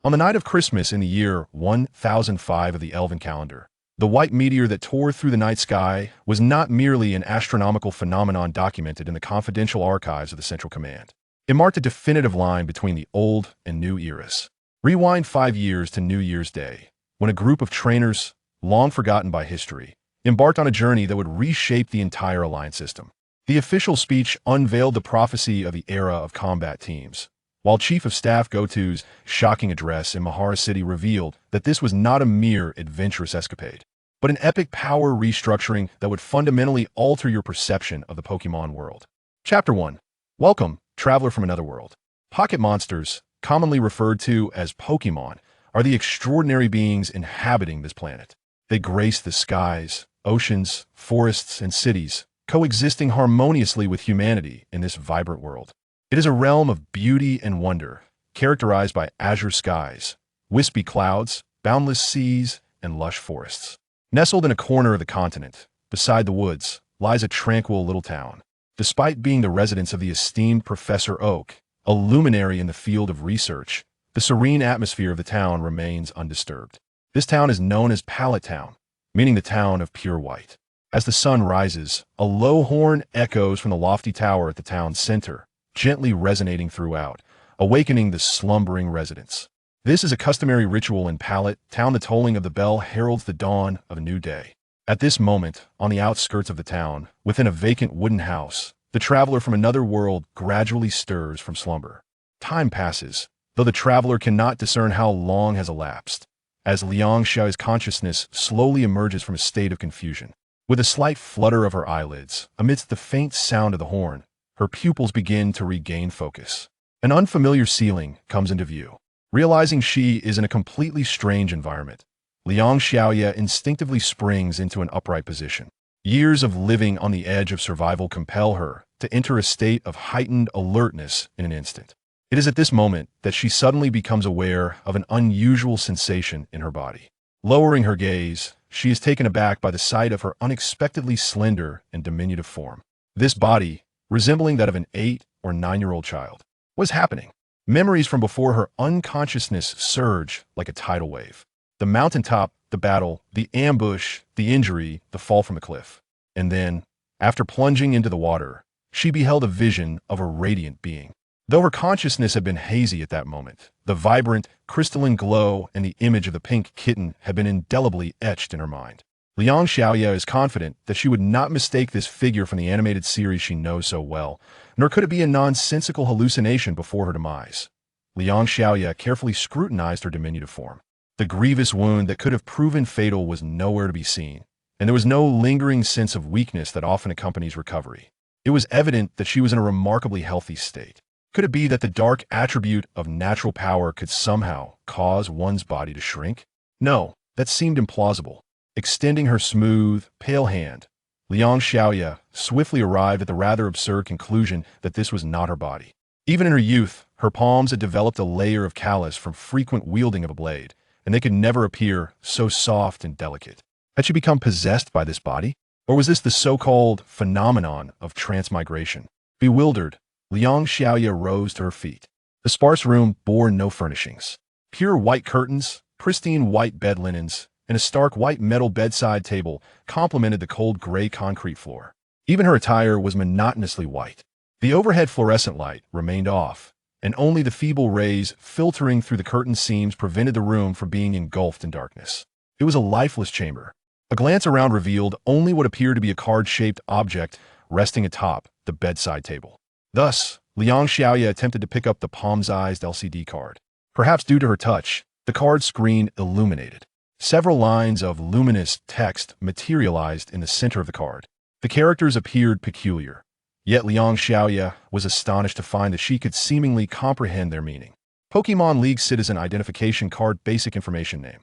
On the night of Christmas in the year 1005 of the Elven calendar, the white meteor that tore through the night sky was not merely an astronomical phenomenon documented in the confidential archives of the Central Command. It marked a definitive line between the old and new eras. Rewind 5 years to New Year's Day, when a group of trainers, long forgotten by history, embarked on a journey that would reshape the entire Alliance system. The official speech unveiled the prophecy of the era of combat teams, while Chief of Staff Gotu's shocking address in Mahara City revealed that this was not a mere adventurous escapade, but an epic power restructuring that would fundamentally alter your perception of the Pokémon world. Chapter 1. Welcome, traveler from another world. Pocket monsters, commonly referred to as Pokémon, are the extraordinary beings inhabiting this planet. They grace the skies, oceans, forests, and cities, coexisting harmoniously with humanity in this vibrant world. It is a realm of beauty and wonder, characterized by azure skies, wispy clouds, boundless seas, and lush forests. Nestled in a corner of the continent, beside the woods, lies a tranquil little town. Despite being the residence of the esteemed Professor Oak, a luminary in the field of research, the serene atmosphere of the town remains undisturbed. This town is known as Pallet Town, meaning the town of pure white. As the sun rises, a low horn echoes from the lofty tower at the town's center, gently resonating throughout, awakening the slumbering residents. This is a customary ritual in Pallet Town. The tolling of the bell heralds the dawn of a new day. At this moment, on the outskirts of the town, within a vacant wooden house, the traveler from another world gradually stirs from slumber. Time passes, though the traveler cannot discern how long has elapsed, as Liang Xiao's consciousness slowly emerges from a state of confusion. With a slight flutter of her eyelids, amidst the faint sound of the horn, her pupils begin to regain focus. An unfamiliar ceiling comes into view. Realizing she is in a completely strange environment, Liang Xiaoya instinctively springs into an upright position. Years of living on the edge of survival compel her to enter a state of heightened alertness in an instant. It is at this moment that she suddenly becomes aware of an unusual sensation in her body. Lowering her gaze, she is taken aback by the sight of her unexpectedly slender and diminutive form. This body, resembling that of an 8 or 9-year-old child. What is happening? Memories from before her unconsciousness surge like a tidal wave. The mountaintop, the battle, the ambush, the injury, the fall from the cliff. And then, after plunging into the water, she beheld a vision of a radiant being. Though her consciousness had been hazy at that moment, the vibrant, crystalline glow and the image of the pink kitten had been indelibly etched in her mind. Liang Xiaoya is confident that she would not mistake this figure from the animated series she knows so well, nor could it be a nonsensical hallucination before her demise. Liang Xiaoya carefully scrutinized her diminutive form. The grievous wound that could have proven fatal was nowhere to be seen, and there was no lingering sense of weakness that often accompanies recovery. It was evident that she was in a remarkably healthy state. Could it be that the dark attribute of natural power could somehow cause one's body to shrink? No, that seemed implausible. Extending her smooth, pale hand, Liang Xiaoya swiftly arrived at the rather absurd conclusion that this was not her body. Even in her youth, her palms had developed a layer of callus from frequent wielding of a blade, and they could never appear so soft and delicate. Had she become possessed by this body? Or was this the so-called phenomenon of transmigration? Bewildered, Liang Xiaoya rose to her feet. The sparse room bore no furnishings. Pure white curtains, pristine white bed linens, and a stark white metal bedside table complemented the cold gray concrete floor. Even her attire was monotonously white. The overhead fluorescent light remained off, and only the feeble rays filtering through the curtain seams prevented the room from being engulfed in darkness. It was a lifeless chamber. A glance around revealed only what appeared to be a card-shaped object resting atop the bedside table. Thus, Liang Xiaoya attempted to pick up the palm-sized LCD card. Perhaps due to her touch, the card screen illuminated. Several lines of luminous text materialized in the center of the card. The characters appeared peculiar, yet Liang Xiaoya was astonished to find that she could seemingly comprehend their meaning. Pokémon League Citizen Identification Card Basic Information Name.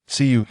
CU,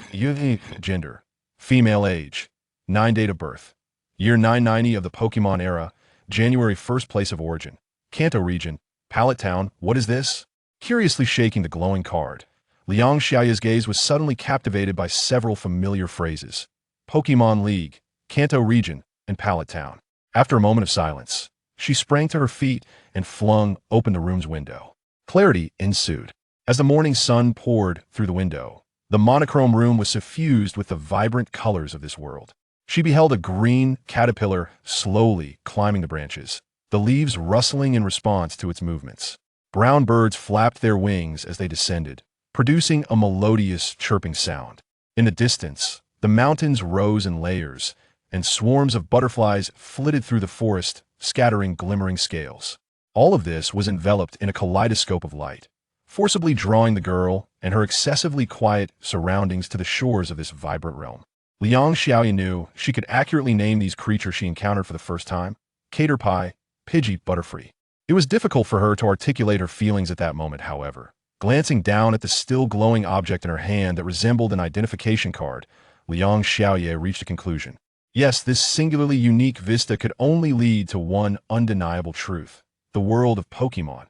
Gender. Female age. 9 Date of birth. Year 990 of the Pokémon era. January 1st place of origin. Kanto region. Pallet Town. What is this? Curiously shaking the glowing card, Liang Xiaoya's gaze was suddenly captivated by several familiar phrases. Pokémon League, Kanto region, and Pallet Town. After a moment of silence, she sprang to her feet and flung open the room's window. Clarity ensued. As the morning sun poured through the window, the monochrome room was suffused with the vibrant colors of this world. She beheld a green caterpillar slowly climbing the branches, the leaves rustling in response to its movements. Brown birds flapped their wings as they descended, producing a melodious chirping sound. In the distance, the mountains rose in layers, and swarms of butterflies flitted through the forest, scattering glimmering scales. All of this was enveloped in a kaleidoscope of light, forcibly drawing the girl and her excessively quiet surroundings to the shores of this vibrant realm. Liang Xiaoya knew she could accurately name these creatures she encountered for the first time: caterpie, Pidgey, Butterfree. It was difficult for her to articulate her feelings at that moment, however. Glancing down at the still glowing object in her hand that resembled an identification card, Liang Xiaoya reached a conclusion. Yes, this singularly unique vista could only lead to one undeniable truth: the world of Pokémon.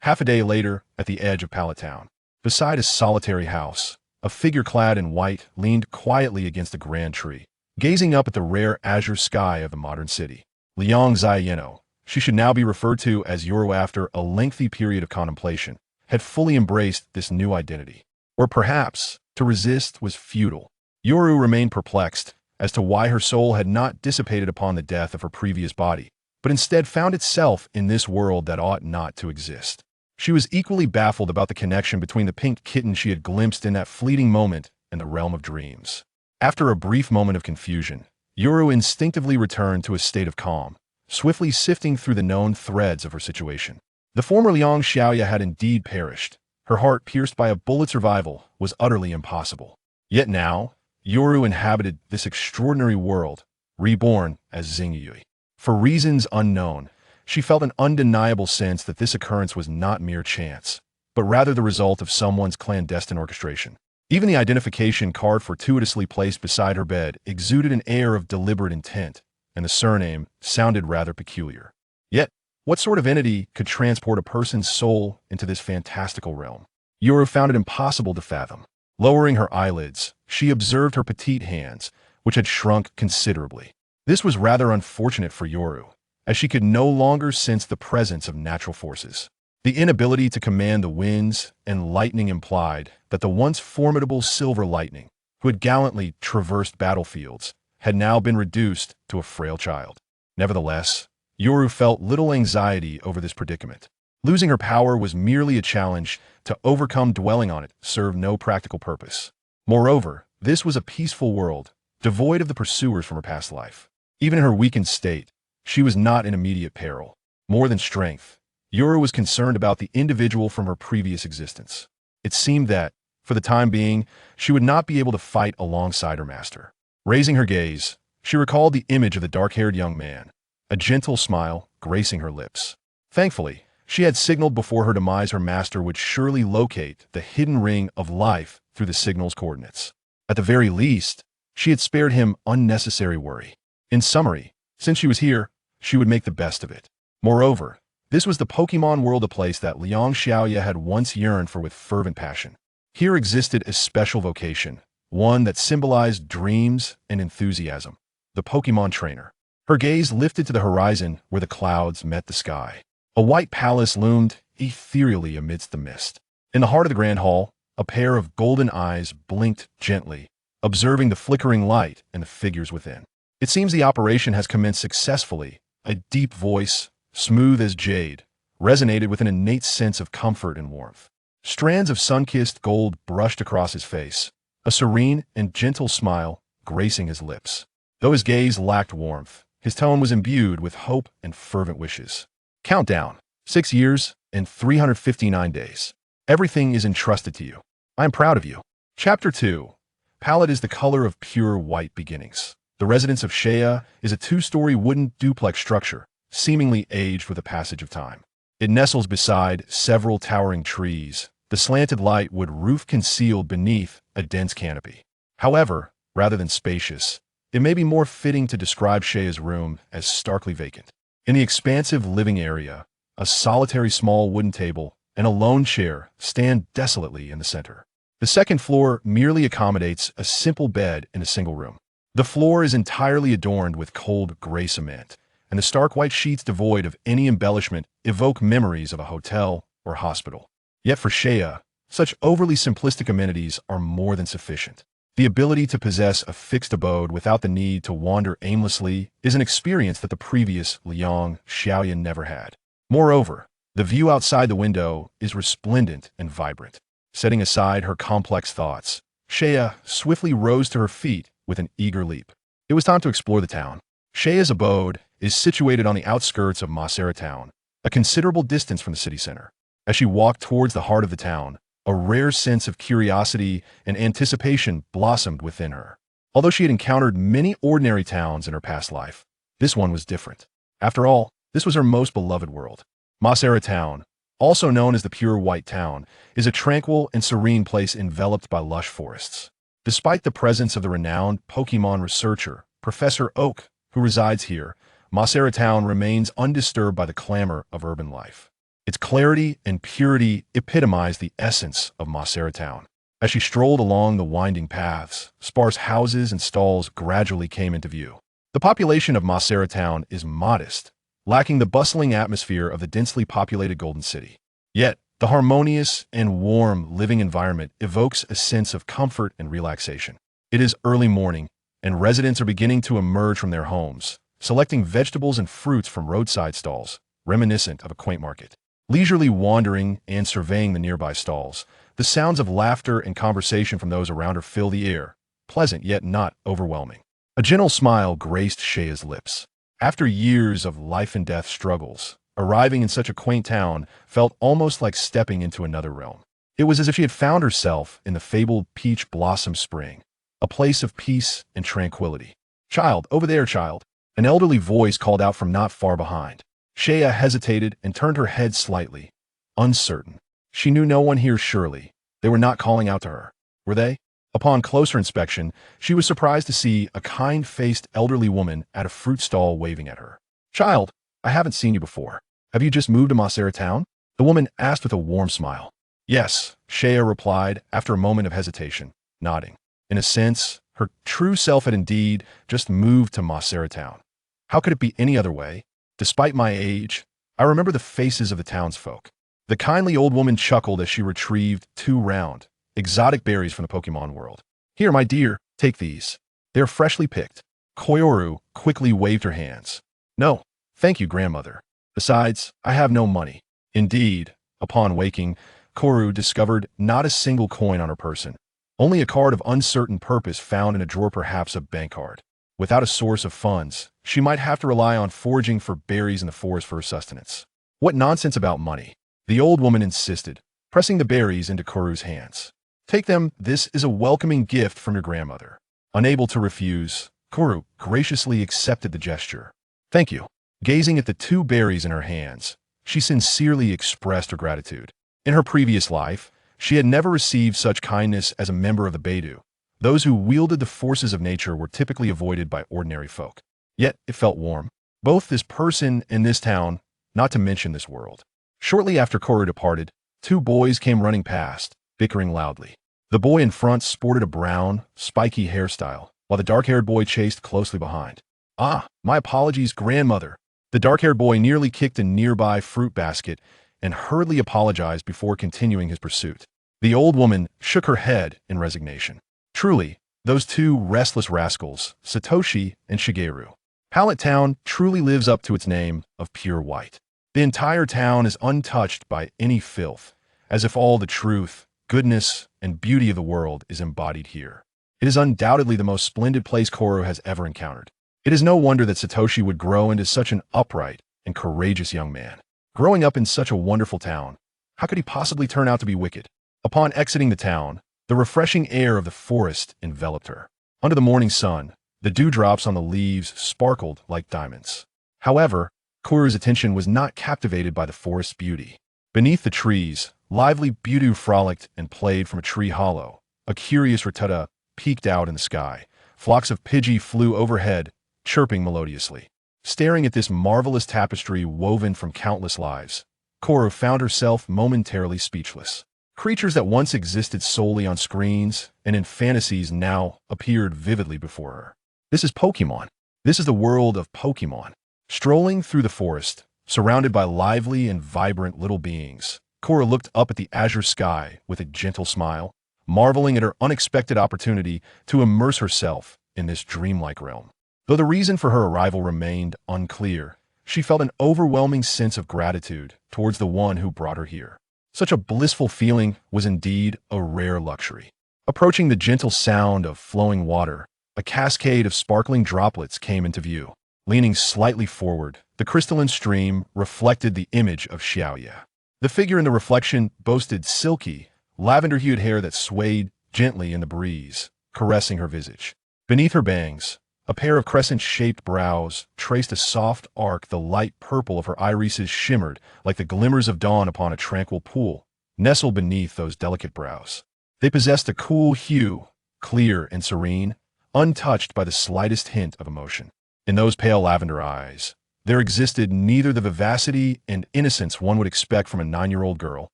Half a day later, at the edge of Pallet Town, beside a solitary house, a figure clad in white leaned quietly against a grand tree, gazing up at the rare azure sky of the modern city. Liang Xiaoyan, she should now be referred to as Yoru, after a lengthy period of contemplation, had fully embraced this new identity. Or perhaps, to resist was futile. Yoru remained perplexed as to why her soul had not dissipated upon the death of her previous body, but instead found itself in this world that ought not to exist. She was equally baffled about the connection between the pink kitten she had glimpsed in that fleeting moment and the realm of dreams. After a brief moment of confusion, Yoru instinctively returned to a state of calm, swiftly sifting through the known threads of her situation. The former Liang Xiaoya had indeed perished. Her heart, pierced by a bullet's survival, was utterly impossible. Yet now, Yoru inhabited this extraordinary world, reborn as Xingyue. For reasons unknown, she felt an undeniable sense that this occurrence was not mere chance, but rather the result of someone's clandestine orchestration. Even the identification card fortuitously placed beside her bed exuded an air of deliberate intent, and the surname sounded rather peculiar. Yet, what sort of entity could transport a person's soul into this fantastical realm? Yoru found it impossible to fathom. Lowering her eyelids, she observed her petite hands, which had shrunk considerably. This was rather unfortunate for Yoru, as she could no longer sense the presence of natural forces. The inability to command the winds and lightning implied that the once formidable Silver Lightning, who had gallantly traversed battlefields, had now been reduced to a frail child. Nevertheless, Yoru felt little anxiety over this predicament. Losing her power was merely a challenge to overcome. Dwelling on it served no practical purpose. Moreover, this was a peaceful world, devoid of the pursuers from her past life. Even in her weakened state, she was not in immediate peril. More than strength, Yoru was concerned about the individual from her previous existence. It seemed that, for the time being, she would not be able to fight alongside her master. Raising her gaze, she recalled the image of the dark-haired young man, a gentle smile gracing her lips. Thankfully, she had signaled before her demise her master would surely locate the hidden ring of life through the signal's coordinates. At the very least, she had spared him unnecessary worry. In summary, since she was here, she would make the best of it. Moreover, this was the Pokémon world, a place that Liang Xiaoya had once yearned for with fervent passion. Here existed a special vocation, one that symbolized dreams and enthusiasm: the Pokémon trainer. Her gaze lifted to the horizon where the clouds met the sky. A white palace loomed ethereally amidst the mist. In the heart of the grand hall, a pair of golden eyes blinked gently, observing the flickering light and the figures within. "It seems the operation has commenced successfully." A deep voice, smooth as jade, resonated with an innate sense of comfort and warmth. Strands of sun-kissed gold brushed across his face, a serene and gentle smile gracing his lips. Though his gaze lacked warmth, his tone was imbued with hope and fervent wishes. "Countdown. 6 years and 359 days. Everything is entrusted to you. I am proud of you." Chapter 2. Pallet is the color of pure white beginnings. The residence of Shea is a 2-story wooden duplex structure, seemingly aged with the passage of time. It nestles beside several towering trees, the slanted light wood roof concealed beneath a dense canopy. However, rather than spacious, it may be more fitting to describe Shea's room as starkly vacant. In the expansive living area, a solitary small wooden table and a lone chair stand desolately in the center. The second floor merely accommodates a simple bed in a single room. The floor is entirely adorned with cold gray cement, and the stark white sheets, devoid of any embellishment, evoke memories of a hotel or hospital. Yet for Shea, such overly simplistic amenities are more than sufficient. The ability to possess a fixed abode without the need to wander aimlessly is an experience that the previous Liang Xiaoyan never had. Moreover, the view outside the window is resplendent and vibrant. Setting aside her complex thoughts, Shea swiftly rose to her feet with an eager leap. It was time to explore the town. Shea's abode is situated on the outskirts of Masera town, a considerable distance from the city center. As she walked towards the heart of the town, a rare sense of curiosity and anticipation blossomed within her. Although she had encountered many ordinary towns in her past life, this one was different. After all, this was her most beloved world. Masera town, also known as the Pure White Town, is a tranquil and serene place enveloped by lush forests. Despite the presence of the renowned Pokémon researcher, Professor Oak, who resides here, Masera town remains undisturbed by the clamor of urban life. Its clarity and purity epitomize the essence of Masera town. As she strolled along the winding paths, sparse houses and stalls gradually came into view. The population of Masera town is modest, lacking the bustling atmosphere of the densely populated Golden City. Yet, the harmonious and warm living environment evokes a sense of comfort and relaxation. It is early morning, and residents are beginning to emerge from their homes, selecting vegetables and fruits from roadside stalls, reminiscent of a quaint market. Leisurely wandering and surveying the nearby stalls, the sounds of laughter and conversation from those around her fill the air, pleasant yet not overwhelming. A gentle smile graced Shea's lips. After years of life-and-death struggles, arriving in such a quaint town felt almost like stepping into another realm. It was as if she had found herself in the fabled peach blossom spring, a place of peace and tranquility. "Child, over there, child," an elderly voice called out from not far behind. Shea hesitated and turned her head slightly, uncertain. She knew no one here surely. They were not calling out to her, were they? Upon closer inspection, she was surprised to see a kind-faced elderly woman at a fruit stall waving at her. "Child, I haven't seen you before. Have you just moved to Masera town?" The woman asked with a warm smile. "Yes," Shea replied after a moment of hesitation, nodding. In a sense, her true self had indeed just moved to Masera town. How could it be any other way? Despite my age, I remember the faces of the townsfolk. The kindly old woman chuckled as she retrieved 2 round, exotic berries from the Pokémon world. "Here, my dear, take these. They're freshly picked." Koyoru quickly waved her hands. "No, thank you, grandmother. Besides, I have no money." Indeed, upon waking, Koru discovered not a single coin on her person, only a card of uncertain purpose found in a drawer, perhaps a bank card. Without a source of funds, she might have to rely on foraging for berries in the forest for her sustenance. "What nonsense about money?" the old woman insisted, pressing the berries into Koru's hands. "Take them, this is a welcoming gift from your grandmother." Unable to refuse, Koru graciously accepted the gesture. "Thank you." Gazing at the 2 berries in her hands, she sincerely expressed her gratitude. In her previous life, she had never received such kindness as a member of the Beidou. Those who wielded the forces of nature were typically avoided by ordinary folk. Yet it felt warm. Both this person and this town, not to mention this world. Shortly after Koru departed, 2 boys came running past, bickering loudly. The boy in front sported a brown, spiky hairstyle, while the dark-haired boy chased closely behind. "Ah, my apologies, grandmother." The dark-haired boy nearly kicked a nearby fruit basket and hurriedly apologized before continuing his pursuit. The old woman shook her head in resignation. Truly, those 2 restless rascals, Satoshi and Shigeru. Pallet Town truly lives up to its name of pure white. The entire town is untouched by any filth, as if all the truth, goodness, and beauty of the world is embodied here. It is undoubtedly the most splendid place Koru has ever encountered. It is no wonder that Satoshi would grow into such an upright and courageous young man. Growing up in such a wonderful town, how could he possibly turn out to be wicked? Upon exiting the town, the refreshing air of the forest enveloped her. Under the morning sun, the dewdrops on the leaves sparkled like diamonds. However, Koru's attention was not captivated by the forest's beauty. Beneath the trees, lively Beidou frolicked and played from a tree hollow. A curious Rattata peeked out in the sky. Flocks of Pidgey flew overhead, chirping melodiously. Staring at this marvelous tapestry woven from countless lives, Koru found herself momentarily speechless. Creatures that once existed solely on screens and in fantasies now appeared vividly before her. This is Pokémon. This is the world of Pokémon. Strolling through the forest, surrounded by lively and vibrant little beings, Cora looked up at the azure sky with a gentle smile, marveling at her unexpected opportunity to immerse herself in this dreamlike realm. Though the reason for her arrival remained unclear, she felt an overwhelming sense of gratitude towards the one who brought her here. Such a blissful feeling was indeed a rare luxury. Approaching the gentle sound of flowing water, a cascade of sparkling droplets came into view. Leaning slightly forward, the crystalline stream reflected the image of Xiaoya. The figure in the reflection boasted silky, lavender-hued hair that swayed gently in the breeze, caressing her visage. Beneath her bangs, a pair of crescent-shaped brows traced a soft arc. The light purple of her irises shimmered like the glimmers of dawn upon a tranquil pool, nestled beneath those delicate brows. They possessed a cool hue, clear and serene, untouched by the slightest hint of emotion. In those pale lavender eyes, there existed neither the vivacity and innocence one would expect from a 9-year-old girl,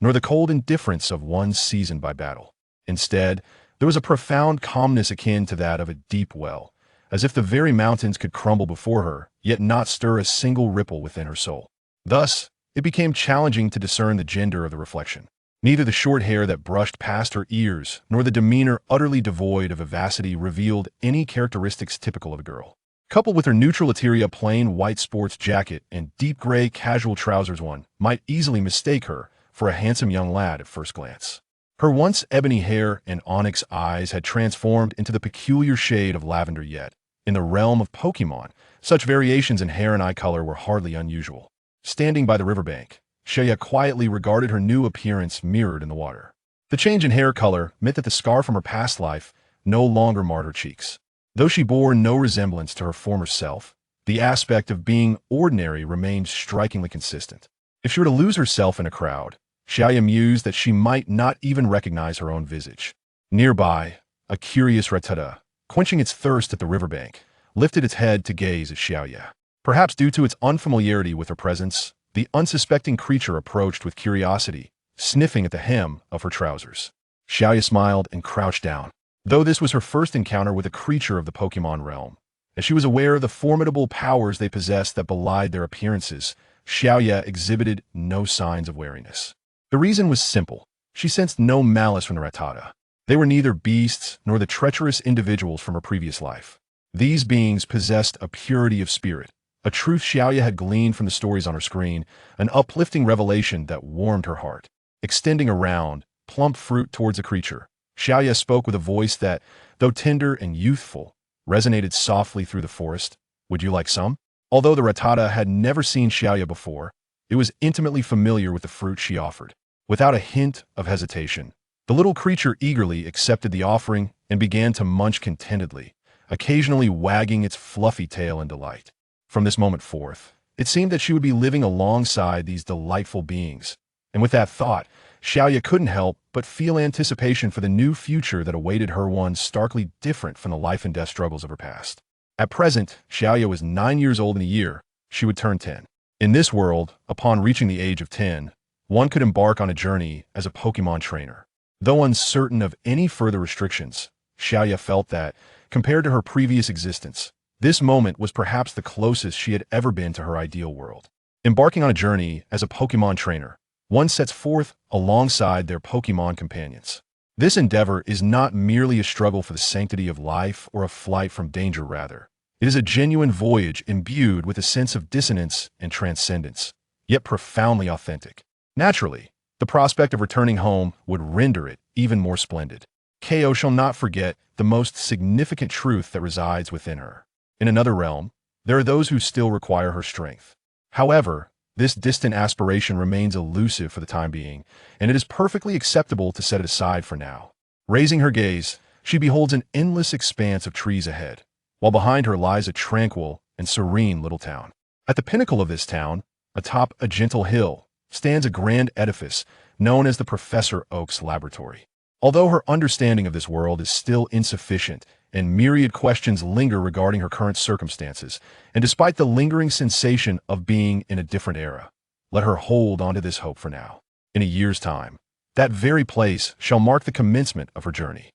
nor the cold indifference of one seasoned by battle. Instead, there was a profound calmness akin to that of a deep well, as if the very mountains could crumble before her, yet not stir a single ripple within her soul. Thus, it became challenging to discern the gender of the reflection. Neither the short hair that brushed past her ears, nor the demeanor utterly devoid of vivacity revealed any characteristics typical of a girl. Coupled with her neutral exterior plain white sports jacket and deep gray casual trousers, one might easily mistake her for a handsome young lad at first glance. Her once ebony hair and onyx eyes had transformed into the peculiar shade of lavender, yet, in the realm of Pokémon, such variations in hair and eye color were hardly unusual. Standing by the riverbank, Xiaoya quietly regarded her new appearance mirrored in the water. The change in hair color meant that the scar from her past life no longer marred her cheeks. Though she bore no resemblance to her former self, the aspect of being ordinary remained strikingly consistent. If she were to lose herself in a crowd, Xiaoya mused that she might not even recognize her own visage. Nearby, a curious Rattata, quenching its thirst at the riverbank, lifted its head to gaze at Xiaoya. Perhaps due to its unfamiliarity with her presence, the unsuspecting creature approached with curiosity, sniffing at the hem of her trousers. Xiaoya smiled and crouched down. Though this was her first encounter with a creature of the Pokémon realm, as she was aware of the formidable powers they possessed that belied their appearances, Xiaoya exhibited no signs of wariness. The reason was simple. She sensed no malice from the Rattata. They were neither beasts nor the treacherous individuals from her previous life. These beings possessed a purity of spirit, a truth Xiaoya had gleaned from the stories on her screen, an uplifting revelation that warmed her heart. Extending a round, plump fruit towards the creature, Xiaoya spoke with a voice that, though tender and youthful, resonated softly through the forest. "Would you like some?" Although the Rattata had never seen Xiaoya before, it was intimately familiar with the fruit she offered. Without a hint of hesitation, the little creature eagerly accepted the offering and began to munch contentedly, occasionally wagging its fluffy tail in delight. From this moment forth, it seemed that she would be living alongside these delightful beings, and with that thought, Xiaoya couldn't help but feel anticipation for the new future that awaited her, one starkly different from the life and death struggles of her past. At present, Xiaoya was 9 years old in a year. She would turn 10. In this world, upon reaching the age of 10, one could embark on a journey as a Pokémon trainer. Though uncertain of any further restrictions, Xiaoya felt that, compared to her previous existence, this moment was perhaps the closest she had ever been to her ideal world. Embarking on a journey as a Pokémon trainer, one sets forth alongside their Pokémon companions. This endeavor is not merely a struggle for the sanctity of life or a flight from danger, rather. It is a genuine voyage imbued with a sense of dissonance and transcendence, yet profoundly authentic. Naturally, the prospect of returning home would render it even more splendid. Ko shall not forget the most significant truth that resides within her. In another realm, there are those who still require her strength. However, this distant aspiration remains elusive for the time being, and it is perfectly acceptable to set it aside for now. Raising her gaze, she beholds an endless expanse of trees ahead, while behind her lies a tranquil and serene little town. At the pinnacle of this town, atop a gentle hill, stands a grand edifice known as the Professor Oak's Laboratory. Although her understanding of this world is still insufficient, and myriad questions linger regarding her current circumstances, and despite the lingering sensation of being in a different era, let her hold on to this hope for now. In a year's time, that very place shall mark the commencement of her journey.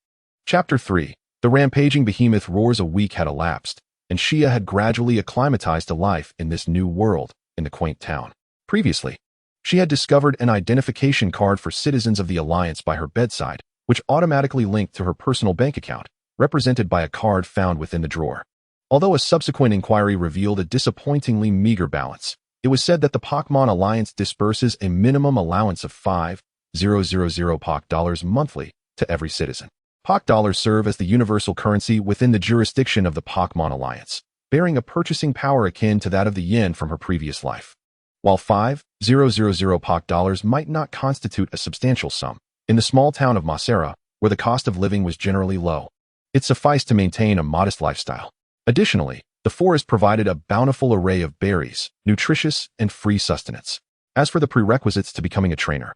Chapter 3. The rampaging behemoth roars. A week had elapsed, and Xia had gradually acclimatized to life in this new world in the quaint town. Previously, She had discovered an identification card for citizens of the Alliance by her bedside, which automatically linked to her personal bank account, represented by a card found within the drawer. Although a subsequent inquiry revealed a disappointingly meager balance, it was said that the Pokémon Alliance disburses a minimum allowance of 5,000 Poc dollars monthly to every citizen. Poc dollars serve as the universal currency within the jurisdiction of the Pokémon Alliance, bearing a purchasing power akin to that of the yen from her previous life. While 5,000 Poc dollars might not constitute a substantial sum, in the small town of Macera, where the cost of living was generally low, it sufficed to maintain a modest lifestyle. Additionally, the forest provided a bountiful array of berries, nutritious and free sustenance. As for the prerequisites to becoming a trainer,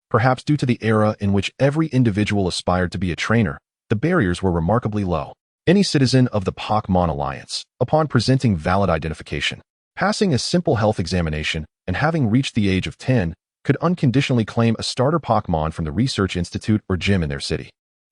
perhaps due to the era in which every individual aspired to be a trainer, the barriers were remarkably low. Any citizen of the Pokémon Alliance, upon presenting valid identification, passing a simple health examination, and having reached the age of 10, could unconditionally claim a starter Pokémon from the research institute or gym in their city,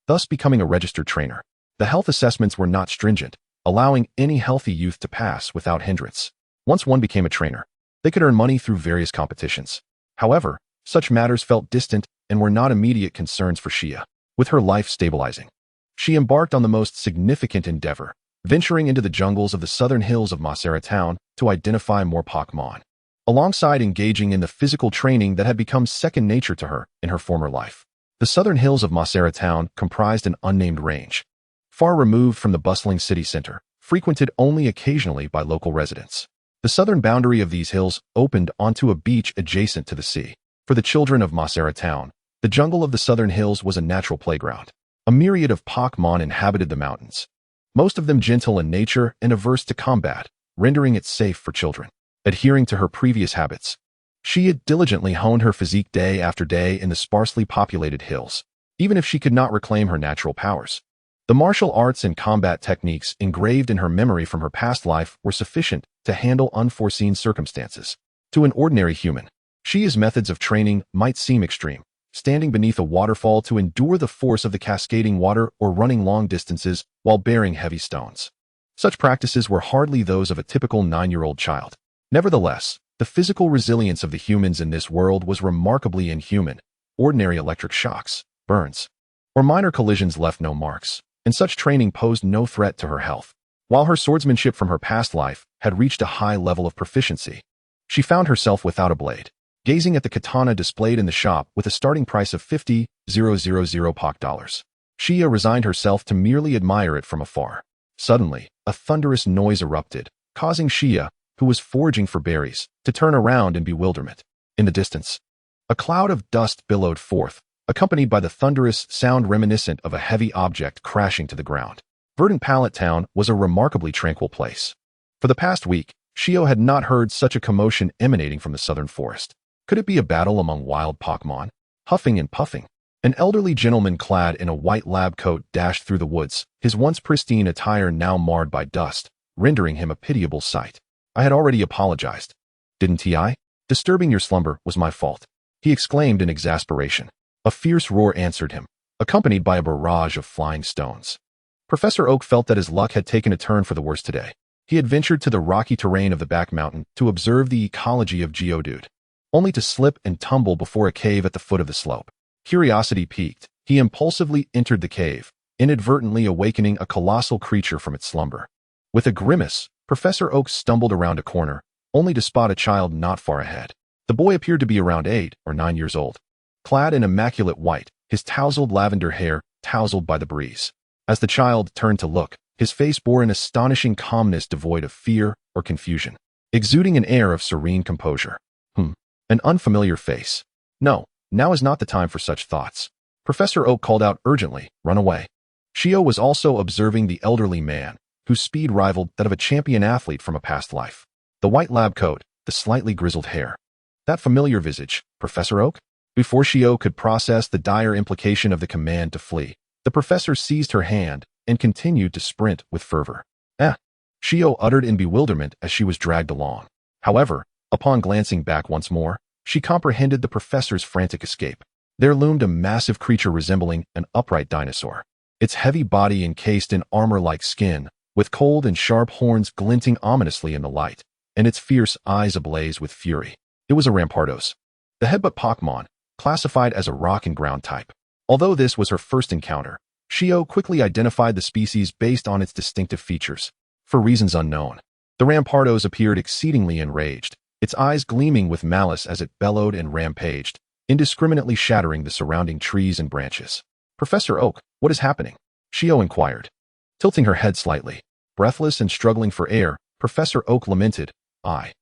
thus becoming a registered trainer. The health assessments were not stringent, allowing any healthy youth to pass without hindrance. Once one became a trainer, they could earn money through various competitions. However, such matters felt distant and were not immediate concerns for Shia. With her life stabilizing, she embarked on the most significant endeavor, venturing into the jungles of the southern hills of Macera town to identify more Pokémon, alongside engaging in the physical training that had become second nature to her in her former life. The southern hills of Macera town comprised an unnamed range, far removed from the bustling city center, frequented only occasionally by local residents. The southern boundary of these hills opened onto a beach adjacent to the sea. For the children of Macera town, the jungle of the southern hills was a natural playground. A myriad of Pokémon inhabited the mountains, most of them gentle in nature and averse to combat, rendering it safe for children. Adhering to her previous habits, she had diligently honed her physique day after day in the sparsely populated hills, even if she could not reclaim her natural powers. The martial arts and combat techniques engraved in her memory from her past life were sufficient to handle unforeseen circumstances. To an ordinary human, Shia's methods of training might seem extreme, standing beneath a waterfall to endure the force of the cascading water or running long distances while bearing heavy stones. Such practices were hardly those of a typical 9-year-old child. Nevertheless, the physical resilience of the humans in this world was remarkably inhuman. Ordinary electric shocks, burns, or minor collisions left no marks, and such training posed no threat to her health. While her swordsmanship from her past life had reached a high level of proficiency, she found herself without a blade, gazing at the katana displayed in the shop with a starting price of 50,000 Poc dollars. Shia resigned herself to merely admire it from afar. Suddenly, a thunderous noise erupted, causing Shia, who was foraging for berries, to turn around in bewilderment. In the distance, a cloud of dust billowed forth, accompanied by the thunderous sound reminiscent of a heavy object crashing to the ground. Verdant Pallet Town was a remarkably tranquil place. For the past week, Shio had not heard such a commotion emanating from the southern forest. Could it be a battle among wild Pokémon? Huffing and puffing, an elderly gentleman clad in a white lab coat dashed through the woods, his once pristine attire now marred by dust, rendering him a pitiable sight. I had already apologized, didn't I? Disturbing your slumber was my fault, he exclaimed in exasperation. A fierce roar answered him, accompanied by a barrage of flying stones. Professor Oak felt that his luck had taken a turn for the worse today. He had ventured to the rocky terrain of the back mountain to observe the ecology of Geodude, only to slip and tumble before a cave at the foot of the slope. Curiosity piqued, he impulsively entered the cave, inadvertently awakening a colossal creature from its slumber. With a grimace, Professor Oak stumbled around a corner, only to spot a child not far ahead. The boy appeared to be around 8 or 9 years old, clad in immaculate white, his tousled lavender hair tousled by the breeze. As the child turned to look, his face bore an astonishing calmness devoid of fear or confusion, exuding an air of serene composure. An unfamiliar face. No, now is not the time for such thoughts. Professor Oak called out urgently, run away. Shio was also observing the elderly man, whose speed rivaled that of a champion athlete from a past life. The white lab coat, the slightly grizzled hair. That familiar visage, Professor Oak? Before Shio could process the dire implication of the command to flee, the professor seized her hand and continued to sprint with fervor. Shio uttered in bewilderment as she was dragged along. However, upon glancing back once more, she comprehended the professor's frantic escape. There loomed a massive creature resembling an upright dinosaur, its heavy body encased in armor-like skin, with cold and sharp horns glinting ominously in the light, and its fierce eyes ablaze with fury. It was a Rampardos. the headbutt Pokémon, classified as a rock and ground type. Although this was her first encounter, Shio quickly identified the species based on its distinctive features. For reasons unknown, the Rampardos appeared exceedingly enraged, its eyes gleaming with malice as it bellowed and rampaged, indiscriminately shattering the surrounding trees and branches. "Professor Oak, what is happening?" Shio inquired. Tilting her head slightly, breathless and struggling for air, Professor Oak lamented, I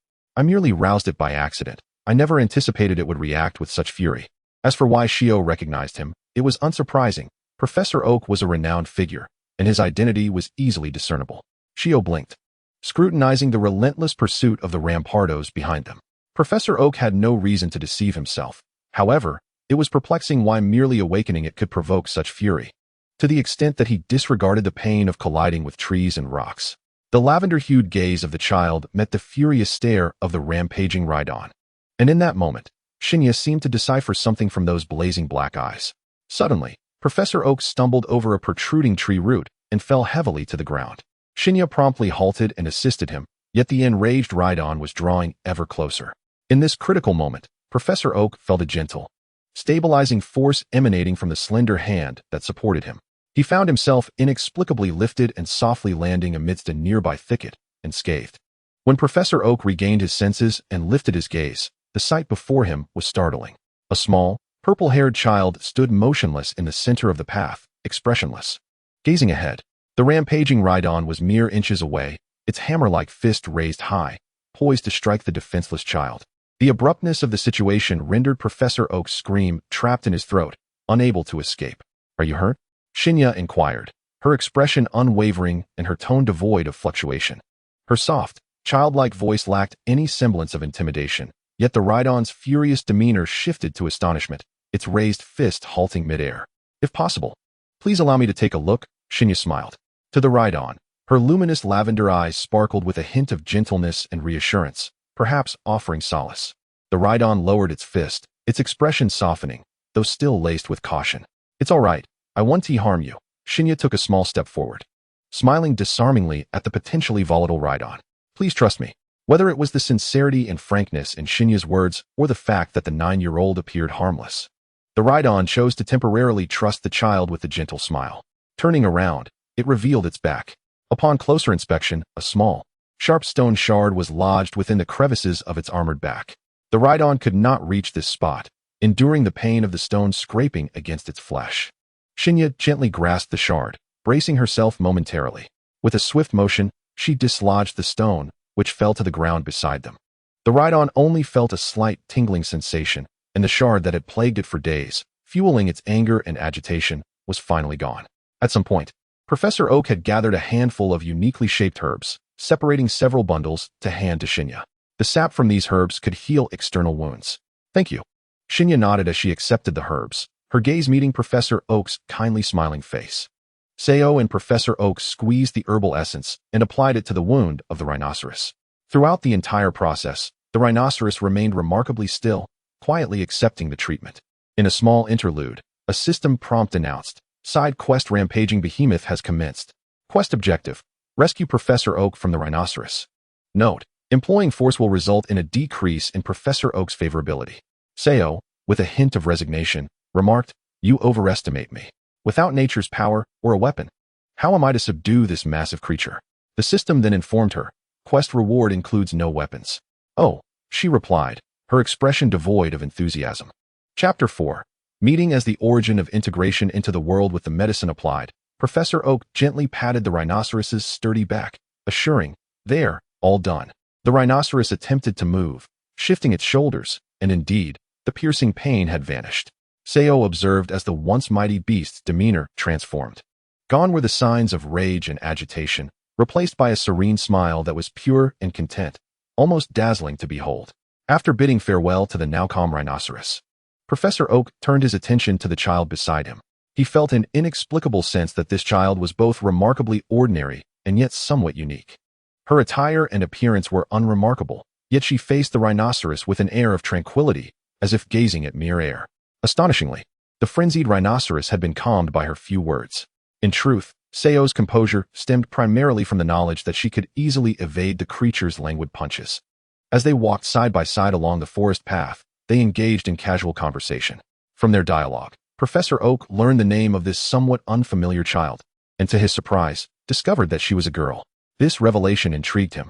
merely roused it by accident. I never anticipated it would react with such fury." As for why Shio recognized him, it was unsurprising. Professor Oak was a renowned figure, and his identity was easily discernible. Shio blinked, scrutinizing the relentless pursuit of the Rampardos behind them. Professor Oak had no reason to deceive himself. However, it was perplexing why merely awakening it could provoke such fury, to the extent that he disregarded the pain of colliding with trees and rocks. The lavender-hued gaze of the child met the furious stare of the rampaging Rhydon. And in that moment, Shinya seemed to decipher something from those blazing black eyes. Suddenly, Professor Oak stumbled over a protruding tree root and fell heavily to the ground. Shinya promptly halted and assisted him, yet the enraged Rhydon was drawing ever closer. In this critical moment, Professor Oak felt a gentle, stabilizing force emanating from the slender hand that supported him. He found himself inexplicably lifted and softly landing amidst a nearby thicket, unscathed. When Professor Oak regained his senses and lifted his gaze, the sight before him was startling. A small, purple-haired child stood motionless in the center of the path, expressionless. Gazing ahead, the rampaging Rhydon was mere inches away, its hammer-like fist raised high, poised to strike the defenseless child. The abruptness of the situation rendered Professor Oak's scream trapped in his throat, unable to escape. "Are you hurt?" Shinya inquired, her expression unwavering and her tone devoid of fluctuation. Her soft, childlike voice lacked any semblance of intimidation, yet the Rhydon's furious demeanor shifted to astonishment, its raised fist halting midair. "If possible, please allow me to take a look," Shinya smiled. To the Rhydon, her luminous lavender eyes sparkled with a hint of gentleness and reassurance, perhaps offering solace. The Rhydon lowered its fist, its expression softening, though still laced with caution. "It's all right. I won't harm you." Shinya took a small step forward, smiling disarmingly at the potentially volatile Rhydon. "Please trust me." Whether it was the sincerity and frankness in Shinya's words or the fact that the 9-year-old appeared harmless, the Rhydon chose to temporarily trust the child with a gentle smile. Turning around, it revealed its back. Upon closer inspection, a small, sharp stone shard was lodged within the crevices of its armored back. The Rhydon could not reach this spot, enduring the pain of the stone scraping against its flesh. Shinya gently grasped the shard, bracing herself momentarily. With a swift motion, she dislodged the stone, which fell to the ground beside them. The Rhydon only felt a slight tingling sensation, and the shard that had plagued it for days, fueling its anger and agitation, was finally gone. At some point, Professor Oak had gathered a handful of uniquely shaped herbs, separating several bundles to hand to Shinya. The sap from these herbs could heal external wounds. "Thank you." Shinya nodded as she accepted the herbs, her gaze meeting Professor Oak's kindly smiling face. Sayo and Professor Oak squeezed the herbal essence and applied it to the wound of the rhinoceros. Throughout the entire process, the rhinoceros remained remarkably still, quietly accepting the treatment. In a small interlude, a system prompt announced, "Side quest rampaging behemoth has commenced. Quest objective, rescue Professor Oak from the rhinoceros." Note, employing force will result in a decrease in Professor Oak's favorability. Sayo, with a hint of resignation, remarked, "You overestimate me. Without nature's power or a weapon, how am I to subdue this massive creature?" The system then informed her, "Quest reward includes no weapons." "Oh," she replied, her expression devoid of enthusiasm. Chapter 4. Meeting as the origin of integration into the world with the medicine applied, Professor Oak gently patted the rhinoceros's sturdy back, assuring, "There, all done." The rhinoceros attempted to move, shifting its shoulders, and indeed, the piercing pain had vanished. Sayo observed as the once mighty beast's demeanor transformed. Gone were the signs of rage and agitation, replaced by a serene smile that was pure and content, almost dazzling to behold. After bidding farewell to the now calm rhinoceros, Professor Oak turned his attention to the child beside him. He felt an inexplicable sense that this child was both remarkably ordinary and yet somewhat unique. Her attire and appearance were unremarkable, yet she faced the rhinoceros with an air of tranquility, as if gazing at mere air. Astonishingly, the frenzied rhinoceros had been calmed by her few words. In truth, Sayo's composure stemmed primarily from the knowledge that she could easily evade the creature's languid punches. As they walked side by side along the forest path, they engaged in casual conversation. From their dialogue, Professor Oak learned the name of this somewhat unfamiliar child, and to his surprise, discovered that she was a girl. This revelation intrigued him,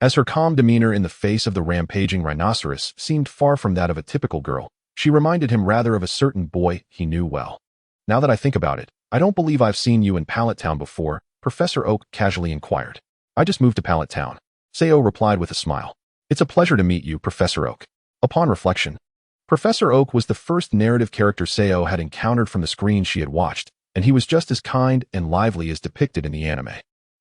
as her calm demeanor in the face of the rampaging rhinoceros seemed far from that of a typical girl. She reminded him rather of a certain boy he knew well. Now that I think about it, I don't believe I've seen you in Pallet Town before, Professor Oak casually inquired. I just moved to Pallet Town, Sayo replied with a smile. It's a pleasure to meet you, Professor Oak. Upon reflection, Professor Oak was the first narrative character Sayo had encountered from the screen she had watched, and he was just as kind and lively as depicted in the anime.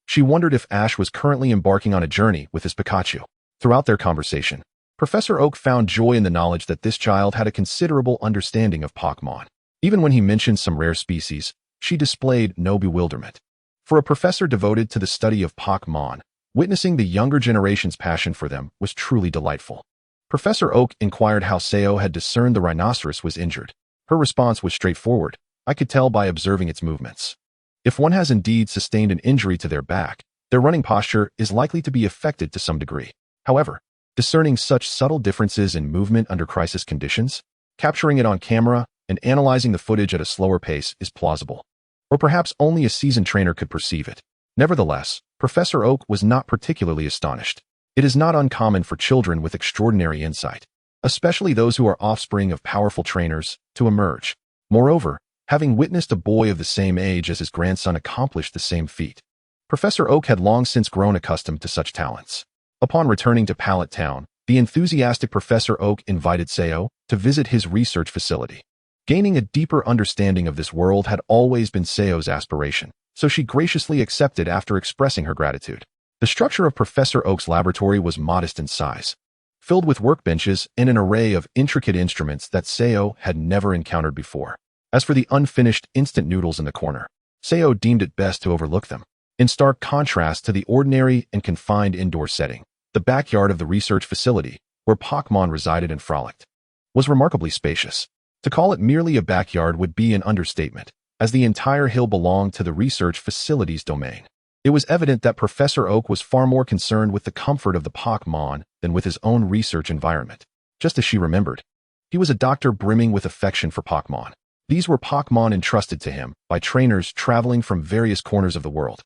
She wondered if Ash was currently embarking on a journey with his Pikachu. Throughout their conversation, Professor Oak found joy in the knowledge that this child had a considerable understanding of Pokémon. Even when he mentioned some rare species, she displayed no bewilderment. For a professor devoted to the study of Pokémon, witnessing the younger generation's passion for them was truly delightful. Professor Oak inquired how Sayo had discerned the rhinoceros was injured. Her response was straightforward. I could tell by observing its movements. If one has indeed sustained an injury to their back, their running posture is likely to be affected to some degree. However, discerning such subtle differences in movement under crisis conditions, capturing it on camera, and analyzing the footage at a slower pace is plausible. Or perhaps only a seasoned trainer could perceive it. Nevertheless, Professor Oak was not particularly astonished. It is not uncommon for children with extraordinary insight, especially those who are offspring of powerful trainers, to emerge. Moreover, having witnessed a boy of the same age as his grandson accomplish the same feat, Professor Oak had long since grown accustomed to such talents. Upon returning to Pallet Town, the enthusiastic Professor Oak invited Sayo to visit his research facility. Gaining a deeper understanding of this world had always been Sayo's aspiration, so she graciously accepted after expressing her gratitude. The structure of Professor Oak's laboratory was modest in size, filled with workbenches and an array of intricate instruments that Sayo had never encountered before. As for the unfinished instant noodles in the corner, Sayo deemed it best to overlook them. In stark contrast to the ordinary and confined indoor setting, the backyard of the research facility, where Pokémon resided and frolicked, was remarkably spacious. To call it merely a backyard would be an understatement, as the entire hill belonged to the research facility's domain. It was evident that Professor Oak was far more concerned with the comfort of the Pokémon than with his own research environment. Just as she remembered, he was a doctor brimming with affection for Pokémon. These were Pokémon entrusted to him by trainers traveling from various corners of the world.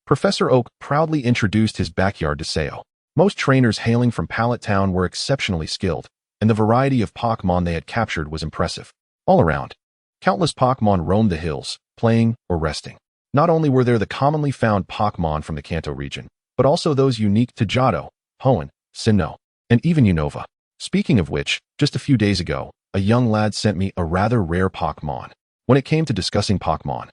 Professor Oak proudly introduced his backyard to Sayo. Most trainers hailing from Pallet Town were exceptionally skilled, and the variety of Pokémon they had captured was impressive. All around, countless Pokémon roamed the hills, playing or resting. Not only were there the commonly found Pokémon from the Kanto region, but also those unique to Johto, Hoenn, Sinnoh, and even Unova. Speaking of which, just a few days ago, a young lad sent me a rather rare Pokémon. When it came to discussing Pokémon,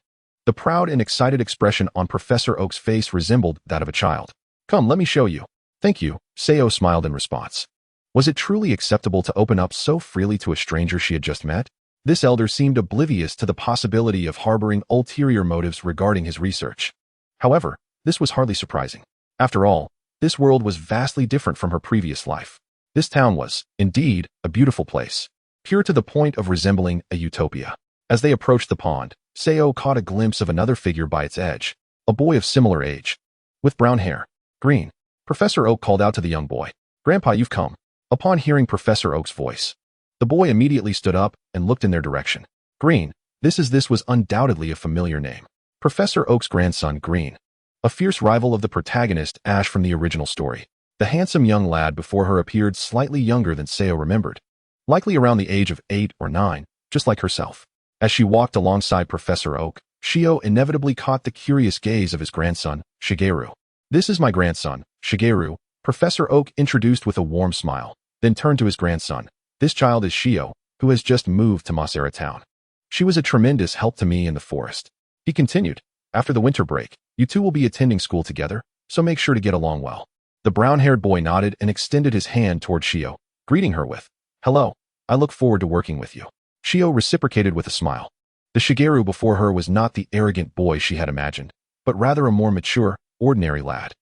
the proud and excited expression on Professor Oak's face resembled that of a child. Come, let me show you. Thank you, Sayo smiled in response. Was it truly acceptable to open up so freely to a stranger she had just met? This elder seemed oblivious to the possibility of harboring ulterior motives regarding his research. However, this was hardly surprising. After all, this world was vastly different from her previous life. This town was, indeed, a beautiful place, pure to the point of resembling a utopia. As they approached the pond, Sayo caught a glimpse of another figure by its edge, a boy of similar age, with brown hair. Green. Professor Oak called out to the young boy, "Grandpa, you've come." Upon hearing Professor Oak's voice, the boy immediately stood up and looked in their direction. Green. This was undoubtedly a familiar name. Professor Oak's grandson, Green, a fierce rival of the protagonist, Ash from the original story. The handsome young lad before her appeared slightly younger than Sayo remembered, likely around the age of 8 or 9, just like herself. As she walked alongside Professor Oak, Shio inevitably caught the curious gaze of his grandson, Shigeru. "This is my grandson, Shigeru," Professor Oak introduced with a warm smile, then turned to his grandson. "This child is Shio, who has just moved to Masera Town. She was a tremendous help to me in the forest." He continued, "After the winter break, you two will be attending school together, so make sure to get along well." The brown-haired boy nodded and extended his hand toward Shio, greeting her with, "Hello, I look forward to working with you." Shio reciprocated with a smile. The Shigeru before her was not the arrogant boy she had imagined, but rather a more mature, ordinary lad.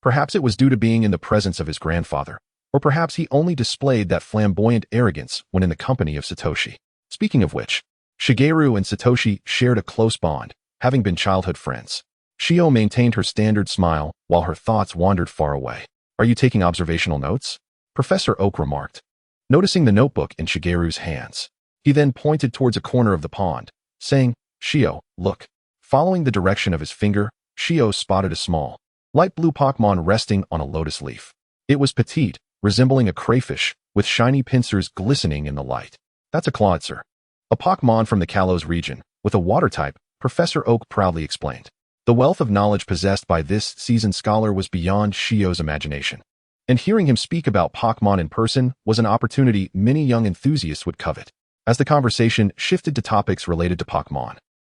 Perhaps it was due to being in the presence of his grandfather, or perhaps he only displayed that flamboyant arrogance when in the company of Satoshi. Speaking of which, Shigeru and Satoshi shared a close bond, having been childhood friends. Shio maintained her standard smile while her thoughts wandered far away. "Are you taking observational notes?" Professor Oak remarked. noticing the notebook in Shigeru's hands. He then pointed towards a corner of the pond, saying, "Shio, look." Following the direction of his finger, Shio spotted a small, light blue Pokémon resting on a lotus leaf. It was petite, resembling a crayfish, with shiny pincers glistening in the light. "That's a Clawitzer, a Pokémon from the Kalos region, with a water type," Professor Oak proudly explained. The wealth of knowledge possessed by this seasoned scholar was beyond Shio's imagination. And hearing him speak about Pokémon in person was an opportunity many young enthusiasts would covet. As the conversation shifted to topics related to Pokémon,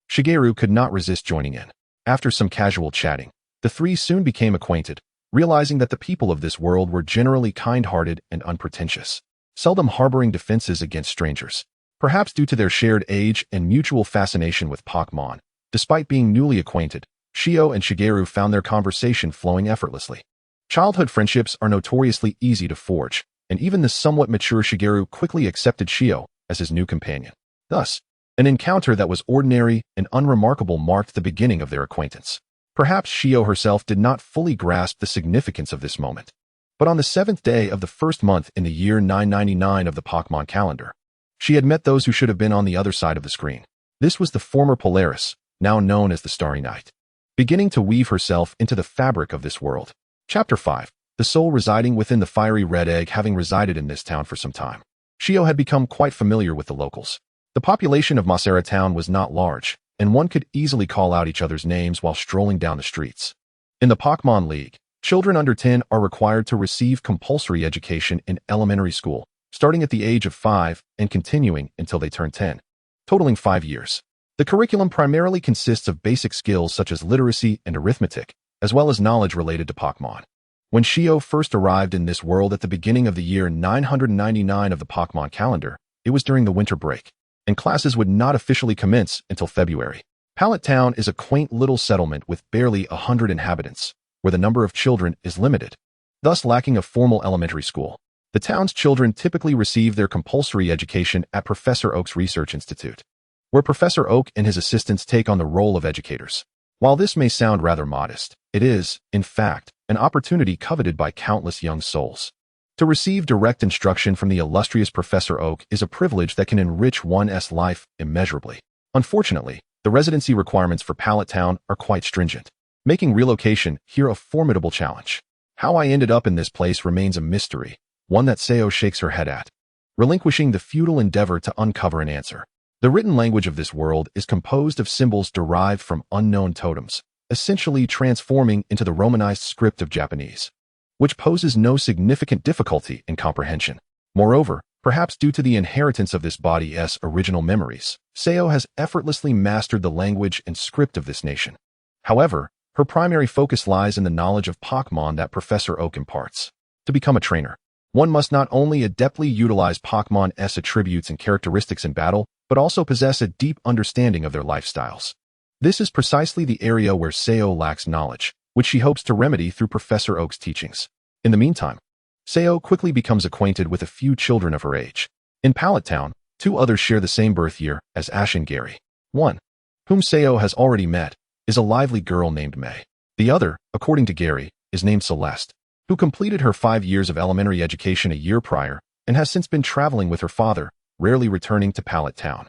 Shigeru could not resist joining in. After some casual chatting, the three soon became acquainted, realizing that the people of this world were generally kind-hearted and unpretentious, seldom harboring defenses against strangers. Perhaps due to their shared age and mutual fascination with Pokémon, despite being newly acquainted, Shio and Shigeru found their conversation flowing effortlessly. Childhood friendships are notoriously easy to forge, and even the somewhat mature Shigeru quickly accepted Shio as his new companion. Thus, an encounter that was ordinary and unremarkable marked the beginning of their acquaintance. Perhaps Shio herself did not fully grasp the significance of this moment. But on the 7th day of the first month in the year 999 of the Pokémon calendar, she had met those who should have been on the other side of the screen. This was the former Polaris, now known as the Starry Night, beginning to weave herself into the fabric of this world. Chapter 5. The soul residing within the fiery red egg. Having resided in this town for some time, Shio had become quite familiar with the locals. The population of Masera town was not large, and one could easily call out each other's names while strolling down the streets. In the Pokémon League, children under 10 are required to receive compulsory education in elementary school, starting at the age of 5 and continuing until they turn 10, totaling 5 years. The curriculum primarily consists of basic skills such as literacy and arithmetic, as well as knowledge related to Pokémon. When Shio first arrived in this world at the beginning of the year 999 of the Pokémon calendar, it was during the winter break, and classes would not officially commence until February. Pallet Town is a quaint little settlement with barely 100 inhabitants, where the number of children is limited, thus lacking a formal elementary school. The town's children typically receive their compulsory education at Professor Oak's Research Institute, where Professor Oak and his assistants take on the role of educators. While this may sound rather modest, it is, in fact, an opportunity coveted by countless young souls. To receive direct instruction from the illustrious Professor Oak is a privilege that can enrich one's life immeasurably. Unfortunately, the residency requirements for Pallet Town are quite stringent, making relocation here a formidable challenge. How I ended up in this place remains a mystery, one that Sayo shakes her head at, relinquishing the futile endeavor to uncover an answer. The written language of this world is composed of symbols derived from unknown totems, essentially transforming into the Romanized script of Japanese, which poses no significant difficulty in comprehension. Moreover, perhaps due to the inheritance of this body's original memories, Sayo has effortlessly mastered the language and script of this nation. However, her primary focus lies in the knowledge of Pokémon that Professor Oak imparts. To become a trainer, one must not only adeptly utilize Pokémon's attributes and characteristics in battle, but also possess a deep understanding of their lifestyles. This is precisely the area where Sayo lacks knowledge, which she hopes to remedy through Professor Oak's teachings. In the meantime, Sayo quickly becomes acquainted with a few children of her age. In Pallet Town, 2 others share the same birth year as Ash and Gary. One, whom Sayo has already met, is a lively girl named May. The other, according to Gary, is named Celeste, who completed her 5 years of elementary education a year prior and has since been traveling with her father, rarely returning to Pallet Town.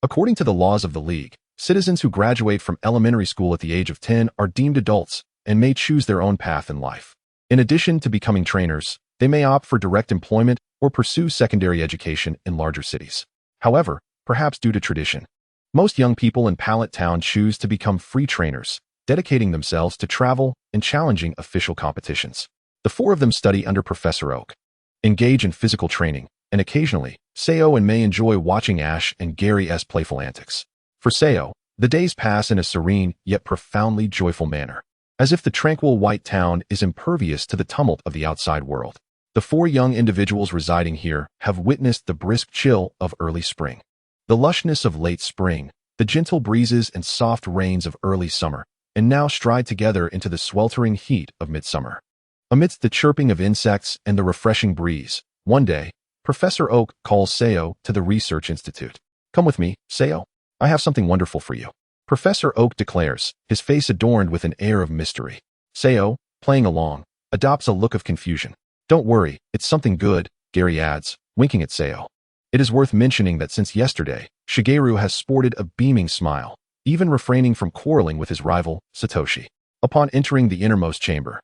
According to the laws of the League, citizens who graduate from elementary school at the age of 10 are deemed adults and may choose their own path in life. In addition to becoming trainers, they may opt for direct employment or pursue secondary education in larger cities. However, perhaps due to tradition, most young people in Pallet Town choose to become free trainers, dedicating themselves to travel and challenging official competitions. The 4 of them study under Professor Oak, engage in physical training, and occasionally, Sayo and May enjoy watching Ash and Gary's playful antics. For Sayo, the days pass in a serene yet profoundly joyful manner, as if the tranquil white town is impervious to the tumult of the outside world. The 4 young individuals residing here have witnessed the brisk chill of early spring, the lushness of late spring, the gentle breezes and soft rains of early summer, and now stride together into the sweltering heat of midsummer. Amidst the chirping of insects and the refreshing breeze, one day, Professor Oak calls Sayo to the Research Institute. "Come with me, Sayo. I have something wonderful for you," Professor Oak declares, his face adorned with an air of mystery. Sayo, playing along, adopts a look of confusion. "Don't worry, it's something good," Gary adds, winking at Seo. It is worth mentioning that since yesterday, Shigeru has sported a beaming smile, even refraining from quarreling with his rival, Satoshi. Upon entering the innermost chamber,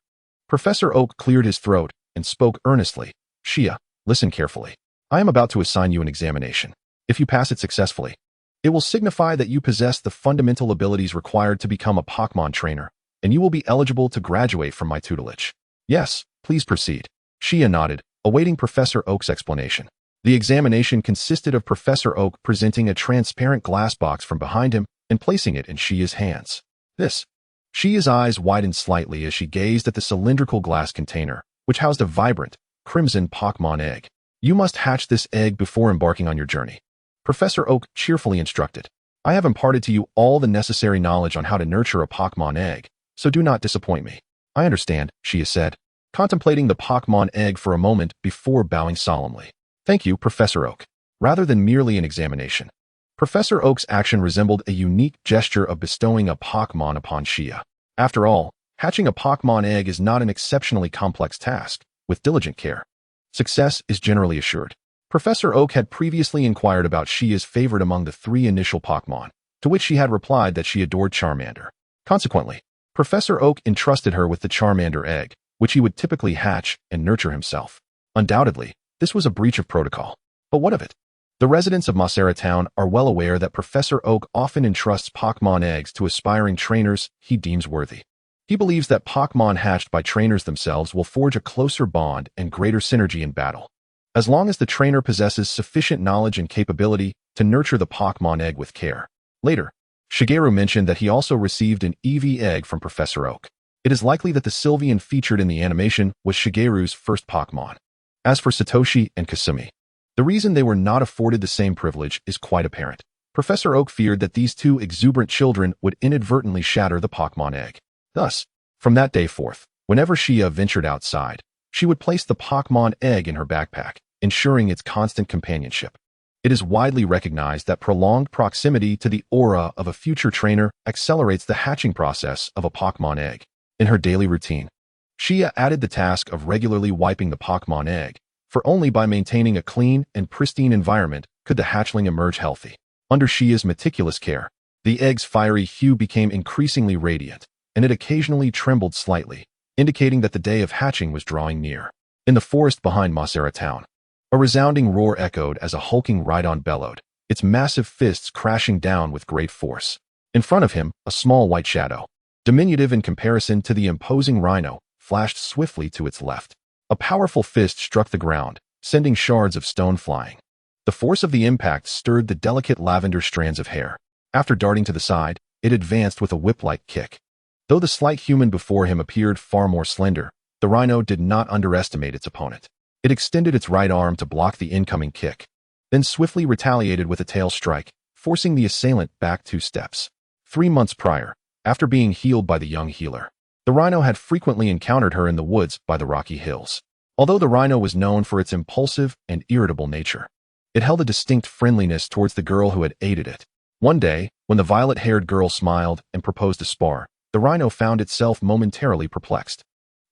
Professor Oak cleared his throat and spoke earnestly. Shia, listen carefully. I am about to assign you an examination. If you pass it successfully, it will signify that you possess the fundamental abilities required to become a Pokémon trainer, and you will be eligible to graduate from my tutelage. Yes, please proceed. Shia nodded, awaiting Professor Oak's explanation. The examination consisted of Professor Oak presenting a transparent glass box from behind him and placing it in Shia's hands. Shia's eyes widened slightly as she gazed at the cylindrical glass container, which housed a vibrant, crimson Pokémon egg. You must hatch this egg before embarking on your journey, Professor Oak cheerfully instructed. I have imparted to you all the necessary knowledge on how to nurture a Pokémon egg, so do not disappoint me. I understand, Shia said, contemplating the Pokémon egg for a moment before bowing solemnly. Thank you, Professor Oak. Rather than merely an examination, Professor Oak's action resembled a unique gesture of bestowing a Pokémon upon Shia. After all, hatching a Pokémon egg is not an exceptionally complex task. With diligent care, success is generally assured. Professor Oak had previously inquired about Shia's favorite among the 3 initial Pokémon, to which she had replied that she adored Charmander. Consequently, Professor Oak entrusted her with the Charmander egg, which he would typically hatch and nurture himself. Undoubtedly, this was a breach of protocol. But what of it? The residents of Masera Town are well aware that Professor Oak often entrusts Pokémon eggs to aspiring trainers he deems worthy. He believes that Pokémon hatched by trainers themselves will forge a closer bond and greater synergy in battle, as long as the trainer possesses sufficient knowledge and capability to nurture the Pokémon egg with care. Later, Shigeru mentioned that he also received an Eevee egg from Professor Oak. It is likely that the Sylveon featured in the animation was Shigeru's first Pokémon. As for Satoshi and Kasumi, the reason they were not afforded the same privilege is quite apparent. Professor Oak feared that these 2 exuberant children would inadvertently shatter the Pokémon egg. Thus, from that day forth, whenever Shia ventured outside, she would place the Pokémon egg in her backpack, ensuring its constant companionship. It is widely recognized that prolonged proximity to the aura of a future trainer accelerates the hatching process of a Pokémon egg. In her daily routine, Shia added the task of regularly wiping the Pokémon egg, for only by maintaining a clean and pristine environment could the hatchling emerge healthy. Under Shia's meticulous care, the egg's fiery hue became increasingly radiant, and it occasionally trembled slightly, indicating that the day of hatching was drawing near. In the forest behind Masera Town, a resounding roar echoed as a hulking Rhydon bellowed, its massive fists crashing down with great force. In front of him, a small white shadow, diminutive in comparison to the imposing rhino, flashed swiftly to its left. A powerful fist struck the ground, sending shards of stone flying. The force of the impact stirred the delicate lavender strands of hair. After darting to the side, it advanced with a whip-like kick. Though the slight human before him appeared far more slender, the rhino did not underestimate its opponent. It extended its right arm to block the incoming kick, then swiftly retaliated with a tail strike, forcing the assailant back 2 steps. 3 months prior, after being healed by the young healer, the rhino had frequently encountered her in the woods by the rocky hills. Although the rhino was known for its impulsive and irritable nature, it held a distinct friendliness towards the girl who had aided it. One day, when the violet-haired girl smiled and proposed a spar, the rhino found itself momentarily perplexed.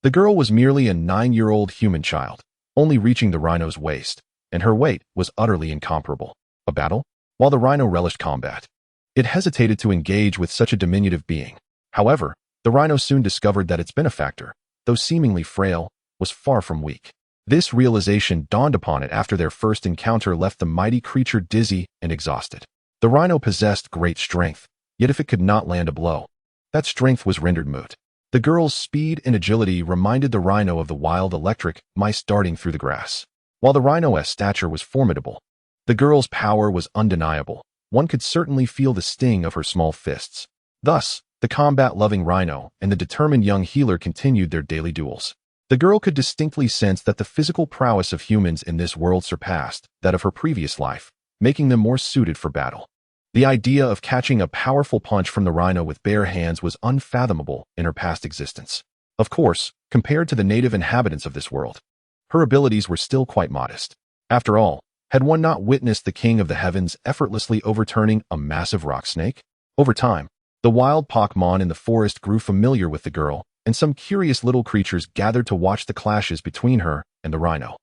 The girl was merely a 9-year-old human child, only reaching the rhino's waist, and her weight was utterly incomparable. A battle? While the rhino relished combat, it hesitated to engage with such a diminutive being. However, the rhino soon discovered that its benefactor, though seemingly frail, was far from weak. This realization dawned upon it after their first encounter left the mighty creature dizzy and exhausted. The rhino possessed great strength, yet if it could not land a blow, that strength was rendered moot. The girl's speed and agility reminded the rhino of the wild electric mice darting through the grass. While the rhino's stature was formidable, the girl's power was undeniable. One could certainly feel the sting of her small fists. Thus, the combat-loving rhino and the determined young healer continued their daily duels. The girl could distinctly sense that the physical prowess of humans in this world surpassed that of her previous life, making them more suited for battle. The idea of catching a powerful punch from the rhino with bare hands was unfathomable in her past existence. Of course, compared to the native inhabitants of this world, her abilities were still quite modest. After all, had one not witnessed the king of the heavens effortlessly overturning a massive rock snake? Over time, the wild Pokémon in the forest grew familiar with the girl, and some curious little creatures gathered to watch the clashes between her and the rhino.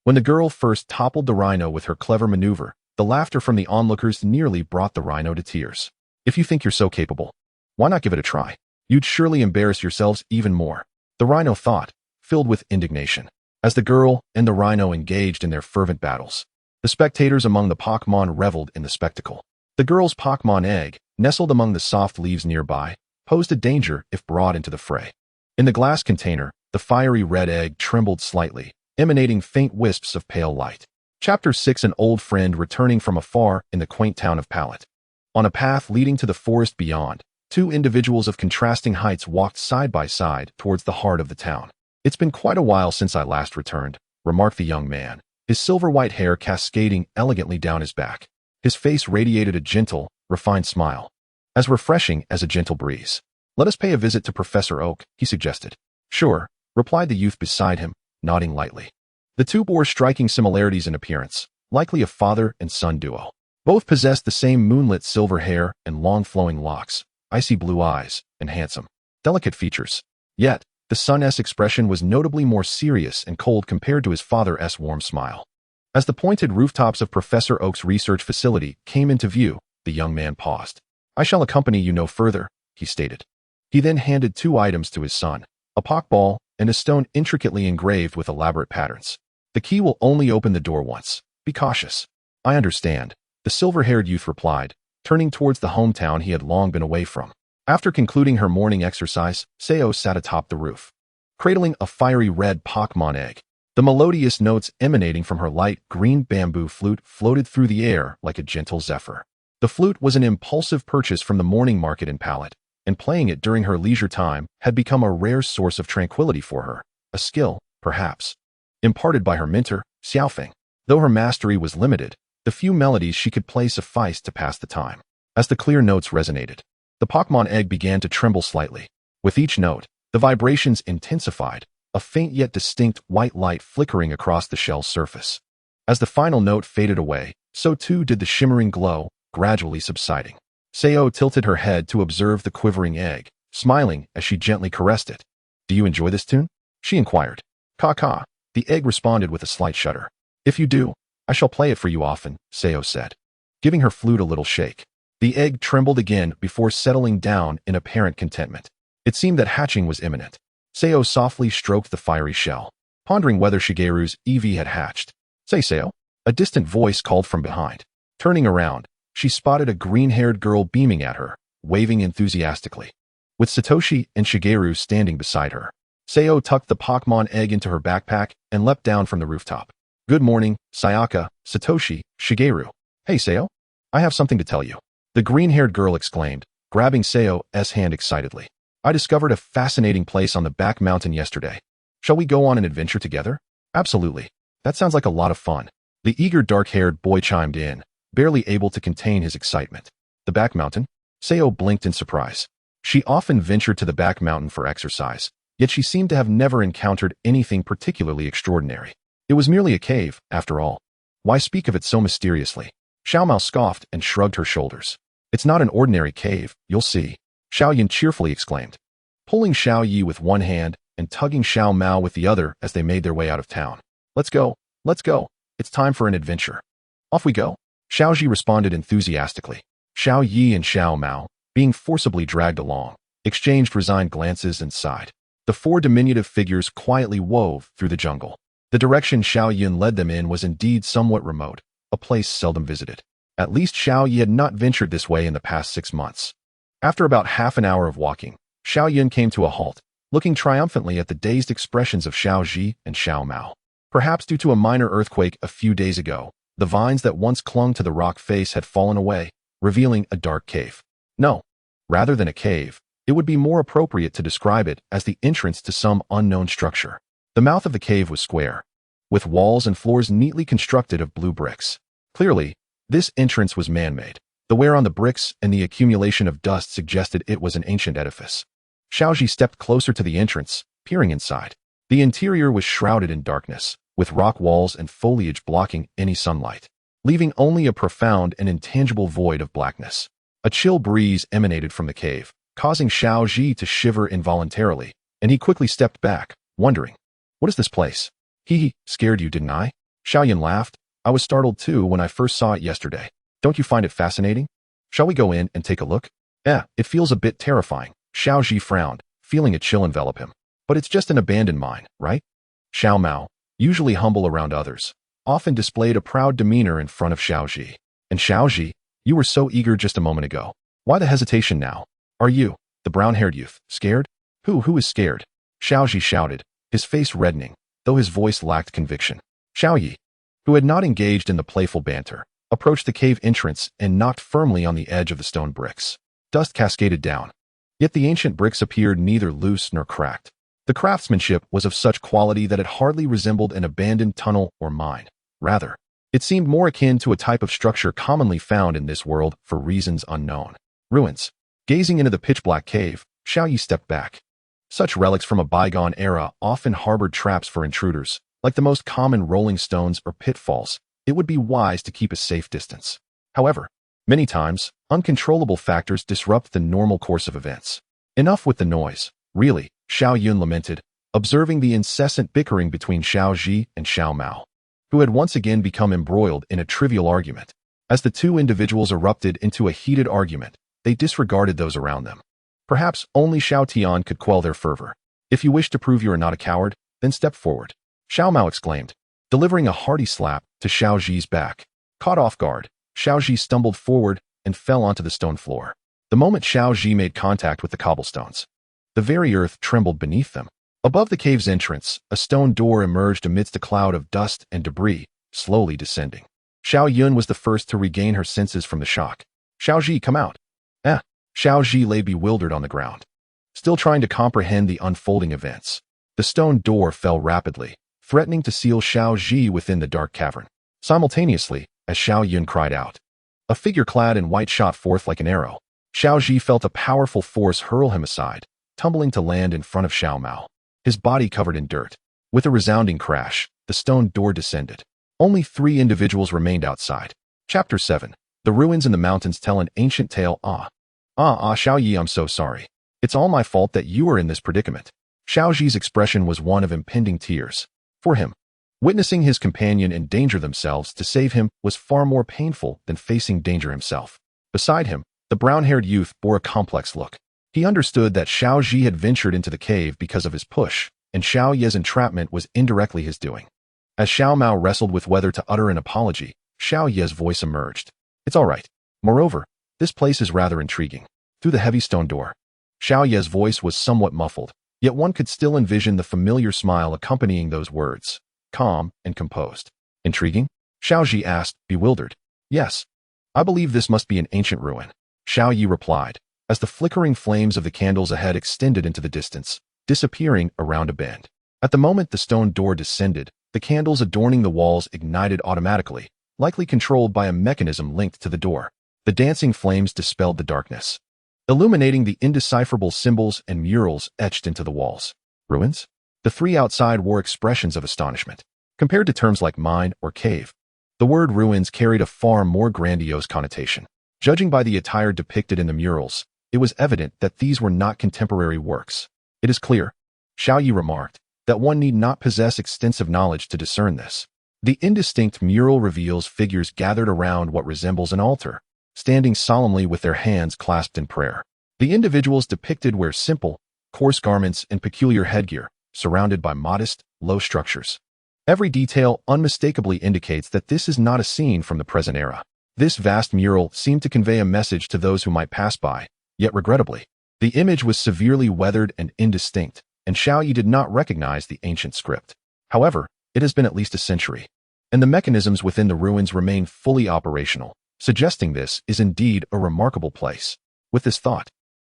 When the girl first toppled the rhino with her clever maneuver, the laughter from the onlookers nearly brought the rhino to tears. If you think you're so capable, why not give it a try? You'd surely embarrass yourselves even more, the rhino thought, filled with indignation. As the girl and the rhino engaged in their fervent battles, the spectators among the Pokémon reveled in the spectacle. The girl's Pokémon egg, nestled among the soft leaves nearby, posed a danger if brought into the fray. In the glass container, the fiery red egg trembled slightly, emanating faint wisps of pale light. Chapter 6. An old friend returning from afar in the quaint town of Pallet. On a path leading to the forest beyond, two individuals of contrasting heights walked side by side towards the heart of the town. It's been quite a while since I last returned, remarked the young man, his silver-white hair cascading elegantly down his back. His face radiated a gentle, refined smile, as refreshing as a gentle breeze. Let us pay a visit to Professor Oak, he suggested. Sure, replied the youth beside him, nodding lightly. The two bore striking similarities in appearance, likely a father and son duo. Both possessed the same moonlit silver hair and long flowing locks, icy blue eyes, and handsome, delicate features. Yet, the son's expression was notably more serious and cold compared to his father's warm smile. As the pointed rooftops of Professor Oak's research facility came into view, the young man paused. I shall accompany you no further, he stated. He then handed two items to his son, a Pokeball and a stone intricately engraved with elaborate patterns. The key will only open the door once. Be cautious. I understand, the silver-haired youth replied, turning towards the hometown he had long been away from. After concluding her morning exercise, Sayo sat atop the roof, cradling a fiery red Pokémon egg. The melodious notes emanating from her light green bamboo flute floated through the air like a gentle zephyr. The flute was an impulsive purchase from the morning market in Pallet, and playing it during her leisure time had become a rare source of tranquility for her, a skill, perhaps, imparted by her mentor, Xiaofeng. Though her mastery was limited, the few melodies she could play sufficed to pass the time. As the clear notes resonated, the Pokémon egg began to tremble slightly. With each note, the vibrations intensified, a faint yet distinct white light flickering across the shell's surface. As the final note faded away, so too did the shimmering glow, gradually subsiding. Sayo tilted her head to observe the quivering egg, smiling as she gently caressed it. Do you enjoy this tune? She inquired. Caw. The egg responded with a slight shudder. If you do, I shall play it for you often, Sayo said, giving her flute a little shake. The egg trembled again before settling down in apparent contentment. It seemed that hatching was imminent. Sayo softly stroked the fiery shell, pondering whether Shigeru's EV had hatched. Say, Sayo, a distant voice called from behind. Turning around, she spotted a green-haired girl beaming at her, waving enthusiastically. With Satoshi and Shigeru standing beside her, Sayo tucked the Pokémon egg into her backpack and leapt down from the rooftop. Good morning, Sayaka, Satoshi, Shigeru. Hey, Sayo, I have something to tell you. The green-haired girl exclaimed, grabbing Sayo's hand excitedly. I discovered a fascinating place on the back mountain yesterday. Shall we go on an adventure together? Absolutely. That sounds like a lot of fun. The eager dark-haired boy chimed in, barely able to contain his excitement. The back mountain? Sayo blinked in surprise. She often ventured to the back mountain for exercise, yet she seemed to have never encountered anything particularly extraordinary. It was merely a cave, after all. Why speak of it so mysteriously? Xiao Mao scoffed and shrugged her shoulders. It's not an ordinary cave, you'll see, Xiao Yan cheerfully exclaimed, pulling Xiao Yi with one hand and tugging Xiao Mao with the other as they made their way out of town. Let's go. It's time for an adventure. Off we go. Xiao Ji responded enthusiastically. Xiao Yi and Xiao Mao, being forcibly dragged along, exchanged resigned glances and sighed. The four diminutive figures quietly wove through the jungle. The direction Xiao Yun led them in was indeed somewhat remote, a place seldom visited. At least Xiao Yi had not ventured this way in the past 6 months. After about half an hour of walking, Xiao Yun came to a halt, looking triumphantly at the dazed expressions of Xiao Ji and Xiao Mao. Perhaps due to a minor earthquake a few days ago, the vines that once clung to the rock face had fallen away, revealing a dark cave. No, rather than a cave, it would be more appropriate to describe it as the entrance to some unknown structure. The mouth of the cave was square, with walls and floors neatly constructed of blue bricks. Clearly, this entrance was man-made. The wear on the bricks and the accumulation of dust suggested it was an ancient edifice. Xiaoji stepped closer to the entrance, peering inside. The interior was shrouded in darkness, with rock walls and foliage blocking any sunlight, leaving only a profound and intangible void of blackness. A chill breeze emanated from the cave, causing Xiaoji to shiver involuntarily, and he quickly stepped back, wondering, what is this place? Scared you, didn't I? Xiaoyan laughed. I was startled too when I first saw it yesterday. Don't you find it fascinating? Shall we go in and take a look? It feels a bit terrifying. Xiao Ji frowned, feeling a chill envelop him. But it's just an abandoned mine, right? Xiao Mao, usually humble around others, often displayed a proud demeanor in front of Xiao Ji. And Xiao Ji, you were so eager just a moment ago. Why the hesitation now? Are you, the brown-haired youth, scared? Who is scared? Xiao Ji shouted, his face reddening, though his voice lacked conviction. Xiao Yi, who had not engaged in the playful banter, approached the cave entrance and knocked firmly on the edge of the stone bricks. Dust cascaded down. Yet the ancient bricks appeared neither loose nor cracked. The craftsmanship was of such quality that it hardly resembled an abandoned tunnel or mine. Rather, it seemed more akin to a type of structure commonly found in this world for reasons unknown. Ruins. Gazing into the pitch-black cave, Xiao Yi stepped back. Such relics from a bygone era often harbored traps for intruders, like the most common rolling stones or pitfalls. It would be wise to keep a safe distance. However, many times, uncontrollable factors disrupt the normal course of events. Enough with the noise, really, Xiao Yun lamented, observing the incessant bickering between Xiao Ji and Xiao Mao, who had once again become embroiled in a trivial argument. As the two individuals erupted into a heated argument, they disregarded those around them. Perhaps only Xiao Tian could quell their fervor. If you wish to prove you are not a coward, then step forward, Xiao Mao exclaimed, delivering a hearty slap to Xiao Ji's back. Caught off guard, Xiao Ji stumbled forward and fell onto the stone floor. The moment Xiao Ji made contact with the cobblestones, the very earth trembled beneath them. Above the cave's entrance, a stone door emerged amidst a cloud of dust and debris, slowly descending. Xiao Yun was the first to regain her senses from the shock. Xiao Ji, come out. Xiao Ji lay bewildered on the ground, still trying to comprehend the unfolding events. The stone door fell rapidly, threatening to seal Xiao Ji within the dark cavern. Simultaneously, as Xiao Yun cried out, a figure clad in white shot forth like an arrow. Xiao Ji felt a powerful force hurl him aside, tumbling to land in front of Xiao Mao, his body covered in dirt. With a resounding crash, the stone door descended. Only 3 individuals remained outside. Chapter 7. The ruins in the mountains tell an ancient tale. Xiao Yi, I'm so sorry. It's all my fault that you are in this predicament. Xiao Ji's expression was one of impending tears. For him, witnessing his companion endanger themselves to save him was far more painful than facing danger himself. Beside him, the brown-haired youth bore a complex look. He understood that Xiao Ji had ventured into the cave because of his push, and Xiao Ye's entrapment was indirectly his doing. As Xiao Mao wrestled with whether to utter an apology, Xiao Ye's voice emerged. It's all right. Moreover, this place is rather intriguing. Through the heavy stone door, Xiao Ye's voice was somewhat muffled, yet one could still envision the familiar smile accompanying those words, calm and composed. Intriguing? Xiao Ji asked, bewildered. Yes. I believe this must be an ancient ruin, Xiao Yi replied, as the flickering flames of the candles ahead extended into the distance, disappearing around a bend. At the moment the stone door descended, the candles adorning the walls ignited automatically, likely controlled by a mechanism linked to the door. The dancing flames dispelled the darkness, illuminating the indecipherable symbols and murals etched into the walls. Ruins? The 3 outside wore expressions of astonishment. Compared to terms like mine or cave, the word ruins carried a far more grandiose connotation. Judging by the attire depicted in the murals, it was evident that these were not contemporary works. It is clear, Xiao Yi remarked, that one need not possess extensive knowledge to discern this. The indistinct mural reveals figures gathered around what resembles an altar, standing solemnly with their hands clasped in prayer. The individuals depicted wear simple, coarse garments and peculiar headgear, surrounded by modest, low structures. Every detail unmistakably indicates that this is not a scene from the present era. This vast mural seemed to convey a message to those who might pass by, yet regrettably, the image was severely weathered and indistinct, and Xiao Yi did not recognize the ancient script. However, it has been at least a century, and the mechanisms within the ruins remain fully operational, suggesting this is indeed a remarkable place. With this thought,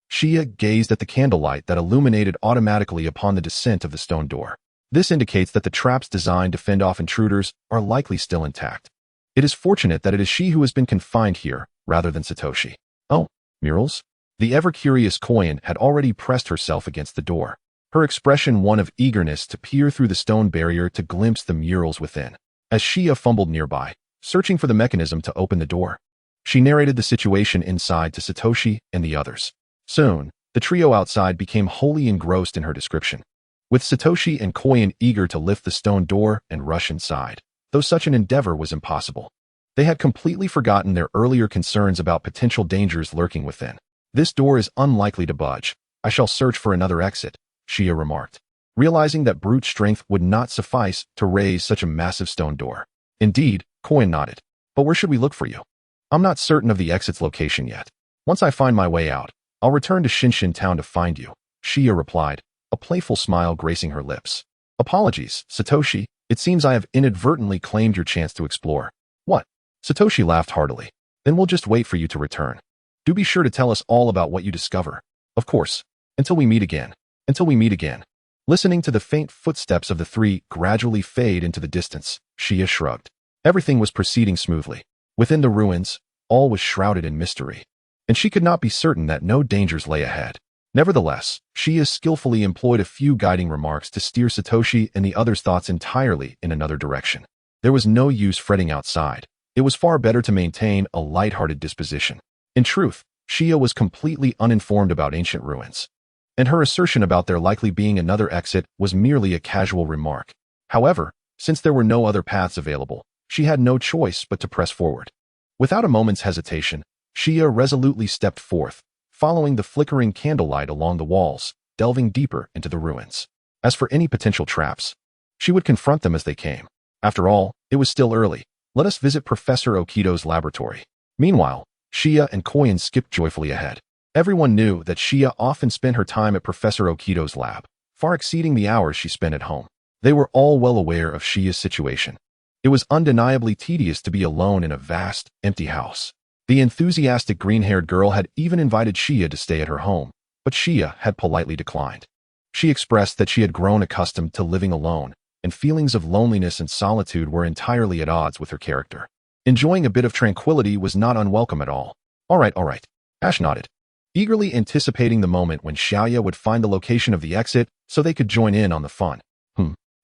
Xia gazed at the candlelight that illuminated automatically upon the descent of the stone door. This indicates that the traps designed to fend off intruders are likely still intact. It is fortunate that it is she who has been confined here, rather than Satoshi. Oh, murals? The ever-curious Koyan had already pressed herself against the door, her expression one of eagerness to peer through the stone barrier to glimpse the murals within. As Xia fumbled nearby, searching for the mechanism to open the door, she narrated the situation inside to Satoshi and the others. Soon, the trio outside became wholly engrossed in her description, with Satoshi and Koyan eager to lift the stone door and rush inside. though such an endeavor was impossible. They had completely forgotten their earlier concerns about potential dangers lurking within. This door is unlikely to budge. I shall search for another exit, Shia remarked, realizing that brute strength would not suffice to raise such a massive stone door. Indeed, Coin nodded. But where should we look for you? I'm not certain of the exit's location yet. Once I find my way out, I'll return to Shinshin Town to find you, Shia replied, a playful smile gracing her lips. Apologies, Satoshi. It seems I have inadvertently claimed your chance to explore. What? Satoshi laughed heartily. Then we'll just wait for you to return. Do be sure to tell us all about what you discover. Of course. Until we meet again. Until we meet again. Listening to the faint footsteps of the three gradually fade into the distance, Shia shrugged. Everything was proceeding smoothly. Within the ruins, all was shrouded in mystery, and she could not be certain that no dangers lay ahead. Nevertheless, Shia skillfully employed a few guiding remarks to steer Satoshi and the others' thoughts entirely in another direction. There was no use fretting outside. It was far better to maintain a light-hearted disposition. In truth, Shia was completely uninformed about ancient ruins, and her assertion about there likely being another exit was merely a casual remark. However, since there were no other paths available, she had no choice but to press forward. Without a moment's hesitation, Shia resolutely stepped forth, following the flickering candlelight along the walls, delving deeper into the ruins. As for any potential traps, she would confront them as they came. After all, it was still early. Let us visit Professor Okito's laboratory. Meanwhile, Shia and Koyan skipped joyfully ahead. Everyone knew that Shia often spent her time at Professor Okito's lab, far exceeding the hours she spent at home. They were all well aware of Shia's situation. It was undeniably tedious to be alone in a vast, empty house. The enthusiastic green-haired girl had even invited Shia to stay at her home, but Shia had politely declined. She expressed that she had grown accustomed to living alone, and feelings of loneliness and solitude were entirely at odds with her character. Enjoying a bit of tranquility was not unwelcome at all. All right. Ash nodded, eagerly anticipating the moment when Xiaoya would find the location of the exit so they could join in on the fun.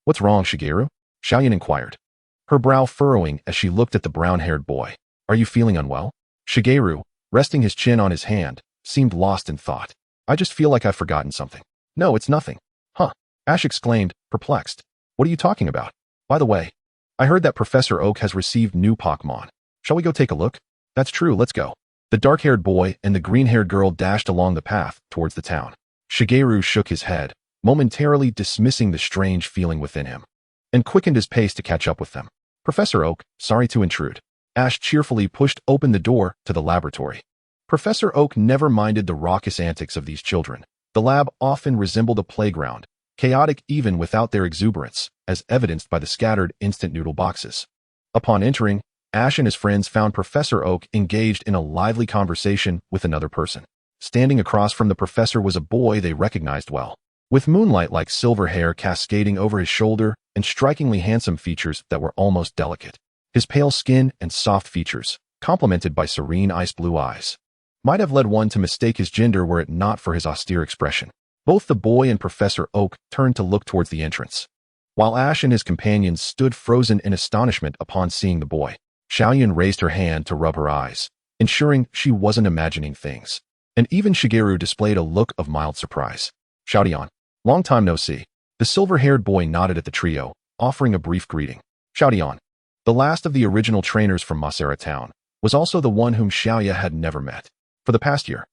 What's wrong, Shigeru? Xiaoyan inquired, her brow furrowing as she looked at the brown-haired boy. Are you feeling unwell? Shigeru, resting his chin on his hand, seemed lost in thought. I just feel like I've forgotten something. No, it's nothing. Huh? Ash exclaimed, perplexed. What are you talking about? By the way, I heard that Professor Oak has received new Pokémon. Shall we go take a look? That's true, let's go. The dark-haired boy and the green-haired girl dashed along the path towards the town. Shigeru shook his head, momentarily dismissing the strange feeling within him, and quickened his pace to catch up with them. Professor Oak, sorry to intrude. Ash cheerfully pushed open the door to the laboratory. Professor Oak never minded the raucous antics of these children. The lab often resembled a playground, chaotic even without their exuberance, as evidenced by the scattered instant noodle boxes. Upon entering, Ash and his friends found Professor Oak engaged in a lively conversation with another person. Standing across from the professor was a boy they recognized well, with moonlight-like silver hair cascading over his shoulder and strikingly handsome features that were almost delicate. His pale skin and soft features, complemented by serene ice-blue eyes, might have led one to mistake his gender were it not for his austere expression. Both the boy and Professor Oak turned to look towards the entrance, while Ash and his companions stood frozen in astonishment upon seeing the boy. Xiaoyan raised her hand to rub her eyes, ensuring she wasn't imagining things, and even Shigeru displayed a look of mild surprise. Xiaodian, long time no see. The silver-haired boy nodded at the trio, offering a brief greeting. Xiaodian, the last of the original trainers from Masera Town, was also the one whom Xiaoya had never met. For the past year,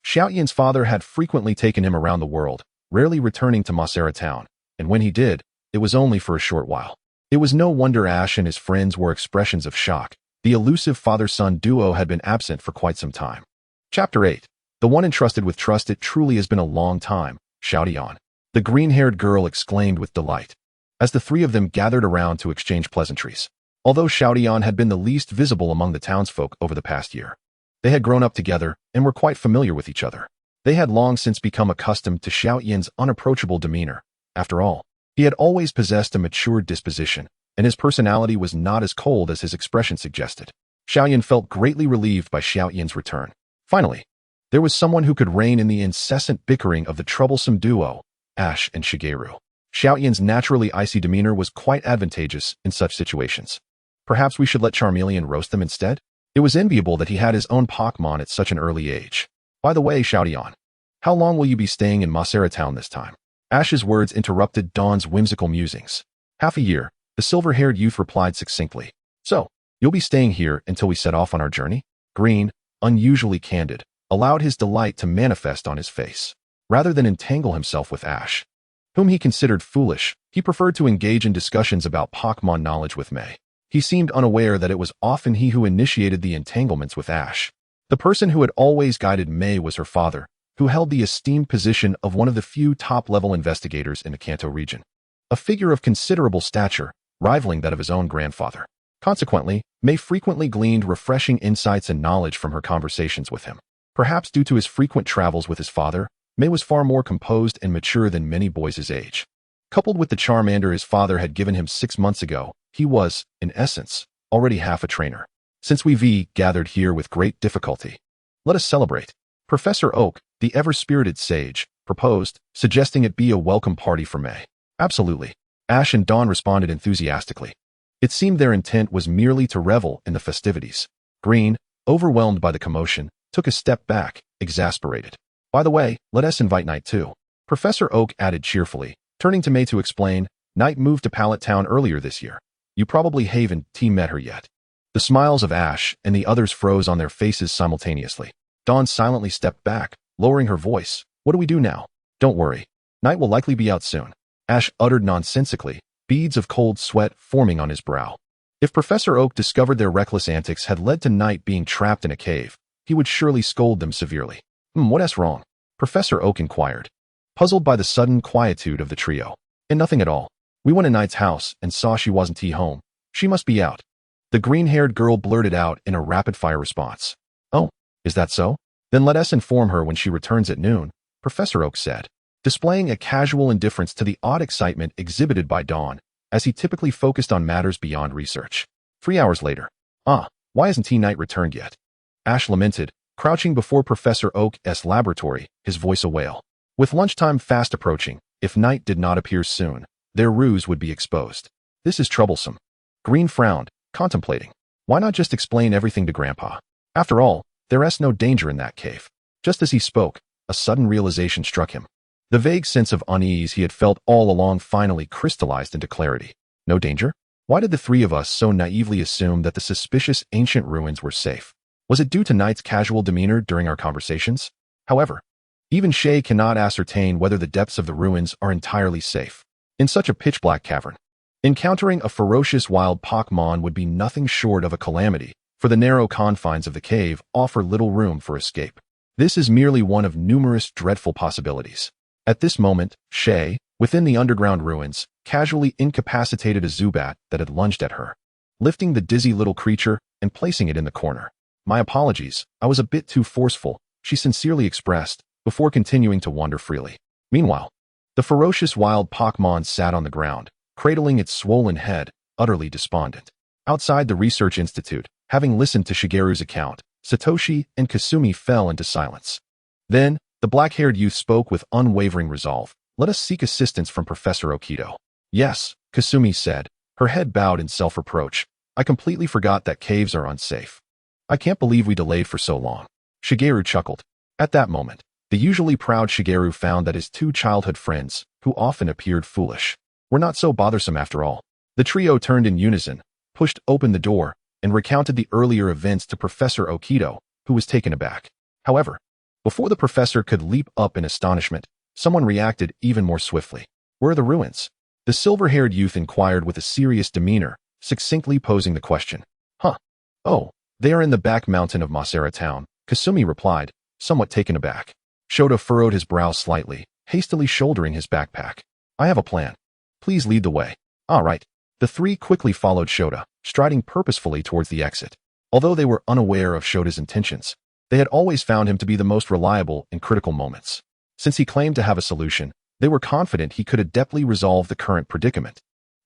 Xiaoyan's father had frequently taken him around the world, rarely returning to Masera Town, and when he did, it was only for a short while. It was no wonder Ash and his friends wore expressions of shock. The elusive father-son duo had been absent for quite some time. Chapter 8. The one entrusted with trust. It truly has been a long time, Xiaodian, the green-haired girl exclaimed with delight, as the three of them gathered around to exchange pleasantries. Although Xiaodian had been the least visible among the townsfolk over the past year, they had grown up together and were quite familiar with each other. They had long since become accustomed to Xiaoyan's unapproachable demeanor. After all, he had always possessed a mature disposition, and his personality was not as cold as his expression suggested. Xiaoyan felt greatly relieved by Xiaoyan's return. Finally, there was someone who could rein in the incessant bickering of the troublesome duo, Ash and Shigeru. Xiaoyan's naturally icy demeanor was quite advantageous in such situations. Perhaps we should let Charmeleon roast them instead? It was enviable that he had his own Pokémon at such an early age. By the way, Xiaodian, how long will you be staying in Masera Town this time? Ash's words interrupted Dawn's whimsical musings. Half a year, The silver-haired youth replied succinctly. So, you'll be staying here until we set off on our journey? Green, unusually candid, allowed his delight to manifest on his face. Rather than entangle himself with Ash, whom he considered foolish, he preferred to engage in discussions about Pokémon knowledge with May. He seemed unaware that it was often he who initiated the entanglements with Ash. The person who had always guided May was her father, who held the esteemed position of one of the few top-level investigators in the Kanto region. A figure of considerable stature, rivaling that of his own grandfather. Consequently, May frequently gleaned refreshing insights and knowledge from her conversations with him. Perhaps due to his frequent travels with his father, May was far more composed and mature than many boys his age. Coupled with the Charmander his father had given him 6 months ago, he was, in essence, already half a trainer. Since we've gathered here with great difficulty, let us celebrate. Professor Oak, the ever-spirited sage, proposed, suggesting it be a welcome party for May. Absolutely. Ash and Dawn responded enthusiastically. It seemed their intent was merely to revel in the festivities. Green, overwhelmed by the commotion, took a step back, exasperated. By the way, let us invite Knight too. Professor Oak added cheerfully, turning to May to explain, Knight moved to Pallet Town earlier this year. You probably haven't met her yet. The smiles of Ash and the others froze on their faces simultaneously. Dawn silently stepped back, lowering her voice. What do we do now? Don't worry. Knight will likely be out soon. Ash uttered nonsensically, beads of cold sweat forming on his brow. If Professor Oak discovered their reckless antics had led to Knight being trapped in a cave, he would surely scold them severely. What's wrong? Professor Oak inquired, puzzled by the sudden quietude of the trio. And nothing at all. We went to Knight's house and saw she wasn't home. She must be out. The green-haired girl blurted out in a rapid-fire response. Oh, is that so? Then let us inform her when she returns at noon, Professor Oak said, displaying a casual indifference to the odd excitement exhibited by Dawn, as he typically focused on matters beyond research. 3 hours later. Why hasn't Knight returned yet? Ash lamented, crouching before Professor Oak's laboratory, his voice a wail. With lunchtime fast approaching, if Knight did not appear soon, their ruse would be exposed. This is troublesome. Green frowned, contemplating. Why not just explain everything to Grandpa? After all, there's no danger in that cave. Just as he spoke, a sudden realization struck him. The vague sense of unease he had felt all along finally crystallized into clarity. No danger? Why did the three of us so naively assume that the suspicious ancient ruins were safe? Was it due to Knight's casual demeanor during our conversations? However, even Shay cannot ascertain whether the depths of the ruins are entirely safe. In such a pitch-black cavern, encountering a ferocious wild Pokémon would be nothing short of a calamity, for the narrow confines of the cave offer little room for escape. This is merely one of numerous dreadful possibilities. At this moment, Shay, within the underground ruins, casually incapacitated a Zubat that had lunged at her, lifting the dizzy little creature and placing it in the corner. My apologies, I was a bit too forceful, she sincerely expressed, before continuing to wander freely. Meanwhile, the ferocious wild Pokémon sat on the ground, cradling its swollen head, utterly despondent. Outside the research institute, having listened to Shigeru's account, Satoshi and Kasumi fell into silence. Then, the black-haired youth spoke with unwavering resolve. Let us seek assistance from Professor Okido. Yes, Kasumi said, her head bowed in self-reproach. I completely forgot that caves are unsafe. I can't believe we delayed for so long. Shigeru chuckled. At that moment, the usually proud Shigeru found that his 2 childhood friends, who often appeared foolish, were not so bothersome after all. The trio turned in unison, pushed open the door, and recounted the earlier events to Professor Okido, who was taken aback. However, before the professor could leap up in astonishment, someone reacted even more swiftly. Where are the ruins? The silver-haired youth inquired with a serious demeanor, succinctly posing the question. Oh, they are in the back mountain of Masera town, Kasumi replied, somewhat taken aback. Shota furrowed his brow slightly, hastily shouldering his backpack. I have a plan. Please lead the way. All right. The 3 quickly followed Shota, striding purposefully towards the exit. Although they were unaware of Shota's intentions, they had always found him to be the most reliable in critical moments. Since he claimed to have a solution, they were confident he could adeptly resolve the current predicament.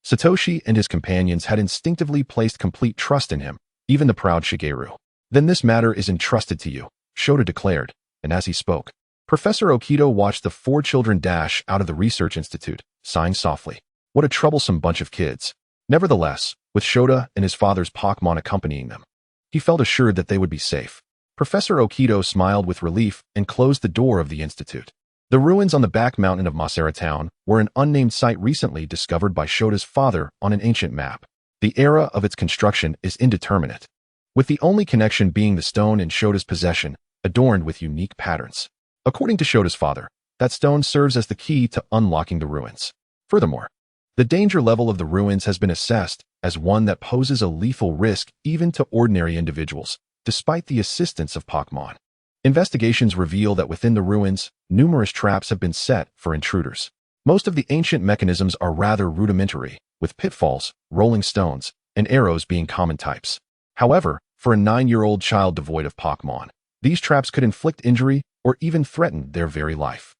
Satoshi and his companions had instinctively placed complete trust in him, even the proud Shigeru. Then this matter is entrusted to you, Shota declared, and as he spoke, Professor Okido watched the 4 children dash out of the research institute, sighing softly. What a troublesome bunch of kids. Nevertheless, with Shota and his father's Pokémon accompanying them, he felt assured that they would be safe. Professor Okido smiled with relief and closed the door of the institute. The ruins on the back mountain of Masera town were an unnamed site recently discovered by Shota's father on an ancient map. The era of its construction is indeterminate, with the only connection being the stone in Shota's possession, adorned with unique patterns. According to Shota's father, that stone serves as the key to unlocking the ruins. Furthermore, the danger level of the ruins has been assessed as one that poses a lethal risk even to ordinary individuals, despite the assistance of Pokémon. Investigations reveal that within the ruins, numerous traps have been set for intruders. Most of the ancient mechanisms are rather rudimentary, with pitfalls, rolling stones, and arrows being common types. However, for a 9-year-old child devoid of Pokémon, these traps could inflict injury or even threaten their very life.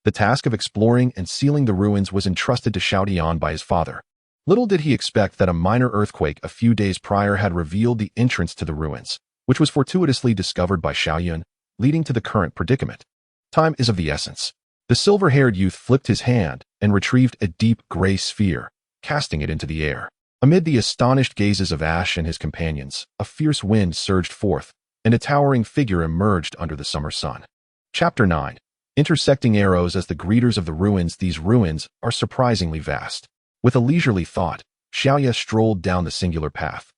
The task of exploring and sealing the ruins was entrusted to Xiaoyan by his father. Little did he expect that a minor earthquake a few days prior had revealed the entrance to the ruins, which was fortuitously discovered by Xiaoyan, leading to the current predicament. Time is of the essence. The silver-haired youth flipped his hand and retrieved a deep gray sphere, casting it into the air. Amid the astonished gazes of Ash and his companions, a fierce wind surged forth, and a towering figure emerged under the summer sun. Chapter 9. Intersecting arrows as the greeters of the ruins. These ruins are surprisingly vast. With a leisurely thought, Xiaoya strolled down the singular path,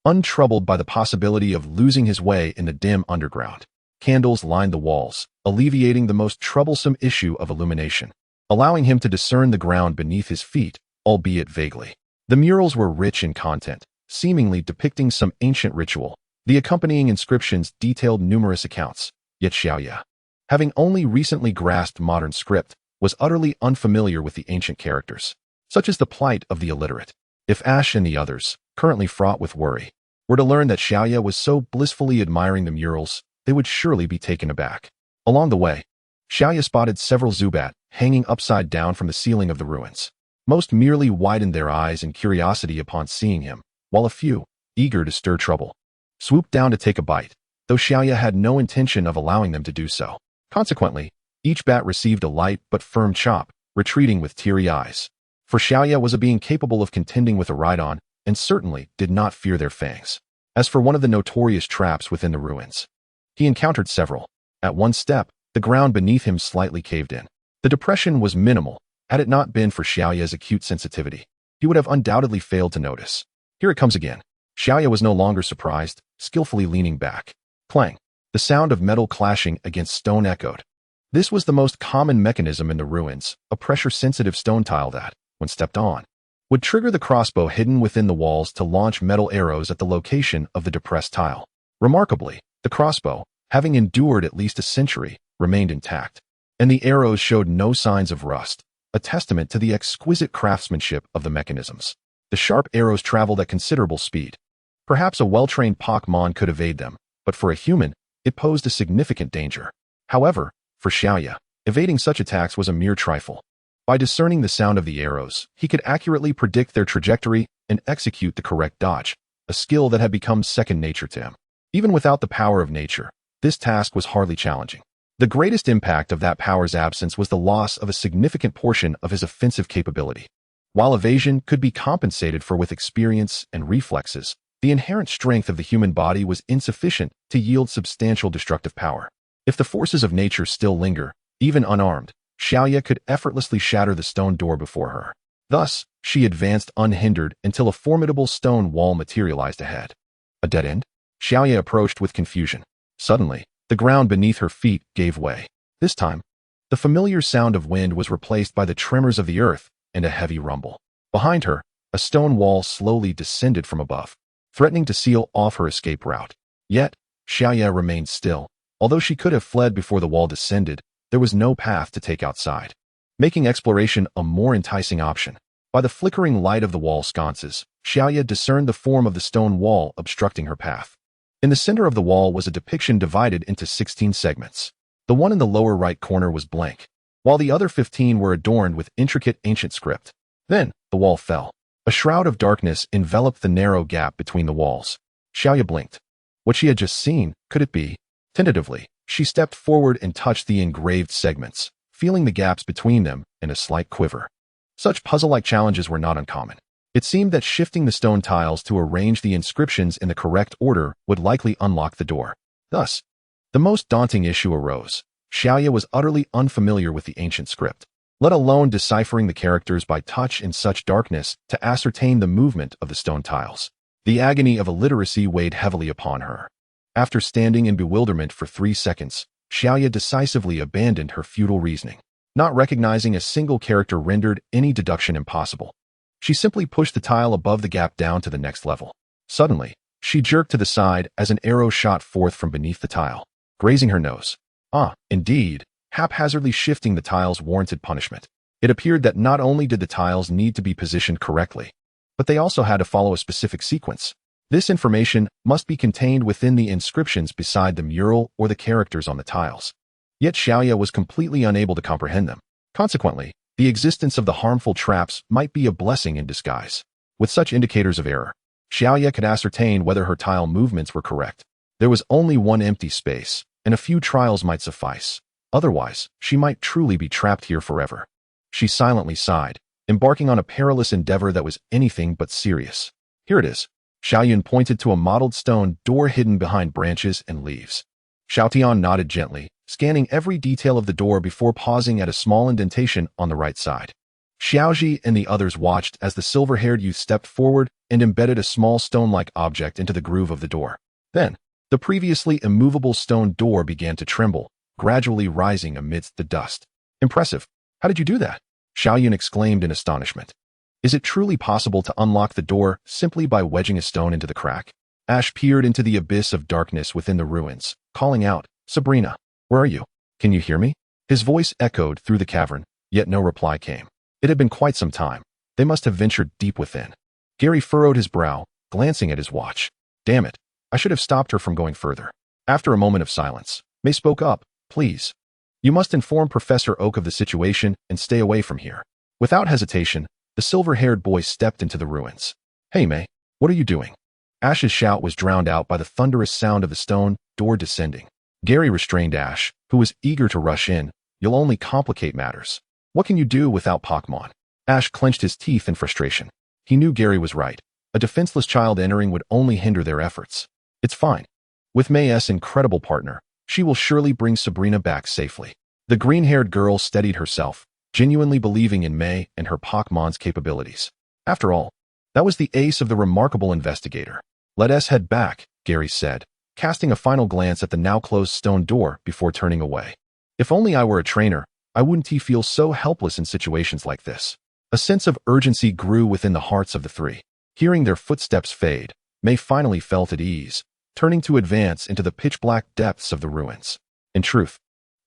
untroubled by the possibility of losing his way in the dim underground. Candles lined the walls, alleviating the most troublesome issue of illumination, allowing him to discern the ground beneath his feet, albeit vaguely. The murals were rich in content, seemingly depicting some ancient ritual. The accompanying inscriptions detailed numerous accounts, yet Xiaoya, having only recently grasped modern script, was utterly unfamiliar with the ancient characters. Such is the plight of the illiterate. If Ash and the others, currently fraught with worry, were to learn that Xiaoya was so blissfully admiring the murals, they would surely be taken aback. Along the way, Xiaoya spotted several Zubat hanging upside down from the ceiling of the ruins. Most merely widened their eyes in curiosity upon seeing him, while a few, eager to stir trouble, swooped down to take a bite, though Xiaoya had no intention of allowing them to do so. Consequently, each bat received a light but firm chop, retreating with teary eyes. For Xiaoya was a being capable of contending with a Rhydon, and certainly did not fear their fangs. As for one of the notorious traps within the ruins, he encountered several. At one step, the ground beneath him slightly caved in. The depression was minimal. Had it not been for Xiaoya's acute sensitivity, he would have undoubtedly failed to notice. Here it comes again. Xiaoya was no longer surprised, skillfully leaning back. Clang. The sound of metal clashing against stone echoed. This was the most common mechanism in the ruins, a pressure-sensitive stone tile that, when stepped on, would trigger the crossbow hidden within the walls to launch metal arrows at the location of the depressed tile. Remarkably, the crossbow, having endured at least a century, remained intact, and the arrows showed no signs of rust, a testament to the exquisite craftsmanship of the mechanisms. The sharp arrows traveled at considerable speed. Perhaps a well-trained Pokémon could evade them, but for a human, it posed a significant danger. However, for Xiaoya, evading such attacks was a mere trifle. By discerning the sound of the arrows, he could accurately predict their trajectory and execute the correct dodge, a skill that had become second nature to him. Even without the power of nature, this task was hardly challenging. The greatest impact of that power's absence was the loss of a significant portion of his offensive capability. While evasion could be compensated for with experience and reflexes, the inherent strength of the human body was insufficient to yield substantial destructive power. If the forces of nature still linger, even unarmed, Xiaoya could effortlessly shatter the stone door before her. Thus, she advanced unhindered until a formidable stone wall materialized ahead. A dead end? Xiaoya approached with confusion. Suddenly, the ground beneath her feet gave way. This time, the familiar sound of wind was replaced by the tremors of the earth and a heavy rumble. Behind her, a stone wall slowly descended from above, threatening to seal off her escape route. Yet, Xiaoya remained still. Although she could have fled before the wall descended, there was no path to take outside, making exploration a more enticing option. By the flickering light of the wall sconces, Xiaoya discerned the form of the stone wall obstructing her path. In the center of the wall was a depiction divided into 16 segments. The one in the lower right corner was blank, while the other 15 were adorned with intricate ancient script. Then, the wall fell. A shroud of darkness enveloped the narrow gap between the walls. Xiaoya blinked. What she had just seen, could it be? Tentatively, she stepped forward and touched the engraved segments, feeling the gaps between them and a slight quiver. Such puzzle-like challenges were not uncommon. It seemed that shifting the stone tiles to arrange the inscriptions in the correct order would likely unlock the door. Thus, the most daunting issue arose. Xiaoya was utterly unfamiliar with the ancient script, let alone deciphering the characters by touch in such darkness to ascertain the movement of the stone tiles. The agony of illiteracy weighed heavily upon her. After standing in bewilderment for 3 seconds, Xiaoya decisively abandoned her futile reasoning. Not recognizing a single character rendered any deduction impossible. She simply pushed the tile above the gap down to the next level. Suddenly, she jerked to the side as an arrow shot forth from beneath the tile, grazing her nose. Indeed, haphazardly shifting the tiles warranted punishment. It appeared that not only did the tiles need to be positioned correctly, but they also had to follow a specific sequence. This information must be contained within the inscriptions beside the mural or the characters on the tiles. Yet Xiaoya was completely unable to comprehend them. Consequently, the existence of the harmful traps might be a blessing in disguise. With such indicators of error, Xiaoya could ascertain whether her tile movements were correct. There was only one empty space, and a few trials might suffice. Otherwise, she might truly be trapped here forever. She silently sighed, embarking on a perilous endeavor that was anything but serious. Here it is. Xiaoyun pointed to a mottled stone door hidden behind branches and leaves. Xiaotian nodded gently, scanning every detail of the door before pausing at a small indentation on the right side. Xiaoji and the others watched as the silver-haired youth stepped forward and embedded a small stone-like object into the groove of the door. Then, the previously immovable stone door began to tremble, gradually rising amidst the dust. Impressive. How did you do that? Xiaoyun exclaimed in astonishment. Is it truly possible to unlock the door simply by wedging a stone into the crack? Ash peered into the abyss of darkness within the ruins, calling out, Sabrina, where are you? Can you hear me? His voice echoed through the cavern, yet no reply came. It had been quite some time. They must have ventured deep within. Gary furrowed his brow, glancing at his watch. Damn it. I should have stopped her from going further. After a moment of silence, May spoke up, please. You must inform Professor Oak of the situation and stay away from here. Without hesitation, the silver-haired boy stepped into the ruins. Hey May, what are you doing? Ash's shout was drowned out by the thunderous sound of the stone door descending. Gary restrained Ash, who was eager to rush in. You'll only complicate matters. What can you do without Pokémon? Ash clenched his teeth in frustration. He knew Gary was right. A defenseless child entering would only hinder their efforts. It's fine. With May's incredible partner, she will surely bring Sabrina back safely. The green-haired girl steadied herself, genuinely believing in May and her Pokémon's capabilities. After all, that was the ace of the remarkable investigator. Let us head back, Gary said, casting a final glance at the now-closed stone door before turning away. If only I were a trainer, I wouldn't feel so helpless in situations like this. A sense of urgency grew within the hearts of the three. Hearing their footsteps fade, May finally felt at ease, turning to advance into the pitch-black depths of the ruins. In truth,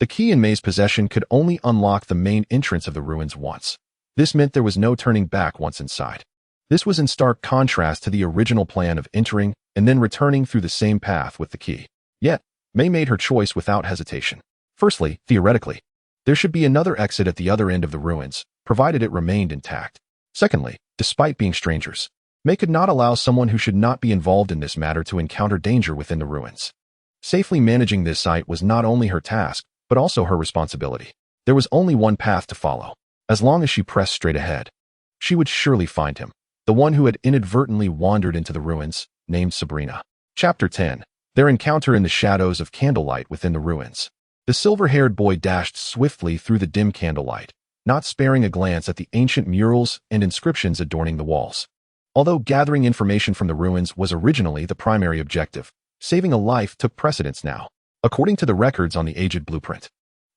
the key in May's possession could only unlock the main entrance of the ruins once. This meant there was no turning back once inside. This was in stark contrast to the original plan of entering and then returning through the same path with the key. Yet, May made her choice without hesitation. Firstly, theoretically, there should be another exit at the other end of the ruins, provided it remained intact. Secondly, despite being strangers, May could not allow someone who should not be involved in this matter to encounter danger within the ruins. Safely managing this site was not only her task, but also her responsibility. There was only one path to follow. As long as she pressed straight ahead, she would surely find him, the one who had inadvertently wandered into the ruins, named Sabrina. Chapter 10. Their encounter in the shadows of candlelight within the ruins. The silver-haired boy dashed swiftly through the dim candlelight, not sparing a glance at the ancient murals and inscriptions adorning the walls. Although gathering information from the ruins was originally the primary objective, saving a life took precedence now. According to the records on the aged blueprint,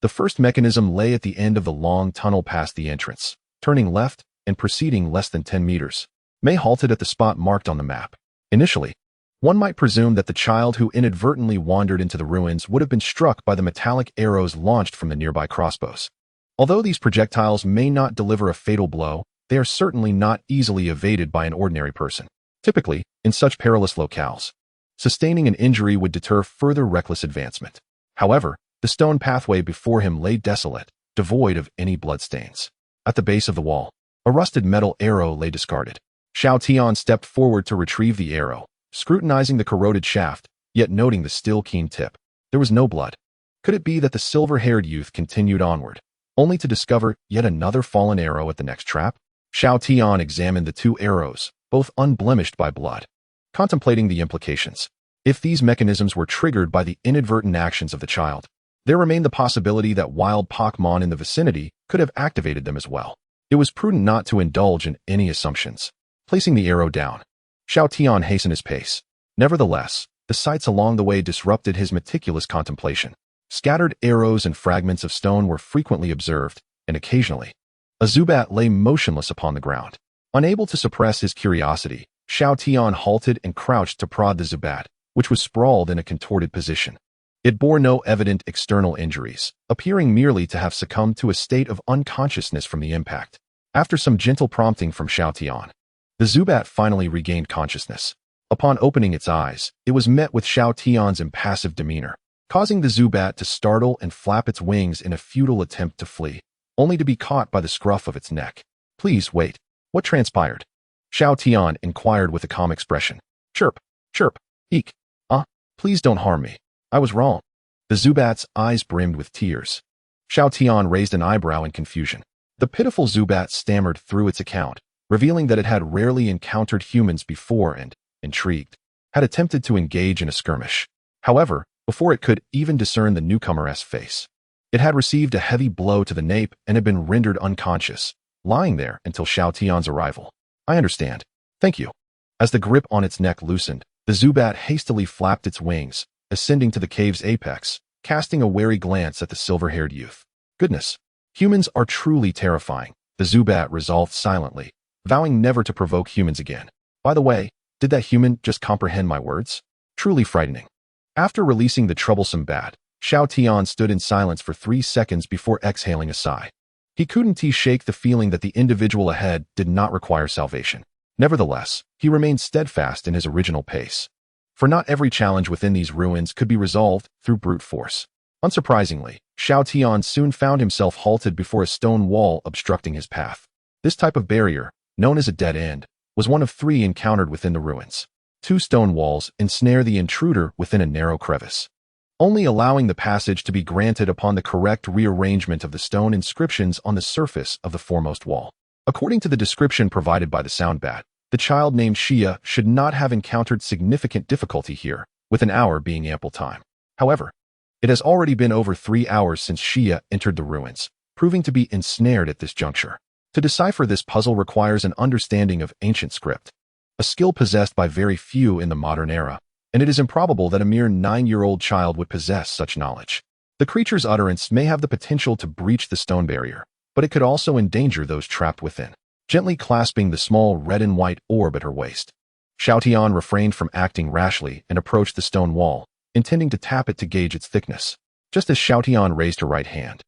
the first mechanism lay at the end of the long tunnel past the entrance, turning left and proceeding less than 10 meters. May halted at the spot marked on the map. Initially, one might presume that the child who inadvertently wandered into the ruins would have been struck by the metallic arrows launched from the nearby crossbows. Although these projectiles may not deliver a fatal blow, they are certainly not easily evaded by an ordinary person. Typically, in such perilous locales, sustaining an injury would deter further reckless advancement. However, the stone pathway before him lay desolate, devoid of any bloodstains. At the base of the wall, a rusted metal arrow lay discarded. Xiao Tian stepped forward to retrieve the arrow, scrutinizing the corroded shaft, yet noting the still keen tip. There was no blood. Could it be that the silver-haired youth continued onward, only to discover yet another fallen arrow at the next trap? Xiao Tian examined the two arrows, both unblemished by blood, contemplating the implications. If these mechanisms were triggered by the inadvertent actions of the child, There remained the possibility that wild Pokémon in the vicinity could have activated them as well. It was prudent not to indulge in any assumptions. Placing the arrow down, Xiao Tian hastened his pace. Nevertheless, the sights along the way disrupted his meticulous contemplation. Scattered arrows and fragments of stone were frequently observed, and occasionally, a Zubat lay motionless upon the ground. Unable to suppress his curiosity, Xiao Tian halted and crouched to prod the Zubat, which was sprawled in a contorted position. It bore no evident external injuries, appearing merely to have succumbed to a state of unconsciousness from the impact. After some gentle prompting from Xiao Tian, the Zubat finally regained consciousness. Upon opening its eyes, it was met with Xiao Tian's impassive demeanor, causing the Zubat to startle and flap its wings in a futile attempt to flee, only to be caught by the scruff of its neck. "Please wait. What transpired?" Xiao Tian inquired with a calm expression. "Chirp, chirp, eek. Please don't harm me. I was wrong." The Zubat's eyes brimmed with tears. Xiao Tian raised an eyebrow in confusion. The pitiful Zubat stammered through its account, revealing that it had rarely encountered humans before and, intrigued, had attempted to engage in a skirmish. However, before it could even discern the newcomer's face, it had received a heavy blow to the nape and had been rendered unconscious, lying there until Xiao Tian's arrival. "I understand. Thank you." As the grip on its neck loosened, the Zubat hastily flapped its wings, ascending to the cave's apex, casting a wary glance at the silver-haired youth. "Goodness, humans are truly terrifying," the Zubat resolved silently, vowing never to provoke humans again. "By the way, did that human just comprehend my words? Truly frightening." After releasing the troublesome bat, Xiao Tian stood in silence for 3 seconds before exhaling a sigh. He couldn't shake the feeling that the individual ahead did not require salvation. Nevertheless, he remained steadfast in his original pace. For not every challenge within these ruins could be resolved through brute force. Unsurprisingly, Xiao Tian soon found himself halted before a stone wall obstructing his path. This type of barrier, known as a dead end, was one of 3 encountered within the ruins. 2 stone walls ensnare the intruder within a narrow crevice, only allowing the passage to be granted upon the correct rearrangement of the stone inscriptions on the surface of the foremost wall. According to the description provided by the soundbat, the child named Xia should not have encountered significant difficulty here, with an hour being ample time. However, it has already been over 3 hours since Xia entered the ruins, proving to be ensnared at this juncture. To decipher this puzzle requires an understanding of ancient script, a skill possessed by very few in the modern era, and it is improbable that a mere 9-year-old child would possess such knowledge. The creature's utterance may have the potential to breach the stone barrier, but it could also endanger those trapped within. Gently clasping the small red and white orb at her waist, Xiao Tian refrained from acting rashly and approached the stone wall, intending to tap it to gauge its thickness. Just as Xiao Tian raised her right hand,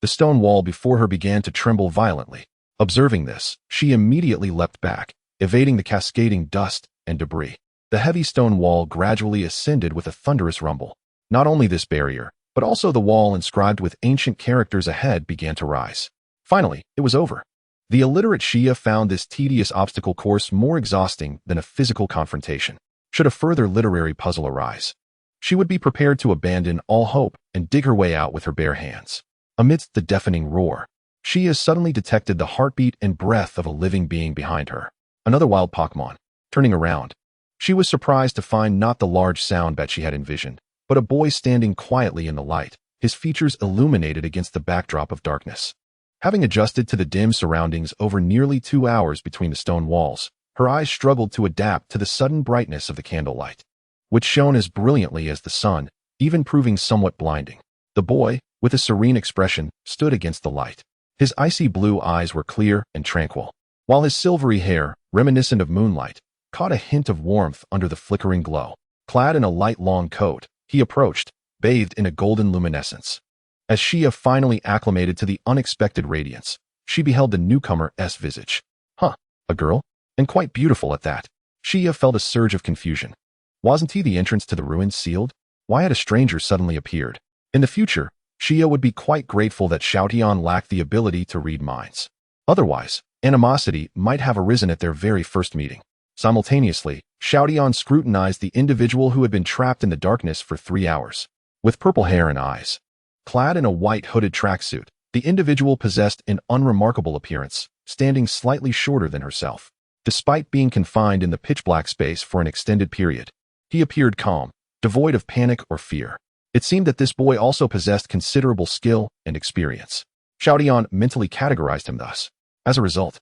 the stone wall before her began to tremble violently. Observing this, she immediately leapt back, evading the cascading dust and debris. The heavy stone wall gradually ascended with a thunderous rumble. Not only this barrier, but also the wall inscribed with ancient characters ahead began to rise. Finally, it was over. The illiterate Xia found this tedious obstacle course more exhausting than a physical confrontation. Should a further literary puzzle arise, she would be prepared to abandon all hope and dig her way out with her bare hands. Amidst the deafening roar, Xia suddenly detected the heartbeat and breath of a living being behind her. Another wild Pokémon. Turning around, she was surprised to find not the large sound bat she had envisioned, but a boy standing quietly in the light, his features illuminated against the backdrop of darkness. Having adjusted to the dim surroundings over nearly 2 hours between the stone walls, her eyes struggled to adapt to the sudden brightness of the candlelight, which shone as brilliantly as the sun, even proving somewhat blinding. The boy, with a serene expression, stood against the light. His icy blue eyes were clear and tranquil, while his silvery hair, reminiscent of moonlight, caught a hint of warmth under the flickering glow. Clad in a light long coat, he approached, bathed in a golden luminescence. As Xia finally acclimated to the unexpected radiance, she beheld the newcomer's visage. A girl? And quite beautiful at that. Xia felt a surge of confusion. Wasn't the entrance to the ruins sealed? Why had a stranger suddenly appeared? In the future, Xia would be quite grateful that Xiao Tian lacked the ability to read minds. Otherwise, animosity might have arisen at their very first meeting. Simultaneously, Xiao Tian scrutinized the individual who had been trapped in the darkness for 3 hours. With purple hair and eyes, clad in a white hooded tracksuit, the individual possessed an unremarkable appearance, standing slightly shorter than herself. Despite being confined in the pitch-black space for an extended period, he appeared calm, devoid of panic or fear. It seemed that this boy also possessed considerable skill and experience. Xiaodian mentally categorized him thus. As a result,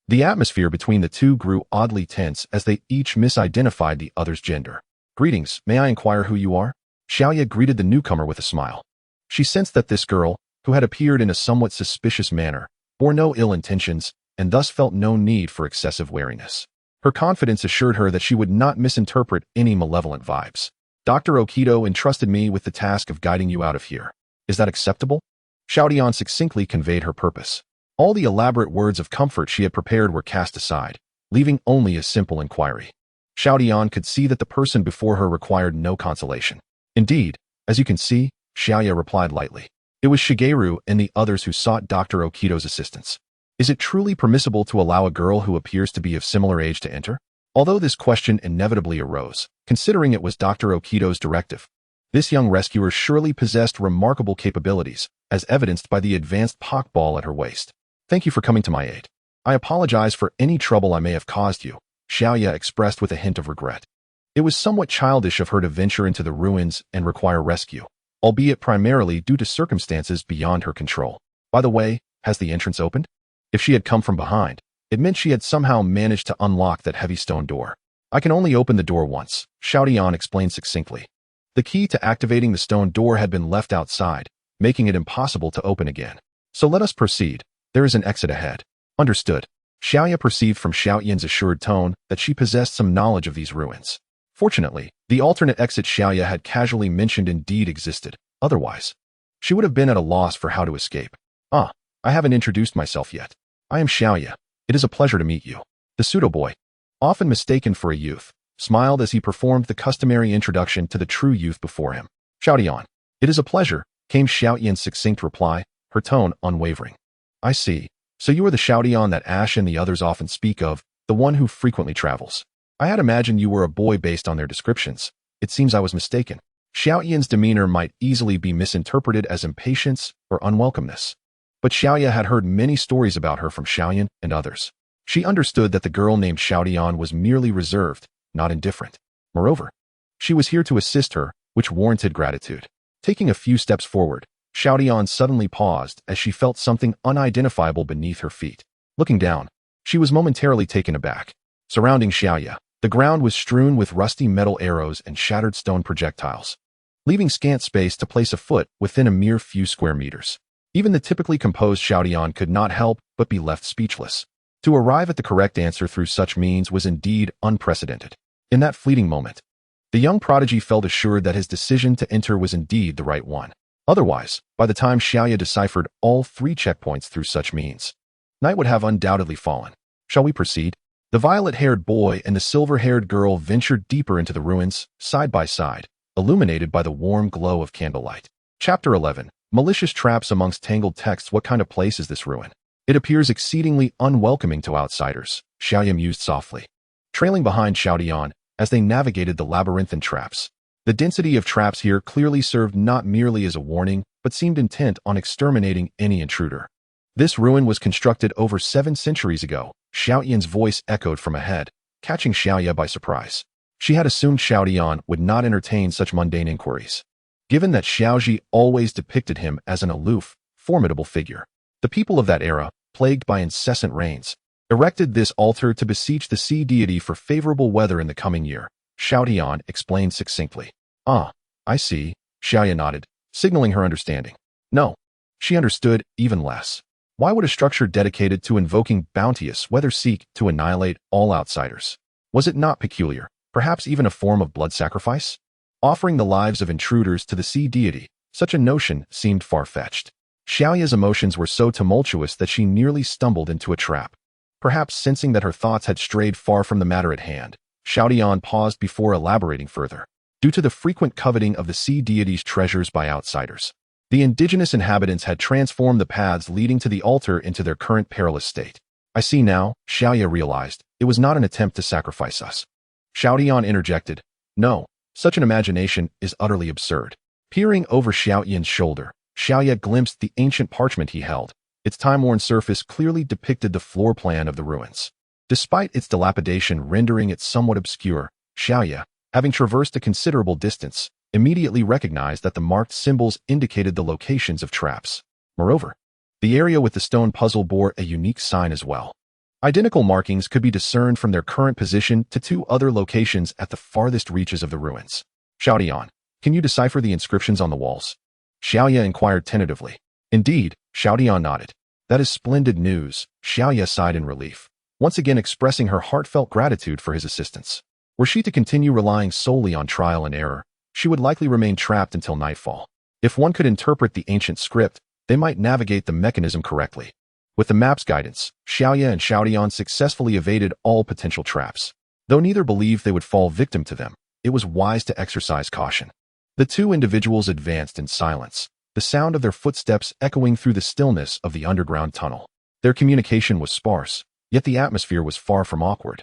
the atmosphere between the two grew oddly tense as they each misidentified the other's gender. Greetings, may I inquire who you are? Xiaoya greeted the newcomer with a smile. She sensed that this girl, who had appeared in a somewhat suspicious manner, bore no ill intentions and thus felt no need for excessive wariness. Her confidence assured her that she would not misinterpret any malevolent vibes. Dr. Okido entrusted me with the task of guiding you out of here. Is that acceptable? Xiaodian succinctly conveyed her purpose. All the elaborate words of comfort she had prepared were cast aside, leaving only a simple inquiry. Xiaodian could see that the person before her required no consolation. Indeed, as you can see, Xiaoya replied lightly. It was Shigeru and the others who sought Dr. Okido's assistance. Is it truly permissible to allow a girl who appears to be of similar age to enter? Although this question inevitably arose, considering it was Dr. Okido's directive, this young rescuer surely possessed remarkable capabilities, as evidenced by the advanced Pokeball at her waist. Thank you for coming to my aid. I apologize for any trouble I may have caused you, Xiaoya expressed with a hint of regret. It was somewhat childish of her to venture into the ruins and require rescue, albeit primarily due to circumstances beyond her control. By the way, has the entrance opened? If she had come from behind, it meant she had somehow managed to unlock that heavy stone door. I can only open the door once, Xiaodian explained succinctly. The key to activating the stone door had been left outside, making it impossible to open again. So let us proceed. There is an exit ahead. Understood. Xiaoya perceived from Xiaoyan's assured tone that she possessed some knowledge of these ruins. Fortunately, the alternate exit Xiaoya had casually mentioned indeed existed. Otherwise, she would have been at a loss for how to escape. I haven't introduced myself yet. I am Xiaoya. It is a pleasure to meet you. The pseudo-boy, often mistaken for a youth, smiled as he performed the customary introduction to the true youth before him. Xiaodian. It is a pleasure, came Xiaoyan's succinct reply, her tone unwavering. I see. So you are the Xiaodian that Ash and the others often speak of, the one who frequently travels. I had imagined you were a boy based on their descriptions. It seems I was mistaken. Xiaoyan's demeanor might easily be misinterpreted as impatience or unwelcomeness. But Xiaoya had heard many stories about her from Xiaoyan and others. She understood that the girl named Xiaodian was merely reserved, not indifferent. Moreover, she was here to assist her, which warranted gratitude. Taking a few steps forward, Xiaodian suddenly paused as she felt something unidentifiable beneath her feet. Looking down, she was momentarily taken aback. Surrounding Xiaoya, the ground was strewn with rusty metal arrows and shattered stone projectiles, leaving scant space to place a foot within a mere few square meters. Even the typically composed Xiaodian could not help but be left speechless. To arrive at the correct answer through such means was indeed unprecedented. In that fleeting moment, the young prodigy felt assured that his decision to enter was indeed the right one. Otherwise, by the time Xiaoya deciphered all 3 checkpoints through such means, night would have undoubtedly fallen. Shall we proceed? The violet-haired boy and the silver-haired girl ventured deeper into the ruins, side by side, illuminated by the warm glow of candlelight. Chapter 11. Malicious traps amongst tangled texts. What kind of place is this ruin? It appears exceedingly unwelcoming to outsiders, Xiaoya mused softly. Trailing behind Xiaodian, as they navigated the labyrinthine traps. The density of traps here clearly served not merely as a warning, but seemed intent on exterminating any intruder. This ruin was constructed over 7 centuries ago, Xiaoyan's voice echoed from ahead, catching Xiaoya by surprise. She had assumed Xiaodian would not entertain such mundane inquiries, given that Xiaoji always depicted him as an aloof, formidable figure. The people of that era, plagued by incessant rains, erected this altar to beseech the sea deity for favorable weather in the coming year, Xiaodian explained succinctly. I see, Xiaoya nodded, signaling her understanding. No, she understood even less. Why would a structure dedicated to invoking bounteous weather seek to annihilate all outsiders? Was it not peculiar, perhaps even a form of blood sacrifice? Offering the lives of intruders to the sea deity, such a notion seemed far-fetched. Xiaoya's emotions were so tumultuous that she nearly stumbled into a trap. Perhaps sensing that her thoughts had strayed far from the matter at hand, Xiaodian paused before elaborating further. Due to the frequent coveting of the sea deity's treasures by outsiders, the indigenous inhabitants had transformed the paths leading to the altar into their current perilous state. I see now, Xiaoya realized, it was not an attempt to sacrifice us. Xiaodian interjected. No, such an imagination is utterly absurd. Peering over Xiaoyan's shoulder, Xiaoya glimpsed the ancient parchment he held. Its time-worn surface clearly depicted the floor plan of the ruins. Despite its dilapidation rendering it somewhat obscure, Xiaoya, having traversed a considerable distance, immediately recognized that the marked symbols indicated the locations of traps. Moreover, the area with the stone puzzle bore a unique sign as well. Identical markings could be discerned from their current position to two other locations at the farthest reaches of the ruins. Xiaotian, can you decipher the inscriptions on the walls? Xiaoye inquired tentatively. Indeed, Xiaotian nodded. That is splendid news, Xiaoye sighed in relief, once again expressing her heartfelt gratitude for his assistance. Were she to continue relying solely on trial and error, she would likely remain trapped until nightfall. If one could interpret the ancient script, they might navigate the mechanism correctly. With the map's guidance, Xiaoye and Xiaotian successfully evaded all potential traps. Though neither believed they would fall victim to them, it was wise to exercise caution. The two individuals advanced in silence, the sound of their footsteps echoing through the stillness of the underground tunnel. Their communication was sparse, yet the atmosphere was far from awkward.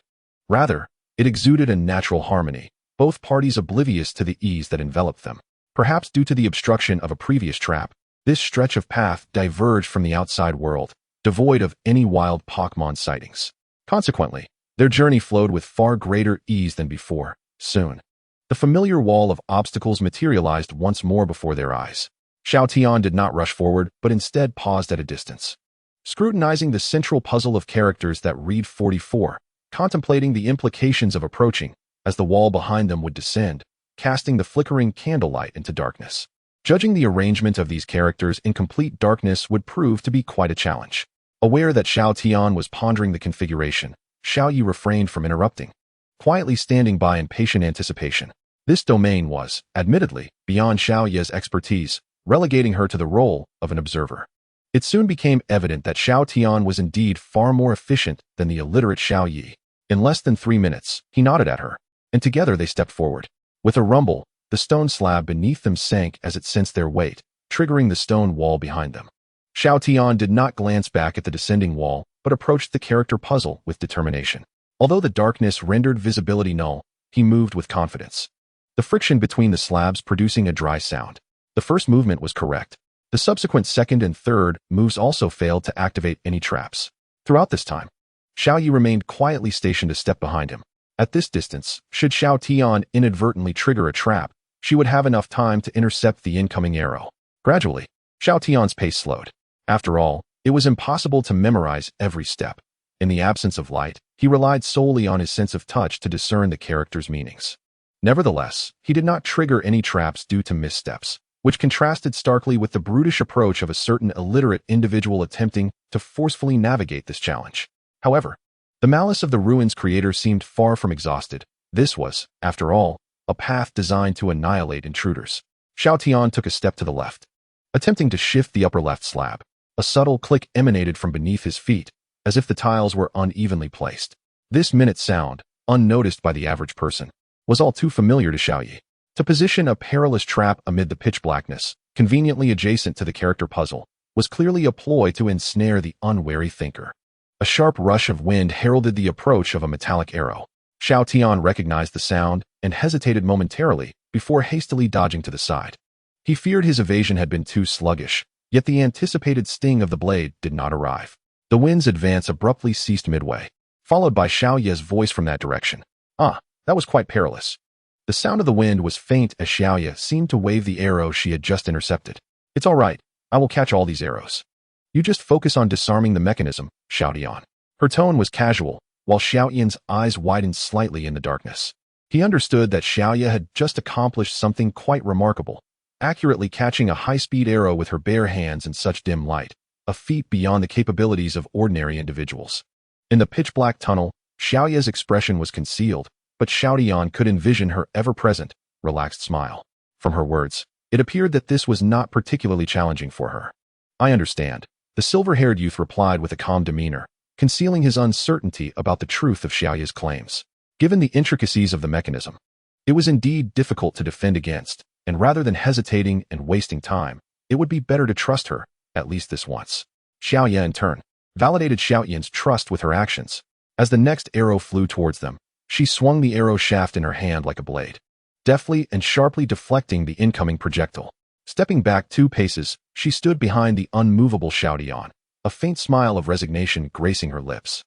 Rather, it exuded a natural harmony, both parties oblivious to the ease that enveloped them. Perhaps due to the obstruction of a previous trap, this stretch of path diverged from the outside world, devoid of any wild Pokémon sightings. Consequently, their journey flowed with far greater ease than before. Soon, the familiar wall of obstacles materialized once more before their eyes. Xiaotian did not rush forward, but instead paused at a distance, scrutinizing the central puzzle of characters that read 44, contemplating the implications of approaching, as the wall behind them would descend, casting the flickering candlelight into darkness. Judging the arrangement of these characters in complete darkness would prove to be quite a challenge. Aware that Xiaotian was pondering the configuration, Xiaoyi refrained from interrupting, quietly standing by in patient anticipation. This domain was, admittedly, beyond Xiaoye's expertise, relegating her to the role of an observer. It soon became evident that Xiaotian was indeed far more efficient than the illiterate Xiaoyi. In less than 3 minutes, he nodded at her, and together they stepped forward. With a rumble, the stone slab beneath them sank as it sensed their weight, triggering the stone wall behind them. Xiaotian did not glance back at the descending wall, but approached the character puzzle with determination. Although the darkness rendered visibility null, he moved with confidence, the friction between the slabs producing a dry sound. The first movement was correct. The subsequent second and third moves also failed to activate any traps. Throughout this time, Xiaoyi remained quietly stationed a step behind him. At this distance, should Xiaotian inadvertently trigger a trap, she would have enough time to intercept the incoming arrow. Gradually, Xiaotian's pace slowed. After all, it was impossible to memorize every step. In the absence of light, he relied solely on his sense of touch to discern the characters' meanings. Nevertheless, he did not trigger any traps due to missteps, which contrasted starkly with the brutish approach of a certain illiterate individual attempting to forcefully navigate this challenge. However, the malice of the ruins creator seemed far from exhausted. This was, after all, a path designed to annihilate intruders. Xiaotian took a step to the left, attempting to shift the upper left slab. A subtle click emanated from beneath his feet, as if the tiles were unevenly placed. This minute sound, unnoticed by the average person, was all too familiar to Xiaoyi. To position a perilous trap amid the pitch blackness, conveniently adjacent to the character puzzle, was clearly a ploy to ensnare the unwary thinker. A sharp rush of wind heralded the approach of a metallic arrow. Xiaotian recognized the sound and hesitated momentarily before hastily dodging to the side. He feared his evasion had been too sluggish, yet the anticipated sting of the blade did not arrive. The wind's advance abruptly ceased midway, followed by Xiaoye's voice from that direction. That was quite perilous. The sound of the wind was faint as Xiaoye seemed to wave the arrow she had just intercepted. It's all right, I will catch all these arrows. You just focus on disarming the mechanism, Xiaotian. Her tone was casual, while Xiaoyan's eyes widened slightly in the darkness. He understood that Xiaoye had just accomplished something quite remarkable, accurately catching a high-speed arrow with her bare hands in such dim light, a feat beyond the capabilities of ordinary individuals. In the pitch-black tunnel, Xiaoye's expression was concealed, but Xiaotian could envision her ever-present, relaxed smile. From her words, it appeared that this was not particularly challenging for her. I understand, the silver-haired youth replied with a calm demeanor, concealing his uncertainty about the truth of Xiaoye's claims. Given the intricacies of the mechanism, it was indeed difficult to defend against, and rather than hesitating and wasting time, it would be better to trust her, at least this once. Xiaoye, in turn, validated Xiaotian's trust with her actions. As the next arrow flew towards them, she swung the arrow shaft in her hand like a blade, deftly and sharply deflecting the incoming projectile. Stepping back 2 paces, she stood behind the unmovable Xiaotian, a faint smile of resignation gracing her lips.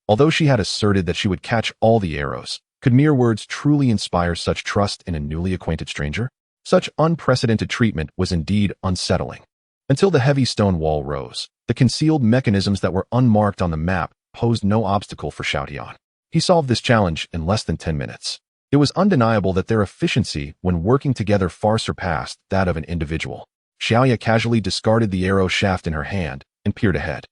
Although she had asserted that she would catch all the arrows, could mere words truly inspire such trust in a newly acquainted stranger? Such unprecedented treatment was indeed unsettling. Until the heavy stone wall rose, the concealed mechanisms that were unmarked on the map posed no obstacle for Xiaotian. He solved this challenge in less than 10 minutes. It was undeniable that their efficiency when working together far surpassed that of an individual. Xiaoya casually discarded the arrow shaft in her hand and peered ahead.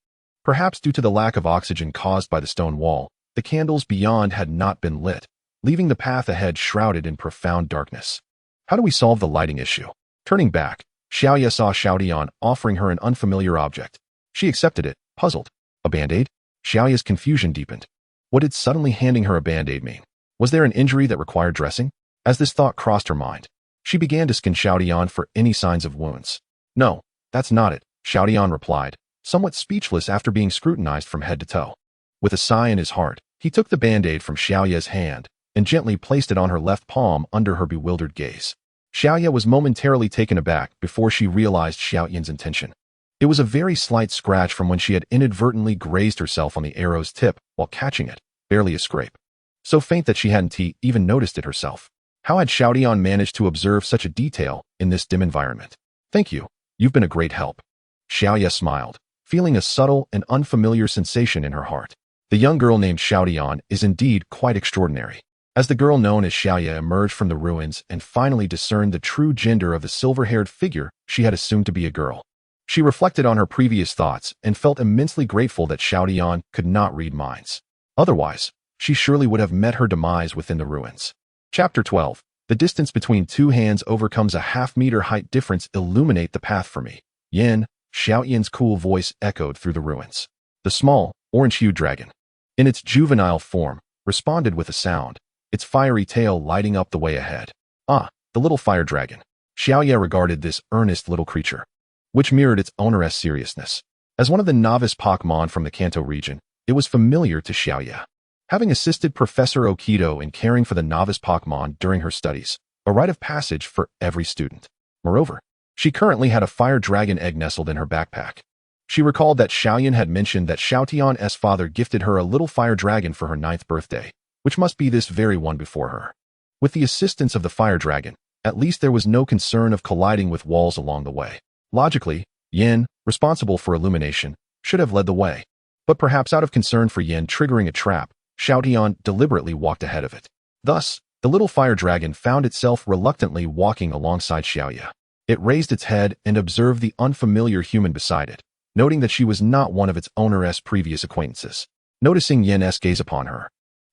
Perhaps due to the lack of oxygen caused by the stone wall, the candles beyond had not been lit, leaving the path ahead shrouded in profound darkness. How do we solve the lighting issue? Turning back, Xiaoya saw Xiaotian offering her an unfamiliar object. She accepted it, puzzled. A band-aid? Xiaoya's confusion deepened. What did suddenly handing her a band-aid mean? Was there an injury that required dressing? As this thought crossed her mind, she began to scan Xiaotian for any signs of wounds. No, that's not it, Xiaotian replied, somewhat speechless after being scrutinized from head to toe. With a sigh in his heart, he took the band-aid from Xiaoya's hand and gently placed it on her left palm under her bewildered gaze. Xiaoya was momentarily taken aback before she realized Xiaotian's intention. It was a very slight scratch from when she had inadvertently grazed herself on the arrow's tip while catching it, barely a scrape. So faint that she hadn't even noticed it herself. How had Xiaotian managed to observe such a detail in this dim environment? Thank you. You've been a great help. Xiaoya smiled, feeling a subtle and unfamiliar sensation in her heart. The young girl named Xiaotian is indeed quite extraordinary. As the girl known as Xiaoya emerged from the ruins and finally discerned the true gender of the silver-haired figure she had assumed to be a girl, she reflected on her previous thoughts and felt immensely grateful that Xiaotian could not read minds. Otherwise, she surely would have met her demise within the ruins. Chapter 12. The distance between two hands overcomes a half-meter height difference. Illuminate the path for me. Yin, Xiaotian's cool voice echoed through the ruins. The small, orange-hued dragon, in its juvenile form, responded with a sound, its fiery tail lighting up the way ahead. Ah, the little fire dragon. Xiaoya regarded this earnest little creature, which mirrored its owner's seriousness. As one of the novice Pokémon from the Kanto region, it was familiar to Xiaoya. Having assisted Professor Okido in caring for the novice Pokémon during her studies, a rite of passage for every student. Moreover, she currently had a fire dragon egg nestled in her backpack. She recalled that Xiaoyan had mentioned that Xiaotian's father gifted her a little fire dragon for her 9th birthday, which must be this very one before her. With the assistance of the fire dragon, at least there was no concern of colliding with walls along the way. Logically, Yin, responsible for illumination, should have led the way. But perhaps out of concern for Yin triggering a trap, Xiaotian deliberately walked ahead of it. Thus, the little fire dragon found itself reluctantly walking alongside Xiaoya. It raised its head and observed the unfamiliar human beside it, noting that she was not one of its owner's previous acquaintances. Noticing Yin's gaze upon her,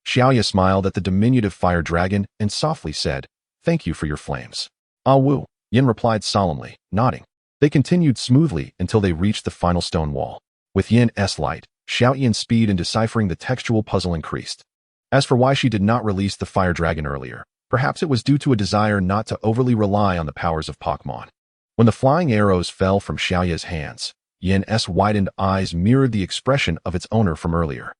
Xiaoya smiled at the diminutive fire dragon and softly said, "Thank you for your flames." "Ah wu," Yin replied solemnly, nodding. They continued smoothly until they reached the final stone wall. With Yin's light, Xiaotian's speed in deciphering the textual puzzle increased. As for why she did not release the fire dragon earlier, perhaps it was due to a desire not to overly rely on the powers of Pokémon. When the flying arrows fell from Xiaoya's hands, Yin's widened eyes mirrored the expression of its owner from earlier.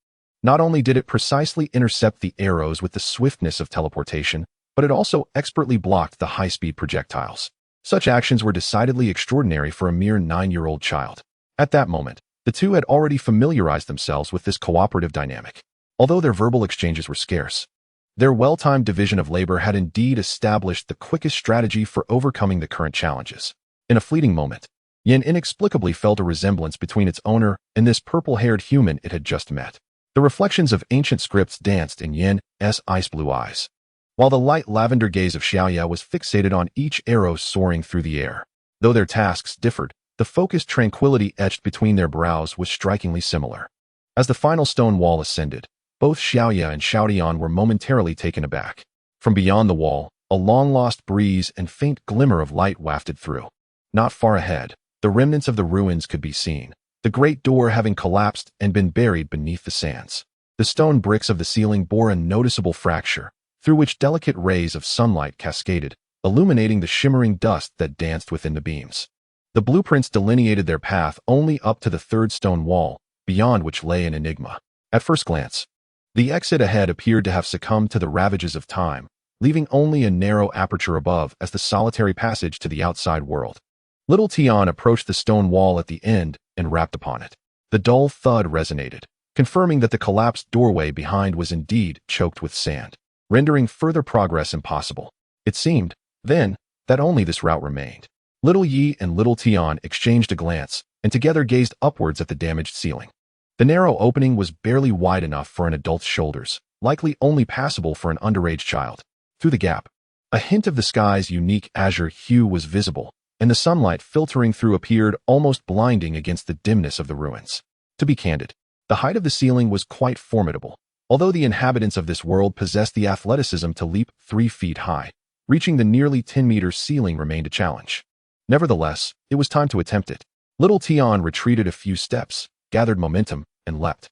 Not only did it precisely intercept the arrows with the swiftness of teleportation, but it also expertly blocked the high-speed projectiles. Such actions were decidedly extraordinary for a mere 9-year-old child. At that moment, the two had already familiarized themselves with this cooperative dynamic. Although their verbal exchanges were scarce, their well-timed division of labor had indeed established the quickest strategy for overcoming the current challenges. In a fleeting moment, Yin inexplicably felt a resemblance between its owner and this purple-haired human it had just met. The reflections of ancient scripts danced in Yin's ice-blue eyes, while the light lavender gaze of Xiaoya was fixated on each arrow soaring through the air. Though their tasks differed, the focused tranquility etched between their brows was strikingly similar. As the final stone wall ascended, both Xiaoya and Xiaotian were momentarily taken aback. From beyond the wall, a long-lost breeze and faint glimmer of light wafted through. Not far ahead, the remnants of the ruins could be seen, the great door having collapsed and been buried beneath the sands. The stone bricks of the ceiling bore a noticeable fracture, through which delicate rays of sunlight cascaded, illuminating the shimmering dust that danced within the beams. The blueprints delineated their path only up to the third stone wall, beyond which lay an enigma. At first glance, the exit ahead appeared to have succumbed to the ravages of time, leaving only a narrow aperture above as the solitary passage to the outside world. Little Tian approached the stone wall at the end and rapped upon it. The dull thud resonated, confirming that the collapsed doorway behind was indeed choked with sand, rendering further progress impossible. It seemed, then, that only this route remained. Little Yi and Little Tian exchanged a glance, and together gazed upwards at the damaged ceiling. The narrow opening was barely wide enough for an adult's shoulders, likely only passable for an underage child. Through the gap, a hint of the sky's unique azure hue was visible, and the sunlight filtering through appeared almost blinding against the dimness of the ruins. To be candid, the height of the ceiling was quite formidable, although the inhabitants of this world possessed the athleticism to leap 3 feet high. Reaching the nearly 10-meter ceiling remained a challenge. Nevertheless, it was time to attempt it. Little Tian retreated a few steps, gathered momentum, and leapt.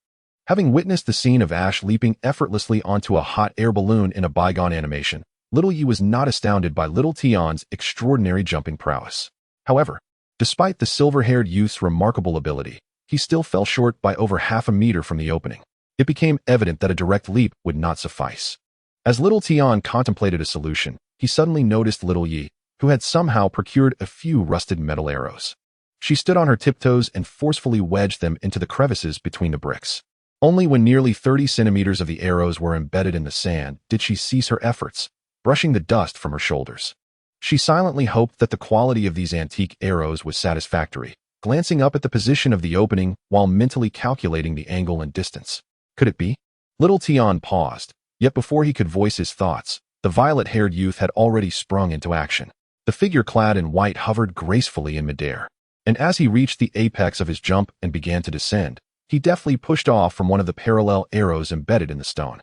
Having witnessed the scene of Ash leaping effortlessly onto a hot air balloon in a bygone animation, Little Yi was not astounded by Little Tian's extraordinary jumping prowess. However, despite the silver-haired youth's remarkable ability, he still fell short by over half a meter from the opening. It became evident that a direct leap would not suffice. As Little Tian contemplated a solution, he suddenly noticed Little Yi, who had somehow procured a few rusted metal arrows. She stood on her tiptoes and forcefully wedged them into the crevices between the bricks. Only when nearly 30 centimeters of the arrows were embedded in the sand did she cease her efforts, brushing the dust from her shoulders. She silently hoped that the quality of these antique arrows was satisfactory, glancing up at the position of the opening while mentally calculating the angle and distance. Could it be? Little Tian paused, yet before he could voice his thoughts, the violet-haired youth had already sprung into action. The figure clad in white hovered gracefully in midair, and as he reached the apex of his jump and began to descend, he deftly pushed off from one of the parallel arrows embedded in the stone.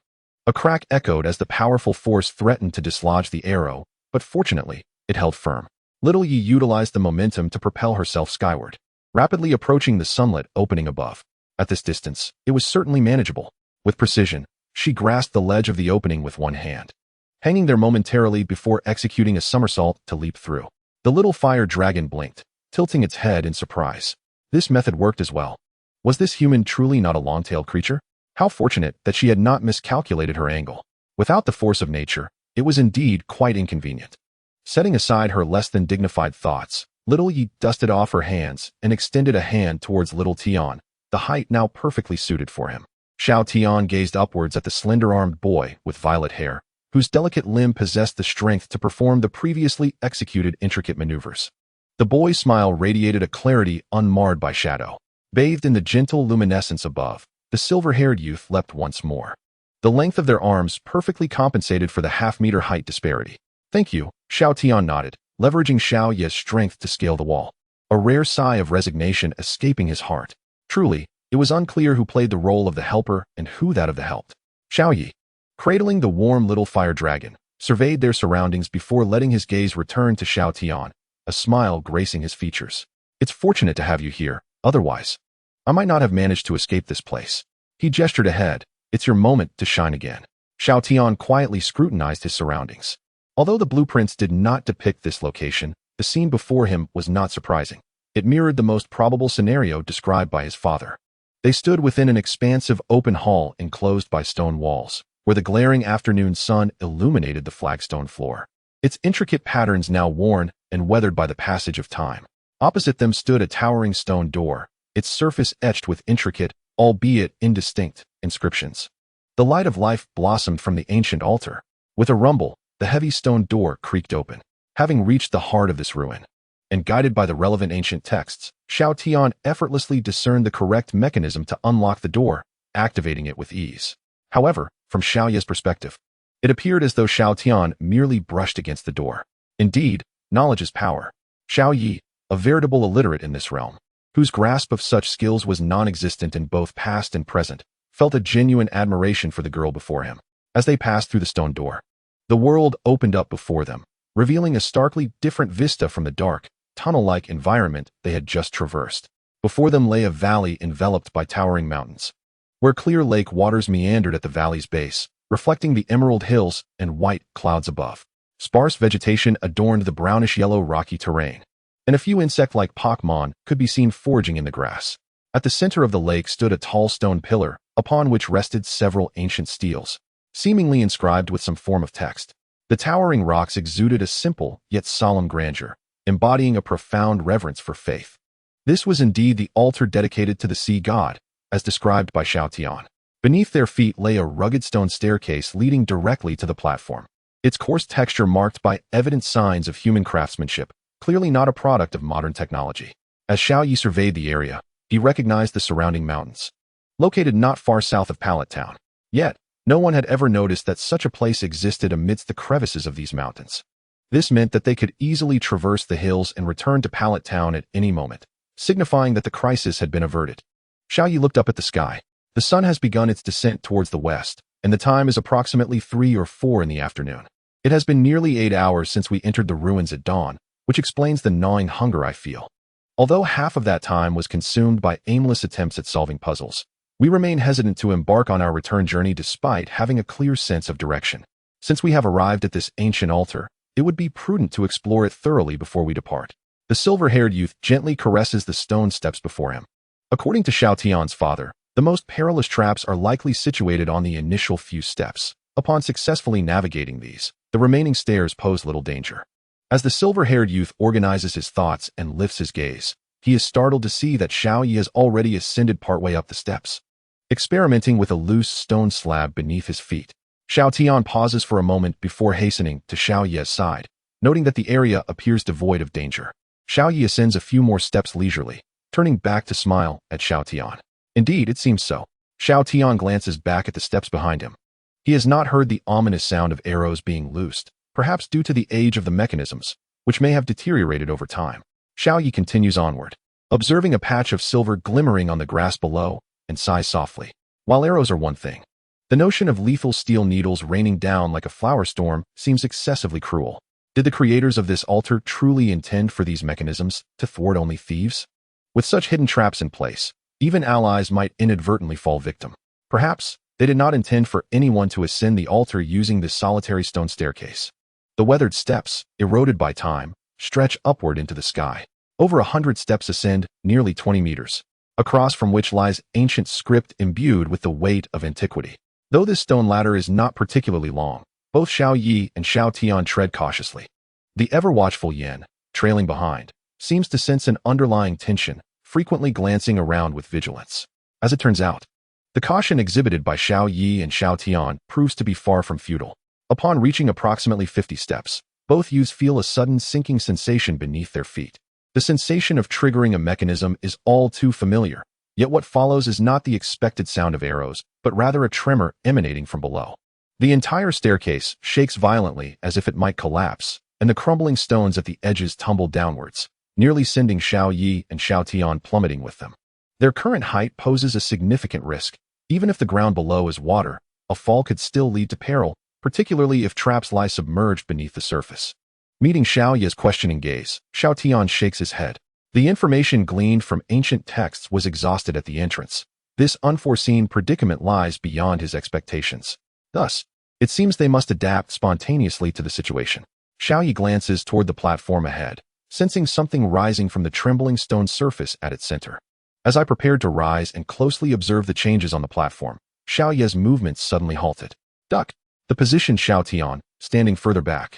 A crack echoed as the powerful force threatened to dislodge the arrow, but fortunately, it held firm. Little Yi utilized the momentum to propel herself skyward, rapidly approaching the sunlit opening above. At this distance, it was certainly manageable. With precision, she grasped the ledge of the opening with one hand, hanging there momentarily before executing a somersault to leap through. The little fire dragon blinked, tilting its head in surprise. This method worked as well. Was this human truly not a long-tailed creature? How fortunate that she had not miscalculated her angle. Without the force of nature, it was indeed quite inconvenient. Setting aside her less than dignified thoughts, Little Yi dusted off her hands and extended a hand towards Little Tian, the height now perfectly suited for him. Xiao Tian gazed upwards at the slender-armed boy with violet hair, whose delicate limb possessed the strength to perform the previously executed intricate maneuvers. The boy's smile radiated a clarity unmarred by shadow. Bathed in the gentle luminescence above, the silver-haired youth leapt once more. The length of their arms perfectly compensated for the half-meter height disparity. "Thank you," Xiao Tian nodded, leveraging Xiao Ye's strength to scale the wall, a rare sigh of resignation escaping his heart. Truly, it was unclear who played the role of the helper and who that of the helped. Xiao Yi, cradling the warm little fire dragon, surveyed their surroundings before letting his gaze return to Xiao Tian, a smile gracing his features. "It's fortunate to have you here, otherwise I might not have managed to escape this place." He gestured ahead. "It's your moment to shine again." Xiao Tian quietly scrutinized his surroundings. Although the blueprints did not depict this location, the scene before him was not surprising. It mirrored the most probable scenario described by his father. They stood within an expansive open hall enclosed by stone walls, where the glaring afternoon sun illuminated the flagstone floor, its intricate patterns now worn and weathered by the passage of time. Opposite them stood a towering stone door, its surface etched with intricate, albeit indistinct, inscriptions. The light of life blossomed from the ancient altar. With a rumble, the heavy stone door creaked open. Having reached the heart of this ruin, and guided by the relevant ancient texts, Xiao Tian effortlessly discerned the correct mechanism to unlock the door, activating it with ease. However, from Xiao Ye's perspective, it appeared as though Xiao Tian merely brushed against the door. Indeed, knowledge is power. Xiao Yi, a veritable illiterate in this realm, whose grasp of such skills was non-existent in both past and present, felt a genuine admiration for the girl before him. As they passed through the stone door, the world opened up before them, revealing a starkly different vista from the dark, tunnel-like environment they had just traversed. Before them lay a valley enveloped by towering mountains, where clear lake waters meandered at the valley's base, reflecting the emerald hills and white clouds above. Sparse vegetation adorned the brownish-yellow rocky terrain, and a few insect-like Pokémon could be seen foraging in the grass. At the center of the lake stood a tall stone pillar, upon which rested several ancient steels, seemingly inscribed with some form of text. The towering rocks exuded a simple yet solemn grandeur, embodying a profound reverence for faith. This was indeed the altar dedicated to the sea god, as described by Xiao Tian. Beneath their feet lay a rugged stone staircase leading directly to the platform. its coarse texture marked by evident signs of human craftsmanship, clearly not a product of modern technology. As Xiao Yi surveyed the area, he recognized the surrounding mountains, located not far south of Pallet Town. Yet, no one had ever noticed that such a place existed amidst the crevices of these mountains. This meant that they could easily traverse the hills and return to Pallet Town at any moment, signifying that the crisis had been averted. Xiao Yi looked up at the sky. The sun has begun its descent towards the west, and the time is approximately 3 or 4 in the afternoon. It has been nearly 8 hours since we entered the ruins at dawn, which explains the gnawing hunger I feel. Although half of that time was consumed by aimless attempts at solving puzzles, we remain hesitant to embark on our return journey despite having a clear sense of direction. Since we have arrived at this ancient altar, it would be prudent to explore it thoroughly before we depart. The silver-haired youth gently caresses the stone steps before him. According to Xiao Tian's father, the most perilous traps are likely situated on the initial few steps. Upon successfully navigating these, the remaining stairs pose little danger. As the silver-haired youth organizes his thoughts and lifts his gaze, he is startled to see that Xiao Yi has already ascended partway up the steps, experimenting with a loose stone slab beneath his feet. Xiao Tian pauses for a moment before hastening to Xiao Yi's side, noting that the area appears devoid of danger. Xiao Yi ascends a few more steps leisurely, turning back to smile at Xiao Tian. Indeed, it seems so. Xiao Tian glances back at the steps behind him. He has not heard the ominous sound of arrows being loosed, perhaps due to the age of the mechanisms, which may have deteriorated over time. Xiao Yi continues onward, observing a patch of silver glimmering on the grass below, and sighs softly. While arrows are one thing, the notion of lethal steel needles raining down like a flower storm seems excessively cruel. Did the creators of this altar truly intend for these mechanisms to thwart only thieves? With such hidden traps in place, even allies might inadvertently fall victim. Perhaps they did not intend for anyone to ascend the altar using this solitary stone staircase. The weathered steps, eroded by time, stretch upward into the sky. Over 100 steps ascend, nearly 20 meters, across from which lies ancient script imbued with the weight of antiquity. Though this stone ladder is not particularly long, both Xiao Yi and Xiao Tian tread cautiously. The ever-watchful Yan, trailing behind, seems to sense an underlying tension, frequently glancing around with vigilance. As it turns out, the caution exhibited by Xiao Yi and Xiao Tian proves to be far from futile. Upon reaching approximately 50 steps, both youths feel a sudden sinking sensation beneath their feet. The sensation of triggering a mechanism is all too familiar, yet what follows is not the expected sound of arrows, but rather a tremor emanating from below. The entire staircase shakes violently as if it might collapse, and the crumbling stones at the edges tumble downwards, nearly sending Xiao Yi and Xiao Tian plummeting with them. Their current height poses a significant risk. Even if the ground below is water, a fall could still lead to peril, particularly if traps lie submerged beneath the surface. Meeting Xiao Yi's questioning gaze, Xiao Tian shakes his head. The information gleaned from ancient texts was exhausted at the entrance. This unforeseen predicament lies beyond his expectations. Thus, it seems they must adapt spontaneously to the situation. Xiao Yi glances toward the platform ahead, sensing something rising from the trembling stone surface at its center. As I prepared to rise and closely observe the changes on the platform, Xiao Yi's movements suddenly halted. Duck! The position Xiao Tian, standing further back,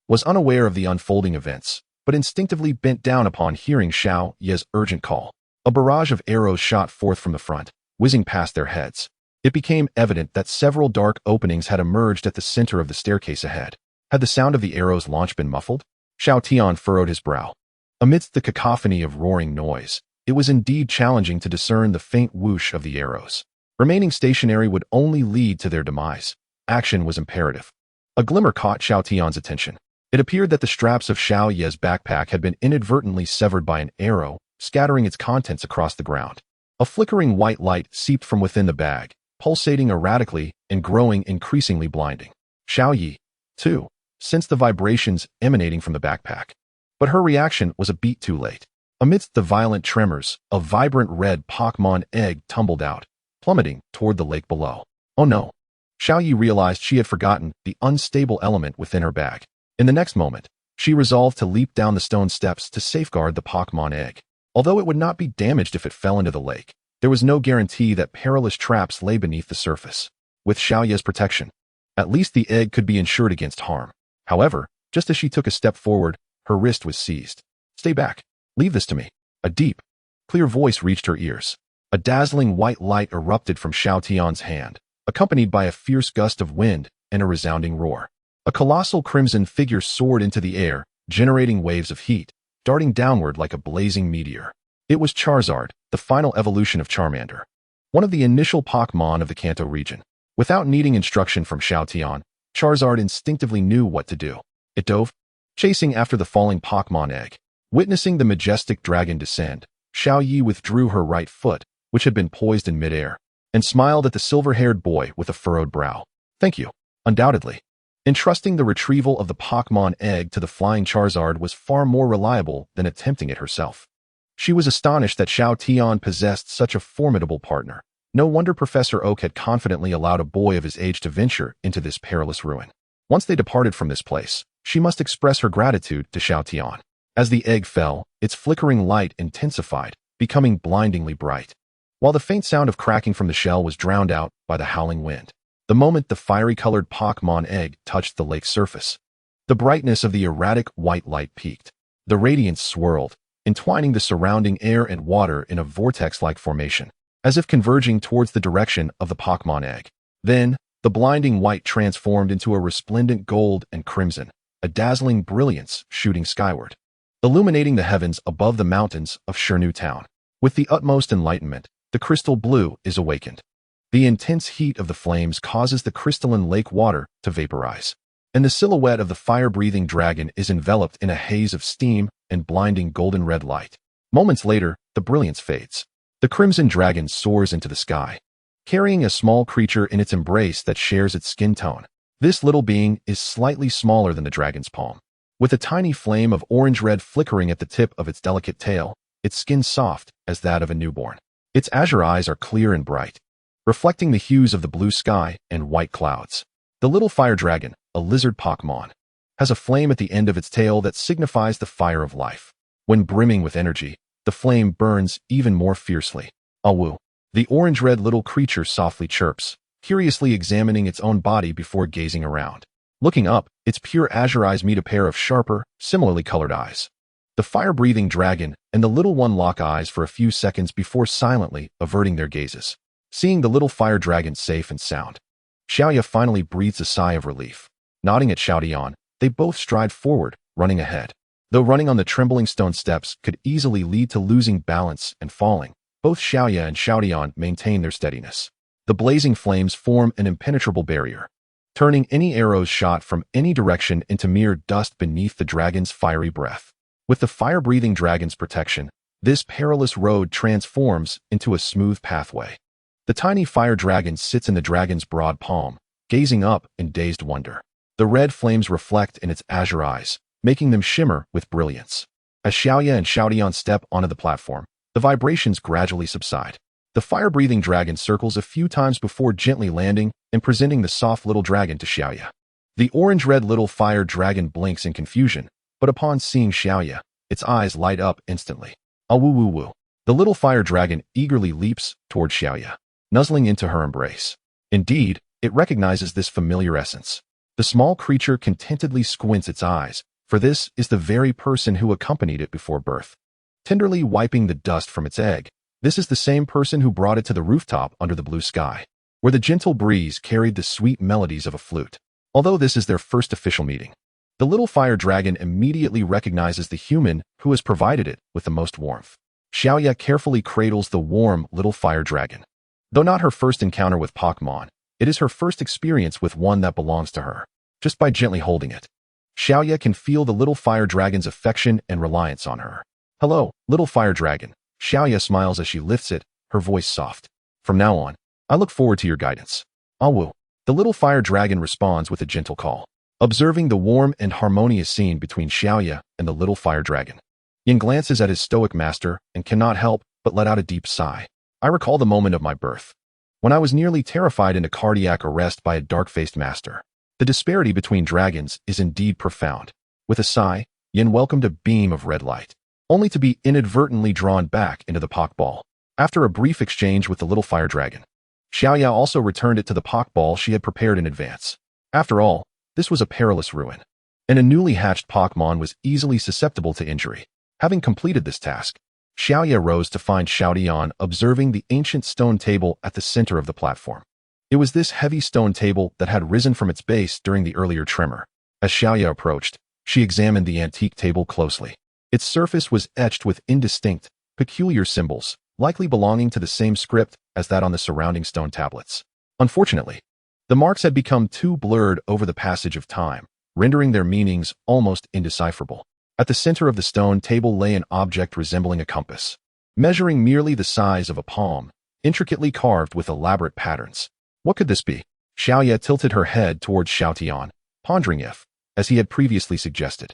was unaware of the unfolding events, but instinctively bent down upon hearing Xiao Yi's urgent call. A barrage of arrows shot forth from the front, whizzing past their heads. It became evident that several dark openings had emerged at the center of the staircase ahead. Had the sound of the arrow's launch been muffled? Xiao Tian furrowed his brow. Amidst the cacophony of roaring noise, it was indeed challenging to discern the faint whoosh of the arrows. Remaining stationary would only lead to their demise. Action was imperative. A glimmer caught Xiao Tian's attention. It appeared that the straps of Xiao Yi's backpack had been inadvertently severed by an arrow, scattering its contents across the ground. A flickering white light seeped from within the bag, pulsating erratically and growing increasingly blinding. Xiao Yi, too, sensed the vibrations emanating from the backpack. But her reaction was a beat too late. Amidst the violent tremors, a vibrant red Pokémon egg tumbled out, plummeting toward the lake below. Oh no! Xiao Yi realized she had forgotten the unstable element within her bag. In the next moment, she resolved to leap down the stone steps to safeguard the Pokémon egg. Although it would not be damaged if it fell into the lake, there was no guarantee that perilous traps lay beneath the surface. With Xiao Yi's protection, at least the egg could be insured against harm. However, just as she took a step forward, her wrist was seized. Stay back. Leave this to me. A deep, clear voice reached her ears. A dazzling white light erupted from Xiao Tian's hand, accompanied by a fierce gust of wind and a resounding roar. A colossal crimson figure soared into the air, generating waves of heat, darting downward like a blazing meteor. It was Charizard, the final evolution of Charmander, one of the initial Pokémon of the Kanto region. Without needing instruction from Xiao Tian, Charizard instinctively knew what to do. It dove, chasing after the falling Pokémon egg. Witnessing the majestic dragon descend, Xiao Yi withdrew her right foot, which had been poised in midair, and smiled at the silver-haired boy with a furrowed brow. Thank you. Undoubtedly. Entrusting the retrieval of the Pokémon egg to the flying Charizard was far more reliable than attempting it herself. She was astonished that Xiao Tian possessed such a formidable partner. No wonder Professor Oak had confidently allowed a boy of his age to venture into this perilous ruin. Once they departed from this place, she must express her gratitude to Xiao Tian. As the egg fell, its flickering light intensified, becoming blindingly bright, while the faint sound of cracking from the shell was drowned out by the howling wind. The moment the fiery-colored Pokémon egg touched the lake's surface, the brightness of the erratic white light peaked. The radiance swirled, entwining the surrounding air and water in a vortex-like formation, as if converging towards the direction of the Pokémon egg. Then, the blinding white transformed into a resplendent gold and crimson, a dazzling brilliance shooting skyward, illuminating the heavens above the mountains of Shirnu Town. With the utmost enlightenment, the crystal blue is awakened. The intense heat of the flames causes the crystalline lake water to vaporize, and the silhouette of the fire-breathing dragon is enveloped in a haze of steam and blinding golden-red light. Moments later, the brilliance fades. The crimson dragon soars into the sky, carrying a small creature in its embrace that shares its skin tone. This little being is slightly smaller than the dragon's palm, with a tiny flame of orange-red flickering at the tip of its delicate tail, its skin soft as that of a newborn. Its azure eyes are clear and bright, reflecting the hues of the blue sky and white clouds. The little fire dragon, a lizard Pokémon, has a flame at the end of its tail that signifies the fire of life. When brimming with energy, the flame burns even more fiercely. Awu. The orange-red little creature softly chirps, curiously examining its own body before gazing around. Looking up, its pure azure eyes meet a pair of sharper, similarly colored eyes. The fire-breathing dragon and the little one lock eyes for a few seconds before silently averting their gazes. Seeing the little fire dragon safe and sound, Xiaoya finally breathes a sigh of relief. Nodding at Xiao Tian, they both stride forward, running ahead. Though running on the trembling stone steps could easily lead to losing balance and falling, both Xiaoya and Xiao Tian maintain their steadiness. The blazing flames form an impenetrable barrier, turning any arrows shot from any direction into mere dust beneath the dragon's fiery breath. With the fire-breathing dragon's protection, this perilous road transforms into a smooth pathway. The tiny fire dragon sits in the dragon's broad palm, gazing up in dazed wonder. The red flames reflect in its azure eyes, making them shimmer with brilliance. As Xiaoya and Xiao Tian step onto the platform, the vibrations gradually subside. The fire-breathing dragon circles a few times before gently landing and presenting the soft little dragon to Xiaoya. The orange-red little fire dragon blinks in confusion, but upon seeing Xiaoya, its eyes light up instantly. Awoo-woo-woo. The little fire dragon eagerly leaps toward Xiaoya, nuzzling into her embrace. Indeed, it recognizes this familiar essence. The small creature contentedly squints its eyes, for this is the very person who accompanied it before birth. Tenderly wiping the dust from its egg, this is the same person who brought it to the rooftop under the blue sky, where the gentle breeze carried the sweet melodies of a flute. Although this is their first official meeting, the little fire dragon immediately recognizes the human who has provided it with the most warmth. Xiaoya carefully cradles the warm little fire dragon. Though not her first encounter with Pokémon, it is her first experience with one that belongs to her. Just by gently holding it, Xiaoya can feel the little fire dragon's affection and reliance on her. Hello, little fire dragon. Xiaoya smiles as she lifts it, her voice soft. From now on, I look forward to your guidance. Awu. The little fire dragon responds with a gentle call. Observing the warm and harmonious scene between Xiaoya and the little fire dragon, Yin glances at his stoic master and cannot help but let out a deep sigh. I recall the moment of my birth, when I was nearly terrified into cardiac arrest by a dark-faced master. The disparity between dragons is indeed profound. With a sigh, Yin welcomed a beam of red light, only to be inadvertently drawn back into the Pokeball. After a brief exchange with the little fire dragon, Xiaoya also returned it to the Pokeball she had prepared in advance. After all, this was a perilous ruin, and a newly hatched Pokémon was easily susceptible to injury. Having completed this task, Xiaoya rose to find Xiao Tian observing the ancient stone table at the center of the platform. It was this heavy stone table that had risen from its base during the earlier tremor, As Xiaoya approached, she examined the antique table closely. Its surface was etched with indistinct, peculiar symbols, likely belonging to the same script as that on the surrounding stone tablets. Unfortunately, the marks had become too blurred over the passage of time, rendering their meanings almost indecipherable. At the center of the stone table lay an object resembling a compass, measuring merely the size of a palm, intricately carved with elaborate patterns. What could this be? Xiaoya tilted her head towards Xiaotian, pondering if, as he had previously suggested,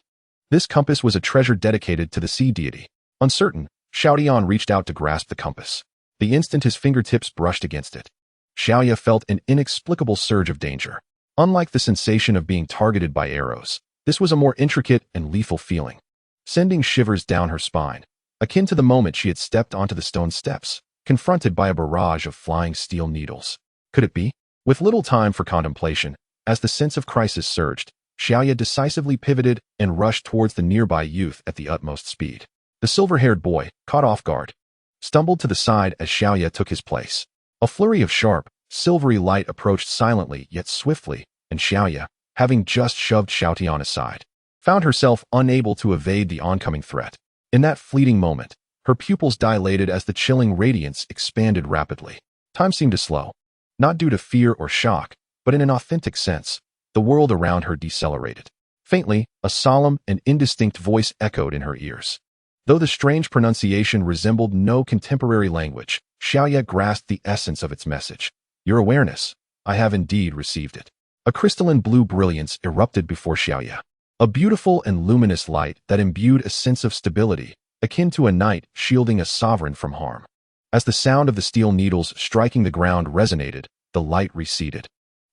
this compass was a treasure dedicated to the sea deity. Uncertain, Xiaotian reached out to grasp the compass. The instant his fingertips brushed against it, Xiaoya felt an inexplicable surge of danger. Unlike the sensation of being targeted by arrows, this was a more intricate and lethal feeling, sending shivers down her spine, akin to the moment she had stepped onto the stone steps, confronted by a barrage of flying steel needles. Could it be? With little time for contemplation, as the sense of crisis surged, Xiaoya decisively pivoted and rushed towards the nearby youth at the utmost speed. The silver-haired boy, caught off guard, stumbled to the side as Xiaoya took his place. A flurry of sharp, silvery light approached silently yet swiftly, and Xiaoya, having just shoved Xiaotian aside, found herself unable to evade the oncoming threat. In that fleeting moment, her pupils dilated as the chilling radiance expanded rapidly. Time seemed to slow, not due to fear or shock, but in an authentic sense. The world around her decelerated. Faintly, a solemn and indistinct voice echoed in her ears. Though the strange pronunciation resembled no contemporary language, Xiaoya grasped the essence of its message. Your awareness, I have indeed received it. A crystalline blue brilliance erupted before Xiaoya. A beautiful and luminous light that imbued a sense of stability, akin to a knight shielding a sovereign from harm. As the sound of the steel needles striking the ground resonated, the light receded,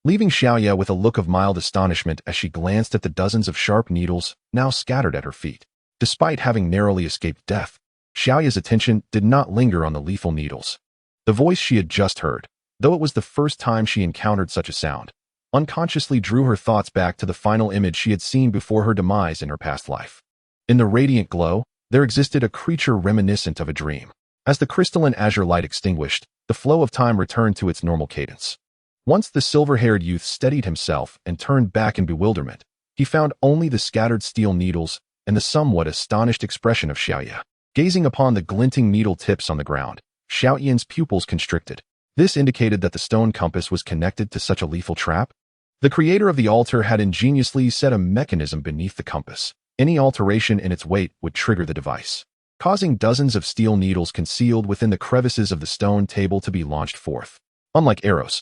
leaving Xiaoya with a look of mild astonishment as she glanced at the dozens of sharp needles now scattered at her feet. Despite having narrowly escaped death, Xiaoya's attention did not linger on the lethal needles. The voice she had just heard, though it was the first time she encountered such a sound, unconsciously drew her thoughts back to the final image she had seen before her demise in her past life. In the radiant glow, there existed a creature reminiscent of a dream. As the crystalline azure light extinguished, the flow of time returned to its normal cadence. Once the silver-haired youth steadied himself and turned back in bewilderment, he found only the scattered steel needles and the somewhat astonished expression of Xiaoya. Gazing upon the glinting needle tips on the ground, Xiaoyan's pupils constricted. This indicated that the stone compass was connected to such a lethal trap. The creator of the altar had ingeniously set a mechanism beneath the compass. Any alteration in its weight would trigger the device, causing dozens of steel needles concealed within the crevices of the stone table to be launched forth. Unlike arrows,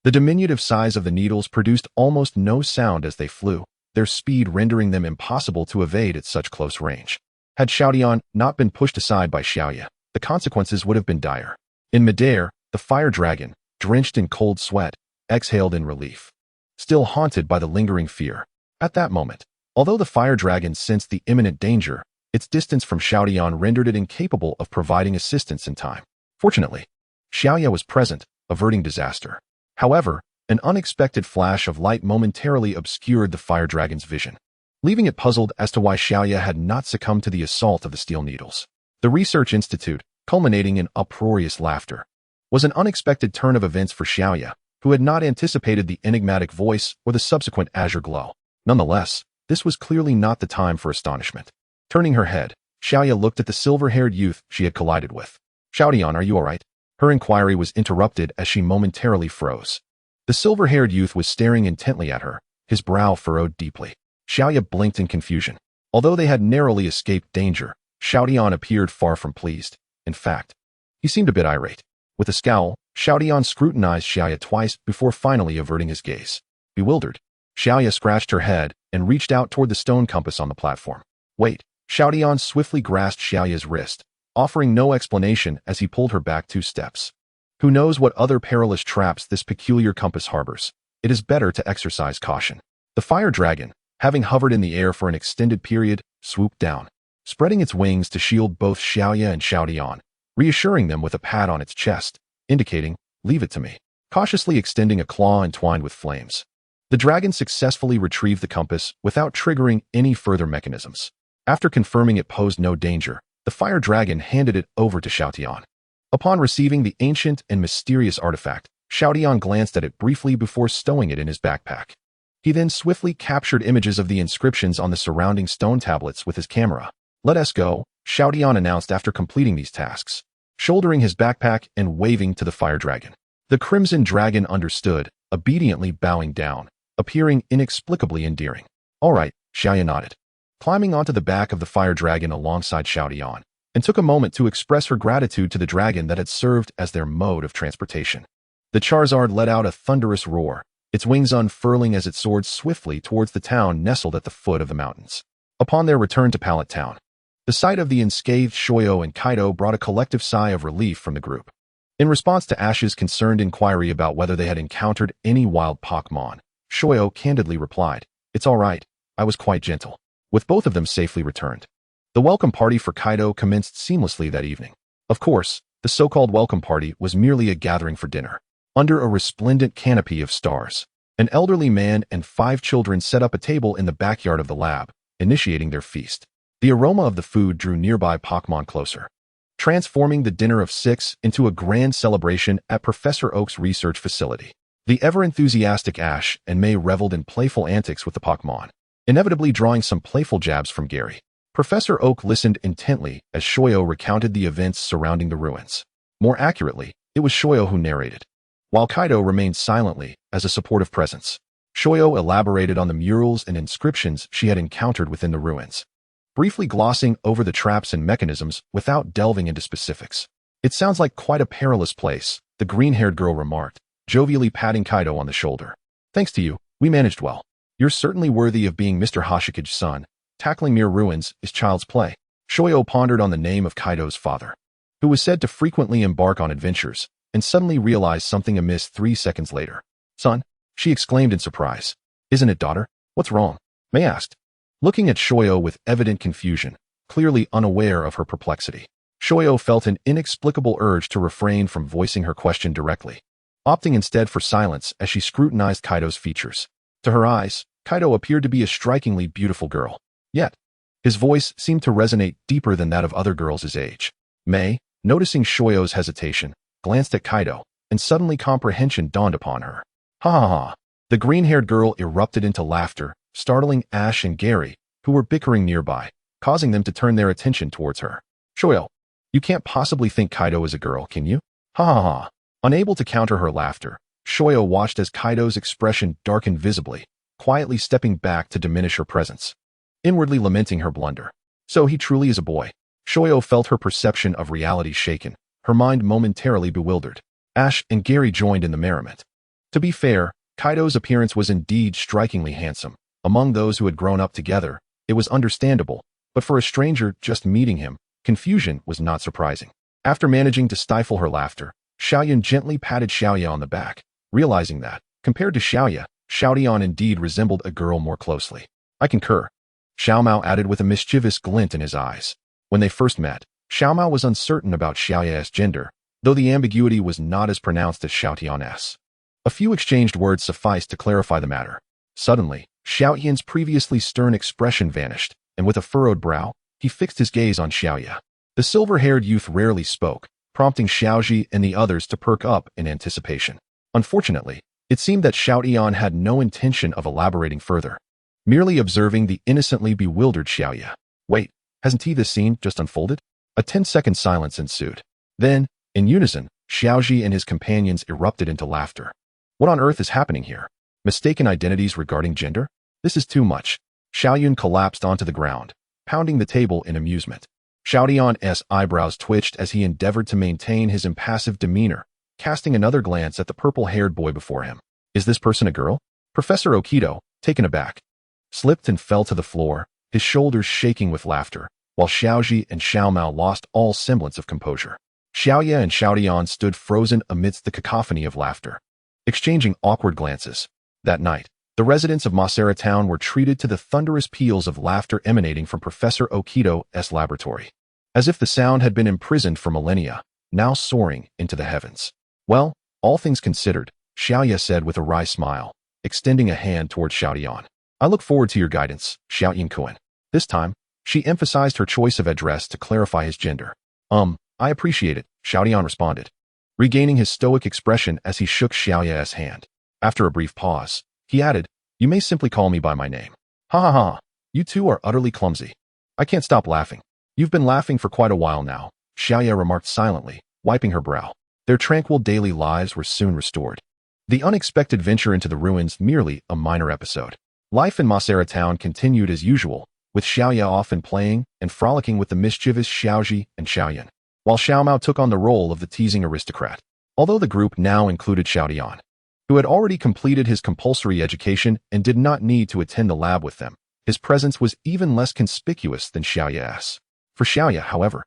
the diminutive size of the needles produced almost no sound as they flew, their speed rendering them impossible to evade at such close range. Had Xiaotian not been pushed aside by Xiaoya, the consequences would have been dire. In midair, the fire dragon, drenched in cold sweat, exhaled in relief, still haunted by the lingering fear. At that moment, although the fire dragon sensed the imminent danger, its distance from Xiaotian rendered it incapable of providing assistance in time. Fortunately, Xiaoya was present, averting disaster. However, an unexpected flash of light momentarily obscured the fire dragon's vision, leaving it puzzled as to why Xiaoya had not succumbed to the assault of the steel needles. The research institute, culminating in uproarious laughter, was an unexpected turn of events for Xiaoya, who had not anticipated the enigmatic voice or the subsequent azure glow. Nonetheless, this was clearly not the time for astonishment. Turning her head, Xiaoya looked at the silver-haired youth she had collided with. Xiaotian, are you all right? Her inquiry was interrupted as she momentarily froze. The silver-haired youth was staring intently at her, his brow furrowed deeply. Xiaoya blinked in confusion. Although they had narrowly escaped danger, Xiaotian appeared far from pleased. In fact, he seemed a bit irate. With a scowl, Xiaotian scrutinized Xiaoya twice before finally averting his gaze. Bewildered, Xiaoya scratched her head and reached out toward the stone compass on the platform. Wait, Xiaotian swiftly grasped Xiaoya's wrist, offering no explanation as he pulled her back 2 steps. Who knows what other perilous traps this peculiar compass harbors? It is better to exercise caution. The fire dragon, having hovered in the air for an extended period, swooped down, spreading its wings to shield both Xiaoya and Xiaotian, reassuring them with a pat on its chest, indicating, leave it to me, cautiously extending a claw entwined with flames. The dragon successfully retrieved the compass without triggering any further mechanisms. After confirming it posed no danger, the fire dragon handed it over to Xiaotian. Upon receiving the ancient and mysterious artifact, Xiaotian glanced at it briefly before stowing it in his backpack. He then swiftly captured images of the inscriptions on the surrounding stone tablets with his camera. "Let us go," Xiaotian announced after completing these tasks, shouldering his backpack and waving to the fire dragon. The crimson dragon understood, obediently bowing down, appearing inexplicably endearing. "All right," Xiaoyan nodded, climbing onto the back of the fire dragon alongside Xiaotian, and took a moment to express her gratitude to the dragon that had served as their mode of transportation. The Charizard let out a thunderous roar, its wings unfurling as it soared swiftly towards the town nestled at the foot of the mountains. Upon their return to Pallet Town, the sight of the unscathed Shoyo and Kaido brought a collective sigh of relief from the group. In response to Ash's concerned inquiry about whether they had encountered any wild Pokémon, Shoyo candidly replied, "It's all right, I was quite gentle." With both of them safely returned, the welcome party for Kaido commenced seamlessly that evening. Of course, the so-called welcome party was merely a gathering for dinner. Under a resplendent canopy of stars, an elderly man and 5 children set up a table in the backyard of the lab, initiating their feast. The aroma of the food drew nearby Pokémon closer, transforming the dinner of 6 into a grand celebration at Professor Oak's research facility. The ever-enthusiastic Ash and May reveled in playful antics with the Pokémon, inevitably drawing some playful jabs from Gary. Professor Oak listened intently as Shoyo recounted the events surrounding the ruins. More accurately, it was Shoyo who narrated, while Kaido remained silently as a supportive presence. Shoyo elaborated on the murals and inscriptions she had encountered within the ruins, briefly glossing over the traps and mechanisms without delving into specifics. "It sounds like quite a perilous place," the green-haired girl remarked, jovially patting Kaido on the shoulder. "Thanks to you, we managed well. You're certainly worthy of being Mr. Hoshikage's son. Tackling mere ruins is child's play." Shoyo pondered on the name of Kaido's father, who was said to frequently embark on adventures, and suddenly realized something amiss 3 seconds later. "Son?" she exclaimed in surprise. "Isn't it daughter? What's wrong?" May asked, looking at Shoyo with evident confusion, clearly unaware of her perplexity. Shoyo felt an inexplicable urge to refrain from voicing her question directly, opting instead for silence as she scrutinized Kaido's features. To her eyes, Kaido appeared to be a strikingly beautiful girl. Yet, his voice seemed to resonate deeper than that of other girls his age. May, noticing Shoyo's hesitation, glanced at Kaido, and suddenly comprehension dawned upon her. "Ha ha ha." The green-haired girl erupted into laughter, startling Ash and Gary, who were bickering nearby, causing them to turn their attention towards her. "Shoyo, you can't possibly think Kaido is a girl, can you? Ha ha ha." Unable to counter her laughter, Shoyo watched as Kaido's expression darkened visibly, quietly stepping back to diminish her presence, inwardly lamenting her blunder. So he truly is a boy. Shoyo felt her perception of reality shaken, her mind momentarily bewildered. Ash and Gary joined in the merriment. To be fair, Kaido's appearance was indeed strikingly handsome. Among those who had grown up together, it was understandable, but for a stranger just meeting him, confusion was not surprising. After managing to stifle her laughter, Xiaoyan gently patted Xiaoya on the back, realizing that, compared to Xiaoya, Xiaotian indeed resembled a girl more closely. "I concur," Xiaomao added with a mischievous glint in his eyes. When they first met, Xiaomao was uncertain about Xiaoya's gender, though the ambiguity was not as pronounced as Xiaotian's. A few exchanged words sufficed to clarify the matter. Suddenly, Xiaoyan's previously stern expression vanished, and with a furrowed brow, he fixed his gaze on Xiaoya. The silver-haired youth rarely spoke, prompting Xiaoji and the others to perk up in anticipation. Unfortunately, it seemed that Xiaotian had no intention of elaborating further, merely observing the innocently bewildered Xiaoya. "Wait, hasn't this scene just unfolded?" A 10-second silence ensued. Then, in unison, Xiaoji and his companions erupted into laughter. "What on earth is happening here? Mistaken identities regarding gender? This is too much." Xiaoyun collapsed onto the ground, pounding the table in amusement. Xiaotian's eyebrows twitched as he endeavored to maintain his impassive demeanor, casting another glance at the purple-haired boy before him. "Is this person a girl?" Professor Okido, taken aback, slipped and fell to the floor, his shoulders shaking with laughter, while Xiaoji and Xiaomao lost all semblance of composure. Xiaoya and Xiaotian stood frozen amidst the cacophony of laughter, exchanging awkward glances. That night, the residents of Masera Town were treated to the thunderous peals of laughter emanating from Professor Okido's laboratory, as if the sound had been imprisoned for millennia, now soaring into the heavens. "Well, all things considered," Xiaoya said with a wry smile, extending a hand toward Xiaotian. "I look forward to your guidance, Xiaoyan-kun." This time, she emphasized her choice of address to clarify his gender. I appreciate it," Xiaotian responded, regaining his stoic expression as he shook Xiaoya's hand. After a brief pause, he added, You may simply call me by my name. Ha ha ha. You two are utterly clumsy. I can't stop laughing. You've been laughing for quite a while now, Xiaoya remarked silently, wiping her brow. Their tranquil daily lives were soon restored. The unexpected venture into the ruins merely a minor episode. Life in Masera town continued as usual, with Xiaoya often playing and frolicking with the mischievous Xiaoji and Xiaoyan, while Xiaomao took on the role of the teasing aristocrat. Although the group now included Xiaodian, who had already completed his compulsory education and did not need to attend the lab with them, his presence was even less conspicuous than Xiaoya's. For Xiaoya, however,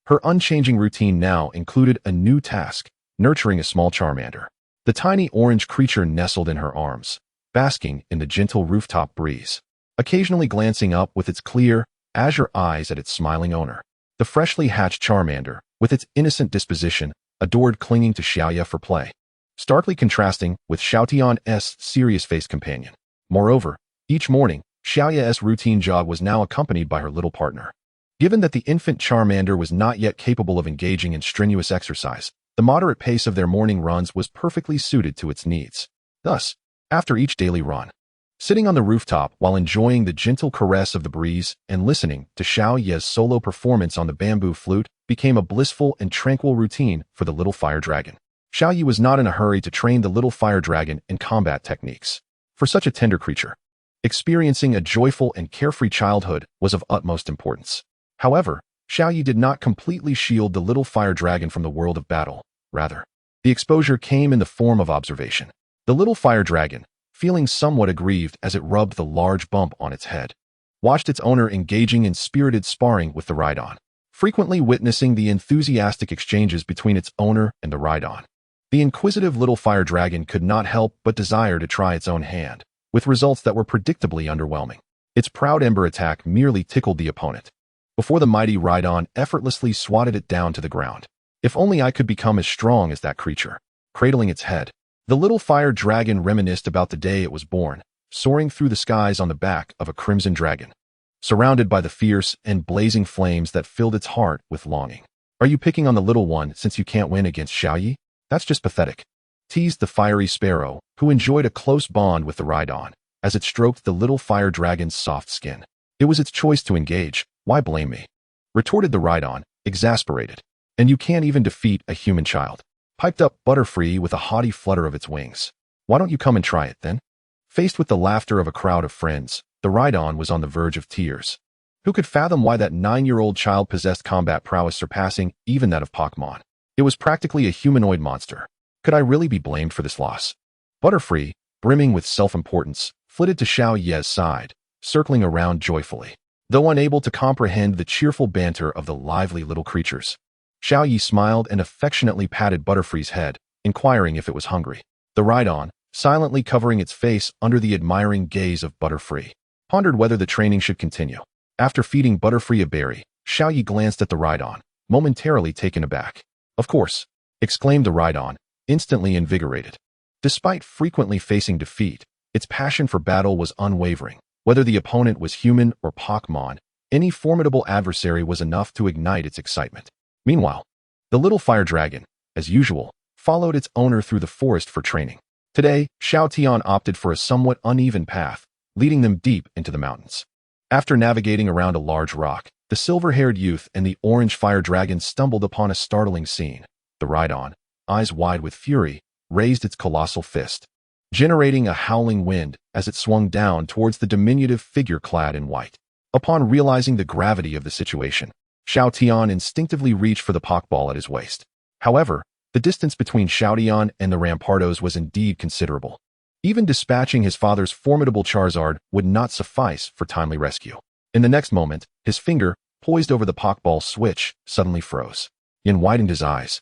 her unchanging routine now included a new task, nurturing a small Charmander. The tiny orange creature nestled in her arms, basking in the gentle rooftop breeze, occasionally glancing up with its clear, azure eyes at its smiling owner. The freshly hatched Charmander, with its innocent disposition, adored clinging to Xiaoya for play, starkly contrasting with Xiaotian's serious-faced companion. Moreover, each morning, Xiaoya's routine jog was now accompanied by her little partner. Given that the infant Charmander was not yet capable of engaging in strenuous exercise, the moderate pace of their morning runs was perfectly suited to its needs. Thus, after each daily run, sitting on the rooftop while enjoying the gentle caress of the breeze and listening to Xiaoya's solo performance on the bamboo flute became a blissful and tranquil routine for the little fire dragon. Xiaoyi was not in a hurry to train the little fire dragon in combat techniques. For such a tender creature, experiencing a joyful and carefree childhood was of utmost importance. However, Xiaoyi did not completely shield the little fire dragon from the world of battle. Rather, the exposure came in the form of observation. The little fire dragon, feeling somewhat aggrieved as it rubbed the large bump on its head, watched its owner engaging in spirited sparring with the Rhydon, frequently witnessing the enthusiastic exchanges between its owner and the Rhydon. The inquisitive little fire dragon could not help but desire to try its own hand, with results that were predictably underwhelming. Its proud ember attack merely tickled the opponent, before the mighty Rhydon effortlessly swatted it down to the ground. If only I could become as strong as that creature. Cradling its head, the little fire dragon reminisced about the day it was born, soaring through the skies on the back of a crimson dragon, surrounded by the fierce and blazing flames that filled its heart with longing. Are you picking on the little one since you can't win against Xiaoyi? That's just pathetic, teased the fiery sparrow, who enjoyed a close bond with the Rhydon, as it stroked the little fire dragon's soft skin. It was its choice to engage, why blame me? Retorted the Rhydon, exasperated. And you can't even defeat a human child, piped up Butterfree with a haughty flutter of its wings. Why don't you come and try it, then? Faced with the laughter of a crowd of friends, the Rhydon was on the verge of tears. Who could fathom why that 9-year-old child possessed combat prowess surpassing even that of Pokémon? It was practically a humanoid monster. Could I really be blamed for this loss? Butterfree, brimming with self-importance, flitted to Xiaoya's side, circling around joyfully, though unable to comprehend the cheerful banter of the lively little creatures. Xiaoyi smiled and affectionately patted Butterfree's head, inquiring if it was hungry. The Rhydon, silently covering its face under the admiring gaze of Butterfree, pondered whether the training should continue. After feeding Butterfree a berry, Xiaoyi glanced at the Rhydon, momentarily taken aback. Of course, exclaimed the Rhydon, instantly invigorated. Despite frequently facing defeat, its passion for battle was unwavering. Whether the opponent was human or Pokémon, any formidable adversary was enough to ignite its excitement. Meanwhile, the little fire dragon, as usual, followed its owner through the forest for training. Today, Xiaotian opted for a somewhat uneven path, leading them deep into the mountains. After navigating around a large rock, the silver-haired youth and the orange fire dragon stumbled upon a startling scene. The Rhydon, eyes wide with fury, raised its colossal fist, generating a howling wind as it swung down towards the diminutive figure clad in white. Upon realizing the gravity of the situation, Xiaotian instinctively reached for the Pokeball at his waist. However, the distance between Xiaotian and the Rampardos was indeed considerable. Even dispatching his father's formidable Charizard would not suffice for timely rescue. In the next moment, his finger, poised over the Pokeball switch, suddenly froze. Yin widened his eyes,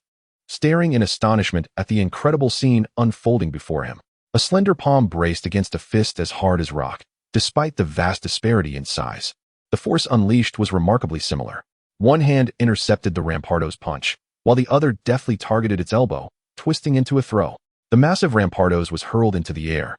staring in astonishment at the incredible scene unfolding before him. A slender palm braced against a fist as hard as rock, despite the vast disparity in size. The force unleashed was remarkably similar. One hand intercepted the Rampardo's punch, while the other deftly targeted its elbow, twisting into a throw. The massive Rampardos was hurled into the air,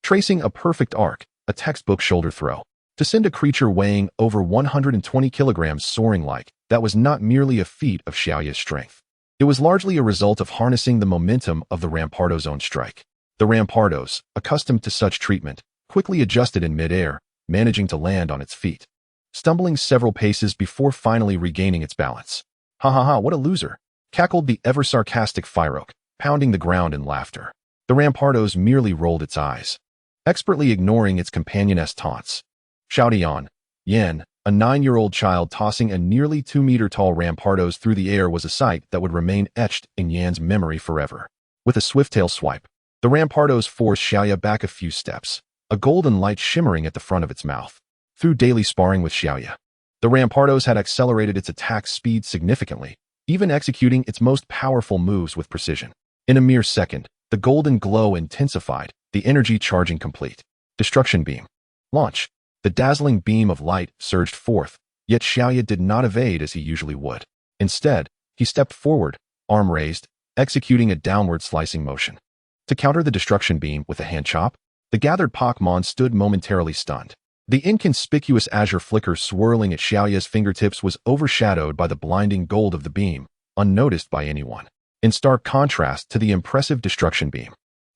tracing a perfect arc, a textbook shoulder throw. To send a creature weighing over 120 kilograms soaring like that was not merely a feat of Xiaoya's strength. It was largely a result of harnessing the momentum of the Rampardo's own strike. The Rampardos, accustomed to such treatment, quickly adjusted in midair, managing to land on its feet, stumbling several paces before finally regaining its balance. Ha ha ha, what a loser, cackled the ever-sarcastic Fyroke, pounding the ground in laughter. The Rampardos merely rolled its eyes, expertly ignoring its companion's taunts. Shouty Yen, a 9-year-old child tossing a nearly 2-meter-tall Rampardos through the air, was a sight that would remain etched in Yan's memory forever. With a swift tail swipe, the Rampardos forced Xiaoya back a few steps, a golden light shimmering at the front of its mouth. Through daily sparring with Xiaoya, the Rampardos had accelerated its attack speed significantly, even executing its most powerful moves with precision. In a mere second, the golden glow intensified, the energy charging complete. Destruction beam. Launch. The dazzling beam of light surged forth, yet Xiaoya did not evade as he usually would. Instead, he stepped forward, arm raised, executing a downward slicing motion. To counter the destruction beam with a hand chop, the gathered Pokémon stood momentarily stunned. The inconspicuous azure flicker swirling at Xiaoya's fingertips was overshadowed by the blinding gold of the beam, unnoticed by anyone. In stark contrast to the impressive destruction beam,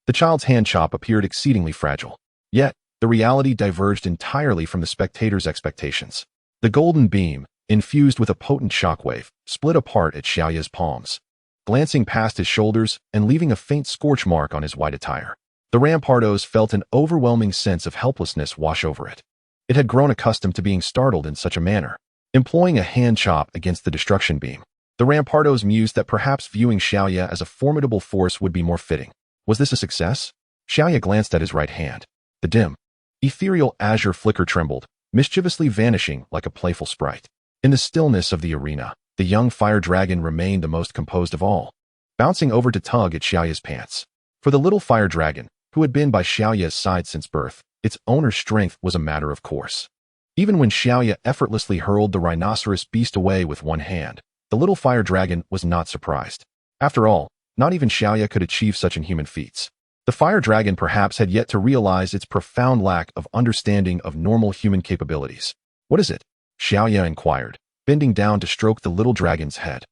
the child's hand chop appeared exceedingly fragile. Yet, the reality diverged entirely from the spectators' expectations. The golden beam, infused with a potent shockwave, split apart at Xiaoya's palms, glancing past his shoulders and leaving a faint scorch mark on his white attire. The Rampardos felt an overwhelming sense of helplessness wash over it. It had grown accustomed to being startled in such a manner. Employing a hand chop against the destruction beam, the Rampardos mused that perhaps viewing Xiaoya as a formidable force would be more fitting. Was this a success? Xiaoya glanced at his right hand. The dim, ethereal azure flicker trembled, mischievously vanishing like a playful sprite. In the stillness of the arena, the young fire dragon remained the most composed of all, bouncing over to tug at Xiaoya's pants. For the little fire dragon, who had been by Xiaoya's side since birth, its owner's strength was a matter of course. Even when Xiaoya effortlessly hurled the rhinoceros beast away with one hand, the little fire dragon was not surprised. After all, not even Xiaoya could achieve such inhuman feats. The fire dragon perhaps had yet to realize its profound lack of understanding of normal human capabilities. What is it? Xiaoya inquired, bending down to stroke the little dragon's head.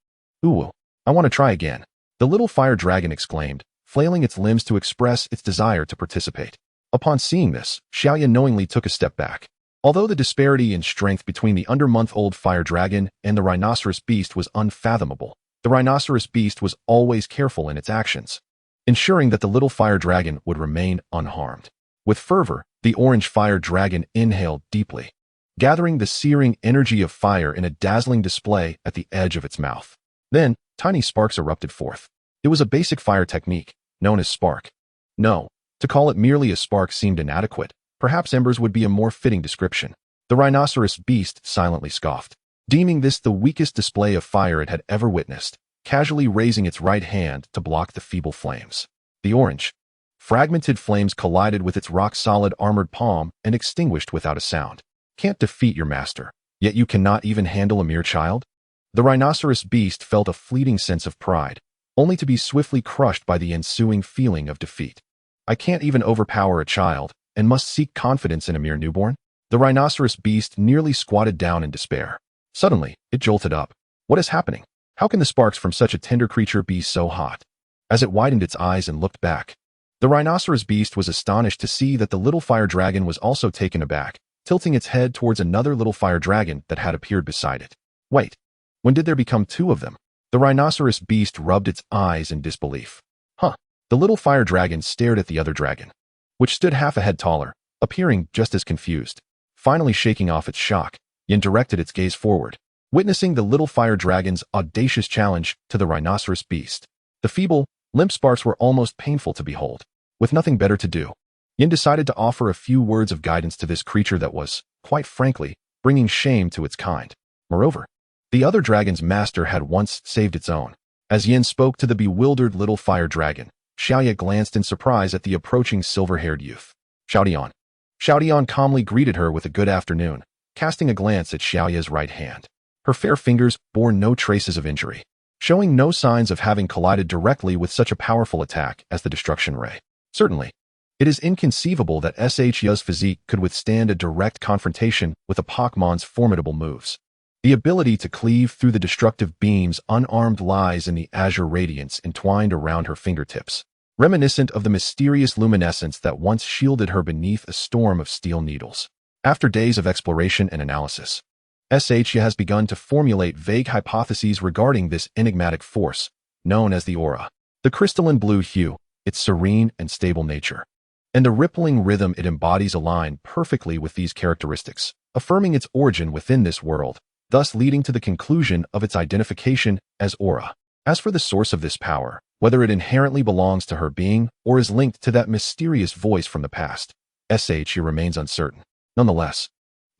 Ooh, I want to try again, the little fire dragon exclaimed, flailing its limbs to express its desire to participate. Upon seeing this, Xiaoya knowingly took a step back. Although the disparity in strength between the under-month-old fire dragon and the rhinoceros beast was unfathomable, the rhinoceros beast was always careful in its actions, ensuring that the little fire dragon would remain unharmed. With fervor, the orange fire dragon inhaled deeply, gathering the searing energy of fire in a dazzling display at the edge of its mouth. Then, tiny sparks erupted forth. It was a basic fire technique, known as spark. No, to call it merely a spark seemed inadequate. Perhaps embers would be a more fitting description. The rhinoceros beast silently scoffed, deeming this the weakest display of fire it had ever witnessed, casually raising its right hand to block the feeble flames. The orange, fragmented flames collided with its rock-solid armored palm and extinguished without a sound. Can't defeat your master, yet you cannot even handle a mere child? The rhinoceros beast felt a fleeting sense of pride, only to be swiftly crushed by the ensuing feeling of defeat. I can't even overpower a child, and must seek confidence in a mere newborn? The rhinoceros beast nearly squatted down in despair. Suddenly, it jolted up. What is happening? How can the sparks from such a tender creature be so hot? As it widened its eyes and looked back, the rhinoceros beast was astonished to see that the little fire dragon was also taken aback, tilting its head towards another little fire dragon that had appeared beside it. Wait, when did there become two of them? The rhinoceros beast rubbed its eyes in disbelief. Huh. The little fire dragon stared at the other dragon, which stood half a head taller, appearing just as confused. Finally shaking off its shock, Yin directed its gaze forward, witnessing the little fire dragon's audacious challenge to the rhinoceros beast. The feeble, limp sparks were almost painful to behold. With nothing better to do, Yin decided to offer a few words of guidance to this creature that was, quite frankly, bringing shame to its kind. Moreover, the other dragon's master had once saved its own. As Yin spoke to the bewildered little fire dragon, Xiaoya glanced in surprise at the approaching silver-haired youth. Shouty calmly greeted her with a good afternoon, casting a glance at Xiaoya's right hand. Her fair fingers bore no traces of injury, showing no signs of having collided directly with such a powerful attack as the destruction ray. Certainly, it is inconceivable that Xiaoya's physique could withstand a direct confrontation with a Pokémon's formidable moves. The ability to cleave through the destructive beams unarmed lies in the azure radiance entwined around her fingertips. reminiscent of the mysterious luminescence that once shielded her beneath a storm of steel needles. After days of exploration and analysis, She has begun to formulate vague hypotheses regarding this enigmatic force, known as the aura. The crystalline blue hue, its serene and stable nature, and the rippling rhythm it embodies align perfectly with these characteristics, affirming its origin within this world, thus leading to the conclusion of its identification as aura. As for the source of this power, whether it inherently belongs to her being or is linked to that mysterious voice from the past, She remains uncertain. Nonetheless,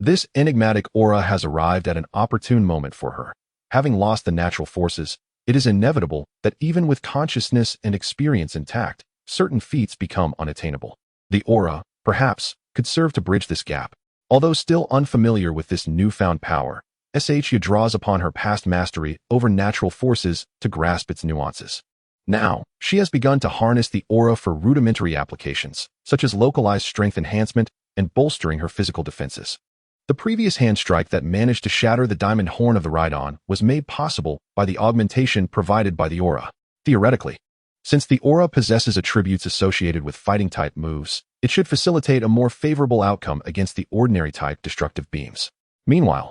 this enigmatic aura has arrived at an opportune moment for her. Having lost the natural forces, it is inevitable that even with consciousness and experience intact, certain feats become unattainable. The aura, perhaps, could serve to bridge this gap. Although still unfamiliar with this newfound power, She draws upon her past mastery over natural forces to grasp its nuances. Now, she has begun to harness the aura for rudimentary applications, such as localized strength enhancement and bolstering her physical defenses. The previous hand strike that managed to shatter the diamond horn of the Rhydon was made possible by the augmentation provided by the aura. Theoretically, since the aura possesses attributes associated with fighting-type moves, it should facilitate a more favorable outcome against the ordinary-type destructive beams. Meanwhile,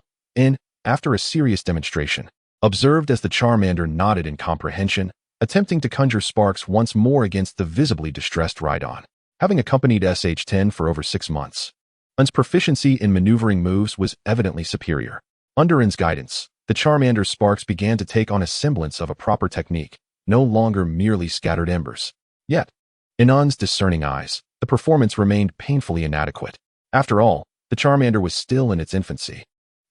after a serious demonstration, observed as the Charmander nodded in comprehension, attempting to conjure sparks once more against the visibly distressed Rhydon. Having accompanied SH-10 for over 6 months, Un's proficiency in maneuvering moves was evidently superior. Under Un's guidance, the Charmander's sparks began to take on a semblance of a proper technique, no longer merely scattered embers. Yet, in Un's discerning eyes, the performance remained painfully inadequate. After all, the Charmander was still in its infancy,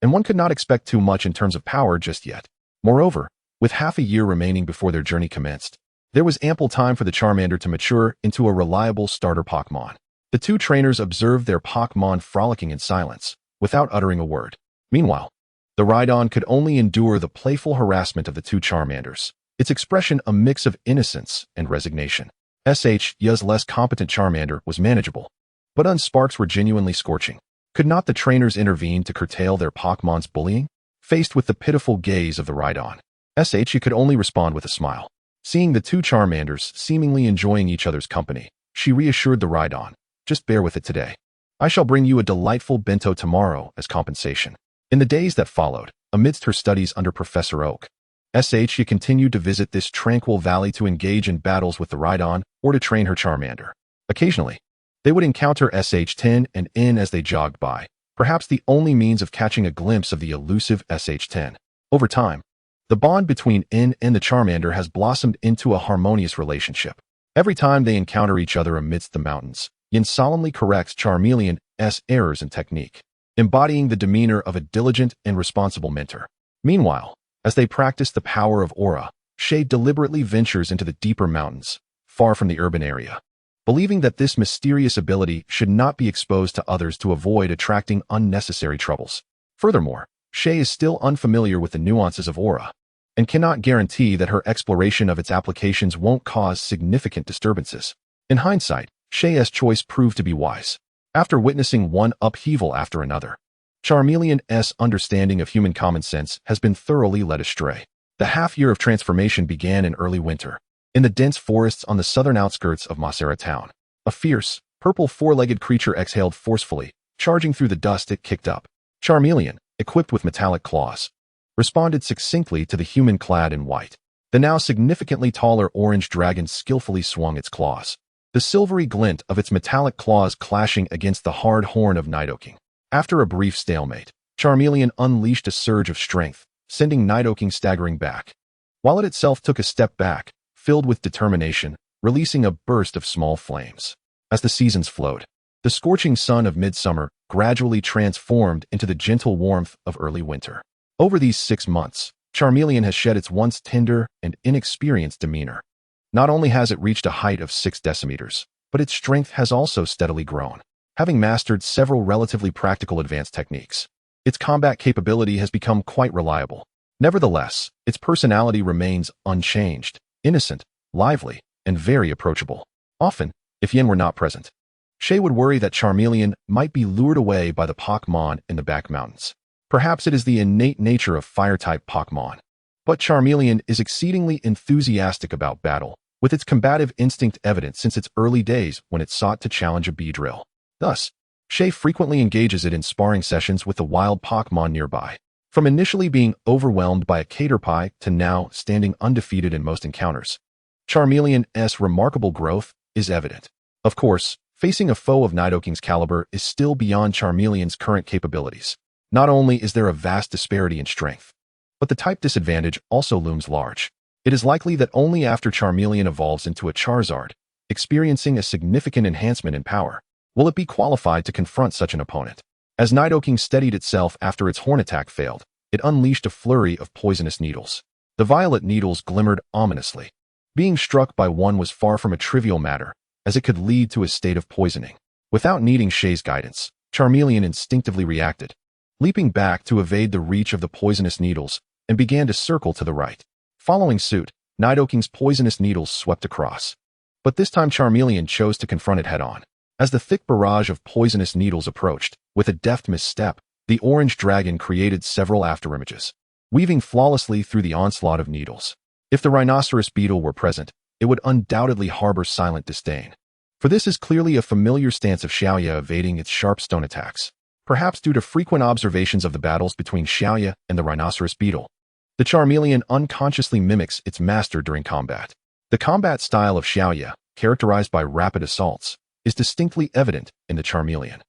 and one could not expect too much in terms of power just yet. Moreover, with half a year remaining before their journey commenced, there was ample time for the Charmander to mature into a reliable starter Pokémon. The two trainers observed their Pokémon frolicking in silence, without uttering a word. Meanwhile, the Rhydon could only endure the playful harassment of the two Charmanders, its expression a mix of innocence and resignation. Ya's less competent Charmander was manageable, but Un's sparks were genuinely scorching. Could not the trainers intervene to curtail their Pokémon's bullying? Faced with the pitiful gaze of the Rhydon, She could only respond with a smile. Seeing the two Charmanders seemingly enjoying each other's company, she reassured the Rhydon, "Just bear with it today. I shall bring you a delightful bento tomorrow as compensation." In the days that followed, amidst her studies under Professor Oak, she continued to visit this tranquil valley to engage in battles with the Rhydon or to train her Charmander. Occasionally, they would encounter SH-10 and N as they jogged by, perhaps the only means of catching a glimpse of the elusive SH-10. Over time, the bond between N and the Charmander has blossomed into a harmonious relationship. Every time they encounter each other amidst the mountains, Yin solemnly corrects Charmeleon's errors in technique, embodying the demeanor of a diligent and responsible mentor. Meanwhile, as they practice the power of aura, Shay deliberately ventures into the deeper mountains, far from the urban area, believing that this mysterious ability should not be exposed to others to avoid attracting unnecessary troubles. Furthermore, Shay is still unfamiliar with the nuances of aura, and cannot guarantee that her exploration of its applications won't cause significant disturbances. In hindsight, Shay's choice proved to be wise. After witnessing one upheaval after another, Charmeleon's understanding of human common sense has been thoroughly led astray. The half-year of transformation began in early winter, in the dense forests on the southern outskirts of Masera town. A fierce, purple four-legged creature exhaled forcefully, charging through the dust it kicked up. Charmeleon, equipped with metallic claws, responded succinctly to the human clad in white. The now significantly taller orange dragon skillfully swung its claws, the silvery glint of its metallic claws clashing against the hard horn of Nidoking. After a brief stalemate, Charmeleon unleashed a surge of strength, sending Nidoking staggering back, while it itself took a step back, filled with determination, releasing a burst of small flames. As the seasons flowed, the scorching sun of midsummer gradually transformed into the gentle warmth of early winter. Over these 6 months, Charmeleon has shed its once tender and inexperienced demeanor. Not only has it reached a height of 6 decimeters, but its strength has also steadily grown. Having mastered several relatively practical advanced techniques, its combat capability has become quite reliable. Nevertheless, its personality remains unchanged, innocent, lively, and very approachable. Often, if Yin were not present, Shay would worry that Charmeleon might be lured away by the Pokémon in the back mountains. Perhaps it is the innate nature of fire-type Pokémon, but Charmeleon is exceedingly enthusiastic about battle, with its combative instinct evident since its early days when it sought to challenge a Beedrill. Thus, Shay frequently engages it in sparring sessions with the wild Pokémon nearby. From initially being overwhelmed by a Caterpie to now standing undefeated in most encounters, Charmeleon's remarkable growth is evident. Of course, facing a foe of Nidoking's caliber is still beyond Charmeleon's current capabilities. Not only is there a vast disparity in strength, but the type disadvantage also looms large. It is likely that only after Charmeleon evolves into a Charizard, experiencing a significant enhancement in power, will it be qualified to confront such an opponent. As Nidoking steadied itself after its horn attack failed, it unleashed a flurry of poisonous needles. The violet needles glimmered ominously. Being struck by one was far from a trivial matter, as it could lead to a state of poisoning. Without needing Shay's guidance, Charmeleon instinctively reacted, leaping back to evade the reach of the poisonous needles, and began to circle to the right. Following suit, Nidoking's poisonous needles swept across. But this time Charmeleon chose to confront it head-on. As the thick barrage of poisonous needles approached, with a deft misstep, the orange dragon created several afterimages, weaving flawlessly through the onslaught of needles. If the rhinoceros beetle were present, it would undoubtedly harbor silent disdain. For this is clearly a familiar stance of Xiaoya evading its sharp stone attacks, perhaps due to frequent observations of the battles between Xiaoya and the rhinoceros beetle. The Charmeleon unconsciously mimics its master during combat. The combat style of Xiaoya, characterized by rapid assaults, is distinctly evident in the Charmeleon.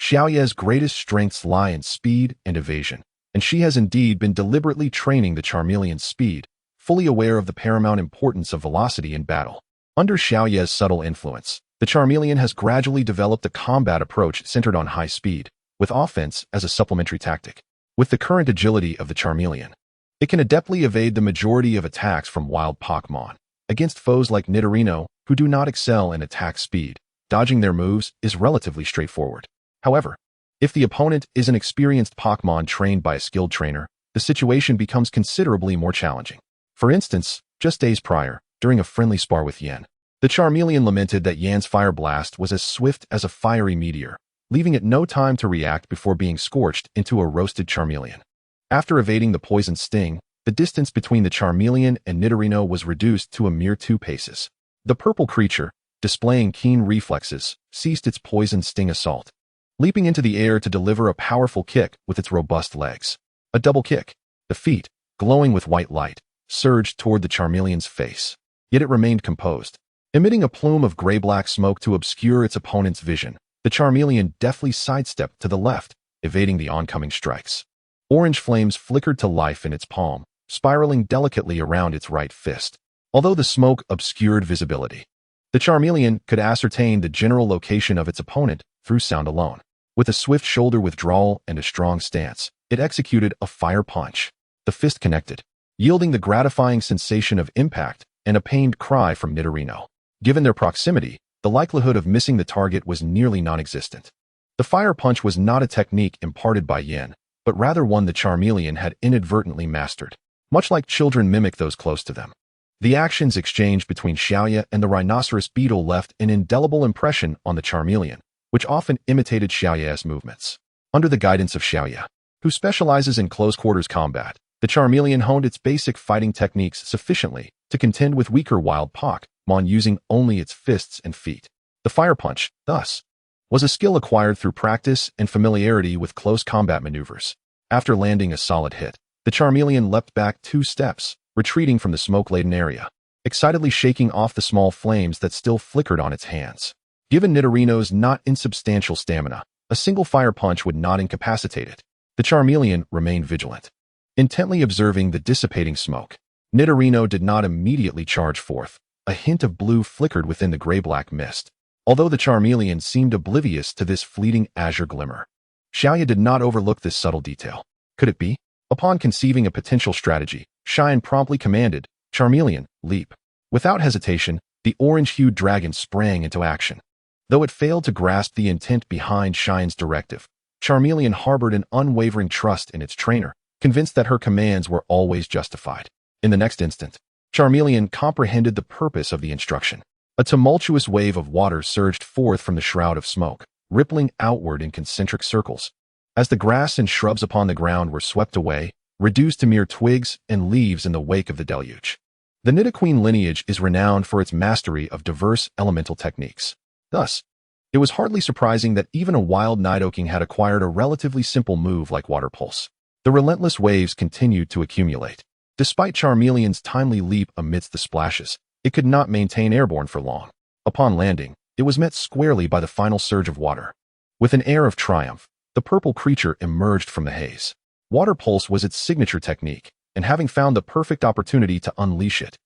Xiaoya's greatest strengths lie in speed and evasion, and she has indeed been deliberately training the Charmeleon's speed, fully aware of the paramount importance of velocity in battle. Under Xiaoya's subtle influence, the Charmeleon has gradually developed a combat approach centered on high speed, with offense as a supplementary tactic. With the current agility of the Charmeleon, it can adeptly evade the majority of attacks from wild Pokémon. Against foes like Nidorino, who do not excel in attack speed, dodging their moves is relatively straightforward. However, if the opponent is an experienced Pokémon trained by a skilled trainer, the situation becomes considerably more challenging. For instance, just days prior, during a friendly spar with Yen, the Charmeleon lamented that Yan's Fire Blast was as swift as a fiery meteor, leaving it no time to react before being scorched into a roasted Charmeleon. After evading the poison sting, the distance between the Charmeleon and Nidorino was reduced to a mere 2 paces. The purple creature, displaying keen reflexes, ceased its poison sting assault, leaping into the air to deliver a powerful kick with its robust legs. A double kick. The feet, glowing with white light, surged toward the Charmeleon's face. Yet it remained composed. Emitting a plume of gray-black smoke to obscure its opponent's vision, the Charmeleon deftly sidestepped to the left, evading the oncoming strikes. Orange flames flickered to life in its palm, spiraling delicately around its right fist. Although the smoke obscured visibility, the Charmeleon could ascertain the general location of its opponent through sound alone. With a swift shoulder withdrawal and a strong stance, it executed a fire punch. The fist connected, yielding the gratifying sensation of impact and a pained cry from Nidorino. Given their proximity, the likelihood of missing the target was nearly non-existent. The fire punch was not a technique imparted by Yen, but rather one the Charmeleon had inadvertently mastered. Much like children mimic those close to them, the actions exchanged between Xiaoya and the rhinoceros beetle left an indelible impression on the Charmeleon, which often imitated Xiaoya's movements. Under the guidance of Xiaoya, who specializes in close-quarters combat, the Charmeleon honed its basic fighting techniques sufficiently to contend with weaker wild Pokémon using only its fists and feet. The fire punch, thus, was a skill acquired through practice and familiarity with close combat maneuvers. After landing a solid hit, the Charmeleon leapt back 2 steps, retreating from the smoke-laden area, excitedly shaking off the small flames that still flickered on its hands. Given Nidorino's not insubstantial stamina, a single fire punch would not incapacitate it. The Charmeleon remained vigilant, intently observing the dissipating smoke. Nidorino did not immediately charge forth. A hint of blue flickered within the gray-black mist, although the Charmeleon seemed oblivious to this fleeting azure glimmer. Xiaoya did not overlook this subtle detail. Could it be? Upon conceiving a potential strategy, Xian promptly commanded, "Charmeleon, leap." Without hesitation, the orange-hued dragon sprang into action. Though it failed to grasp the intent behind Xian's directive, Charmeleon harbored an unwavering trust in its trainer, convinced that her commands were always justified. In the next instant, Charmeleon comprehended the purpose of the instruction. A tumultuous wave of water surged forth from the shroud of smoke, rippling outward in concentric circles. As the grass and shrubs upon the ground were swept away, reduced to mere twigs and leaves in the wake of the deluge, The Nidoqueen lineage is renowned for its mastery of diverse elemental techniques. Thus, it was hardly surprising that even a wild Nidoking had acquired a relatively simple move like Water Pulse. The relentless waves continued to accumulate. Despite Charmeleon's timely leap amidst the splashes, it could not maintain airborne for long. Upon landing, it was met squarely by the final surge of water. With an air of triumph, the purple creature emerged from the haze. Water Pulse was its signature technique, and having found the perfect opportunity to unleash it,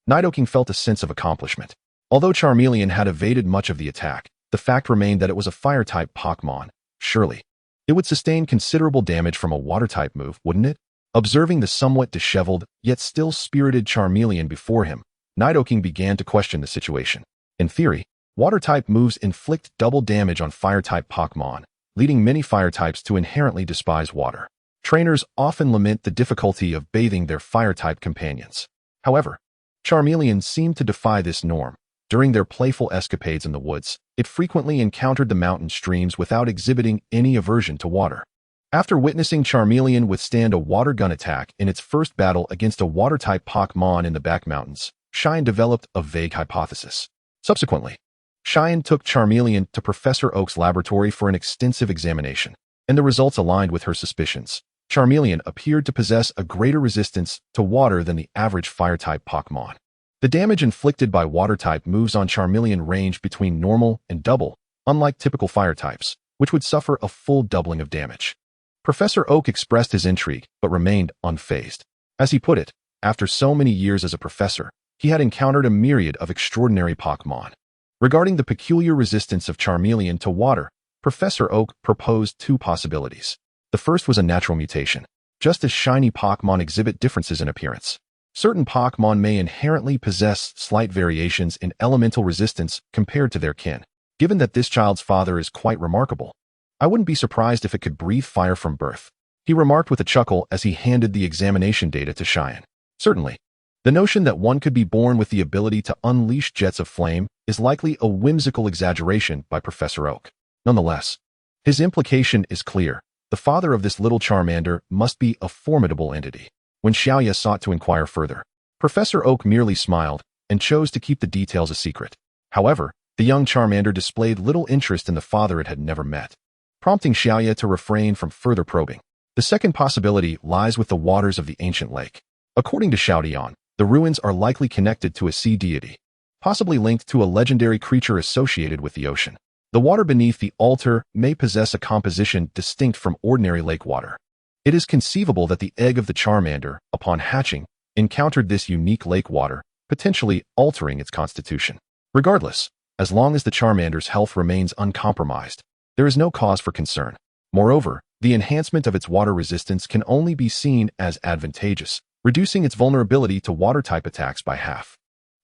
Nidoking felt a sense of accomplishment. Although Charmeleon had evaded much of the attack, the fact remained that it was a fire-type Pokémon. Surely, it would sustain considerable damage from a water-type move, wouldn't it? Observing the somewhat disheveled, yet still spirited Charmeleon before him, Nidoking began to question the situation. In theory, water-type moves inflict double damage on fire-type Pokémon, leading many fire-types to inherently despise water. Trainers often lament the difficulty of bathing their fire-type companions. However, Charmeleon seemed to defy this norm. During their playful escapades in the woods, it frequently encountered the mountain streams without exhibiting any aversion to water. After witnessing Charmeleon withstand a water gun attack in its first battle against a water-type Pokémon in the back mountains, Cheyenne developed a vague hypothesis. Subsequently, Cheyenne took Charmeleon to Professor Oak's laboratory for an extensive examination, and the results aligned with her suspicions. Charmeleon appeared to possess a greater resistance to water than the average fire-type Pokémon. The damage inflicted by water-type moves on Charmeleon ranged between normal and double, unlike typical fire-types, which would suffer a full doubling of damage. Professor Oak expressed his intrigue, but remained unfazed. As he put it, after so many years as a professor, he had encountered a myriad of extraordinary Pokémon. Regarding the peculiar resistance of Charmeleon to water, Professor Oak proposed two possibilities. The first was a natural mutation. Just as shiny Pokémon exhibit differences in appearance, certain Pokémon may inherently possess slight variations in elemental resistance compared to their kin. Given that this child's father is quite remarkable, I wouldn't be surprised if it could breathe fire from birth, he remarked with a chuckle as he handed the examination data to Cheyenne. Certainly, the notion that one could be born with the ability to unleash jets of flame is likely a whimsical exaggeration by Professor Oak. Nonetheless, his implication is clear. The father of this little Charmander must be a formidable entity. When Xiaoya sought to inquire further, Professor Oak merely smiled and chose to keep the details a secret. However, the young Charmander displayed little interest in the father it had never met, prompting Xiaoya to refrain from further probing. The second possibility lies with the waters of the ancient lake. According to Xiaodian, the ruins are likely connected to a sea deity, possibly linked to a legendary creature associated with the ocean. The water beneath the altar may possess a composition distinct from ordinary lake water. It is conceivable that the egg of the Charmander, upon hatching, encountered this unique lake water, potentially altering its constitution. Regardless, as long as the Charmander's health remains uncompromised, there is no cause for concern. Moreover, the enhancement of its water resistance can only be seen as advantageous, reducing its vulnerability to water-type attacks by half.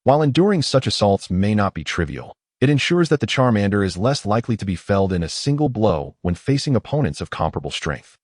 While enduring such assaults may not be trivial, it ensures that the Charmander is less likely to be felled in a single blow when facing opponents of comparable strength.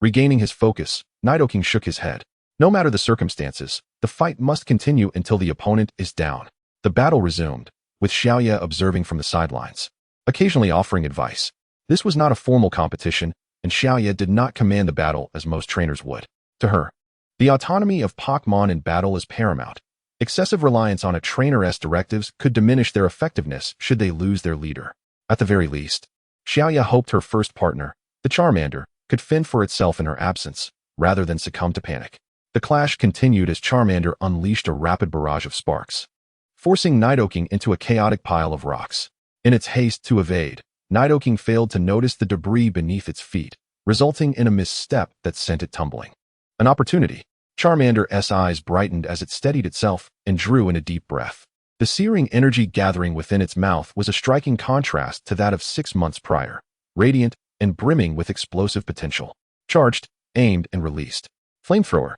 Regaining his focus, Nidoking shook his head. No matter the circumstances, the fight must continue until the opponent is down. The battle resumed, with Xiaoya observing from the sidelines, occasionally offering advice. This was not a formal competition, and Xiaoya did not command the battle as most trainers would. To her, the autonomy of Pokémon in battle is paramount. Excessive reliance on a trainer's directives could diminish their effectiveness should they lose their leader. At the very least, Xiaoya hoped her first partner, the Charmander, could fend for itself in her absence, rather than succumb to panic. The clash continued as Charmander unleashed a rapid barrage of sparks, forcing Nidoking into a chaotic pile of rocks. In its haste to evade, Nidoking failed to notice the debris beneath its feet, resulting in a misstep that sent it tumbling. An opportunity. Charmander's eyes brightened as it steadied itself and drew in a deep breath. The searing energy gathering within its mouth was a striking contrast to that of 6 months prior, radiant and brimming with explosive potential. Charged, aimed, and released. Flamethrower.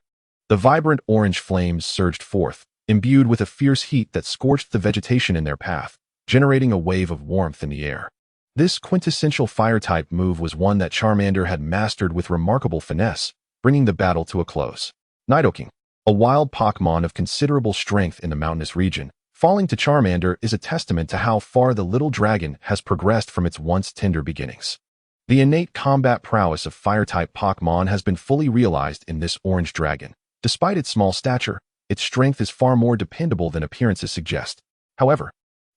The vibrant orange flames surged forth, imbued with a fierce heat that scorched the vegetation in their path, generating a wave of warmth in the air. This quintessential fire-type move was one that Charmander had mastered with remarkable finesse, bringing the battle to a close. Nidoking, a wild Pokémon of considerable strength in the mountainous region, falling to Charmander is a testament to how far the little dragon has progressed from its once tender beginnings. The innate combat prowess of fire-type Pokémon has been fully realized in this orange dragon. Despite its small stature, its strength is far more dependable than appearances suggest. However,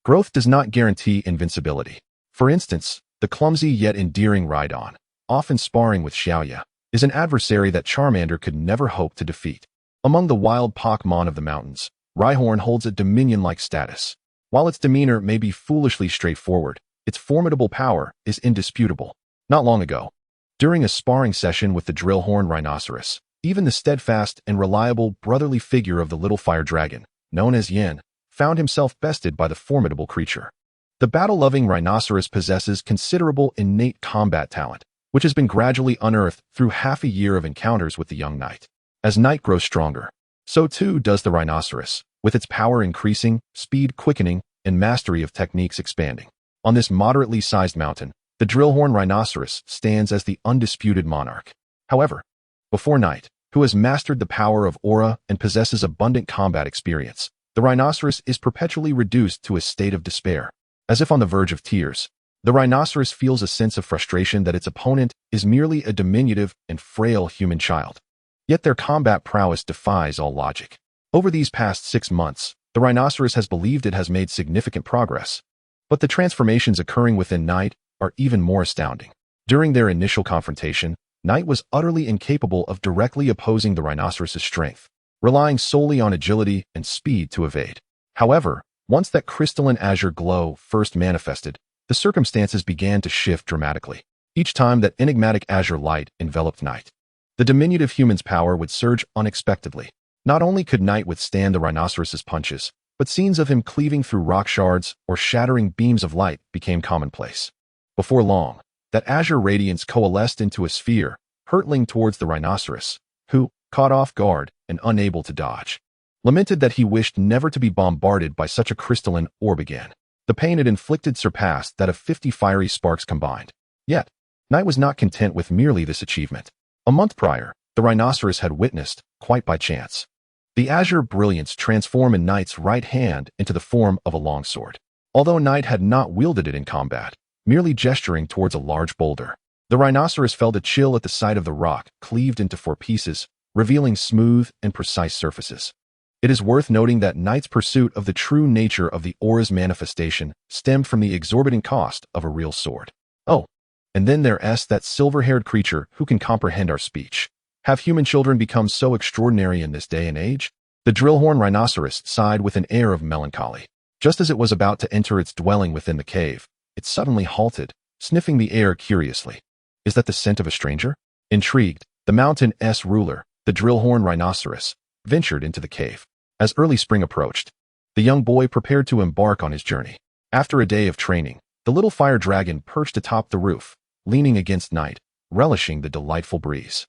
growth does not guarantee invincibility. For instance, the clumsy yet endearing Rhydon, often sparring with Xiaoya, is an adversary that Charmander could never hope to defeat. Among the wild Pokémon of the mountains, Rhyhorn holds a dominion-like status. While its demeanor may be foolishly straightforward, its formidable power is indisputable. Not long ago, during a sparring session with the Drillhorn Rhinoceros, even the steadfast and reliable brotherly figure of the little fire dragon, known as Yin, found himself bested by the formidable creature. The battle-loving rhinoceros possesses considerable innate combat talent, which has been gradually unearthed through half a year of encounters with the young knight. As Knight grows stronger, so too does the rhinoceros, with its power increasing, speed quickening, and mastery of techniques expanding. On this moderately sized mountain, the Drillhorn Rhinoceros stands as the undisputed monarch. However, before Knight, who has mastered the power of aura and possesses abundant combat experience, the rhinoceros is perpetually reduced to a state of despair. As if on the verge of tears, the rhinoceros feels a sense of frustration that its opponent is merely a diminutive and frail human child. Yet their combat prowess defies all logic. Over these past 6 months, the rhinoceros has believed it has made significant progress. But the transformations occurring within Knight are even more astounding. During their initial confrontation, Knight was utterly incapable of directly opposing the rhinoceros's strength, relying solely on agility and speed to evade. However, once that crystalline azure glow first manifested, the circumstances began to shift dramatically. Each time that enigmatic azure light enveloped Knight, the diminutive human's power would surge unexpectedly. Not only could Knight withstand the rhinoceros's punches, but scenes of him cleaving through rock shards or shattering beams of light became commonplace. Before long, that azure radiance coalesced into a sphere, hurtling towards the rhinoceros, who, caught off guard and unable to dodge, lamented that he wished never to be bombarded by such a crystalline orb again. The pain it inflicted surpassed that of 50 fiery sparks combined. Yet, Knight was not content with merely this achievement. A month prior, the rhinoceros had witnessed, quite by chance, the azure brilliance transform in Knight's right hand into the form of a longsword. Although Knight had not wielded it in combat, merely gesturing towards a large boulder, the rhinoceros felt a chill at the sight of the rock cleaved into 4 pieces, revealing smooth and precise surfaces. It is worth noting that Knight's pursuit of the true nature of the aura's manifestation stemmed from the exorbitant cost of a real sword. Oh, and then there's that silver-haired creature who can comprehend our speech. Have human children become so extraordinary in this day and age? The Drillhorn Rhinoceros sighed with an air of melancholy. Just as it was about to enter its dwelling within the cave, it suddenly halted, sniffing the air curiously. Is that the scent of a stranger? Intrigued, the mountain's ruler, the Drillhorn Rhinoceros, ventured into the cave. As early spring approached, the young boy prepared to embark on his journey. After a day of training, the little fire dragon perched atop the roof, leaning against Knight, relishing the delightful breeze.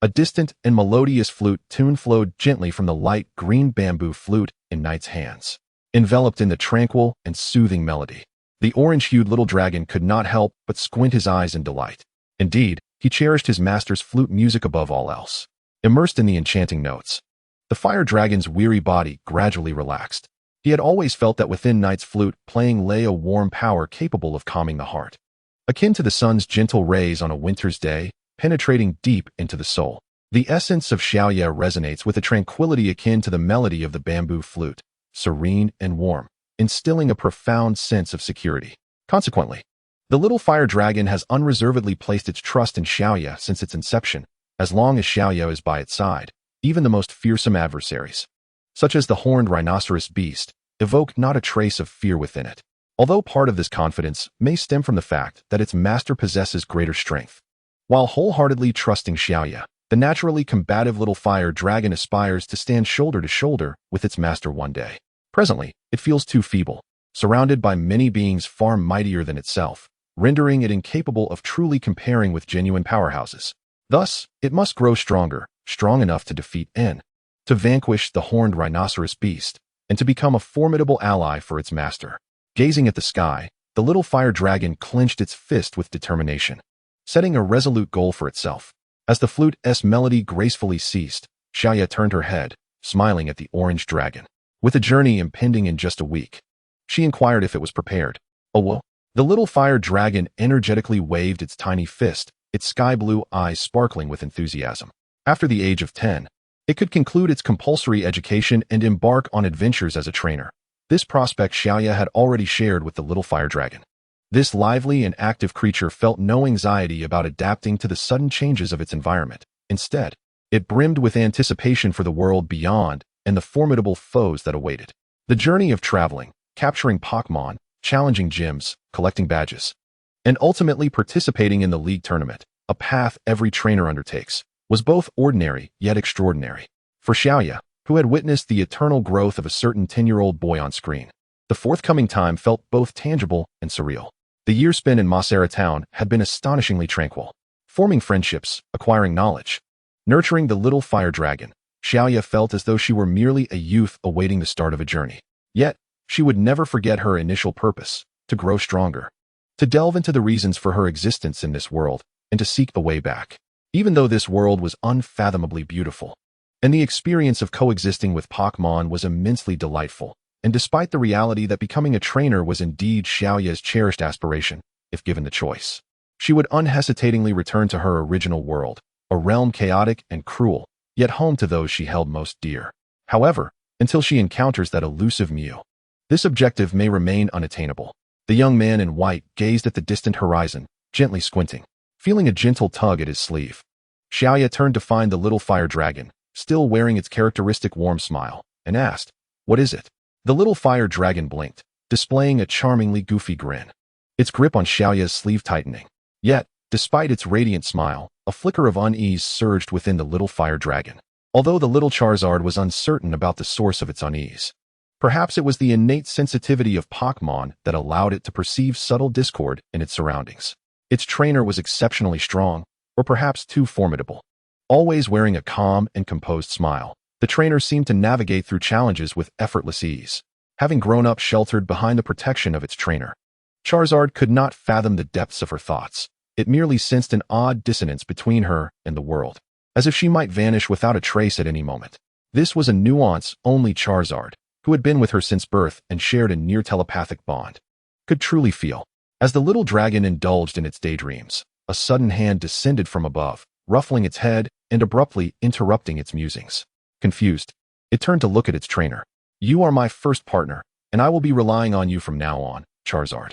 A distant and melodious flute tune flowed gently from the light green bamboo flute in Knight's hands. Enveloped in the tranquil and soothing melody, the orange-hued little dragon could not help but squint his eyes in delight. Indeed, he cherished his master's flute music above all else. Immersed in the enchanting notes, the fire dragon's weary body gradually relaxed. He had always felt that within Knight's flute playing lay a warm power capable of calming the heart, akin to the sun's gentle rays on a winter's day, penetrating deep into the soul. The essence of Xiaoya resonates with a tranquility akin to the melody of the bamboo flute, serene and warm, instilling a profound sense of security. Consequently, the little fire dragon has unreservedly placed its trust in Xiaoya since its inception. As long as Xiaoya is by its side, even the most fearsome adversaries, such as the horned rhinoceros beast, evoke not a trace of fear within it. Although part of this confidence may stem from the fact that its master possesses greater strength. While wholeheartedly trusting Xiaoya, the naturally combative little fire dragon aspires to stand shoulder to shoulder with its master one day. Presently, it feels too feeble, surrounded by many beings far mightier than itself, rendering it incapable of truly comparing with genuine powerhouses. Thus, it must grow stronger, strong enough to defeat to vanquish the horned rhinoceros beast, and to become a formidable ally for its master. Gazing at the sky, the little fire dragon clenched its fist with determination, setting a resolute goal for itself. As the flute's melody gracefully ceased, Xiaoya turned her head, smiling at the orange dragon. With a journey impending in just a week, she inquired if it was prepared. Oh well. The little fire dragon energetically waved its tiny fist, its sky blue eyes sparkling with enthusiasm. After the age of 10, It could conclude its compulsory education and embark on adventures as a trainer. This prospect Xiaoya had already shared with the little fire dragon. This lively and active creature felt no anxiety about adapting to the sudden changes of its environment. Instead, it brimmed with anticipation for the world beyond and the formidable foes that awaited. The journey of traveling, capturing Pokémon, challenging gyms, collecting badges, and ultimately participating in the league tournament, a path every trainer undertakes, was both ordinary yet extraordinary. For Xiaoya, who had witnessed the eternal growth of a certain 10-year-old boy on screen, the forthcoming time felt both tangible and surreal. The year spent in Masera town had been astonishingly tranquil. Forming friendships, acquiring knowledge, nurturing the little fire dragon, Xiaoya felt as though she were merely a youth awaiting the start of a journey. Yet, she would never forget her initial purpose, to grow stronger, to delve into the reasons for her existence in this world, and to seek the way back. Even though this world was unfathomably beautiful, and the experience of coexisting with Pokémon was immensely delightful, and despite the reality that becoming a trainer was indeed Xiaoya's cherished aspiration, if given the choice, she would unhesitatingly return to her original world, a realm chaotic and cruel, yet home to those she held most dear. However, until she encounters that elusive Mew, this objective may remain unattainable. The young man in white gazed at the distant horizon, gently squinting, feeling a gentle tug at his sleeve. Xiaoya turned to find the little fire dragon, still wearing its characteristic warm smile, and asked, "What is it?" The little fire dragon blinked, displaying a charmingly goofy grin, its grip on Xiaoya's sleeve tightening. Yet, despite its radiant smile, a flicker of unease surged within the little fire dragon. Although the little Charizard was uncertain about the source of its unease, perhaps it was the innate sensitivity of Pokémon that allowed it to perceive subtle discord in its surroundings. Its trainer was exceptionally strong, or perhaps too formidable. Always wearing a calm and composed smile, the trainer seemed to navigate through challenges with effortless ease, having grown up sheltered behind the protection of its trainer. Charizard could not fathom the depths of her thoughts. It merely sensed an odd dissonance between her and the world, as if she might vanish without a trace at any moment. This was a nuance only Charizard, who had been with her since birth and shared a near telepathic bond, could truly feel. As the little dragon indulged in its daydreams, a sudden hand descended from above, ruffling its head and abruptly interrupting its musings. Confused, it turned to look at its trainer. "You are my first partner, and I will be relying on you from now on, Charizard,"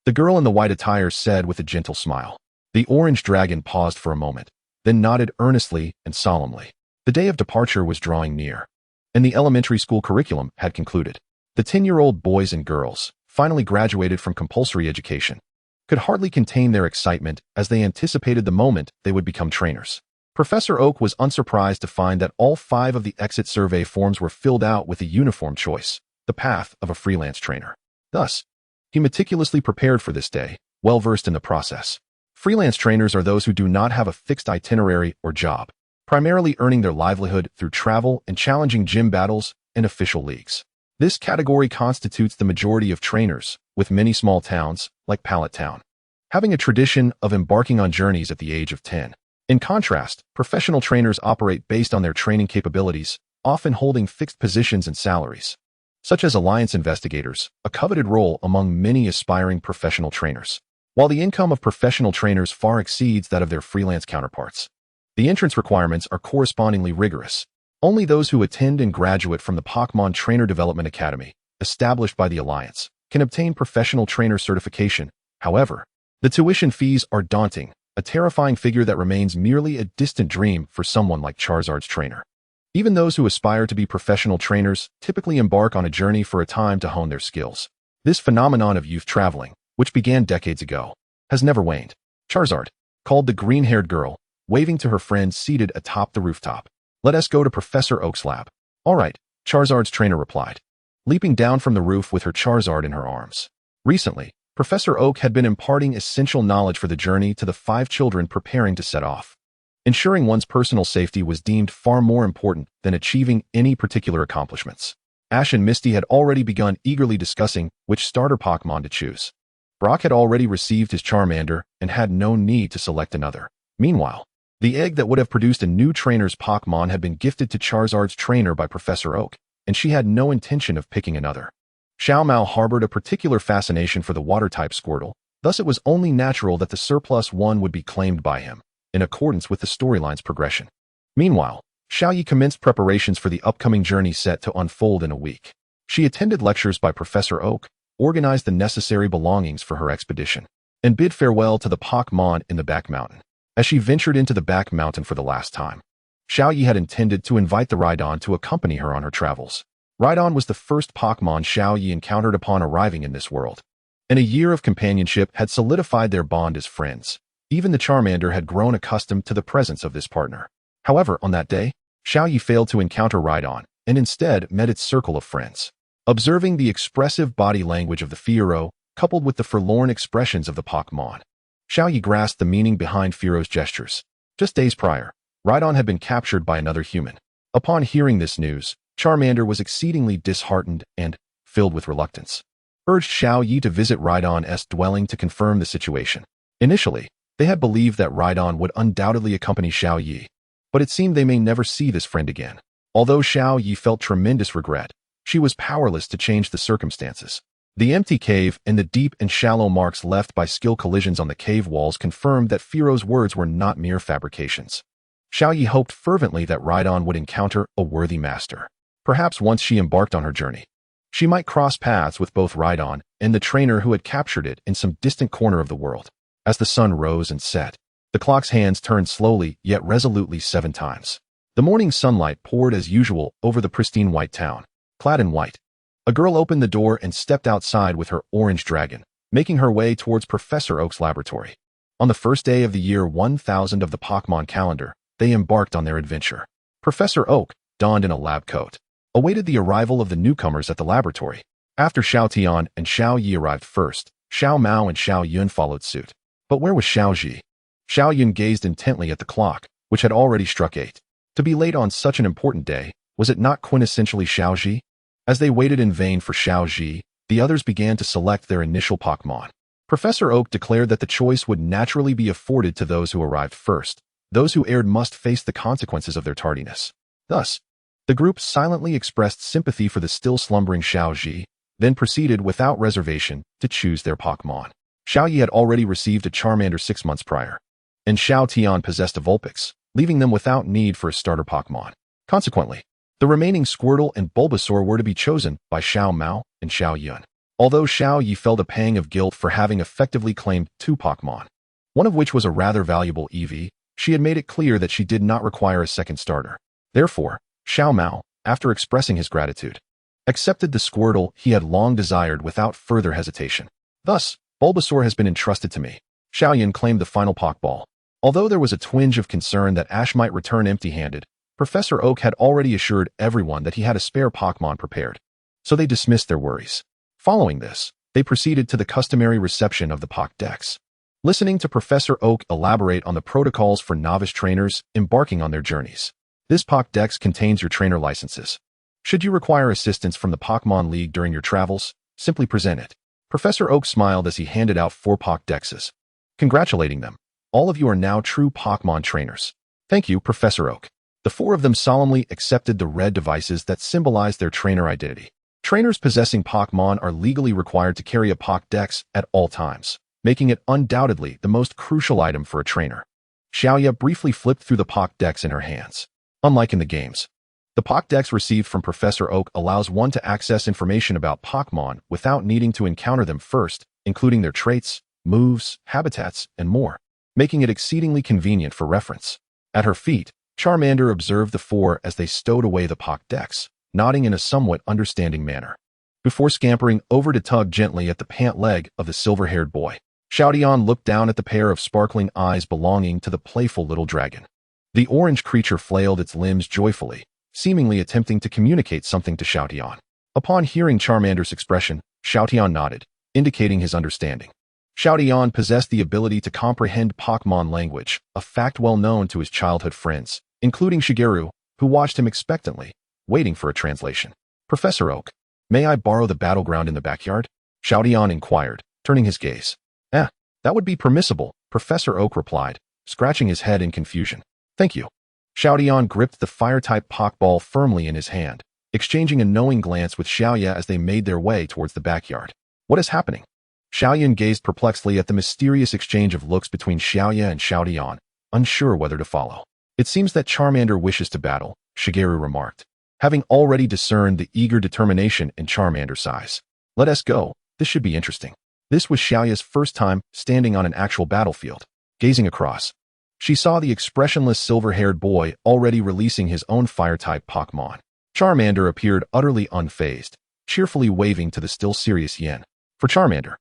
the girl in the white attire said with a gentle smile. The orange dragon paused for a moment, then nodded earnestly and solemnly. The day of departure was drawing near, and the elementary school curriculum had concluded. The 10-year-old boys and girls, finally graduated from compulsory education, could hardly contain their excitement as they anticipated the moment they would become trainers. Professor Oak was unsurprised to find that all 5 of the exit survey forms were filled out with a uniform choice, the path of a freelance trainer. Thus, he meticulously prepared for this day, well-versed in the process. Freelance trainers are those who do not have a fixed itinerary or job, primarily earning their livelihood through travel and challenging gym battles and official leagues. This category constitutes the majority of trainers, with many small towns, like Pallet Town, having a tradition of embarking on journeys at the age of 10. In contrast, professional trainers operate based on their training capabilities, often holding fixed positions and salaries, such as alliance investigators, a coveted role among many aspiring professional trainers. While the income of professional trainers far exceeds that of their freelance counterparts, the entrance requirements are correspondingly rigorous. Only those who attend and graduate from the Pokémon Trainer Development Academy, established by the Alliance, can obtain professional trainer certification. However, the tuition fees are daunting, a terrifying figure that remains merely a distant dream for someone like Charizard's trainer. Even those who aspire to be professional trainers typically embark on a journey for a time to hone their skills. This phenomenon of youth traveling, which began decades ago, has never waned. Charizard, called the green-haired girl, waving to her friends seated atop the rooftop. "Let us go to Professor Oak's lab." "All right," Charizard's trainer replied, leaping down from the roof with her Charizard in her arms. Recently, Professor Oak had been imparting essential knowledge for the journey to the 5 children preparing to set off. Ensuring one's personal safety was deemed far more important than achieving any particular accomplishments. Ash and Misty had already begun eagerly discussing which starter Pokémon to choose. Brock had already received his Charmander and had no need to select another. Meanwhile, the egg that would have produced a new trainer's Pokémon had been gifted to Charizard's trainer by Professor Oak, and she had no intention of picking another. Xiao Mao harbored a particular fascination for the water-type Squirtle, thus it was only natural that the surplus one would be claimed by him, in accordance with the storyline's progression. Meanwhile, Xiaoyi commenced preparations for the upcoming journey set to unfold in a week. She attended lectures by Professor Oak, organized the necessary belongings for her expedition, and bid farewell to the Pokémon in the back mountain. As she ventured into the back mountain for the last time, Xiaoyi had intended to invite the Rhydon to accompany her on her travels. Rhydon was the first Pokémon Xiaoyi encountered upon arriving in this world, and a year of companionship had solidified their bond as friends. Even the Charmander had grown accustomed to the presence of this partner. However, on that day, Xiaoyi failed to encounter Rhydon, and instead met its circle of friends. Observing the expressive body language of the Fearow, coupled with the forlorn expressions of the Pokémon, Xiaoyi grasped the meaning behind Fearow's gestures. Just days prior, Rhydon had been captured by another human. Upon hearing this news, Charmander was exceedingly disheartened and, filled with reluctance, urged Xiaoyi to visit Rhydon's dwelling to confirm the situation. Initially, they had believed that Rhydon would undoubtedly accompany Xiaoyi, but it seemed they may never see this friend again. Although Xiaoyi felt tremendous regret, she was powerless to change the circumstances. The empty cave and the deep and shallow marks left by skill collisions on the cave walls confirmed that Fearow's words were not mere fabrications. Xiaoyi hoped fervently that Rhydon would encounter a worthy master. Perhaps once she embarked on her journey, she might cross paths with both Rhydon and the trainer who had captured it in some distant corner of the world. As the sun rose and set, the clock's hands turned slowly yet resolutely 7 times. The morning sunlight poured as usual over the pristine white town. Clad in white, a girl opened the door and stepped outside with her orange dragon, making her way towards Professor Oak's laboratory. On the first day of the year 1000 of the Pokémon calendar, they embarked on their adventure. Professor Oak, donned in a lab coat, awaited the arrival of the newcomers at the laboratory. After Xiao Tian and Xiao Yi arrived first, Xiao Mao and Xiao Yun followed suit. But where was Xiao Ji? Xiao Yun gazed intently at the clock, which had already struck 8. To be late on such an important day, was it not quintessentially Xiao Ji? As they waited in vain for Xiao Ji, the others began to select their initial Pokémon. Professor Oak declared that the choice would naturally be afforded to those who arrived first. Those who erred must face the consequences of their tardiness. Thus, the group silently expressed sympathy for the still slumbering Xiao Ji, then proceeded without reservation to choose their Pokémon. Xiaoyi had already received a Charmander 6 months prior, and Xiao Tian possessed a Vulpix, leaving them without need for a starter Pokémon. Consequently, the remaining Squirtle and Bulbasaur were to be chosen by Xiao Mao and Xiao Yun. Although Xiao Yi felt a pang of guilt for having effectively claimed 2 Pokémon, one of which was a rather valuable EV, she had made it clear that she did not require a second starter. Therefore, Xiao Mao, after expressing his gratitude, accepted the Squirtle he had long desired without further hesitation. Thus, Bulbasaur has been entrusted to me. Xiao Yun claimed the final Pokéball. Although there was a twinge of concern that Ash might return empty-handed, Professor Oak had already assured everyone that he had a spare Pokémon prepared, so they dismissed their worries. Following this, they proceeded to the customary reception of the Pokédex. Listening to Professor Oak elaborate on the protocols for novice trainers embarking on their journeys. This Pokédex contains your trainer licenses. Should you require assistance from the Pokémon League during your travels, simply present it. Professor Oak smiled as he handed out 4 Pokédexes, congratulating them. All of you are now true Pokémon trainers. Thank you, Professor Oak. The 4 of them solemnly accepted the red devices that symbolized their trainer identity. Trainers possessing Pokémon are legally required to carry a Pokédex at all times, making it undoubtedly the most crucial item for a trainer. Xiaoya briefly flipped through the Pokédex in her hands. Unlike in the games, the Pokédex received from Professor Oak allows one to access information about Pokémon without needing to encounter them first, including their traits, moves, habitats, and more, making it exceedingly convenient for reference. At her feet, Charmander observed the 4 as they stowed away the Pokédex, nodding in a somewhat understanding manner, before scampering over to tug gently at the pant leg of the silver-haired boy. Xiaotian looked down at the pair of sparkling eyes belonging to the playful little dragon. The orange creature flailed its limbs joyfully, seemingly attempting to communicate something to Xiaotian. Upon hearing Charmander's expression, Xiaotian nodded, indicating his understanding. Xiaotian possessed the ability to comprehend Pokémon language, a fact well known to his childhood friends, including Shigeru, who watched him expectantly, waiting for a translation. Professor Oak, may I borrow the battleground in the backyard? Xiaotian inquired, turning his gaze. That would be permissible, Professor Oak replied, scratching his head in confusion. Thank you. Xiaotian gripped the fire-type Pokéball firmly in his hand, exchanging a knowing glance with Xiaoya as they made their way towards the backyard. What is happening? Xiaoyan gazed perplexedly at the mysterious exchange of looks between Xiaoya and Xiaotian, unsure whether to follow. It seems that Charmander wishes to battle, Shigeru remarked, having already discerned the eager determination in Charmander's eyes. Let us go. This should be interesting. This was Xiaoya's first time standing on an actual battlefield. Gazing across, she saw the expressionless silver-haired boy already releasing his own fire-type Pokémon. Charmander appeared utterly unfazed, cheerfully waving to the still serious Yin. For Charmander,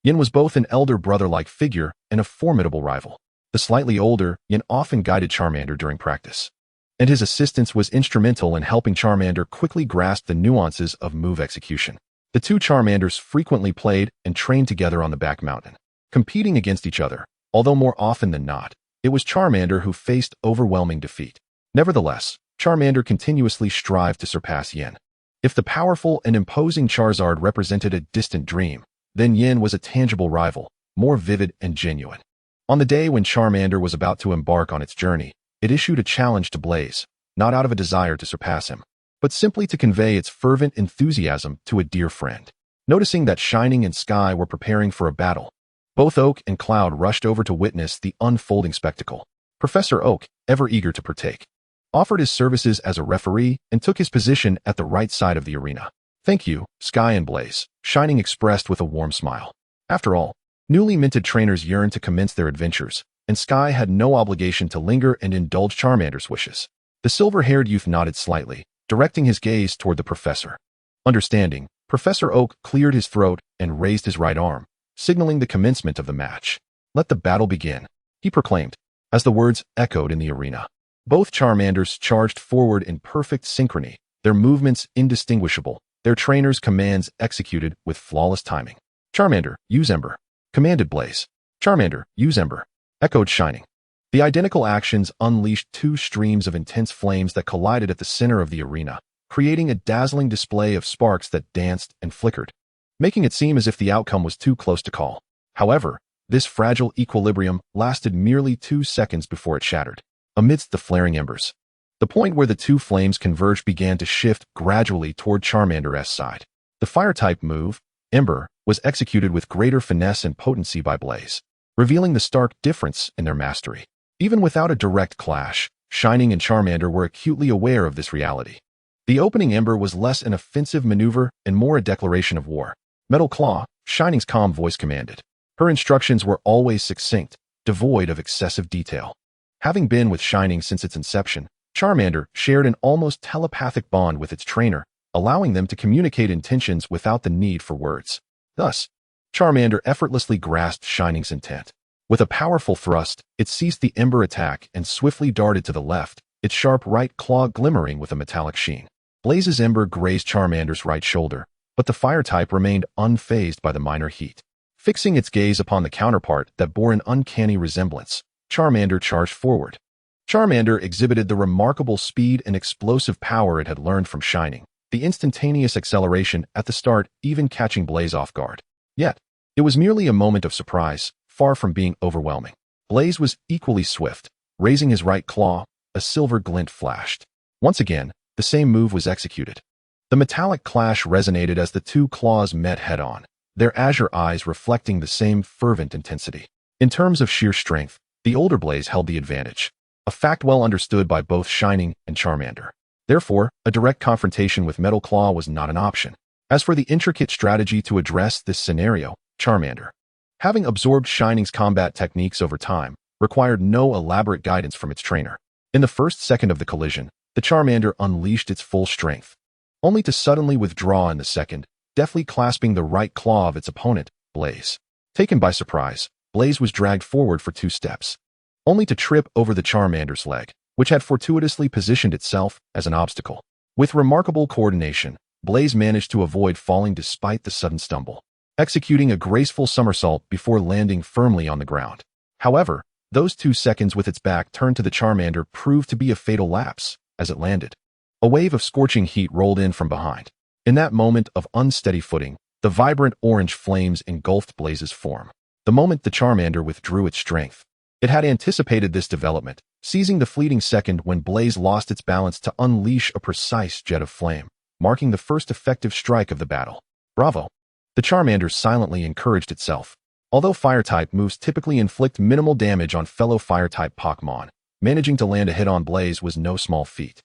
Yin was both an elder brother-like figure and a formidable rival. The slightly older Yin often guided Charmander during practice, and his assistance was instrumental in helping Charmander quickly grasp the nuances of move execution. The two Charmanders frequently played and trained together on the back mountain, competing against each other, although more often than not, it was Charmander who faced overwhelming defeat. Nevertheless, Charmander continuously strived to surpass Yin. If the powerful and imposing Charizard represented a distant dream, then Yin was a tangible rival, more vivid and genuine. On the day when Charmander was about to embark on its journey, it issued a challenge to Blaze, not out of a desire to surpass him, but simply to convey its fervent enthusiasm to a dear friend. Noticing that Shining and Sky were preparing for a battle, both Oak and Cloud rushed over to witness the unfolding spectacle. Professor Oak, ever eager to partake, offered his services as a referee and took his position at the right side of the arena. Thank you, Sky and Blaze, Shining expressed with a warm smile. After all, newly minted trainers yearned to commence their adventures, and Sky had no obligation to linger and indulge Charmander's wishes. The silver-haired youth nodded slightly, directing his gaze toward the professor. Understanding, Professor Oak cleared his throat and raised his right arm, signaling the commencement of the match. Let the battle begin, he proclaimed, as the words echoed in the arena. Both Charmanders charged forward in perfect synchrony, their movements indistinguishable, their trainers' commands executed with flawless timing. Charmander, use Ember, commanded Blaze. Charmander, use Ember, echoed Shining. The identical actions unleashed two streams of intense flames that collided at the center of the arena, creating a dazzling display of sparks that danced and flickered, making it seem as if the outcome was too close to call. However, this fragile equilibrium lasted merely 2 seconds before it shattered. Amidst the flaring embers, the point where the two flames converged began to shift gradually toward Charmander's side. The fire-type move, Ember, was executed with greater finesse and potency by Blaze, revealing the stark difference in their mastery. Even without a direct clash, Shining and Charmander were acutely aware of this reality. The opening Ember was less an offensive maneuver and more a declaration of war. Metal Claw, Shining's calm voice commanded. Her instructions were always succinct, devoid of excessive detail. Having been with Shining since its inception, Charmander shared an almost telepathic bond with its trainer, allowing them to communicate intentions without the need for words. Thus, Charmander effortlessly grasped Shining's intent. With a powerful thrust, it ceased the Ember attack and swiftly darted to the left, its sharp right claw glimmering with a metallic sheen. Blaze's Ember grazed Charmander's right shoulder, but the fire-type remained unfazed by the minor heat. Fixing its gaze upon the counterpart that bore an uncanny resemblance, Charmander charged forward. Charmander exhibited the remarkable speed and explosive power it had learned from Shining, the instantaneous acceleration at the start even catching Blaze off guard. Yet, it was merely a moment of surprise, far from being overwhelming. Blaze was equally swift. Raising his right claw, a silver glint flashed. Once again, the same move was executed. The metallic clash resonated as the two claws met head-on, their azure eyes reflecting the same fervent intensity. In terms of sheer strength, the older Blaze held the advantage, a fact well understood by both Shining and Charmander. Therefore, a direct confrontation with Metal Claw was not an option. As for the intricate strategy to address this scenario, Charmander, having absorbed Shining's combat techniques over time, required no elaborate guidance from its trainer. In the first second of the collision, the Charmander unleashed its full strength, only to suddenly withdraw in the second, deftly clasping the right claw of its opponent, Blaze. Taken by surprise, Blaze was dragged forward for 2 steps, only to trip over the Charmander's leg, which had fortuitously positioned itself as an obstacle. With remarkable coordination, Blaze managed to avoid falling despite the sudden stumble, executing a graceful somersault before landing firmly on the ground. However, those 2 seconds with its back turned to the Charmander proved to be a fatal lapse. As it landed, a wave of scorching heat rolled in from behind. In that moment of unsteady footing, the vibrant orange flames engulfed Blaze's form. The moment the Charmander withdrew its strength, it had anticipated this development, seizing the fleeting second when Blaze lost its balance to unleash a precise jet of flame, marking the first effective strike of the battle. Bravo! The Charmander silently encouraged itself. Although Fire-type moves typically inflict minimal damage on fellow Fire-type Pokémon, managing to land a hit on Blaze was no small feat.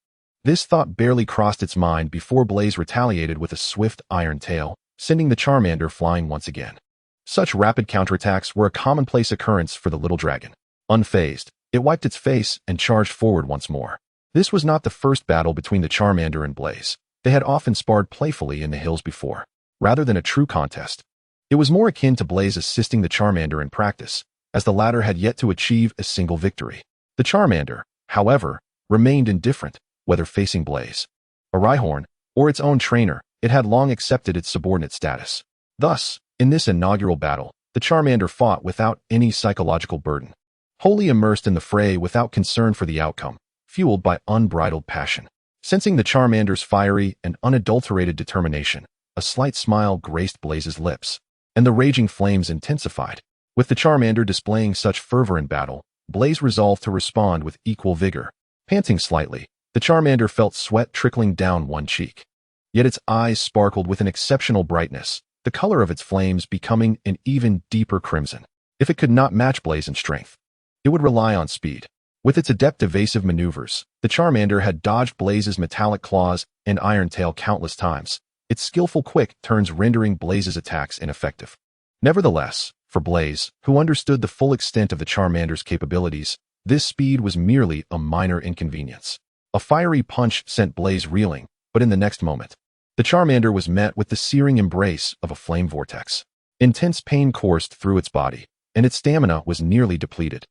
This thought barely crossed its mind before Blaze retaliated with a swift iron tail, sending the Charmander flying once again. Such rapid counterattacks were a commonplace occurrence for the little dragon. Unfazed, it wiped its face and charged forward once more. This was not the first battle between the Charmander and Blaze. They had often sparred playfully in the hills before, rather than a true contest. It was more akin to Blaze assisting the Charmander in practice, as the latter had yet to achieve a single victory. The Charmander, however, remained indifferent, whether facing Blaze, a Rhyhorn, or its own trainer. It had long accepted its subordinate status. Thus, in this inaugural battle, the Charmander fought without any psychological burden, wholly immersed in the fray without concern for the outcome, fueled by unbridled passion. Sensing the Charmander's fiery and unadulterated determination, a slight smile graced Blaze's lips, and the raging flames intensified. With the Charmander displaying such fervor in battle, Blaze resolved to respond with equal vigor. Panting slightly, the Charmander felt sweat trickling down one cheek. Yet its eyes sparkled with an exceptional brightness, the color of its flames becoming an even deeper crimson. If it could not match Blaze in strength, it would rely on speed. With its adept evasive maneuvers, the Charmander had dodged Blaze's metallic claws and iron tail countless times, its skillful quick turns rendering Blaze's attacks ineffective. Nevertheless, for Blaze, who understood the full extent of the Charmander's capabilities, this speed was merely a minor inconvenience. A fiery punch sent Blaze reeling, but in the next moment, the Charmander was met with the searing embrace of a flame vortex. Intense pain coursed through its body, and its stamina was nearly depleted.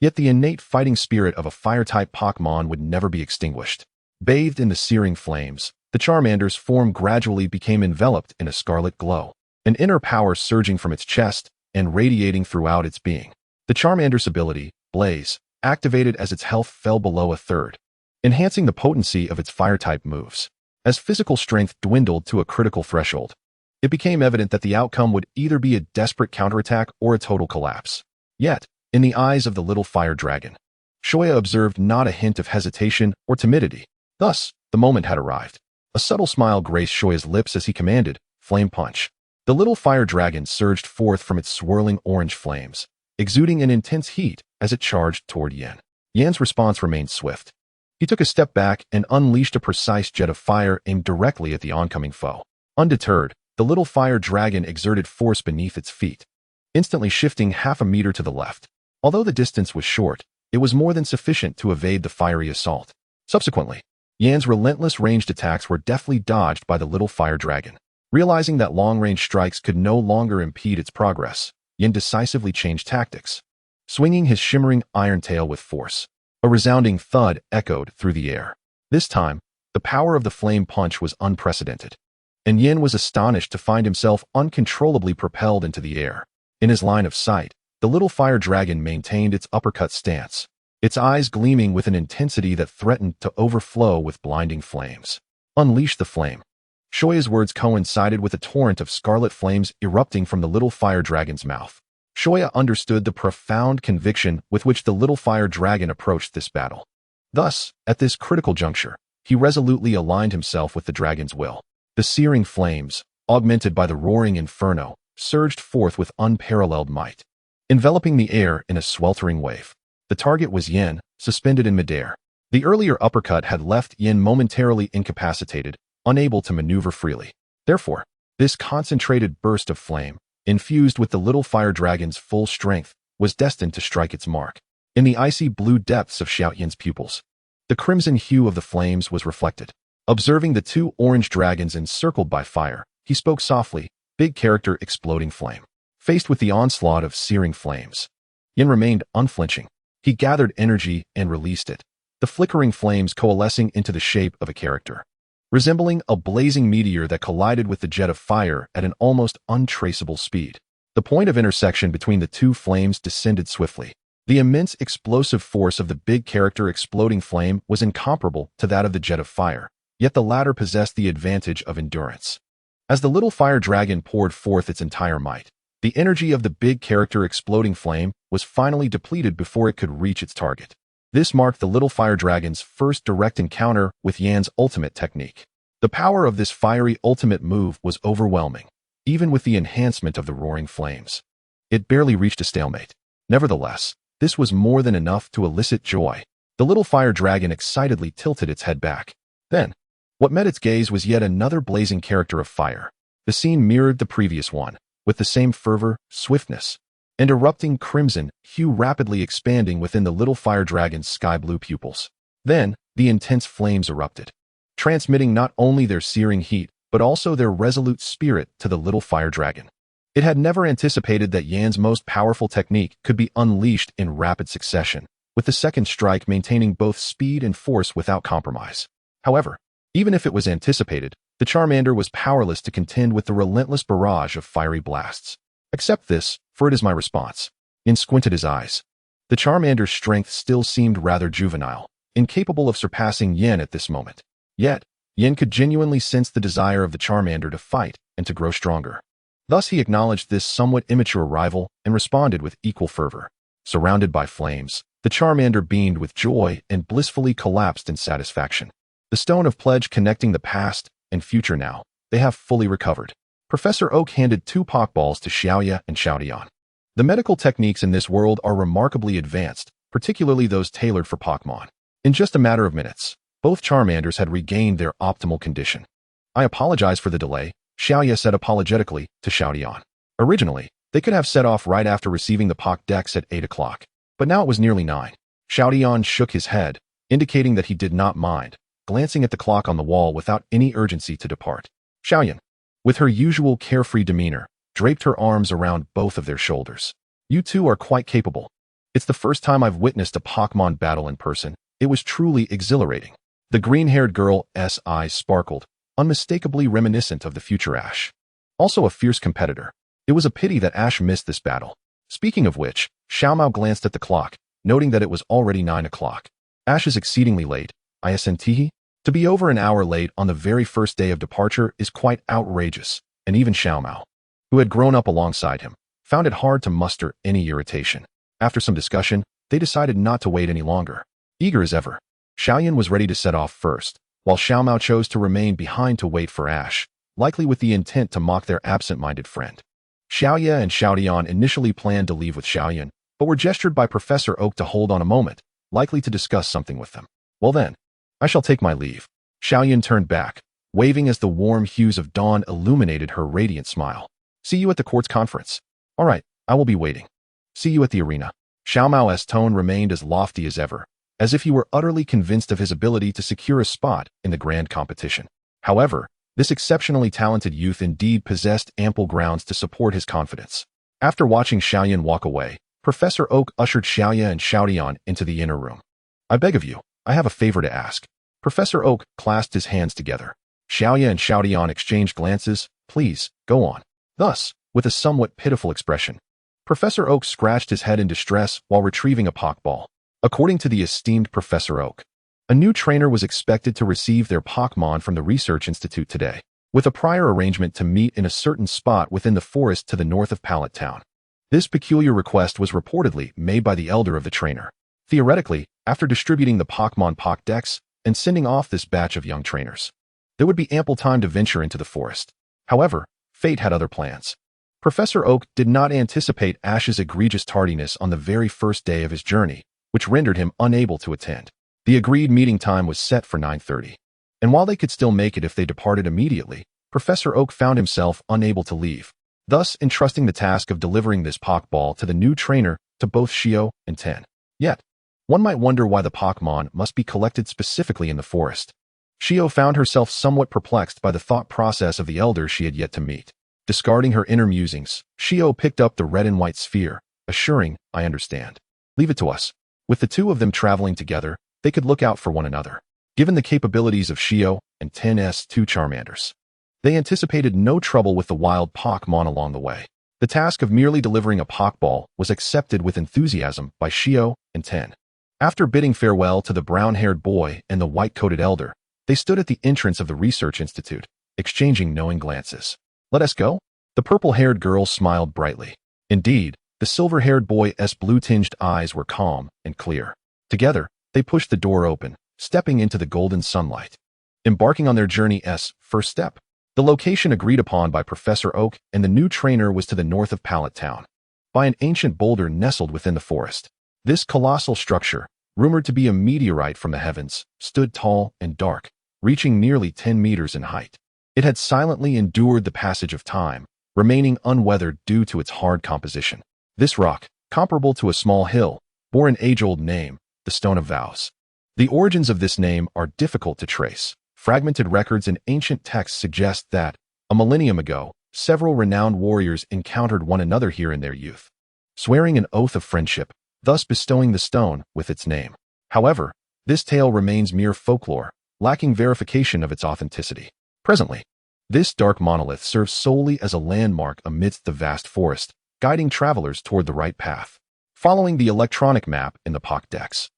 Yet the innate fighting spirit of a fire-type Pokémon would never be extinguished. Bathed in the searing flames, the Charmander's form gradually became enveloped in a scarlet glow, an inner power surging from its chest and radiating throughout its being. The Charmander's ability, Blaze, activated as its health fell below a third, enhancing the potency of its fire-type moves. As physical strength dwindled to a critical threshold, it became evident that the outcome would either be a desperate counterattack or a total collapse. Yet, in the eyes of the little fire dragon, Shoya observed not a hint of hesitation or timidity. Thus, the moment had arrived. A subtle smile graced Shoya's lips as he commanded, "Flame Punch." The little fire dragon surged forth from its swirling orange flames, exuding an intense heat as it charged toward Yen. Yen's response remained swift. He took a step back and unleashed a precise jet of fire aimed directly at the oncoming foe. Undeterred, the little fire dragon exerted force beneath its feet, instantly shifting half a meter to the left. Although the distance was short, it was more than sufficient to evade the fiery assault. Subsequently, Yan's relentless ranged attacks were deftly dodged by the little fire dragon. Realizing that long-range strikes could no longer impede its progress, Yan decisively changed tactics, swinging his shimmering iron tail with force. A resounding thud echoed through the air. This time, the power of the flame punch was unprecedented, and Yin was astonished to find himself uncontrollably propelled into the air. In his line of sight, the little fire dragon maintained its uppercut stance, its eyes gleaming with an intensity that threatened to overflow with blinding flames. "Unleash the flame." Shoya's words coincided with a torrent of scarlet flames erupting from the little fire dragon's mouth. Shoya understood the profound conviction with which the little fire dragon approached this battle. Thus, at this critical juncture, he resolutely aligned himself with the dragon's will. The searing flames, augmented by the roaring inferno, surged forth with unparalleled might, enveloping the air in a sweltering wave. The target was Yin, suspended in midair. The earlier uppercut had left Yin momentarily incapacitated, unable to maneuver freely. Therefore, this concentrated burst of flame, infused with the little fire dragon's full strength, was destined to strike its mark. In the icy blue depths of Xiao Yin's pupils, the crimson hue of the flames was reflected. Observing the two orange dragons encircled by fire, he spoke softly, "Big character exploding flame." Faced with the onslaught of searing flames, Yin remained unflinching. He gathered energy and released it, the flickering flames coalescing into the shape of a character, resembling a blazing meteor that collided with the jet of fire at an almost untraceable speed. The point of intersection between the two flames descended swiftly. The immense explosive force of the big character exploding flame was incomparable to that of the jet of fire, yet the latter possessed the advantage of endurance. As the little fire dragon poured forth its entire might, the energy of the big character exploding flame was finally depleted before it could reach its target. This marked the little fire dragon's first direct encounter with Yan's ultimate technique. The power of this fiery ultimate move was overwhelming, even with the enhancement of the roaring flames. It barely reached a stalemate. Nevertheless, this was more than enough to elicit joy. The little fire dragon excitedly tilted its head back, Then, what met its gaze was yet another blazing character of fire. The scene mirrored the previous one, with the same fervor, swiftness, and erupting crimson hue rapidly expanding within the little fire dragon's sky-blue pupils. Then, the intense flames erupted, transmitting not only their searing heat, but also their resolute spirit to the little fire dragon. It had never anticipated that Yan's most powerful technique could be unleashed in rapid succession, with the second strike maintaining both speed and force without compromise. However, even if it was anticipated, the Charmander was powerless to contend with the relentless barrage of fiery blasts. Accept this, for it is my response. Yin squinted his eyes. The Charmander's strength still seemed rather juvenile, incapable of surpassing Yin at this moment. Yet, Yin could genuinely sense the desire of the Charmander to fight and to grow stronger. Thus he acknowledged this somewhat immature rival and responded with equal fervor. Surrounded by flames, the Charmander beamed with joy and blissfully collapsed in satisfaction. The stone of pledge connecting the past and future now, they have fully recovered. Professor Oak handed 2 Pokeballs to Xiaoya and Xiaodian. The medical techniques in this world are remarkably advanced, particularly those tailored for Pokémon. In just a matter of minutes, both Charmanders had regained their optimal condition. I apologize for the delay, Xiaoya said apologetically to Xiaodian. Originally, they could have set off right after receiving the Pokédex at 8 o'clock, but now it was nearly 9. Xiaodian shook his head, indicating that he did not mind, glancing at the clock on the wall without any urgency to depart. Xiaoyan, with her usual carefree demeanor, draped her arms around both of their shoulders. You two are quite capable. It's the first time I've witnessed a Pokémon battle in person. It was truly exhilarating. The green-haired girl's eyes sparkled, unmistakably reminiscent of the future Ash. Also a fierce competitor. It was a pity that Ash missed this battle. Speaking of which, Xiaomao glanced at the clock, noting that it was already 9 o'clock. Ash is exceedingly late, isn't? To be over an hour late on the very first day of departure is quite outrageous, and even Xiaomao, who had grown up alongside him, found it hard to muster any irritation. After some discussion, they decided not to wait any longer. Eager as ever, Xiaoyan was ready to set off first, while Xiaomao chose to remain behind to wait for Ash, likely with the intent to mock their absent-minded friend. Xiaoya and Xiaodian initially planned to leave with Xiaoyan, but were gestured by Professor Oak to hold on a moment, likely to discuss something with them. Well then, I shall take my leave. Xiaoyan turned back, waving as the warm hues of dawn illuminated her radiant smile. See you at the quartz conference. All right, I will be waiting. See you at the arena. Xiaomao's tone remained as lofty as ever, as if he were utterly convinced of his ability to secure a spot in the grand competition. However, this exceptionally talented youth indeed possessed ample grounds to support his confidence. After watching Xiaoyan walk away, Professor Oak ushered Xiaoya and Xiaodian into the inner room. I beg of you, I have a favor to ask. Professor Oak clasped his hands together. Xiaoya and Xiaodian exchanged glances. Please, go on. Thus, with a somewhat pitiful expression, Professor Oak scratched his head in distress while retrieving a Pokeball. According to the esteemed Professor Oak, a new trainer was expected to receive their Pokémon from the Research Institute today, with a prior arrangement to meet in a certain spot within the forest to the north of Pallet Town. This peculiar request was reportedly made by the elder of the trainer. Theoretically, after distributing the Pokémon Pokédex and sending off this batch of young trainers, there would be ample time to venture into the forest. However, fate had other plans. Professor Oak did not anticipate Ash's egregious tardiness on the very first day of his journey, which rendered him unable to attend. The agreed meeting time was set for 9:30, and while they could still make it if they departed immediately, Professor Oak found himself unable to leave, thus entrusting the task of delivering this Pokeball to the new trainer to both Shio and Ten. Yet, one might wonder why the Pokémon must be collected specifically in the forest. Shio found herself somewhat perplexed by the thought process of the elder she had yet to meet. Discarding her inner musings, Shio picked up the red and white sphere, assuring, I understand. Leave it to us. With the two of them traveling together, they could look out for one another. Given the capabilities of Shio and Ten's 2 Charmanders, they anticipated no trouble with the wild Pokémon along the way. The task of merely delivering a Pokeball was accepted with enthusiasm by Shio and Ten. After bidding farewell to the brown-haired boy and the white-coated elder, they stood at the entrance of the Research Institute, exchanging knowing glances. Let us go? The purple-haired girl smiled brightly. Indeed, the silver-haired boy's blue-tinged eyes were calm and clear. Together, they pushed the door open, stepping into the golden sunlight. Embarking on their journey's first step, the location agreed upon by Professor Oak and the new trainer was to the north of Pallet Town, by an ancient boulder nestled within the forest. This colossal structure, rumored to be a meteorite from the heavens, stood tall and dark, reaching nearly 10 meters in height. It had silently endured the passage of time, remaining unweathered due to its hard composition. This rock, comparable to a small hill, bore an age-old name, the Stone of Vows. The origins of this name are difficult to trace. Fragmented records in ancient texts suggest that, a millennium ago, several renowned warriors encountered one another here in their youth, swearing an oath of friendship, thus bestowing the stone with its name. However, this tale remains mere folklore, lacking verification of its authenticity. Presently, this dark monolith serves solely as a landmark amidst the vast forest, guiding travelers toward the right path. Following the electronic map in the Pokédex,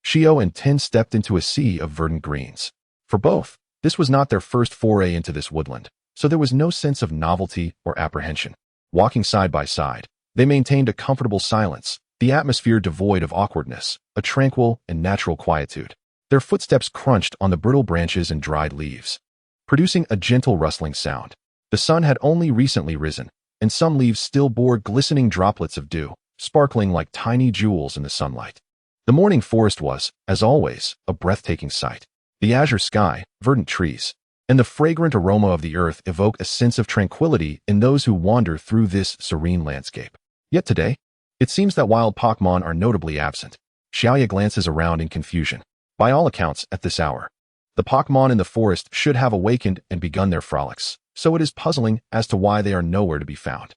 Shio and Tin stepped into a sea of verdant greens. For both, this was not their first foray into this woodland, so there was no sense of novelty or apprehension. Walking side by side, they maintained a comfortable silence, the atmosphere devoid of awkwardness, a tranquil and natural quietude. Their footsteps crunched on the brittle branches and dried leaves, producing a gentle rustling sound. The sun had only recently risen, and some leaves still bore glistening droplets of dew, sparkling like tiny jewels in the sunlight. The morning forest was, as always, a breathtaking sight. The azure sky, verdant trees, and the fragrant aroma of the earth evoke a sense of tranquility in those who wander through this serene landscape. Yet today, it seems that wild Pokémon are notably absent. Xiaoya glances around in confusion. By all accounts, at this hour, the Pokémon in the forest should have awakened and begun their frolics, so it is puzzling as to why they are nowhere to be found.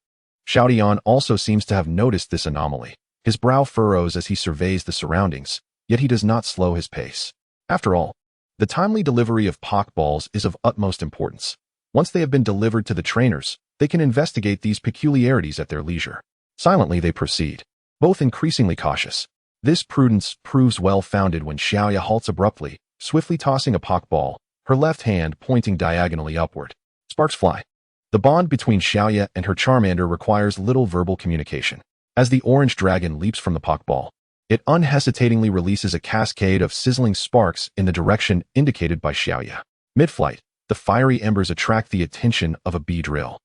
Xiaoyan also seems to have noticed this anomaly. His brow furrows as he surveys the surroundings, yet he does not slow his pace. After all, the timely delivery of Pokeballs is of utmost importance. Once they have been delivered to the trainers, they can investigate these peculiarities at their leisure. Silently they proceed, both increasingly cautious. This prudence proves well-founded when Xiaoya halts abruptly, swiftly tossing a Pokeball, her left hand pointing diagonally upward. Sparks fly. The bond between Xiaoya and her Charmander requires little verbal communication. As the orange dragon leaps from the Pokeball, it unhesitatingly releases a cascade of sizzling sparks in the direction indicated by Xiaoya. Mid-flight, the fiery embers attract the attention of a Beedrill,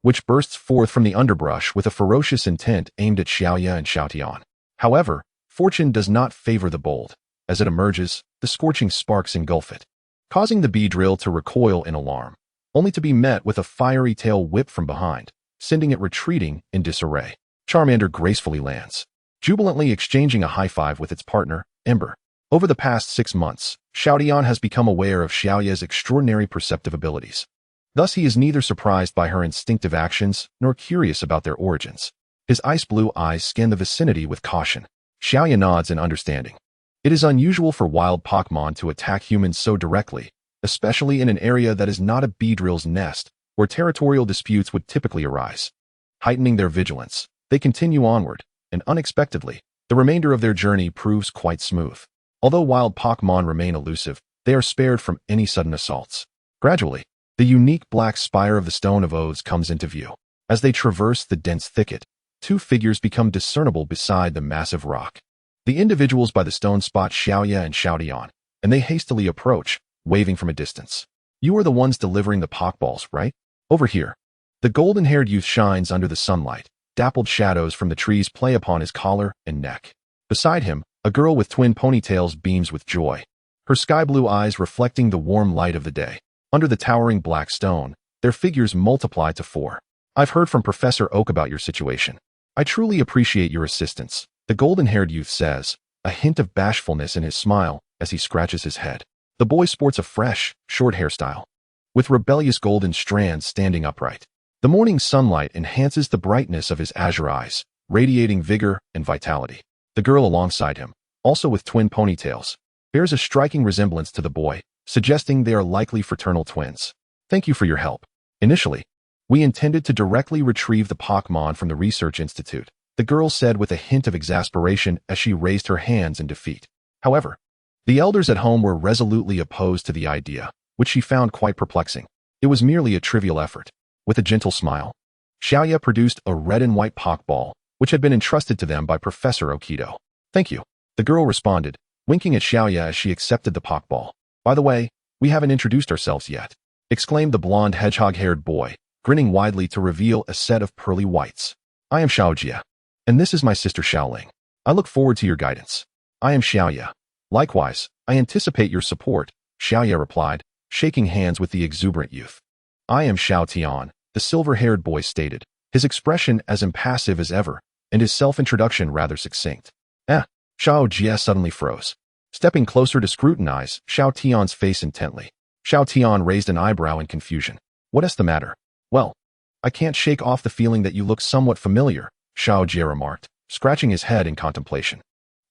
which bursts forth from the underbrush with a ferocious intent aimed at Xiaoya and Xiaotian. However, fortune does not favor the bold. As it emerges, the scorching sparks engulf it, causing the Beedrill to recoil in alarm, only to be met with a fiery tail whip from behind, sending it retreating in disarray. Charmander gracefully lands, jubilantly exchanging a high-five with its partner, Ember. Over the past 6 months, Xiaotian has become aware of Xiaoya's extraordinary perceptive abilities. Thus he is neither surprised by her instinctive actions nor curious about their origins. His ice-blue eyes scan the vicinity with caution. Xiaoya nods in understanding. It is unusual for wild Pokémon to attack humans so directly, especially in an area that is not a Beedrill's nest, where territorial disputes would typically arise. Heightening their vigilance, they continue onward, and unexpectedly, the remainder of their journey proves quite smooth. Although wild Pokémon remain elusive, they are spared from any sudden assaults. Gradually, the unique black spire of the Stone of Oaths comes into view. As they traverse the dense thicket, 2 figures become discernible beside the massive rock. The individuals by the stone spot Xiaoya and Xiaotian, and they hastily approach, waving from a distance. You are the ones delivering the Pokeballs, right? Over here. The golden-haired youth shines under the sunlight. Dappled shadows from the trees play upon his collar and neck. Beside him, a girl with twin ponytails beams with joy, her sky-blue eyes reflecting the warm light of the day. Under the towering black stone, their figures multiply to 4. I've heard from Professor Oak about your situation. I truly appreciate your assistance, the golden-haired youth says, a hint of bashfulness in his smile as he scratches his head. The boy sports a fresh, short hairstyle, with rebellious golden strands standing upright. The morning sunlight enhances the brightness of his azure eyes, radiating vigor and vitality. The girl alongside him, also with twin ponytails, bears a striking resemblance to the boy, suggesting they are likely fraternal twins. Thank you for your help. Initially, we intended to directly retrieve the Pokémon from the Research Institute, the girl said with a hint of exasperation as she raised her hands in defeat. However, the elders at home were resolutely opposed to the idea, which she found quite perplexing. It was merely a trivial effort. With a gentle smile, Xiaoya produced a red and white Pokeball, which had been entrusted to them by Professor Okido. Thank you, the girl responded, winking at Xiaoya as she accepted the Pokeball. By the way, we haven't introduced ourselves yet, exclaimed the blonde hedgehog-haired boy, grinning widely to reveal a set of pearly whites. I am Xiaojia, and this is my sister Xiaoling. I look forward to your guidance. I am Xiaoya. Likewise, I anticipate your support, Xiaoya replied, shaking hands with the exuberant youth. "I am Xiao Tian," the silver-haired boy stated, his expression as impassive as ever, and his self-introduction rather succinct. Xiao Jie suddenly froze. Stepping closer to scrutinize Xiao Tian's face intently, Xiao Tian raised an eyebrow in confusion. "What's the matter?" "Well, I can't shake off the feeling that you look somewhat familiar," Xiao Jie remarked, scratching his head in contemplation.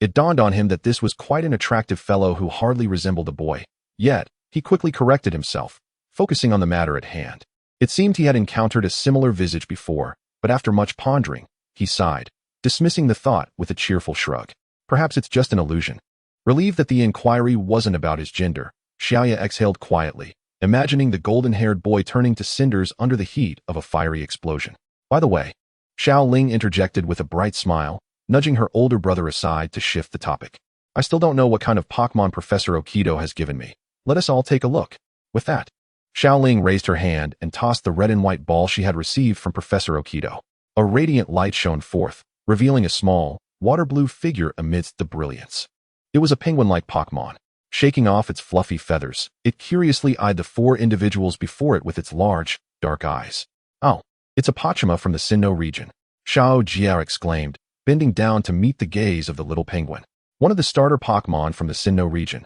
It dawned on him that this was quite an attractive fellow who hardly resembled a boy. Yet, he quickly corrected himself, focusing on the matter at hand. It seemed he had encountered a similar visage before, but after much pondering, he sighed, dismissing the thought with a cheerful shrug. Perhaps it's just an illusion. Relieved that the inquiry wasn't about his gender, Xiaoya exhaled quietly, imagining the golden-haired boy turning to cinders under the heat of a fiery explosion. By the way, Xiao Ling interjected with a bright smile, nudging her older brother aside to shift the topic. "I still don't know what kind of Pokémon Professor Okido has given me. Let us all take a look." With that, Xiao Ling raised her hand and tossed the red and white ball she had received from Professor Okido. A radiant light shone forth, revealing a small, water-blue figure amidst the brilliance. It was a penguin-like Pokémon. Shaking off its fluffy feathers, it curiously eyed the four individuals before it with its large, dark eyes. "Oh, it's a Pachima from the Sinnoh region," Xiao Jia exclaimed, bending down to meet the gaze of the little penguin. "One of the starter Pokémon from the Sinnoh region.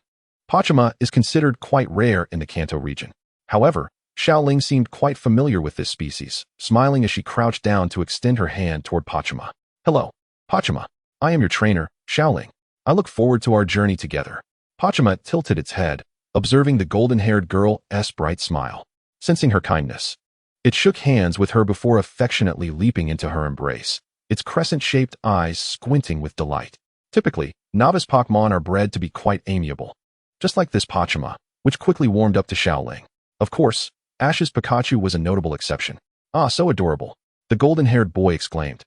Pachima is considered quite rare in the Kanto region." However, Xiao Ling seemed quite familiar with this species, smiling as she crouched down to extend her hand toward Pachima. "Hello, Pachima. I am your trainer, Xiao Ling. I look forward to our journey together." Pachima tilted its head, observing the golden-haired girl's bright smile. Sensing her kindness, it shook hands with her before affectionately leaping into her embrace, its crescent-shaped eyes squinting with delight. Typically, novice Pokémon are bred to be quite amiable. Just like this Pachima, which quickly warmed up to Xiao Ling. Of course, Ash's Pikachu was a notable exception. "Ah, so adorable," the golden-haired boy exclaimed,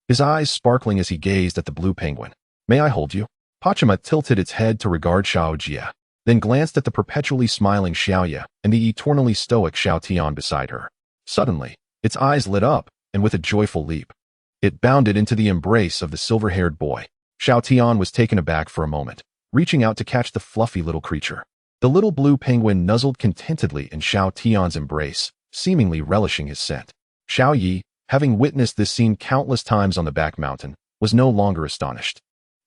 his eyes sparkling as he gazed at the blue penguin. "May I hold you?" Pachima tilted its head to regard Xiao Jia, then glanced at the perpetually smiling Xiaoya and the eternally stoic Xiao Tian beside her. Suddenly, its eyes lit up, and with a joyful leap, it bounded into the embrace of the silver-haired boy. Xiao Tian was taken aback for a moment, reaching out to catch the fluffy little creature. The little blue penguin nuzzled contentedly in Xiao Tian's embrace, seemingly relishing his scent. Xiao Yi, having witnessed this scene countless times on the back mountain, was no longer astonished.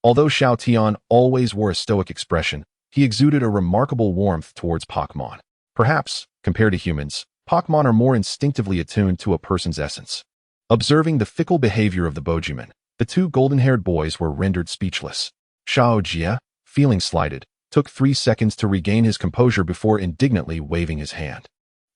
Although Xiao Tian always wore a stoic expression, he exuded a remarkable warmth towards Pokémon. Perhaps, compared to humans, Pokémon are more instinctively attuned to a person's essence. Observing the fickle behavior of the Bojuman, the two golden-haired boys were rendered speechless. Xiao Jia, feeling slighted, took 3 seconds to regain his composure before indignantly waving his hand.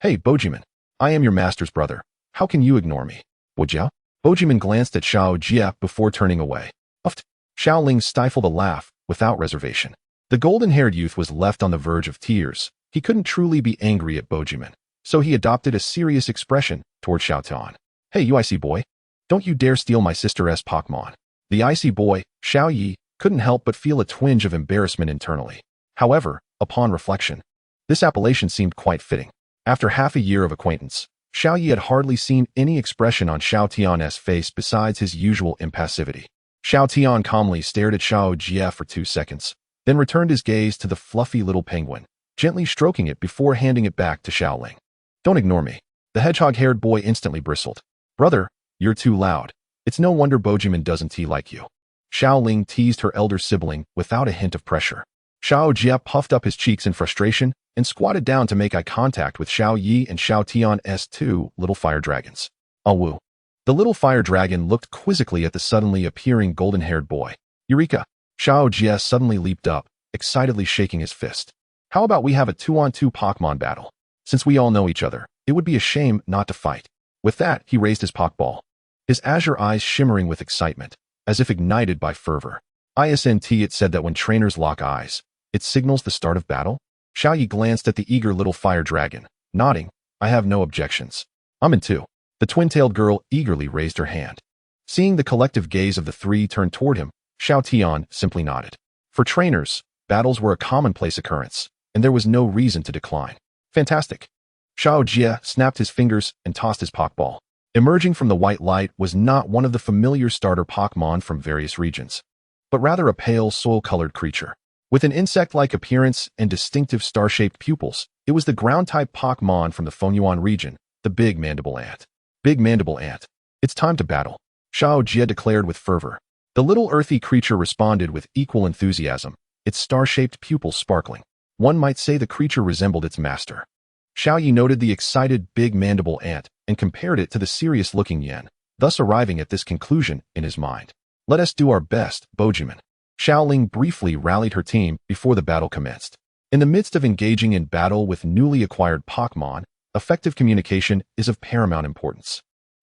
"Hey, Bojuman, I am your master's brother. How can you ignore me?" "Bojia?" Bojuman glanced at Xiao Jia before turning away. "Uft." Xiao Ling stifled a laugh, without reservation. The golden-haired youth was left on the verge of tears. He couldn't truly be angry at Bojuman, so he adopted a serious expression toward Xiao Tian. "Hey, you icy boy. Don't you dare steal my sister's Pokémon." The icy boy, Xiao Yi, couldn't help but feel a twinge of embarrassment internally. However, upon reflection, this appellation seemed quite fitting. After half a year of acquaintance, Xiao Yi had hardly seen any expression on Xiao Tian's face besides his usual impassivity. Xiao Tian calmly stared at Xiao Jia for 2 seconds, then returned his gaze to the fluffy little penguin, gently stroking it before handing it back to Xiao Ling. "Don't ignore me." The hedgehog-haired boy instantly bristled. "Brother, you're too loud. It's no wonder Bojuman doesn't like you." Xiao Ling teased her elder sibling without a hint of pressure. Xiao Jia puffed up his cheeks in frustration and squatted down to make eye contact with Xiao Yi and Xiao Tian's 2 little fire dragons. "Awoo." The little fire dragon looked quizzically at the suddenly appearing golden-haired boy. "Eureka!" Xiao Jia suddenly leaped up, excitedly shaking his fist. "How about we have a 2-on-2 Pokémon battle? Since we all know each other, it would be a shame not to fight." With that, he raised his Pokeball, his azure eyes shimmering with excitement, as if ignited by fervor. "Isn't it said that when trainers lock eyes, it signals the start of battle?" Xiao Yi glanced at the eager little fire dragon, nodding. "I have no objections. I'm in too." The twin-tailed girl eagerly raised her hand. Seeing the collective gaze of the three turn toward him, Xiao Tian simply nodded. For trainers, battles were a commonplace occurrence, and there was no reason to decline. "Fantastic." Xiao Jia snapped his fingers and tossed his Pokeball. Emerging from the white light was not one of the familiar starter Pokémon from various regions, but rather a pale, soil-colored creature. With an insect-like appearance and distinctive star-shaped pupils, it was the ground-type Pokémon from the Fengyuan region, the Big Mandible Ant. Big Mandible Ant. It's time to battle, Xiao Jie declared with fervor. The little earthy creature responded with equal enthusiasm, its star-shaped pupils sparkling. One might say the creature resembled its master. Xiao Yi noted the excited Big Mandible Ant and compared it to the serious-looking Yen, thus arriving at this conclusion in his mind. Let us do our best, Bojuman. Xiaoling briefly rallied her team before the battle commenced. In the midst of engaging in battle with newly acquired Pokémon, effective communication is of paramount importance.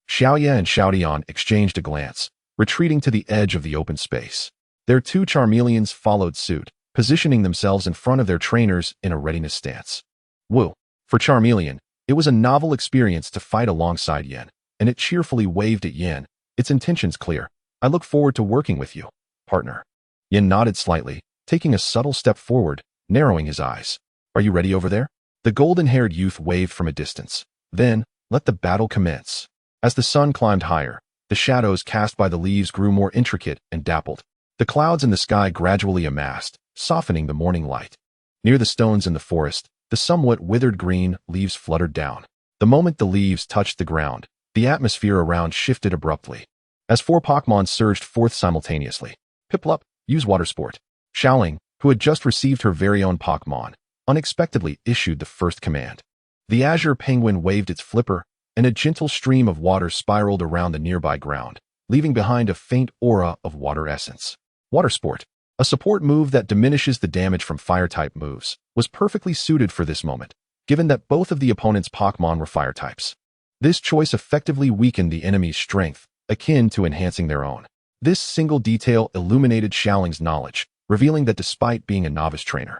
Xiaoye and Xiaodian exchanged a glance, retreating to the edge of the open space. Their two Charmeleons followed suit, positioning themselves in front of their trainers in a readiness stance. Woo! For Charmeleon, it was a novel experience to fight alongside Yen, and it cheerfully waved at Yen, its intentions clear. I look forward to working with you, partner. Yen nodded slightly, taking a subtle step forward, narrowing his eyes. Are you ready over there? The golden-haired youth waved from a distance. Then, let the battle commence. As the sun climbed higher, the shadows cast by the leaves grew more intricate and dappled. The clouds in the sky gradually amassed, softening the morning light. Near the stones in the forest, the somewhat withered green leaves fluttered down. The moment the leaves touched the ground, the atmosphere around shifted abruptly. As four Pokémon surged forth simultaneously. Piplup, use Water Sport. Xiaoling, who had just received her very own Pokémon, unexpectedly issued the first command. The azure penguin waved its flipper, and a gentle stream of water spiraled around the nearby ground, leaving behind a faint aura of water essence. Water Sport, a support move that diminishes the damage from fire-type moves, was perfectly suited for this moment, given that both of the opponent's Pokémon were fire types. This choice effectively weakened the enemy's strength, akin to enhancing their own. This single detail illuminated Xiaoling's knowledge, revealing that despite being a novice trainer,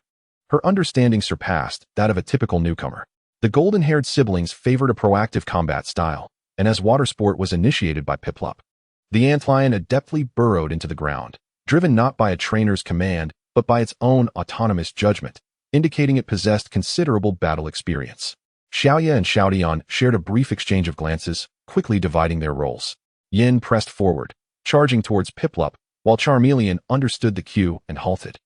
her understanding surpassed that of a typical newcomer. The golden-haired siblings favored a proactive combat style, and as Water Sport was initiated by Piplup, the antlion adeptly burrowed into the ground, driven not by a trainer's command, but by its own autonomous judgment, indicating it possessed considerable battle experience. Xiaoye and Xiaodian shared a brief exchange of glances, quickly dividing their roles. Yin pressed forward, charging towards Piplup, while Charmeleon understood the cue and halted,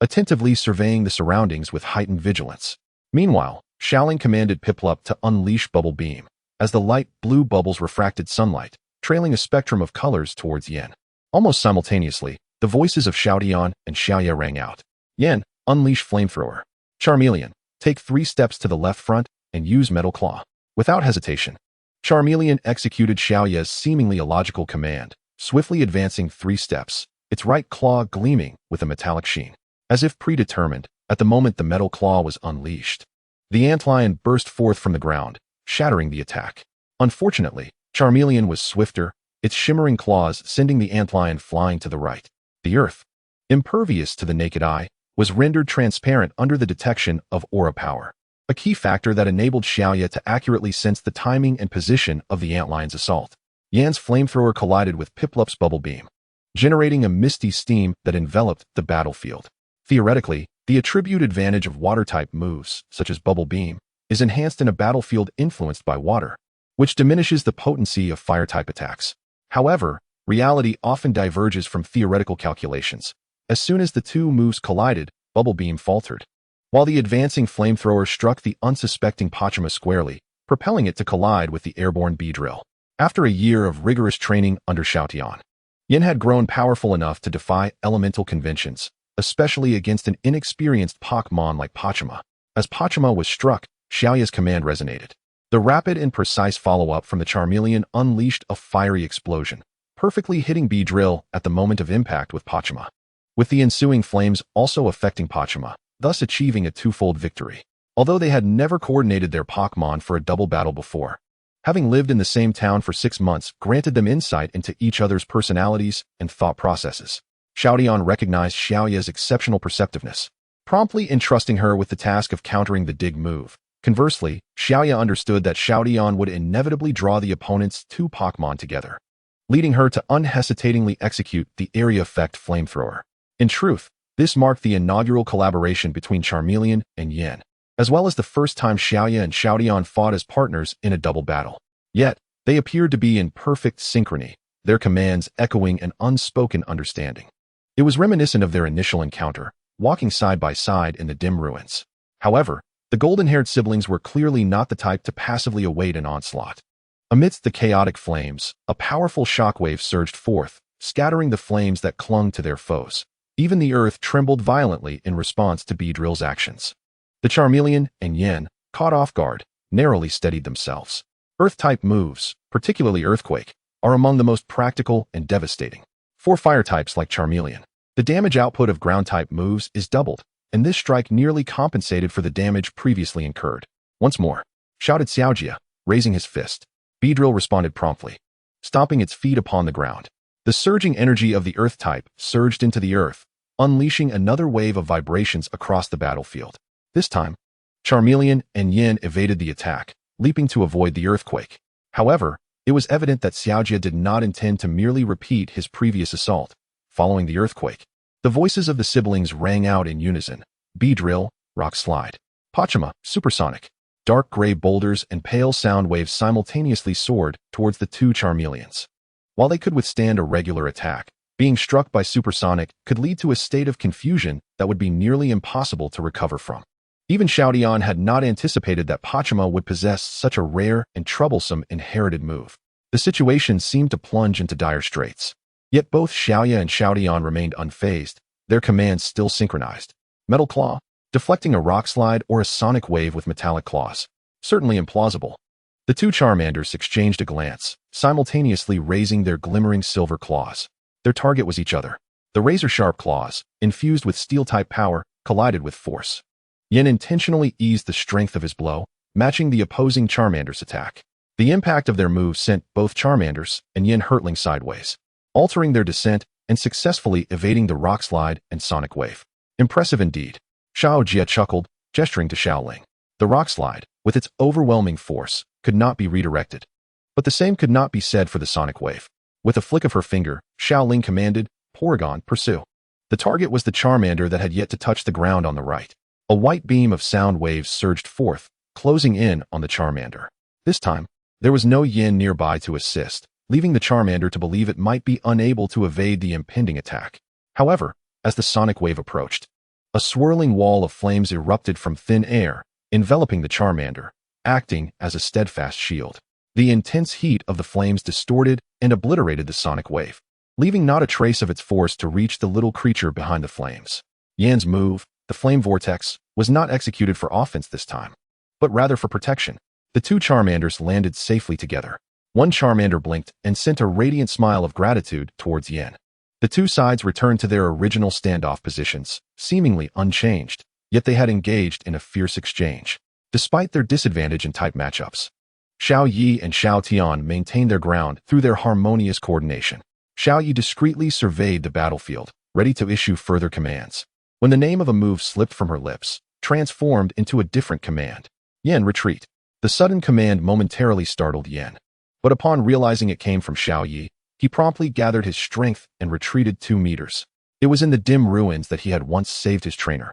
attentively surveying the surroundings with heightened vigilance. Meanwhile, Xiaoling commanded Piplup to unleash Bubble Beam, as the light blue bubbles refracted sunlight, trailing a spectrum of colors towards Yen. Almost simultaneously, the voices of Xiaodian and Xiaoye rang out. Yen, unleash Flamethrower. Charmeleon, take 3 steps to the left front and use Metal Claw. Without hesitation, Charmeleon executed Xiaoye's seemingly illogical command, swiftly advancing 3 steps, its right claw gleaming with a metallic sheen. As if predetermined, at the moment the metal claw was unleashed, the antlion burst forth from the ground, shattering the attack. Unfortunately, Charmeleon was swifter, its shimmering claws sending the antlion flying to the right. The earth, impervious to the naked eye, was rendered transparent under the detection of aura power, a key factor that enabled Xiaoye to accurately sense the timing and position of the antlion's assault. Yan's flamethrower collided with Piplup's bubble beam, generating a misty steam that enveloped the battlefield. Theoretically, the attribute advantage of water-type moves, such as Bubble Beam, is enhanced in a battlefield influenced by water, which diminishes the potency of fire-type attacks. However, reality often diverges from theoretical calculations. As soon as the two moves collided, Bubble Beam faltered, while the advancing flamethrower struck the unsuspecting Pachima squarely, propelling it to collide with the airborne Beedrill. After a year of rigorous training under Xiaotian, Yin had grown powerful enough to defy elemental conventions, especially against an inexperienced Pokémon like Pachima. As Pachima was struck, Xiaoye's command resonated. The rapid and precise follow-up from the Charmeleon unleashed a fiery explosion, perfectly hitting Beedrill at the moment of impact with Pachima, with the ensuing flames also affecting Pachima, thus achieving a twofold victory. Although they had never coordinated their Pokémon for a double battle before, having lived in the same town for 6 months granted them insight into each other's personalities and thought processes. Xiaodian recognized Xiaoye's exceptional perceptiveness, promptly entrusting her with the task of countering the dig move. Conversely, Xiaoye understood that Xiaodian would inevitably draw the opponent's 2 Pokémon together, leading her to unhesitatingly execute the area effect flamethrower. In truth, this marked the inaugural collaboration between Charmeleon and Yin, as well as the first time Xiaoye and Xiaodian fought as partners in a double battle. Yet, they appeared to be in perfect synchrony, their commands echoing an unspoken understanding. It was reminiscent of their initial encounter, walking side by side in the dim ruins. However, the golden-haired siblings were clearly not the type to passively await an onslaught. Amidst the chaotic flames, a powerful shockwave surged forth, scattering the flames that clung to their foes. Even the earth trembled violently in response to Beedrill's actions. The Charmeleon and Yin, caught off guard, narrowly steadied themselves. Earth-type moves, particularly Earthquake, are among the most practical and devastating. For fire types like Charmeleon, the damage output of ground-type moves is doubled, and this strike nearly compensated for the damage previously incurred. Once more, shouted Xiaojia, raising his fist. Beedrill responded promptly, stomping its feet upon the ground. The surging energy of the Earth-type surged into the earth, unleashing another wave of vibrations across the battlefield. This time, Charmeleon and Yin evaded the attack, leaping to avoid the earthquake. However, it was evident that Xiaojia did not intend to merely repeat his previous assault. Following the earthquake, the voices of the siblings rang out in unison. Beedrill, Rock Slide. Pachima, Supersonic. Dark gray boulders and pale sound waves simultaneously soared towards the two Charmeleons. While they could withstand a regular attack, being struck by Supersonic could lead to a state of confusion that would be nearly impossible to recover from. Even Xiaodian had not anticipated that Pachima would possess such a rare and troublesome inherited move. The situation seemed to plunge into dire straits. Yet both Xiaoya and Xiaodian remained unfazed, their commands still synchronized. Metal Claw, deflecting a rock slide or a sonic wave with metallic claws. Certainly implausible. The two Charmanders exchanged a glance, simultaneously raising their glimmering silver claws. Their target was each other. The razor-sharp claws, infused with steel-type power, collided with force. Yin intentionally eased the strength of his blow, matching the opposing Charmander's attack. The impact of their move sent both Charmanders and Yin hurtling sideways, altering their descent and successfully evading the rock slide and sonic wave. Impressive indeed. Xiao Jia chuckled, gesturing to Xiaoling. The rock slide, with its overwhelming force, could not be redirected. But the same could not be said for the sonic wave. With a flick of her finger, Xiaoling commanded, Porygon, pursue. The target was the Charmander that had yet to touch the ground on the right. A white beam of sound waves surged forth, closing in on the Charmander. This time, there was no Yin nearby to assist, leaving the Charmander to believe it might be unable to evade the impending attack. However, as the sonic wave approached, a swirling wall of flames erupted from thin air, enveloping the Charmander, acting as a steadfast shield. The intense heat of the flames distorted and obliterated the sonic wave, leaving not a trace of its force to reach the little creature behind the flames. Yan's move, the flame vortex, was not executed for offense this time, but rather for protection. The two Charmanders landed safely together. One Charmander blinked and sent a radiant smile of gratitude towards Yan. The two sides returned to their original standoff positions, seemingly unchanged, yet they had engaged in a fierce exchange. Despite their disadvantage in type matchups, Xiao Yi and Xiao Tian maintained their ground through their harmonious coordination. Xiao Yi discreetly surveyed the battlefield, ready to issue further commands. When the name of a move slipped from her lips, transformed into a different command. Yan, retreat. The sudden command momentarily startled Yan. But upon realizing it came from Xiao Yi, he promptly gathered his strength and retreated 2 meters. It was in the dim ruins that he had once saved his trainer,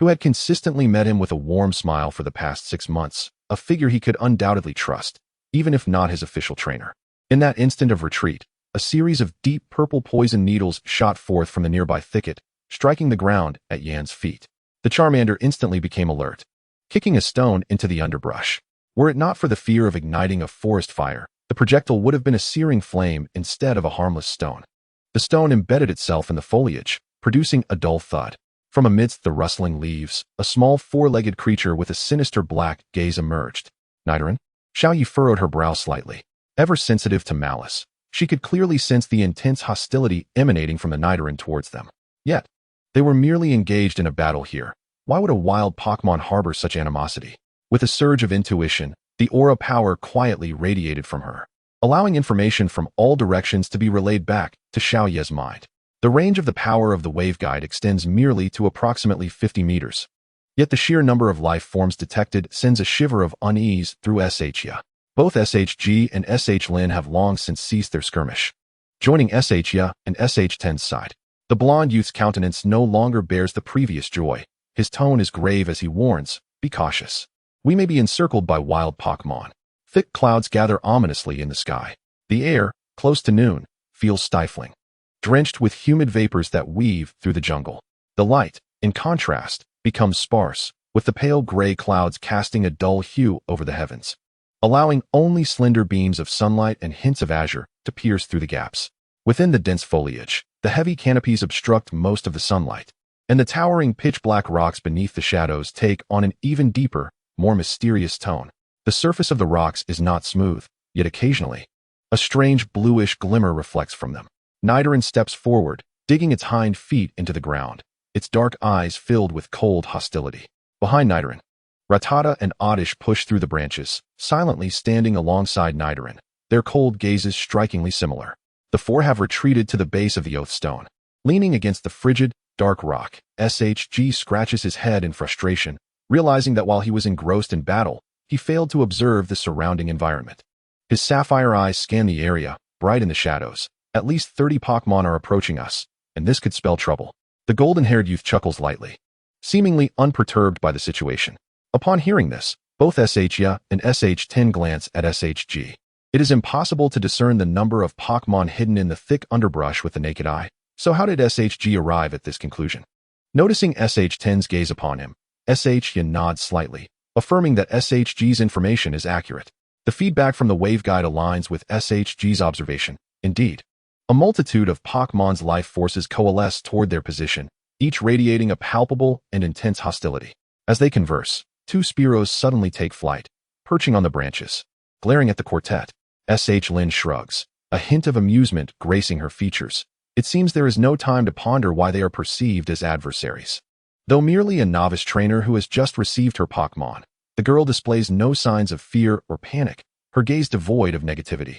who had consistently met him with a warm smile for the past 6 months, a figure he could undoubtedly trust, even if not his official trainer. In that instant of retreat, a series of deep purple poison needles shot forth from the nearby thicket, striking the ground at Yan's feet. The Charmander instantly became alert, kicking a stone into the underbrush. Were it not for the fear of igniting a forest fire, the projectile would have been a searing flame instead of a harmless stone. The stone embedded itself in the foliage, producing a dull thud. From amidst the rustling leaves, a small 4-legged creature with a sinister black gaze emerged. Nidoran? Xiao Yi furrowed her brow slightly. Ever sensitive to malice, she could clearly sense the intense hostility emanating from the Nidoran towards them. Yet, they were merely engaged in a battle here. Why would a wild Pokémon harbor such animosity? With a surge of intuition, the aura power quietly radiated from her, allowing information from all directions to be relayed back to Xiao Ye's mind. The range of the power of the waveguide extends merely to approximately 50 meters. Yet the sheer number of life forms detected sends a shiver of unease through SHya. Both SHG and SH-Lin have long since ceased their skirmish. Joining SHya and SH-10's side, the blonde youth's countenance no longer bears the previous joy. His tone is grave as he warns, be cautious. We may be encircled by wild Pokémon. Thick clouds gather ominously in the sky. The air, close to noon, feels stifling, drenched with humid vapors that weave through the jungle. The light, in contrast, becomes sparse, with the pale gray clouds casting a dull hue over the heavens, allowing only slender beams of sunlight and hints of azure to pierce through the gaps. Within the dense foliage, the heavy canopies obstruct most of the sunlight, and the towering pitch-black rocks beneath the shadows take on an even deeper, more mysterious tone. The surface of the rocks is not smooth, yet occasionally, a strange bluish glimmer reflects from them. Rhydon steps forward, digging its hind feet into the ground, its dark eyes filled with cold hostility. Behind Rhydon, Rattata and Oddish push through the branches, silently standing alongside Rhydon, their cold gazes strikingly similar. The four have retreated to the base of the oath stone. Leaning against the frigid, dark rock, SHG scratches his head in frustration, realizing that while he was engrossed in battle, he failed to observe the surrounding environment. His sapphire eyes scan the area, bright in the shadows. At least 30 Pokémon are approaching us, and this could spell trouble. The golden-haired youth chuckles lightly, seemingly unperturbed by the situation. Upon hearing this, both SHya and SH10 glance at SHG. It is impossible to discern the number of Pokémon hidden in the thick underbrush with the naked eye, so how did SHG arrive at this conclusion? Noticing SH10's gaze upon him, SHya nods slightly, affirming that SHG's information is accurate. The feedback from the waveguide aligns with SHG's observation. Indeed, a multitude of Pokémon's life forces coalesce toward their position, each radiating a palpable and intense hostility. As they converse, two Spearows suddenly take flight, perching on the branches. Glaring at the quartet, SH Lin shrugs, a hint of amusement gracing her features. It seems there is no time to ponder why they are perceived as adversaries. Though merely a novice trainer who has just received her Pokémon, the girl displays no signs of fear or panic, her gaze devoid of negativity.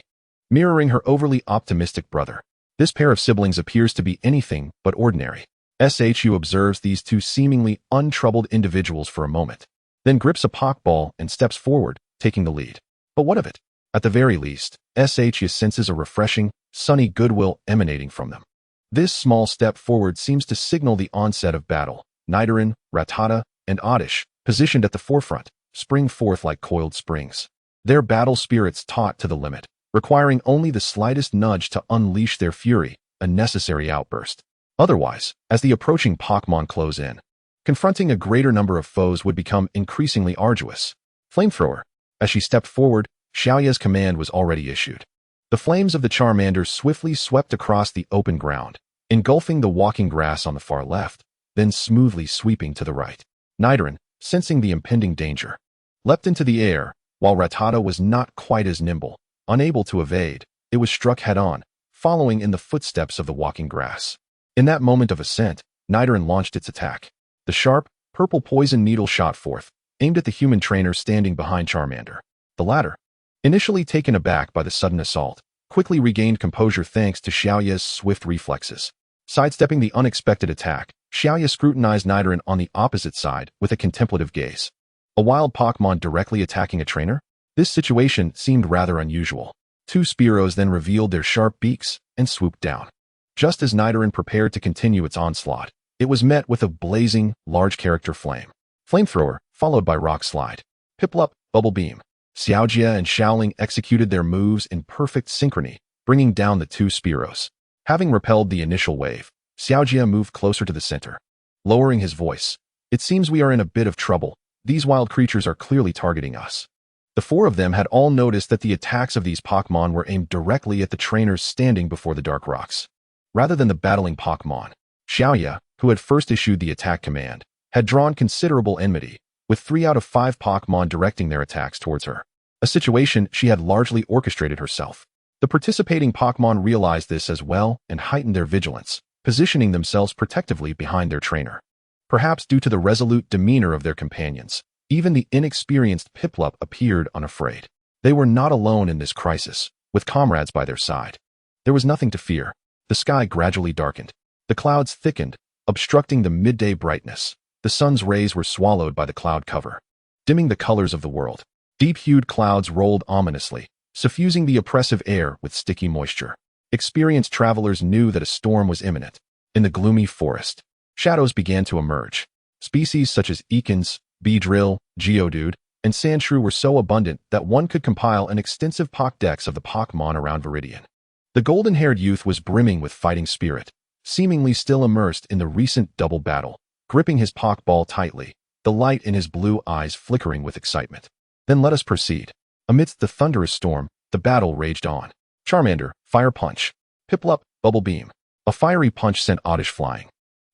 Mirroring her overly optimistic brother, this pair of siblings appears to be anything but ordinary. SHU observes these two seemingly untroubled individuals for a moment, then grips a Pokeball and steps forward, taking the lead. But what of it? At the very least, SHU senses a refreshing, sunny goodwill emanating from them. This small step forward seems to signal the onset of battle. Rhydon, Rattata, and Oddish, positioned at the forefront, spring forth like coiled springs. Their battle spirits taut to the limit, requiring only the slightest nudge to unleash their fury, a necessary outburst. Otherwise, as the approaching Pokémon close in, confronting a greater number of foes would become increasingly arduous. Flamethrower. As she stepped forward, Xiaoya's command was already issued. The flames of the Charmander swiftly swept across the open ground, engulfing the walking grass on the far left, then smoothly sweeping to the right. Rhydon, sensing the impending danger, leapt into the air, while Rattata was not quite as nimble. Unable to evade, it was struck head-on, following in the footsteps of the walking grass. In that moment of ascent, Rhydon launched its attack. The sharp, purple poison needle shot forth, aimed at the human trainer standing behind Charmander. The latter, initially taken aback by the sudden assault, quickly regained composure thanks to Xiaoya's swift reflexes. Sidestepping the unexpected attack, Xiaoya scrutinized Rhydon on the opposite side with a contemplative gaze. A wild Pokémon directly attacking a trainer? This situation seemed rather unusual. Two Spearows then revealed their sharp beaks and swooped down. Just as Rhydon prepared to continue its onslaught, it was met with a blazing, large-character flame. Flamethrower, followed by Rock Slide. Piplup, Bubble Beam. Xiaojia and Xiaoling executed their moves in perfect synchrony, bringing down the two Spearows. Having repelled the initial wave, Xiaojia moved closer to the center. Lowering his voice, "It seems we are in a bit of trouble. These wild creatures are clearly targeting us." The four of them had all noticed that the attacks of these Pokémon were aimed directly at the trainers standing before the dark rocks, rather than the battling Pokémon. Xiaoya, who had first issued the attack command, had drawn considerable enmity, with 3 out of 5 Pokémon directing their attacks towards her, a situation she had largely orchestrated herself. The participating Pokémon realized this as well and heightened their vigilance, positioning themselves protectively behind their trainer. Perhaps due to the resolute demeanor of their companions, even the inexperienced Piplup appeared unafraid. They were not alone in this crisis, with comrades by their side. There was nothing to fear. The sky gradually darkened. The clouds thickened, obstructing the midday brightness. The sun's rays were swallowed by the cloud cover, dimming the colors of the world. Deep-hued clouds rolled ominously, suffusing the oppressive air with sticky moisture. Experienced travelers knew that a storm was imminent. In the gloomy forest, shadows began to emerge. Species such as Ekans, Beedrill, Geodude, and Sandshrew were so abundant that one could compile an extensive Pokédex of the Pokémon around Viridian. The golden-haired youth was brimming with fighting spirit, seemingly still immersed in the recent double battle. gripping his Pokeball tightly, the light in his blue eyes flickering with excitement. Then let us proceed. Amidst the thunderous storm, the battle raged on. Charmander, Fire Punch. Piplup, Bubble Beam. A fiery punch sent Oddish flying,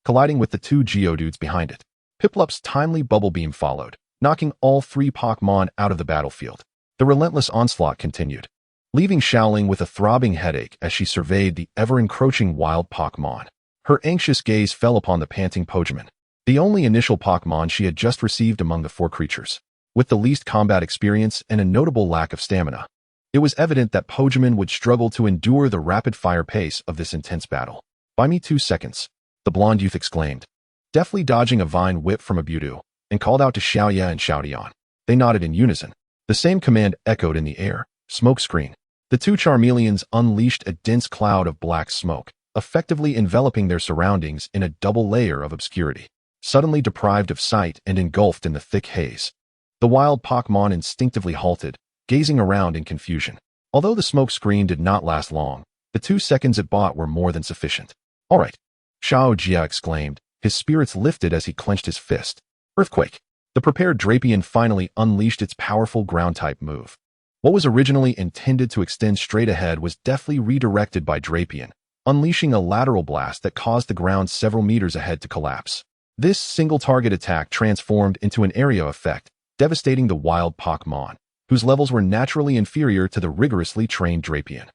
colliding with the two Geodudes behind it. Piplup's timely Bubble Beam followed, knocking all three Pokémon out of the battlefield. The relentless onslaught continued, leaving Xiaoling with a throbbing headache as she surveyed the ever-encroaching wild Pokémon. Her anxious gaze fell upon the panting Pokémon, the only initial Pokémon she had just received among the four creatures. With the least combat experience and a notable lack of stamina, it was evident that Pokémon would struggle to endure the rapid-fire pace of this intense battle. "Buy me 2 seconds," the blonde youth exclaimed, deftly dodging a vine whip from a Budew, and called out to Xiaoya and Xiaodian. They nodded in unison. The same command echoed in the air. Smoke screen. The two Charmeleons unleashed a dense cloud of black smoke, effectively enveloping their surroundings in a double layer of obscurity. Suddenly deprived of sight and engulfed in the thick haze, the wild Pokémon instinctively halted, gazing around in confusion. Although the smoke screen did not last long, the 2 seconds it bought were more than sufficient. "All right," Xiao Jia exclaimed, his spirits lifted as he clenched his fist. Earthquake. The prepared Drapion finally unleashed its powerful ground-type move. What was originally intended to extend straight ahead was deftly redirected by Drapion, unleashing a lateral blast that caused the ground several meters ahead to collapse. This single-target attack transformed into an area effect, devastating the wild Pokémon, whose levels were naturally inferior to the rigorously trained Drapion.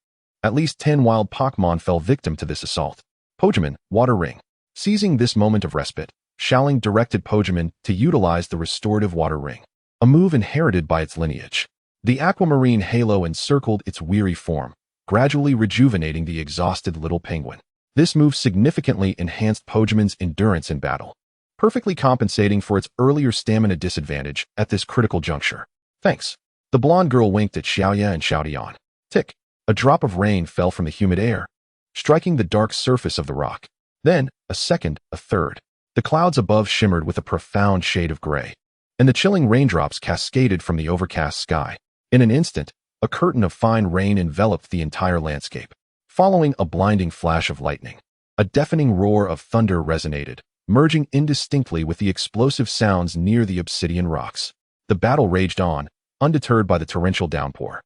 At least 10 wild Pokémon fell victim to this assault. Pokémon, Water Ring. Seizing this moment of respite, Xiaoling directed Pokémon to utilize the restorative Water Ring, a move inherited by its lineage. The aquamarine halo encircled its weary form, gradually rejuvenating the exhausted little penguin. This move significantly enhanced Pokémon's endurance in battle, perfectly compensating for its earlier stamina disadvantage at this critical juncture. "Thanks." The blonde girl winked at Xiaoya and Xiaodian. Tick. A drop of rain fell from the humid air, striking the dark surface of the rock. Then, a second, a third. The clouds above shimmered with a profound shade of gray, and the chilling raindrops cascaded from the overcast sky. In an instant, a curtain of fine rain enveloped the entire landscape, following a blinding flash of lightning. A deafening roar of thunder resonated, merging indistinctly with the explosive sounds near the obsidian rocks. The battle raged on, undeterred by the torrential downpour.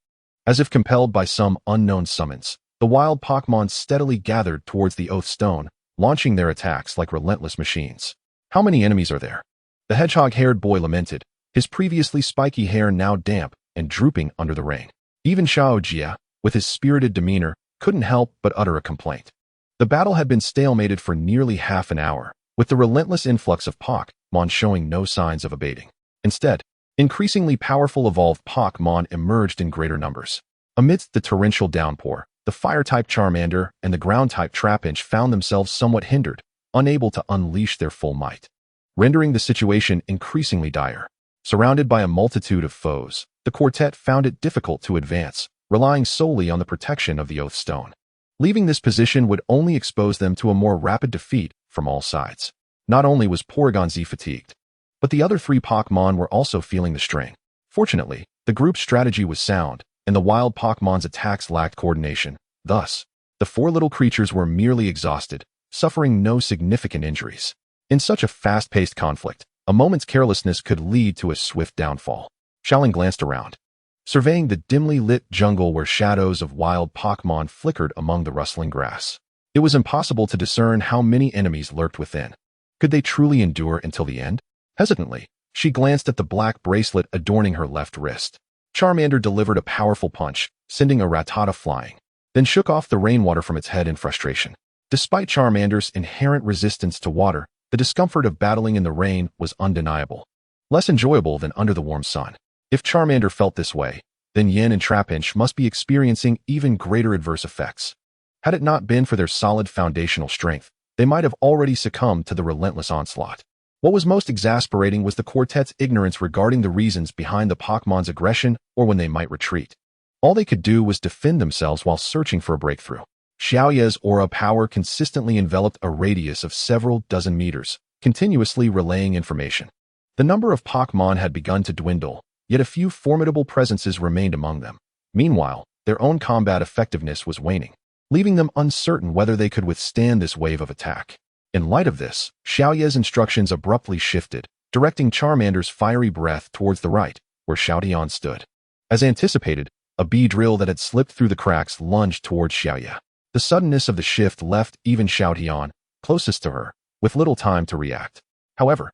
As if compelled by some unknown summons, the wild Pokémon steadily gathered towards the Oath Stone, launching their attacks like relentless machines. "How many enemies are there?" The hedgehog-haired boy lamented, his previously spiky hair now damp and drooping under the rain. Even Xiao Jia, with his spirited demeanor, couldn't help but utter a complaint. The battle had been stalemated for nearly half an hour, with the relentless influx of Pokémon showing no signs of abating. Instead, increasingly powerful evolved Pokémon emerged in greater numbers. Amidst the torrential downpour, the Fire-type Charmander and the Ground-type Trapinch found themselves somewhat hindered, unable to unleash their full might, rendering the situation increasingly dire. Surrounded by a multitude of foes, the quartet found it difficult to advance, relying solely on the protection of the Oath Stone. Leaving this position would only expose them to a more rapid defeat from all sides. Not only was Porygon Z fatigued, but the other 3 Pokémon were also feeling the strain. Fortunately, the group's strategy was sound, and the wild Pokémon's attacks lacked coordination. Thus, the 4 little creatures were merely exhausted, suffering no significant injuries. In such a fast-paced conflict, a moment's carelessness could lead to a swift downfall. Xiaoling glanced around, surveying the dimly lit jungle where shadows of wild Pokémon flickered among the rustling grass. It was impossible to discern how many enemies lurked within. Could they truly endure until the end? Hesitantly, she glanced at the black bracelet adorning her left wrist. Charmander delivered a powerful punch, sending a Rattata flying, then shook off the rainwater from its head in frustration. Despite Charmander's inherent resistance to water, the discomfort of battling in the rain was undeniable, less enjoyable than under the warm sun. If Charmander felt this way, then Yin and Trapinch must be experiencing even greater adverse effects. Had it not been for their solid foundational strength, they might have already succumbed to the relentless onslaught. What was most exasperating was the quartet's ignorance regarding the reasons behind the Pokémon's aggression or when they might retreat. All they could do was defend themselves while searching for a breakthrough. Xiaoya's aura power consistently enveloped a radius of several dozen meters, continuously relaying information. The number of Pokémon had begun to dwindle, yet a few formidable presences remained among them. Meanwhile, their own combat effectiveness was waning, leaving them uncertain whether they could withstand this wave of attack. In light of this, Xiaoya's instructions abruptly shifted, directing Charmander's fiery breath towards the right, where Xiaotian stood. As anticipated, a bee drill that had slipped through the cracks lunged towards Xiaoya. The suddenness of the shift left even Xiaotian, closest to her, with little time to react. However,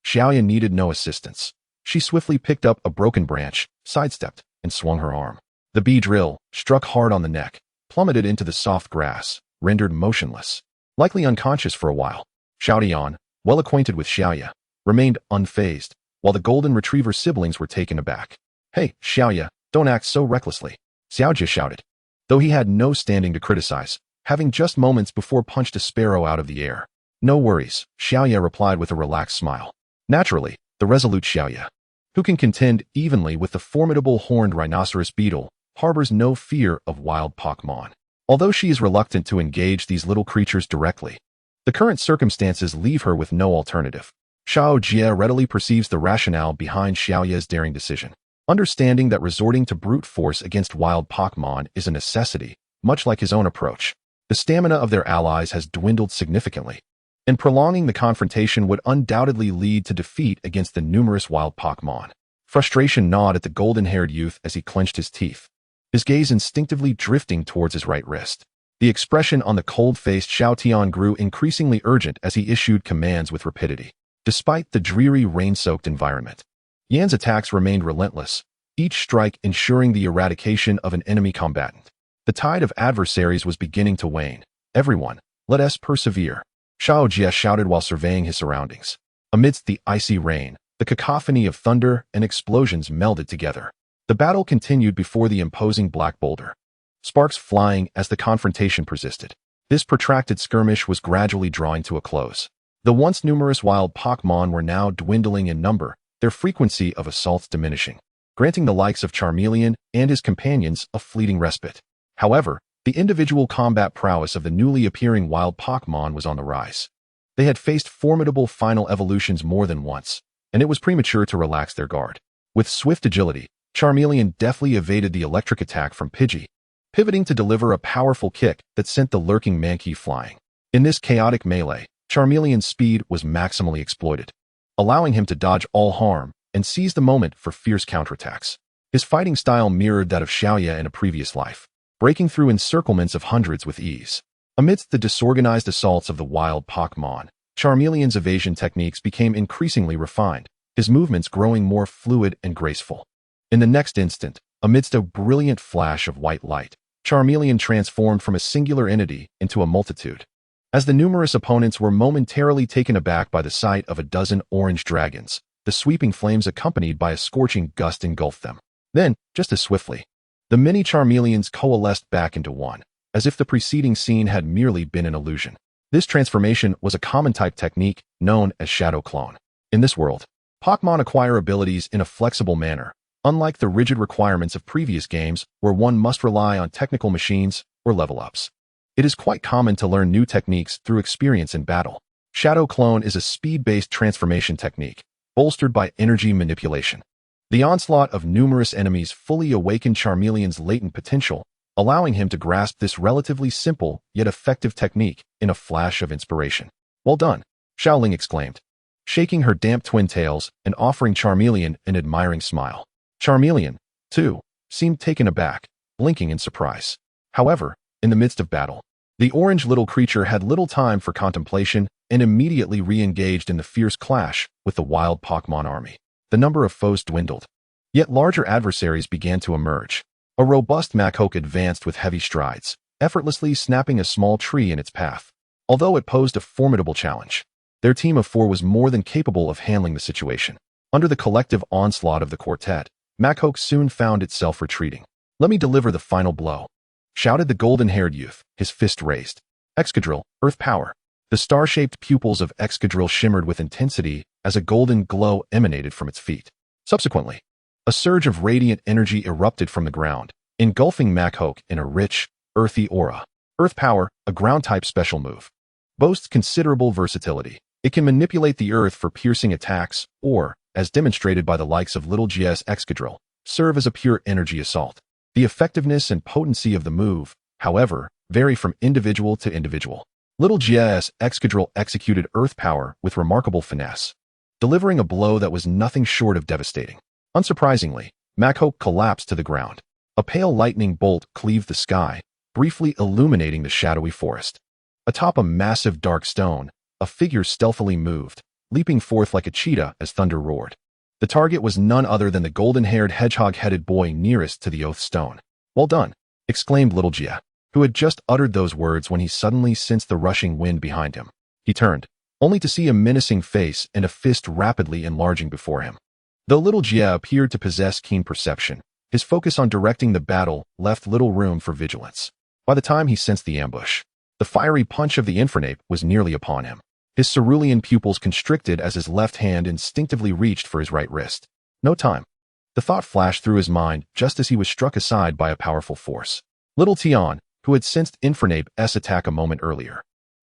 Xiaoya needed no assistance. She swiftly picked up a broken branch, sidestepped, and swung her arm. The bee drill, struck hard on the neck, plummeted into the soft grass, rendered motionless. Likely unconscious for a while, Xiaotian, well acquainted with Xiaoya, remained unfazed, while the golden retriever siblings were taken aback. "Hey, Xiaoya, don't act so recklessly," Xiaojia shouted. Though he had no standing to criticize, having just moments before punched a sparrow out of the air. "No worries," Xiaoya replied with a relaxed smile. Naturally, the resolute Xiaoya, who can contend evenly with the formidable horned rhinoceros beetle, harbors no fear of wild Pokémon. Although she is reluctant to engage these little creatures directly, the current circumstances leave her with no alternative. Xiao Jie readily perceives the rationale behind Xiaoya's daring decision. Understanding that resorting to brute force against wild Pokémon is a necessity, much like his own approach, the stamina of their allies has dwindled significantly, and prolonging the confrontation would undoubtedly lead to defeat against the numerous wild Pokémon. Frustration gnawed at the golden-haired youth as he clenched his teeth, his gaze instinctively drifting towards his right wrist. The expression on the cold-faced Xiaotian grew increasingly urgent as he issued commands with rapidity. Despite the dreary, rain-soaked environment, Yan's attacks remained relentless, each strike ensuring the eradication of an enemy combatant. The tide of adversaries was beginning to wane. "Everyone, let us persevere," Xiao Jie shouted while surveying his surroundings. Amidst the icy rain, the cacophony of thunder and explosions melded together. The battle continued before the imposing black boulder, sparks flying as the confrontation persisted. This protracted skirmish was gradually drawing to a close. The once numerous wild Pokémon were now dwindling in number, their frequency of assaults diminishing, granting the likes of Charmeleon and his companions a fleeting respite. However, the individual combat prowess of the newly appearing wild Pokémon was on the rise. They had faced formidable final evolutions more than once, and it was premature to relax their guard. With swift agility, Charmeleon deftly evaded the electric attack from Pidgey, pivoting to deliver a powerful kick that sent the lurking Mankey flying. In this chaotic melee, Charmeleon's speed was maximally exploited, allowing him to dodge all harm and seize the moment for fierce counterattacks. His fighting style mirrored that of Xiaoya in a previous life, breaking through encirclements of hundreds with ease. Amidst the disorganized assaults of the wild Pokémon, Charmeleon's evasion techniques became increasingly refined, his movements growing more fluid and graceful. In the next instant, amidst a brilliant flash of white light, Charmeleon transformed from a singular entity into a multitude. As the numerous opponents were momentarily taken aback by the sight of a dozen orange dragons, the sweeping flames accompanied by a scorching gust engulfed them. Then, just as swiftly, the many Charmeleons coalesced back into one, as if the preceding scene had merely been an illusion. This transformation was a common type technique known as shadow clone. In this world, Pokémon acquire abilities in a flexible manner, unlike the rigid requirements of previous games where one must rely on technical machines or level-ups. It is quite common to learn new techniques through experience in battle. Shadow clone is a speed-based transformation technique, bolstered by energy manipulation. The onslaught of numerous enemies fully awakened Charmeleon's latent potential, allowing him to grasp this relatively simple yet effective technique in a flash of inspiration. "Well done," Xiaoling exclaimed, shaking her damp twin tails and offering Charmeleon an admiring smile. Charmeleon, too, seemed taken aback, blinking in surprise. However, in the midst of battle, the orange little creature had little time for contemplation and immediately re-engaged in the fierce clash with the wild Pokémon army. The number of foes dwindled, yet larger adversaries began to emerge. A robust Machoke advanced with heavy strides, effortlessly snapping a small tree in its path. Although it posed a formidable challenge, their team of 4 was more than capable of handling the situation. Under the collective onslaught of the quartet, Machoke soon found itself retreating. "Let me deliver the final blow," shouted the golden-haired youth, his fist raised. Excadrill, Earth Power. The star-shaped pupils of Excadrill shimmered with intensity as a golden glow emanated from its feet. Subsequently, a surge of radiant energy erupted from the ground, engulfing Machoke in a rich, earthy aura. Earth Power, a ground-type special move, boasts considerable versatility. It can manipulate the earth for piercing attacks or, as demonstrated by the likes of Little GS Excadrill, serve as a pure energy assault. The effectiveness and potency of the move, however, vary from individual to individual. Little Jia's Excadrill executed Earth Power with remarkable finesse, delivering a blow that was nothing short of devastating. Unsurprisingly, Maghoke collapsed to the ground. A pale lightning bolt cleaved the sky, briefly illuminating the shadowy forest. Atop a massive dark stone, a figure stealthily moved, leaping forth like a cheetah as thunder roared. The target was none other than the golden-haired hedgehog-headed boy nearest to the oath stone. "Well done," exclaimed Little Jia, who had just uttered those words when he suddenly sensed the rushing wind behind him. He turned, only to see a menacing face and a fist rapidly enlarging before him. Though Little Jia appeared to possess keen perception, his focus on directing the battle left little room for vigilance. By the time he sensed the ambush, the fiery punch of the Infernape was nearly upon him. His cerulean pupils constricted as his left hand instinctively reached for his right wrist. No time. The thought flashed through his mind just as he was struck aside by a powerful force. Little Tian, who had sensed Infernape's attack a moment earlier,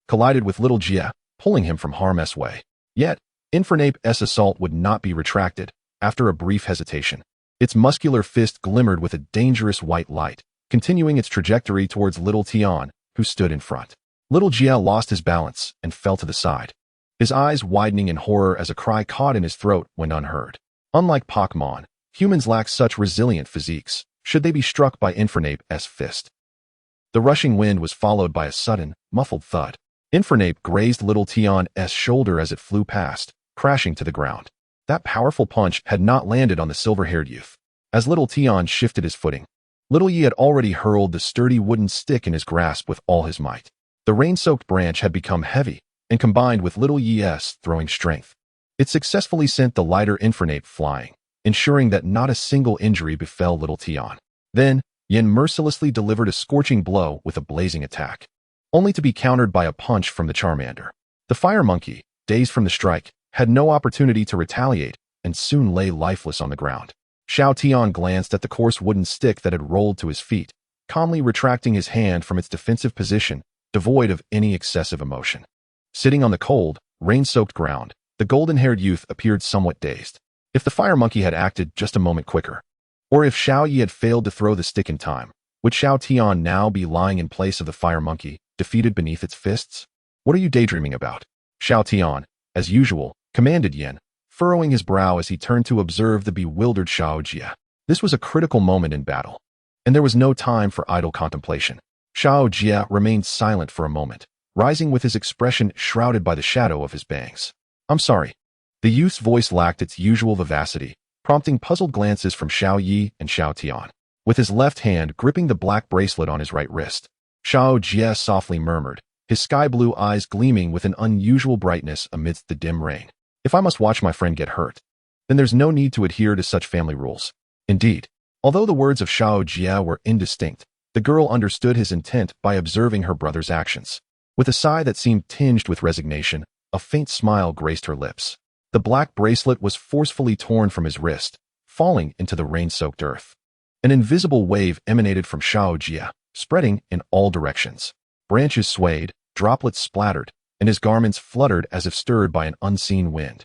collided with Little Jia, pulling him from harm's way. Yet, Infernape's assault would not be retracted. After a brief hesitation, its muscular fist glimmered with a dangerous white light, continuing its trajectory towards Little Tian, who stood in front. Little Jia lost his balance and fell to the side, his eyes widening in horror as a cry caught in his throat went unheard. Unlike Pokémon, humans lack such resilient physiques, should they be struck by Infernape's fist. The rushing wind was followed by a sudden, muffled thud. Infernape grazed Little Tian's shoulder as it flew past, crashing to the ground. That powerful punch had not landed on the silver-haired youth. As Little Tian shifted his footing, Little Yi had already hurled the sturdy wooden stick in his grasp with all his might. The rain-soaked branch had become heavy, and combined with Little Yi's throwing strength, it successfully sent the lighter Infernape flying, ensuring that not a single injury befell Little Tian. Then, Yin mercilessly delivered a scorching blow with a blazing attack, only to be countered by a punch from the Charmander. The fire monkey, dazed from the strike, had no opportunity to retaliate and soon lay lifeless on the ground. Xiao Tian glanced at the coarse wooden stick that had rolled to his feet, calmly retracting his hand from its defensive position, devoid of any excessive emotion. Sitting on the cold, rain-soaked ground, the golden-haired youth appeared somewhat dazed. If the fire monkey had acted just a moment quicker, or if Xiao Yi had failed to throw the stick in time, would Xiao Tian now be lying in place of the fire monkey, defeated beneath its fists? "What are you daydreaming about?" Xiao Tian, as usual, commanded Yin, furrowing his brow as he turned to observe the bewildered Xiao Jia. This was a critical moment in battle, and there was no time for idle contemplation. Xiao Jia remained silent for a moment, rising with his expression shrouded by the shadow of his bangs. "I'm sorry." The youth's voice lacked its usual vivacity, prompting puzzled glances from Xiao Yi and Xiao Tian. With his left hand gripping the black bracelet on his right wrist, Xiao Jia softly murmured, his sky-blue eyes gleaming with an unusual brightness amidst the dim rain. "If I must watch my friend get hurt, then there's no need to adhere to such family rules." Indeed, although the words of Xiao Jia were indistinct, the girl understood his intent by observing her brother's actions. With a sigh that seemed tinged with resignation, a faint smile graced her lips. The black bracelet was forcefully torn from his wrist, falling into the rain-soaked earth. An invisible wave emanated from Xiao Jia, spreading in all directions. Branches swayed, droplets splattered, and his garments fluttered as if stirred by an unseen wind.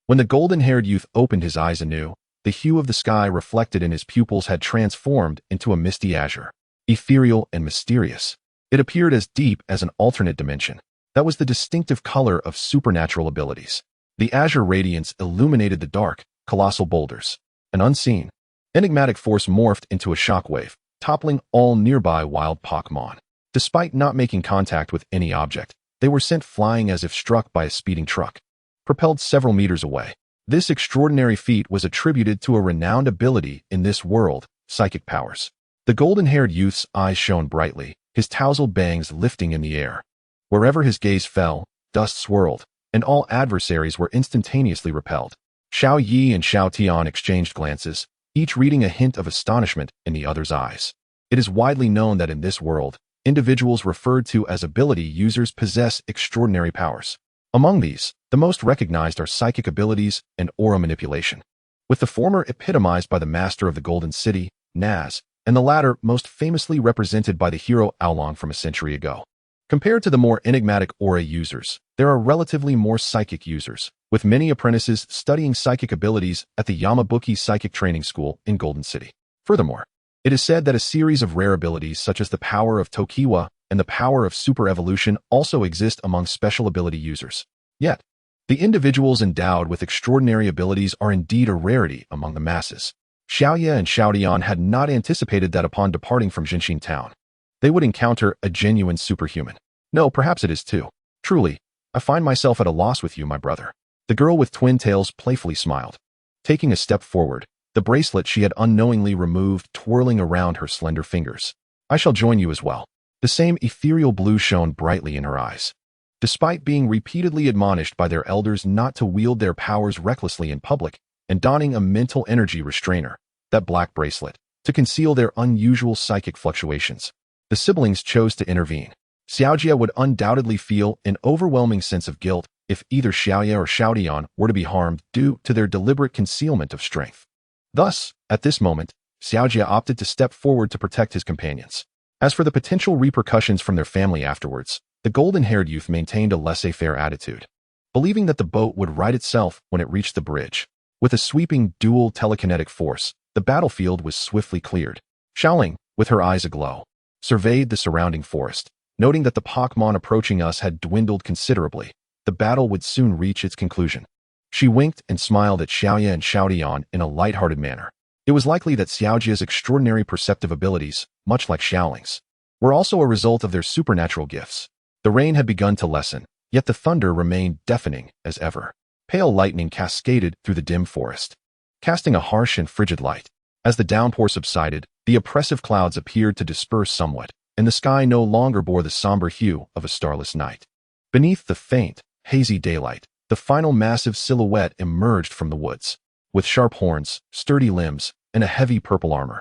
When the golden-haired youth opened his eyes anew, the hue of the sky reflected in his pupils had transformed into a misty azure, ethereal and mysterious. It appeared as deep as an alternate dimension. That was the distinctive color of supernatural abilities. The azure radiance illuminated the dark, colossal boulders. An unseen, enigmatic force morphed into a shockwave, toppling all nearby wild Pokémon. Despite not making contact with any object, they were sent flying as if struck by a speeding truck, propelled several meters away. This extraordinary feat was attributed to a renowned ability in this world, psychic powers. The golden-haired youth's eyes shone brightly, his tousled bangs lifting in the air. Wherever his gaze fell, dust swirled, and all adversaries were instantaneously repelled. Xiao Yi and Xiao Tian exchanged glances, each reading a hint of astonishment in the other's eyes. It is widely known that in this world, individuals referred to as ability users possess extraordinary powers. Among these, the most recognized are psychic abilities and aura manipulation, with the former epitomized by the master of the Golden City, Naz, and the latter most famously represented by the hero Aolong from a century ago. Compared to the more enigmatic aura users, there are relatively more psychic users, with many apprentices studying psychic abilities at the Yamabuki Psychic Training School in Golden City. Furthermore, it is said that a series of rare abilities such as the power of Tokiwa and the power of super evolution also exist among special ability users. Yet, the individuals endowed with extraordinary abilities are indeed a rarity among the masses. Xiaoye and Xiaodian had not anticipated that upon departing from Jinxin Town, they would encounter a genuine superhuman. No, perhaps it is too. Truly, I find myself at a loss with you, my brother. The girl with twin tails playfully smiled. Taking a step forward, the bracelet she had unknowingly removed twirling around her slender fingers. I shall join you as well. The same ethereal blue shone brightly in her eyes. Despite being repeatedly admonished by their elders not to wield their powers recklessly in public, and donning a mental energy restrainer, that black bracelet, to conceal their unusual psychic fluctuations, the siblings chose to intervene. Xiaojie would undoubtedly feel an overwhelming sense of guilt if either Xiaoye or Xiaodian were to be harmed due to their deliberate concealment of strength. Thus, at this moment, Xiaojie opted to step forward to protect his companions. As for the potential repercussions from their family afterwards, the golden-haired youth maintained a laissez-faire attitude, believing that the boat would right itself when it reached the bridge. With a sweeping dual telekinetic force, the battlefield was swiftly cleared. Xiaoling, with her eyes aglow, surveyed the surrounding forest, noting that the Pokémon approaching us had dwindled considerably. The battle would soon reach its conclusion. She winked and smiled at Xiaoye and Xiaodian in a light-hearted manner. It was likely that Xiaojie's extraordinary perceptive abilities, much like Xiaoling's, were also a result of their supernatural gifts. The rain had begun to lessen, yet the thunder remained deafening as ever. Pale lightning cascaded through the dim forest, casting a harsh and frigid light. As the downpour subsided, the oppressive clouds appeared to disperse somewhat, and the sky no longer bore the somber hue of a starless night. Beneath the faint, hazy daylight, the final massive silhouette emerged from the woods, with sharp horns, sturdy limbs, and a heavy purple armor.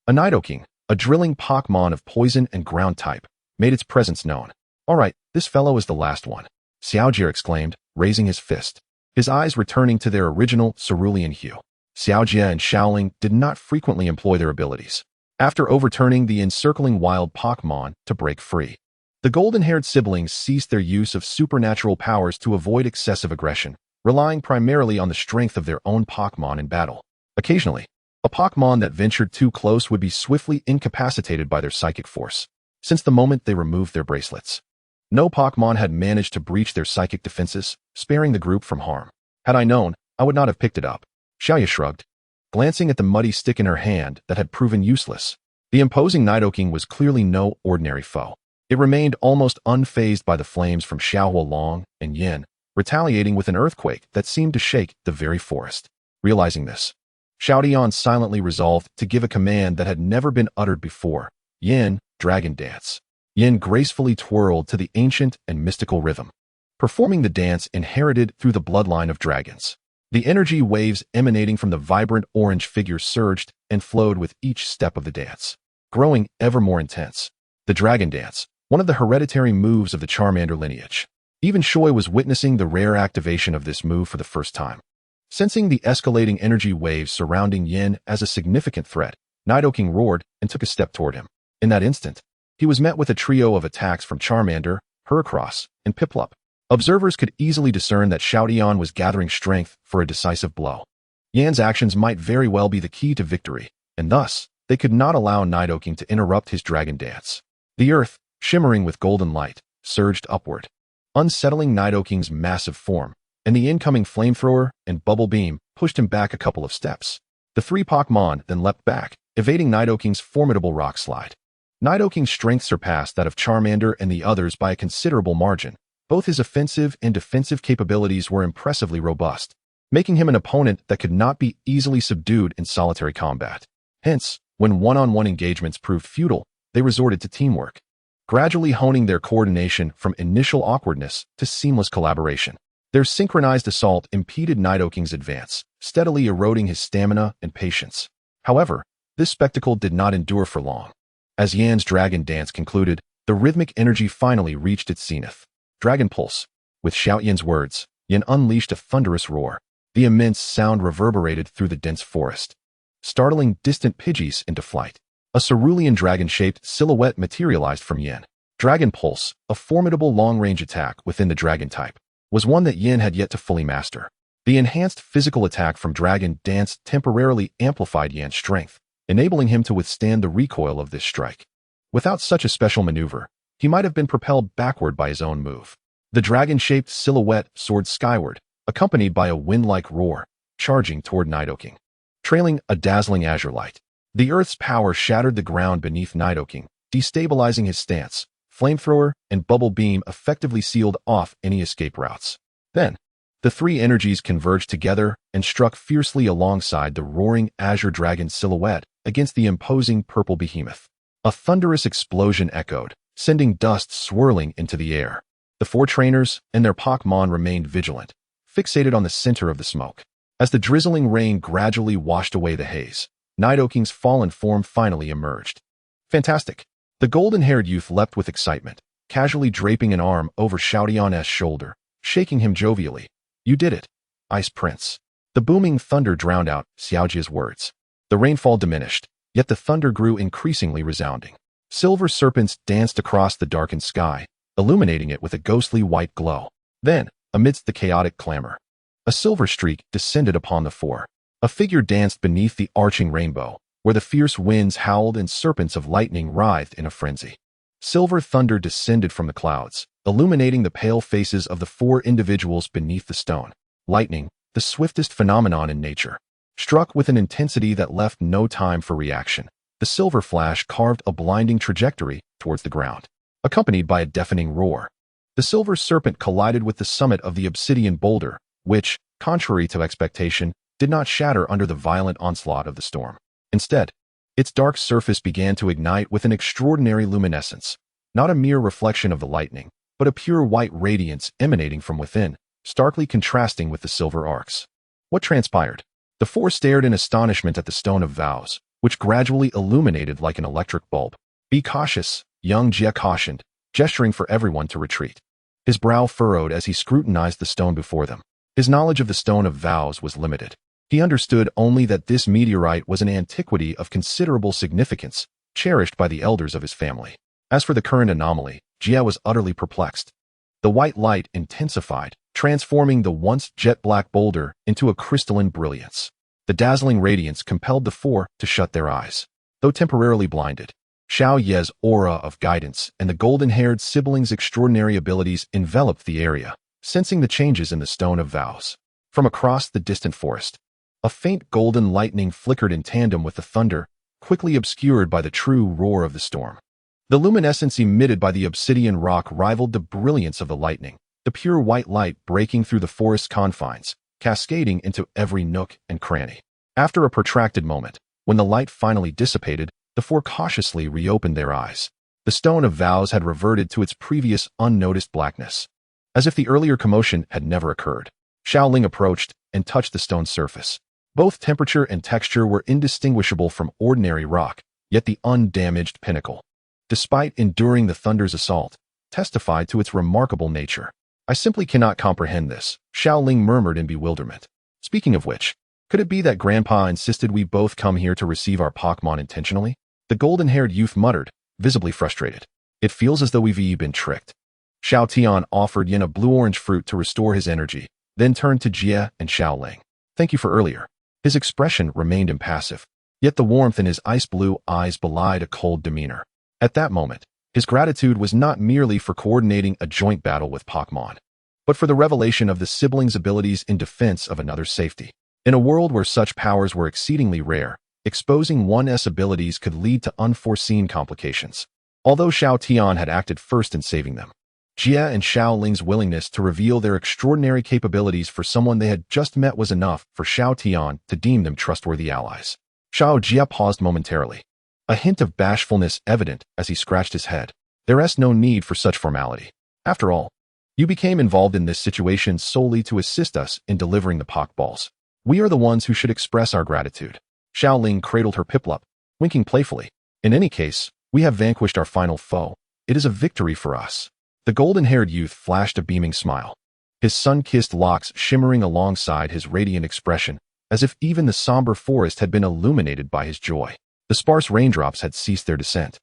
A Nidoking, a drilling Pokémon of poison and ground type, made its presence known. All right, this fellow is the last one, Xiaojie exclaimed, raising his fist, his eyes returning to their original cerulean hue. Xiaojie and Xiaoling did not frequently employ their abilities, after overturning the encircling wild Pokémon to break free. The golden-haired siblings ceased their use of supernatural powers to avoid excessive aggression, relying primarily on the strength of their own Pokémon in battle. Occasionally, a Pokémon that ventured too close would be swiftly incapacitated by their psychic force, since the moment they removed their bracelets. No Pokémon had managed to breach their psychic defenses, sparing the group from harm. Had I known, I would not have picked it up. Xiaoye shrugged, glancing at the muddy stick in her hand that had proven useless. The imposing Nidoking was clearly no ordinary foe. It remained almost unfazed by the flames from Xiaohualong and Yin, retaliating with an earthquake that seemed to shake the very forest. Realizing this, Xiaodian silently resolved to give a command that had never been uttered before. Yin, Dragon Dance. Yin gracefully twirled to the ancient and mystical rhythm, performing the dance inherited through the bloodline of dragons. The energy waves emanating from the vibrant orange figure surged and flowed with each step of the dance, growing ever more intense. The Dragon Dance, one of the hereditary moves of the Charmander lineage. Even Shui was witnessing the rare activation of this move for the first time. Sensing the escalating energy waves surrounding Yin as a significant threat, Nidoking roared and took a step toward him. In that instant, he was met with a trio of attacks from Charmander, Heracross, and Piplup. Observers could easily discern that Xiaodian was gathering strength for a decisive blow. Yan's actions might very well be the key to victory, and thus, they could not allow Nidoking to interrupt his dragon dance. The earth, shimmering with golden light, surged upward, unsettling Nidoking's massive form, and the incoming flamethrower and bubble beam pushed him back a couple of steps. The three Pokémon then leapt back, evading Nidoking's formidable rock slide. Nidoking's strength surpassed that of Charmander and the others by a considerable margin. Both his offensive and defensive capabilities were impressively robust, making him an opponent that could not be easily subdued in solitary combat. Hence, when one-on-one engagements proved futile, they resorted to teamwork, gradually honing their coordination from initial awkwardness to seamless collaboration. Their synchronized assault impeded Nidoking's advance, steadily eroding his stamina and patience. However, this spectacle did not endure for long. As Yan's dragon dance concluded, the rhythmic energy finally reached its zenith. Dragon Pulse. With Xiaoyan's words, Yan unleashed a thunderous roar. The immense sound reverberated through the dense forest, startling distant Pidgeys into flight. A cerulean dragon-shaped silhouette materialized from Yan. Dragon Pulse, a formidable long-range attack within the dragon type, was one that Yan had yet to fully master. The enhanced physical attack from Dragon Dance temporarily amplified Yan's strength, enabling him to withstand the recoil of this strike. Without such a special maneuver, He might have been propelled backward by his own move. The dragon-shaped silhouette soared skyward, accompanied by a wind-like roar, charging toward Nidoking. Trailing a dazzling azure light, the Earth's power shattered the ground beneath Nidoking, destabilizing his stance. Flamethrower and Bubble Beam effectively sealed off any escape routes. Then, the three energies converged together and struck fiercely alongside the roaring azure dragon silhouette against the imposing purple behemoth. A thunderous explosion echoed, sending dust swirling into the air. The four trainers and their Pokémon remained vigilant, fixated on the center of the smoke. As the drizzling rain gradually washed away the haze, Nidoking's fallen form finally emerged. Fantastic! The golden-haired youth leapt with excitement, casually draping an arm over Xiaotian's shoulder, shaking him jovially. You did it, Ice Prince. The booming thunder drowned out Xiaojia's words. The rainfall diminished, yet the thunder grew increasingly resounding. Silver serpents danced across the darkened sky, illuminating it with a ghostly white glow. Then, amidst the chaotic clamor, a silver streak descended upon the four. A figure danced beneath the arching rainbow, where the fierce winds howled and serpents of lightning writhed in a frenzy. Silver thunder descended from the clouds, illuminating the pale faces of the four individuals beneath the stone. Lightning, the swiftest phenomenon in nature, struck with an intensity that left no time for reaction. The silver flash carved a blinding trajectory towards the ground, accompanied by a deafening roar. The silver serpent collided with the summit of the obsidian boulder, which, contrary to expectation, did not shatter under the violent onslaught of the storm. Instead, its dark surface began to ignite with an extraordinary luminescence, not a mere reflection of the lightning, but a pure white radiance emanating from within, starkly contrasting with the silver arcs. What transpired? The four stared in astonishment at the Stone of Vows, which gradually illuminated like an electric bulb. Be cautious, young Jia cautioned, gesturing for everyone to retreat. His brow furrowed as he scrutinized the stone before them. His knowledge of the Stone of Vows was limited. He understood only that this meteorite was an antiquity of considerable significance, cherished by the elders of his family. As for the current anomaly, Jia was utterly perplexed. The white light intensified, transforming the once jet-black boulder into a crystalline brilliance. The dazzling radiance compelled the four to shut their eyes. Though temporarily blinded, Xiao Ye's aura of guidance and the golden-haired sibling's extraordinary abilities enveloped the area, sensing the changes in the Stone of Vows. From across the distant forest, a faint golden lightning flickered in tandem with the thunder, quickly obscured by the true roar of the storm. The luminescence emitted by the obsidian rock rivaled the brilliance of the lightning, the pure white light breaking through the forest's confines, cascading into every nook and cranny. After a protracted moment, when the light finally dissipated, the four cautiously reopened their eyes. The Stone of Vows had reverted to its previous unnoticed blackness, as if the earlier commotion had never occurred. Xiaoling approached and touched the stone's surface. Both temperature and texture were indistinguishable from ordinary rock, yet the undamaged pinnacle, despite enduring the thunder's assault, testified to its remarkable nature. I simply cannot comprehend this, Xiaoling murmured in bewilderment. Speaking of which, could it be that Grandpa insisted we both come here to receive our Pokémon intentionally? The golden-haired youth muttered, visibly frustrated. It feels as though we've been tricked. Xiao Tian offered Yin a blue-orange fruit to restore his energy, then turned to Jia and Xiaoling. Thank you for earlier. His expression remained impassive, yet the warmth in his ice-blue eyes belied a cold demeanor. At that moment, his gratitude was not merely for coordinating a joint battle with Pokémon, but for the revelation of the siblings' abilities in defense of another's safety. In a world where such powers were exceedingly rare, exposing one's abilities could lead to unforeseen complications. Although Xiao Tian had acted first in saving them, Jia and Xiaoling's willingness to reveal their extraordinary capabilities for someone they had just met was enough for Xiao Tian to deem them trustworthy allies. Xiao Jia paused momentarily, a hint of bashfulness evident as he scratched his head. There's no need for such formality. After all, you became involved in this situation solely to assist us in delivering the Pokeballs. We are the ones who should express our gratitude. Xiaoling cradled her Piplup, winking playfully. In any case, we have vanquished our final foe. It is a victory for us. The golden-haired youth flashed a beaming smile, his sun-kissed locks shimmering alongside his radiant expression, as if even the somber forest had been illuminated by his joy. The sparse raindrops had ceased their descent,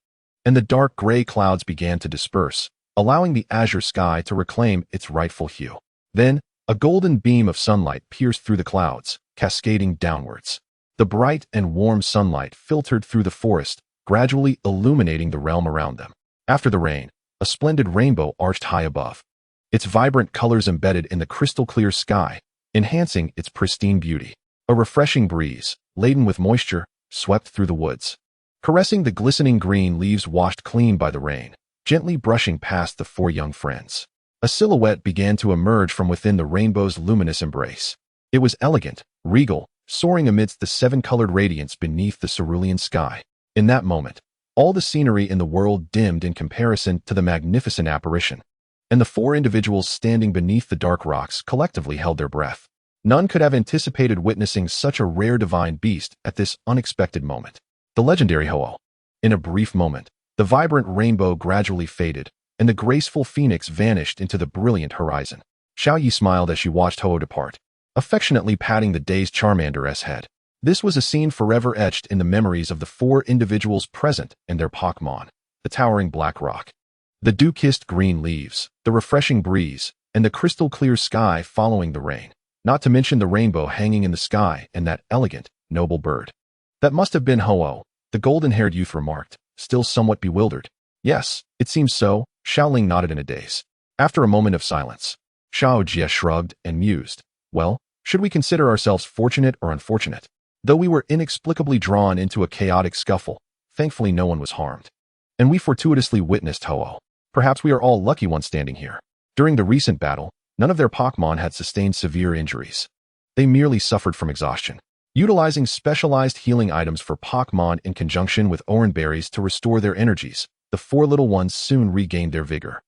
and the dark gray clouds began to disperse, allowing the azure sky to reclaim its rightful hue. Then, a golden beam of sunlight pierced through the clouds, cascading downwards. The bright and warm sunlight filtered through the forest, gradually illuminating the realm around them. After the rain, a splendid rainbow arched high above, its vibrant colors embedded in the crystal-clear sky, enhancing its pristine beauty. A refreshing breeze, laden with moisture, swept through the woods, caressing the glistening green leaves washed clean by the rain, gently brushing past the four young friends. A silhouette began to emerge from within the rainbow's luminous embrace. It was elegant, regal, soaring amidst the seven-colored radiance beneath the cerulean sky. In that moment, all the scenery in the world dimmed in comparison to the magnificent apparition, and the four individuals standing beneath the dark rocks collectively held their breath. None could have anticipated witnessing such a rare divine beast at this unexpected moment. The legendary Ho-Oh. In a brief moment, the vibrant rainbow gradually faded, and the graceful phoenix vanished into the brilliant horizon. Xiao Yi smiled as she watched Ho-Oh depart, affectionately patting the dazed Charmander's head. This was a scene forever etched in the memories of the four individuals present and their Pokémon. The towering black rock, the dew-kissed green leaves, the refreshing breeze, and the crystal-clear sky following the rain. Not to mention the rainbow hanging in the sky and that elegant, noble bird. That must have been Ho-Oh, the golden-haired youth remarked, still somewhat bewildered. Yes, it seems so, Xiaoling nodded in a daze. After a moment of silence, Xiao Jie shrugged and mused. Well, should we consider ourselves fortunate or unfortunate? Though we were inexplicably drawn into a chaotic scuffle, thankfully no one was harmed. And we fortuitously witnessed Ho-Oh. Perhaps we are all lucky ones standing here. During the recent battle, none of their Pokémon had sustained severe injuries. They merely suffered from exhaustion. Utilizing specialized healing items for Pokémon in conjunction with orange berries to restore their energies, the four little ones soon regained their vigor.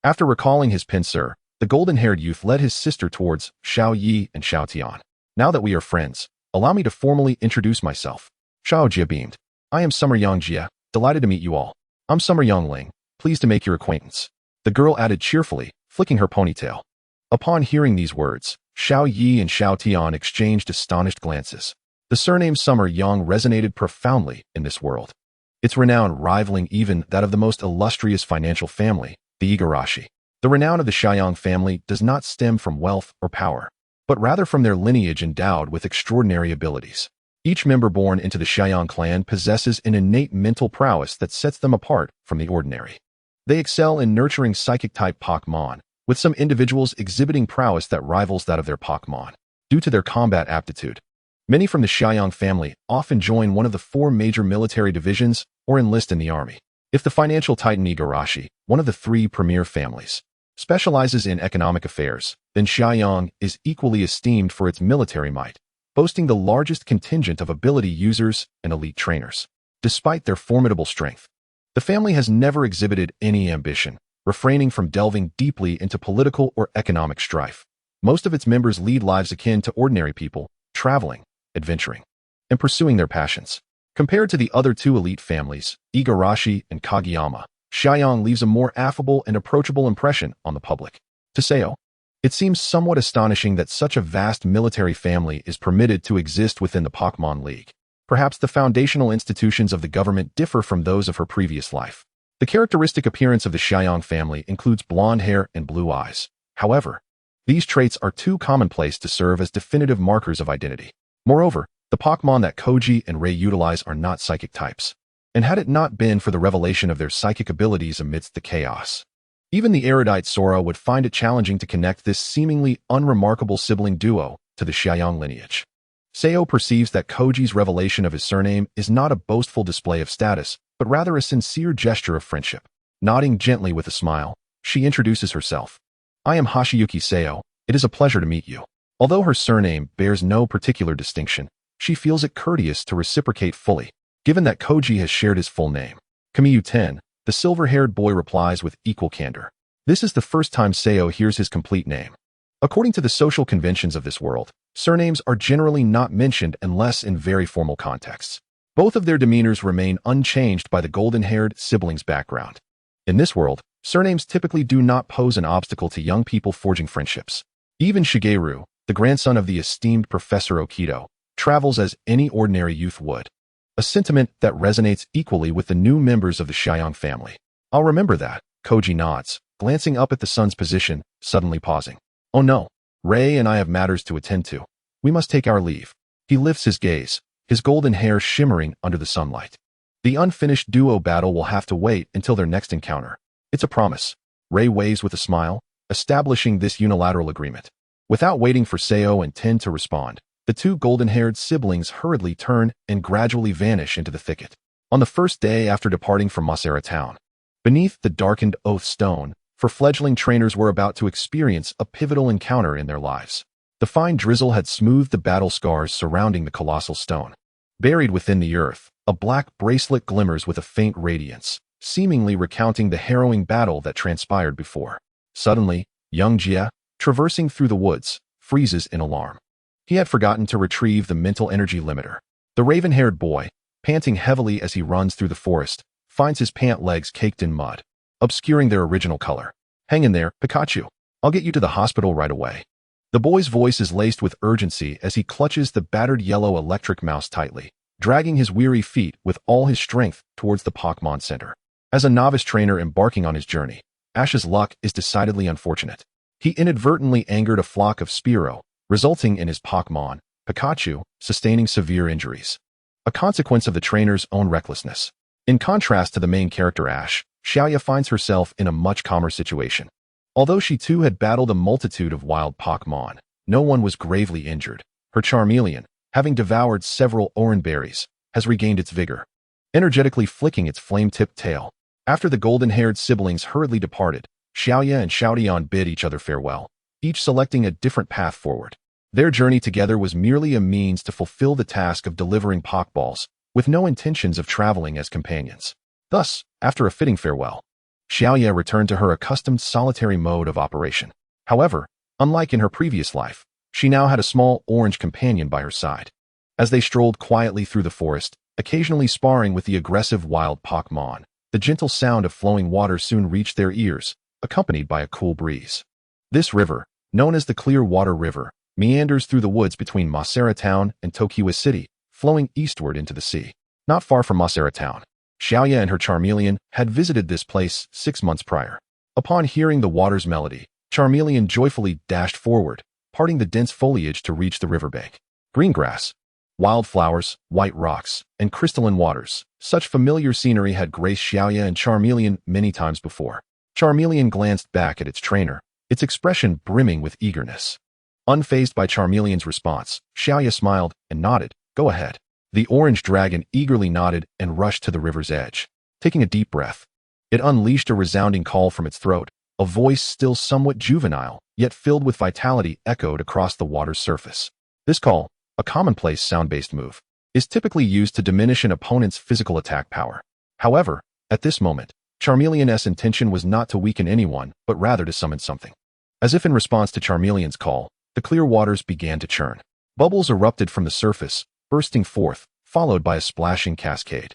After recalling his pincer, the golden-haired youth led his sister towards Xiao Yi and Xiao Tian. Now that we are friends, allow me to formally introduce myself. Xiao Jie beamed. I am Summer Yang Jie, delighted to meet you all. I'm Summer Yang Ling, pleased to make your acquaintance. The girl added cheerfully, flicking her ponytail. Upon hearing these words, Xiao Yi and Xiao Tian exchanged astonished glances. The surname Summer Yang resonated profoundly in this world, its renown rivaling even that of the most illustrious financial family, the Igarashi. The renown of the Xiaoyang family does not stem from wealth or power, but rather from their lineage endowed with extraordinary abilities. Each member born into the Xiaoyang clan possesses an innate mental prowess that sets them apart from the ordinary. They excel in nurturing psychic-type Pokémon, with some individuals exhibiting prowess that rivals that of their Pokémon. Due to their combat aptitude, many from the Xiaoyang family often join one of the four major military divisions or enlist in the army. If the financial titan Igarashi, one of the three premier families, specializes in economic affairs, then Xiaoyang is equally esteemed for its military might, boasting the largest contingent of ability users and elite trainers. Despite their formidable strength, the family has never exhibited any ambition, refraining from delving deeply into political or economic strife. Most of its members lead lives akin to ordinary people, traveling, adventuring, and pursuing their passions. Compared to the other two elite families, Igarashi and Kageyama, Xiaoyang leaves a more affable and approachable impression on the public. To Seo, it seems somewhat astonishing that such a vast military family is permitted to exist within the Pokémon League. Perhaps the foundational institutions of the government differ from those of her previous life. The characteristic appearance of the Xiaoyang family includes blonde hair and blue eyes. However, these traits are too commonplace to serve as definitive markers of identity. Moreover, the Pokémon that Koji and Ray utilize are not psychic types. And had it not been for the revelation of their psychic abilities amidst the chaos, even the erudite Sora would find it challenging to connect this seemingly unremarkable sibling duo to the Xiaoyang lineage. Seo perceives that Koji's revelation of his surname is not a boastful display of status, but rather a sincere gesture of friendship. Nodding gently with a smile, she introduces herself. I am Hashiyuki Seo. It is a pleasure to meet you. Although her surname bears no particular distinction, she feels it courteous to reciprocate fully, given that Koji has shared his full name. Kamiyu 10, the silver-haired boy replies with equal candor. This is the first time Seo hears his complete name. According to the social conventions of this world, surnames are generally not mentioned unless in very formal contexts. Both of their demeanors remain unchanged by the golden-haired siblings' background. In this world, surnames typically do not pose an obstacle to young people forging friendships. Even Shigeru, the grandson of the esteemed Professor Okido, travels as any ordinary youth would. A sentiment that resonates equally with the new members of the Xiaoyang family. I'll remember that, Koji nods, glancing up at the sun's position, suddenly pausing. Oh no, Ray and I have matters to attend to. We must take our leave. He lifts his gaze, his golden hair shimmering under the sunlight. The unfinished duo battle will have to wait until their next encounter. It's a promise. Ray waves with a smile, establishing this unilateral agreement. Without waiting for Seo and Tin to respond, the two golden-haired siblings hurriedly turn and gradually vanish into the thicket. On the first day after departing from Masera town, beneath the darkened oath stone, for fledgling trainers were about to experience a pivotal encounter in their lives. The fine drizzle had smoothed the battle scars surrounding the colossal stone. Buried within the earth, a black bracelet glimmers with a faint radiance, seemingly recounting the harrowing battle that transpired before. Suddenly, young Jia, traversing through the woods, freezes in alarm. He had forgotten to retrieve the mental energy limiter. The raven-haired boy, panting heavily as he runs through the forest, finds his pant legs caked in mud, obscuring their original color. Hang in there, Pikachu. I'll get you to the hospital right away. The boy's voice is laced with urgency as he clutches the battered yellow electric mouse tightly, dragging his weary feet with all his strength towards the Pokémon Center. As a novice trainer embarking on his journey, Ash's luck is decidedly unfortunate. He inadvertently angered a flock of Spearow, resulting in his Pokémon, Pikachu, sustaining severe injuries. A consequence of the trainer's own recklessness. In contrast to the main character Ash, Xiaoya finds herself in a much calmer situation. Although she too had battled a multitude of wild Pokémon, no one was gravely injured. Her Charmeleon, having devoured several orange berries, has regained its vigor, energetically flicking its flame-tipped tail. After the golden-haired siblings hurriedly departed, Xiaoya and Xiaodian bid each other farewell, each selecting a different path forward. Their journey together was merely a means to fulfill the task of delivering Pokeballs, with no intentions of traveling as companions. Thus, after a fitting farewell, Xiaoya returned to her accustomed solitary mode of operation. However, unlike in her previous life, she now had a small orange companion by her side. As they strolled quietly through the forest, occasionally sparring with the aggressive wild Pokémon, the gentle sound of flowing water soon reached their ears, accompanied by a cool breeze. This river, known as the Clear Water River, meanders through the woods between Masera Town and Tokiwa City, flowing eastward into the sea. Not far from Masera Town, Xiaoya and her Charmeleon had visited this place 6 months prior. Upon hearing the water's melody, Charmeleon joyfully dashed forward, parting the dense foliage to reach the riverbank. Green grass, wildflowers, white rocks, and crystalline waters. Such familiar scenery had graced Xiaoya and Charmeleon many times before. Charmeleon glanced back at its trainer, its expression brimming with eagerness. Unfazed by Charmeleon's response, Xiaoya smiled and nodded. Go ahead. The orange dragon eagerly nodded and rushed to the river's edge. Taking a deep breath, it unleashed a resounding call from its throat. A voice still somewhat juvenile, yet filled with vitality, echoed across the water's surface. This call, a commonplace sound-based move, is typically used to diminish an opponent's physical attack power. However, at this moment, Charmeleon's intention was not to weaken anyone, but rather to summon something. As if in response to Charmeleon's call, the clear waters began to churn. Bubbles erupted from the surface, bursting forth, followed by a splashing cascade.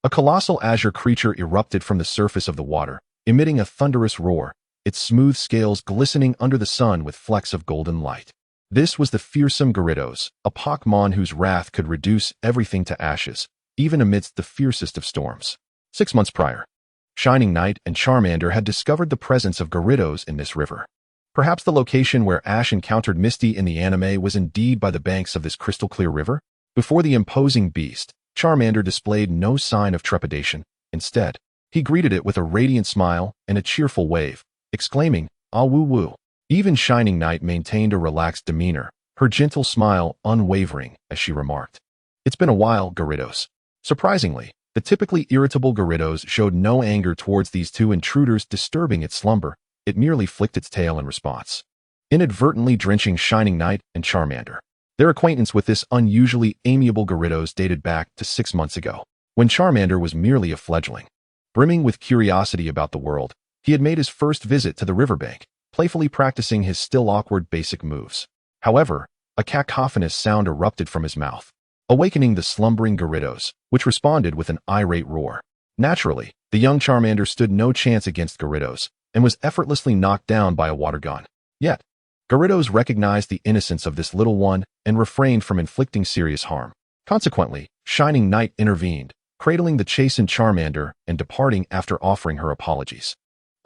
A colossal azure creature erupted from the surface of the water, emitting a thunderous roar, its smooth scales glistening under the sun with flecks of golden light. This was the fearsome Gyarados, a Pokémon whose wrath could reduce everything to ashes, even amidst the fiercest of storms. 6 months prior, Shining Knight and Charmander had discovered the presence of Gyarados in this river. Perhaps the location where Ash encountered Misty in the anime was indeed by the banks of this crystal-clear river? Before the imposing beast, Charmander displayed no sign of trepidation. Instead, he greeted it with a radiant smile and a cheerful wave, exclaiming, "Ah woo woo." Even Shining Knight maintained a relaxed demeanor, her gentle smile unwavering as she remarked, "It's been a while, Gyarados." Surprisingly, the typically irritable Gyarados showed no anger towards these two intruders disturbing its slumber. It merely flicked its tail in response, inadvertently drenching Shining Knight and Charmander. Their acquaintance with this unusually amiable Gyarados dated back to 6 months ago, when Charmander was merely a fledgling. Brimming with curiosity about the world, he had made his first visit to the riverbank, playfully practicing his still awkward basic moves. However, a cacophonous sound erupted from his mouth, awakening the slumbering Gyarados, which responded with an irate roar. Naturally, the young Charmander stood no chance against Gyarados, and was effortlessly knocked down by a water gun. Yet, Gyarados recognized the innocence of this little one and refrained from inflicting serious harm. Consequently, Shining Knight intervened, cradling the chastened Charmander and departing after offering her apologies.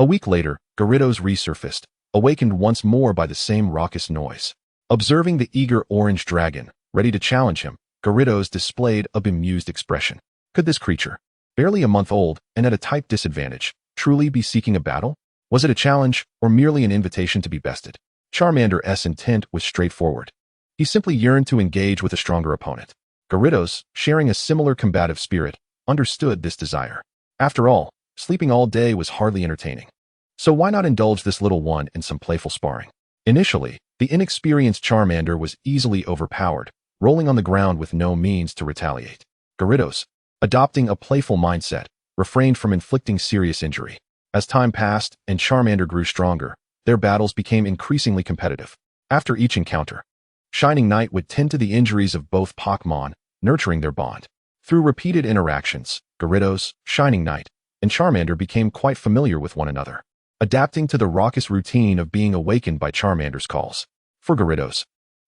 A week later, Gyarados resurfaced, awakened once more by the same raucous noise. Observing the eager orange dragon, ready to challenge him, Gyarados displayed a bemused expression. Could this creature, barely a month old and at a type disadvantage, truly be seeking a battle? Was it a challenge, or merely an invitation to be bested? Charmander's intent was straightforward. He simply yearned to engage with a stronger opponent. Gyarados, sharing a similar combative spirit, understood this desire. After all, sleeping all day was hardly entertaining. So why not indulge this little one in some playful sparring? Initially, the inexperienced Charmander was easily overpowered, rolling on the ground with no means to retaliate. Gyarados, adopting a playful mindset, refrained from inflicting serious injury. As time passed and Charmander grew stronger, their battles became increasingly competitive. After each encounter, Shining Knight would tend to the injuries of both Pokémon, nurturing their bond. Through repeated interactions, Gyarados, Shining Knight, and Charmander became quite familiar with one another, adapting to the raucous routine of being awakened by Charmander's calls. For Gyarados,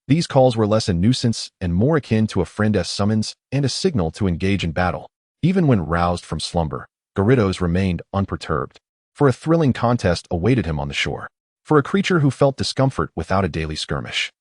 these calls were less a nuisance and more akin to a friend's summons and a signal to engage in battle. Even when roused from slumber, Gyarados remained unperturbed, for a thrilling contest awaited him on the shore. For a creature who felt discomfort without a daily skirmish,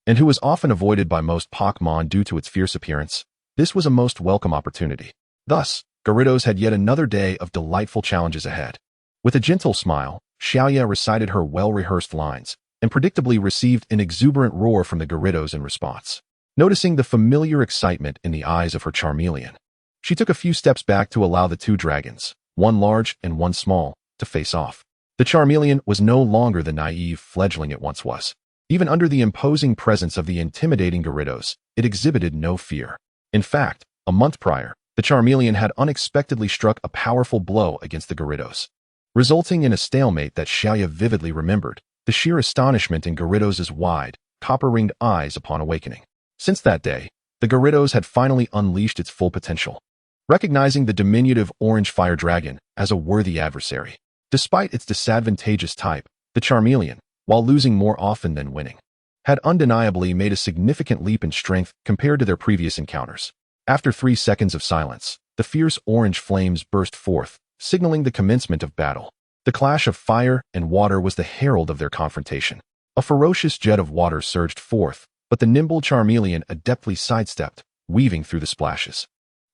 and who was often avoided by most Pokémon due to its fierce appearance, this was a most welcome opportunity. Thus, Gyarados had yet another day of delightful challenges ahead. With a gentle smile, Xiaoya recited her well-rehearsed lines, and predictably received an exuberant roar from the Gyarados in response. Noticing the familiar excitement in the eyes of her Charmeleon, she took a few steps back to allow the two dragons, one large and one small, to face off. The Charmeleon was no longer the naive fledgling it once was. Even under the imposing presence of the intimidating Gyarados, it exhibited no fear. In fact, a month prior, the Charmeleon had unexpectedly struck a powerful blow against the Gyarados, resulting in a stalemate that Xiaoya vividly remembered, the sheer astonishment in Gyarados' wide, copper-ringed eyes upon awakening. Since that day, the Gyarados had finally unleashed its full potential, recognizing the diminutive orange fire dragon as a worthy adversary. Despite its disadvantageous type, the Charmeleon, while losing more often than winning, had undeniably made a significant leap in strength compared to their previous encounters. After 3 seconds of silence, the fierce orange flames burst forth, signaling the commencement of battle. The clash of fire and water was the herald of their confrontation. A ferocious jet of water surged forth, but the nimble Charmeleon adeptly sidestepped, weaving through the splashes.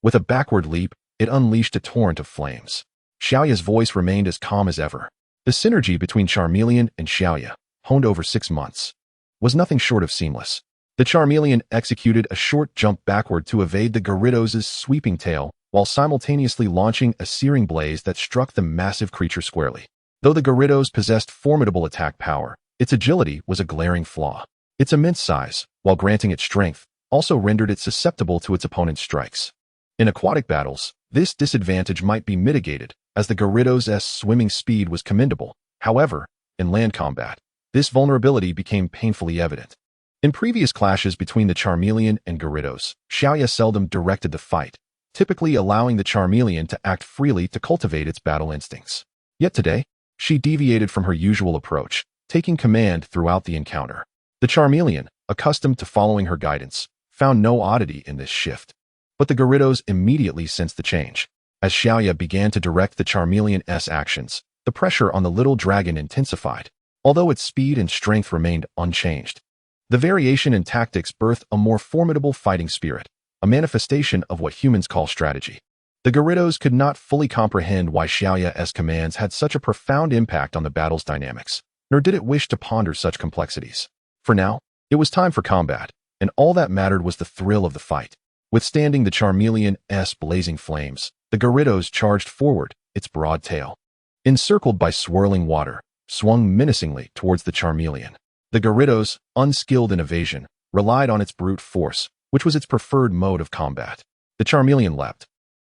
With a backward leap, it unleashed a torrent of flames. Xiaoya's voice remained as calm as ever. The synergy between Charmeleon and Xiaoya, honed over 6 months, was nothing short of seamless. The Charmeleon executed a short jump backward to evade the Gyarados' sweeping tail, while simultaneously launching a searing blaze that struck the massive creature squarely. Though the Gyarados possessed formidable attack power, its agility was a glaring flaw. Its immense size, while granting it strength, also rendered it susceptible to its opponent's strikes. In aquatic battles, this disadvantage might be mitigated, as the Gyarados' swimming speed was commendable. However, in land combat, this vulnerability became painfully evident. In previous clashes between the Charmeleon and Gyarados, Xiaoya seldom directed the fight, typically allowing the Charmeleon to act freely to cultivate its battle instincts. Yet today, she deviated from her usual approach, taking command throughout the encounter. The Charmeleon, accustomed to following her guidance, found no oddity in this shift. But the Gyarados immediately sensed the change. As Xiaoya began to direct the Charmeleon's actions, the pressure on the little dragon intensified, although its speed and strength remained unchanged. The variation in tactics birthed a more formidable fighting spirit, a manifestation of what humans call strategy. The Gyarados could not fully comprehend why Xiaoya's commands had such a profound impact on the battle's dynamics, nor did it wish to ponder such complexities. For now, it was time for combat, and all that mattered was the thrill of the fight. Withstanding the Charmeleon's blazing flames, the Gyarados charged forward, its broad tail, encircled by swirling water, swung menacingly towards the Charmeleon. The Gyarados, unskilled in evasion, relied on its brute force, which was its preferred mode of combat. The Charmeleon leapt,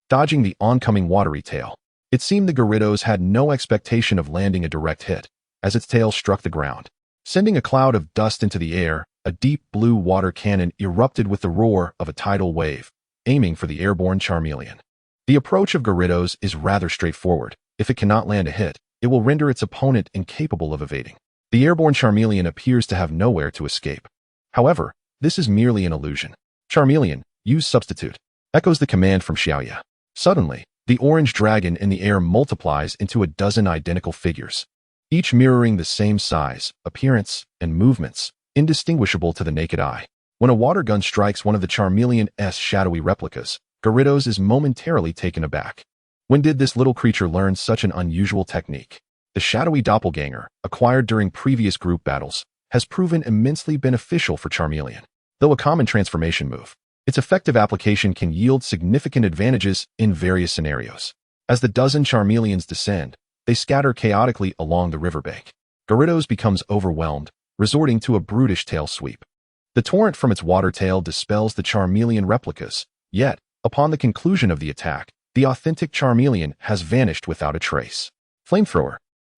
dodging the oncoming watery tail. It seemed the Gyarados had no expectation of landing a direct hit, as its tail struck the ground. Sending a cloud of dust into the air, a deep blue water cannon erupted with the roar of a tidal wave, aiming for the airborne Charmeleon. The approach of Gyarados is rather straightforward. If it cannot land a hit, it will render its opponent incapable of evading. The airborne Charmeleon appears to have nowhere to escape. However, this is merely an illusion. Charmeleon, use substitute, echoes the command from Xiaoya. Suddenly, the orange dragon in the air multiplies into a dozen identical figures, each mirroring the same size, appearance, and movements, indistinguishable to the naked eye. When a water gun strikes one of the Charmeleon's shadowy replicas, Gyarados is momentarily taken aback. When did this little creature learn such an unusual technique? The shadowy doppelganger, acquired during previous group battles, has proven immensely beneficial for Charmeleon. Though a common transformation move, its effective application can yield significant advantages in various scenarios. As the dozen Charmeleons descend, they scatter chaotically along the riverbank. Gyarados becomes overwhelmed, resorting to a brutish tail sweep. The torrent from its water tail dispels the Charmeleon replicas, yet, upon the conclusion of the attack, the authentic Charmeleon has vanished without a trace. Flamethrower.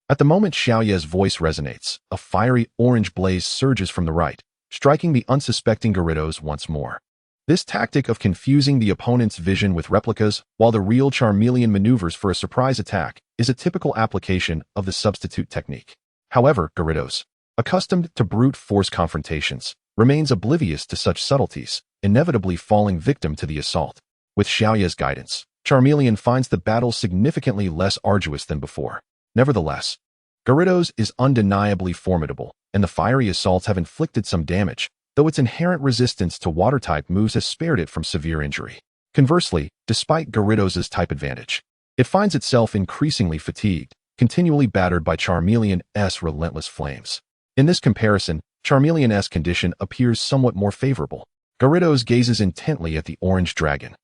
At the moment Xiaoya's voice resonates, a fiery orange blaze surges from the right, striking the unsuspecting Gyarados once more. This tactic of confusing the opponent's vision with replicas while the real Charmeleon maneuvers for a surprise attack is a typical application of the substitute technique. However, Gyarados, accustomed to brute force confrontations, remains oblivious to such subtleties, inevitably falling victim to the assault. With Xiaoya's guidance, Charmeleon finds the battle significantly less arduous than before. Nevertheless, Gyarados is undeniably formidable, and the fiery assaults have inflicted some damage, though its inherent resistance to water-type moves has spared it from severe injury. Conversely, despite Gyarados' type advantage, it finds itself increasingly fatigued, continually battered by Charmeleon's relentless flames. In this comparison, Charmeleon's condition appears somewhat more favorable. Gyarados gazes intently at the orange dragon,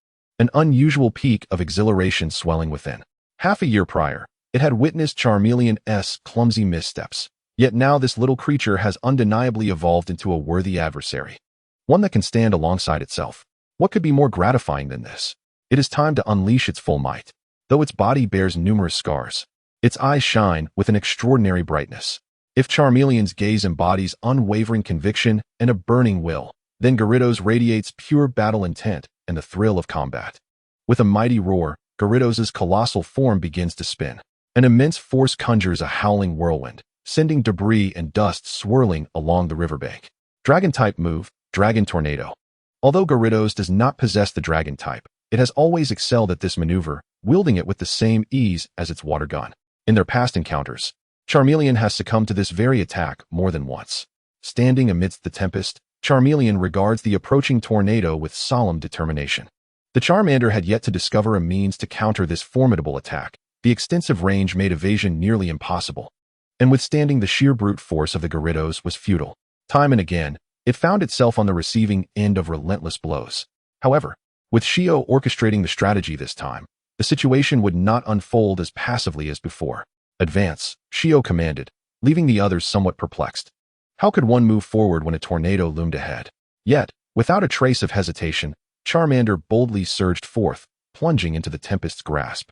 an unusual peak of exhilaration swelling within. Half a year prior, it had witnessed Charmeleon's clumsy missteps. Yet now this little creature has undeniably evolved into a worthy adversary, one that can stand alongside itself. What could be more gratifying than this? It is time to unleash its full might. Though its body bears numerous scars, its eyes shine with an extraordinary brightness. If Charmeleon's gaze embodies unwavering conviction and a burning will, then Gyarados radiates pure battle intent and the thrill of combat. With a mighty roar, Gyarados' colossal form begins to spin. An immense force conjures a howling whirlwind, sending debris and dust swirling along the riverbank. Dragon-type move, Dragon Tornado. Although Gyarados does not possess the Dragon type, it has always excelled at this maneuver, wielding it with the same ease as its water gun. In their past encounters, Charmeleon has succumbed to this very attack more than once. Standing amidst the tempest, Charmeleon regards the approaching tornado with solemn determination. The Charmander had yet to discover a means to counter this formidable attack. The extensive range made evasion nearly impossible, and withstanding the sheer brute force of the Gyarados was futile. Time and again, it found itself on the receiving end of relentless blows. However, with Xiao orchestrating the strategy this time, the situation would not unfold as passively as before. Advance, Xiao commanded, leaving the others somewhat perplexed. How could one move forward when a tornado loomed ahead? Yet, without a trace of hesitation, Charmander boldly surged forth, plunging into the tempest's grasp.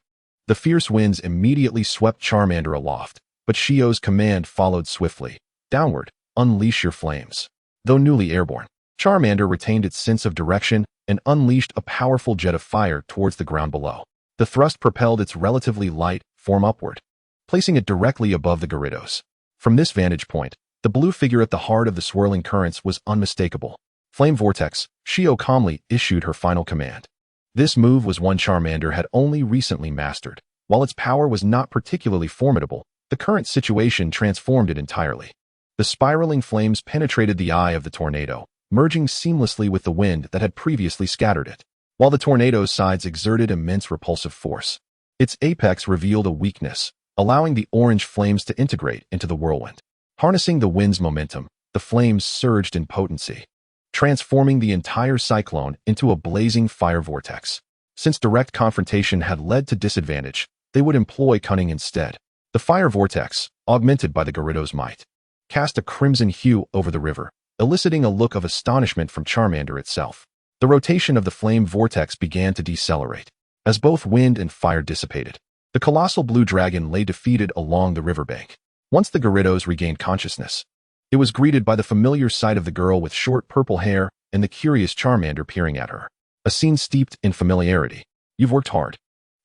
The fierce winds immediately swept Charmander aloft, but Xiao's command followed swiftly. Downward, unleash your flames. Though newly airborne, Charmander retained its sense of direction and unleashed a powerful jet of fire towards the ground below. The thrust propelled its relatively light form upward, placing it directly above the Gyarados. From this vantage point, the blue figure at the heart of the swirling currents was unmistakable. Flame Vortex, Xiao calmly issued her final command. This move was one Charmander had only recently mastered. While its power was not particularly formidable, the current situation transformed it entirely. The spiraling flames penetrated the eye of the tornado, merging seamlessly with the wind that had previously scattered it. While the tornado's sides exerted immense repulsive force, its apex revealed a weakness, allowing the orange flames to integrate into the whirlwind. Harnessing the wind's momentum, the flames surged in potency, transforming the entire cyclone into a blazing fire vortex. Since direct confrontation had led to disadvantage, they would employ cunning instead. The fire vortex, augmented by the Gyarados' might, cast a crimson hue over the river, eliciting a look of astonishment from Charmander itself. The rotation of the flame vortex began to decelerate. As both wind and fire dissipated, the colossal blue dragon lay defeated along the riverbank. Once the Gyarados regained consciousness, it was greeted by the familiar sight of the girl with short purple hair and the curious Charmander peering at her. A scene steeped in familiarity. You've worked hard,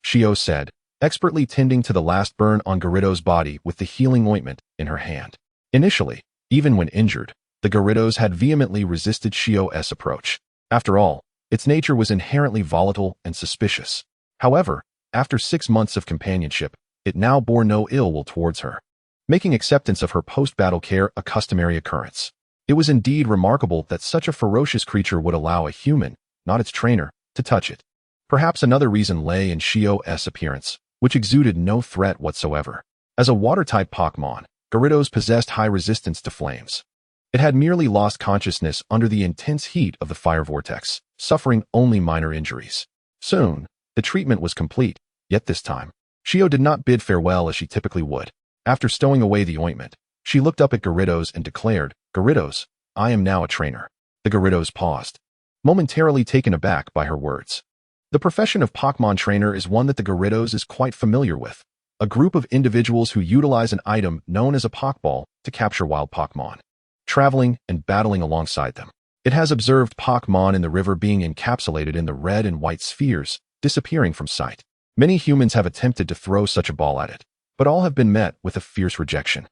Xiao said, expertly tending to the last burn on Gyarados' body with the healing ointment in her hand. Initially, even when injured, the Gyarados had vehemently resisted Xiao's approach. After all, its nature was inherently volatile and suspicious. However, after 6 months of companionship, it now bore no ill will towards her, making acceptance of her post-battle care a customary occurrence. It was indeed remarkable that such a ferocious creature would allow a human, not its trainer, to touch it. Perhaps another reason lay in Xiao's appearance. which exuded no threat whatsoever. As a water-type Pokémon, Gyarados possessed high resistance to flames. It had merely lost consciousness under the intense heat of the fire vortex, suffering only minor injuries. Soon, the treatment was complete, yet this time, Shio did not bid farewell as she typically would. After stowing away the ointment, she looked up at Gyarados and declared, "Gyarados, I am now a trainer." The Gyarados paused, momentarily taken aback by her words. The profession of Pokémon trainer is one that the Gyarados is quite familiar with, a group of individuals who utilize an item known as a Pokeball to capture wild Pokémon, traveling and battling alongside them. It has observed Pokémon in the river being encapsulated in the red and white spheres, disappearing from sight. Many humans have attempted to throw such a ball at it, but all have been met with a fierce rejection.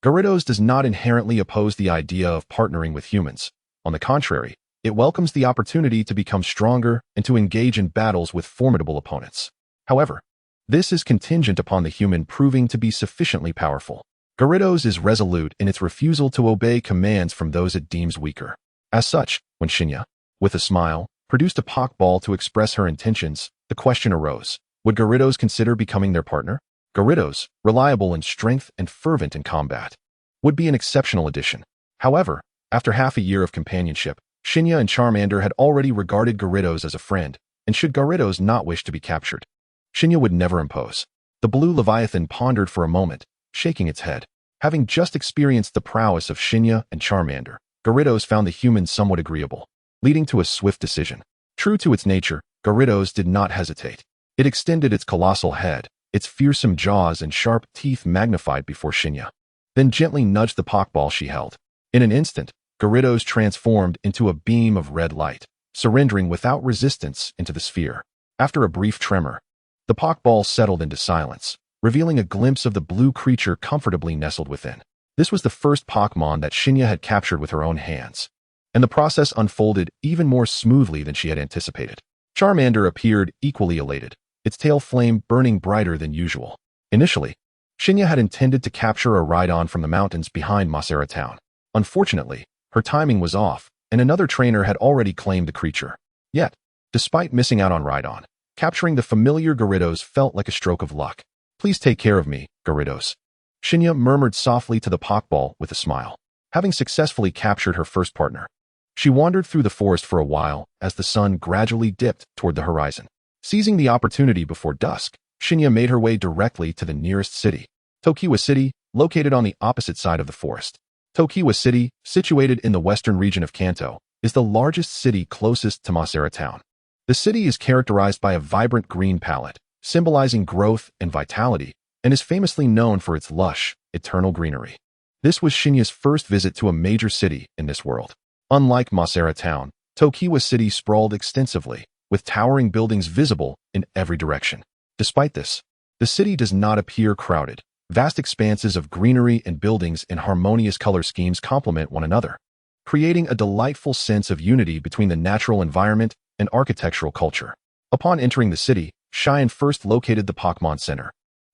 Gyarados does not inherently oppose the idea of partnering with humans. On the contrary, it welcomes the opportunity to become stronger and to engage in battles with formidable opponents. However, this is contingent upon the human proving to be sufficiently powerful. Gyarados is resolute in its refusal to obey commands from those it deems weaker. As such, when Shinya, with a smile, produced a Pokeball to express her intentions, the question arose, would Gyarados consider becoming their partner? Gyarados, reliable in strength and fervent in combat, would be an exceptional addition. However, after half a year of companionship, Shinya and Charmander had already regarded Gyarados as a friend, and should Gyarados not wish to be captured, Shinya would never impose. The blue Leviathan pondered for a moment, shaking its head. Having just experienced the prowess of Shinya and Charmander, Gyarados found the humans somewhat agreeable, leading to a swift decision. True to its nature, Gyarados did not hesitate. It extended its colossal head, its fearsome jaws and sharp teeth magnified before Shinya, then gently nudged the Pokeball she held. In an instant, Gyarados transformed into a beam of red light, surrendering without resistance into the sphere. After a brief tremor, the Pokeball settled into silence, revealing a glimpse of the blue creature comfortably nestled within. This was the first Pokémon that Shinya had captured with her own hands, and the process unfolded even more smoothly than she had anticipated. Charmander appeared equally elated, its tail flame burning brighter than usual. Initially, Shinya had intended to capture a Rhydon from the mountains behind Masera town. Unfortunately, her timing was off, and another trainer had already claimed the creature. Yet, despite missing out on Rhydon, capturing the familiar Gyarados felt like a stroke of luck. "Please take care of me, Gyarados," Shinya murmured softly to the Pokeball with a smile. Having successfully captured her first partner, she wandered through the forest for a while as the sun gradually dipped toward the horizon. Seizing the opportunity before dusk, Shinya made her way directly to the nearest city, Tokiwa City, located on the opposite side of the forest. Tokiwa City, situated in the western region of Kanto, is the largest city closest to Masera town. The city is characterized by a vibrant green palette, symbolizing growth and vitality, and is famously known for its lush, eternal greenery. This was Shinya's first visit to a major city in this world. Unlike Masera town, Tokiwa City sprawled extensively, with towering buildings visible in every direction. Despite this, the city does not appear crowded. Vast expanses of greenery and buildings in harmonious color schemes complement one another, creating a delightful sense of unity between the natural environment and architectural culture. Upon entering the city, Cheyenne first located the Pokémon Center,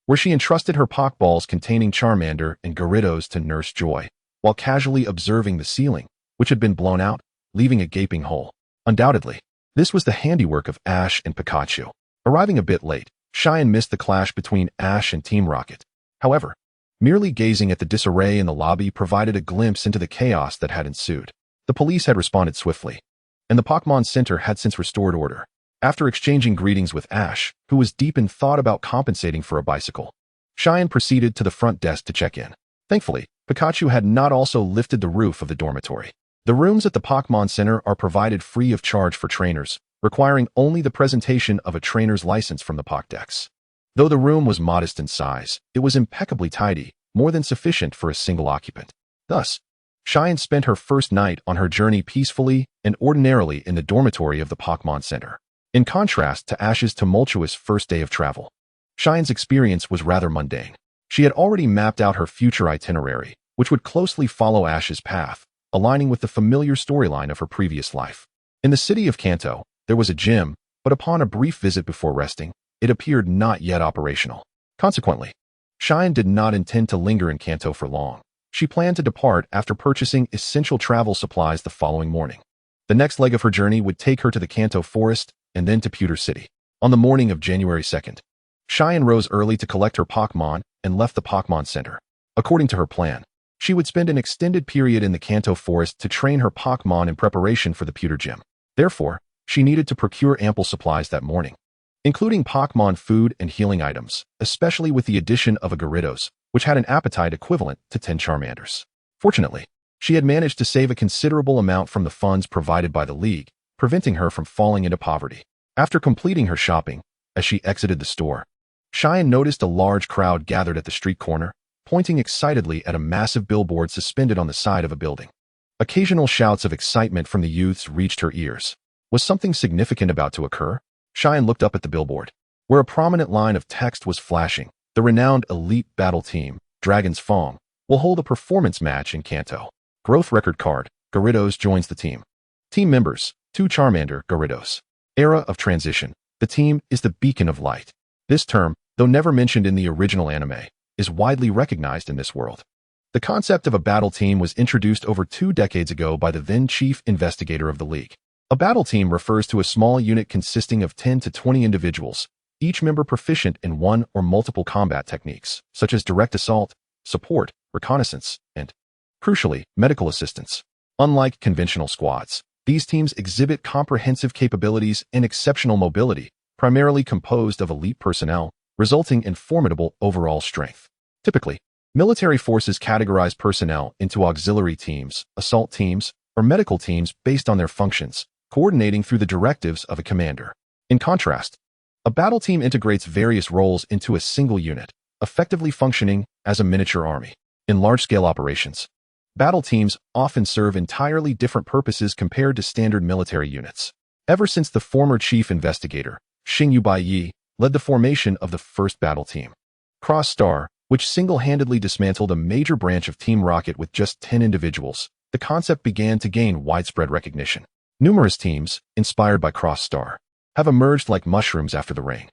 where she entrusted her Pokeballs containing Charmander and Gyarados to Nurse Joy, while casually observing the ceiling, which had been blown out, leaving a gaping hole. Undoubtedly, this was the handiwork of Ash and Pikachu. Arriving a bit late, Cheyenne missed the clash between Ash and Team Rocket. However, merely gazing at the disarray in the lobby provided a glimpse into the chaos that had ensued. The police had responded swiftly, and the Pokémon Center had since restored order. After exchanging greetings with Ash, who was deep in thought about compensating for a bicycle, Cheyenne proceeded to the front desk to check in. Thankfully, Pikachu had not also lifted the roof of the dormitory. The rooms at the Pokémon Center are provided free of charge for trainers, requiring only the presentation of a trainer's license from the Pokédex. Though the room was modest in size, it was impeccably tidy, more than sufficient for a single occupant. Thus, Cheyenne spent her first night on her journey peacefully and ordinarily in the dormitory of the Pokémon Center. In contrast to Ash's tumultuous first day of travel, Cheyenne's experience was rather mundane. She had already mapped out her future itinerary, which would closely follow Ash's path, aligning with the familiar storyline of her previous life. In the city of Kanto, there was a gym, but upon a brief visit before resting, it appeared not yet operational. Consequently, Cheyenne did not intend to linger in Kanto for long. She planned to depart after purchasing essential travel supplies the following morning. The next leg of her journey would take her to the Kanto forest and then to Pewter City. On the morning of January 2nd, Cheyenne rose early to collect her Pokémon and left the Pokémon Center. According to her plan, she would spend an extended period in the Kanto Forest to train her Pokémon in preparation for the Pewter Gym. Therefore, she needed to procure ample supplies that morning, including Pokémon food and healing items, especially with the addition of a Gyarados, which had an appetite equivalent to 10 Charmanders. Fortunately, she had managed to save a considerable amount from the funds provided by the League, preventing her from falling into poverty. After completing her shopping, as she exited the store, Cheyenne noticed a large crowd gathered at the street corner, pointing excitedly at a massive billboard suspended on the side of a building. Occasional shouts of excitement from the youths reached her ears. Was something significant about to occur? Cheyenne looked up at the billboard, where a prominent line of text was flashing. The renowned elite battle team, Dragon's Fong, will hold a performance match in Kanto. Growth record card, Gyarados joins the team. Team members, 2 Charmander, Gyarados. Era of transition. The team is the beacon of light. This term, though never mentioned in the original anime, is widely recognized in this world. The concept of a battle team was introduced over 2 decades ago by the then chief investigator of the League. A battle team refers to a small unit consisting of 10 to 20 individuals, each member proficient in one or multiple combat techniques, such as direct assault, support, reconnaissance, and, crucially, medical assistance. Unlike conventional squads, these teams exhibit comprehensive capabilities and exceptional mobility, primarily composed of elite personnel, resulting in formidable overall strength. Typically, military forces categorize personnel into auxiliary teams, assault teams, or medical teams based on their functions, coordinating through the directives of a commander. In contrast, a battle team integrates various roles into a single unit, effectively functioning as a miniature army. In large-scale operations, battle teams often serve entirely different purposes compared to standard military units. Ever since the former chief investigator, Xingyu Baiyi, led the formation of the first battle team, Cross Star, which single-handedly dismantled a major branch of Team Rocket with just 10 individuals, the concept began to gain widespread recognition. Numerous teams, inspired by Cross Star, have emerged like mushrooms after the rain.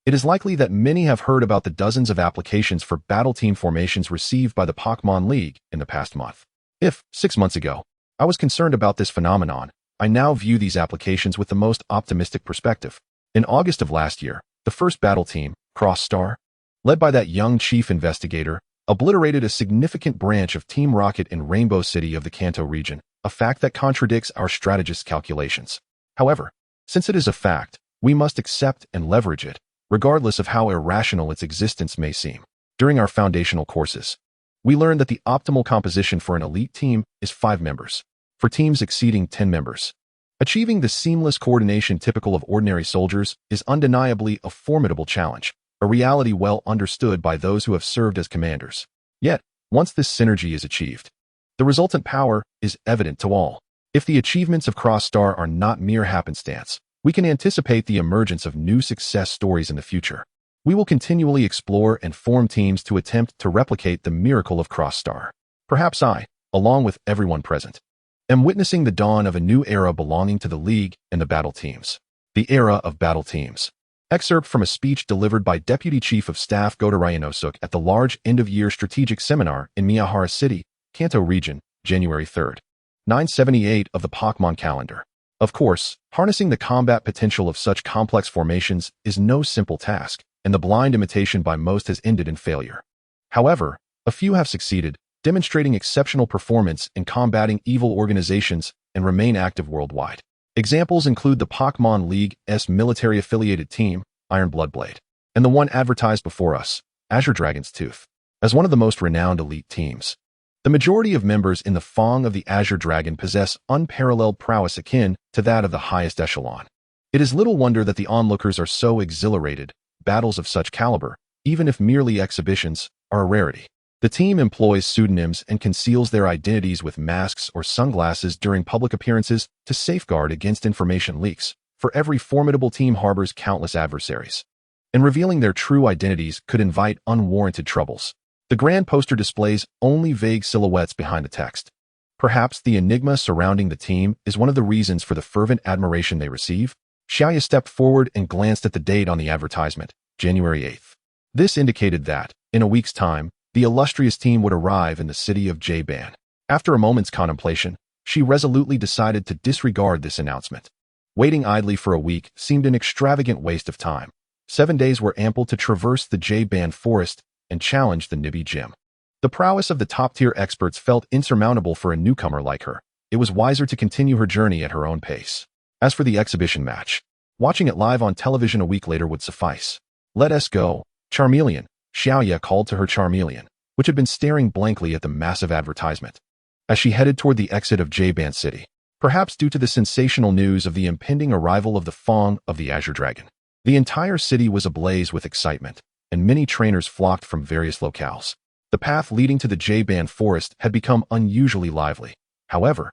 It is likely that many have heard about the dozens of applications for battle team formations received by the Pokémon League in the past month. If, 6 months ago, I was concerned about this phenomenon, I now view these applications with the most optimistic perspective. In August of last year, the first battle team, Cross Star, led by that young chief investigator, obliterated a significant branch of Team Rocket in Rainbow City of the Kanto region, a fact that contradicts our strategist's calculations. However, since it is a fact, we must accept and leverage it, regardless of how irrational its existence may seem. During our foundational courses, we learned that the optimal composition for an elite team is 5 members. For teams exceeding 10 members, achieving the seamless coordination typical of ordinary soldiers is undeniably a formidable challenge, a reality well understood by those who have served as commanders. Yet, once this synergy is achieved, the resultant power is evident to all. If the achievements of Cross Star are not mere happenstance, we can anticipate the emergence of new success stories in the future. We will continually explore and form teams to attempt to replicate the miracle of Cross Star. Perhaps I, along with everyone present, am witnessing the dawn of a new era belonging to the League and the battle teams. The era of battle teams. Excerpt from a speech delivered by Deputy Chief of Staff Goto Ryanosuk at the large end-of-year strategic seminar in Miyahara City, Kanto Region, January 3rd. 978 of the Pokémon calendar. Of course, harnessing the combat potential of such complex formations is no simple task, and the blind imitation by most has ended in failure. However, a few have succeeded, demonstrating exceptional performance in combating evil organizations and remain active worldwide. Examples include the Pokémon League's military-affiliated team, Iron Bloodblade, and the one advertised before us, Azure Dragon's Tooth, as one of the most renowned elite teams. The majority of members in the Fong of the Azure Dragon possess unparalleled prowess akin to that of the highest echelon. It is little wonder that the onlookers are so exhilarated. Battles of such caliber, even if merely exhibitions, are a rarity. The team employs pseudonyms and conceals their identities with masks or sunglasses during public appearances to safeguard against information leaks, for every formidable team harbors countless adversaries. And revealing their true identities could invite unwarranted troubles. The grand poster displays only vague silhouettes behind the text. Perhaps the enigma surrounding the team is one of the reasons for the fervent admiration they receive. Xiaoya stepped forward and glanced at the date on the advertisement, January 8th. This indicated that, in a week's time, the illustrious team would arrive in the city of J-Ban. After a moment's contemplation, she resolutely decided to disregard this announcement. Waiting idly for a week seemed an extravagant waste of time. 7 days were ample to traverse the J-Band forest and challenge the Nibby gym. The prowess of the top-tier experts felt insurmountable for a newcomer like her. It was wiser to continue her journey at her own pace. As for the exhibition match, watching it live on television a week later would suffice. Let us go, Charmeleon, Xiaoya called to her Charmeleon, which had been staring blankly at the massive advertisement. As she headed toward the exit of J-Band City, perhaps due to the sensational news of the impending arrival of the Fong of the Azure Dragon, the entire city was ablaze with excitement, and many trainers flocked from various locales. The path leading to the J-Band forest had become unusually lively. However,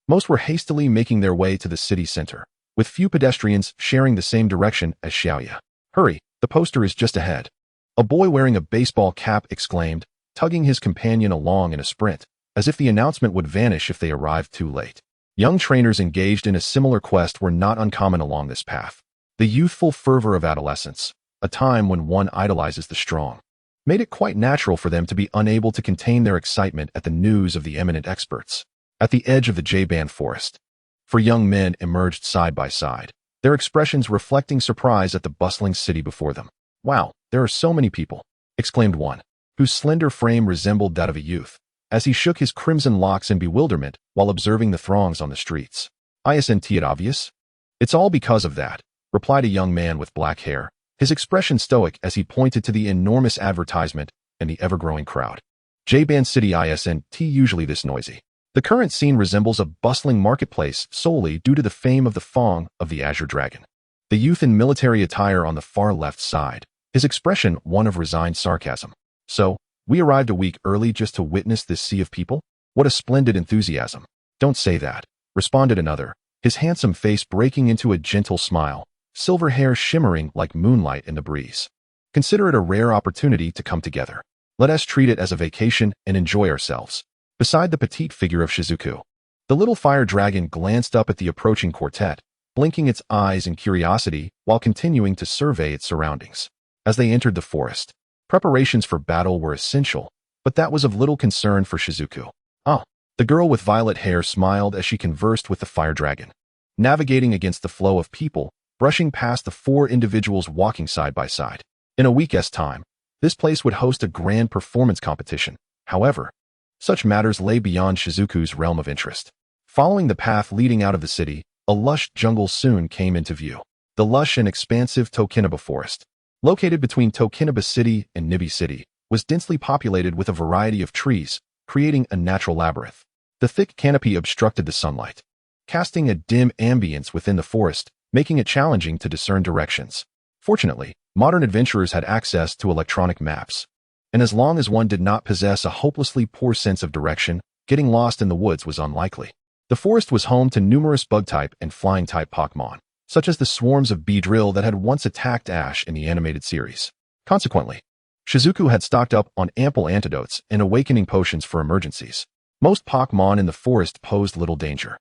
most were hastily making their way to the city center, with few pedestrians sharing the same direction as Xiaoya. Hurry, the poster is just ahead. A boy wearing a baseball cap exclaimed, tugging his companion along in a sprint, as if the announcement would vanish if they arrived too late. Young trainers engaged in a similar quest were not uncommon along this path. The youthful fervor of adolescence, a time when one idolizes the strong, made it quite natural for them to be unable to contain their excitement at the news of the eminent experts. At the edge of the J-Band forest, four young men emerged side by side, their expressions reflecting surprise at the bustling city before them. "Wow, there are so many people," exclaimed one, whose slender frame resembled that of a youth, as he shook his crimson locks in bewilderment while observing the throngs on the streets. "Isn't it obvious?" "It's all because of that," replied a young man with black hair, his expression stoic as he pointed to the enormous advertisement and the ever-growing crowd. J-Band City isn't usually this noisy. The current scene resembles a bustling marketplace solely due to the fame of the Fong of the Azure Dragon. The youth in military attire on the far left side, his expression one of resigned sarcasm. "So, we arrived a week early just to witness this sea of people? What a splendid enthusiasm." "Don't say that," responded another, his handsome face breaking into a gentle smile, silver hair shimmering like moonlight in the breeze. "Consider it a rare opportunity to come together. Let us treat it as a vacation and enjoy ourselves." Beside the petite figure of Shizuku, the little fire dragon glanced up at the approaching quartet, blinking its eyes in curiosity while continuing to survey its surroundings. As they entered the forest, preparations for battle were essential, but that was of little concern for Shizuku. "Ah," the girl with violet hair smiled as she conversed with the fire dragon, navigating against the flow of people, brushing past the four individuals walking side by side. In a week's time, this place would host a grand performance competition. However, such matters lay beyond Shizuku's realm of interest. Following the path leading out of the city, a lush jungle soon came into view. The lush and expansive Tokinaba forest, located between Tokinaba City and Nibby City, was densely populated with a variety of trees, creating a natural labyrinth. The thick canopy obstructed the sunlight, casting a dim ambience within the forest, making it challenging to discern directions. Fortunately, modern adventurers had access to electronic maps, and as long as one did not possess a hopelessly poor sense of direction, getting lost in the woods was unlikely. The forest was home to numerous bug-type and flying-type Pokémon, such as the swarms of Beedrill that had once attacked Ash in the animated series. Consequently, Shizuku had stocked up on ample antidotes and awakening potions for emergencies. Most Pokémon in the forest posed little danger.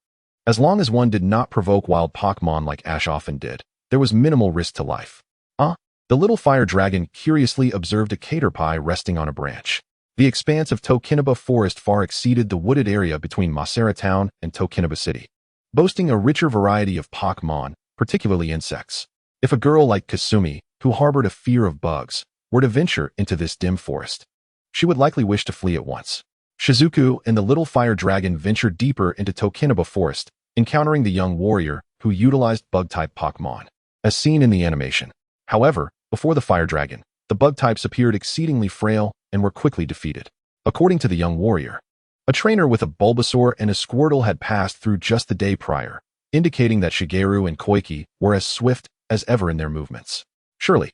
As long as one did not provoke wild Pokémon like Ash often did, there was minimal risk to life. The little fire dragon curiously observed a caterpie resting on a branch. The expanse of Tokinaba Forest far exceeded the wooded area between Masera Town and Tokinaba City, boasting a richer variety of Pokémon, particularly insects. If a girl like Kasumi, who harbored a fear of bugs, were to venture into this dim forest, she would likely wish to flee at once. Shizuku and the little fire dragon ventured deeper into Tokinaba Forest, encountering the young warrior who utilized bug-type Pokémon, as seen in the animation. However, before the fire dragon, the bug types appeared exceedingly frail and were quickly defeated. According to the young warrior, a trainer with a Bulbasaur and a Squirtle had passed through just the day prior, indicating that Shigeru and Koiki were as swift as ever in their movements. Surely,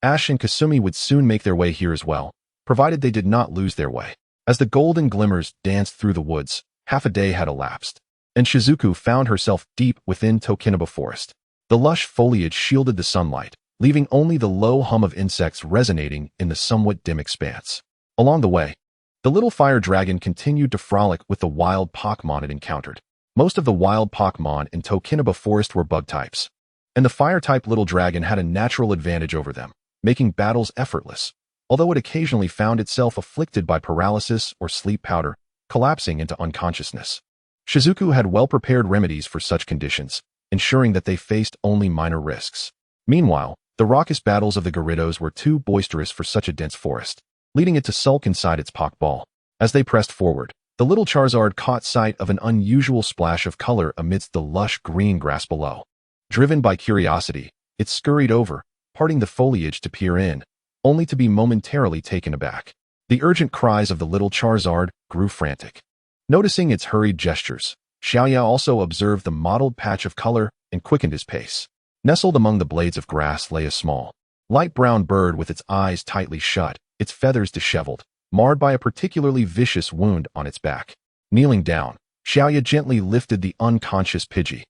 Ash and Kasumi would soon make their way here as well, provided they did not lose their way. As the golden glimmers danced through the woods, half a day had elapsed, and Shizuku found herself deep within Tokinaba Forest. The lush foliage shielded the sunlight, leaving only the low hum of insects resonating in the somewhat dim expanse. Along the way, the little fire dragon continued to frolic with the wild Pokémon it encountered. Most of the wild Pokémon in Tokinaba Forest were bug types, and the fire-type little dragon had a natural advantage over them, making battles effortless, although it occasionally found itself afflicted by paralysis or sleep powder, collapsing into unconsciousness. Shizuku had well-prepared remedies for such conditions, ensuring that they faced only minor risks. Meanwhile, The raucous battles of the Gyarados were too boisterous for such a dense forest, leading it to sulk inside its Pokeball. As they pressed forward, the little Charizard caught sight of an unusual splash of color amidst the lush green grass below. Driven by curiosity, it scurried over, parting the foliage to peer in, only to be momentarily taken aback. The urgent cries of the little Charizard grew frantic. Noticing its hurried gestures, Xiaoya also observed the mottled patch of color and quickened his pace. Nestled among the blades of grass lay a small, light brown bird with its eyes tightly shut, its feathers disheveled, marred by a particularly vicious wound on its back. Kneeling down, Xiaoya gently lifted the unconscious Pidgey,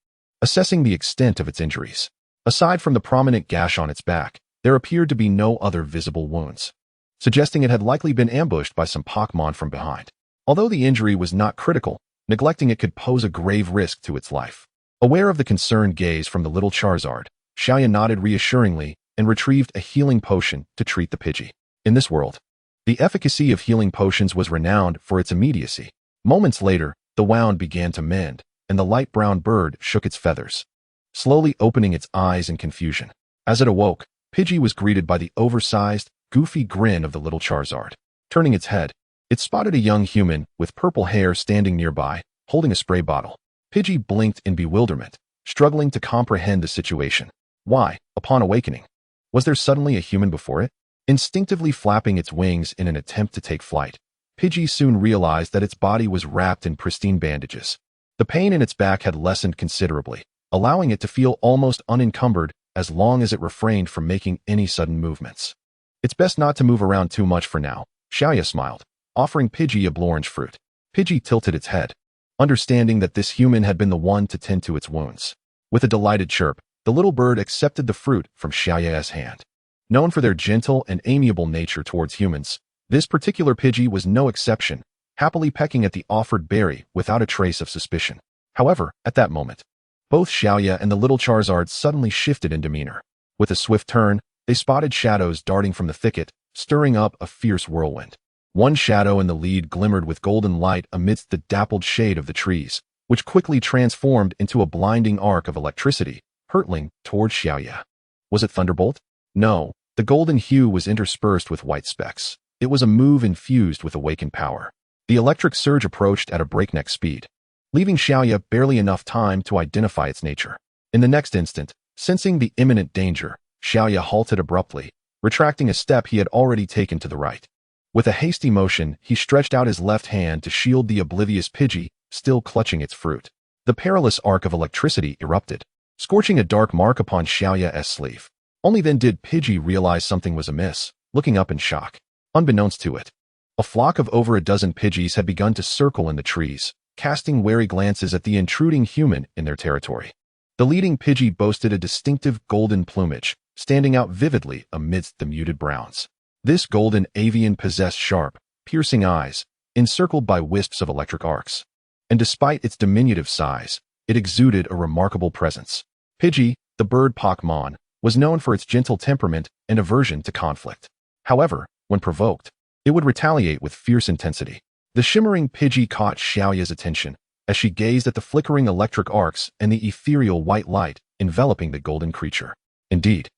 assessing the extent of its injuries. Aside from the prominent gash on its back, there appeared to be no other visible wounds, suggesting it had likely been ambushed by some Pokémon from behind. Although the injury was not critical, neglecting it could pose a grave risk to its life. Aware of the concerned gaze from the little Charizard, Xiaoya nodded reassuringly and retrieved a healing potion to treat the Pidgey. In this world, the efficacy of healing potions was renowned for its immediacy. Moments later, the wound began to mend, and the light brown bird shook its feathers, slowly opening its eyes in confusion. As it awoke, Pidgey was greeted by the oversized, goofy grin of the little Charizard. Turning its head, it spotted a young human with purple hair standing nearby, holding a spray bottle. Pidgey blinked in bewilderment, struggling to comprehend the situation. Why, upon awakening, was there suddenly a human before it? Instinctively flapping its wings in an attempt to take flight, Pidgey soon realized that its body was wrapped in pristine bandages. The pain in its back had lessened considerably, allowing it to feel almost unencumbered as long as it refrained from making any sudden movements. It's best not to move around too much for now, Xiaoya smiled, offering Pidgey a blorange fruit. Pidgey tilted its head, understanding that this human had been the one to tend to its wounds. With a delighted chirp, the little bird accepted the fruit from Xiaoya's hand. Known for their gentle and amiable nature towards humans, this particular Pidgey was no exception, happily pecking at the offered berry without a trace of suspicion. However, at that moment, both Xiaoya and the little Charizard suddenly shifted in demeanor. With a swift turn, they spotted shadows darting from the thicket, stirring up a fierce whirlwind. One shadow in the lead glimmered with golden light amidst the dappled shade of the trees, which quickly transformed into a blinding arc of electricity, hurtling toward Xiaoya. Was it Thunderbolt? No, the golden hue was interspersed with white specks. It was a move infused with awakened power. The electric surge approached at a breakneck speed, leaving Xiaoya barely enough time to identify its nature. In the next instant, sensing the imminent danger, Xiaoya halted abruptly, retracting a step he had already taken to the right. With a hasty motion, he stretched out his left hand to shield the oblivious Pidgey, still clutching its fruit. The perilous arc of electricity erupted, scorching a dark mark upon Xiaoya's sleeve. Only then did Pidgey realize something was amiss, looking up in shock. Unbeknownst to it, a flock of over a dozen Pidgeys had begun to circle in the trees, casting wary glances at the intruding human in their territory. The leading Pidgey boasted a distinctive golden plumage, standing out vividly amidst the muted browns. This golden avian possessed sharp, piercing eyes, encircled by wisps of electric arcs. And despite its diminutive size, it exuded a remarkable presence. Pidgey, the bird Pokémon, was known for its gentle temperament and aversion to conflict. However, when provoked, it would retaliate with fierce intensity. The shimmering Pidgey caught Xiaoya's attention as she gazed at the flickering electric arcs and the ethereal white light enveloping the golden creature. Indeed,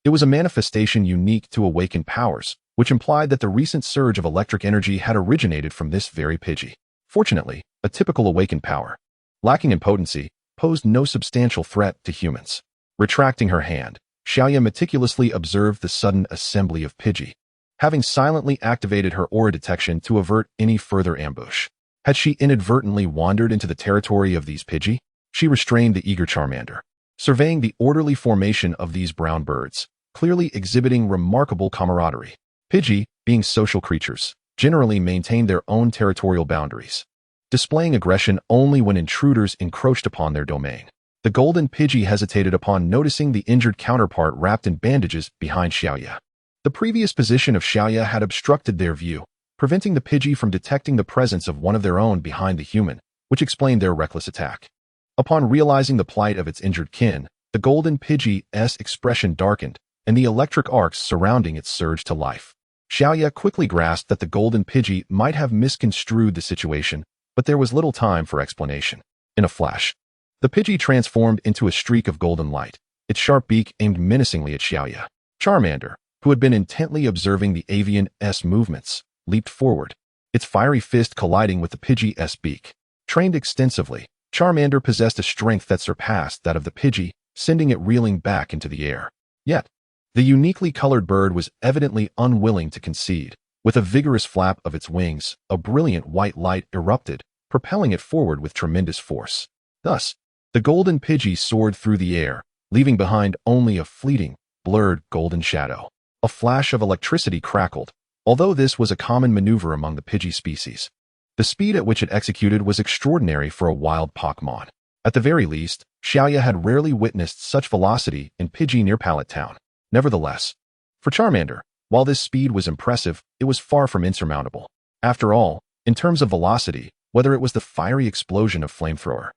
it was a manifestation unique to awakened powers, which implied that the recent surge of electric energy had originated from this very Pidgey. Fortunately, a typical awakened power, lacking in potency, posed no substantial threat to humans. Retracting her hand, Xiaoya meticulously observed the sudden assembly of Pidgey, having silently activated her aura detection to avert any further ambush. Had she inadvertently wandered into the territory of these Pidgey? She restrained the eager Charmander, surveying the orderly formation of these brown birds, clearly exhibiting remarkable camaraderie. Pidgey, being social creatures, generally maintained their own territorial boundaries, displaying aggression only when intruders encroached upon their domain. The golden Pidgey hesitated upon noticing the injured counterpart wrapped in bandages behind Xiaoya. The previous position of Xiaoya had obstructed their view, preventing the Pidgey from detecting the presence of one of their own behind the human, which explained their reckless attack. Upon realizing the plight of its injured kin, the golden Pidgey's expression darkened, and the electric arcs surrounding it surged to life. Xiaoya quickly grasped that the golden Pidgey might have misconstrued the situation, but there was little time for explanation. In a flash, the Pidgey transformed into a streak of golden light, its sharp beak aimed menacingly at Xiaoya. Charmander, who had been intently observing the avian's movements, leaped forward, its fiery fist colliding with the Pidgey's beak. Trained extensively, Charmander possessed a strength that surpassed that of the Pidgey, sending it reeling back into the air. Yet, the uniquely colored bird was evidently unwilling to concede. With a vigorous flap of its wings, a brilliant white light erupted, propelling it forward with tremendous force. Thus, the golden Pidgey soared through the air, leaving behind only a fleeting, blurred golden shadow. A flash of electricity crackled, although this was a common maneuver among the Pidgey species. The speed at which it executed was extraordinary for a wild Pokémon. At the very least, Xiaoya had rarely witnessed such velocity in Pidgey near Pallet Town. Nevertheless, for Charmander, while this speed was impressive, it was far from insurmountable. After all, in terms of velocity, whether it was the fiery explosion of Flamethrower,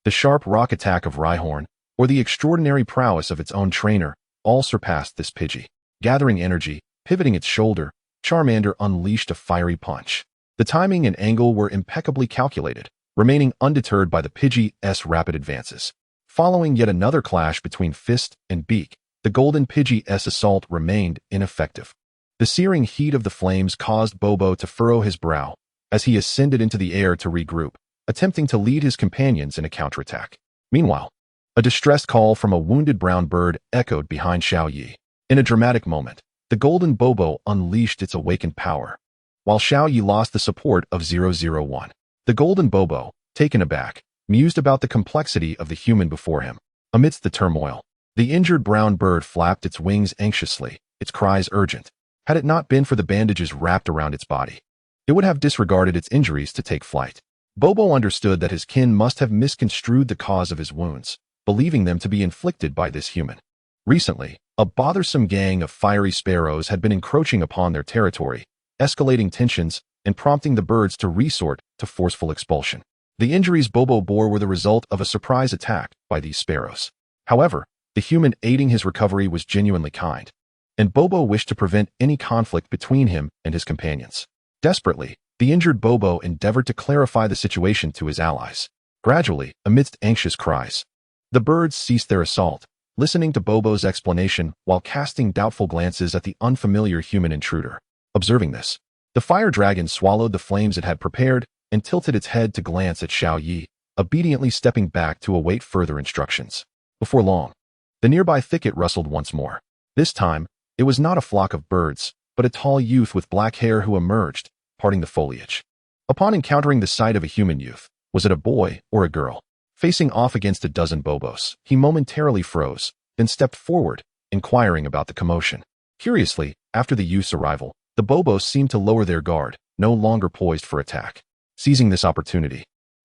the sharp rock attack of Rhyhorn, or the extraordinary prowess of its own trainer, all surpassed this Pidgey. Gathering energy, pivoting its shoulder, Charmander unleashed a fiery punch. The timing and angle were impeccably calculated, remaining undeterred by the Pidgey's rapid advances. Following yet another clash between fist and beak, the golden Pidgey's assault remained ineffective. The searing heat of the flames caused Bobo to furrow his brow as he ascended into the air to regroup, attempting to lead his companions in a counterattack. Meanwhile, a distressed call from a wounded brown bird echoed behind Xiao Yi. In a dramatic moment, the golden Bobo unleashed its awakened power, while Xiao Yi lost the support of 001. The golden Bobo, taken aback, mused about the complexity of the human before him. Amidst the turmoil, the injured brown bird flapped its wings anxiously, its cries urgent. Had it not been for the bandages wrapped around its body, it would have disregarded its injuries to take flight. Bobo understood that his kin must have misconstrued the cause of his wounds, believing them to be inflicted by this human. Recently, a bothersome gang of fiery sparrows had been encroaching upon their territory, escalating tensions and prompting the birds to resort to forceful expulsion. The injuries Bobo bore were the result of a surprise attack by these sparrows. However, the human aiding his recovery was genuinely kind, and Bobo wished to prevent any conflict between him and his companions. Desperately, the injured Bobo endeavored to clarify the situation to his allies. Gradually, amidst anxious cries, the birds ceased their assault, listening to Bobo's explanation while casting doubtful glances at the unfamiliar human intruder. Observing this, the fire dragon swallowed the flames it had prepared and tilted its head to glance at Xiao Yi, obediently stepping back to await further instructions. Before long, the nearby thicket rustled once more. This time, it was not a flock of birds, but a tall youth with black hair who emerged, parting the foliage. Upon encountering the sight of a human youth, was it a boy or a girl? Facing off against a dozen Bobos, he momentarily froze, then stepped forward, inquiring about the commotion. Curiously, after the youth's arrival, the Bobos seemed to lower their guard, no longer poised for attack. Seizing this opportunity,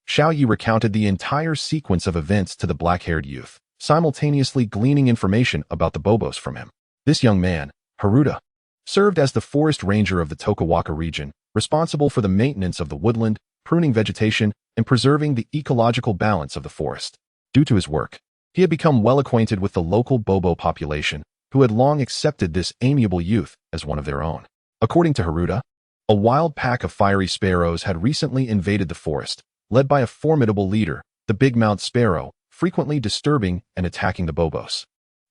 Xiao Yi recounted the entire sequence of events to the black-haired youth, simultaneously gleaning information about the Bobos from him. This young man, Haruta, served as the forest ranger of the Tokawaka region, responsible for the maintenance of the woodland, pruning vegetation, and preserving the ecological balance of the forest. Due to his work, he had become well acquainted with the local Bobo population, who had long accepted this amiable youth as one of their own. According to Haruta, a wild pack of fiery sparrows had recently invaded the forest, led by a formidable leader, the big-mouthed sparrow, frequently disturbing and attacking the Bobos,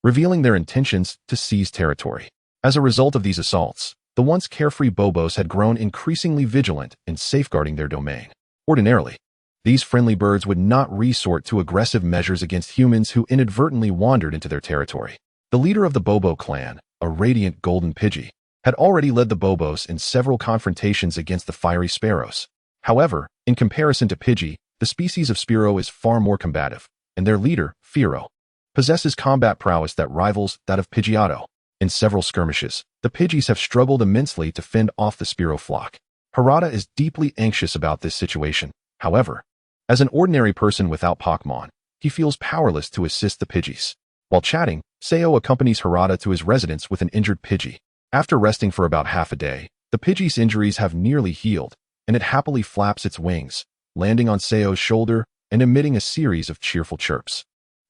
revealing their intentions to seize territory. As a result of these assaults, the once carefree Bobos had grown increasingly vigilant in safeguarding their domain. Ordinarily, these friendly birds would not resort to aggressive measures against humans who inadvertently wandered into their territory. The leader of the Bobo clan, a radiant golden Pidgey, had already led the Bobos in several confrontations against the fiery sparrows. However, in comparison to Pidgey, the species of Spearow is far more combative, and their leader, Fearow, possesses combat prowess that rivals that of Pidgeotto. In several skirmishes, the Pidgeys have struggled immensely to fend off the Spearow flock. Harada is deeply anxious about this situation. However, as an ordinary person without Pokémon, he feels powerless to assist the Pidgeys. While chatting, Sayo accompanies Harada to his residence with an injured Pidgey. After resting for about half a day, the Pidgey's injuries have nearly healed, and it happily flaps its wings, landing on Sayo's shoulder and emitting a series of cheerful chirps.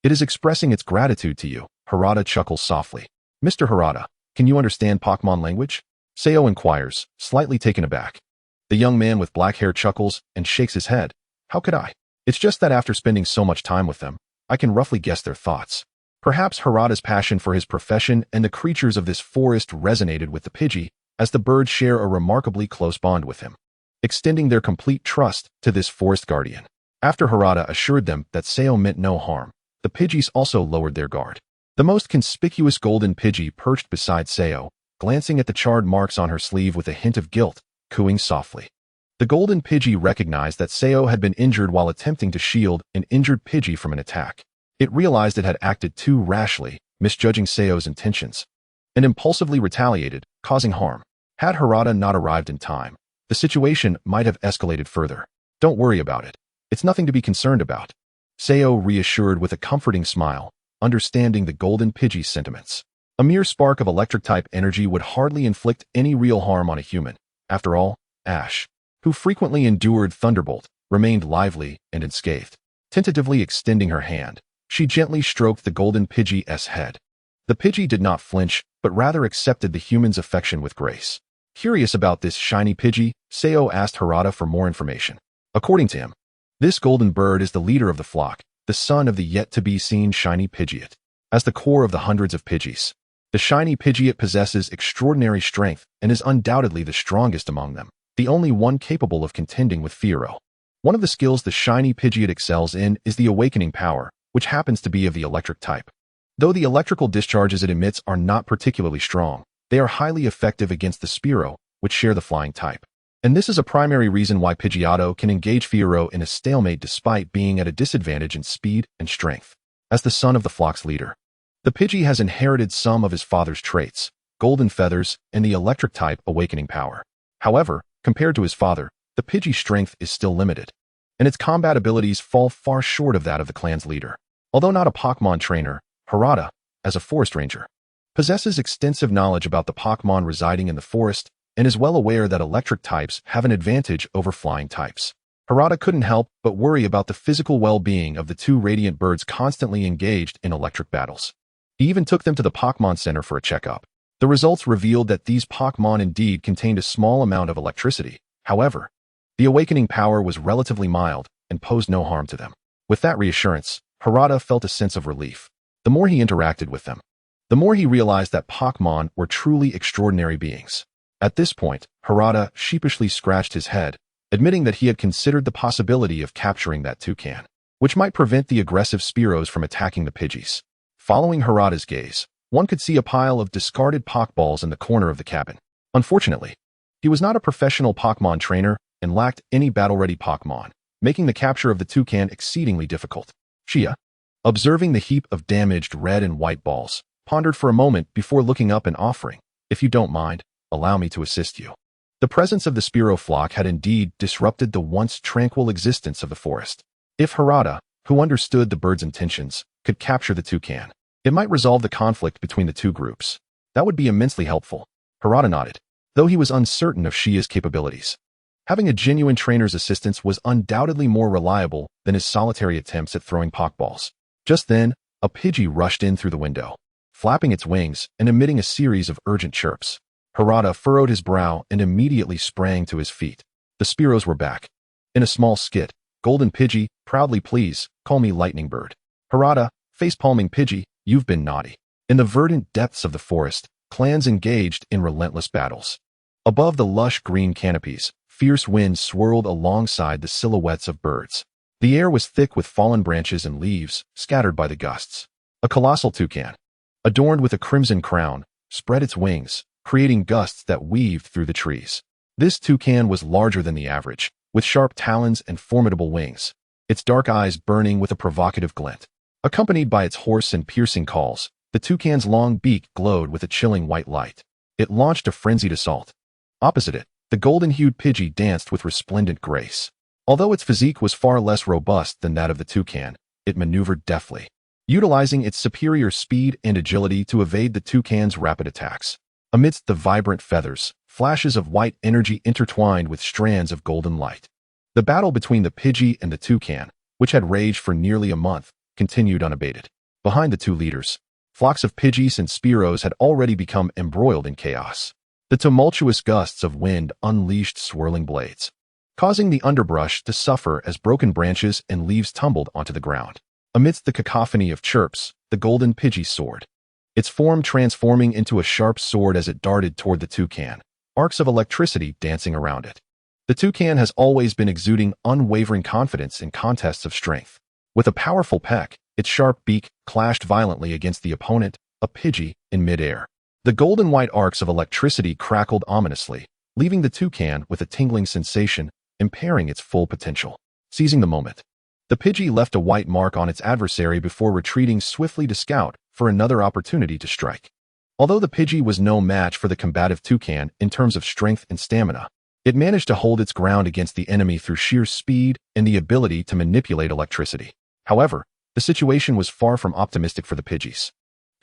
It is expressing its gratitude to you. Harada chuckles softly. Mr. Harada, can you understand Pokémon language? Sayo inquires, slightly taken aback. The young man with black hair chuckles and shakes his head. How could I? It's just that after spending so much time with them, I can roughly guess their thoughts. Perhaps Harada's passion for his profession and the creatures of this forest resonated with the Pidgey, as the birds share a remarkably close bond with him, extending their complete trust to this forest guardian. After Harada assured them that Sao meant no harm, the Pidgeys also lowered their guard. The most conspicuous golden Pidgey perched beside Sao, glancing at the charred marks on her sleeve with a hint of guilt, cooing softly. The golden Pidgey recognized that Sao had been injured while attempting to shield an injured Pidgey from an attack. It realized it had acted too rashly, misjudging Sao's intentions, and impulsively retaliated, causing harm. Had Harada not arrived in time, the situation might have escalated further. Don't worry about it. It's nothing to be concerned about, Sao reassured with a comforting smile, understanding the golden Pidgey's sentiments. A mere spark of electric-type energy would hardly inflict any real harm on a human. After all, Ash, who frequently endured Thunderbolt, remained lively and unscathed. Tentatively extending her hand, she gently stroked the golden Pidgey's head. The Pidgey did not flinch, but rather accepted the human's affection with grace. Curious about this shiny Pidgey, Sao asked Harada for more information. According to him, this golden bird is the leader of the flock, the son of the yet-to-be-seen shiny Pidgeot. As the core of the hundreds of Pidgeys, the shiny Pidgeot possesses extraordinary strength and is undoubtedly the strongest among them, the only one capable of contending with Fiero. One of the skills the shiny Pidgeot excels in is the awakening power, which happens to be of the electric type. Though the electrical discharges it emits are not particularly strong, they are highly effective against the Spearow, which share the flying type. And this is a primary reason why Pidgeotto can engage Fiero in a stalemate despite being at a disadvantage in speed and strength. As the son of the flock's leader, the Pidgey has inherited some of his father's traits, golden feathers, and the electric type awakening power. However, compared to his father, the Pidgey's strength is still limited, and its combat abilities fall far short of that of the clan's leader. Although not a Pokémon trainer, Harada, as a forest ranger, possesses extensive knowledge about the Pokémon residing in the forest and is well aware that electric types have an advantage over flying types. Harada couldn't help but worry about the physical well-being of the two radiant birds constantly engaged in electric battles. He even took them to the Pokémon Center for a checkup. The results revealed that these Pokémon indeed contained a small amount of electricity. However, the awakening power was relatively mild and posed no harm to them. With that reassurance, Harada felt a sense of relief. The more he interacted with them, the more he realized that Pokémon were truly extraordinary beings. At this point, Harada sheepishly scratched his head, admitting that he had considered the possibility of capturing that toucan, which might prevent the aggressive Spearows from attacking the Pidgeys. Following Harada's gaze, one could see a pile of discarded Pokeballs in the corner of the cabin. Unfortunately, he was not a professional Pokémon trainer and lacked any battle-ready Pokémon, making the capture of the toucan exceedingly difficult. Shia, observing the heap of damaged red and white balls, pondered for a moment before looking up and offering, "If you don't mind, allow me to assist you." The presence of the Spearow flock had indeed disrupted the once tranquil existence of the forest. If Harada, who understood the bird's intentions, could capture the toucan, it might resolve the conflict between the two groups. That would be immensely helpful. Harada nodded, though he was uncertain of Shia's capabilities. Having a genuine trainer's assistance was undoubtedly more reliable than his solitary attempts at throwing Pokeballs. Just then, a Pidgey rushed in through the window, flapping its wings and emitting a series of urgent chirps. Harada furrowed his brow and immediately sprang to his feet. The Spearows were back. In a small skit, Golden Pidgey, proudly please, call me Lightning Bird. Harada, face-palming Pidgey, you've been naughty. In the verdant depths of the forest, clans engaged in relentless battles. Above the lush green canopies, fierce winds swirled alongside the silhouettes of birds. The air was thick with fallen branches and leaves, scattered by the gusts. A colossal toucan, adorned with a crimson crown, spread its wings, creating gusts that weaved through the trees. This toucan was larger than the average, with sharp talons and formidable wings, its dark eyes burning with a provocative glint. Accompanied by its hoarse and piercing calls, the toucan's long beak glowed with a chilling white light. It launched a frenzied assault. Opposite it, the golden-hued Pidgey danced with resplendent grace. Although its physique was far less robust than that of the toucan, it maneuvered deftly, utilizing its superior speed and agility to evade the toucan's rapid attacks. Amidst the vibrant feathers, flashes of white energy intertwined with strands of golden light. The battle between the Pidgey and the toucan, which had raged for nearly a month, continued unabated. Behind the two leaders, flocks of Pidgeys and Spearows had already become embroiled in chaos. The tumultuous gusts of wind unleashed swirling blades, causing the underbrush to suffer as broken branches and leaves tumbled onto the ground. Amidst the cacophony of chirps, the golden Pidgey soared, its form transforming into a sharp sword as it darted toward the toucan, arcs of electricity dancing around it. The toucan has always been exuding unwavering confidence in contests of strength. With a powerful peck, its sharp beak clashed violently against the opponent, a Pidgey, in midair. The golden white arcs of electricity crackled ominously, leaving the toucan with a tingling sensation, impairing its full potential. Seizing the moment, the Pidgey left a white mark on its adversary before retreating swiftly to scout for another opportunity to strike. Although the Pidgey was no match for the combative toucan in terms of strength and stamina, it managed to hold its ground against the enemy through sheer speed and the ability to manipulate electricity. However, the situation was far from optimistic for the Pidgeys,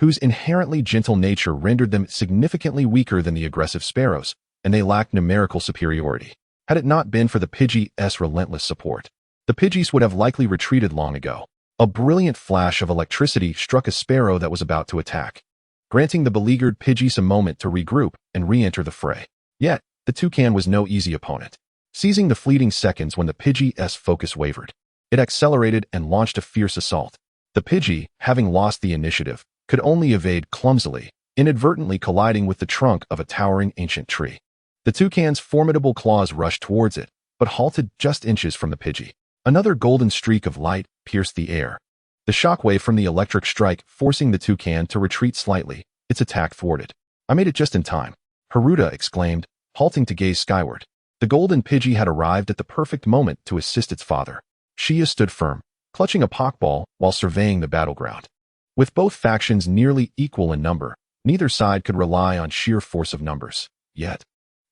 whose inherently gentle nature rendered them significantly weaker than the aggressive sparrows, and they lacked numerical superiority. Had it not been for the Pidgey's relentless support, the Pidgeys would have likely retreated long ago. A brilliant flash of electricity struck a sparrow that was about to attack, granting the beleaguered Pidgeys a moment to regroup and re-enter the fray. Yet, the toucan was no easy opponent. Seizing the fleeting seconds when the Pidgey's focus wavered, it accelerated and launched a fierce assault. The Pidgey, having lost the initiative, could only evade clumsily, inadvertently colliding with the trunk of a towering ancient tree. The toucan's formidable claws rushed towards it, but halted just inches from the Pidgey. Another golden streak of light pierced the air, the shockwave from the electric strike forcing the toucan to retreat slightly, its attack thwarted. "I made it just in time," Rhydon exclaimed, halting to gaze skyward. The golden Pidgey had arrived at the perfect moment to assist its father. Shia stood firm, clutching a Pokeball while surveying the battleground. With both factions nearly equal in number, neither side could rely on sheer force of numbers. Yet,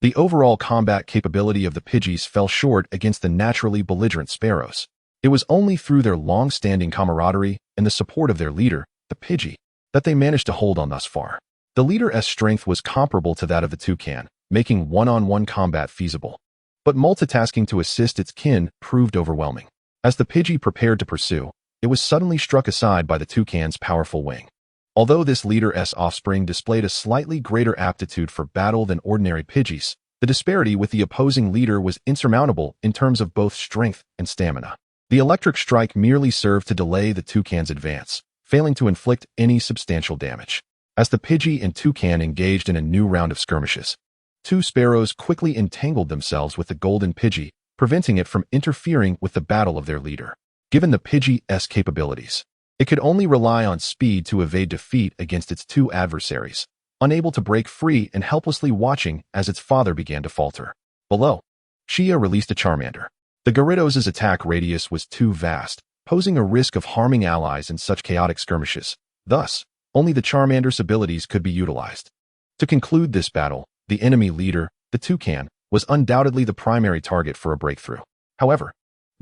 the overall combat capability of the Pidgeys fell short against the naturally belligerent sparrows. It was only through their long-standing camaraderie and the support of their leader, the Pidgey, that they managed to hold on thus far. The leader's strength was comparable to that of the toucan, making one-on-one combat feasible. But multitasking to assist its kin proved overwhelming. As the Pidgey prepared to pursue, it was suddenly struck aside by the toucan's powerful wing. Although this leader's offspring displayed a slightly greater aptitude for battle than ordinary Pidgeys, the disparity with the opposing leader was insurmountable in terms of both strength and stamina. The electric strike merely served to delay the toucan's advance, failing to inflict any substantial damage. As the Pidgey and toucan engaged in a new round of skirmishes, two sparrows quickly entangled themselves with the golden Pidgey, preventing it from interfering with the battle of their leader. Given the Pidgey's capabilities, it could only rely on speed to evade defeat against its two adversaries, unable to break free and helplessly watching as its father began to falter. Below, Shia released a Charmander. The Gyarados' attack radius was too vast, posing a risk of harming allies in such chaotic skirmishes. Thus, only the Charmander's abilities could be utilized. To conclude this battle, the enemy leader, the toucan, was undoubtedly the primary target for a breakthrough. However,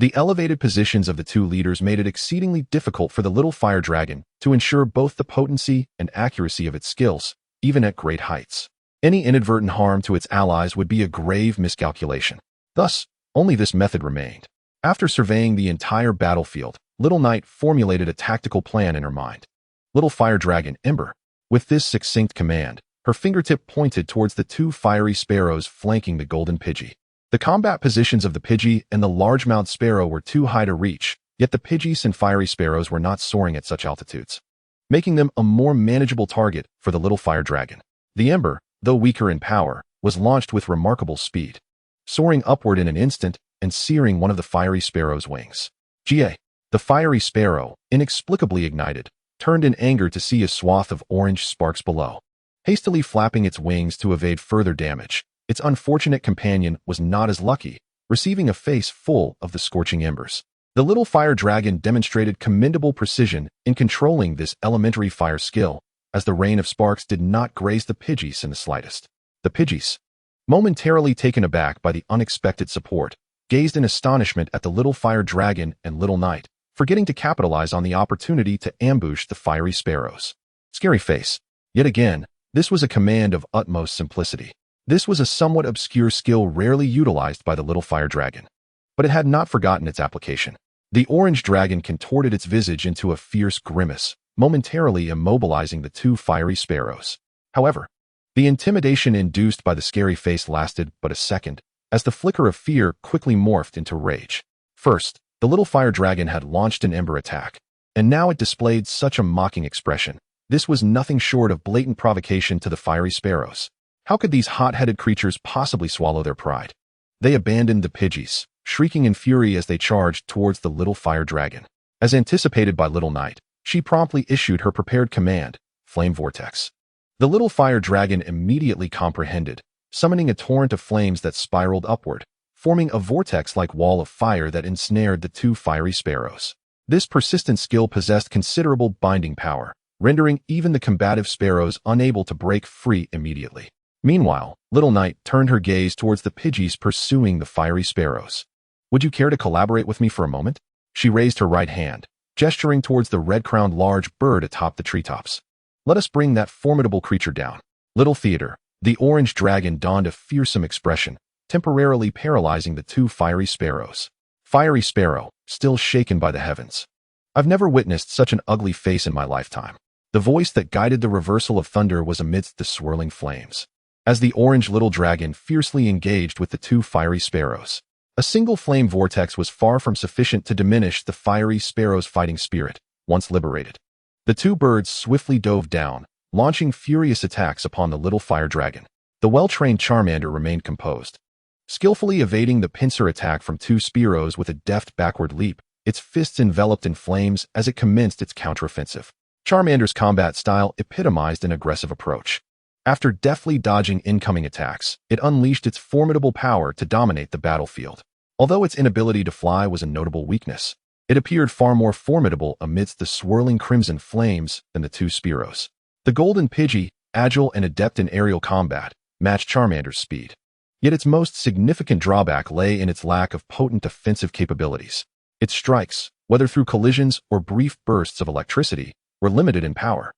the elevated positions of the two leaders made it exceedingly difficult for the little fire dragon to ensure both the potency and accuracy of its skills, even at great heights. Any inadvertent harm to its allies would be a grave miscalculation. Thus, only this method remained. After surveying the entire battlefield, Little Knight formulated a tactical plan in her mind. Little fire dragon Ember. With this succinct command, her fingertip pointed towards the two fiery sparrows flanking the golden Pidgey. The combat positions of the Pidgey and the largemouth sparrow were too high to reach, yet the Pidgeys and fiery sparrows were not soaring at such altitudes, making them a more manageable target for the little fire dragon. The Ember, though weaker in power, was launched with remarkable speed, soaring upward in an instant and searing one of the fiery sparrow's wings. The fiery sparrow, inexplicably ignited, turned in anger to see a swath of orange sparks below. Hastily flapping its wings to evade further damage, its unfortunate companion was not as lucky, receiving a face full of the scorching embers. The little fire dragon demonstrated commendable precision in controlling this elementary fire skill, as the rain of sparks did not graze the Pidgeys in the slightest. The Pidgeys, momentarily taken aback by the unexpected support, gazed in astonishment at the little fire dragon and Little Knight, forgetting to capitalize on the opportunity to ambush the fiery sparrows. Scary face. Yet again, this was a command of utmost simplicity. This was a somewhat obscure skill rarely utilized by the little fire dragon, but it had not forgotten its application. The orange dragon contorted its visage into a fierce grimace, momentarily immobilizing the two fiery sparrows. However, the intimidation induced by the scary face lasted but a second, as the flicker of fear quickly morphed into rage. First, the little fire dragon had launched an ember attack. And now it displayed such a mocking expression. This was nothing short of blatant provocation to the fiery sparrows. How could these hot-headed creatures possibly swallow their pride? They abandoned the Pidgeys, shrieking in fury as they charged towards the little fire dragon. As anticipated by Little Knight, she promptly issued her prepared command, Flame Vortex. The little fire dragon immediately comprehended, summoning a torrent of flames that spiraled upward, forming a vortex-like wall of fire that ensnared the two fiery sparrows. This persistent skill possessed considerable binding power, rendering even the combative sparrows unable to break free immediately. Meanwhile, Little Knight turned her gaze towards the Pidgeys pursuing the fiery sparrows. Would you care to collaborate with me for a moment? She raised her right hand, gesturing towards the red-crowned large bird atop the treetops. Let us bring that formidable creature down. Little Theater, the orange dragon donned a fearsome expression, temporarily paralyzing the two fiery sparrows. Fiery Sparrow, still shaken by the heavens. I've never witnessed such an ugly face in my lifetime. The voice that guided the reversal of thunder was amidst the swirling flames. As the orange little dragon fiercely engaged with the two fiery sparrows, a single flame vortex was far from sufficient to diminish the fiery sparrow's fighting spirit, once liberated. The two birds swiftly dove down, launching furious attacks upon the little fire dragon. The well-trained Charmander remained composed, skillfully evading the pincer attack from two Spearows with a deft backward leap, its fists enveloped in flames as it commenced its counteroffensive. Charmander's combat style epitomized an aggressive approach. After deftly dodging incoming attacks, it unleashed its formidable power to dominate the battlefield. Although its inability to fly was a notable weakness, it appeared far more formidable amidst the swirling crimson flames than the two Spearows. The Golden Pidgey, agile and adept in aerial combat, matched Charmander's speed. Yet its most significant drawback lay in its lack of potent offensive capabilities. Its strikes, whether through collisions or brief bursts of electricity, were limited in power,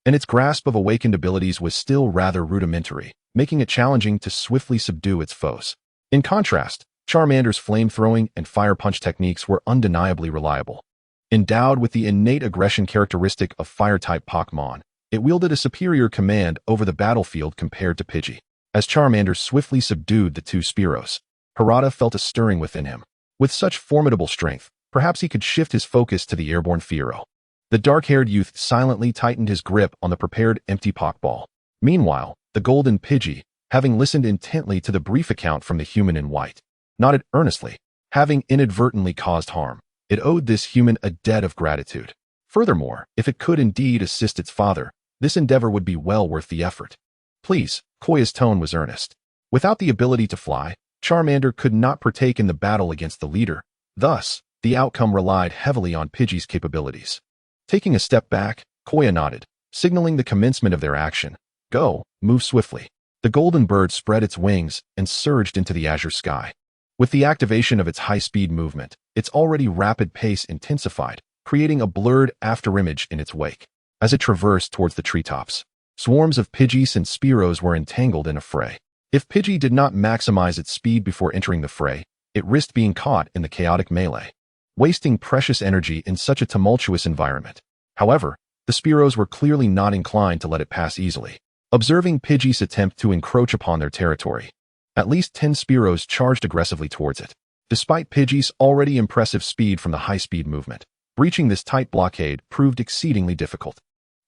and its grasp of awakened abilities was still rather rudimentary, making it challenging to swiftly subdue its foes. In contrast, Charmander's flame-throwing and fire punch techniques were undeniably reliable. Endowed with the innate aggression characteristic of fire-type Pokémon, it wielded a superior command over the battlefield compared to Pidgey. As Charmander swiftly subdued the two Spearows, Harada felt a stirring within him. With such formidable strength, perhaps he could shift his focus to the airborne Fearow. The dark-haired youth silently tightened his grip on the prepared empty Pokeball. Meanwhile, the Golden Pidgey, having listened intently to the brief account from the human in white, nodded earnestly. Having inadvertently caused harm, it owed this human a debt of gratitude. Furthermore, if it could indeed assist its father, this endeavor would be well worth the effort. Please, Koya's tone was earnest. Without the ability to fly, Charmander could not partake in the battle against the leader. Thus, the outcome relied heavily on Pidgey's capabilities. Taking a step back, Koya nodded, signaling the commencement of their action. Go, move swiftly. The golden bird spread its wings and surged into the azure sky. With the activation of its high-speed movement, its already rapid pace intensified, creating a blurred afterimage in its wake. As it traversed towards the treetops, swarms of Pidgeys and Spearows were entangled in a fray. If Pidgey did not maximize its speed before entering the fray, it risked being caught in the chaotic melee, wasting precious energy in such a tumultuous environment. However, the Spearows were clearly not inclined to let it pass easily. Observing Pidgey's attempt to encroach upon their territory, at least 10 Spearows charged aggressively towards it. Despite Pidgey's already impressive speed from the high-speed movement, breaching this tight blockade proved exceedingly difficult.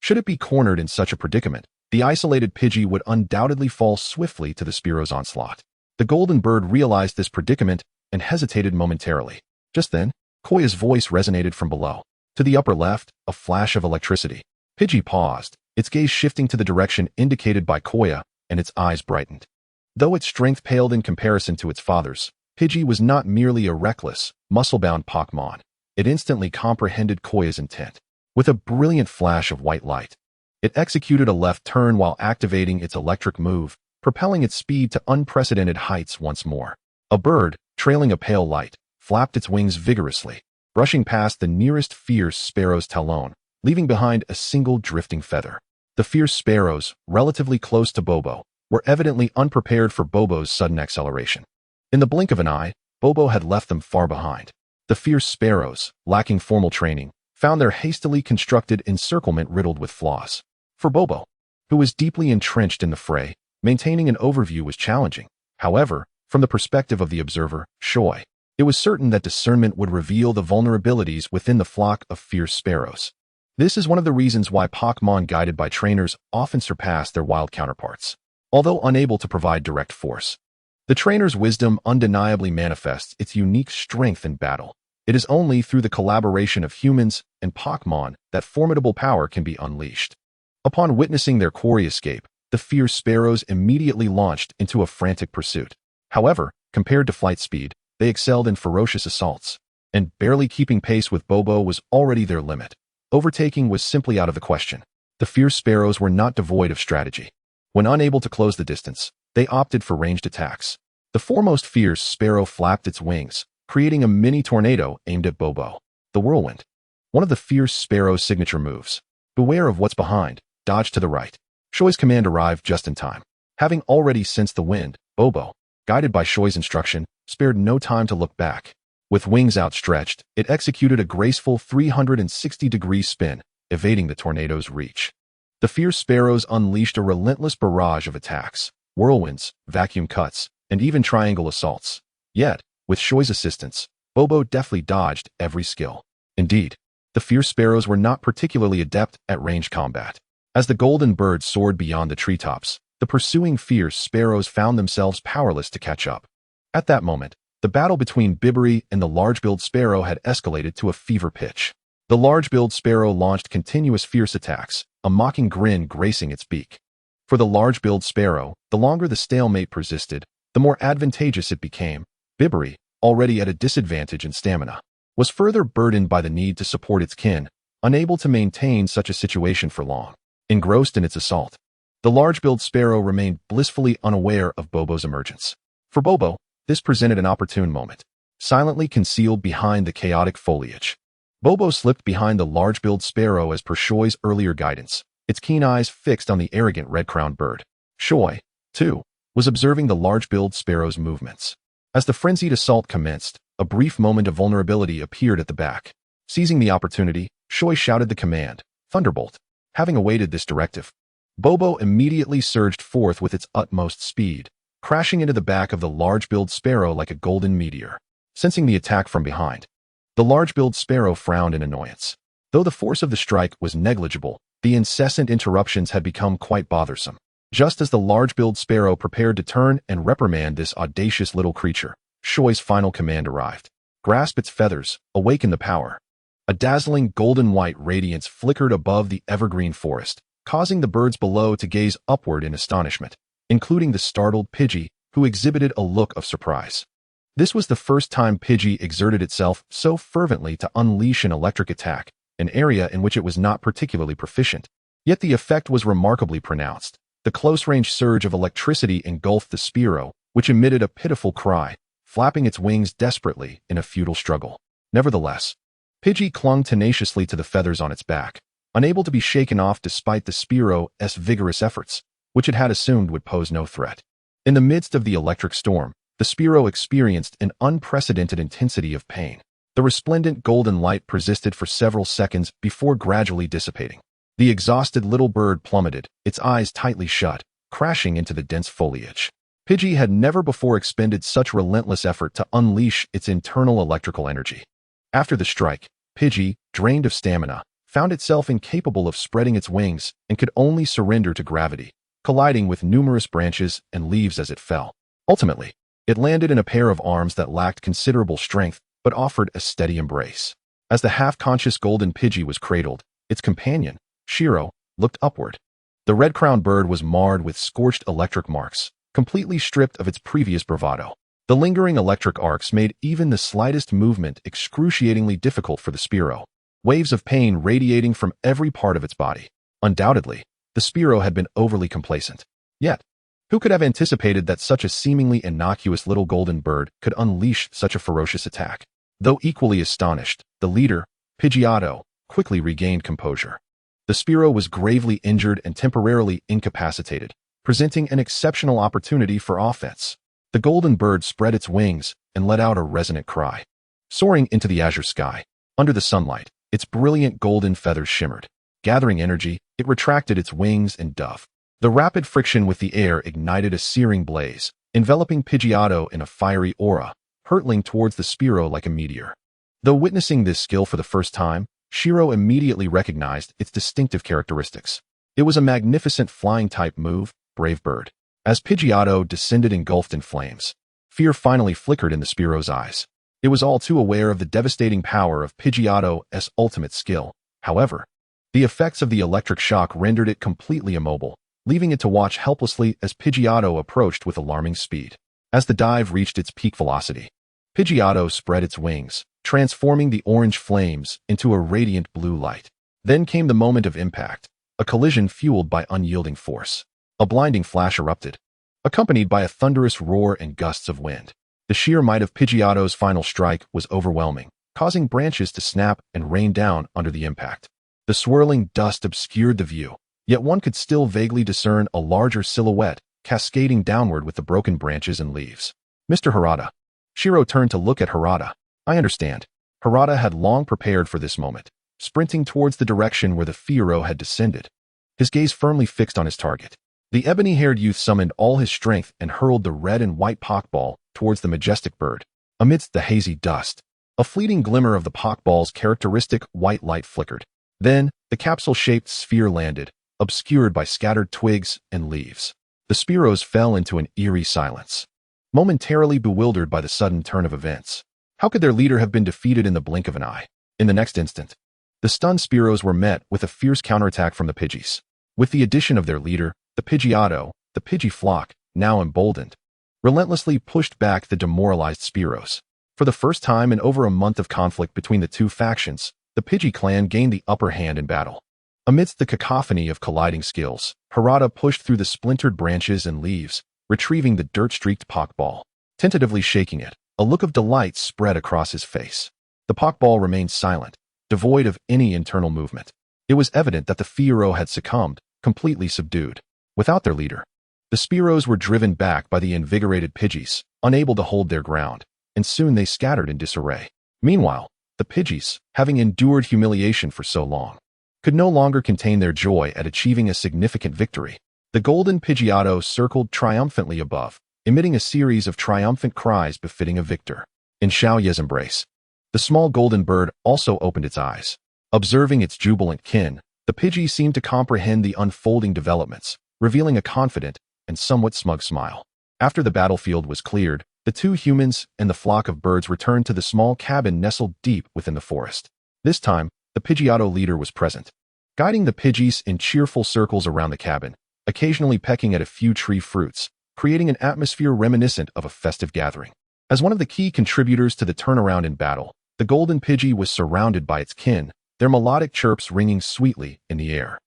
Should it be cornered in such a predicament, the isolated Pidgey would undoubtedly fall swiftly to the Spearow's onslaught. The golden bird realized this predicament and hesitated momentarily. Just then, Koya's voice resonated from below. To the upper left, a flash of electricity. Pidgey paused, its gaze shifting to the direction indicated by Koya, and its eyes brightened. Though its strength paled in comparison to its father's, Pidgey was not merely a reckless, muscle-bound Pokémon. It instantly comprehended Koya's intent. With a brilliant flash of white light, it executed a left turn while activating its electric move, propelling its speed to unprecedented heights once more. A bird, trailing a pale light, flapped its wings vigorously, brushing past the nearest fierce Sparrow's talon, leaving behind a single drifting feather. The fierce Sparrows, relatively close to Bobo, were evidently unprepared for Bobo's sudden acceleration. In the blink of an eye, Bobo had left them far behind. The fierce Sparrows, lacking formal training, found their hastily constructed encirclement riddled with flaws. For Bobo, who was deeply entrenched in the fray, maintaining an overview was challenging. However, from the perspective of the observer, Shoy, It was certain that discernment would reveal the vulnerabilities within the flock of fierce sparrows. This is one of the reasons why Pokémon guided by trainers often surpass their wild counterparts, although unable to provide direct force. The trainer's wisdom undeniably manifests its unique strength in battle. It is only through the collaboration of humans and Pokémon that formidable power can be unleashed. Upon witnessing their quarry escape, the fierce sparrows immediately launched into a frantic pursuit. However, compared to flight speed, they excelled in ferocious assaults, and barely keeping pace with Bobo was already their limit. Overtaking was simply out of the question. The fierce sparrows were not devoid of strategy. When unable to close the distance, they opted for ranged attacks. The foremost fierce sparrow flapped its wings, creating a mini tornado aimed at Bobo. The whirlwind. One of the fierce sparrow's signature moves. Beware of what's behind. Dodge to the right. Shoi's command arrived just in time. Having already sensed the wind, Bobo, guided by Shoi's instruction, spared no time to look back. With wings outstretched, it executed a graceful 360-degree spin, evading the tornado's reach. The fierce sparrows unleashed a relentless barrage of attacks, whirlwinds, vacuum cuts, and even triangle assaults. Yet, with Shoi's assistance, Bobo deftly dodged every skill. Indeed, the fierce sparrows were not particularly adept at ranged combat. As the golden bird soared beyond the treetops, the pursuing fierce sparrows found themselves powerless to catch up. At that moment, the battle between Bibbery and the large-billed sparrow had escalated to a fever pitch. The large-billed sparrow launched continuous fierce attacks, a mocking grin gracing its beak. For the large-billed sparrow, the longer the stalemate persisted, the more advantageous it became. Bibbery, already at a disadvantage in stamina, was further burdened by the need to support its kin, unable to maintain such a situation for long. Engrossed in its assault, the large-billed sparrow remained blissfully unaware of Bobo's emergence. For Bobo, this presented an opportune moment. Silently concealed behind the chaotic foliage, Bobo slipped behind the large-billed sparrow as per Shoi's earlier guidance, its keen eyes fixed on the arrogant red-crowned bird. Shoi, too, was observing the large-billed sparrow's movements. As the frenzied assault commenced, a brief moment of vulnerability appeared at the back. Seizing the opportunity, Shoi shouted the command, "Thunderbolt." Having awaited this directive, Bobo immediately surged forth with its utmost speed, crashing into the back of the large-billed sparrow like a golden meteor. Sensing the attack from behind, the large-billed sparrow frowned in annoyance. Though the force of the strike was negligible, the incessant interruptions had become quite bothersome. Just as the large-billed sparrow prepared to turn and reprimand this audacious little creature, Shoi's final command arrived. Grasp its feathers, awaken the power. A dazzling golden-white radiance flickered above the evergreen forest, causing the birds below to gaze upward in astonishment, including the startled Pidgey, who exhibited a look of surprise. This was the first time Pidgey exerted itself so fervently to unleash an electric attack, an area in which it was not particularly proficient. Yet the effect was remarkably pronounced. The close-range surge of electricity engulfed the Spearow, which emitted a pitiful cry, flapping its wings desperately in a futile struggle. Nevertheless, Pidgey clung tenaciously to the feathers on its back, unable to be shaken off despite the Spearow's vigorous efforts, which it had assumed would pose no threat. In the midst of the electric storm, the Spearow experienced an unprecedented intensity of pain. The resplendent golden light persisted for several seconds before gradually dissipating. The exhausted little bird plummeted, its eyes tightly shut, crashing into the dense foliage. Pidgey had never before expended such relentless effort to unleash its internal electrical energy. After the strike, Pidgey, drained of stamina, found itself incapable of spreading its wings and could only surrender to gravity, colliding with numerous branches and leaves as it fell. Ultimately, it landed in a pair of arms that lacked considerable strength but offered a steady embrace. As the half-conscious golden Pidgey was cradled, its companion, Shiro, looked upward. The red-crowned bird was marred with scorched electric marks, completely stripped of its previous bravado. The lingering electric arcs made even the slightest movement excruciatingly difficult for the Spearow, waves of pain radiating from every part of its body. Undoubtedly, the Spearow had been overly complacent. Yet, who could have anticipated that such a seemingly innocuous little golden bird could unleash such a ferocious attack? Though equally astonished, the leader, Pidgeotto, quickly regained composure. The Spearow was gravely injured and temporarily incapacitated, presenting an exceptional opportunity for offense. The golden bird spread its wings and let out a resonant cry. Soaring into the azure sky, under the sunlight, its brilliant golden feathers shimmered. Gathering energy, it retracted its wings and dove. The rapid friction with the air ignited a searing blaze, enveloping Pidgeotto in a fiery aura, hurtling towards the Spearow like a meteor. Though witnessing this skill for the first time, Shiro immediately recognized its distinctive characteristics. It was a magnificent flying-type move, Brave Bird. As Pidgeotto descended engulfed in flames, fear finally flickered in the Spearow's eyes. It was all too aware of the devastating power of Pidgeotto's ultimate skill. However, the effects of the electric shock rendered it completely immobile, leaving it to watch helplessly as Pidgeotto approached with alarming speed. As the dive reached its peak velocity, Pidgeotto spread its wings, transforming the orange flames into a radiant blue light. Then came the moment of impact, a collision fueled by unyielding force. A blinding flash erupted, accompanied by a thunderous roar and gusts of wind. The sheer might of Pidgeotto's final strike was overwhelming, causing branches to snap and rain down under the impact. The swirling dust obscured the view, yet one could still vaguely discern a larger silhouette cascading downward with the broken branches and leaves. Mr. Harada. Shiro turned to look at Harada. I understand. Harada had long prepared for this moment, sprinting towards the direction where the Spearow had descended, his gaze firmly fixed on his target. The ebony-haired youth summoned all his strength and hurled the red and white Pokeball towards the majestic bird. Amidst the hazy dust, a fleeting glimmer of the Pokeball's characteristic white light flickered. Then, the capsule-shaped sphere landed, obscured by scattered twigs and leaves. The Spearows fell into an eerie silence, momentarily bewildered by the sudden turn of events. How could their leader have been defeated in the blink of an eye? In the next instant, the stunned Spearows were met with a fierce counterattack from the Pidgeys. With the addition of their leader, the Pidgeotto, the Pidgey flock, now emboldened, relentlessly pushed back the demoralized Spearows. For the first time in over a month of conflict between the two factions, the Pidgey clan gained the upper hand in battle. Amidst the cacophony of colliding skills, Harada pushed through the splintered branches and leaves, retrieving the dirt-streaked Pokeball. Tentatively shaking it, a look of delight spread across his face. The Pokeball remained silent, devoid of any internal movement. It was evident that the Spearow had succumbed, completely subdued. Without their leader, the Spearows were driven back by the invigorated Pidgeys, unable to hold their ground, and soon they scattered in disarray. Meanwhile, the Pidgeys, having endured humiliation for so long, could no longer contain their joy at achieving a significant victory. The golden Pidgeotto circled triumphantly above, emitting a series of triumphant cries befitting a victor. In Xiaoye's embrace, the small golden bird also opened its eyes. Observing its jubilant kin, the Pidgey seemed to comprehend the unfolding developments, revealing a confident and somewhat smug smile. After the battlefield was cleared, the two humans and the flock of birds returned to the small cabin nestled deep within the forest. This time, the Pidgeotto leader was present, guiding the Pidgeys in cheerful circles around the cabin, occasionally pecking at a few tree fruits, creating an atmosphere reminiscent of a festive gathering. As one of the key contributors to the turnaround in battle, the golden Pidgey was surrounded by its kin, their melodic chirps ringing sweetly in the air.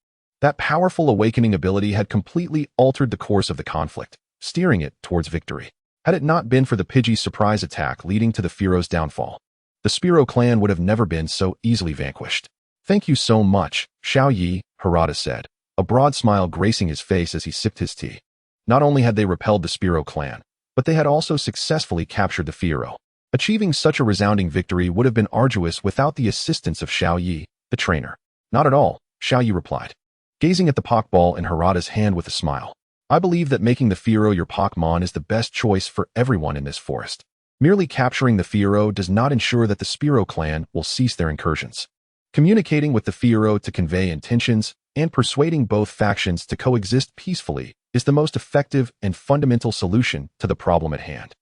That powerful awakening ability had completely altered the course of the conflict, steering it towards victory. Had it not been for the Pidgey's surprise attack leading to the Spearow's downfall, the Spearow clan would have never been so easily vanquished. Thank you so much, Xiaoye, Harada said, a broad smile gracing his face as he sipped his tea. Not only had they repelled the Spearow clan, but they had also successfully captured the Spearow. Achieving such a resounding victory would have been arduous without the assistance of Xiaoye, the trainer. Not at all, Xiaoye replied, gazing at the Pokeball in Harada's hand with a smile. I believe that making the Spearow your Pokémon is the best choice for everyone in this forest. Merely capturing the Spearow does not ensure that the Spearow clan will cease their incursions. Communicating with the Spearow to convey intentions and persuading both factions to coexist peacefully is the most effective and fundamental solution to the problem at hand.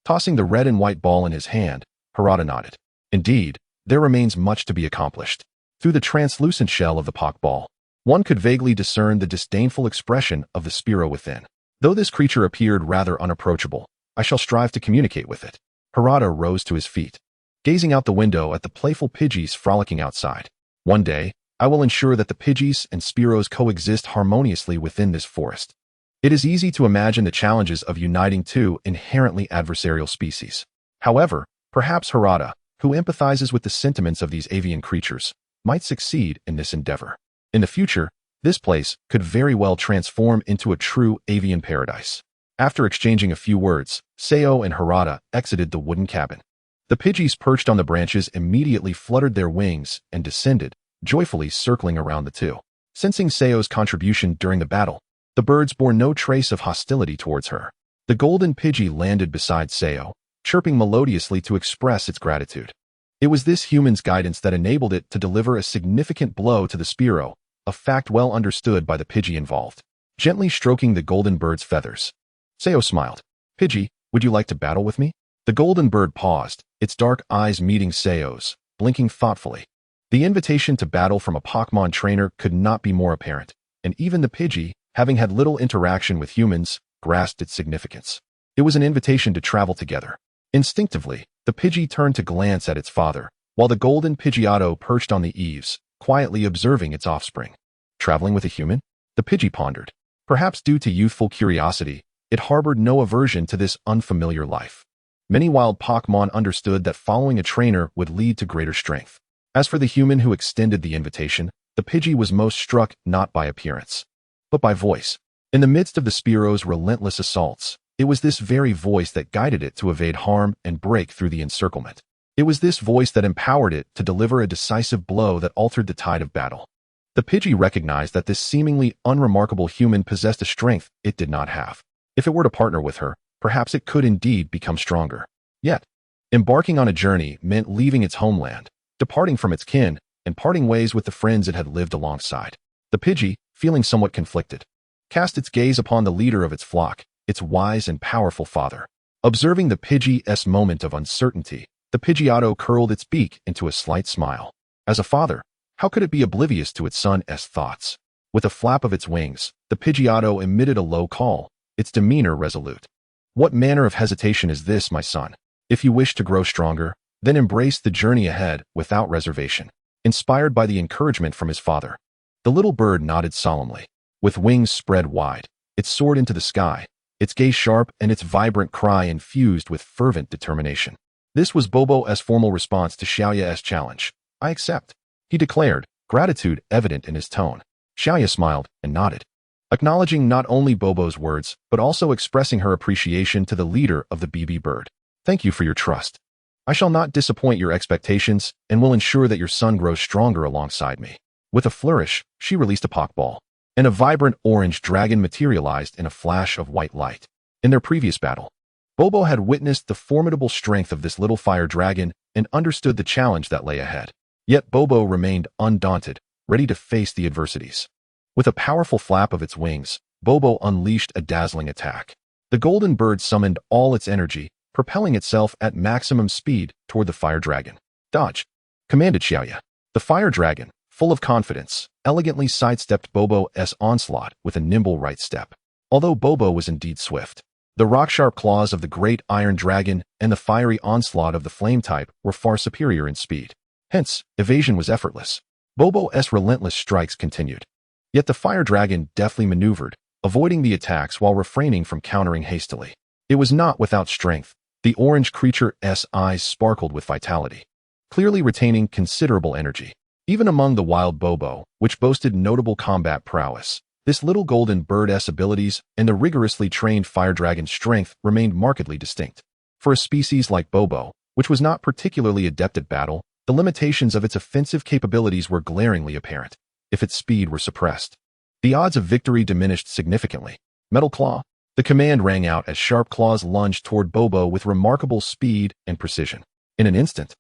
Tossing the red and white ball in his hand, Harada nodded. Indeed, there remains much to be accomplished. Through the translucent shell of the Pokeball, one could vaguely discern the disdainful expression of the Spearow within. Though this creature appeared rather unapproachable, I shall strive to communicate with it. Harada rose to his feet, gazing out the window at the playful Pidgeys frolicking outside. One day, I will ensure that the Pidgeys and Spearows coexist harmoniously within this forest. It is easy to imagine the challenges of uniting two inherently adversarial species. However, perhaps Harada, who empathizes with the sentiments of these avian creatures, might succeed in this endeavor. In the future, this place could very well transform into a true avian paradise. After exchanging a few words, Seo and Harada exited the wooden cabin. The Pidgeys perched on the branches immediately fluttered their wings and descended, joyfully circling around the two. Sensing Seo's contribution during the battle, the birds bore no trace of hostility towards her. The golden Pidgey landed beside Seo, chirping melodiously to express its gratitude. It was this human's guidance that enabled it to deliver a significant blow to the Spearow, a fact well understood by the Pidgey involved. Gently stroking the golden bird's feathers, Sayo smiled. Pidgey, would you like to battle with me? The golden bird paused, its dark eyes meeting Sayo's, blinking thoughtfully. The invitation to battle from a Pokémon trainer could not be more apparent, and even the Pidgey, having had little interaction with humans, grasped its significance. It was an invitation to travel together. Instinctively, the Pidgey turned to glance at its father, while the golden Pidgeotto perched on the eaves, quietly observing its offspring. Traveling with a human? The Pidgey pondered. Perhaps due to youthful curiosity, it harbored no aversion to this unfamiliar life. Many wild Pokémon understood that following a trainer would lead to greater strength. As for the human who extended the invitation, the Pidgey was most struck not by appearance, but by voice. In the midst of the Spearow's relentless assaults, it was this very voice that guided it to evade harm and break through the encirclement. It was this voice that empowered it to deliver a decisive blow that altered the tide of battle. The Pidgey recognized that this seemingly unremarkable human possessed a strength it did not have. If it were to partner with her, perhaps it could indeed become stronger. Yet, embarking on a journey meant leaving its homeland, departing from its kin, and parting ways with the friends it had lived alongside. The Pidgey, feeling somewhat conflicted, cast its gaze upon the leader of its flock, its wise and powerful father. Observing the Pidgey's moment of uncertainty, the Pidgeotto curled its beak into a slight smile. As a father, how could it be oblivious to its son's thoughts? With a flap of its wings, the Pidgeotto emitted a low call, its demeanor resolute. What manner of hesitation is this, my son? If you wish to grow stronger, then embrace the journey ahead without reservation. Inspired by the encouragement from his father, the little bird nodded solemnly. With wings spread wide, it soared into the sky, its gaze sharp and its vibrant cry infused with fervent determination. This was Bobo's formal response to Xiaoya's challenge. I accept, he declared, gratitude evident in his tone. Xiaoya smiled and nodded, acknowledging not only Bobo's words, but also expressing her appreciation to the leader of the BB bird. Thank you for your trust. I shall not disappoint your expectations and will ensure that your son grows stronger alongside me. With a flourish, she released a Pokeball, and a vibrant orange dragon materialized in a flash of white light. In their previous battle, Bobo had witnessed the formidable strength of this little fire dragon and understood the challenge that lay ahead. Yet Bobo remained undaunted, ready to face the adversities. With a powerful flap of its wings, Bobo unleashed a dazzling attack. The golden bird summoned all its energy, propelling itself at maximum speed toward the fire dragon. Dodge, commanded Xiaoya. The fire dragon, full of confidence, elegantly sidestepped Bobo's onslaught with a nimble right step. Although Bobo was indeed swift, the rock-sharp claws of the great iron dragon and the fiery onslaught of the flame type were far superior in speed. Hence, evasion was effortless. Bobo's relentless strikes continued. Yet the fire dragon deftly maneuvered, avoiding the attacks while refraining from countering hastily. It was not without strength. The orange creature's eyes sparkled with vitality, clearly retaining considerable energy. Even among the wild Bobo, which boasted notable combat prowess, this little golden bird's abilities and the rigorously trained fire dragon's strength remained markedly distinct. For a species like Bobo, which was not particularly adept at battle, the limitations of its offensive capabilities were glaringly apparent. If its speed were suppressed, the odds of victory diminished significantly. Metal Claw. The command rang out as sharp claws lunged toward Bobo with remarkable speed and precision. In an instant,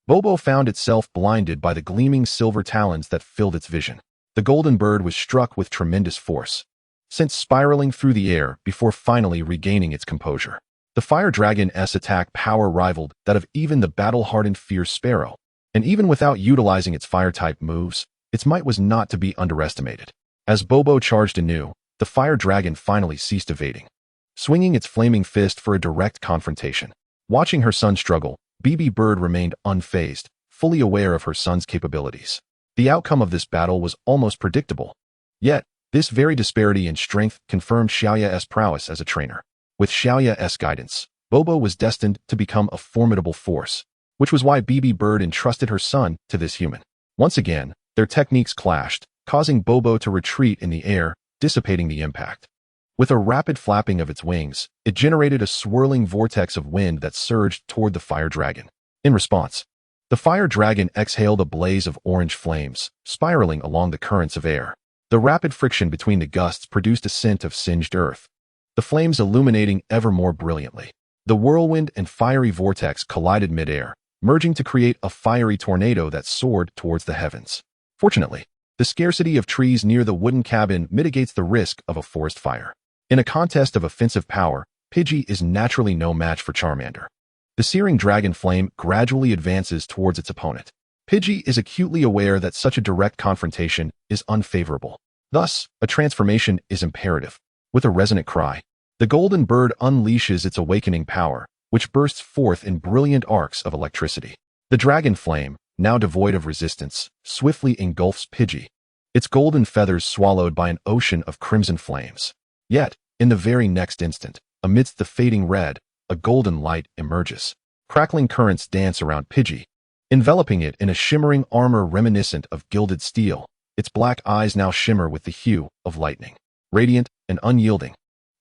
Bobo found itself blinded by the gleaming silver talons that filled its vision. The golden bird was struck with tremendous force, sent spiraling through the air before finally regaining its composure. The fire dragon's attack power rivaled that of even the battle-hardened fierce Sparrow, and even without utilizing its fire-type moves, its might was not to be underestimated. As Bobo charged anew, the fire dragon finally ceased evading, swinging its flaming fist for a direct confrontation. Watching her son struggle, BB Bird remained unfazed, fully aware of her son's capabilities. The outcome of this battle was almost predictable. Yet, this very disparity in strength confirmed Xiaoya's prowess as a trainer. With Xiaoya's guidance, Bobo was destined to become a formidable force, which was why BB Bird entrusted her son to this human. Once again, their techniques clashed, causing Bobo to retreat in the air, dissipating the impact. With a rapid flapping of its wings, it generated a swirling vortex of wind that surged toward the fire dragon. In response, the fire dragon exhaled a blaze of orange flames, spiraling along the currents of air. The rapid friction between the gusts produced a scent of singed earth, the flames illuminating ever more brilliantly. The whirlwind and fiery vortex collided midair, merging to create a fiery tornado that soared towards the heavens. Fortunately, the scarcity of trees near the wooden cabin mitigates the risk of a forest fire. In a contest of offensive power, Pidgey is naturally no match for Charmander. The searing dragon flame gradually advances towards its opponent. Pidgey is acutely aware that such a direct confrontation is unfavorable. Thus, a transformation is imperative. With a resonant cry, the golden bird unleashes its awakening power, which bursts forth in brilliant arcs of electricity. The dragon flame, now devoid of resistance, swiftly engulfs Pidgey, its golden feathers swallowed by an ocean of crimson flames. Yet, in the very next instant, amidst the fading red, a golden light emerges. Crackling currents dance around Pidgey, enveloping it in a shimmering armor reminiscent of gilded steel. Its black eyes now shimmer with the hue of lightning. Radiant and unyielding,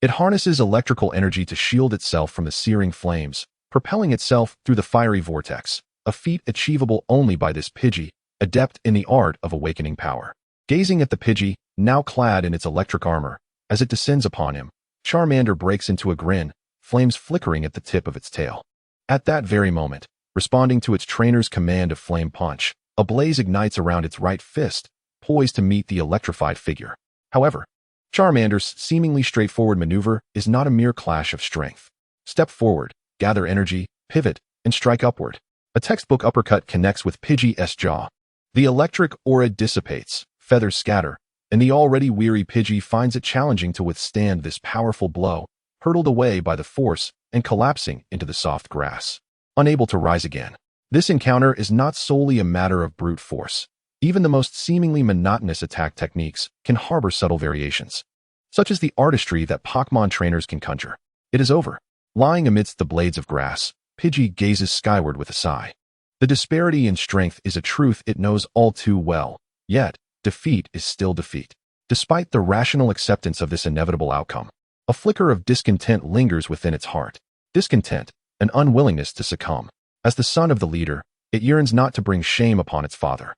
it harnesses electrical energy to shield itself from the searing flames, propelling itself through the fiery vortex, a feat achievable only by this Pidgey, adept in the art of awakening power. Gazing at the Pidgey, now clad in its electric armor, as it descends upon him, Charmander breaks into a grin, flames flickering at the tip of its tail. At that very moment, responding to its trainer's command of flame punch, a blaze ignites around its right fist, poised to meet the electrified figure. However, Charmander's seemingly straightforward maneuver is not a mere clash of strength. Step forward, gather energy, pivot, and strike upward. A textbook uppercut connects with Pidgey's jaw. The electric aura dissipates, feathers scatter, and the already weary Pidgey finds it challenging to withstand this powerful blow, hurtled away by the force and collapsing into the soft grass. Unable to rise again. This encounter is not solely a matter of brute force. Even the most seemingly monotonous attack techniques can harbor subtle variations, such as the artistry that Pokémon trainers can conjure. It is over. Lying amidst the blades of grass, Pidgey gazes skyward with a sigh. The disparity in strength is a truth it knows all too well, yet defeat is still defeat. Despite the rational acceptance of this inevitable outcome, a flicker of discontent lingers within its heart. Discontent, an unwillingness to succumb. As the son of the leader, it yearns not to bring shame upon its father.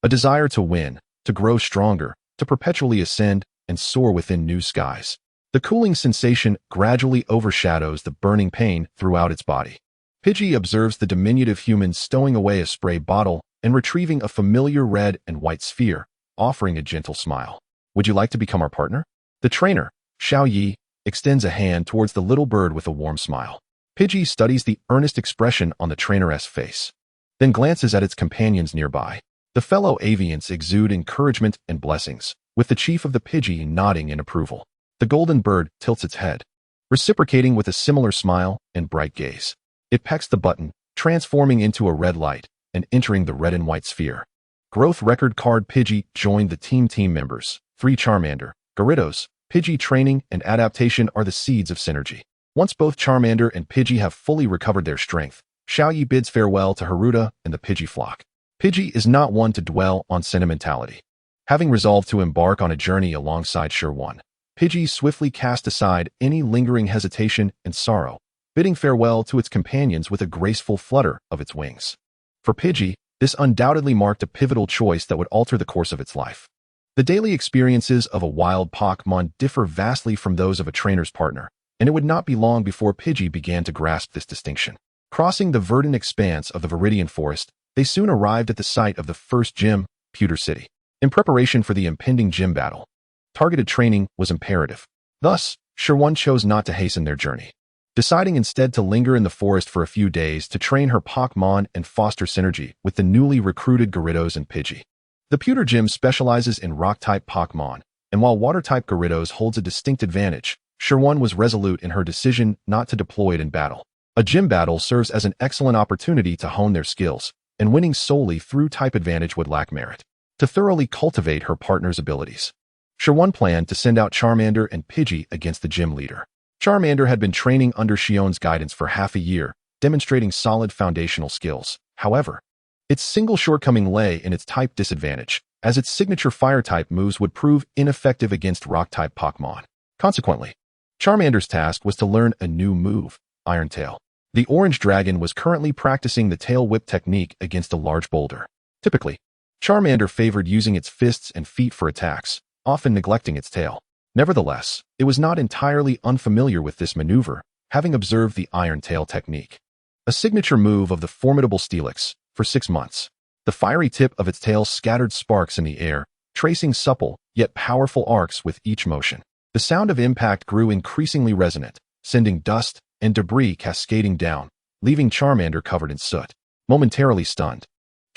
A desire to win, to grow stronger, to perpetually ascend and soar within new skies. The cooling sensation gradually overshadows the burning pain throughout its body. Pidgey observes the diminutive human stowing away a spray bottle and retrieving a familiar red and white sphere, offering a gentle smile. Would you like to become our partner? The trainer, Xiao Yi, extends a hand towards the little bird with a warm smile. Pidgey studies the earnest expression on the trainer's face, then glances at its companions nearby. The fellow avians exude encouragement and blessings, with the chief of the Pidgey nodding in approval. The golden bird tilts its head, reciprocating with a similar smile and bright gaze. It pecks the button, transforming into a red light and entering the red and white sphere. Growth record card Pidgey joined the team members. 3 Charmander, Gyarados, Pidgey training and adaptation are the seeds of synergy. Once both Charmander and Pidgey have fully recovered their strength, Xiao Yi bids farewell to Haruta and the Pidgey flock. Pidgey is not one to dwell on sentimentality. Having resolved to embark on a journey alongside Sure-One, Pidgey swiftly cast aside any lingering hesitation and sorrow, bidding farewell to its companions with a graceful flutter of its wings. For Pidgey, this undoubtedly marked a pivotal choice that would alter the course of its life. The daily experiences of a wild Pokémon differ vastly from those of a trainer's partner, and it would not be long before Pidgey began to grasp this distinction. Crossing the verdant expanse of the Viridian Forest, they soon arrived at the site of the first gym, Pewter City. In preparation for the impending gym battle, targeted training was imperative. Thus, Sure-One chose not to hasten their journey, deciding instead to linger in the forest for a few days to train her Pokémon and foster synergy with the newly recruited Gyarados and Pidgey. The Pewter Gym specializes in Rock-type Pokémon, and while Water-type Gyarados holds a distinct advantage, Sure-One was resolute in her decision not to deploy it in battle. A gym battle serves as an excellent opportunity to hone their skills, and winning solely through type advantage would lack merit. To thoroughly cultivate her partner's abilities, Sure-One planned to send out Charmander and Pidgey against the gym leader. Charmander had been training under Xion's guidance for half a year, demonstrating solid foundational skills. However, its single shortcoming lay in its type disadvantage, as its signature Fire-type moves would prove ineffective against Rock-type Pokémon. Consequently, Charmander's task was to learn a new move, Iron Tail. The orange dragon was currently practicing the tail whip technique against a large boulder. Typically, Charmander favored using its fists and feet for attacks, often neglecting its tail. Nevertheless, it was not entirely unfamiliar with this maneuver, having observed the Iron Tail technique, a signature move of the formidable Steelix, for 6 months. The fiery tip of its tail scattered sparks in the air, tracing supple, yet powerful arcs with each motion. The sound of impact grew increasingly resonant, sending dust and debris cascading down, leaving Charmander covered in soot. Momentarily stunned,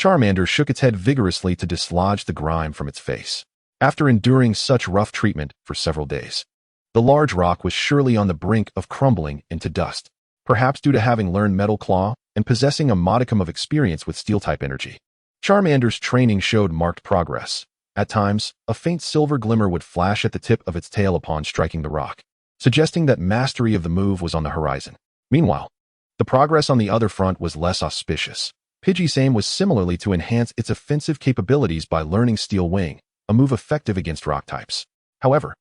Charmander shook its head vigorously to dislodge the grime from its face. After enduring such rough treatment for several days, the large rock was surely on the brink of crumbling into dust, perhaps due to having learned Metal Claw and possessing a modicum of experience with Steel-type energy. Charmander's training showed marked progress. At times, a faint silver glimmer would flash at the tip of its tail upon striking the rock, suggesting that mastery of the move was on the horizon. Meanwhile, the progress on the other front was less auspicious. Pidgey's aim was similarly to enhance its offensive capabilities by learning Steel Wing, a move effective against rock types. However,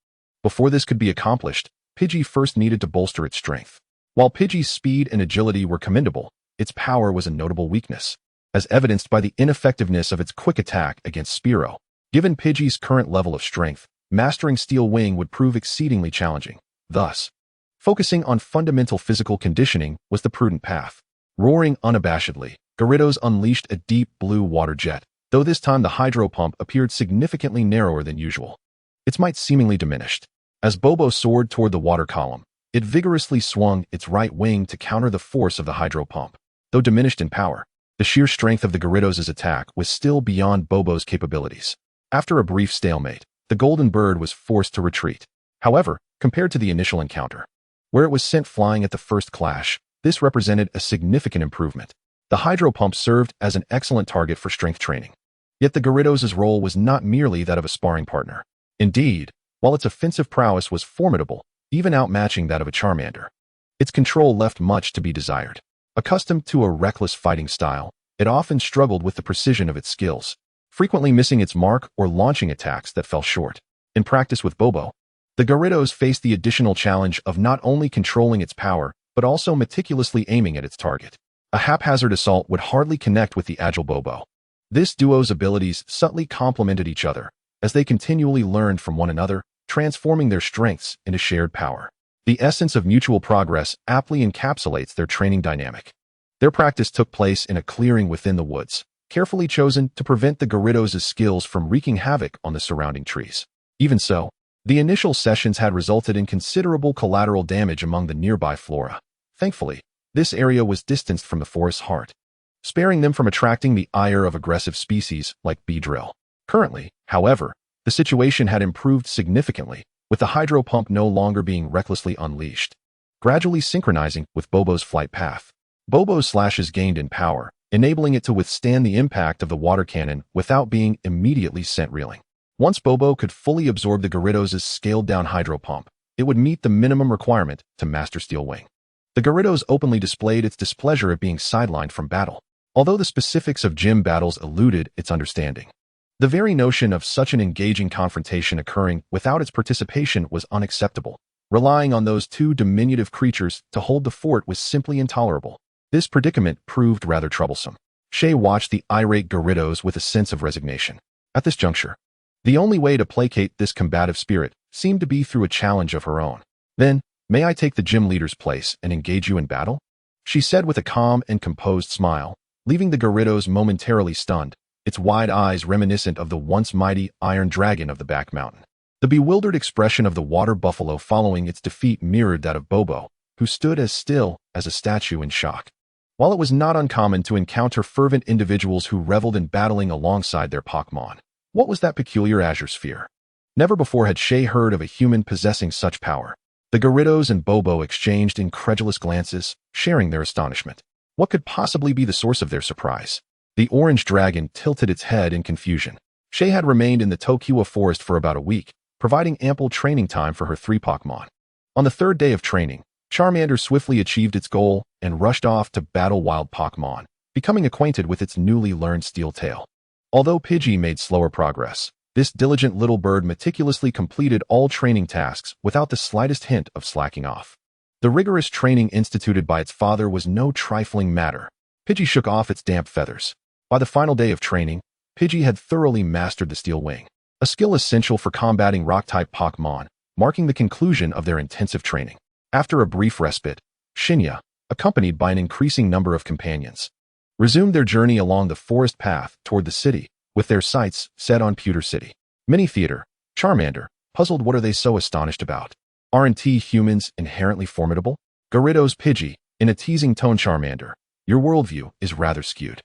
before this could be accomplished, Pidgey first needed to bolster its strength. While Pidgey's speed and agility were commendable, its power was a notable weakness, as evidenced by the ineffectiveness of its quick attack against Spearow. Given Pidgey's current level of strength, mastering Steel Wing would prove exceedingly challenging. Thus, focusing on fundamental physical conditioning was the prudent path. Roaring unabashedly, Gyarados unleashed a deep blue water jet, though this time the hydro pump appeared significantly narrower than usual. Its might seemingly diminished. As Bobo soared toward the water column, it vigorously swung its right wing to counter the force of the hydro pump. Though diminished in power, the sheer strength of the Gyarados' attack was still beyond Bobo's capabilities. After a brief stalemate, the golden bird was forced to retreat. However, compared to the initial encounter, where it was sent flying at the first clash, this represented a significant improvement. The hydro pump served as an excellent target for strength training. Yet the Gyarados' role was not merely that of a sparring partner. Indeed, while its offensive prowess was formidable, even outmatching that of a Charmander, its control left much to be desired. Accustomed to a reckless fighting style, it often struggled with the precision of its skills, frequently missing its mark or launching attacks that fell short. In practice with Bobo, the Gyarados faced the additional challenge of not only controlling its power, but also meticulously aiming at its target. A haphazard assault would hardly connect with the agile Bobo. This duo's abilities subtly complemented each other, as they continually learned from one another, transforming their strengths into shared power. The essence of mutual progress aptly encapsulates their training dynamic. Their practice took place in a clearing within the woods, carefully chosen to prevent the Gyarados' skills from wreaking havoc on the surrounding trees. Even so, the initial sessions had resulted in considerable collateral damage among the nearby flora. Thankfully, this area was distanced from the forest's heart, sparing them from attracting the ire of aggressive species like Beedrill. Currently, however, the situation had improved significantly, with the hydro pump no longer being recklessly unleashed, gradually synchronizing with Bobo's flight path. Bobo's slashes gained in power, enabling it to withstand the impact of the water cannon without being immediately sent reeling. Once Bobo could fully absorb the Gyarados' scaled-down hydro pump, it would meet the minimum requirement to master Steel Wing. The Gyarados openly displayed its displeasure at being sidelined from battle, although the specifics of gym battles eluded its understanding. The very notion of such an engaging confrontation occurring without its participation was unacceptable. Relying on those two diminutive creatures to hold the fort was simply intolerable. This predicament proved rather troublesome. Shay watched the irate Gyarados with a sense of resignation. At this juncture, the only way to placate this combative spirit seemed to be through a challenge of her own. "Then, may I take the gym leader's place and engage you in battle?" she said with a calm and composed smile, leaving the Gyarados momentarily stunned, its wide eyes reminiscent of the once mighty Iron Dragon of the back mountain. The bewildered expression of the water buffalo following its defeat mirrored that of Bobo, who stood as still as a statue in shock. While it was not uncommon to encounter fervent individuals who reveled in battling alongside their Pokémon, what was that peculiar azure sphere? Never before had Shay heard of a human possessing such power. The Gyarados and Bobo exchanged incredulous glances, sharing their astonishment. What could possibly be the source of their surprise? The orange dragon tilted its head in confusion. Shay had remained in the Tokiwa forest for about a week, providing ample training time for her 3 Pokémon. On the 3rd day of training, Charmander swiftly achieved its goal and rushed off to battle wild Pokémon, becoming acquainted with its newly learned Steel Tail. Although Pidgey made slower progress, this diligent little bird meticulously completed all training tasks without the slightest hint of slacking off. The rigorous training instituted by its father was no trifling matter. Pidgey shook off its damp feathers. By the final day of training, Pidgey had thoroughly mastered the Steel Wing, a skill essential for combating rock-type Pokémon, marking the conclusion of their intensive training. After a brief respite, Shinya, accompanied by an increasing number of companions, resumed their journey along the forest path toward the city, with their sights set on Pewter City. Mini-Theater, Charmander, puzzled. What are they so astonished about? Aren't humans inherently formidable? Gyarados Pidgey, in a teasing tone. Charmander, your worldview is rather skewed.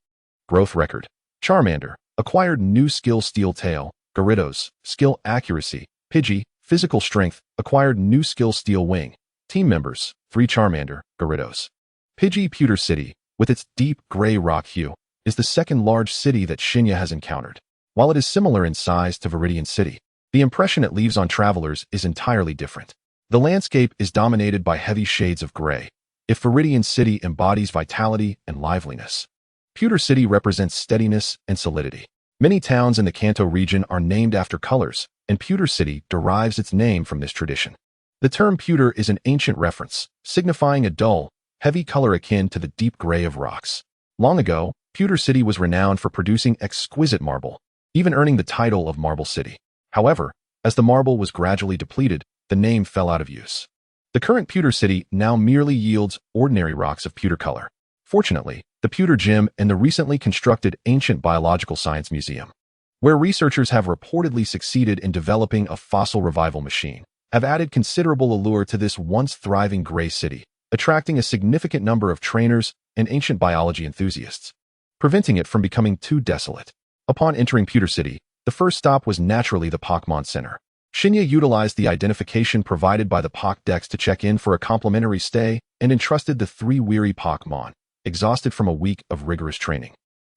Growth record. Charmander, acquired new skill Steel Tail. Gyarados, skill Accuracy. Pidgey, physical strength, acquired new skill Steel Wing. Team members, 3 Charmander, Gyarados. Pidgey. Pewter City, with its deep gray rock hue, is the second large city that Shinya has encountered. While it is similar in size to Viridian City, the impression it leaves on travelers is entirely different. The landscape is dominated by heavy shades of gray. If Viridian City embodies vitality and liveliness, Pewter City represents steadiness and solidity. Many towns in the Kanto region are named after colors, and Pewter City derives its name from this tradition. The term pewter is an ancient reference, signifying a dull, heavy color akin to the deep gray of rocks. Long ago, Pewter City was renowned for producing exquisite marble, even earning the title of Marble City. However, as the marble was gradually depleted, the name fell out of use. The current Pewter City now merely yields ordinary rocks of pewter color. Fortunately, the Pewter Gym and the recently constructed Ancient Biological Science Museum, where researchers have reportedly succeeded in developing a fossil revival machine, have added considerable allure to this once thriving gray city, attracting a significant number of trainers and ancient biology enthusiasts, preventing it from becoming too desolate. Upon entering Pewter City, the first stop was naturally the Pokémon Center. Shinya utilized the identification provided by the Pokédex to check in for a complimentary stay and entrusted the 3 weary Pokémon, exhausted from a week of rigorous training,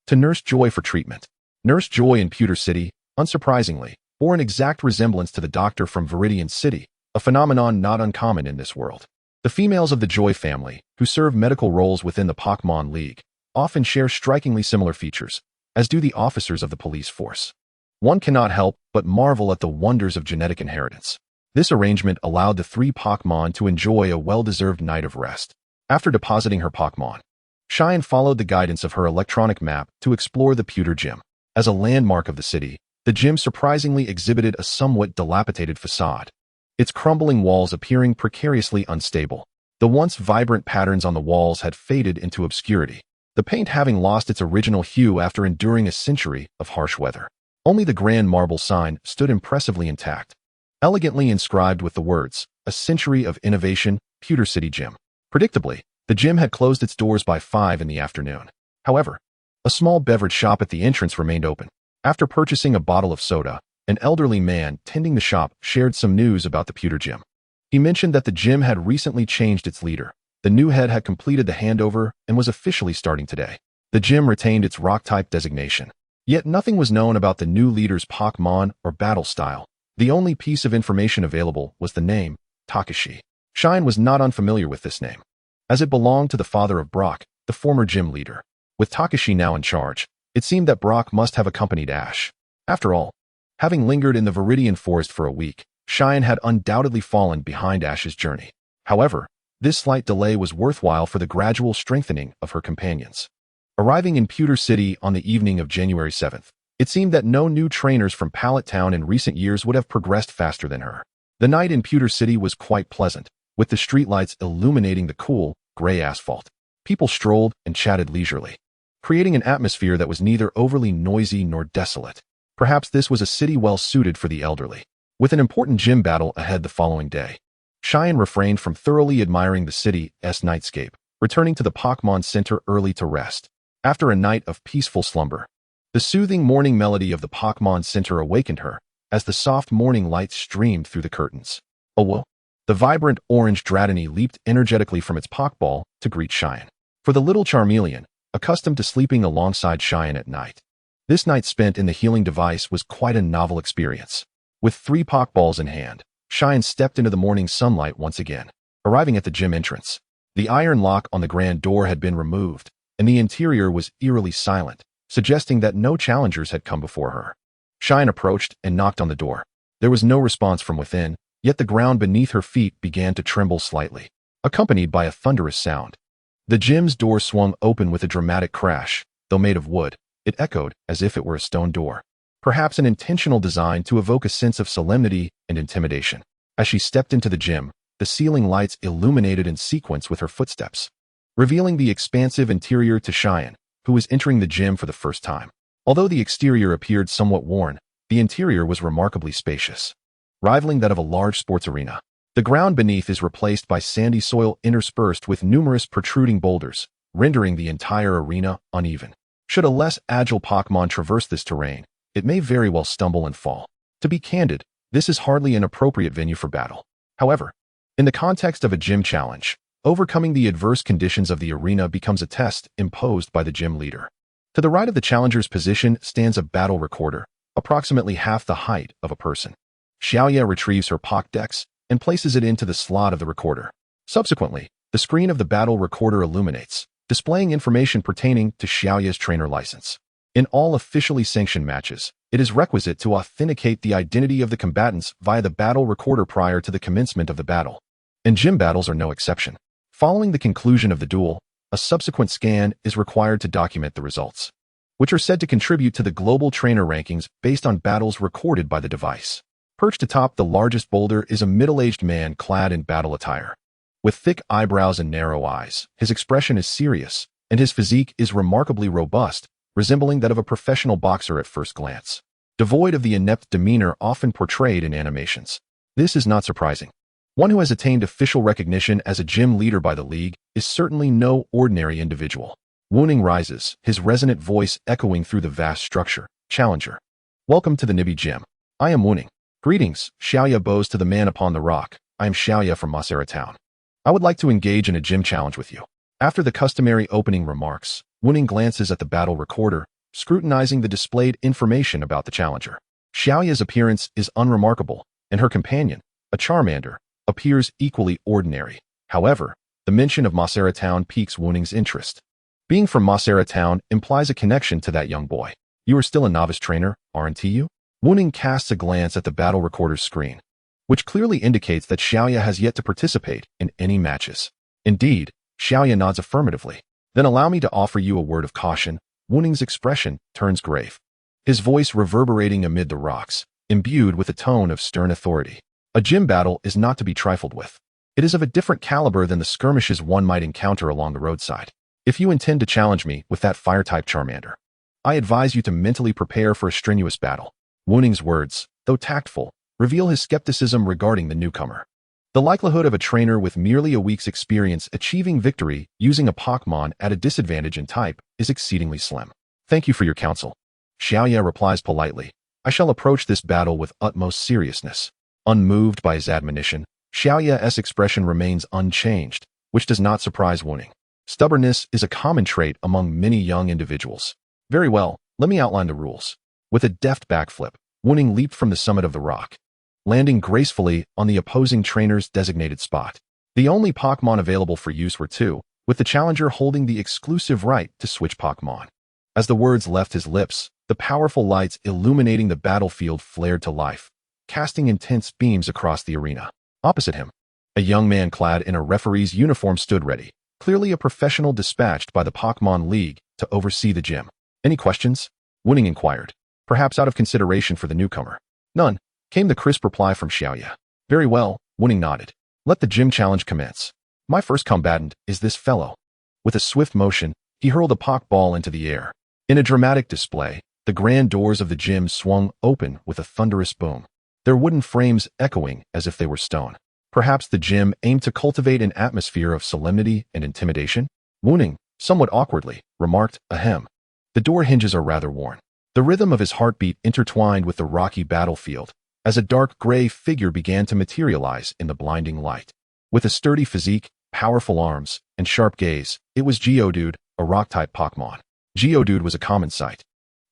to Nurse Joy for treatment. Nurse Joy in Pewter City, unsurprisingly, bore an exact resemblance to the doctor from Viridian City, a phenomenon not uncommon in this world. The females of the Joy family, who serve medical roles within the Pokémon League, often share strikingly similar features, as do the officers of the police force. One cannot help but marvel at the wonders of genetic inheritance. This arrangement allowed the 3 Pokémon to enjoy a well-deserved night of rest. After depositing her Pokémon, Cheyenne followed the guidance of her electronic map to explore the Pewter Gym. As a landmark of the city, the gym surprisingly exhibited a somewhat dilapidated facade, its crumbling walls appearing precariously unstable. The once vibrant patterns on the walls had faded into obscurity, the paint having lost its original hue after enduring a century of harsh weather. Only the grand marble sign stood impressively intact, elegantly inscribed with the words, "A Century of Innovation, Pewter City Gym." Predictably, the gym had closed its doors by 5 in the afternoon. However, a small beverage shop at the entrance remained open. After purchasing a bottle of soda, an elderly man tending the shop shared some news about the Pewter Gym. He mentioned that the gym had recently changed its leader. The new head had completed the handover and was officially starting today. The gym retained its rock-type designation. Yet nothing was known about the new leader's Pokémon or battle style. The only piece of information available was the name, Takashi. Shine was not unfamiliar with this name, as it belonged to the father of Brock, the former gym leader. With Takashi now in charge, it seemed that Brock must have accompanied Ash. After all, having lingered in the Viridian Forest for a week, Cheyenne had undoubtedly fallen behind Ash's journey. However, this slight delay was worthwhile for the gradual strengthening of her companions. Arriving in Pewter City on the evening of January 7th, it seemed that no new trainers from Pallet Town in recent years would have progressed faster than her. The night in Pewter City was quite pleasant, with the streetlights illuminating the cool, gray asphalt. People strolled and chatted leisurely, creating an atmosphere that was neither overly noisy nor desolate. Perhaps this was a city well suited for the elderly. With an important gym battle ahead the following day, Cheyenne refrained from thoroughly admiring the city's nightscape, returning to the Pokémon Center early to rest. After a night of peaceful slumber, the soothing morning melody of the Pokémon Center awakened her as the soft morning light streamed through the curtains. Oh whoa! The vibrant orange Dratini leaped energetically from its Pokeball to greet Cheyenne. For the little Charmeleon, accustomed to sleeping alongside Cheyenne at night, this night spent in the healing device was quite a novel experience. With 3 Pokeballs in hand, Cheyenne stepped into the morning sunlight once again. Arriving at the gym entrance, the iron lock on the grand door had been removed, and the interior was eerily silent, suggesting that no challengers had come before her. Cheyenne approached and knocked on the door. There was no response from within, yet the ground beneath her feet began to tremble slightly, accompanied by a thunderous sound. The gym's door swung open with a dramatic crash. Though made of wood, it echoed as if it were a stone door, perhaps an intentional design to evoke a sense of solemnity and intimidation. As she stepped into the gym, the ceiling lights illuminated in sequence with her footsteps, revealing the expansive interior to Cheyenne, who was entering the gym for the first time. Although the exterior appeared somewhat worn, the interior was remarkably spacious, rivaling that of a large sports arena. The ground beneath is replaced by sandy soil interspersed with numerous protruding boulders, rendering the entire arena uneven. Should a less agile Pokémon traverse this terrain, it may very well stumble and fall. To be candid, this is hardly an appropriate venue for battle. However, in the context of a gym challenge, overcoming the adverse conditions of the arena becomes a test imposed by the gym leader. To the right of the challenger's position stands a battle recorder, approximately half the height of a person. Xiaoya retrieves her Pokédex and places it into the slot of the recorder. Subsequently, the screen of the battle recorder illuminates, displaying information pertaining to Xiaoya's trainer license. In all officially sanctioned matches, it is requisite to authenticate the identity of the combatants via the battle recorder prior to the commencement of the battle. And gym battles are no exception. Following the conclusion of the duel, a subsequent scan is required to document the results, which are said to contribute to the global trainer rankings based on battles recorded by the device. Perched atop the largest boulder is a middle-aged man clad in battle attire. With thick eyebrows and narrow eyes, his expression is serious, and his physique is remarkably robust, resembling that of a professional boxer at first glance, devoid of the inept demeanor often portrayed in animations. This is not surprising. One who has attained official recognition as a gym leader by the league is certainly no ordinary individual. Wuning rises, his resonant voice echoing through the vast structure. Challenger. Welcome to the Nibi Gym. I am Wuning. Greetings, Xiaoya bows to the man upon the rock. I am Xiaoya from Masera Town. I would like to engage in a gym challenge with you. After the customary opening remarks, Wuning glances at the battle recorder, scrutinizing the displayed information about the challenger. Xiaoya's appearance is unremarkable, and her companion, a Charmander, appears equally ordinary. However, the mention of Masera Town piques Wuning's interest. Being from Masera Town implies a connection to that young boy. You are still a novice trainer, aren't you? Wuning casts a glance at the battle recorder's screen, which clearly indicates that Xiaoya has yet to participate in any matches. Indeed, Xiaoya nods affirmatively. Then allow me to offer you a word of caution. Wuning's expression turns grave, his voice reverberating amid the rocks, imbued with a tone of stern authority. A gym battle is not to be trifled with. It is of a different caliber than the skirmishes one might encounter along the roadside. If you intend to challenge me with that fire-type Charmander, I advise you to mentally prepare for a strenuous battle. Wuning's words, though tactful, reveal his skepticism regarding the newcomer. The likelihood of a trainer with merely a week's experience achieving victory using a Pokémon at a disadvantage in type is exceedingly slim. Thank you for your counsel. Xiaoya replies politely. I shall approach this battle with utmost seriousness. Unmoved by his admonition, Xiaoya's expression remains unchanged, which does not surprise Wuning. Stubbornness is a common trait among many young individuals. Very well, let me outline the rules. With a deft backflip, Wuning leaped from the summit of the rock, landing gracefully on the opposing trainer's designated spot. The only Pokémon available for use were two, with the challenger holding the exclusive right to switch Pokémon. As the words left his lips, the powerful lights illuminating the battlefield flared to life, casting intense beams across the arena. Opposite him, a young man clad in a referee's uniform stood ready, clearly a professional dispatched by the Pokémon League to oversee the gym. Any questions? Wuning inquired, perhaps out of consideration for the newcomer. None, came the crisp reply from Xiaoya. Very well, Wuning nodded. Let the gym challenge commence. My first combatant is this fellow. With a swift motion, he hurled a Pokeball into the air. In a dramatic display, the grand doors of the gym swung open with a thunderous boom, their wooden frames echoing as if they were stone. Perhaps the gym aimed to cultivate an atmosphere of solemnity and intimidation? Wuning, somewhat awkwardly, remarked, ahem. The door hinges are rather worn. The rhythm of his heartbeat intertwined with the rocky battlefield, as a dark gray figure began to materialize in the blinding light. With a sturdy physique, powerful arms, and sharp gaze, it was Geodude, a rock-type Pokémon. Geodude was a common sight,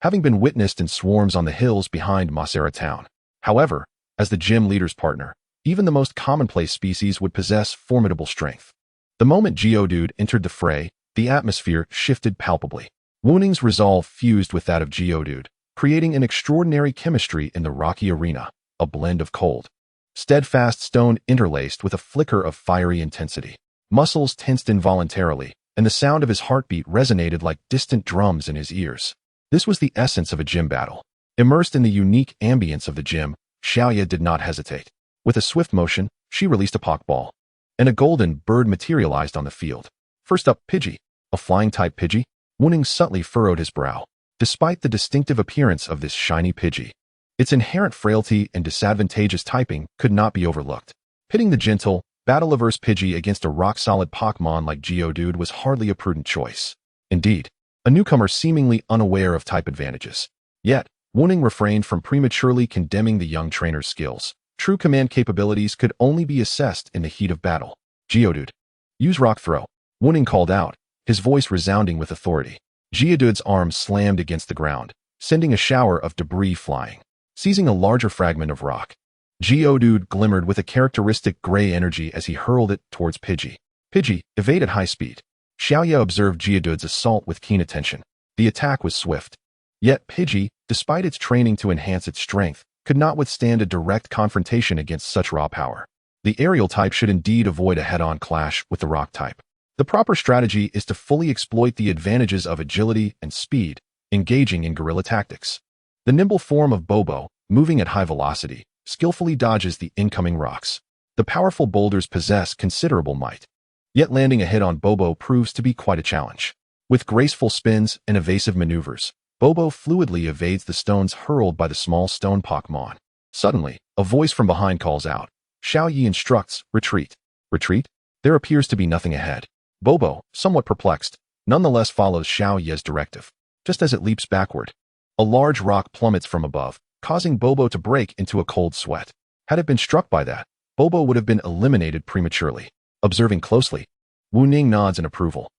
having been witnessed in swarms on the hills behind Masera Town. However, as the gym leader's partner, even the most commonplace species would possess formidable strength. The moment Geodude entered the fray, the atmosphere shifted palpably. Wuning's resolve fused with that of Geodude, creating an extraordinary chemistry in the rocky arena, a blend of cold, steadfast stone interlaced with a flicker of fiery intensity. Muscles tensed involuntarily, and the sound of his heartbeat resonated like distant drums in his ears. This was the essence of a gym battle. Immersed in the unique ambience of the gym, Xiaoya did not hesitate. With a swift motion, she released a Pokeball, and a golden bird materialized on the field. First up, Pidgey, a flying-type Pidgey. Wuning subtly furrowed his brow. Despite the distinctive appearance of this shiny Pidgey, its inherent frailty and disadvantageous typing could not be overlooked. Pitting the gentle, battle-averse Pidgey against a rock-solid Pokémon like Geodude was hardly a prudent choice. Indeed, a newcomer seemingly unaware of type advantages. Yet, Wuning refrained from prematurely condemning the young trainer's skills. True command capabilities could only be assessed in the heat of battle. Geodude, use Rock Throw, Wuning called out, his voice resounding with authority. Geodude's arm slammed against the ground, sending a shower of debris flying. Seizing a larger fragment of rock, Geodude glimmered with a characteristic gray energy as he hurled it towards Pidgey. Pidgey, evade at high speed. Xiaoya observed Geodude's assault with keen attention. The attack was swift. Yet Pidgey, despite its training to enhance its strength, could not withstand a direct confrontation against such raw power. The aerial type should indeed avoid a head-on clash with the rock type. The proper strategy is to fully exploit the advantages of agility and speed, engaging in guerrilla tactics. The nimble form of Bobo, moving at high velocity, skillfully dodges the incoming rocks. The powerful boulders possess considerable might. Yet landing a hit on Bobo proves to be quite a challenge. With graceful spins and evasive maneuvers, Bobo fluidly evades the stones hurled by the small stone Pokémon. Suddenly, a voice from behind calls out. Xiao Yi instructs, retreat. Retreat? There appears to be nothing ahead. Bobo, somewhat perplexed, nonetheless follows Xiao Yi's directive. Just as it leaps backward, a large rock plummets from above, causing Bobo to break into a cold sweat. Had it been struck by that, Bobo would have been eliminated prematurely. Observing closely, Wuning nods in approval.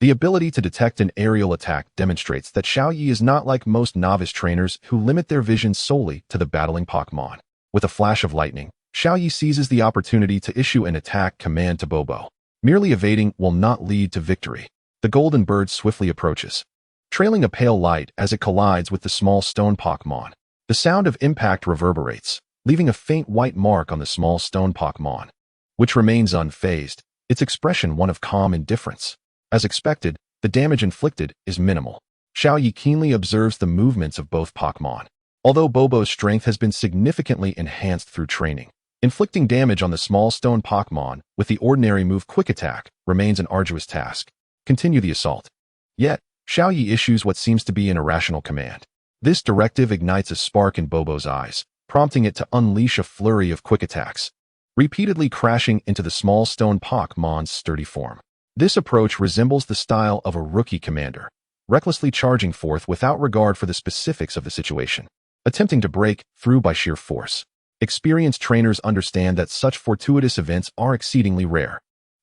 The ability to detect an aerial attack demonstrates that Xiao Yi is not like most novice trainers who limit their vision solely to the battling Pokémon. With a flash of lightning, Xiao Yi seizes the opportunity to issue an attack command to Bobo. Merely evading will not lead to victory. The golden bird swiftly approaches, trailing a pale light as it collides with the small stone Pokémon. The sound of impact reverberates, leaving a faint white mark on the small stone Pokémon, which remains unfazed, its expression one of calm indifference. As expected, the damage inflicted is minimal. Xiao Yi keenly observes the movements of both Pokémon. Although Bobo's strength has been significantly enhanced through training, inflicting damage on the small stone Pokémon with the ordinary move Quick Attack remains an arduous task. Continue the assault. Yet, Xiao Yi issues what seems to be an irrational command. This directive ignites a spark in Bobo's eyes, prompting it to unleash a flurry of quick attacks, repeatedly crashing into the small stone Pokémon's sturdy form. This approach resembles the style of a rookie commander, recklessly charging forth without regard for the specifics of the situation, attempting to break through by sheer force. Experienced trainers understand that such fortuitous events are exceedingly rare.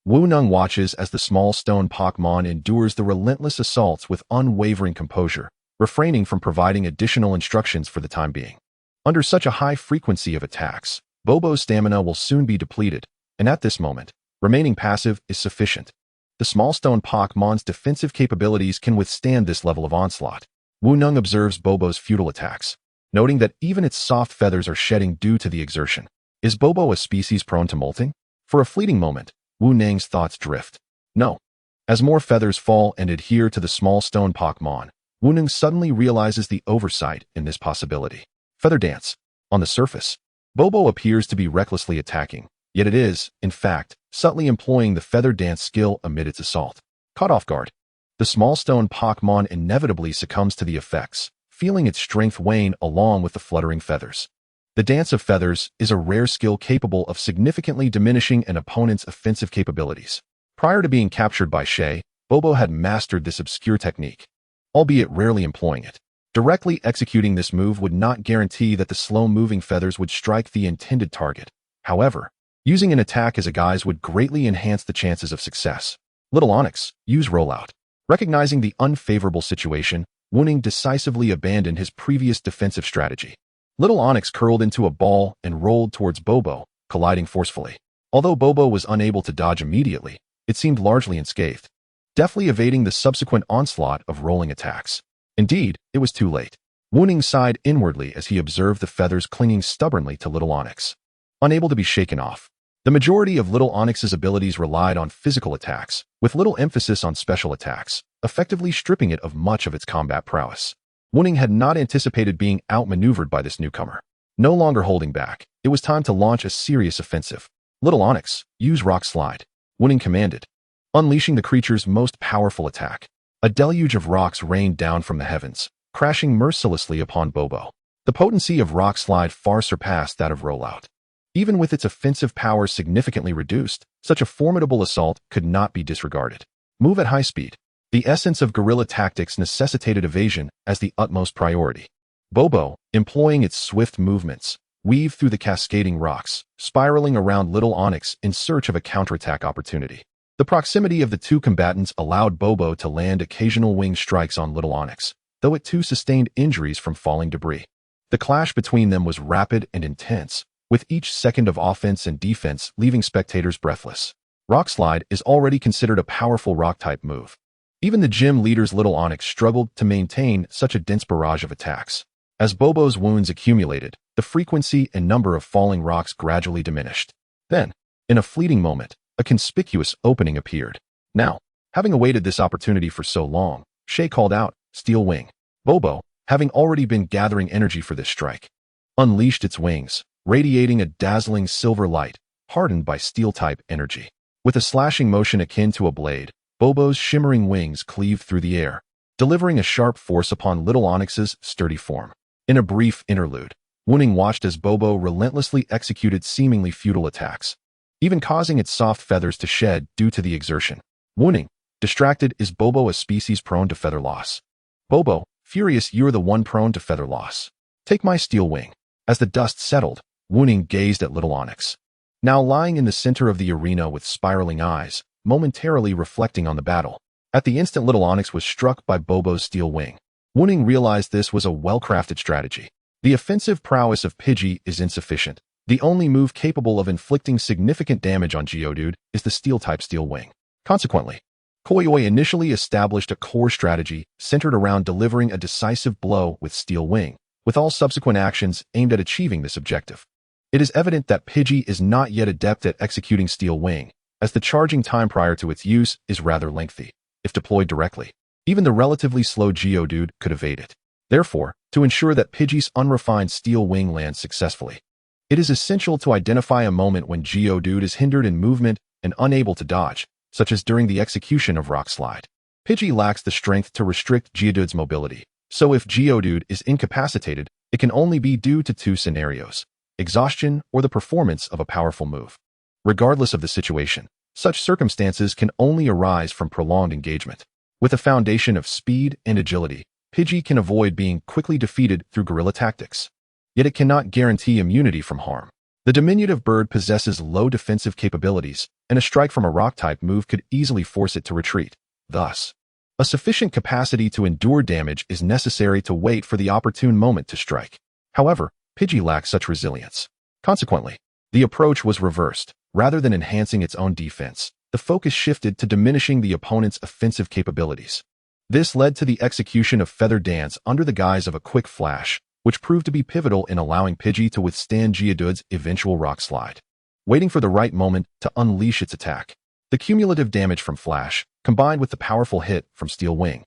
Wuning watches as the small stone Pokémon endures the relentless assaults with unwavering composure, refraining from providing additional instructions for the time being. Under such a high frequency of attacks, Bobo's stamina will soon be depleted, and at this moment, remaining passive is sufficient. The small stone Pokémon's defensive capabilities can withstand this level of onslaught. Wuning observes Bobo's futile attacks, noting that even its soft feathers are shedding due to the exertion. Is Bobo a species prone to molting? For a fleeting moment, Wuning's thoughts drift. No. As more feathers fall and adhere to the small stone Pokémon, Wuning suddenly realizes the oversight in this possibility. Feather Dance. On the surface, Bobo appears to be recklessly attacking, yet it is, in fact, subtly employing the Feather Dance skill amid its assault. Caught off guard, the small stone Pokémon inevitably succumbs to the effects, feeling its strength wane along with the fluttering feathers. The Dance of Feathers is a rare skill capable of significantly diminishing an opponent's offensive capabilities. Prior to being captured by Shay, Bobo had mastered this obscure technique, albeit rarely employing it. Directly executing this move would not guarantee that the slow-moving feathers would strike the intended target. However, using an attack as a guise would greatly enhance the chances of success. Little Onyx, use Rollout. Recognizing the unfavorable situation, Wuning decisively abandoned his previous defensive strategy. Little Onyx curled into a ball and rolled towards Bobo, colliding forcefully. Although Bobo was unable to dodge immediately, it seemed largely unscathed, deftly evading the subsequent onslaught of rolling attacks. Indeed, it was too late. Wuning sighed inwardly as he observed the feathers clinging stubbornly to Little Onyx, unable to be shaken off. The majority of Little Onyx's abilities relied on physical attacks, with little emphasis on special attacks, effectively stripping it of much of its combat prowess. Wuning had not anticipated being outmaneuvered by this newcomer. No longer holding back, it was time to launch a serious offensive. Little Onyx, use Rock Slide. Winning commanded, unleashing the creature's most powerful attack. A deluge of rocks rained down from the heavens, crashing mercilessly upon Bobo. The potency of Rock Slide far surpassed that of Rollout. Even with its offensive power significantly reduced, such a formidable assault could not be disregarded. Move at high speed. The essence of guerrilla tactics necessitated evasion as the utmost priority. Bobo, employing its swift movements, weaved through the cascading rocks, spiraling around Little Onyx in search of a counterattack opportunity. The proximity of the two combatants allowed Bobo to land occasional wing strikes on Little Onyx, though it too sustained injuries from falling debris. The clash between them was rapid and intense, with each second of offense and defense leaving spectators breathless. Rock Slide is already considered a powerful rock-type move. Even the gym leader's Little Onyx struggled to maintain such a dense barrage of attacks. As Bobo's wounds accumulated, the frequency and number of falling rocks gradually diminished. Then, in a fleeting moment, a conspicuous opening appeared. Now, having awaited this opportunity for so long, Shay called out, "Steel Wing." Bobo, having already been gathering energy for this strike, unleashed its wings, radiating a dazzling silver light, hardened by steel-type energy. With a slashing motion akin to a blade, Bobo's shimmering wings cleaved through the air, delivering a sharp force upon Little Onyx's sturdy form. In a brief interlude, Wooning watched as Bobo relentlessly executed seemingly futile attacks, even causing its soft feathers to shed due to the exertion. Wooning, distracted, is Bobo a species prone to feather loss? Bobo, furious, you're the one prone to feather loss. Take my steel wing. As the dust settled, Wooning gazed at Little Onyx, now lying in the center of the arena with spiraling eyes, momentarily reflecting on the battle. At the instant Little Onyx was struck by Bobo's steel wing, Wooning realized this was a well-crafted strategy. The offensive prowess of Pidgey is insufficient. The only move capable of inflicting significant damage on Geodude is the Steel-type Steel Wing. Consequently, Koyoi initially established a core strategy centered around delivering a decisive blow with Steel Wing, with all subsequent actions aimed at achieving this objective. It is evident that Pidgey is not yet adept at executing Steel Wing, as the charging time prior to its use is rather lengthy. If deployed directly, even the relatively slow Geodude could evade it. Therefore, to ensure that Pidgey's unrefined Steel Wing lands successfully, it is essential to identify a moment when Geodude is hindered in movement and unable to dodge, such as during the execution of Rock Slide. Pidgey lacks the strength to restrict Geodude's mobility, so if Geodude is incapacitated, it can only be due to two scenarios: exhaustion or the performance of a powerful move. Regardless of the situation, such circumstances can only arise from prolonged engagement. With a foundation of speed and agility, Pidgey can avoid being quickly defeated through guerrilla tactics. Yet it cannot guarantee immunity from harm. The diminutive bird possesses low defensive capabilities, and a strike from a rock-type move could easily force it to retreat. Thus, a sufficient capacity to endure damage is necessary to wait for the opportune moment to strike. However, Pidgey lacks such resilience. Consequently, the approach was reversed. Rather than enhancing its own defense, the focus shifted to diminishing the opponent's offensive capabilities. This led to the execution of Feather Dance under the guise of a quick flash, which proved to be pivotal in allowing Pidgey to withstand Geodude's eventual Rock Slide. Waiting for the right moment to unleash its attack, the cumulative damage from Flash, combined with the powerful hit from Steel Wing,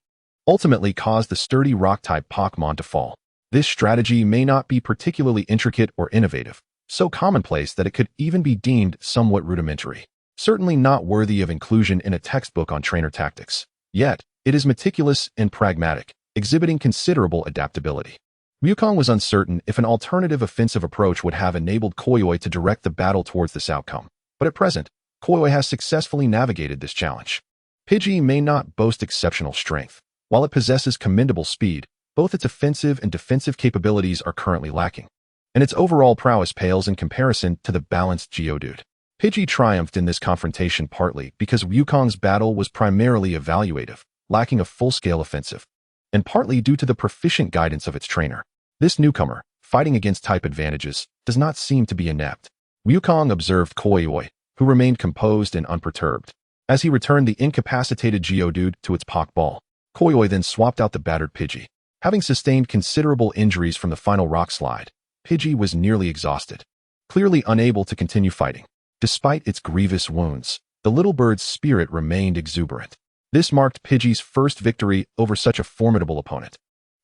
ultimately caused the sturdy Rock-type Pokémon to fall. This strategy may not be particularly intricate or innovative, so commonplace that it could even be deemed somewhat rudimentary. Certainly not worthy of inclusion in a textbook on trainer tactics. Yet, it is meticulous and pragmatic, exhibiting considerable adaptability. Wukong was uncertain if an alternative offensive approach would have enabled Koyoi to direct the battle towards this outcome, but at present, Koyoi has successfully navigated this challenge. Pidgey may not boast exceptional strength. While it possesses commendable speed, both its offensive and defensive capabilities are currently lacking, and its overall prowess pales in comparison to the balanced Geodude. Pidgey triumphed in this confrontation partly because Wukong's battle was primarily evaluative, lacking a full-scale offensive, and partly due to the proficient guidance of its trainer. This newcomer, fighting against type advantages, does not seem to be inept. Wukong observed Koyoi, who remained composed and unperturbed. As he returned the incapacitated Geodude to its Pokeball, Koyoi then swapped out the battered Pidgey. Having sustained considerable injuries from the final Rock Slide, Pidgey was nearly exhausted, clearly unable to continue fighting. Despite its grievous wounds, the little bird's spirit remained exuberant. This marked Pidgey's first victory over such a formidable opponent,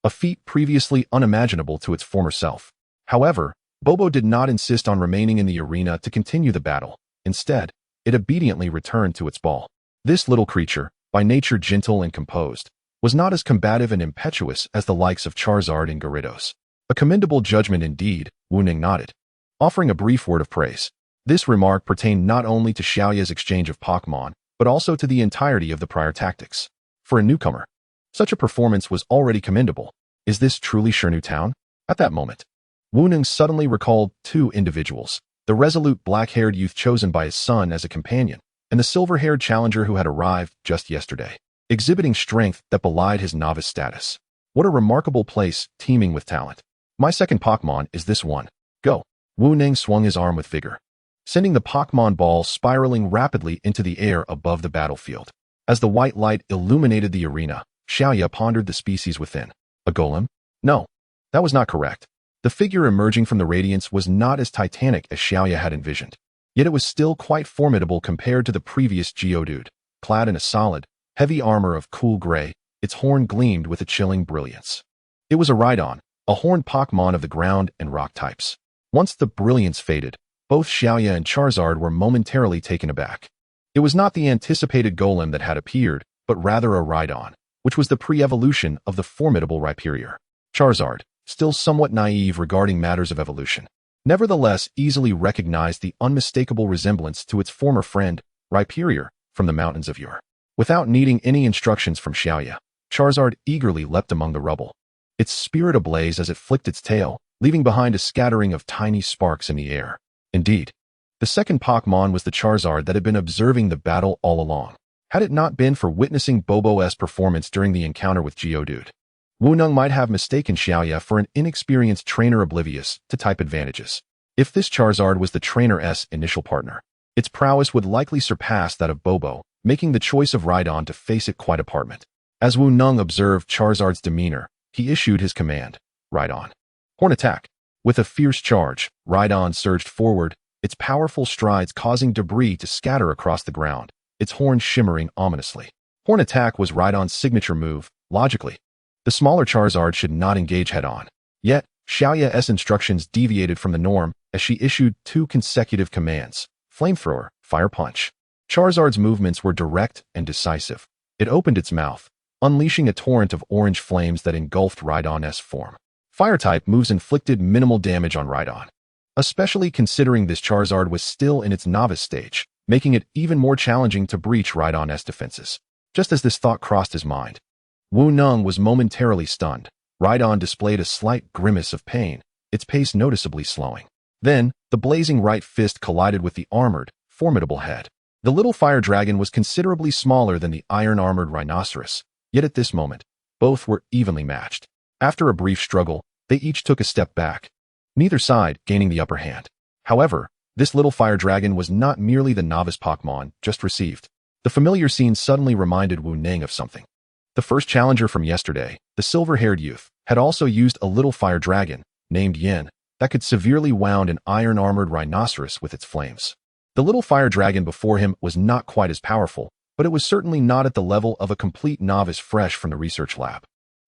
a feat previously unimaginable to its former self. However, Bobo did not insist on remaining in the arena to continue the battle. Instead, it obediently returned to its ball. This little creature, by nature gentle and composed, was not as combative and impetuous as the likes of Charizard and Gyarados. A commendable judgment indeed, Wu Ning nodded, offering a brief word of praise. This remark pertained not only to Xiaoya's exchange of Pokémon, but also to the entirety of the prior tactics. For a newcomer, such a performance was already commendable. Is this truly Shirnu Town? At that moment, Wu Ning suddenly recalled two individuals, the resolute black-haired youth chosen by his son as a companion, and the silver-haired challenger who had arrived just yesterday, exhibiting strength that belied his novice status. What a remarkable place, teeming with talent. My second Pokémon is this one. Go. Wu Ning swung his arm with vigor, sending the Pokémon ball spiraling rapidly into the air above the battlefield. As the white light illuminated the arena, Xiaoya pondered the species within. A golem? No, that was not correct. The figure emerging from the radiance was not as titanic as Xiaoya had envisioned, yet it was still quite formidable compared to the previous Geodude. Clad in a solid, heavy armor of cool gray, its horn gleamed with a chilling brilliance. It was a Rhydon, a horned Pokémon of the ground and rock types. Once the brilliance faded, both Xiaoya and Charizard were momentarily taken aback. It was not the anticipated golem that had appeared, but rather a Rhydon, which was the pre-evolution of the formidable Rhyperior. Charizard, still somewhat naive regarding matters of evolution, nevertheless easily recognized the unmistakable resemblance to its former friend, Rhyperior, from the mountains of Yore. Without needing any instructions from Xiaoya, Charizard eagerly leapt among the rubble, its spirit ablaze as it flicked its tail, leaving behind a scattering of tiny sparks in the air. Indeed, the second Pokémon was the Charizard that had been observing the battle all along. Had it not been for witnessing Bobo's performance during the encounter with Geodude, Wu Ning might have mistaken Xiaoya for an inexperienced trainer oblivious to type advantages. If this Charizard was the trainer's initial partner, its prowess would likely surpass that of Bobo, making the choice of Rhydon to face it quite apart. As Wu Ning observed Charizard's demeanor, he issued his command, Rhydon. Horn attack. With a fierce charge, Rhydon surged forward, its powerful strides causing debris to scatter across the ground, its horn shimmering ominously. Horn attack was Rhydon's signature move, logically. The smaller Charizard should not engage head-on. Yet, Xiaoya's instructions deviated from the norm as she issued two consecutive commands, Flamethrower, Fire Punch. Charizard's movements were direct and decisive. It opened its mouth, unleashing a torrent of orange flames that engulfed Rhydon's form. Fire-type moves inflicted minimal damage on Rhydon, especially considering this Charizard was still in its novice stage, making it even more challenging to breach Rhydon's defenses. Just as this thought crossed his mind, Wu Ning was momentarily stunned. Rhydon displayed a slight grimace of pain, its pace noticeably slowing. Then, the blazing right fist collided with the armored, formidable head. The little fire dragon was considerably smaller than the iron-armored rhinoceros, yet at this moment, both were evenly matched. After a brief struggle, they each took a step back, neither side gaining the upper hand. However, this little fire dragon was not merely the novice Pokémon just received. The familiar scene suddenly reminded Wu Ning of something. The first challenger from yesterday, the silver-haired youth, had also used a little fire dragon, named Yin, that could severely wound an iron-armored rhinoceros with its flames. The little fire dragon before him was not quite as powerful, but it was certainly not at the level of a complete novice fresh from the research lab.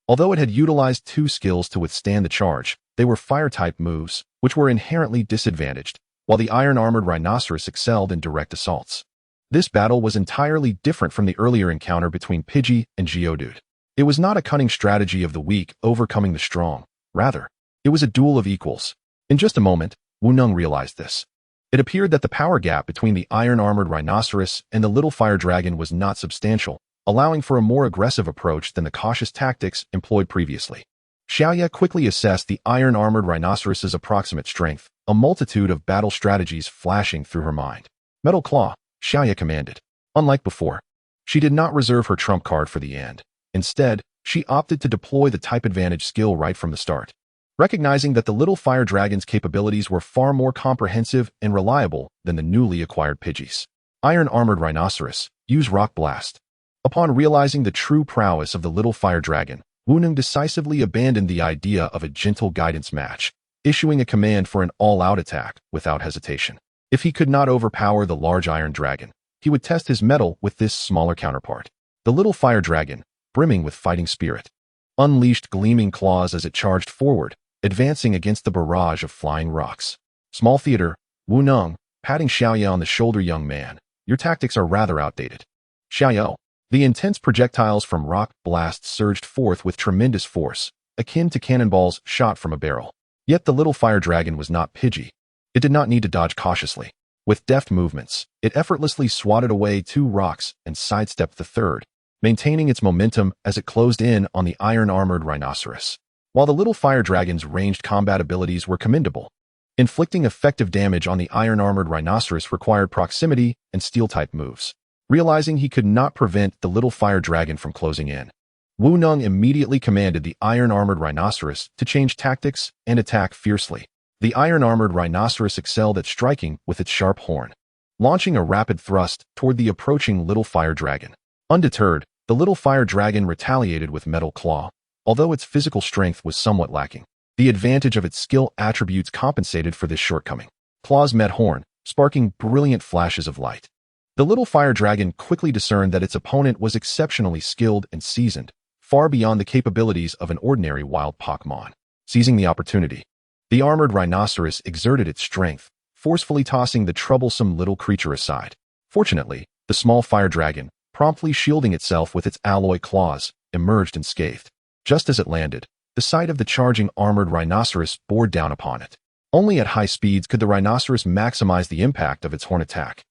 Although it had utilized two skills to withstand the charge, they were fire-type moves, which were inherently disadvantaged, while the iron-armored rhinoceros excelled in direct assaults. This battle was entirely different from the earlier encounter between Pidgey and Geodude. It was not a cunning strategy of the weak overcoming the strong. Rather, it was a duel of equals. In just a moment, Wu Ning realized this. It appeared that the power gap between the iron-armored rhinoceros and the little fire dragon was not substantial, allowing for a more aggressive approach than the cautious tactics employed previously. Xiaoya quickly assessed the iron-armored rhinoceros's approximate strength, a multitude of battle strategies flashing through her mind. Metal Claw, Xiaoya commanded. Unlike before, she did not reserve her trump card for the end. Instead, she opted to deploy the type advantage skill right from the start. Recognizing that the little fire dragon's capabilities were far more comprehensive and reliable than the newly acquired Pidgey's iron-armored rhinoceros, use Rock Blast. Upon realizing the true prowess of the little fire dragon, Wu Ning decisively abandoned the idea of a gentle guidance match, issuing a command for an all-out attack without hesitation. If he could not overpower the large iron dragon, he would test his mettle with this smaller counterpart. The little fire dragon, brimming with fighting spirit, unleashed gleaming claws as it charged forward, advancing against the barrage of flying rocks. Small theater, Wu Neng, patting Xiaoya on the shoulder. Young man, your tactics are rather outdated. Xiaoya. The intense projectiles from rock blasts surged forth with tremendous force, akin to cannonballs shot from a barrel. Yet the little fire dragon was not pidgey. It did not need to dodge cautiously. With deft movements, it effortlessly swatted away 2 rocks and sidestepped the third, maintaining its momentum as it closed in on the iron-armored rhinoceros. While the little fire dragon's ranged combat abilities were commendable, inflicting effective damage on the iron-armored rhinoceros required proximity and steel-type moves. Realizing he could not prevent the little fire dragon from closing in, Wu Neng immediately commanded the iron-armored rhinoceros to change tactics and attack fiercely. The iron-armored rhinoceros excelled at striking with its sharp horn, launching a rapid thrust toward the approaching little fire dragon. Undeterred, the little fire dragon retaliated with metal claw, although its physical strength was somewhat lacking. The advantage of its skill attributes compensated for this shortcoming. Claws met horn, sparking brilliant flashes of light. The little fire dragon quickly discerned that its opponent was exceptionally skilled and seasoned, far beyond the capabilities of an ordinary wild Pokémon. Seizing the opportunity, the armored rhinoceros exerted its strength, forcefully tossing the troublesome little creature aside. Fortunately, the small fire dragon, promptly shielding itself with its alloy claws, emerged unscathed. Just as it landed, the sight of the charging armored rhinoceros bore down upon it. Only at high speeds could the rhinoceros maximize the impact of its horn attack,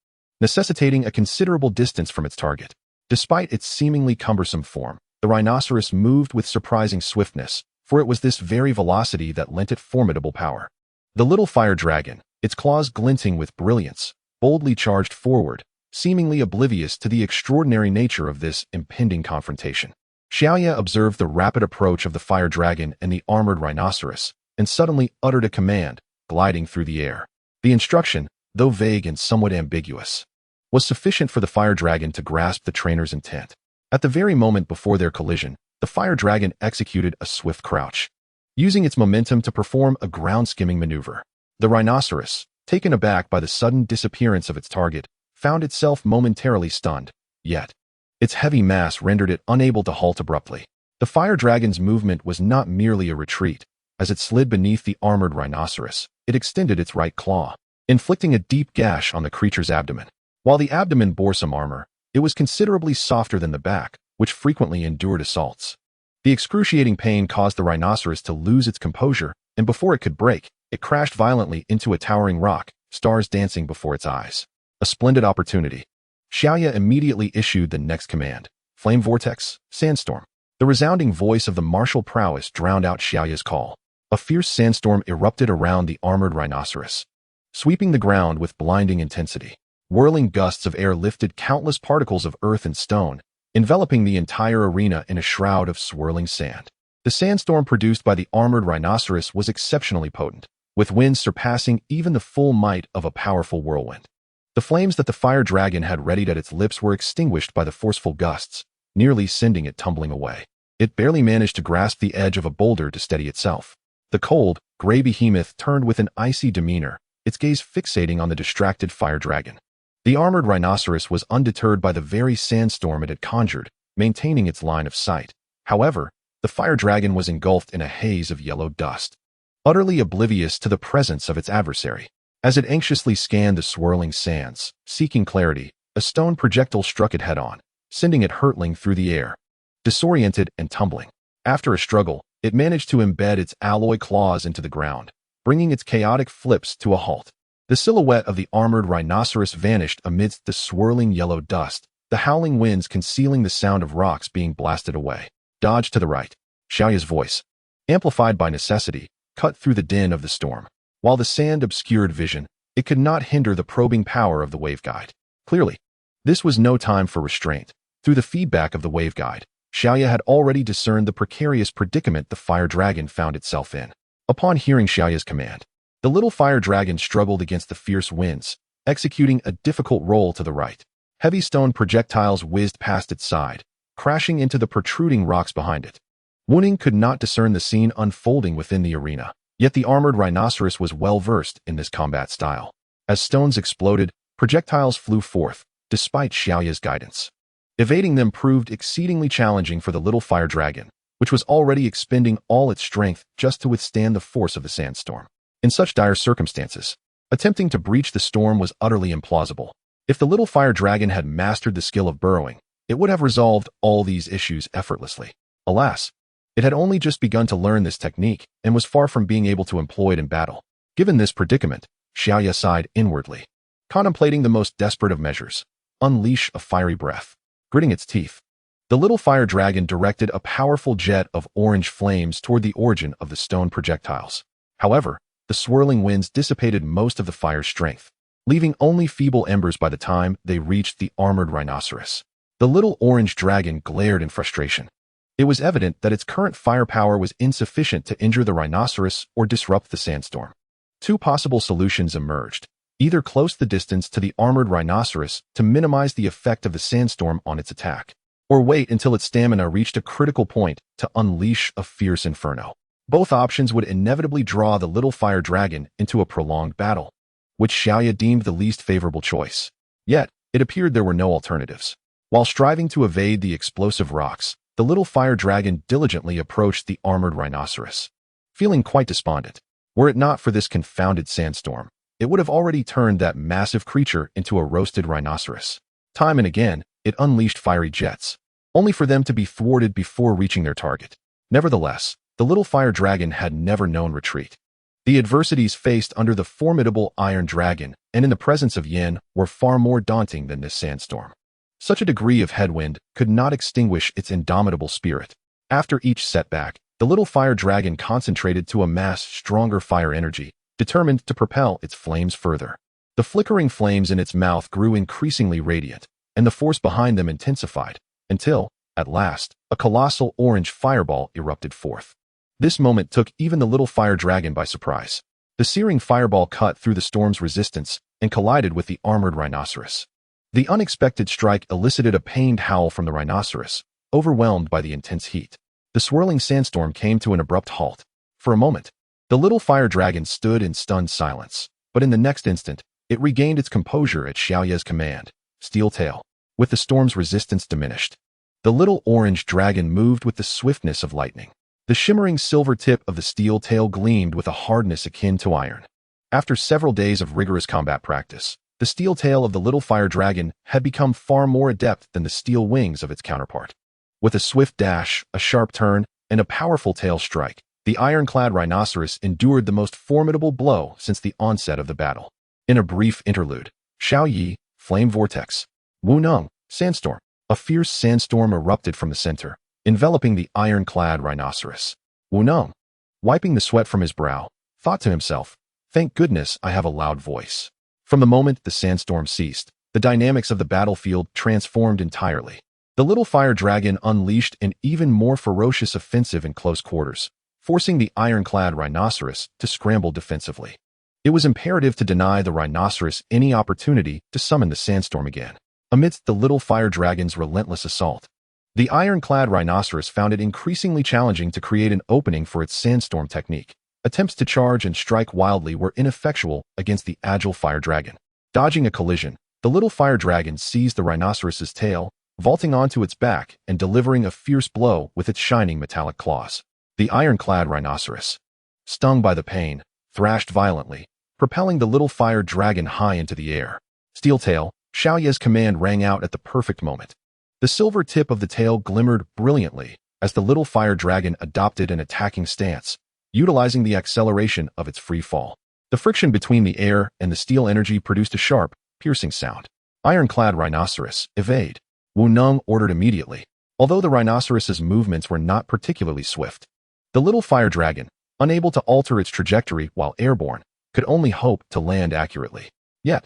necessitating a considerable distance from its target. Despite its seemingly cumbersome form, the rhinoceros moved with surprising swiftness, for it was this very velocity that lent it formidable power. The little fire dragon, its claws glinting with brilliance, boldly charged forward, seemingly oblivious to the extraordinary nature of this impending confrontation. Xiaoya observed the rapid approach of the fire dragon and the armored rhinoceros, and suddenly uttered a command, gliding through the air. The instruction, though vague and somewhat ambiguous, was sufficient for the fire dragon to grasp the trainer's intent. At the very moment before their collision, the fire dragon executed a swift crouch, using its momentum to perform a ground-skimming maneuver. The rhinoceros, taken aback by the sudden disappearance of its target, found itself momentarily stunned, yet its heavy mass rendered it unable to halt abruptly. The fire dragon's movement was not merely a retreat. As it slid beneath the armored rhinoceros, it extended its right claw, inflicting a deep gash on the creature's abdomen. While the abdomen bore some armor, it was considerably softer than the back, which frequently endured assaults. The excruciating pain caused the rhinoceros to lose its composure, and before it could break, it crashed violently into a towering rock, stars dancing before its eyes. A splendid opportunity. Xiaoya immediately issued the next command: Flame Vortex, Sandstorm. The resounding voice of the martial prowess drowned out Xiaoya's call. A fierce sandstorm erupted around the armored rhinoceros, sweeping the ground with blinding intensity. Whirling gusts of air lifted countless particles of earth and stone, enveloping the entire arena in a shroud of swirling sand. The sandstorm produced by the armored rhinoceros was exceptionally potent, with winds surpassing even the full might of a powerful whirlwind. The flames that the fire dragon had readied at its lips were extinguished by the forceful gusts, nearly sending it tumbling away. It barely managed to grasp the edge of a boulder to steady itself. The cold, gray behemoth turned with an icy demeanor, its gaze fixating on the distracted fire dragon. The armored rhinoceros was undeterred by the very sandstorm it had conjured, maintaining its line of sight. However, the fire dragon was engulfed in a haze of yellow dust, utterly oblivious to the presence of its adversary. As it anxiously scanned the swirling sands, seeking clarity, a stone projectile struck it head-on, sending it hurtling through the air, disoriented and tumbling. After a struggle, it managed to embed its alloy claws into the ground, bringing its chaotic flips to a halt. The silhouette of the armored rhinoceros vanished amidst the swirling yellow dust, the howling winds concealing the sound of rocks being blasted away. Dodge to the right. Xiaoya's voice, amplified by necessity, cut through the din of the storm. While the sand obscured vision, it could not hinder the probing power of the waveguide. Clearly, this was no time for restraint. Through the feedback of the waveguide, Xiaoya had already discerned the precarious predicament the fire dragon found itself in. Upon hearing Xiaoya's command, the little fire dragon struggled against the fierce winds, executing a difficult roll to the right. Heavy stone projectiles whizzed past its side, crashing into the protruding rocks behind it. Wu Neng could not discern the scene unfolding within the arena, yet the armored rhinoceros was well versed in this combat style. As stones exploded, projectiles flew forth, despite Xiaoya's guidance. Evading them proved exceedingly challenging for the little fire dragon, which was already expending all its strength just to withstand the force of the sandstorm. In such dire circumstances, attempting to breach the storm was utterly implausible. If the little fire dragon had mastered the skill of burrowing, it would have resolved all these issues effortlessly. Alas, it had only just begun to learn this technique and was far from being able to employ it in battle. Given this predicament, Xiaoya sighed inwardly, contemplating the most desperate of measures: unleash a fiery breath. Gritting its teeth, the little fire dragon directed a powerful jet of orange flames toward the origin of the stone projectiles. However, the swirling winds dissipated most of the fire's strength, leaving only feeble embers by the time they reached the armored rhinoceros. The little orange dragon glared in frustration. It was evident that its current firepower was insufficient to injure the rhinoceros or disrupt the sandstorm. Two possible solutions emerged: either close the distance to the armored rhinoceros to minimize the effect of the sandstorm on its attack, or wait until its stamina reached a critical point to unleash a fierce inferno. Both options would inevitably draw the little fire dragon into a prolonged battle, which Xiaoya deemed the least favorable choice. Yet, it appeared there were no alternatives. While striving to evade the explosive rocks, the little fire dragon diligently approached the armored rhinoceros. Feeling quite despondent, were it not for this confounded sandstorm, it would have already turned that massive creature into a roasted rhinoceros. Time and again, it unleashed fiery jets, only for them to be thwarted before reaching their target. Nevertheless, the little fire dragon had never known retreat. The adversities faced under the formidable Iron Dragon and in the presence of Yin were far more daunting than this sandstorm. Such a degree of headwind could not extinguish its indomitable spirit. After each setback, the little fire dragon concentrated to amass stronger fire energy, determined to propel its flames further. The flickering flames in its mouth grew increasingly radiant, and the force behind them intensified, until, at last, a colossal orange fireball erupted forth. This moment took even the little fire dragon by surprise. The searing fireball cut through the storm's resistance and collided with the armored rhinoceros. The unexpected strike elicited a pained howl from the rhinoceros, overwhelmed by the intense heat. The swirling sandstorm came to an abrupt halt. For a moment, the little fire dragon stood in stunned silence, but in the next instant, it regained its composure at Xiaoya's command. Steel tail. With the storm's resistance diminished, the little orange dragon moved with the swiftness of lightning. The shimmering silver tip of the steel tail gleamed with a hardness akin to iron. After several days of rigorous combat practice, the steel tail of the little fire dragon had become far more adept than the steel wings of its counterpart. With a swift dash, a sharp turn, and a powerful tail strike, the ironclad rhinoceros endured the most formidable blow since the onset of the battle. In a brief interlude, Xiao Yi, flame vortex. Wu Neng, sandstorm. A fierce sandstorm erupted from the center, enveloping the ironclad rhinoceros. Wu Neng, wiping the sweat from his brow, thought to himself, "Thank goodness I have a loud voice." From the moment the sandstorm ceased, the dynamics of the battlefield transformed entirely. The little fire dragon unleashed an even more ferocious offensive in close quarters, forcing the ironclad rhinoceros to scramble defensively. It was imperative to deny the rhinoceros any opportunity to summon the sandstorm again. Amidst the little fire dragon's relentless assault, the ironclad rhinoceros found it increasingly challenging to create an opening for its sandstorm technique. Attempts to charge and strike wildly were ineffectual against the agile fire dragon. Dodging a collision, the little fire dragon seized the rhinoceros's tail, vaulting onto its back and delivering a fierce blow with its shining metallic claws. The ironclad rhinoceros, stung by the pain, thrashed violently, propelling the little fire dragon high into the air. Steel tail, Xiaoya's command rang out at the perfect moment. The silver tip of the tail glimmered brilliantly as the little fire dragon adopted an attacking stance, utilizing the acceleration of its free fall. The friction between the air and the steel energy produced a sharp, piercing sound. Ironclad rhinoceros, evade. Wu Neng ordered immediately. Although the rhinoceros's movements were not particularly swift, the little fire dragon, unable to alter its trajectory while airborne, could only hope to land accurately. Yet,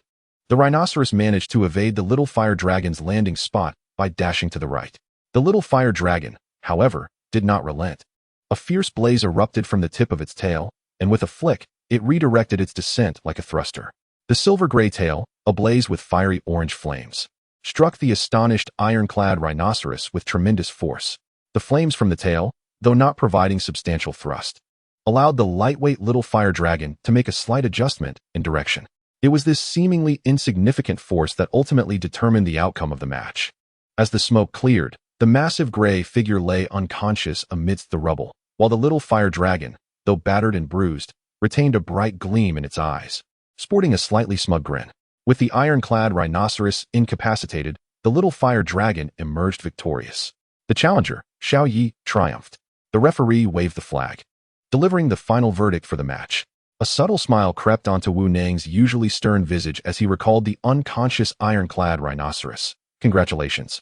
the rhinoceros managed to evade the little fire dragon's landing spot by dashing to the right. The little fire dragon, however, did not relent. A fierce blaze erupted from the tip of its tail, and with a flick, it redirected its descent like a thruster. The silver-gray tail, ablaze with fiery orange flames, struck the astonished ironclad rhinoceros with tremendous force. The flames from the tail, though not providing substantial thrust, allowed the lightweight little fire dragon to make a slight adjustment in direction. It was this seemingly insignificant force that ultimately determined the outcome of the match. As the smoke cleared, The massive gray figure lay unconscious amidst the rubble, while the little fire dragon, though battered and bruised, retained a bright gleam in its eyes, sporting a slightly smug grin. With the iron-clad rhinoceros incapacitated, the little fire dragon emerged victorious. The challenger, Xiao Yi, triumphed. The referee waved the flag, delivering the final verdict for the match. A subtle smile crept onto Wu Nang's usually stern visage as he recalled the unconscious iron-clad rhinoceros. Congratulations.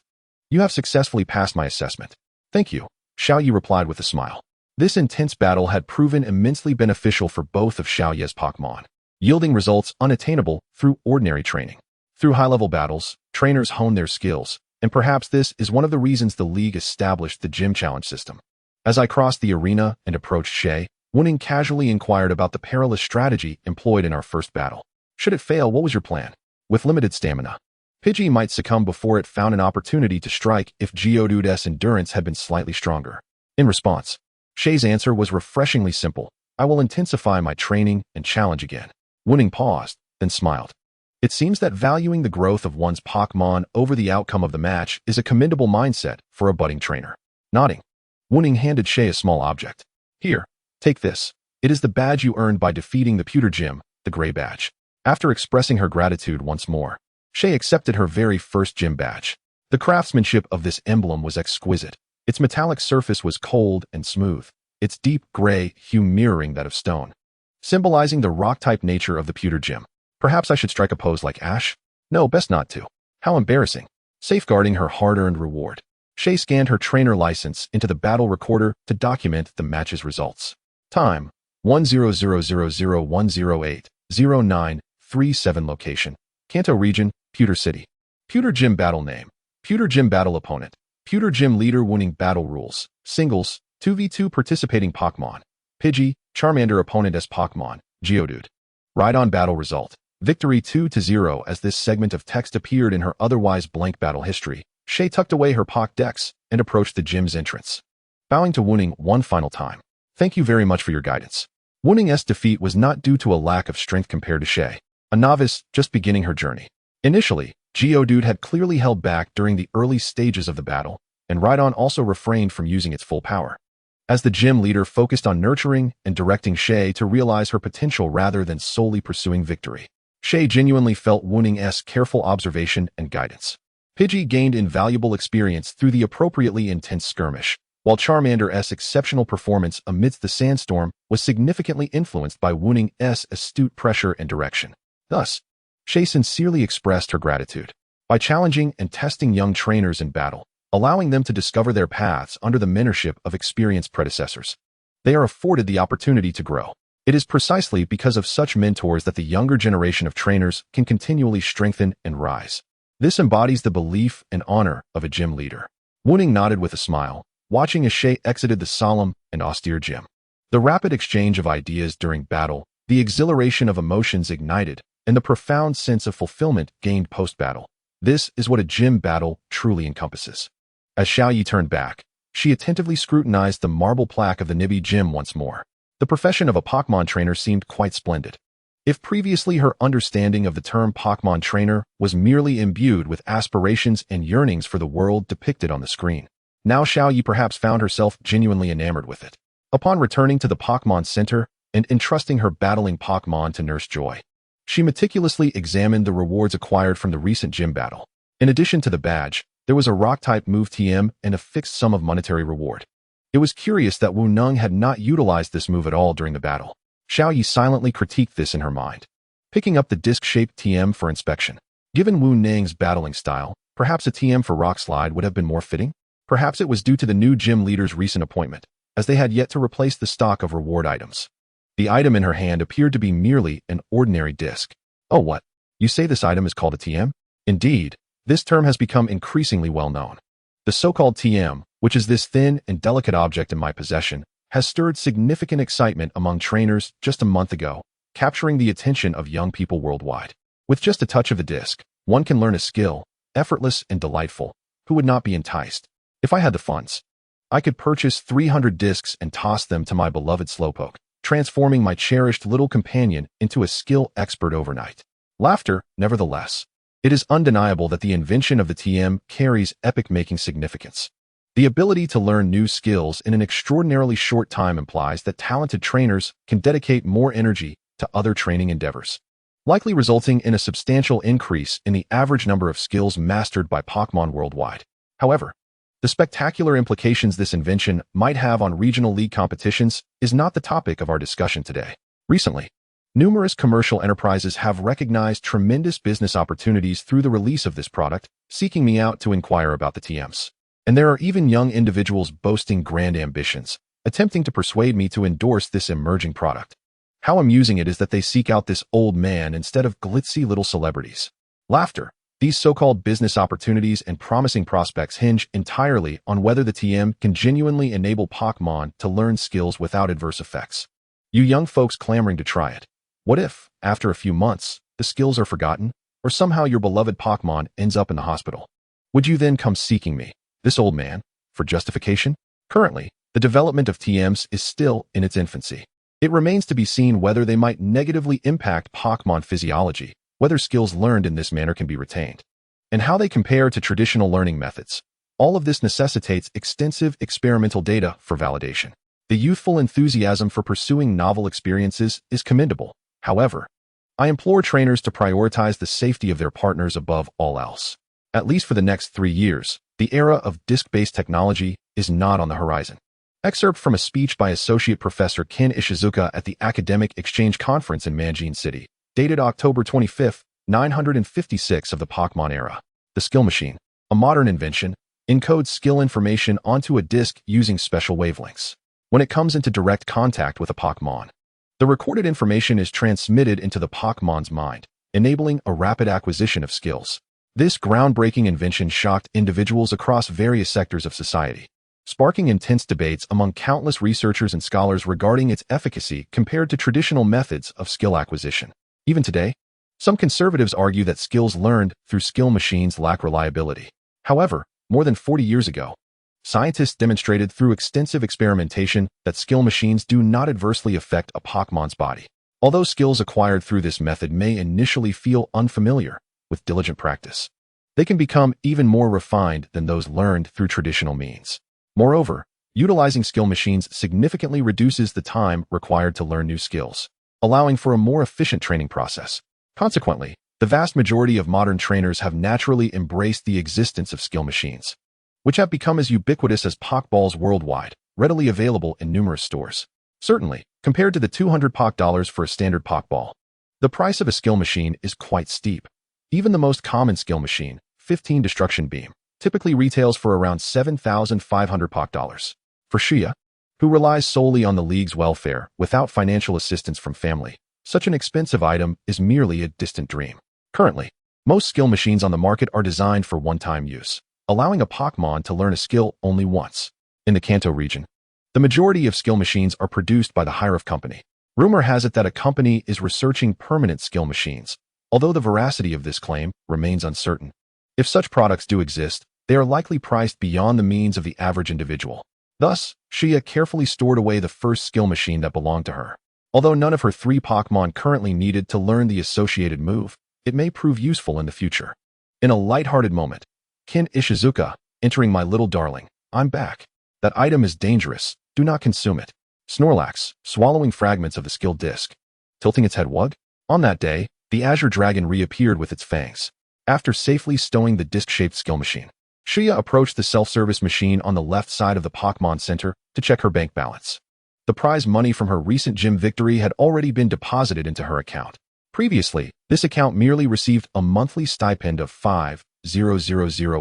You have successfully passed my assessment. Thank you, Xiao Yi replied with a smile. This intense battle had proven immensely beneficial for both of Xiao Ye's Pokémon, yielding results unattainable through ordinary training. Through high-level battles, trainers hone their skills, and perhaps this is one of the reasons the league established the gym challenge system. As I crossed the arena and approached Shay, Wuning casually inquired about the perilous strategy employed in our first battle. Should it fail, what was your plan? With limited stamina, Pidgey might succumb before it found an opportunity to strike if Geodude's endurance had been slightly stronger. In response, Shay's answer was refreshingly simple. I will intensify my training and challenge again. Wuning paused, then smiled. It seems that valuing the growth of one's Pokémon over the outcome of the match is a commendable mindset for a budding trainer. Nodding, Wuning handed Shay a small object. Here, take this. It is the badge you earned by defeating the pewter gym, the gray badge. After expressing her gratitude once more, Shay accepted her very first gym badge. The craftsmanship of this emblem was exquisite. Its metallic surface was cold and smooth, its deep gray hue mirroring that of stone, symbolizing the rock-type nature of the pewter gym. Perhaps I should strike a pose like Ash? No, best not to. How embarrassing. Safeguarding her hard-earned reward, Shay scanned her trainer license into the battle recorder to document the match's results. Time, 100001080937 Location, Kanto Region, Pewter City. Pewter Gym Battle Name, Pewter Gym Battle Opponent, Pewter Gym Leader. Winning Battle Rules, Singles, 2v2 Participating Pokémon, Pidgey, Charmander. Opponent as Pokémon, Geodude. Rhydon Battle Result, Victory 2-0. As this segment of text appeared in her otherwise blank battle history, Shay tucked away her Pokédex and approached the gym's entrance, bowing to Wuning one final time. Thank you very much for your guidance. Wuning's defeat was not due to a lack of strength compared to Shay, a novice just beginning her journey. Initially, Geodude had clearly held back during the early stages of the battle, and Rhydon also refrained from using its full power. As the gym leader focused on nurturing and directing Shay to realize her potential rather than solely pursuing victory, Shay genuinely felt Wuning's careful observation and guidance. Pidgey gained invaluable experience through the appropriately intense skirmish, while Charmander's exceptional performance amidst the sandstorm was significantly influenced by Wuning's astute pressure and direction. Thus, Shay sincerely expressed her gratitude. By challenging and testing young trainers in battle, allowing them to discover their paths under the mentorship of experienced predecessors, they are afforded the opportunity to grow. It is precisely because of such mentors that the younger generation of trainers can continually strengthen and rise. This embodies the belief and honor of a gym leader. Wuning nodded with a smile, watching as Shay exited the solemn and austere gym. The rapid exchange of ideas during battle, the exhilaration of emotions ignited, and the profound sense of fulfillment gained post-battle. This is what a gym battle truly encompasses. As Xiao Yi turned back, she attentively scrutinized the marble plaque of the Nibi gym once more. The profession of a Pokémon trainer seemed quite splendid. If previously her understanding of the term Pokémon trainer was merely imbued with aspirations and yearnings for the world depicted on the screen, now Xiao Yi perhaps found herself genuinely enamored with it. Upon returning to the Pokémon Center and entrusting her battling Pokémon to Nurse Joy, she meticulously examined the rewards acquired from the recent gym battle. In addition to the badge, there was a rock-type move TM and a fixed sum of monetary reward. It was curious that Wu Neng had not utilized this move at all during the battle. Xiao Yi silently critiqued this in her mind, picking up the disc-shaped TM for inspection. Given Wu Neng's battling style, perhaps a TM for Rock Slide would have been more fitting? Perhaps it was due to the new gym leader's recent appointment, as they had yet to replace the stock of reward items. The item in her hand appeared to be merely an ordinary disc. Oh, what? You say this item is called a TM? Indeed, this term has become increasingly well known. The so-called TM, which is this thin and delicate object in my possession, has stirred significant excitement among trainers just a month ago, capturing the attention of young people worldwide. With just a touch of the disc, one can learn a skill, effortless and delightful. Who would not be enticed? If I had the funds, I could purchase 300 discs and toss them to my beloved Slowpoke, transforming my cherished little companion into a skill expert overnight. Laughter, nevertheless. It is undeniable that the invention of the TM carries epic-making significance. The ability to learn new skills in an extraordinarily short time implies that talented trainers can dedicate more energy to other training endeavors, likely resulting in a substantial increase in the average number of skills mastered by Pokémon worldwide. However, the spectacular implications this invention might have on regional league competitions is not the topic of our discussion today. Recently, numerous commercial enterprises have recognized tremendous business opportunities through the release of this product, seeking me out to inquire about the TMs. And there are even young individuals boasting grand ambitions, attempting to persuade me to endorse this emerging product. How amusing it is that they seek out this old man instead of glitzy little celebrities. Laughter. These so-called business opportunities and promising prospects hinge entirely on whether the TM can genuinely enable Pokémon to learn skills without adverse effects. You young folks clamoring to try it. What if, after a few months, the skills are forgotten, or somehow your beloved Pokémon ends up in the hospital? Would you then come seeking me, this old man, for justification? Currently, the development of TMs is still in its infancy. It remains to be seen whether they might negatively impact Pokémon physiology, whether skills learned in this manner can be retained, and how they compare to traditional learning methods. All of this necessitates extensive experimental data for validation. The youthful enthusiasm for pursuing novel experiences is commendable. However, I implore trainers to prioritize the safety of their partners above all else. At least for the next 3 years, the era of disc-based technology is not on the horizon. Excerpt from a speech by Associate Professor Ken Ishizuka at the Academic Exchange Conference in Manjin City, dated October 25, 956 of the Pokémon era. The skill machine, a modern invention, encodes skill information onto a disc using special wavelengths. When it comes into direct contact with a Pokémon, the recorded information is transmitted into the Pokémon's mind, enabling a rapid acquisition of skills. This groundbreaking invention shocked individuals across various sectors of society, sparking intense debates among countless researchers and scholars regarding its efficacy compared to traditional methods of skill acquisition. Even today, some conservatives argue that skills learned through skill machines lack reliability. However, more than 40 years ago, scientists demonstrated through extensive experimentation that skill machines do not adversely affect a Pokémon's body. Although skills acquired through this method may initially feel unfamiliar, with diligent practice, they can become even more refined than those learned through traditional means. Moreover, utilizing skill machines significantly reduces the time required to learn new skills, allowing for a more efficient training process. Consequently, the vast majority of modern trainers have naturally embraced the existence of skill machines, which have become as ubiquitous as Pokeballs worldwide, readily available in numerous stores. Certainly, compared to the $200 for a standard Pokeball, the price of a skill machine is quite steep. Even the most common skill machine, 15 Destruction Beam, typically retails for around $7,500 For Shia, who relies solely on the league's welfare without financial assistance from family, such an expensive item is merely a distant dream. Currently, most skill machines on the market are designed for one-time use, allowing a Pokémon to learn a skill only once. In the Kanto region, the majority of skill machines are produced by the Hyrule Company. Rumor has it that a company is researching permanent skill machines, although the veracity of this claim remains uncertain. If such products do exist, they are likely priced beyond the means of the average individual. Thus, Shia carefully stored away the first skill machine that belonged to her. Although none of her 3 Pokémon currently needed to learn the associated move, it may prove useful in the future. In a light-hearted moment, Ken Ishizuka, entering my little darling, I'm back. That item is dangerous, do not consume it. Snorlax, swallowing fragments of the skill disc. Tilting its head wug? On that day, the Azure Dragon reappeared with its fangs. After safely stowing the disc-shaped skill machine, Shia approached the self-service machine on the left side of the Pokémon Center to check her bank balance. The prize money from her recent gym victory had already been deposited into her account. Previously, this account merely received a monthly stipend of 5,000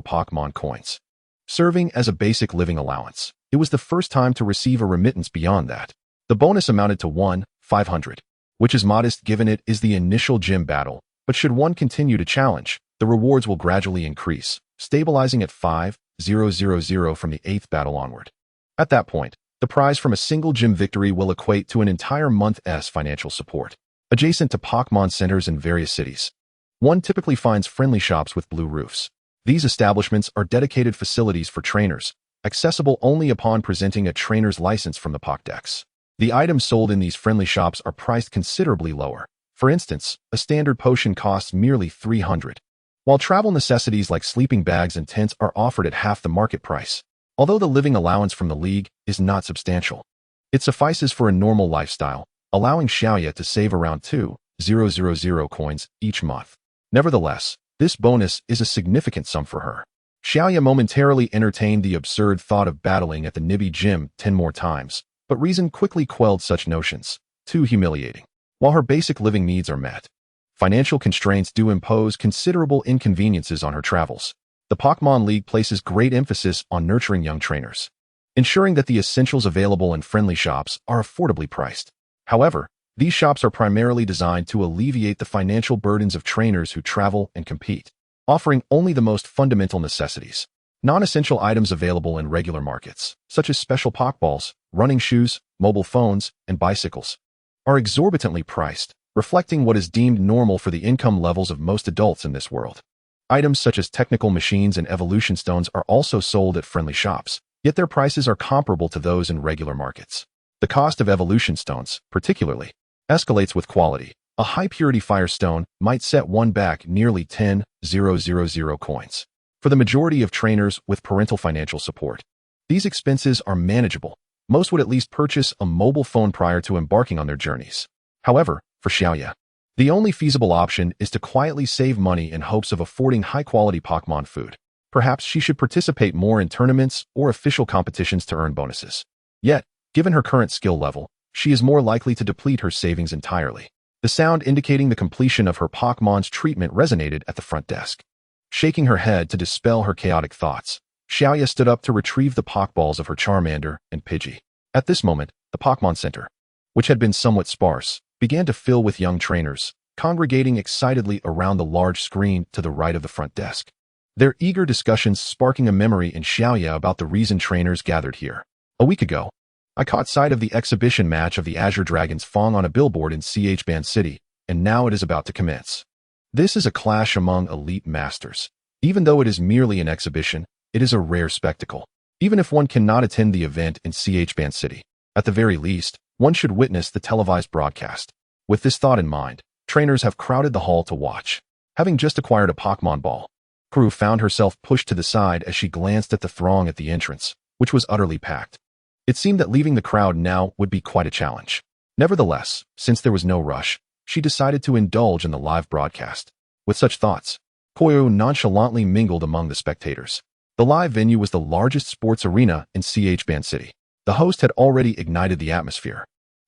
Pokémon coins, serving as a basic living allowance. It was the first time to receive a remittance beyond that. The bonus amounted to 1,500, which is modest given it is the initial gym battle, but should one continue to challenge, the rewards will gradually increase, stabilizing at 5,000 from the 8th battle onward. At that point, the prize from a single gym victory will equate to an entire month's financial support. Adjacent to Pokémon centers in various cities, one typically finds friendly shops with blue roofs. These establishments are dedicated facilities for trainers, accessible only upon presenting a trainer's license from the Pokédex. The items sold in these friendly shops are priced considerably lower. For instance, a standard potion costs merely 300, while travel necessities like sleeping bags and tents are offered at half the market price. Although the living allowance from the League is not substantial, it suffices for a normal lifestyle, allowing Xiaoya to save around 2,000 coins each month. Nevertheless, this bonus is a significant sum for her. Xiaoya momentarily entertained the absurd thought of battling at the Nibby gym 10 more times, but reason quickly quelled such notions. Too humiliating. While her basic living needs are met, financial constraints do impose considerable inconveniences on her travels. The Pokémon League places great emphasis on nurturing young trainers, ensuring that the essentials available in friendly shops are affordably priced. However, these shops are primarily designed to alleviate the financial burdens of trainers who travel and compete, offering only the most fundamental necessities. Non-essential items available in regular markets, such as special Pokeballs, running shoes, mobile phones, and bicycles, are exorbitantly priced, reflecting what is deemed normal for the income levels of most adults in this world. Items such as technical machines and evolution stones are also sold at friendly shops, yet their prices are comparable to those in regular markets. The cost of evolution stones, particularly, escalates with quality. A high-purity fire stone might set one back nearly 10,000 coins. For the majority of trainers with parental financial support, these expenses are manageable. Most would at least purchase a mobile phone prior to embarking on their journeys. However, for Xiaoya, the only feasible option is to quietly save money in hopes of affording high-quality Pokémon food. Perhaps she should participate more in tournaments or official competitions to earn bonuses. Yet, given her current skill level, she is more likely to deplete her savings entirely. The sound indicating the completion of her Pokémon's treatment resonated at the front desk. Shaking her head to dispel her chaotic thoughts, Xiaoya stood up to retrieve the Pokeballs of her Charmander and Pidgey. At this moment, the Pokémon Center, which had been somewhat sparse, began to fill with young trainers, congregating excitedly around the large screen to the right of the front desk. Their eager discussions sparking a memory in Xiaoya about the reason trainers gathered here. A week ago, I caught sight of the exhibition match of the Azure Dragon's Fong on a billboard in Band City, and now it is about to commence. This is a clash among elite masters. Even though it is merely an exhibition, it is a rare spectacle. Even if one cannot attend the event in Band City, at the very least, one should witness the televised broadcast. With this thought in mind, trainers have crowded the hall to watch. Having just acquired a Pokémon ball, Crew found herself pushed to the side as she glanced at the throng at the entrance, which was utterly packed. It seemed that leaving the crowd now would be quite a challenge. Nevertheless, since there was no rush, she decided to indulge in the live broadcast. With such thoughts, Koyo nonchalantly mingled among the spectators. The live venue was the largest sports arena in Band City. The host had already ignited the atmosphere,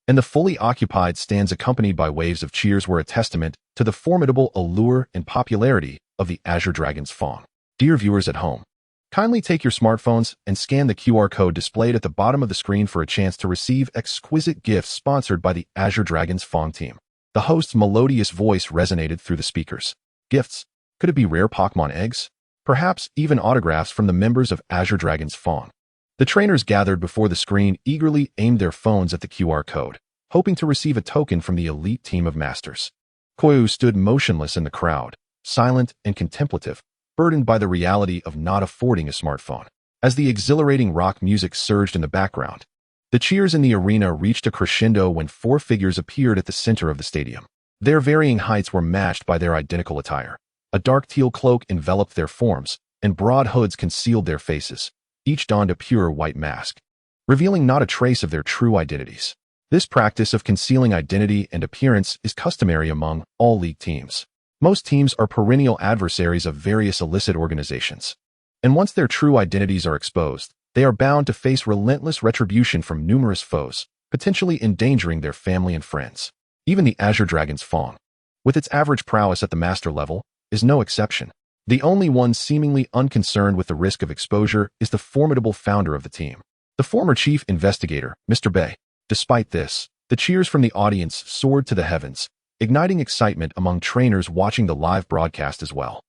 and the fully occupied stands accompanied by waves of cheers were a testament to the formidable allure and popularity of the Azure Dragon's Fong. Dear viewers at home, kindly take your smartphones and scan the QR code displayed at the bottom of the screen for a chance to receive exquisite gifts sponsored by the Azure Dragon's Fong team. The host's melodious voice resonated through the speakers. Gifts? Could it be rare Pokémon eggs? Perhaps even autographs from the members of Azure Dragon's Fong. The trainers gathered before the screen eagerly aimed their phones at the QR code, hoping to receive a token from the elite team of masters. Koyu stood motionless in the crowd, silent and contemplative, burdened by the reality of not affording a smartphone. As the exhilarating rock music surged in the background, the cheers in the arena reached a crescendo when four figures appeared at the center of the stadium. Their varying heights were matched by their identical attire. A dark teal cloak enveloped their forms, and broad hoods concealed their faces. Each donned a pure white mask, revealing not a trace of their true identities. This practice of concealing identity and appearance is customary among all league teams. Most teams are perennial adversaries of various illicit organizations, and once their true identities are exposed, they are bound to face relentless retribution from numerous foes, potentially endangering their family and friends. Even the Azure Dragon's Fong, with its average prowess at the master level, is no exception. The only one seemingly unconcerned with the risk of exposure is the formidable founder of the team, the former chief investigator, Mr. Bay. Despite this, the cheers from the audience soared to the heavens, igniting excitement among trainers watching the live broadcast as well.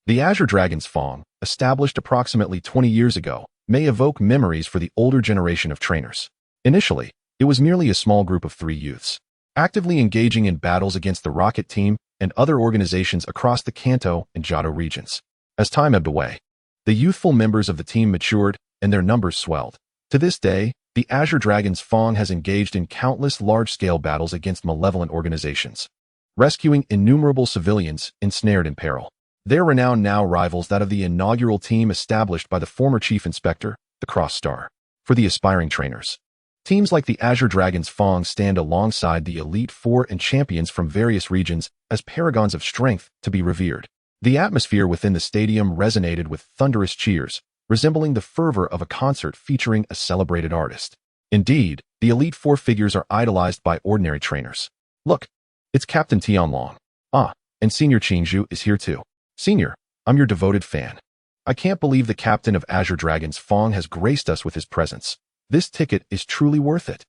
The Azure Dragon's Fong, established approximately 20 years ago, may evoke memories for the older generation of trainers. Initially, it was merely a small group of 3 youths, actively engaging in battles against the Rocket Team and other organizations across the Kanto and Johto regions. As time ebbed away, the youthful members of the team matured and their numbers swelled. To this day, the Azure Dragon's Fong has engaged in countless large-scale battles against malevolent organizations, rescuing innumerable civilians ensnared in peril. Their renown now rivals that of the inaugural team established by the former chief inspector, the Cross Star. For the aspiring trainers, teams like the Azure Dragons Fong stand alongside the Elite Four and champions from various regions as paragons of strength to be revered. The atmosphere within the stadium resonated with thunderous cheers, resembling the fervor of a concert featuring a celebrated artist. Indeed, the Elite Four figures are idolized by ordinary trainers. Look, it's Captain Tianlong. Ah, and Senior Qingzhu is here too. Senior, I'm your devoted fan. I can't believe the captain of Azure Dragons Fong has graced us with his presence. This ticket is truly worth it.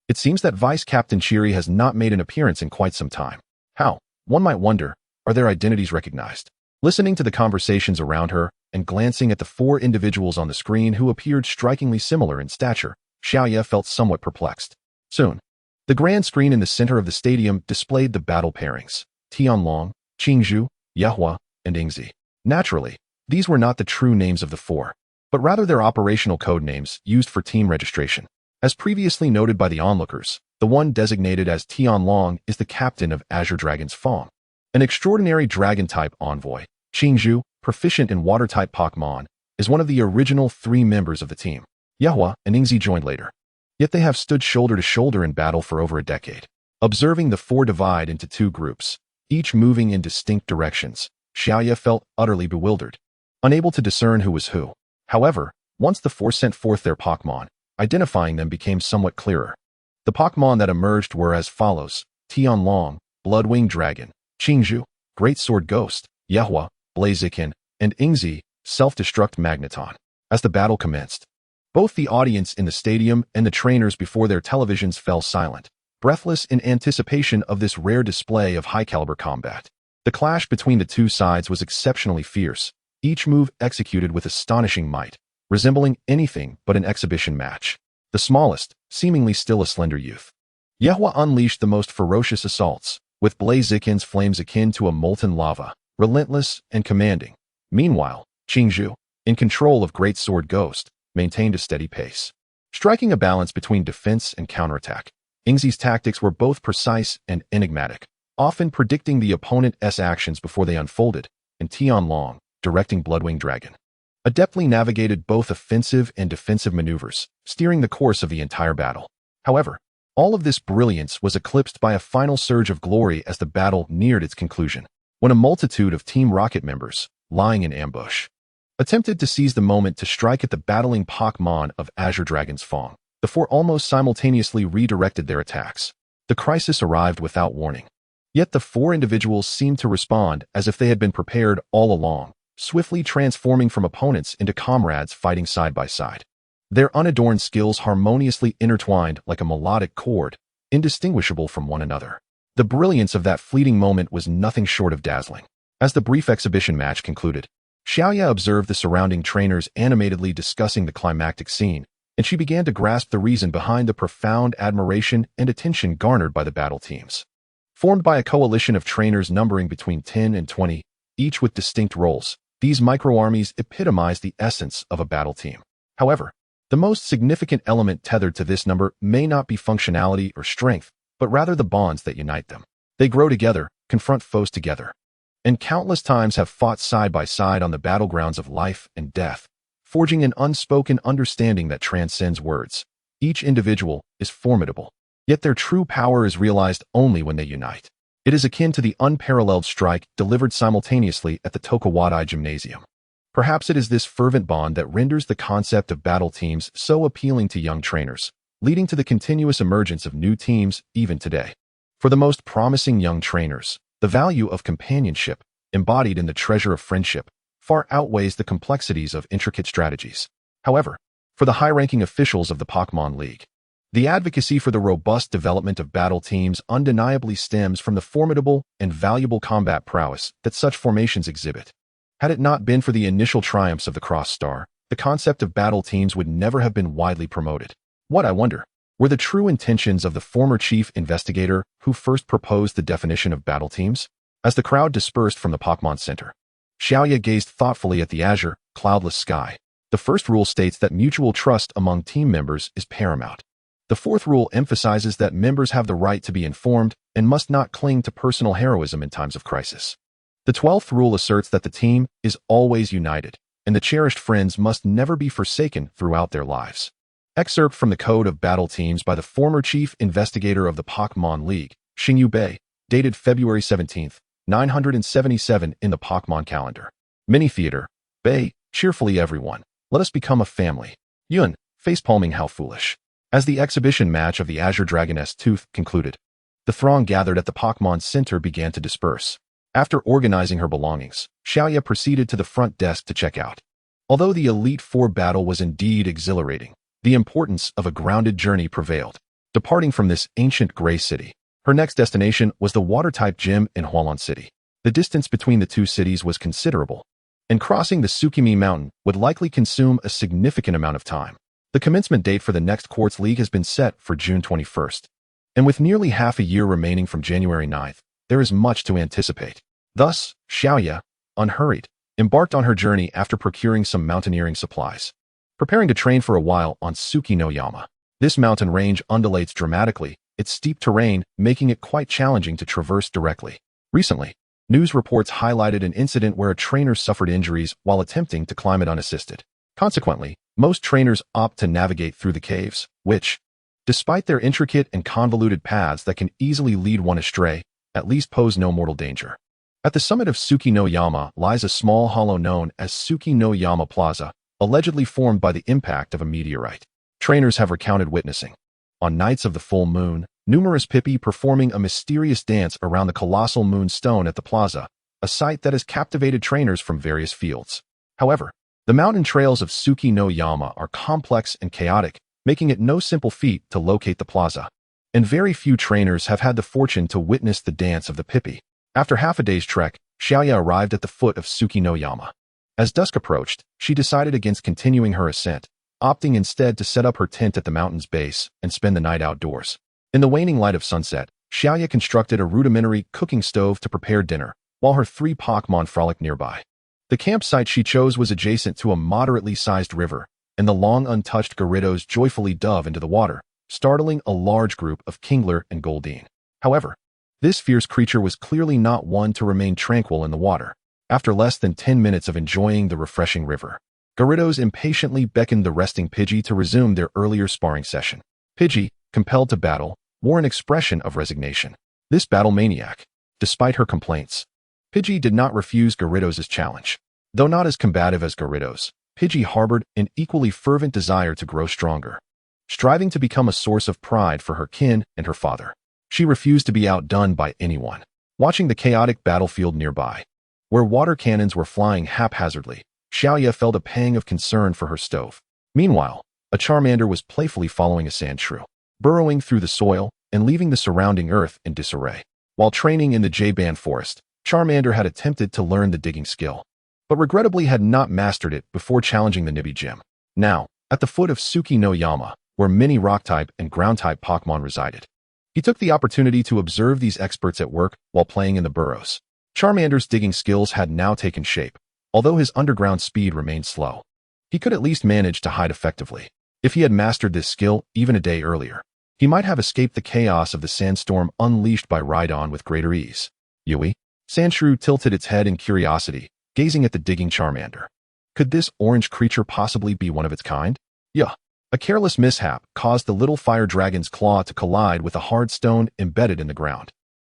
It seems that Vice Captain Chiri has not made an appearance in quite some time. How? One might wonder, are their identities recognized? Listening to the conversations around her and glancing at the four individuals on the screen who appeared strikingly similar in stature, Xiaoye felt somewhat perplexed. Soon, the grand screen in the center of the stadium displayed the battle pairings: Tianlong, Qingzhu, Yehua, and Ingzi. Naturally, these were not the true names of the four, but rather their operational code names used for team registration. As previously noted by the onlookers, the one designated as Tianlong is the captain of Azure Dragons Fong, an extraordinary dragon-type envoy. Qingzhu, proficient in water-type Pokémon, is one of the original three members of the team. Yehua and Ingzi joined later, yet they have stood shoulder to shoulder in battle for over a decade. Observing the four divide into two groups, each moving in distinct directions, Xiaoye felt utterly bewildered, unable to discern who was who. However, once the four sent forth their Pokémon, identifying them became somewhat clearer. The Pokémon that emerged were as follows: Tianlong, Bloodwing Dragon; Qingzhu, Great Sword Ghost; Yehua, Blaziken; and Ingzi, Self-Destruct Magneton. As the battle commenced, both the audience in the stadium and the trainers before their televisions fell silent, breathless in anticipation of this rare display of high-caliber combat. The clash between the two sides was exceptionally fierce, each move executed with astonishing might, resembling anything but an exhibition match. The smallest, seemingly still a slender youth, Yehua unleashed the most ferocious assaults, with Blaziken's flames akin to a molten lava, relentless and commanding. Meanwhile, Qingzhu, in control of Great Sword Ghost, maintained a steady pace, striking a balance between defense and counterattack. Ingzi's tactics were both precise and enigmatic, often predicting the opponent's actions before they unfolded, and Tianlong, directing Bloodwing Dragon, adeptly navigated both offensive and defensive maneuvers, steering the course of the entire battle. However, all of this brilliance was eclipsed by a final surge of glory as the battle neared its conclusion, when a multitude of Team Rocket members, lying in ambush, attempted to seize the moment to strike at the battling Pokémon of Azure Dragons Fong. The four almost simultaneously redirected their attacks. The crisis arrived without warning. Yet the four individuals seemed to respond as if they had been prepared all along, swiftly transforming from opponents into comrades fighting side by side. Their unadorned skills harmoniously intertwined like a melodic chord, indistinguishable from one another. The brilliance of that fleeting moment was nothing short of dazzling. As the brief exhibition match concluded, Xiaoye observed the surrounding trainers animatedly discussing the climactic scene, and she began to grasp the reason behind the profound admiration and attention garnered by the battle teams. Formed by a coalition of trainers numbering between 10 and 20, each with distinct roles, these micro-armies epitomize the essence of a battle team. However, the most significant element tethered to this number may not be functionality or strength, but rather the bonds that unite them. They grow together, confront foes together, and countless times have fought side by side on the battlegrounds of life and death, forging an unspoken understanding that transcends words. Each individual is formidable, yet their true power is realized only when they unite. It is akin to the unparalleled strike delivered simultaneously at the Tokawadai Gymnasium. Perhaps it is this fervent bond that renders the concept of battle teams so appealing to young trainers, leading to the continuous emergence of new teams even today. For the most promising young trainers, the value of companionship, embodied in the treasure of friendship, far outweighs the complexities of intricate strategies. However, for the high-ranking officials of the Pokémon League, the advocacy for the robust development of battle teams undeniably stems from the formidable and valuable combat prowess that such formations exhibit. Had it not been for the initial triumphs of the Cross Star, the concept of battle teams would never have been widely promoted. What, I wonder, were the true intentions of the former chief investigator who first proposed the definition of battle teams? As the crowd dispersed from the Pokémon Center, Xiaoye gazed thoughtfully at the azure, cloudless sky. The first rule states that mutual trust among team members is paramount. The fourth rule emphasizes that members have the right to be informed and must not cling to personal heroism in times of crisis. The 12th rule asserts that the team is always united, and the cherished friends must never be forsaken throughout their lives. Excerpt from the Code of Battle Teams by the former chief investigator of the Pokémon League, Xingyu Bei, dated February 17, 977 in the Pokémon calendar. Mini Theater. Bei, cheerfully everyone. Let us become a family. Yun, facepalming how foolish. As the exhibition match of the Azure Dragoness Tooth concluded, the throng gathered at the Pokémon Center began to disperse. After organizing her belongings, Xiaoya proceeded to the front desk to check out. Although the Elite Four battle was indeed exhilarating, the importance of a grounded journey prevailed. Departing from this ancient gray city, her next destination was the Water-type gym in Hualan City. The distance between the two cities was considerable, and crossing the Tsukimi Mountain would likely consume a significant amount of time. The commencement date for the next Quartz League has been set for June 21st, and with nearly half a year remaining from January 9th, there is much to anticipate. Thus, Xiaoya, unhurried, embarked on her journey after procuring some mountaineering supplies. Preparing to train for a while on Tsuki no Yama. This mountain range undulates dramatically, its steep terrain making it quite challenging to traverse directly. Recently, news reports highlighted an incident where a trainer suffered injuries while attempting to climb it unassisted. Consequently, most trainers opt to navigate through the caves, which, despite their intricate and convoluted paths that can easily lead one astray, at least pose no mortal danger. At the summit of Tsuki no Yama lies a small hollow known as Tsuki no Yama Plaza, allegedly formed by the impact of a meteorite. Trainers have recounted witnessing, on nights of the full moon, numerous Pippi performing a mysterious dance around the colossal moonstone at the plaza, a sight that has captivated trainers from various fields. However, the mountain trails of Tsuki no Yama are complex and chaotic, making it no simple feat to locate the plaza. And very few trainers have had the fortune to witness the dance of the Pippi. After half a day's trek, Xiaoya arrived at the foot of Tsuki no Yama. As dusk approached, she decided against continuing her ascent, opting instead to set up her tent at the mountain's base and spend the night outdoors. In the waning light of sunset, Xiaoya constructed a rudimentary cooking stove to prepare dinner, while her 3 Pokémon frolicked nearby. The campsite she chose was adjacent to a moderately sized river, and the long untouched Gyarados joyfully dove into the water, startling a large group of Kingler and Goldeen. However, this fierce creature was clearly not one to remain tranquil in the water. After less than 10 minutes of enjoying the refreshing river, Gyarados impatiently beckoned the resting Pidgey to resume their earlier sparring session. Pidgey, compelled to battle, wore an expression of resignation. This battle maniac, despite her complaints, Pidgey did not refuse Gyarados' challenge. Though not as combative as Gyarados, Pidgey harbored an equally fervent desire to grow stronger, striving to become a source of pride for her kin and her father. She refused to be outdone by anyone. Watching the chaotic battlefield nearby, where water cannons were flying haphazardly, Xiaoya felt a pang of concern for her stove. Meanwhile, a Charmander was playfully following a Sandshrew, burrowing through the soil and leaving the surrounding earth in disarray. While training in the J-Band forest, Charmander had attempted to learn the digging skill, but regrettably had not mastered it before challenging the Nibi Gym. Now, at the foot of Tsuki no Yama, where many rock-type and ground-type Pokémon resided, he took the opportunity to observe these experts at work while playing in the burrows. Charmander's digging skills had now taken shape, although his underground speed remained slow. He could at least manage to hide effectively. If he had mastered this skill even a day earlier, he might have escaped the chaos of the sandstorm unleashed by Rhydon with greater ease. Yui? Sandshrew tilted its head in curiosity, gazing at the digging Charmander. Could this orange creature possibly be one of its kind? Yeah. A careless mishap caused the little fire dragon's claw to collide with a hard stone embedded in the ground,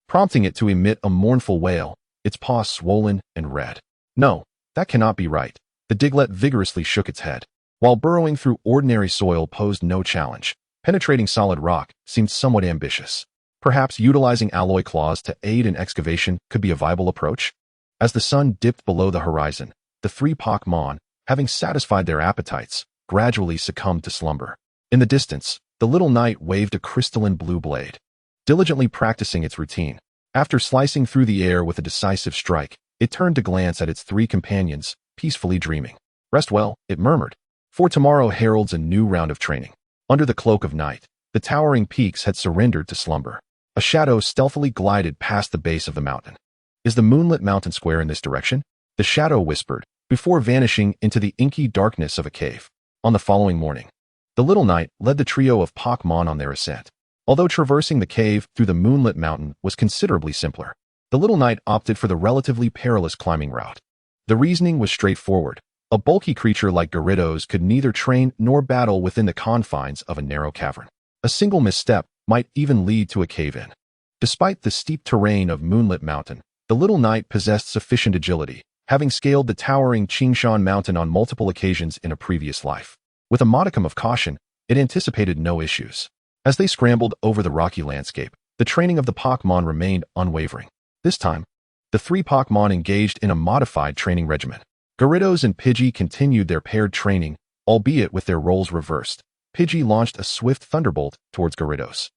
prompting it to emit a mournful wail, its paw swollen and red. No, that cannot be right. The Diglett vigorously shook its head. While burrowing through ordinary soil posed no challenge, penetrating solid rock seemed somewhat ambitious. Perhaps utilizing alloy claws to aid in excavation could be a viable approach? As the sun dipped below the horizon, the 3 Pokémon, having satisfied their appetites, gradually succumbed to slumber. In the distance, the little knight waved a crystalline blue blade, diligently practicing its routine. After slicing through the air with a decisive strike, it turned to glance at its 3 companions, peacefully dreaming. Rest well, it murmured, for tomorrow heralds a new round of training. Under the cloak of night, the towering peaks had surrendered to slumber. A shadow stealthily glided past the base of the mountain. Is the moonlit mountain square in this direction? The shadow whispered, before vanishing into the inky darkness of a cave. On the following morning, the little knight led the trio of Pokémon on their ascent. Although traversing the cave through the moonlit mountain was considerably simpler, the little knight opted for the relatively perilous climbing route. The reasoning was straightforward. A bulky creature like Gyarados could neither train nor battle within the confines of a narrow cavern. A single misstep might even lead to a cave-in. Despite the steep terrain of Moonlit Mountain, the little knight possessed sufficient agility, having scaled the towering Qingshan Mountain on multiple occasions in a previous life. With a modicum of caution, it anticipated no issues. As they scrambled over the rocky landscape, the training of the Pokémon remained unwavering. This time, the three Pokémon engaged in a modified training regimen. Gyarados and Pidgey continued their paired training, albeit with their roles reversed. Pidgey launched a swift thunderbolt towards Gyarados,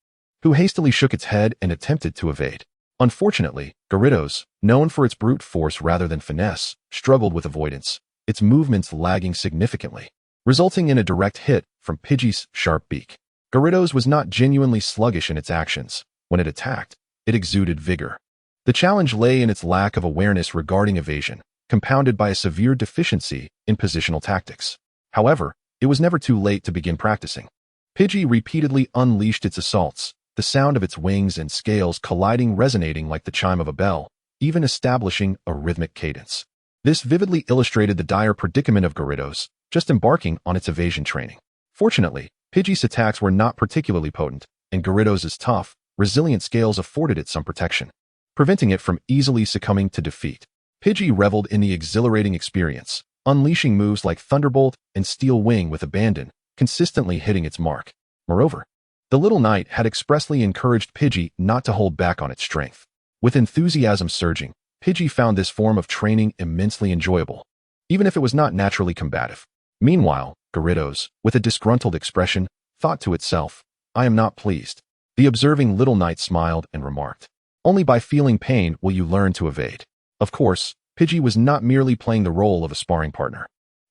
who hastily shook its head and attempted to evade. Unfortunately, Gyarados, known for its brute force rather than finesse, struggled with avoidance, its movements lagging significantly, resulting in a direct hit from Pidgey's sharp beak. Gyarados was not genuinely sluggish in its actions. When it attacked, it exuded vigor. The challenge lay in its lack of awareness regarding evasion, compounded by a severe deficiency in positional tactics. However, it was never too late to begin practicing. Pidgey repeatedly unleashed its assaults, the sound of its wings and scales colliding resonating like the chime of a bell, even establishing a rhythmic cadence. This vividly illustrated the dire predicament of Gyarados, just embarking on its evasion training. Fortunately, Pidgey's attacks were not particularly potent, and Gyarados' tough, resilient scales afforded it some protection, preventing it from easily succumbing to defeat. Pidgey reveled in the exhilarating experience, unleashing moves like Thunderbolt and Steel Wing with abandon, consistently hitting its mark. Moreover, the little knight had expressly encouraged Pidgey not to hold back on its strength. With enthusiasm surging, Pidgey found this form of training immensely enjoyable, even if it was not naturally combative. Meanwhile, Gyarados, with a disgruntled expression, thought to itself, "I am not pleased." The observing little knight smiled and remarked, "Only by feeling pain will you learn to evade." Of course, Pidgey was not merely playing the role of a sparring partner.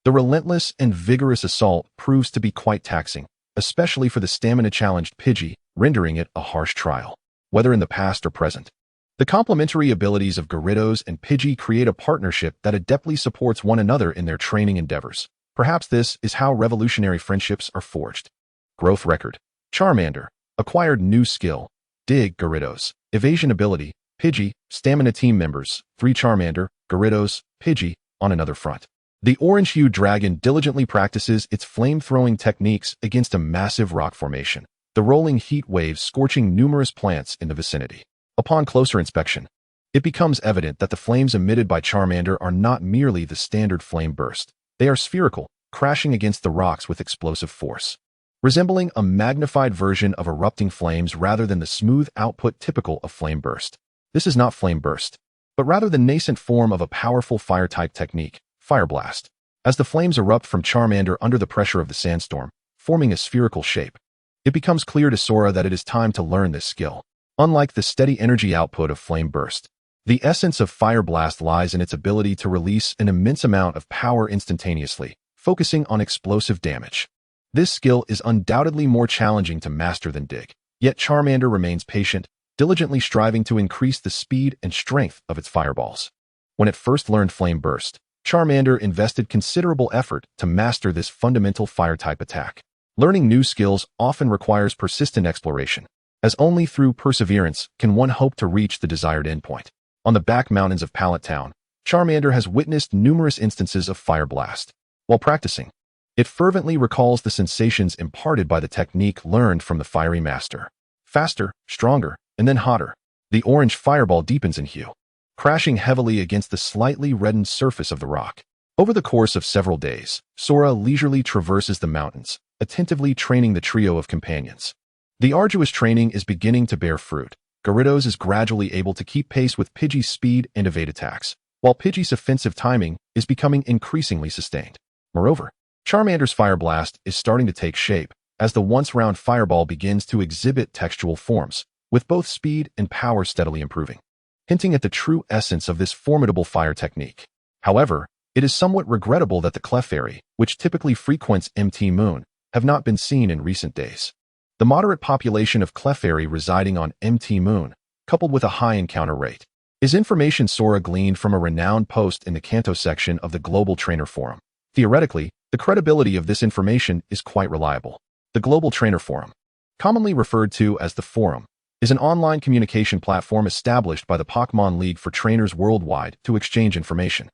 The relentless and vigorous assault proves to be quite taxing, especially for the stamina-challenged Pidgey, rendering it a harsh trial, whether in the past or present. The complementary abilities of Gyarados and Pidgey create a partnership that adeptly supports one another in their training endeavors. Perhaps this is how revolutionary friendships are forged. Growth record. Charmander. Acquired new skill. Dig Gyarados. Evasion ability. Pidgey. Stamina team members. 3 Charmander, Gyarados, Pidgey, on another front. The orange-hued dragon diligently practices its flame-throwing techniques against a massive rock formation, the rolling heat waves scorching numerous plants in the vicinity. Upon closer inspection, it becomes evident that the flames emitted by Charmander are not merely the standard flame burst. They are spherical, crashing against the rocks with explosive force, resembling a magnified version of erupting flames rather than the smooth output typical of flame burst. This is not flame burst, but rather the nascent form of a powerful fire-type technique, Fire Blast. As the flames erupt from Charmander under the pressure of the sandstorm, forming a spherical shape, it becomes clear to Sora that it is time to learn this skill. Unlike the steady energy output of Flame Burst, the essence of Fire Blast lies in its ability to release an immense amount of power instantaneously, focusing on explosive damage. This skill is undoubtedly more challenging to master than Dig, yet Charmander remains patient, diligently striving to increase the speed and strength of its fireballs. When it first learned Flame Burst, Charmander invested considerable effort to master this fundamental fire-type attack. Learning new skills often requires persistent exploration, as only through perseverance can one hope to reach the desired endpoint. On the back mountains of Pallet Town, Charmander has witnessed numerous instances of Fire Blast. While practicing, it fervently recalls the sensations imparted by the technique learned from the fiery master. Faster, stronger, and then hotter. The orange fireball deepens in hue, crashing heavily against the slightly reddened surface of the rock. Over the course of several days, Sora leisurely traverses the mountains, attentively training the trio of companions. The arduous training is beginning to bear fruit. Gyarados is gradually able to keep pace with Pidgey's speed and evade attacks, while Pidgey's offensive timing is becoming increasingly sustained. Moreover, Charmander's Fire Blast is starting to take shape as the once-round fireball begins to exhibit textual forms, with both speed and power steadily improving, hinting at the true essence of this formidable fire technique. However, it is somewhat regrettable that the Clefairy, which typically frequents MT Moon, have not been seen in recent days. The moderate population of Clefairy residing on MT Moon, coupled with a high encounter rate, is information Sora gleaned from a renowned post in the Kanto section of the Global Trainer Forum. Theoretically, the credibility of this information is quite reliable. The Global Trainer Forum, commonly referred to as the Forum, is an online communication platform established by the Pokémon League for trainers worldwide to exchange information.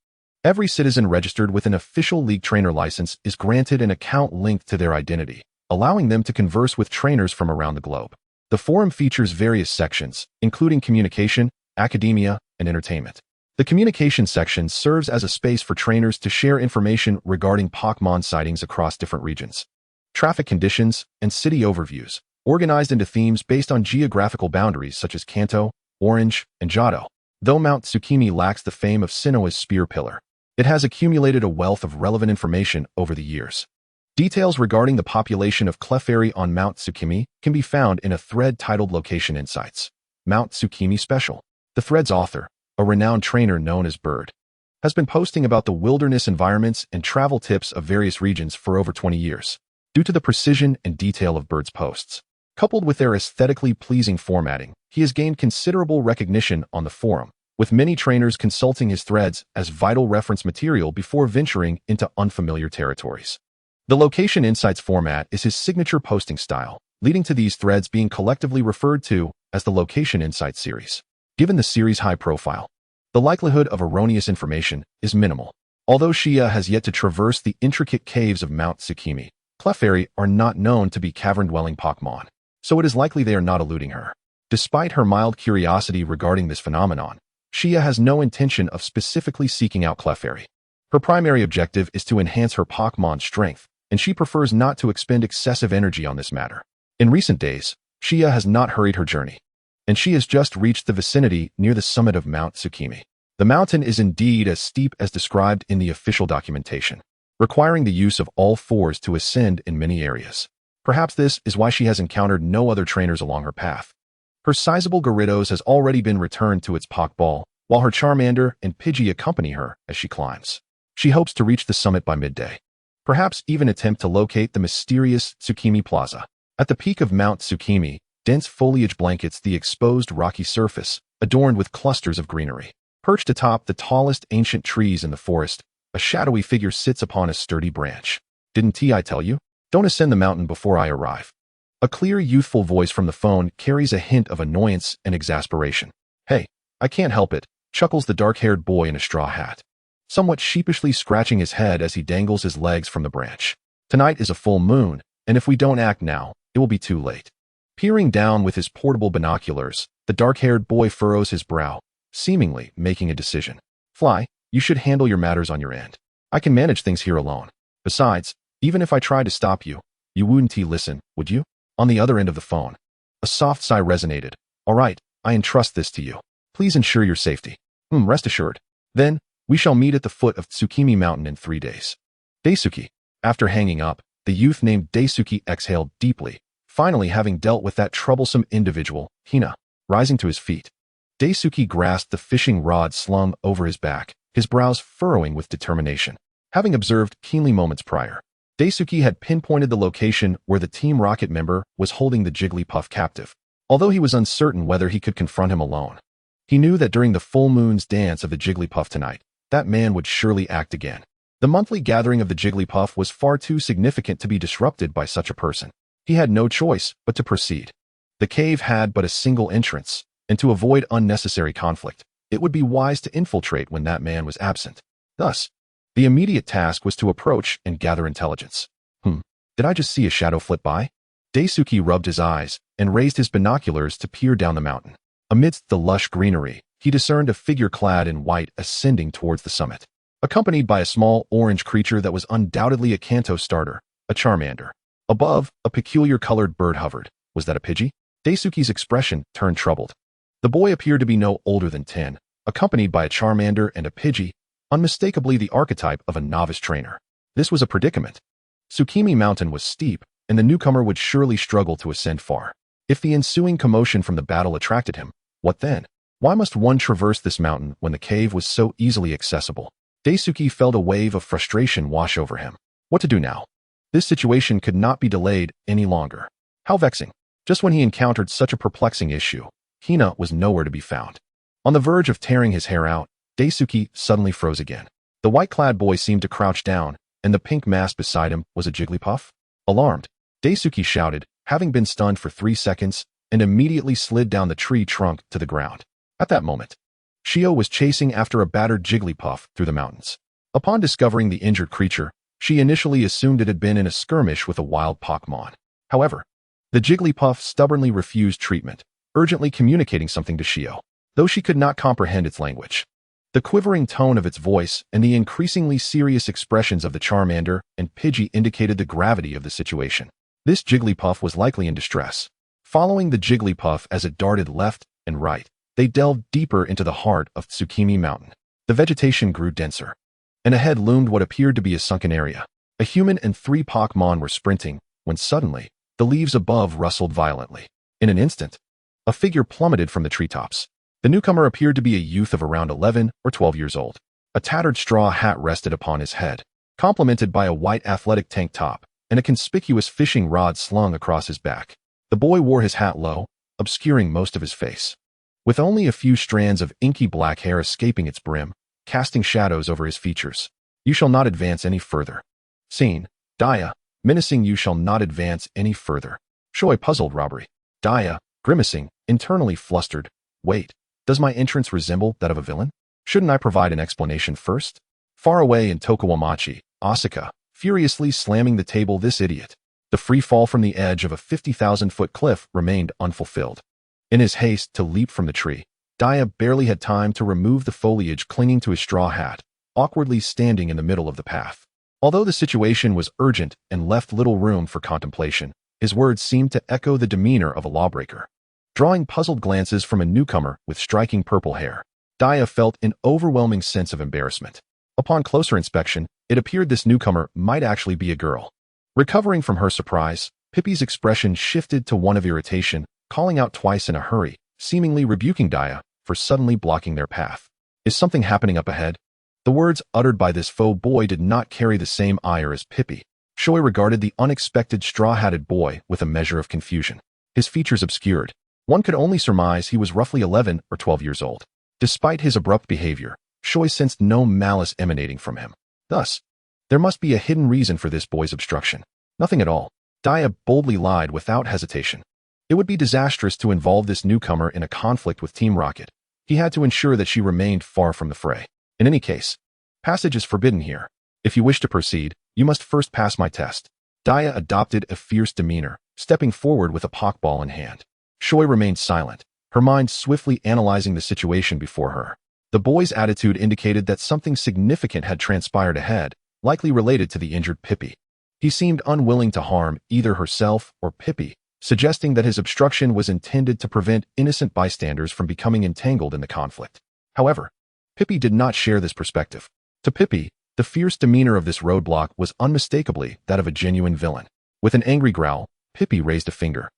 Every citizen registered with an official League trainer license is granted an account linked to their identity, allowing them to converse with trainers from around the globe. The forum features various sections, including communication, academia, and entertainment. The communication section serves as a space for trainers to share information regarding Pokémon sightings across different regions, traffic conditions, and city overviews, organized into themes based on geographical boundaries such as Kanto, Orange, and Johto. Though Mount Tsukimi lacks the fame of Sinnoh's Spear Pillar, it has accumulated a wealth of relevant information over the years. Details regarding the population of Clefairy on Mount Tsukimi can be found in a thread titled Location Insights. Mount Tsukimi Special. The thread's author, a renowned trainer known as Bird, has been posting about the wilderness environments and travel tips of various regions for over 20 years. Due to the precision and detail of Bird's posts, coupled with their aesthetically pleasing formatting, he has gained considerable recognition on the forum, with many trainers consulting his threads as vital reference material before venturing into unfamiliar territories. The Location Insights format is his signature posting style, leading to these threads being collectively referred to as the Location Insights series. Given the series' high profile, the likelihood of erroneous information is minimal. Although Shia has yet to traverse the intricate caves of Mount Tsukimi, Clefairy are not known to be cavern-dwelling Pokémon, so it is likely they are not eluding her. Despite her mild curiosity regarding this phenomenon, Shia has no intention of specifically seeking out Clefairy. Her primary objective is to enhance her Pokémon's strength, and she prefers not to expend excessive energy on this matter. In recent days, Shia has not hurried her journey, and she has just reached the vicinity near the summit of Mount Tsukimi. The mountain is indeed as steep as described in the official documentation, requiring the use of all fours to ascend in many areas. Perhaps this is why she has encountered no other trainers along her path. Her sizable Gyarados has already been returned to its Pokeball, while her Charmander and Pidgey accompany her as she climbs. She hopes to reach the summit by midday, perhaps even attempt to locate the mysterious Tsukimi Plaza. At the peak of Mount Tsukimi, dense foliage blankets the exposed rocky surface, adorned with clusters of greenery. Perched atop the tallest ancient trees in the forest, a shadowy figure sits upon a sturdy branch. "Didn't I tell you? Don't ascend the mountain before I arrive." A clear, youthful voice from the phone carries a hint of annoyance and exasperation. "Hey, I can't help it," chuckles the dark-haired boy in a straw hat, somewhat sheepishly scratching his head as he dangles his legs from the branch. "Tonight is a full moon, and if we don't act now, it will be too late." Peering down with his portable binoculars, the dark-haired boy furrows his brow, seemingly making a decision. "Fly, you should handle your matters on your end. I can manage things here alone. Besides, even if I tried to stop you, you wouldn't listen, would you?" On the other end of the phone, a soft sigh resonated. "All right, I entrust this to you. Please ensure your safety." Rest assured. Then, we shall meet at the foot of Tsukimi Mountain in 3 days." Daisuke. After hanging up, the youth named Daisuke exhaled deeply, finally having dealt with that troublesome individual, Hina. Rising to his feet, Daisuke grasped the fishing rod slung over his back, his brows furrowing with determination. Having observed keenly moments prior, Daisuke had pinpointed the location where the Team Rocket member was holding the Jigglypuff captive. Although he was uncertain whether he could confront him alone, he knew that during the full moon's dance of the Jigglypuff tonight, that man would surely act again. The monthly gathering of the Jigglypuff was far too significant to be disrupted by such a person. He had no choice but to proceed. The cave had but a single entrance, and to avoid unnecessary conflict, it would be wise to infiltrate when that man was absent. Thus, the immediate task was to approach and gather intelligence. Did I just see a shadow flit by? Daisuke rubbed his eyes and raised his binoculars to peer down the mountain. Amidst the lush greenery, he discerned a figure clad in white ascending towards the summit, accompanied by a small orange creature that was undoubtedly a Kanto starter, a Charmander. Above, a peculiar colored bird hovered. Was that a Pidgey? Daisuke's expression turned troubled. The boy appeared to be no older than 10, accompanied by a Charmander and a Pidgey, unmistakably the archetype of a novice trainer. This was a predicament. Tsukimi Mountain was steep, and the newcomer would surely struggle to ascend far. If the ensuing commotion from the battle attracted him, what then? Why must one traverse this mountain when the cave was so easily accessible? Daisuke felt a wave of frustration wash over him. What to do now? This situation could not be delayed any longer. How vexing. Just when he encountered such a perplexing issue, Hina was nowhere to be found. On the verge of tearing his hair out, Daisuke suddenly froze again. The white-clad boy seemed to crouch down, and the pink mass beside him was a Jigglypuff. Alarmed, Daisuke shouted, having been stunned for 3 seconds, and immediately slid down the tree trunk to the ground. At that moment, Shio was chasing after a battered Jigglypuff through the mountains. Upon discovering the injured creature, she initially assumed it had been in a skirmish with a wild Pokémon. However, the Jigglypuff stubbornly refused treatment, urgently communicating something to Shio, though she could not comprehend its language. The quivering tone of its voice and the increasingly serious expressions of the Charmander and Pidgey indicated the gravity of the situation. This Jigglypuff was likely in distress. Following the Jigglypuff as it darted left and right, they delved deeper into the heart of Tsukimi Mountain. The vegetation grew denser, and ahead loomed what appeared to be a sunken area. A human and 3 Pokémon were sprinting, when suddenly, the leaves above rustled violently. In an instant, a figure plummeted from the treetops. The newcomer appeared to be a youth of around 11 or 12 years old. A tattered straw hat rested upon his head, complemented by a white athletic tank top and a conspicuous fishing rod slung across his back. The boy wore his hat low, obscuring most of his face, with only a few strands of inky black hair escaping its brim, casting shadows over his features. You shall not advance any further. Scene, Dia, menacing you shall not advance any further. Shoy puzzled robbery. Dia, grimacing, internally flustered. Wait, does my entrance resemble that of a villain? Shouldn't I provide an explanation first? Far away in Tokawamachi, Asuka, furiously slamming the table, this idiot. The free fall from the edge of a 50,000-foot cliff remained unfulfilled. In his haste to leap from the tree, Dia barely had time to remove the foliage clinging to his straw hat, awkwardly standing in the middle of the path. Although the situation was urgent and left little room for contemplation, his words seemed to echo the demeanor of a lawbreaker. Drawing puzzled glances from a newcomer with striking purple hair, Dia felt an overwhelming sense of embarrassment. Upon closer inspection, it appeared this newcomer might actually be a girl. Recovering from her surprise, Pippi's expression shifted to one of irritation, calling out twice in a hurry, seemingly rebuking Dia for suddenly blocking their path. Is something happening up ahead? The words uttered by this faux boy did not carry the same ire as Pippi. Shoy regarded the unexpected straw-hatted boy with a measure of confusion. His features obscured. One could only surmise he was roughly 11 or 12 years old. Despite his abrupt behavior, Shoy sensed no malice emanating from him. Thus, there must be a hidden reason for this boy's obstruction. Nothing at all. Dia boldly lied without hesitation. It would be disastrous to involve this newcomer in a conflict with Team Rocket. He had to ensure that she remained far from the fray. In any case, passage is forbidden here. If you wish to proceed, you must first pass my test. Dia adopted a fierce demeanor, stepping forward with a Pokeball in hand. Shoy remained silent, her mind swiftly analyzing the situation before her. The boy's attitude indicated that something significant had transpired ahead, likely related to the injured Pippi. He seemed unwilling to harm either herself or Pippi, suggesting that his obstruction was intended to prevent innocent bystanders from becoming entangled in the conflict. However, Pippi did not share this perspective. To Pippi, the fierce demeanor of this roadblock was unmistakably that of a genuine villain. With an angry growl, Pippi raised a finger,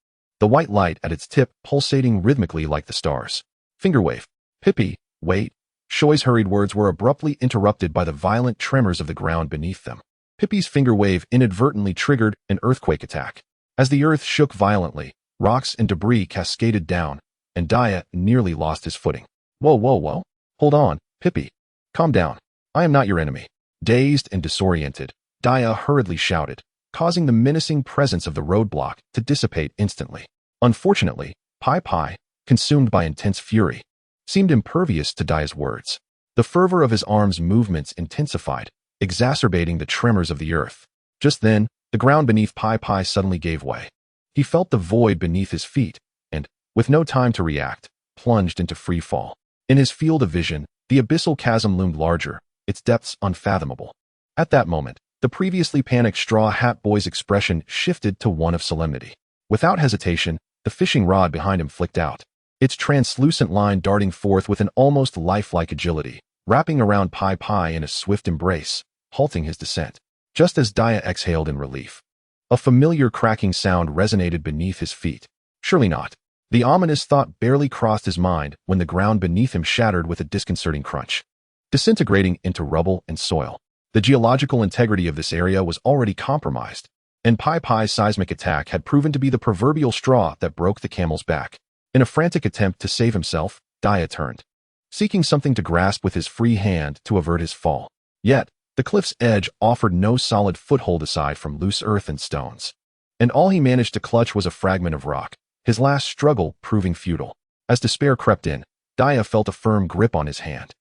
the white light at its tip pulsating rhythmically like the stars. Finger wave. Pippi, wait. Shoy's hurried words were abruptly interrupted by the violent tremors of the ground beneath them. Pippi's finger wave inadvertently triggered an earthquake attack. As the earth shook violently, rocks and debris cascaded down, and Dia nearly lost his footing. Whoa. Hold on, Pippi. Calm down. I am not your enemy. Dazed and disoriented, Dia hurriedly shouted, causing the menacing presence of the roadblock to dissipate instantly. Unfortunately, Pai, consumed by intense fury, seemed impervious to Dia's words. The fervor of his arm's movements intensified, exacerbating the tremors of the earth. Just then, the ground beneath Pai suddenly gave way. He felt the void beneath his feet, and, with no time to react, plunged into free fall. In his field of vision, the abyssal chasm loomed larger, its depths unfathomable. At that moment, the previously panicked Straw Hat Boy's expression shifted to one of solemnity. Without hesitation, the fishing rod behind him flicked out, its translucent line darting forth with an almost lifelike agility, wrapping around Pai in a swift embrace, halting his descent. Just as Dia exhaled in relief, a familiar cracking sound resonated beneath his feet. Surely not. The ominous thought barely crossed his mind when the ground beneath him shattered with a disconcerting crunch, disintegrating into rubble and soil. The geological integrity of this area was already compromised, and Pai's seismic attack had proven to be the proverbial straw that broke the camel's back. In a frantic attempt to save himself, Dia turned, seeking something to grasp with his free hand to avert his fall. Yet, the cliff's edge offered no solid foothold aside from loose earth and stones, and all he managed to clutch was a fragment of rock, his last struggle proving futile. As despair crept in, Dia felt a firm grip on his hand.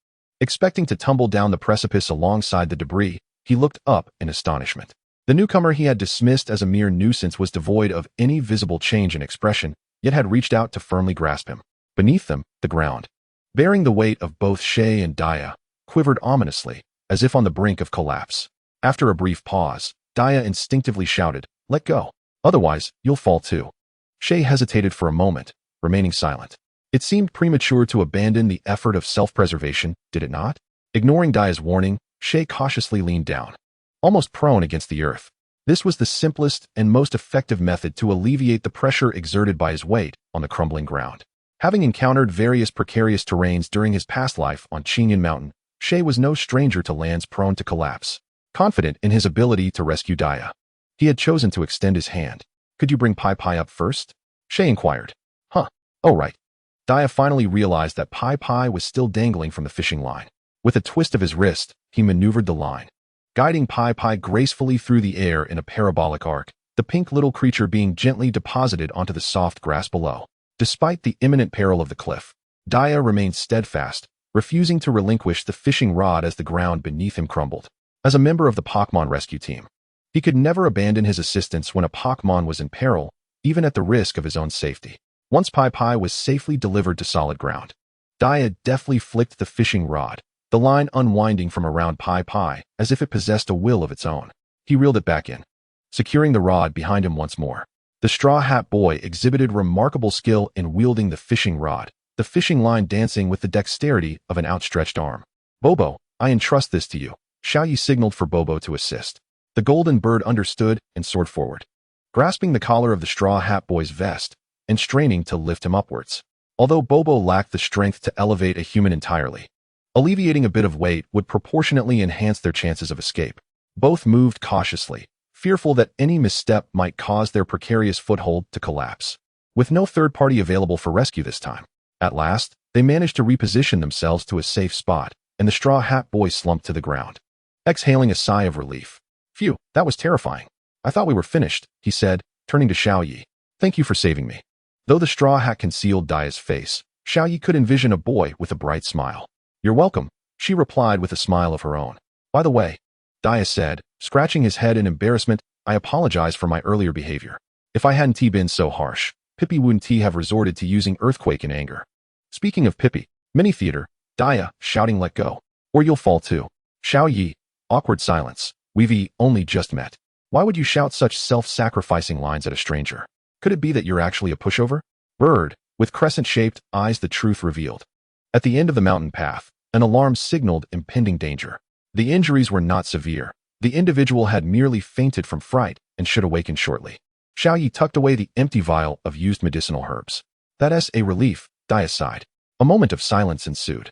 Expecting to tumble down the precipice alongside the debris, he looked up in astonishment. The newcomer he had dismissed as a mere nuisance was devoid of any visible change in expression, yet had reached out to firmly grasp him. Beneath them, the ground, bearing the weight of both Shay and Daya, quivered ominously, as if on the brink of collapse. After a brief pause, Daya instinctively shouted, "Let go. Otherwise, you'll fall too." Shay hesitated for a moment, remaining silent. It seemed premature to abandon the effort of self-preservation, did it not? Ignoring Daya's warning, Shay cautiously leaned down, almost prone against the earth. This was the simplest and most effective method to alleviate the pressure exerted by his weight on the crumbling ground. Having encountered various precarious terrains during his past life on Qingyan Mountain, Shay was no stranger to lands prone to collapse. Confident in his ability to rescue Daya, he had chosen to extend his hand. "Could you bring Pai Pai up first?" Shay inquired. "Huh. Oh right." Daya finally realized that Pai Pai was still dangling from the fishing line. With a twist of his wrist, he maneuvered the line, guiding Pai Pai gracefully through the air in a parabolic arc, the pink little creature being gently deposited onto the soft grass below. Despite the imminent peril of the cliff, Daya remained steadfast, refusing to relinquish the fishing rod as the ground beneath him crumbled. As a member of the Pokémon rescue team, he could never abandon his assistance when a Pokémon was in peril, even at the risk of his own safety. Once Pai Pai was safely delivered to solid ground, Daya deftly flicked the fishing rod, the line unwinding from around Pai Pai as if it possessed a will of its own. He reeled it back in, securing the rod behind him once more. The Straw Hat Boy exhibited remarkable skill in wielding the fishing rod, the fishing line dancing with the dexterity of an outstretched arm. "Bobo, I entrust this to you." Xiaoyi signaled for Bobo to assist. The golden bird understood and soared forward, grasping the collar of the Straw Hat Boy's vest and straining to lift him upwards. Although Bobo lacked the strength to elevate a human entirely, alleviating a bit of weight would proportionately enhance their chances of escape. Both moved cautiously, fearful that any misstep might cause their precarious foothold to collapse. With no third party available for rescue this time, at last, they managed to reposition themselves to a safe spot, and the Straw Hat Boy slumped to the ground, exhaling a sigh of relief. "Phew, that was terrifying. I thought we were finished," he said, turning to Xiaoyi. "Thank you for saving me." Though the straw hat concealed Daya's face, Xiaoyi could envision a boy with a bright smile. "You're welcome," she replied with a smile of her own. "By the way," Daya said, scratching his head in embarrassment, "I apologize for my earlier behavior. If I hadn't been so harsh, Pippi wouldn't have resorted to using Earthquake in anger." Speaking of Pippi, mini theater, Daya, shouting "Let go, or you'll fall too." Xiaoyi, awkward silence. "We've only just met. Why would you shout such self-sacrificing lines at a stranger? Could it be that you're actually a pushover?" Bird, with crescent-shaped eyes, the truth revealed. At the end of the mountain path, an alarm signaled impending danger. The injuries were not severe. The individual had merely fainted from fright and should awaken shortly. Xiaoyi tucked away the empty vial of used medicinal herbs. "That's a relief," Daya sighed. A moment of silence ensued.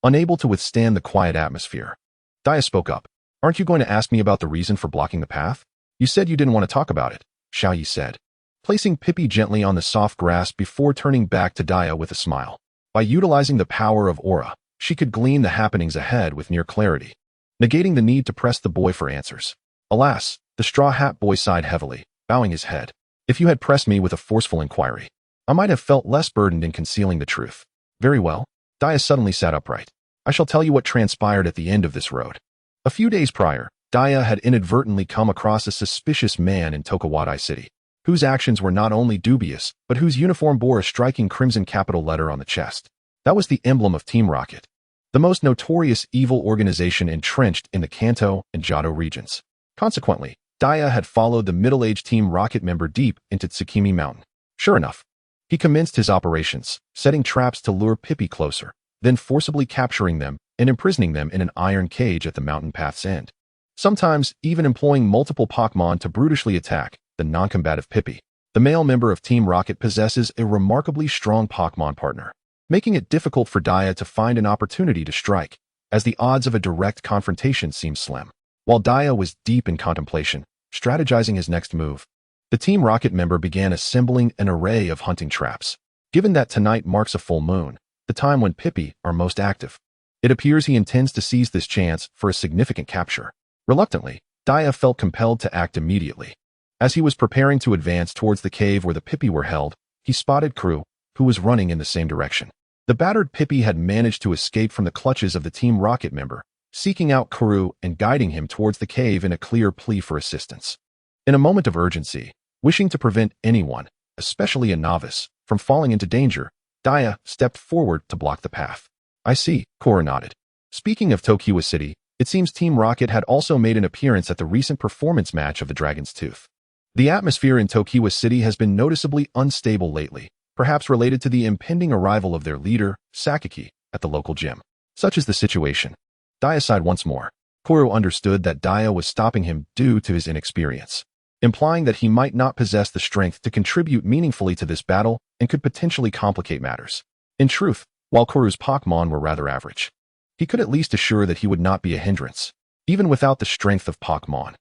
Unable to withstand the quiet atmosphere, Daya spoke up. "Aren't you going to ask me about the reason for blocking the path? You said you didn't want to talk about it," Xiaoyi said, placing Pippi gently on the soft grass before turning back to Daya with a smile. By utilizing the power of aura, she could glean the happenings ahead with near clarity, negating the need to press the boy for answers. Alas, the Straw Hat Boy sighed heavily, bowing his head. "If you had pressed me with a forceful inquiry, I might have felt less burdened in concealing the truth." "Very well." Daya suddenly sat upright. "I shall tell you what transpired at the end of this road." A few days prior, Daya had inadvertently come across a suspicious man in Tokawadai City, whose actions were not only dubious, but whose uniform bore a striking crimson capital letter on the chest. That was the emblem of Team Rocket, the most notorious evil organization entrenched in the Kanto and Johto regions. Consequently, Daya had followed the middle-aged Team Rocket member deep into Tsukimi Mountain. Sure enough, he commenced his operations, setting traps to lure Pippi closer, then forcibly capturing them and imprisoning them in an iron cage at the mountain path's end. Sometimes even employing multiple Pokémon to brutally attack the non-combative Pippi. The male member of Team Rocket possesses a remarkably strong Pokémon partner, making it difficult for Daya to find an opportunity to strike, as the odds of a direct confrontation seemed slim. While Daya was deep in contemplation, strategizing his next move, the Team Rocket member began assembling an array of hunting traps. Given that tonight marks a full moon, the time when Pippi are most active, it appears he intends to seize this chance for a significant capture. Reluctantly, Daya felt compelled to act immediately. As he was preparing to advance towards the cave where the Pippi were held, he spotted Crew, who was running in the same direction. The battered Pippi had managed to escape from the clutches of the Team Rocket member, seeking out Kuru and guiding him towards the cave in a clear plea for assistance. In a moment of urgency, wishing to prevent anyone, especially a novice, from falling into danger, Dia stepped forward to block the path. I see, Kuru nodded. Speaking of Tokiwa City, it seems Team Rocket had also made an appearance at the recent performance match of the Dragon's Tooth. The atmosphere in Tokiwa City has been noticeably unstable lately, perhaps related to the impending arrival of their leader, Sakaki, at the local gym. Such is the situation. Dia sighed once more. Kuru understood that Dia was stopping him due to his inexperience, implying that he might not possess the strength to contribute meaningfully to this battle and could potentially complicate matters. In truth, while Kuru's Pokémon were rather average, he could at least assure that he would not be a hindrance, even without the strength of Pokémon.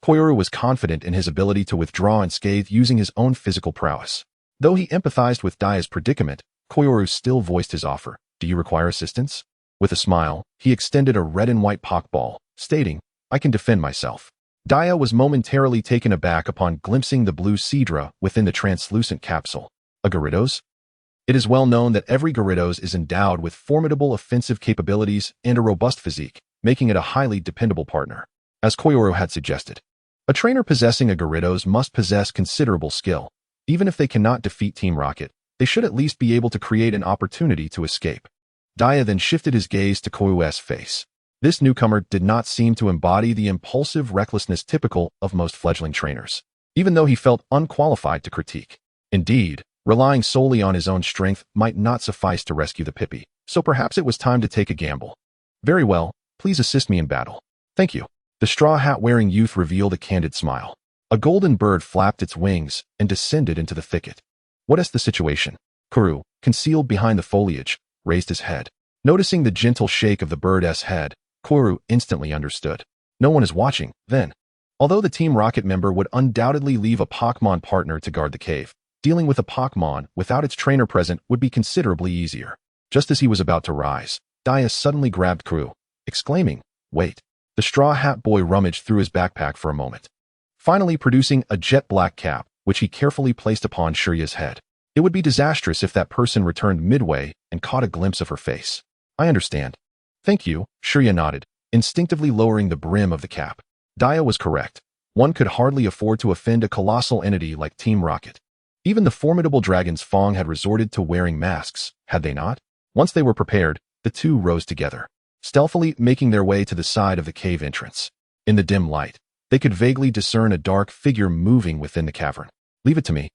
Kuru was confident in his ability to withdraw unscathed using his own physical prowess. Though he empathized with Dia's predicament, Kuru still voiced his offer. Do you require assistance? With a smile, he extended a red and white Pokeball, stating, I can defend myself. Dia was momentarily taken aback upon glimpsing the blue Seadra within the translucent capsule. A Gyarados? It is well known that every Gyarados is endowed with formidable offensive capabilities and a robust physique, making it a highly dependable partner. As Koyoro had suggested, a trainer possessing a Gyarados must possess considerable skill. Even if they cannot defeat Team Rocket, they should at least be able to create an opportunity to escape. Dia then shifted his gaze to Koyu's face. This newcomer did not seem to embody the impulsive recklessness typical of most fledgling trainers, even though he felt unqualified to critique. Indeed, relying solely on his own strength might not suffice to rescue the Pippi, so perhaps it was time to take a gamble. Very well, please assist me in battle. Thank you. The straw hat-wearing youth revealed a candid smile. A golden bird flapped its wings and descended into the thicket. What is the situation? Kuru, concealed behind the foliage, raised his head. Noticing the gentle shake of the bird's head, Kuru instantly understood. No one is watching, then. Although the Team Rocket member would undoubtedly leave a Pokémon partner to guard the cave, dealing with a Pokémon without its trainer present would be considerably easier. Just as he was about to rise, Dia suddenly grabbed Kuru, exclaiming, Wait. The straw hat boy rummaged through his backpack for a moment, finally producing a jet black cap, which he carefully placed upon Shuria's head. It would be disastrous if that person returned midway and caught a glimpse of her face. I understand. Thank you, Shuria nodded, instinctively lowering the brim of the cap. Dia was correct. One could hardly afford to offend a colossal entity like Team Rocket. Even the formidable dragons Fong had resorted to wearing masks, had they not? Once they were prepared, the two rose together, stealthily making their way to the side of the cave entrance. In the dim light, they could vaguely discern a dark figure moving within the cavern. Leave it to me,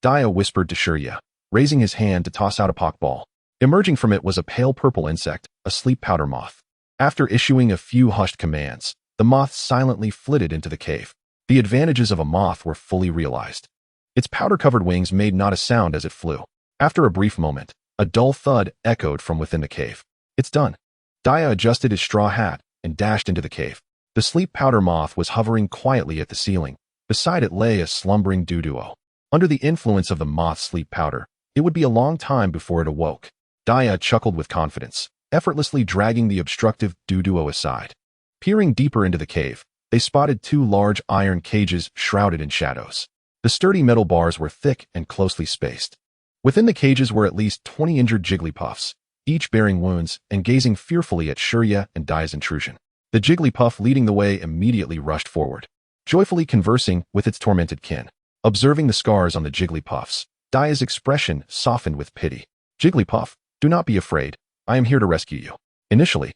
Dia whispered to Shuria, raising his hand to toss out a Pokeball. Emerging from it was a pale purple insect, a sleep powder moth. After issuing a few hushed commands, the moth silently flitted into the cave. The advantages of a moth were fully realized. Its powder-covered wings made not a sound as it flew. After a brief moment, a dull thud echoed from within the cave. It's done. Dia adjusted his straw hat and dashed into the cave. The sleep powder moth was hovering quietly at the ceiling. Beside it lay a slumbering Doduo. Under the influence of the moth's sleep powder, it would be a long time before it awoke. Dia chuckled with confidence, effortlessly dragging the obstructive Doduo aside. Peering deeper into the cave, they spotted two large iron cages shrouded in shadows. The sturdy metal bars were thick and closely spaced. Within the cages were at least 20 injured Jigglypuffs, each bearing wounds and gazing fearfully at Shuria and Dia's intrusion. The Jigglypuff leading the way immediately rushed forward, joyfully conversing with its tormented kin. Observing the scars on the Jigglypuffs, Dia's expression softened with pity. Jigglypuff, do not be afraid. I am here to rescue you. Initially,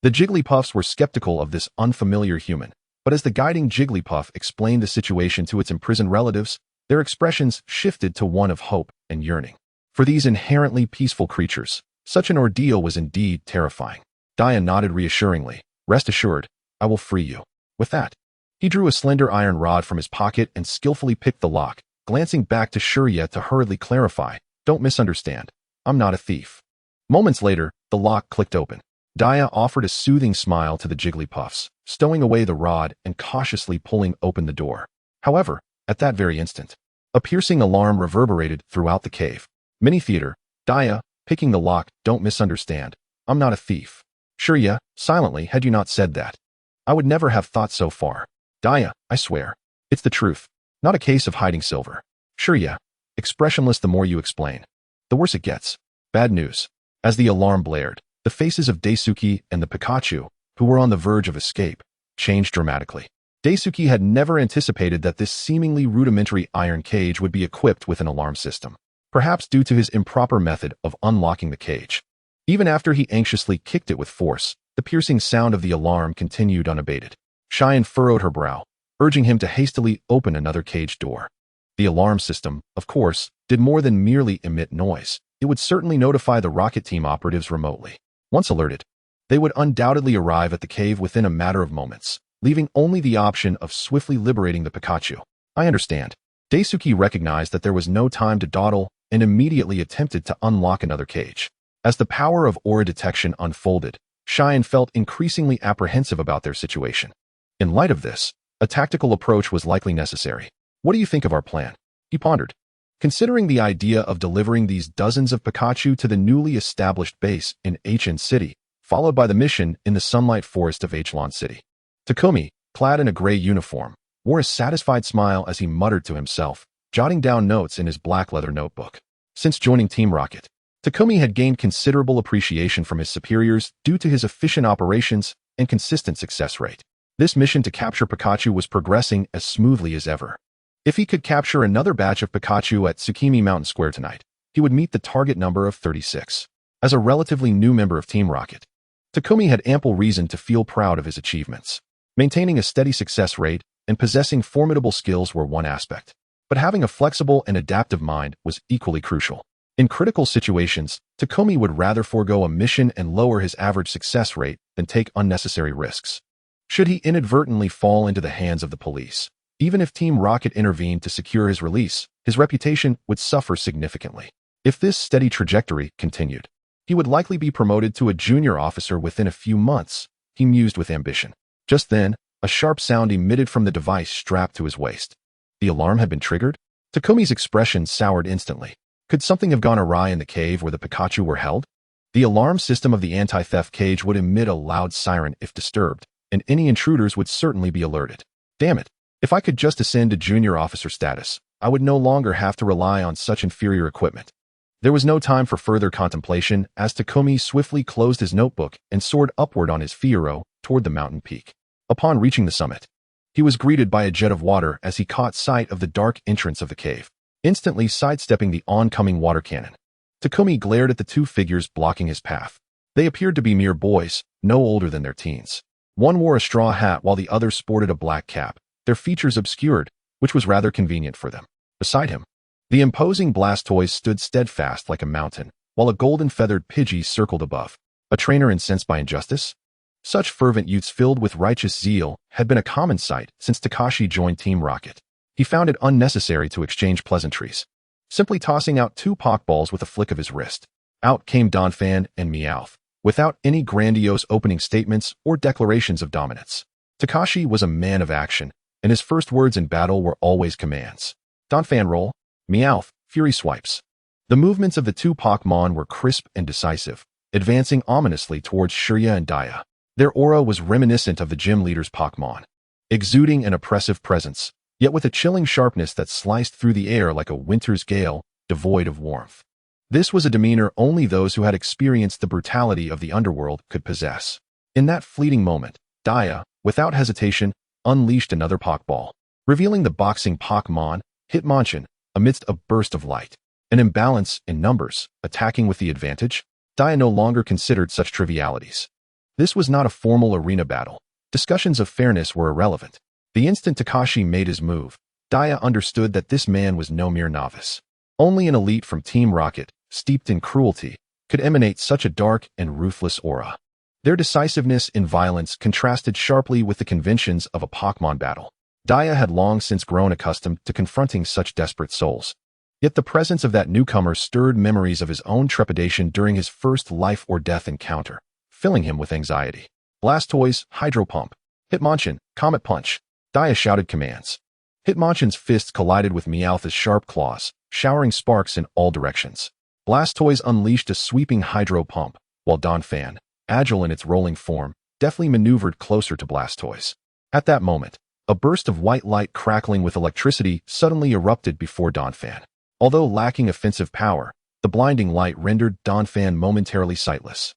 the Jigglypuffs were skeptical of this unfamiliar human, but as the guiding Jigglypuff explained the situation to its imprisoned relatives, their expressions shifted to one of hope and yearning. For these inherently peaceful creatures, such an ordeal was indeed terrifying. Dia nodded reassuringly. Rest assured, I will free you. With that, he drew a slender iron rod from his pocket and skillfully picked the lock, glancing back to Shuria to hurriedly clarify, Don't misunderstand. I'm not a thief. Moments later, the lock clicked open. Dia offered a soothing smile to the Jigglypuffs, stowing away the rod and cautiously pulling open the door. However, at that very instant, a piercing alarm reverberated throughout the cave. Mini theater, Dia, picking the lock, Don't misunderstand. I'm not a thief. Shuria, silently, had you not said that, I would never have thought so far. Dia, I swear. It's the truth. Not a case of hiding silver. Shuria, expressionless the more you explain, the worse it gets. Bad news. As the alarm blared, the faces of Daisuke and the Pikachu, who were on the verge of escape, changed dramatically. Daisuke had never anticipated that this seemingly rudimentary iron cage would be equipped with an alarm system, perhaps due to his improper method of unlocking the cage. Even after he anxiously kicked it with force, the piercing sound of the alarm continued unabated. Cheyenne furrowed her brow, urging him to hastily open another cage door. The alarm system, of course, did more than merely emit noise. It would certainly notify the rocket team operatives remotely. Once alerted, they would undoubtedly arrive at the cave within a matter of moments, leaving only the option of swiftly liberating the Pikachu. I understand. Daisuke recognized that there was no time to dawdle and immediately attempted to unlock another cage. As the power of aura detection unfolded, Cheyenne felt increasingly apprehensive about their situation. In light of this, a tactical approach was likely necessary. What do you think of our plan? He pondered. Considering the idea of delivering these dozens of Pikachu to the newly established base in H-N City, followed by the mission in the sunlight forest of H-Lon City. Takumi, clad in a gray uniform, wore a satisfied smile as he muttered to himself, jotting down notes in his black leather notebook. Since joining Team Rocket, Takumi had gained considerable appreciation from his superiors due to his efficient operations and consistent success rate. This mission to capture Pikachu was progressing as smoothly as ever. If he could capture another batch of Pikachu at Tsukimi Mountain Square tonight, he would meet the target number of 36. As a relatively new member of Team Rocket, Takumi had ample reason to feel proud of his achievements. Maintaining a steady success rate and possessing formidable skills were one aspect, but having a flexible and adaptive mind was equally crucial. In critical situations, Takumi would rather forego a mission and lower his average success rate than take unnecessary risks. Should he inadvertently fall into the hands of the police, even if Team Rocket intervened to secure his release, his reputation would suffer significantly. If this steady trajectory continued, he would likely be promoted to a junior officer within a few months, he mused with ambition. Just then, a sharp sound emitted from the device strapped to his waist. The alarm had been triggered? Takumi's expression soured instantly. Could something have gone awry in the cave where the Pikachu were held? The alarm system of the anti-theft cage would emit a loud siren if disturbed, and any intruders would certainly be alerted. Damn it. If I could just ascend to junior officer status, I would no longer have to rely on such inferior equipment. There was no time for further contemplation as Takumi swiftly closed his notebook and soared upward on his Fiero toward the mountain peak. Upon reaching the summit, he was greeted by a jet of water as he caught sight of the dark entrance of the cave, instantly sidestepping the oncoming water cannon. Takumi glared at the two figures blocking his path. They appeared to be mere boys, no older than their teens. One wore a straw hat while the other sported a black cap, their features obscured, which was rather convenient for them. Beside him, the imposing Blastoise stood steadfast like a mountain, while a golden-feathered Pidgey circled above. A trainer incensed by injustice? Such fervent youths filled with righteous zeal had been a common sight since Takashi joined Team Rocket. He found it unnecessary to exchange pleasantries, simply tossing out 2 Pokeballs with a flick of his wrist. Out came Donphan and Meowth, without any grandiose opening statements or declarations of dominance. Takashi was a man of action, and his first words in battle were always commands. Donphan roll, Meowth, fury swipes. The movements of the 2 Pokémon were crisp and decisive, advancing ominously towards Shirya and Daya. Their aura was reminiscent of the gym leader's Pokémon, exuding an oppressive presence, yet with a chilling sharpness that sliced through the air like a winter's gale, devoid of warmth. This was a demeanor only those who had experienced the brutality of the underworld could possess. In that fleeting moment, Daya, without hesitation, unleashed another Pokeball, revealing the boxing Pokémon, Hitmonchan, amidst a burst of light. An imbalance in numbers, attacking with the advantage, Daya no longer considered such trivialities. This was not a formal arena battle. Discussions of fairness were irrelevant. The instant Takashi made his move, Daya understood that this man was no mere novice. Only an elite from Team Rocket, steeped in cruelty, could emanate such a dark and ruthless aura. Their decisiveness in violence contrasted sharply with the conventions of a Pokémon battle. Daya had long since grown accustomed to confronting such desperate souls. Yet the presence of that newcomer stirred memories of his own trepidation during his first life-or-death encounter, filling him with anxiety. Blastoise, Hydro Pump. Hitmonchan, Comet Punch. Daya shouted commands. Hitmonchan's fists collided with Meowth's sharp claws, showering sparks in all directions. Blastoise unleashed a sweeping Hydro Pump, while Donphan, agile in its rolling form, deftly maneuvered closer to Blastoise. At that moment, a burst of white light crackling with electricity suddenly erupted before Donphan. Although lacking offensive power, The blinding light rendered Donphan momentarily sightless.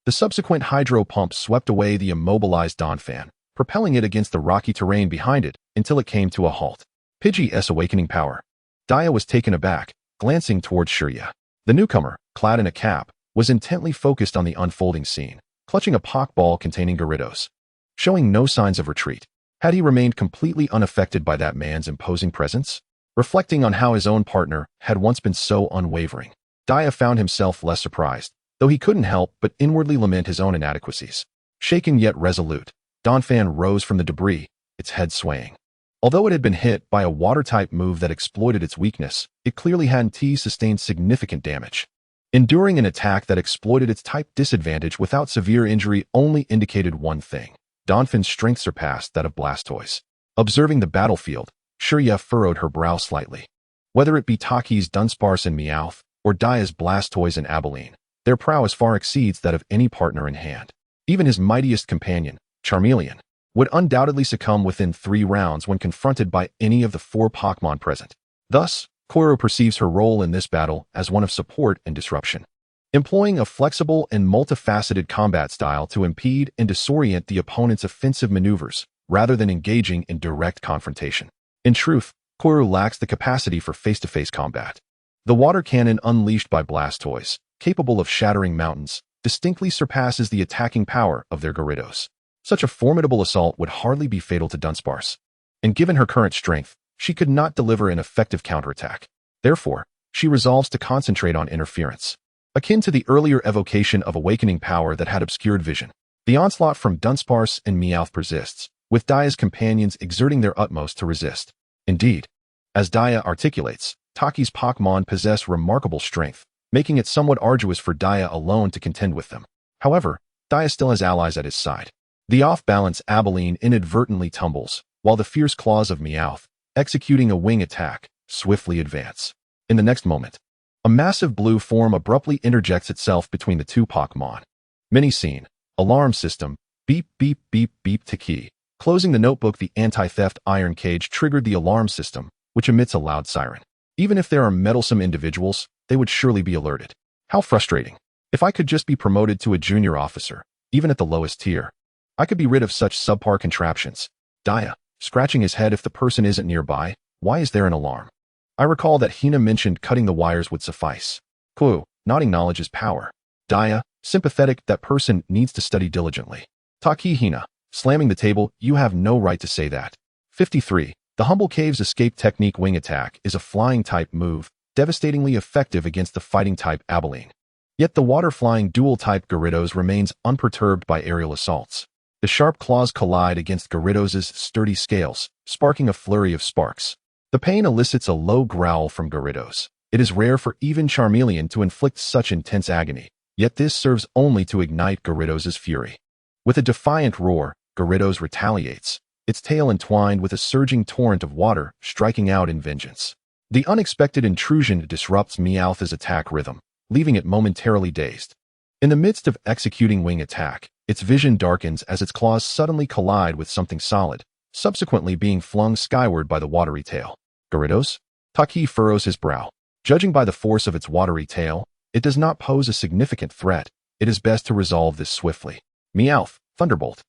The subsequent hydro pump swept away the immobilized Donphan, propelling it against the rocky terrain behind it until it came to a halt. Pidgey's awakening power. Dia was taken aback, glancing towards Shirya. The newcomer, clad in a cap, was intently focused on the unfolding scene, clutching a Pokeball containing Gyarados. Showing no signs of retreat. Had he remained completely unaffected by that man's imposing presence? Reflecting on how his own partner had once been so unwavering, Dia found himself less surprised, though he couldn't help but inwardly lament his own inadequacies. Shaken yet resolute, Donphan rose from the debris, its head swaying. Although it had been hit by a water-type move that exploited its weakness, it clearly hadn't sustained significant damage. Enduring an attack that exploited its type disadvantage without severe injury only indicated one thing. Donphan's strength surpassed that of Blastoise. Observing the battlefield, Shirya furrowed her brow slightly. Whether it be Taki's Dunsparce and Meowth, or Dia's Blastoise and Abilene, their prowess far exceeds that of any partner in hand. Even his mightiest companion, Charmeleon, would undoubtedly succumb within 3 rounds when confronted by any of the 4 Pokémon present. Thus, Koiru perceives her role in this battle as one of support and disruption, employing a flexible and multifaceted combat style to impede and disorient the opponent's offensive maneuvers, rather than engaging in direct confrontation. In truth, Koiru lacks the capacity for face-to-face combat. The water cannon unleashed by Blastoise, capable of shattering mountains, distinctly surpasses the attacking power of their Gyarados. Such a formidable assault would hardly be fatal to Dunsparce, and given her current strength, she could not deliver an effective counterattack. Therefore, she resolves to concentrate on interference. Akin to the earlier evocation of awakening power that had obscured vision, the onslaught from Dunsparce and Meowth persists, with Dia's companions exerting their utmost to resist. Indeed, as Dia articulates, Taki's Pokémon possess remarkable strength, making it somewhat arduous for Dia alone to contend with them. However, Dia still has allies at his side. The off-balance Abilene inadvertently tumbles, while the fierce claws of Meowth, executing a wing attack, swiftly advance. In the next moment, a massive blue form abruptly interjects itself between the 2 Pokémon. Mini-scene, alarm system, beep beep beep beep to key. Closing the notebook, the anti-theft iron cage triggered the alarm system, which emits a loud siren. Even if there are meddlesome individuals, they would surely be alerted. How frustrating. If I could just be promoted to a junior officer, even at the lowest tier, I could be rid of such subpar contraptions. Dia, scratching his head, if the person isn't nearby, why is there an alarm? I recall that Hina mentioned cutting the wires would suffice. Clue, nodding knowledge is power. Dia, sympathetic, that person needs to study diligently. Taki Hina, slamming the table, you have no right to say that. 53. The Humble Cave's escape technique wing attack is a flying type move, devastatingly effective against the fighting type Abilene. Yet the water-flying dual-type Gyarados remains unperturbed by aerial assaults. The sharp claws collide against Gyarados' sturdy scales, sparking a flurry of sparks. The pain elicits a low growl from Gyarados. It is rare for even Charmeleon to inflict such intense agony, yet this serves only to ignite Gyarados' fury. With a defiant roar, Gyarados retaliates, its tail entwined with a surging torrent of water, striking out in vengeance. The unexpected intrusion disrupts Meowth's attack rhythm, leaving it momentarily dazed. In the midst of executing wing attack, its vision darkens as its claws suddenly collide with something solid, subsequently being flung skyward by the watery tail. Gyarados? Taki furrows his brow. Judging by the force of its watery tail, it does not pose a significant threat. It is best to resolve this swiftly. Meowth, Thunderbolt.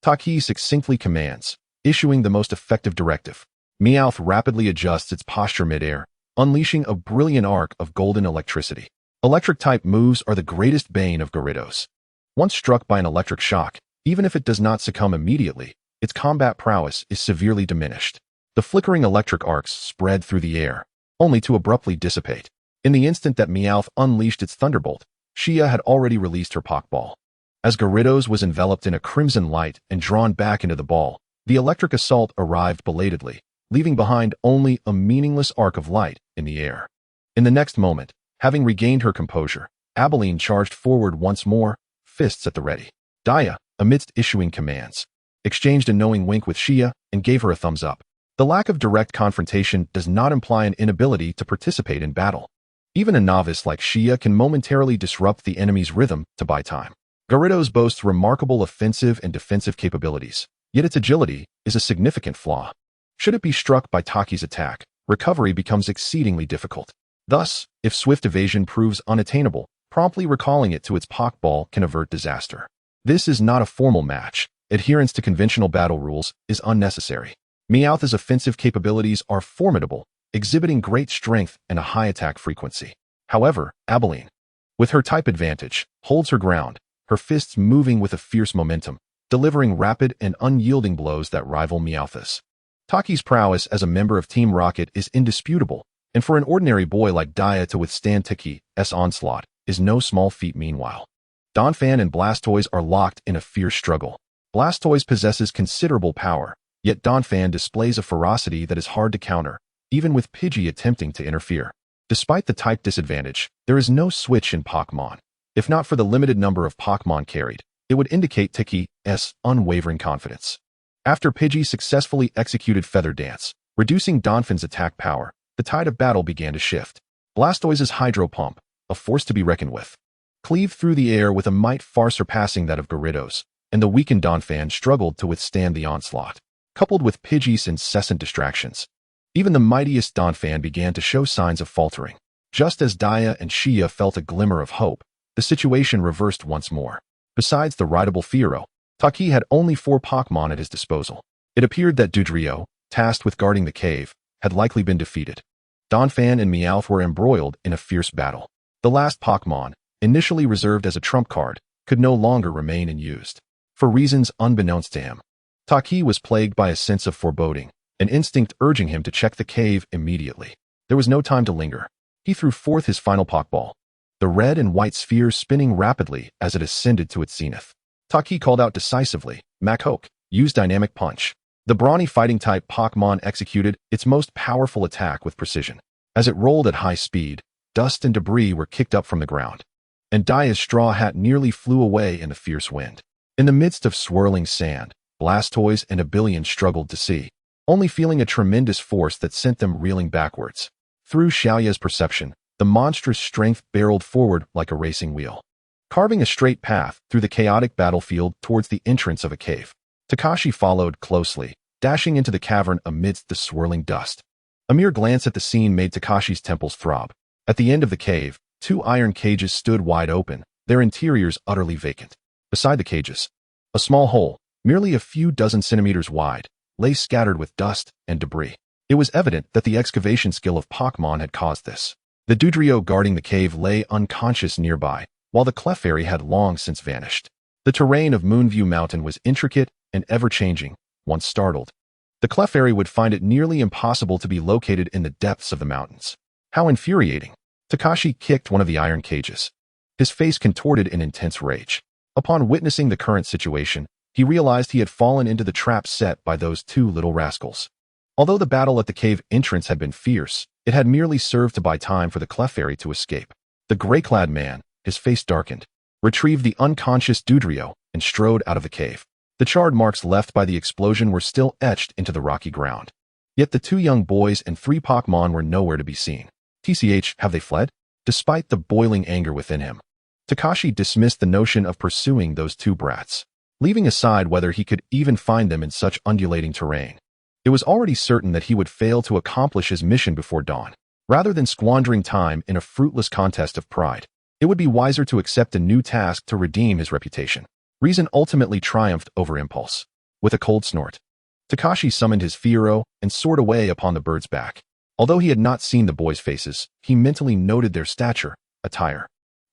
Taki succinctly commands, issuing the most effective directive. Meowth rapidly adjusts its posture midair, unleashing a brilliant arc of golden electricity. Electric-type moves are the greatest bane of Gyarados. Once struck by an electric shock, even if it does not succumb immediately, its combat prowess is severely diminished. The flickering electric arcs spread through the air, only to abruptly dissipate. In the instant that Meowth unleashed its Thunderbolt, Shia had already released her Pokeball. As Gyarados was enveloped in a crimson light and drawn back into the ball, the electric assault arrived belatedly, leaving behind only a meaningless arc of light in the air. In the next moment, having regained her composure, Abilene charged forward once more, fists at the ready. Dia, amidst issuing commands, exchanged a knowing wink with Shia and gave her a thumbs up. The lack of direct confrontation does not imply an inability to participate in battle. Even a novice like Shia can momentarily disrupt the enemy's rhythm to buy time. Gyarados boasts remarkable offensive and defensive capabilities, yet its agility is a significant flaw. Should it be struck by Taki's attack, recovery becomes exceedingly difficult. Thus, if swift evasion proves unattainable, promptly recalling it to its Pokeball can avert disaster. This is not a formal match. Adherence to conventional battle rules is unnecessary. Meowth's offensive capabilities are formidable, exhibiting great strength and a high attack frequency. However, Abilene, with her type advantage, holds her ground, her fists moving with a fierce momentum, delivering rapid and unyielding blows that rival Meowth's. Taki's prowess as a member of Team Rocket is indisputable, and for an ordinary boy like Dia to withstand Tiki's onslaught is no small feat. Meanwhile, Donphan and Blastoise are locked in a fierce struggle. Blastoise possesses considerable power, yet Donphan displays a ferocity that is hard to counter, even with Pidgey attempting to interfere. Despite the type disadvantage, there is no switch in Pokémon. If not for the limited number of Pokémon carried, it would indicate Tiki's unwavering confidence. After Pidgey successfully executed Feather Dance, reducing Donphan's attack power, the tide of battle began to shift. Blastoise's Hydro Pump, a force to be reckoned with, cleaved through the air with a might far surpassing that of Gyarados, and the weakened Donphan struggled to withstand the onslaught. Coupled with Pidgey's incessant distractions, even the mightiest Donphan began to show signs of faltering. Just as Dia and Shia felt a glimmer of hope, the situation reversed once more. Besides the rideable Fearow, Taki had only 4 Pokémon at his disposal. It appeared that Dugtrio, tasked with guarding the cave, had likely been defeated. Donphan and Meowth were embroiled in a fierce battle. The last Pokémon, initially reserved as a trump card, could no longer remain unused. For reasons unbeknownst to him, Taki was plagued by a sense of foreboding, an instinct urging him to check the cave immediately. There was no time to linger. He threw forth his final Pokeball, the red and white sphere spinning rapidly as it ascended to its zenith. Taki called out decisively, "Machoke, use Dynamic Punch." The brawny fighting-type Pokémon executed its most powerful attack with precision. As it rolled at high speed, dust and debris were kicked up from the ground, and Dia's straw hat nearly flew away in the fierce wind. In the midst of swirling sand, Blastoise and Abilene struggled to see, only feeling a tremendous force that sent them reeling backwards. Through Xiaoya's perception, the monstrous strength barreled forward like a racing wheel, carving a straight path through the chaotic battlefield towards the entrance of a cave. Takashi followed closely, dashing into the cavern amidst the swirling dust. A mere glance at the scene made Takashi's temples throb. At the end of the cave, 2 iron cages stood wide open, their interiors utterly vacant. Beside the cages, a small hole, merely a few dozen centimeters wide, lay scattered with dust and debris. It was evident that the excavation skill of Pokémon had caused this. The Dugtrio guarding the cave lay unconscious nearby, while the Clefairy had long since vanished. The terrain of Moonview Mountain was intricate and ever-changing. Once startled, the Clefairy would find it nearly impossible to be located in the depths of the mountains. How infuriating! Takashi kicked one of the iron cages, his face contorted in intense rage. Upon witnessing the current situation, he realized he had fallen into the trap set by those 2 little rascals. Although the battle at the cave entrance had been fierce, it had merely served to buy time for the Clefairy to escape. The gray-clad man, his face darkened, retrieved the unconscious Dugtrio and strode out of the cave. The charred marks left by the explosion were still etched into the rocky ground. Yet the 2 young boys and 3 Pokémon were nowhere to be seen. TCH, have they fled? Despite the boiling anger within him, Takashi dismissed the notion of pursuing those 2 brats, leaving aside whether he could even find them in such undulating terrain. It was already certain that he would fail to accomplish his mission before dawn. Rather than squandering time in a fruitless contest of pride, it would be wiser to accept a new task to redeem his reputation. Reason ultimately triumphed over impulse. With a cold snort, Takashi summoned his Fearow and soared away upon the bird's back. Although he had not seen the boys' faces, he mentally noted their stature, attire,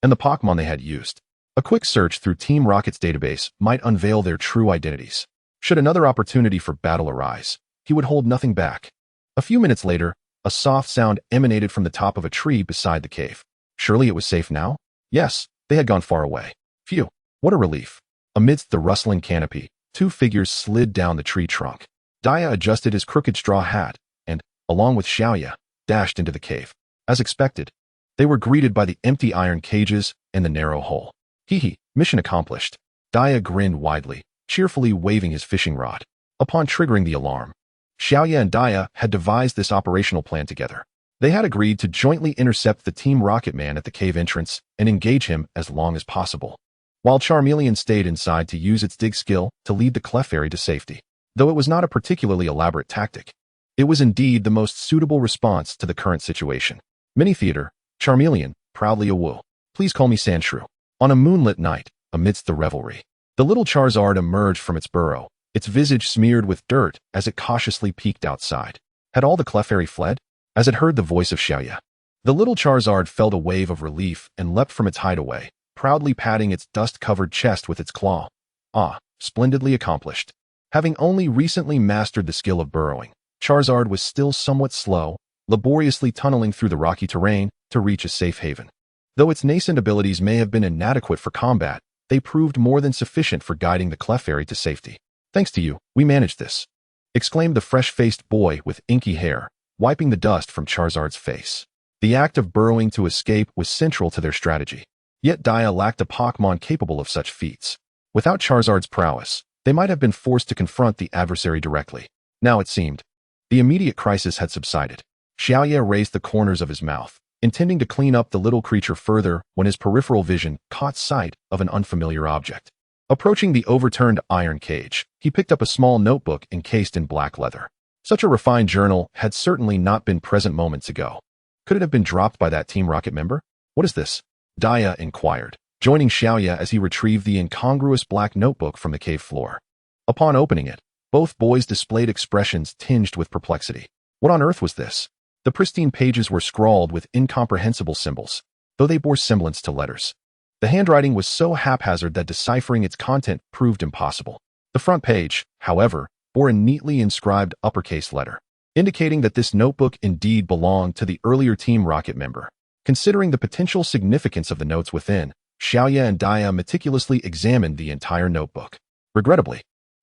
and the Pokémon they had used. A quick search through Team Rocket's database might unveil their true identities. Should another opportunity for battle arise, he would hold nothing back. A few minutes later, a soft sound emanated from the top of a tree beside the cave. Surely it was safe now? Yes, they had gone far away. Phew, what a relief. Amidst the rustling canopy, 2 figures slid down the tree trunk. Dia adjusted his crooked straw hat and, along with Xiaoya, dashed into the cave. As expected, they were greeted by the empty iron cages and the narrow hole. Hee, mission accomplished. Dia grinned widely, cheerfully waving his fishing rod. Upon triggering the alarm, Xiaoya and Dia had devised this operational plan together. They had agreed to jointly intercept the Team Rocket man at the cave entrance and engage him as long as possible, while Charmeleon stayed inside to use its dig skill to lead the Clefairy to safety. Though it was not a particularly elaborate tactic, it was indeed the most suitable response to the current situation. Mini Theater, Charmeleon, proudly awoo. Please call me Sandshrew. On a moonlit night, amidst the revelry, the little Charizard emerged from its burrow, its visage smeared with dirt as it cautiously peeked outside. Had all the Clefairy fled? As it heard the voice of Xiaoya, the little Charizard felt a wave of relief and leapt from its hideaway, proudly patting its dust-covered chest with its claw. Ah, splendidly accomplished. Having only recently mastered the skill of burrowing, Charizard was still somewhat slow, laboriously tunneling through the rocky terrain to reach a safe haven. Though its nascent abilities may have been inadequate for combat, they proved more than sufficient for guiding the Clefairy to safety. Thanks to you, we managed this, exclaimed the fresh-faced boy with inky hair, wiping the dust from Charizard's face. The act of burrowing to escape was central to their strategy. Yet Dia lacked a Pokémon capable of such feats. Without Charizard's prowess, they might have been forced to confront the adversary directly. Now it seemed, the immediate crisis had subsided. Xiaoya raised the corners of his mouth, intending to clean up the little creature further when his peripheral vision caught sight of an unfamiliar object. Approaching the overturned iron cage, he picked up a small notebook encased in black leather. Such a refined journal had certainly not been present moments ago. Could it have been dropped by that Team Rocket member? What is this? Dia inquired, joining Xiaoya as he retrieved the incongruous black notebook from the cave floor. Upon opening it, both boys displayed expressions tinged with perplexity. What on earth was this? The pristine pages were scrawled with incomprehensible symbols, though they bore semblance to letters. The handwriting was so haphazard that deciphering its content proved impossible. The front page, however, bore a neatly inscribed uppercase letter, indicating that this notebook indeed belonged to the earlier Team Rocket member. Considering the potential significance of the notes within, Xiaoya and Dia meticulously examined the entire notebook. Regrettably,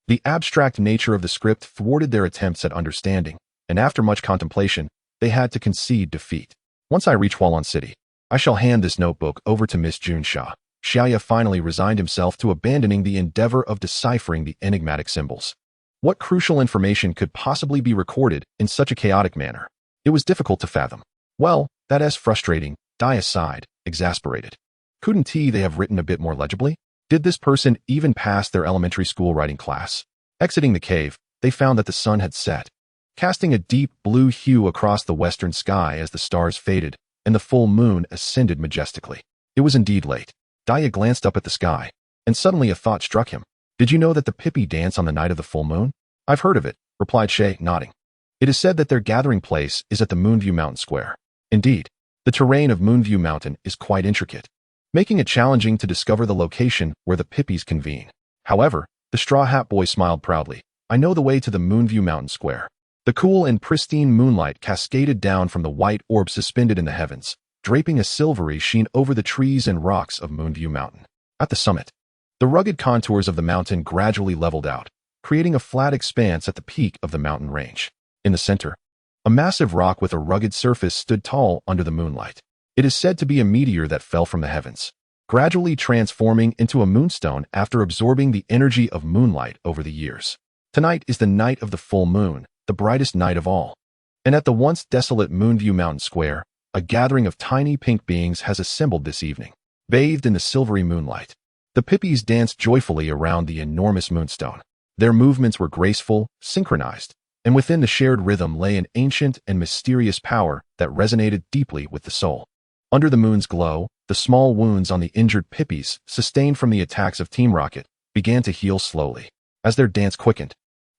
the abstract nature of the script thwarted their attempts at understanding, and after much contemplation, they had to concede defeat. Once I reach Hualon City, I shall hand this notebook over to Miss Junsha. Xiaoya finally resigned himself to abandoning the endeavor of deciphering the enigmatic symbols. What crucial information could possibly be recorded in such a chaotic manner? It was difficult to fathom. Well, that is frustrating, Dia sighed, exasperated. Couldn't they have written a bit more legibly? Did this person even pass their elementary school writing class? Exiting the cave, they found that the sun had set, casting a deep blue hue across the western sky as the stars faded and the full moon ascended majestically. It was indeed late. Dia glanced up at the sky, and suddenly a thought struck him. Did you know that the Pippi dance on the night of the full moon? I've heard of it, replied Shay, nodding. It is said that their gathering place is at the Moonview Mountain Square. Indeed, the terrain of Moonview Mountain is quite intricate, making it challenging to discover the location where the Pippis convene. However, the Straw Hat Boy smiled proudly. I know the way to the Moonview Mountain Square. The cool and pristine moonlight cascaded down from the white orb suspended in the heavens, draping a silvery sheen over the trees and rocks of Moonview Mountain. At the summit, the rugged contours of the mountain gradually leveled out, creating a flat expanse at the peak of the mountain range. In the center, a massive rock with a rugged surface stood tall under the moonlight. It is said to be a meteor that fell from the heavens, gradually transforming into a moonstone after absorbing the energy of moonlight over the years. Tonight is the night of the full moon, the brightest night of all. And at the once desolate Moonview Mountain Square, a gathering of tiny pink beings has assembled this evening. Bathed in the silvery moonlight, the Pippis danced joyfully around the enormous moonstone. Their movements were graceful, synchronized, and within the shared rhythm lay an ancient and mysterious power that resonated deeply with the soul. Under the moon's glow, the small wounds on the injured Pippis, sustained from the attacks of Team Rocket, began to heal slowly. As their dance quickened,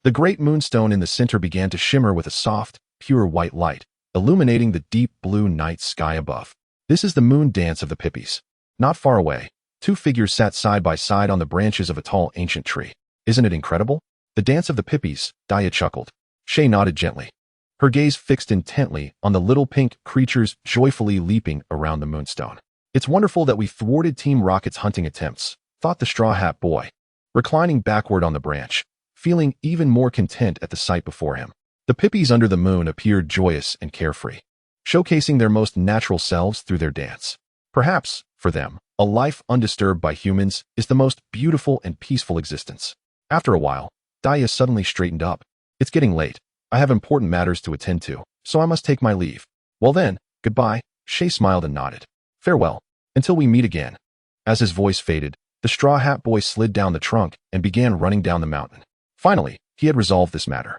the great moonstone in the center began to shimmer with a soft, pure white light, illuminating the deep blue night sky above. This is the moon dance of the Pippis. Not far away, two figures sat side by side on the branches of a tall ancient tree. Isn't it incredible? The dance of the Pippis, Dia chuckled. Shay nodded gently, her gaze fixed intently on the little pink creatures joyfully leaping around the moonstone. It's wonderful that we thwarted Team Rocket's hunting attempts, thought the Straw Hat Boy, reclining backward on the branch, feeling even more content at the sight before him. The Pippis under the moon appeared joyous and carefree, showcasing their most natural selves through their dance. Perhaps, for them, a life undisturbed by humans is the most beautiful and peaceful existence. After a while, Dia suddenly straightened up. It's getting late. I have important matters to attend to, so I must take my leave. Well then, goodbye. Shay smiled and nodded. Farewell. Until we meet again. As his voice faded, the Straw Hat Boy slid down the trunk and began running down the mountain. Finally, he had resolved this matter.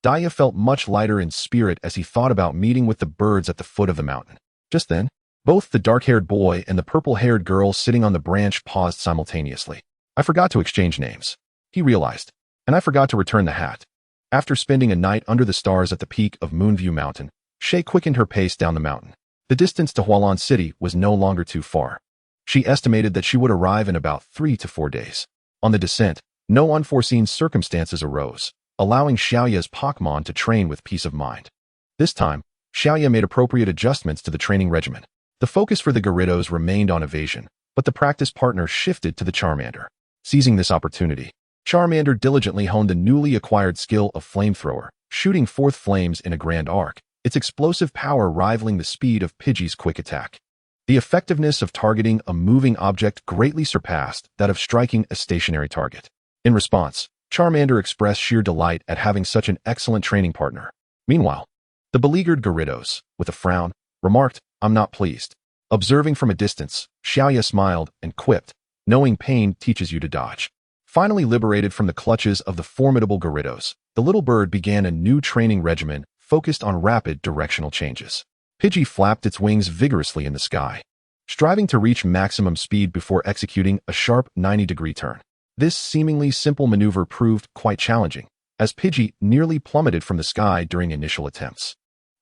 Dia felt much lighter in spirit as he thought about meeting with the birds at the foot of the mountain. Just then, both the dark-haired boy and the purple-haired girl sitting on the branch paused simultaneously. I forgot to exchange names, he realized, and I forgot to return the hat. After spending a night under the stars at the peak of Moonview Mountain, Shay quickened her pace down the mountain. The distance to Hualan City was no longer too far. She estimated that she would arrive in about 3 to 4 days. On the descent, no unforeseen circumstances arose, allowing Xiaoya's Pokémon to train with peace of mind. This time, Xiaoya made appropriate adjustments to the training regimen. The focus for the Gyarados remained on evasion, but the practice partner shifted to the Charmander. Seizing this opportunity, Charmander diligently honed the newly acquired skill of Flamethrower, shooting forth flames in a grand arc, its explosive power rivaling the speed of Pidgey's quick attack. The effectiveness of targeting a moving object greatly surpassed that of striking a stationary target. In response, Charmander expressed sheer delight at having such an excellent training partner. Meanwhile, the beleaguered Gyarados, with a frown, remarked, "I'm not pleased." Observing from a distance, Xiaoya smiled and quipped, "Knowing pain teaches you to dodge." Finally liberated from the clutches of the formidable Gyarados, the little bird began a new training regimen focused on rapid directional changes. Pidgey flapped its wings vigorously in the sky, striving to reach maximum speed before executing a sharp 90-degree turn. This seemingly simple maneuver proved quite challenging, as Pidgey nearly plummeted from the sky during initial attempts.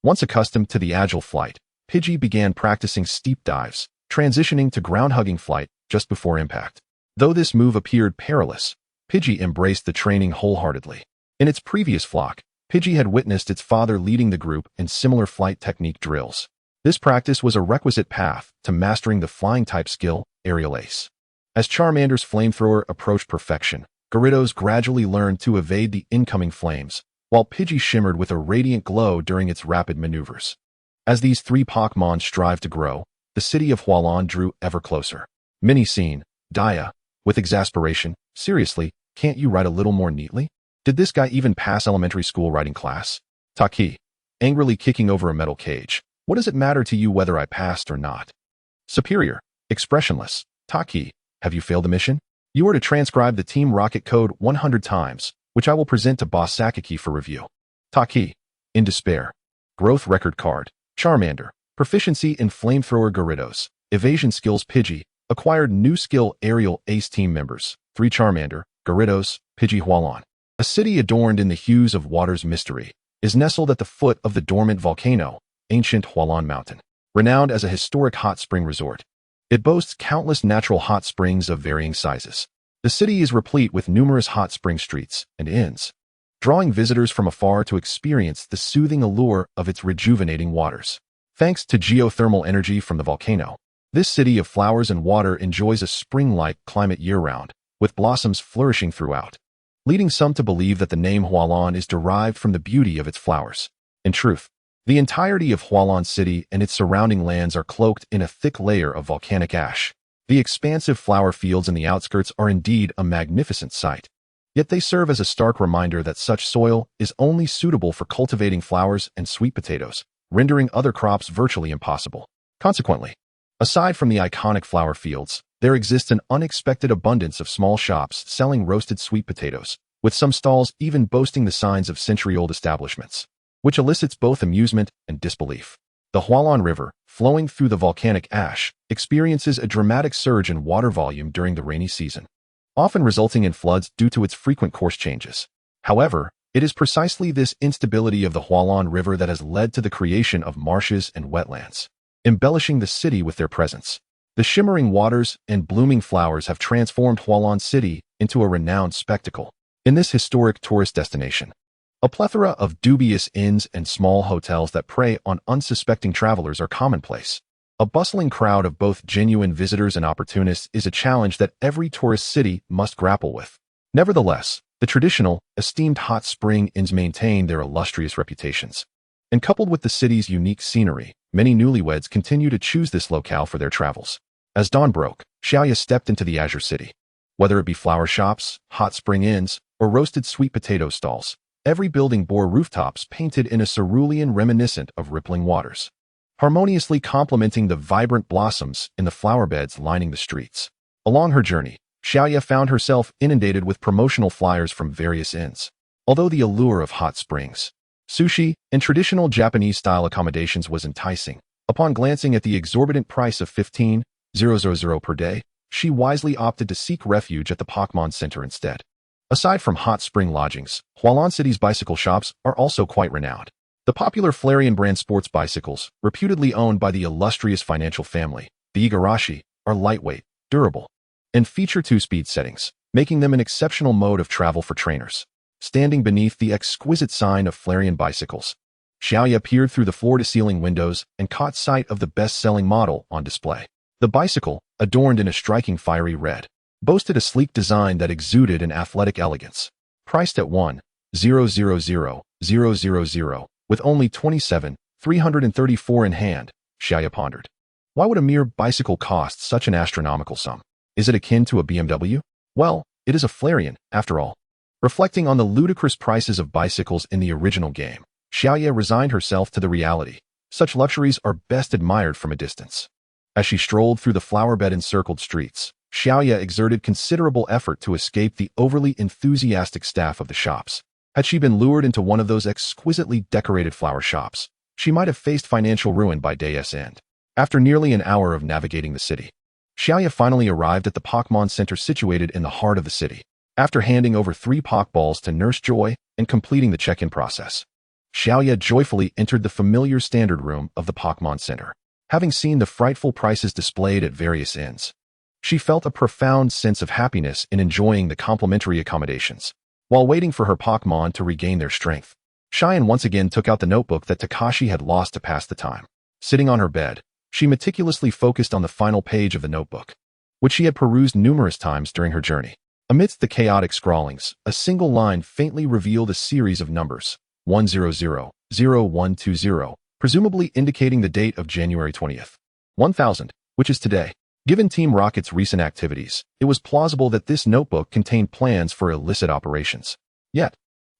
Once accustomed to the agile flight, Pidgey began practicing steep dives, transitioning to ground-hugging flight just before impact. Though this move appeared perilous, Pidgey embraced the training wholeheartedly. In its previous flock, Pidgey had witnessed its father leading the group in similar flight technique drills. This practice was a requisite path to mastering the flying-type skill, Aerial Ace. As Charmander's Flamethrower approached perfection, Gyarados gradually learned to evade the incoming flames, while Pidgey shimmered with a radiant glow during its rapid maneuvers. As these three Pokémon strived to grow, the city of Hualan drew ever closer. Mini-scene, Dia, with exasperation, "Seriously, can't you write a little more neatly? Did this guy even pass elementary school writing class?" Taki, angrily kicking over a metal cage, "What does it matter to you whether I passed or not?" Superior, expressionless, Taki, "Have you failed the mission? You are to transcribe the Team Rocket code 100 times, which I will present to Boss Sakaki for review." Taki, in despair. Growth record card, Charmander, proficiency in Flamethrower Gyarados, evasion skills Pidgey, acquired new skill Aerial Ace team members, 3 Charmander, Gyarados, Pidgey Hualan. A city adorned in the hues of water's mystery, is nestled at the foot of the dormant volcano, ancient Hualan Mountain, renowned as a historic hot spring resort. It boasts countless natural hot springs of varying sizes. The city is replete with numerous hot spring streets and inns, drawing visitors from afar to experience the soothing allure of its rejuvenating waters. Thanks to geothermal energy from the volcano, this city of flowers and water enjoys a spring-like climate year-round, with blossoms flourishing throughout, leading some to believe that the name Hualan is derived from the beauty of its flowers. In truth, the entirety of Hualan City and its surrounding lands are cloaked in a thick layer of volcanic ash. The expansive flower fields in the outskirts are indeed a magnificent sight. Yet they serve as a stark reminder that such soil is only suitable for cultivating flowers and sweet potatoes, rendering other crops virtually impossible. Consequently, aside from the iconic flower fields, there exists an unexpected abundance of small shops selling roasted sweet potatoes, with some stalls even boasting the signs of century-old establishments, which elicits both amusement and disbelief. The Hualan River, flowing through the volcanic ash, experiences a dramatic surge in water volume during the rainy season, often resulting in floods due to its frequent course changes. However, it is precisely this instability of the Hualan River that has led to the creation of marshes and wetlands, embellishing the city with their presence. The shimmering waters and blooming flowers have transformed Hualan City into a renowned spectacle. In this historic tourist destination, a plethora of dubious inns and small hotels that prey on unsuspecting travelers are commonplace. A bustling crowd of both genuine visitors and opportunists is a challenge that every tourist city must grapple with. Nevertheless, the traditional, esteemed hot spring inns maintain their illustrious reputations. And coupled with the city's unique scenery, many newlyweds continue to choose this locale for their travels. As dawn broke, Xiaoya stepped into the Azure City. Whether it be flower shops, hot spring inns, or roasted sweet potato stalls, every building bore rooftops painted in a cerulean reminiscent of rippling waters, harmoniously complementing the vibrant blossoms in the flower beds lining the streets. Along her journey, Xiaoya found herself inundated with promotional flyers from various inns. Although the allure of hot springs, sushi, and traditional Japanese-style accommodations was enticing, Upon glancing at the exorbitant price of 15,000 per day, she wisely opted to seek refuge at the Pokémon Center instead. Aside from hot spring lodgings, Hualan City's bicycle shops are also quite renowned. The popular Flareon brand sports bicycles, reputedly owned by the illustrious financial family, the Igarashi, are lightweight, durable, and feature 2-speed settings, making them an exceptional mode of travel for trainers. Standing beneath the exquisite sign of Flareon bicycles, Xiaoya peered through the floor-to-ceiling windows and caught sight of the best-selling model on display. The bicycle, adorned in a striking fiery red, boasted a sleek design that exuded an athletic elegance. Priced at 1,000,000, with only 27,334 in hand, Xiaoya pondered. Why would a mere bicycle cost such an astronomical sum? Is it akin to a BMW? Well, it is a Flareon, after all. Reflecting on the ludicrous prices of bicycles in the original game, Xiaoya resigned herself to the reality. Such luxuries are best admired from a distance. As she strolled through the flower-bed-encircled streets, Xiaoya exerted considerable effort to escape the overly enthusiastic staff of the shops. Had she been lured into one of those exquisitely decorated flower shops, she might have faced financial ruin by day's end. After nearly an hour of navigating the city, Xiaoya finally arrived at the Pokémon Center situated in the heart of the city. After handing over 3 Pokeballs to Nurse Joy and completing the check-in process, Xiaoya joyfully entered the familiar standard room of the Pokémon Center. Having seen the frightful prices displayed at various inns, she felt a profound sense of happiness in enjoying the complimentary accommodations. While waiting for her Pokémon to regain their strength, Cheyenne once again took out the notebook that Takashi had lost to pass the time. Sitting on her bed, she meticulously focused on the final page of the notebook, which she had perused numerous times during her journey. Amidst the chaotic scrawlings, a single line faintly revealed a series of numbers, 1000120, presumably indicating the date of January 20th, 1000, which is today. Given Team Rocket's recent activities, it was plausible that this notebook contained plans for illicit operations. Yet,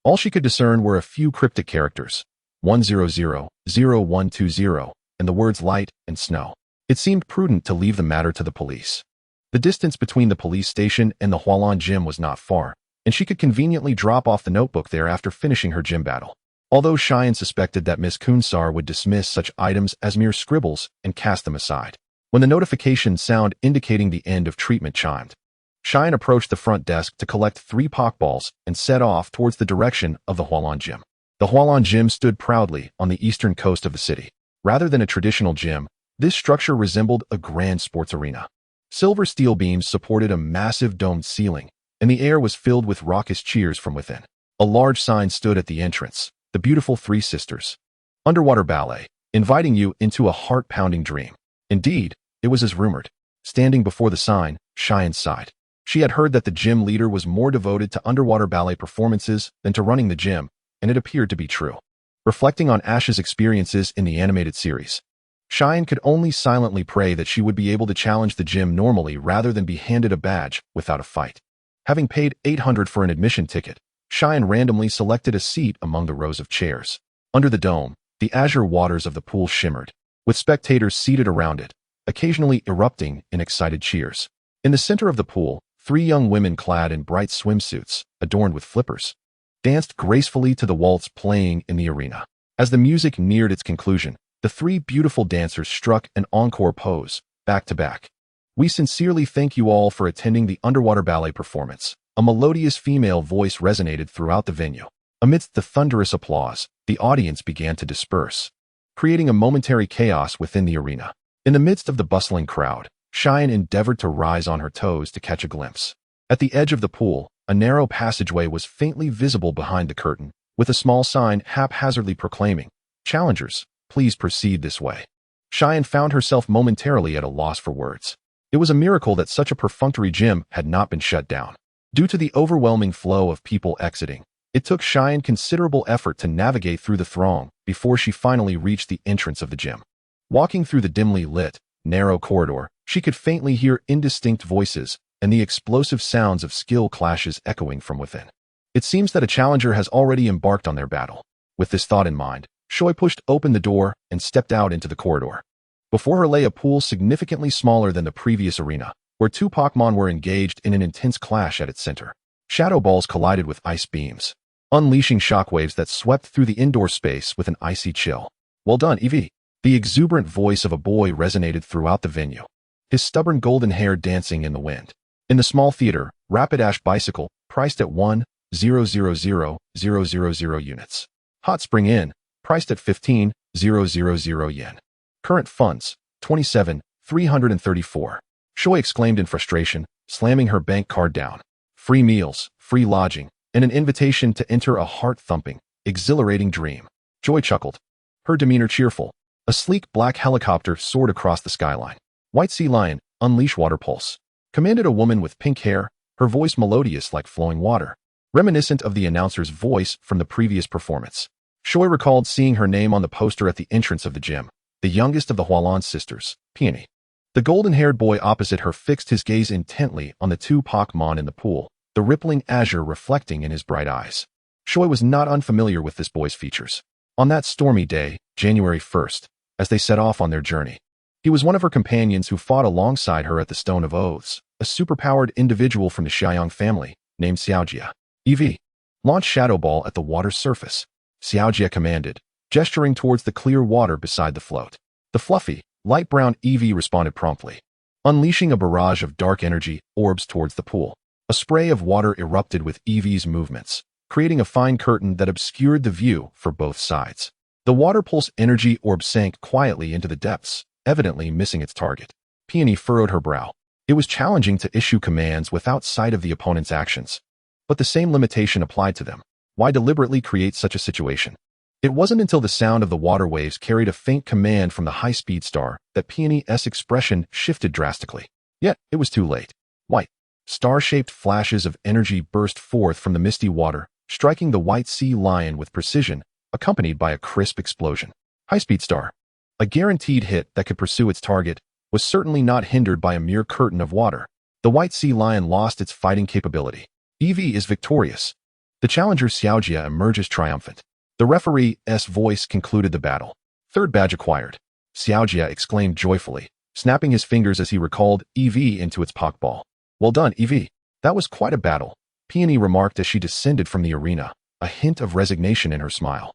all she could discern were a few cryptic characters, 1000120, and the words light and snow. It seemed prudent to leave the matter to the police. The distance between the police station and the Hualan gym was not far, and she could conveniently drop off the notebook there after finishing her gym battle. Although Cheyenne suspected that Miss Kunsar would dismiss such items as mere scribbles and cast them aside. When the notification sound indicating the end of treatment chimed, Cheyenne approached the front desk to collect 3 Pokeballs and set off towards the direction of the Hualan gym. The Hualan gym stood proudly on the eastern coast of the city. Rather than a traditional gym, this structure resembled a grand sports arena. Silver steel beams supported a massive domed ceiling, and the air was filled with raucous cheers from within. A large sign stood at the entrance, the beautiful 3 Sisters Underwater Ballet, inviting you into a heart-pounding dream. Indeed, it was as rumored. Standing before the sign, Cheyenne sighed. She had heard that the gym leader was more devoted to underwater ballet performances than to running the gym, and it appeared to be true. Reflecting on Ash's experiences in the animated series, Cheyenne could only silently pray that she would be able to challenge the gym normally rather than be handed a badge without a fight. Having paid 800 for an admission ticket, Cheyenne randomly selected a seat among the rows of chairs. Under the dome, the azure waters of the pool shimmered, with spectators seated around it, occasionally erupting in excited cheers. In the center of the pool, 3 young women clad in bright swimsuits, adorned with flippers, danced gracefully to the waltz playing in the arena. As the music neared its conclusion, the 3 beautiful dancers struck an encore pose, back to back. "We sincerely thank you all for attending the underwater ballet performance." A melodious female voice resonated throughout the venue. Amidst the thunderous applause, the audience began to disperse, creating a momentary chaos within the arena. In the midst of the bustling crowd, Cheyenne endeavored to rise on her toes to catch a glimpse. At the edge of the pool, a narrow passageway was faintly visible behind the curtain, with a small sign haphazardly proclaiming, "Challengers, please proceed this way." Cheyenne found herself momentarily at a loss for words. It was a miracle that such a perfunctory gym had not been shut down. Due to the overwhelming flow of people exiting, it took Cheyenne considerable effort to navigate through the throng before she finally reached the entrance of the gym. Walking through the dimly lit, narrow corridor, she could faintly hear indistinct voices and the explosive sounds of skill clashes echoing from within. It seems that a challenger has already embarked on their battle. With this thought in mind, Choi pushed open the door and stepped out into the corridor. Before her lay a pool significantly smaller than the previous arena, where 2 Pokémon were engaged in an intense clash at its center. Shadow balls collided with ice beams, unleashing shockwaves that swept through the indoor space with an icy chill. "Well done, Eevee." The exuberant voice of a boy resonated throughout the venue, his stubborn golden hair dancing in the wind. In the small theater, Rapid Ash Bicycle, priced at 1,000,000 units. Hot Spring Inn, priced at 15,000 yen. Current funds, 27,334. Shoei exclaimed in frustration, slamming her bank card down. Free meals, free lodging, and an invitation to enter a heart-thumping, exhilarating dream. Joy chuckled, her demeanor cheerful. A sleek black helicopter soared across the skyline. White Sea Lion, unleash water pulse. Commanded a woman with pink hair, her voice melodious like flowing water, reminiscent of the announcer's voice from the previous performance. Shoei recalled seeing her name on the poster at the entrance of the gym, the youngest of the Hualan sisters, Peony. The golden-haired boy opposite her fixed his gaze intently on the two Pokémon in the pool, the rippling azure reflecting in his bright eyes. Shoei was not unfamiliar with this boy's features. On that stormy day, January 1st, as they set off on their journey, he was one of her companions who fought alongside her at the Stone of Oaths, a superpowered individual from the Xiaoyang family, named Xiaojia. EV. Launch Shadow Ball at the water's surface. Xiaojia commanded, gesturing towards the clear water beside the float. The fluffy, light brown EV responded promptly, unleashing a barrage of dark energy orbs towards the pool. A spray of water erupted with EV's movements, creating a fine curtain that obscured the view for both sides. The water pulse energy orb sank quietly into the depths, evidently missing its target. Peony furrowed her brow. It was challenging to issue commands without sight of the opponent's actions. But the same limitation applied to them. Why deliberately create such a situation? It wasn't until the sound of the water waves carried a faint command from the high-speed star that Peony's expression shifted drastically. Yet, it was too late. White, star-shaped flashes of energy burst forth from the misty water, striking the White Sea Lion with precision, accompanied by a crisp explosion. High-speed star. A guaranteed hit that could pursue its target, was certainly not hindered by a mere curtain of water. The White Sea Lion lost its fighting capability. EV is victorious. The challenger Xiaojia emerges triumphant. The referee's voice concluded the battle. Third badge acquired. Xiaojia exclaimed joyfully, snapping his fingers as he recalled EV into its Pokeball. Well done, EV. That was quite a battle, Peony remarked as she descended from the arena, a hint of resignation in her smile.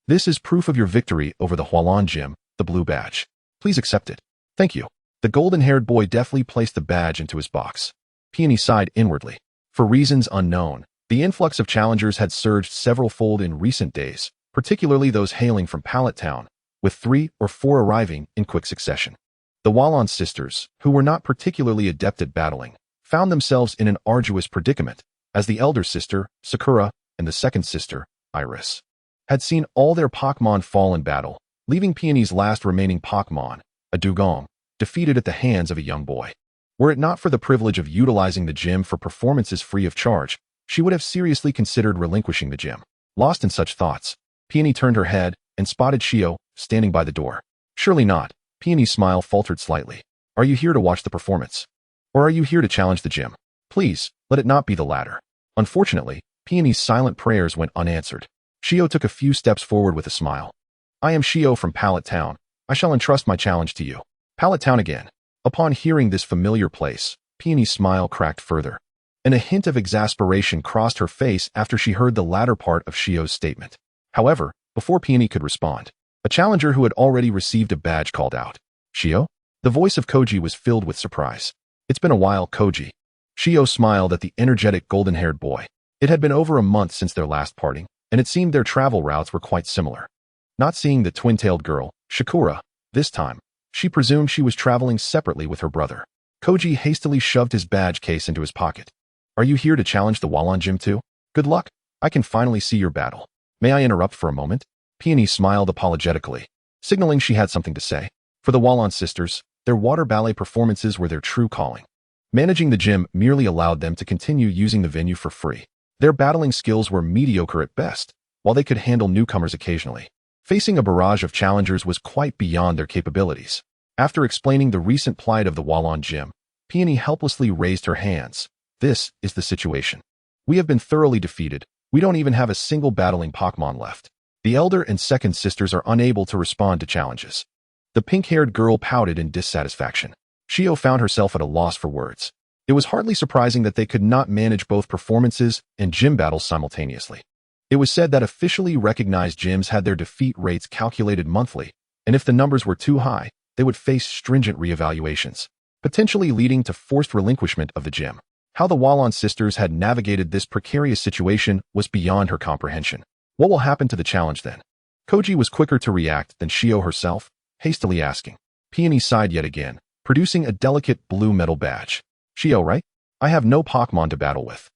This is proof of your victory over the Hualan Gym, the blue badge. Please accept it. Thank you. The golden-haired boy deftly placed the badge into his box. Peony sighed inwardly. For reasons unknown, the influx of challengers had surged several-fold in recent days, particularly those hailing from Pallet Town, with 3 or 4 arriving in quick succession. The Hualan sisters, who were not particularly adept at battling, found themselves in an arduous predicament, as the elder sister, Sakura, and the second sister, Iris, had seen all their Pokémon fall in battle, leaving Peony's last remaining Pokémon, a dugong, defeated at the hands of a young boy. Were it not for the privilege of utilizing the gym for performances free of charge, she would have seriously considered relinquishing the gym. Lost in such thoughts, Peony turned her head and spotted Shio standing by the door. Surely not. Peony's smile faltered slightly. Are you here to watch the performance? Or are you here to challenge the gym? Please, let it not be the latter. Unfortunately, Peony's silent prayers went unanswered. Shio took a few steps forward with a smile. I am Shio from Pallet Town. I shall entrust my challenge to you. Pallet Town again. Upon hearing this familiar place, Peony's smile cracked further, and a hint of exasperation crossed her face after she heard the latter part of Shio's statement. However, before Peony could respond, a challenger who had already received a badge called out. Shio? The voice of Koji was filled with surprise. It's been a while, Koji. Shio smiled at the energetic golden-haired boy. It had been over a month since their last parting, and it seemed their travel routes were quite similar. Not seeing the twin-tailed girl, Sakura, this time, she presumed she was traveling separately with her brother. Koji hastily shoved his badge case into his pocket. Are you here to challenge the Hualan Gym too? Good luck. I can finally see your battle. May I interrupt for a moment? Peony smiled apologetically, signaling she had something to say. For the Hualan sisters, their water ballet performances were their true calling. Managing the gym merely allowed them to continue using the venue for free. Their battling skills were mediocre at best, while they could handle newcomers occasionally. Facing a barrage of challengers was quite beyond their capabilities. After explaining the recent plight of the Hualan Gym, Peony helplessly raised her hands. This is the situation. We have been thoroughly defeated. We don't even have a single battling Pokémon left. The elder and second sisters are unable to respond to challenges. The pink-haired girl pouted in dissatisfaction. Shio found herself at a loss for words. It was hardly surprising that they could not manage both performances and gym battles simultaneously. It was said that officially recognized gyms had their defeat rates calculated monthly, and if the numbers were too high, they would face stringent reevaluations, potentially leading to forced relinquishment of the gym. How the Wallon sisters had navigated this precarious situation was beyond her comprehension. What will happen to the challenge then? Koji was quicker to react than Shio herself, hastily asking. Peony sighed yet again, producing a delicate blue metal badge. Shio, right? I have no Pokémon to battle with.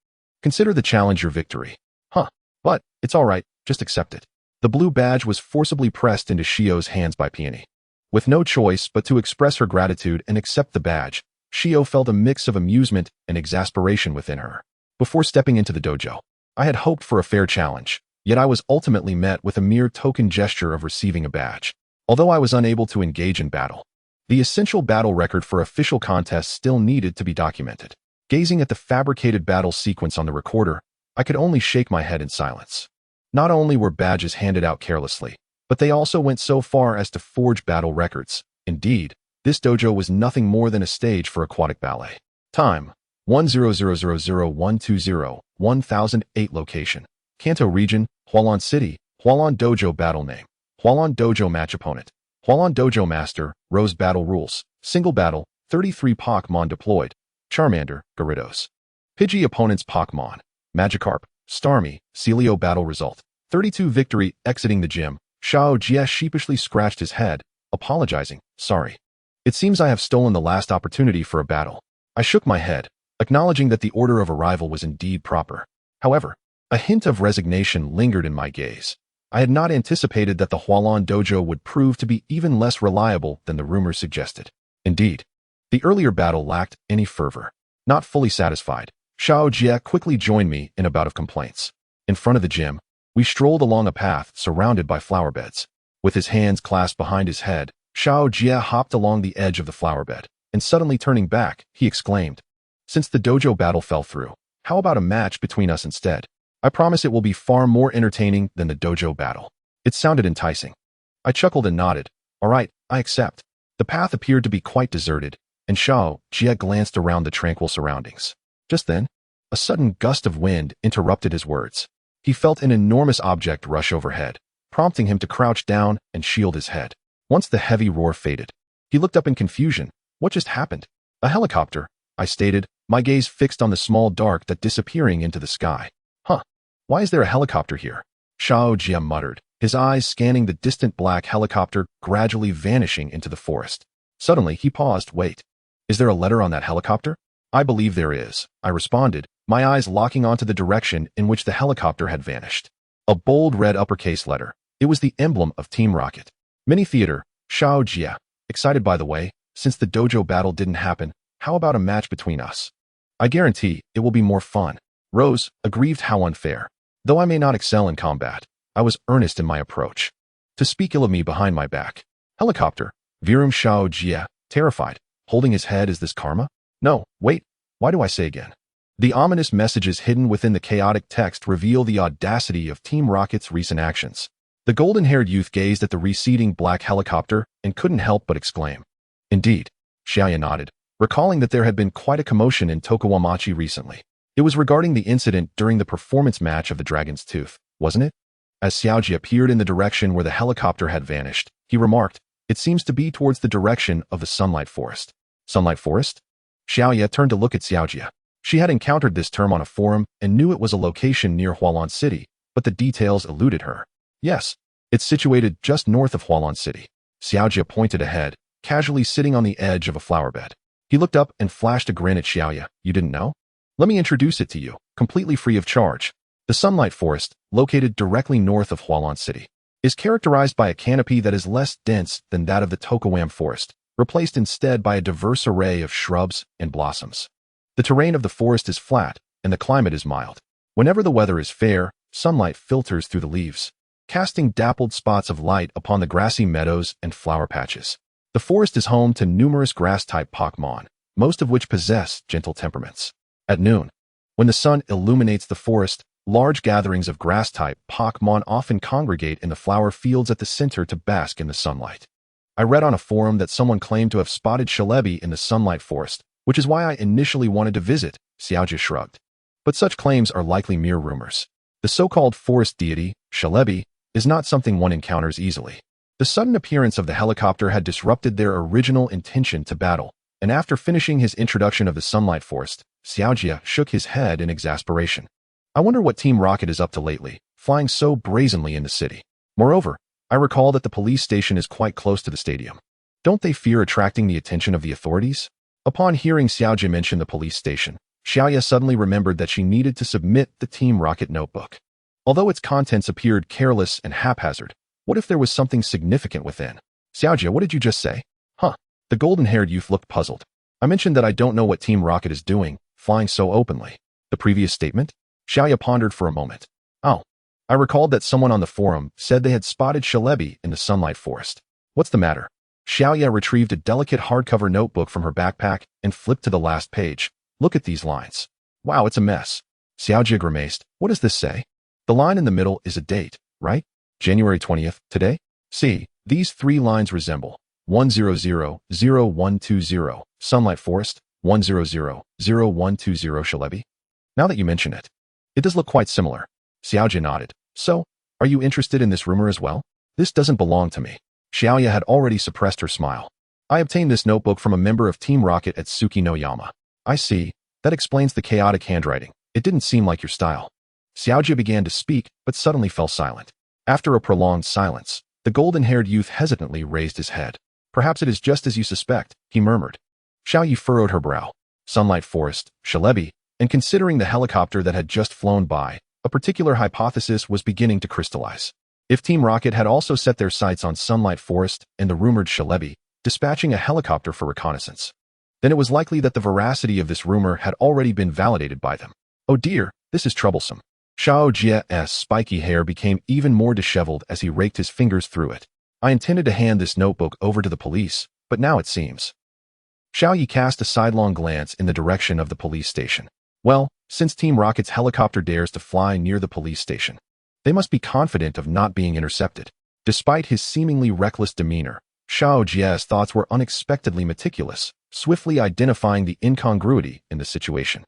Consider the challenge your victory. Huh, but it's all right, just accept it. The blue badge was forcibly pressed into Shio's hands by Peony. With no choice but to express her gratitude and accept the badge, Shio felt a mix of amusement and exasperation within her. Before stepping into the dojo, I had hoped for a fair challenge, yet I was ultimately met with a mere token gesture of receiving a badge. Although I was unable to engage in battle, the essential battle record for official contests still needed to be documented. Gazing at the fabricated battle sequence on the recorder, I could only shake my head in silence. Not only were badges handed out carelessly, but they also went so far as to forge battle records. Indeed, this dojo was nothing more than a stage for aquatic ballet. Time: 10000120, 1008. Location: Kanto Region, Hualon City. Hualon Dojo. Battle name: Hualon Dojo. Match opponent: Hualon Dojo Master. Rose. Battle rules: Single battle, 33 Pokémon deployed. Charmander, Gyarados. Pidgey. Opponent's Pokémon: Magikarp, Starmie, Celio. Battle result: 32 victory. Exiting the gym, Xiao Jie sheepishly scratched his head, apologizing. Sorry. It seems I have stolen the last opportunity for a battle. I shook my head, acknowledging that the order of arrival was indeed proper. However, a hint of resignation lingered in my gaze. I had not anticipated that the Hualon Dojo would prove to be even less reliable than the rumors suggested. Indeed, the earlier battle lacked any fervor. Not fully satisfied, Xiao Jie quickly joined me in a bout of complaints. In front of the gym, we strolled along a path surrounded by flower beds. With his hands clasped behind his head, Xiao Jie hopped along the edge of the flower bed, and suddenly turning back, he exclaimed, "Since the dojo battle fell through, how about a match between us instead? I promise it will be far more entertaining than the dojo battle." It sounded enticing. I chuckled and nodded. All right, I accept. The path appeared to be quite deserted, and Xiao Jie glanced around the tranquil surroundings. Just then, a sudden gust of wind interrupted his words. He felt an enormous object rush overhead, prompting him to crouch down and shield his head. Once the heavy roar faded, he looked up in confusion. What just happened? A helicopter, I stated, my gaze fixed on the small dark that disappearing into the sky. Huh, why is there a helicopter here? Xiao Jie muttered, his eyes scanning the distant black helicopter gradually vanishing into the forest. Suddenly, he paused. Wait, is there a letter on that helicopter? I believe there is, I responded, my eyes locking onto the direction in which the helicopter had vanished. A bold red uppercase letter. It was the emblem of Team Rocket. Mini Theater, Xiao Jie. Excited by the way, since the dojo battle didn't happen, how about a match between us? I guarantee it will be more fun. Rose, aggrieved. How unfair. Though I may not excel in combat, I was earnest in my approach. To speak ill of me behind my back. Helicopter, Virum. Xiao Jie, terrified, holding his head. Is this karma? No, wait, why do I say again? The ominous messages hidden within the chaotic text reveal the audacity of Team Rocket's recent actions. The golden-haired youth gazed at the receding black helicopter and couldn't help but exclaim. Indeed, Xiaoya nodded, recalling that there had been quite a commotion in Tokawamachi recently. It was regarding the incident during the performance match of the Dragon's Tooth, wasn't it? As Xiaoji appeared in the direction where the helicopter had vanished, he remarked, it seems to be towards the direction of the Sunlight Forest. Sunlight Forest? Xiaoya turned to look at Xiaojia. She had encountered this term on a forum and knew it was a location near Hualon City, but the details eluded her. Yes, it's situated just north of Hualon City. Xiaojia pointed ahead, casually sitting on the edge of a flower bed. He looked up and flashed a grin at Xiaoya. You didn't know? Let me introduce it to you, completely free of charge. The Sunlight Forest, located directly north of Hualon City, is characterized by a canopy that is less dense than that of the Tokawam Forest, replaced instead by a diverse array of shrubs and blossoms. The terrain of the forest is flat, and the climate is mild. Whenever the weather is fair, sunlight filters through the leaves, casting dappled spots of light upon the grassy meadows and flower patches. The forest is home to numerous grass-type Pokémon, most of which possess gentle temperaments. At noon, when the sun illuminates the forest, large gatherings of grass-type Pokémon often congregate in the flower fields at the center to bask in the sunlight. I read on a forum that someone claimed to have spotted Shalebi in the Sunlight Forest, which is why I initially wanted to visit, Xiaojia shrugged. But such claims are likely mere rumors. The so-called forest deity, Shalebi, is not something one encounters easily. The sudden appearance of the helicopter had disrupted their original intention to battle, and after finishing his introduction of the Sunlight Forest, Xiaojia shook his head in exasperation. I wonder what Team Rocket is up to lately, flying so brazenly in the city. Moreover, I recall that the police station is quite close to the stadium. Don't they fear attracting the attention of the authorities? Upon hearing Xiaojia mention the police station, Xiaoya suddenly remembered that she needed to submit the Team Rocket notebook. Although its contents appeared careless and haphazard, what if there was something significant within? Xiaojia, what did you just say? Huh. The golden-haired youth looked puzzled. I mentioned that I don't know what Team Rocket is doing, flying so openly. The previous statement? Xiaoya pondered for a moment. Oh. I recalled that someone on the forum said they had spotted Shalebi in the Sunlight Forest. What's the matter? Xiaoya retrieved a delicate hardcover notebook from her backpack and flipped to the last page. Look at these lines. Wow, it's a mess. Xiaojia grimaced. What does this say? The line in the middle is a date, right? January 20th, today? See, these 3 lines resemble 1000120, Sunlight Forest, 1000120 Shalebi. Now that you mention it, it does look quite similar. Xiaojia nodded. So, are you interested in this rumor as well? This doesn't belong to me. Xiaoya had already suppressed her smile. I obtained this notebook from a member of Team Rocket at Tsuki no Yama. I see. That explains the chaotic handwriting. It didn't seem like your style. Xiaojia began to speak, but suddenly fell silent. After a prolonged silence, the golden-haired youth hesitantly raised his head. Perhaps it is just as you suspect, he murmured. Xiaoyi furrowed her brow. Sunlight Forest, Shalebi, and considering the helicopter that had just flown by, a particular hypothesis was beginning to crystallize. If Team Rocket had also set their sights on Sunlight Forest and the rumored Shalebi, dispatching a helicopter for reconnaissance, then it was likely that the veracity of this rumor had already been validated by them. Oh dear, this is troublesome. Xiao Jia's spiky hair became even more disheveled as he raked his fingers through it. I intended to hand this notebook over to the police, but now it seems. Xiao Yi cast a sidelong glance in the direction of the police station. Well, since Team Rocket's helicopter dares to fly near the police station, they must be confident of not being intercepted. Despite his seemingly reckless demeanor, Xiao Jia's thoughts were unexpectedly meticulous, swiftly identifying the incongruity in the situation.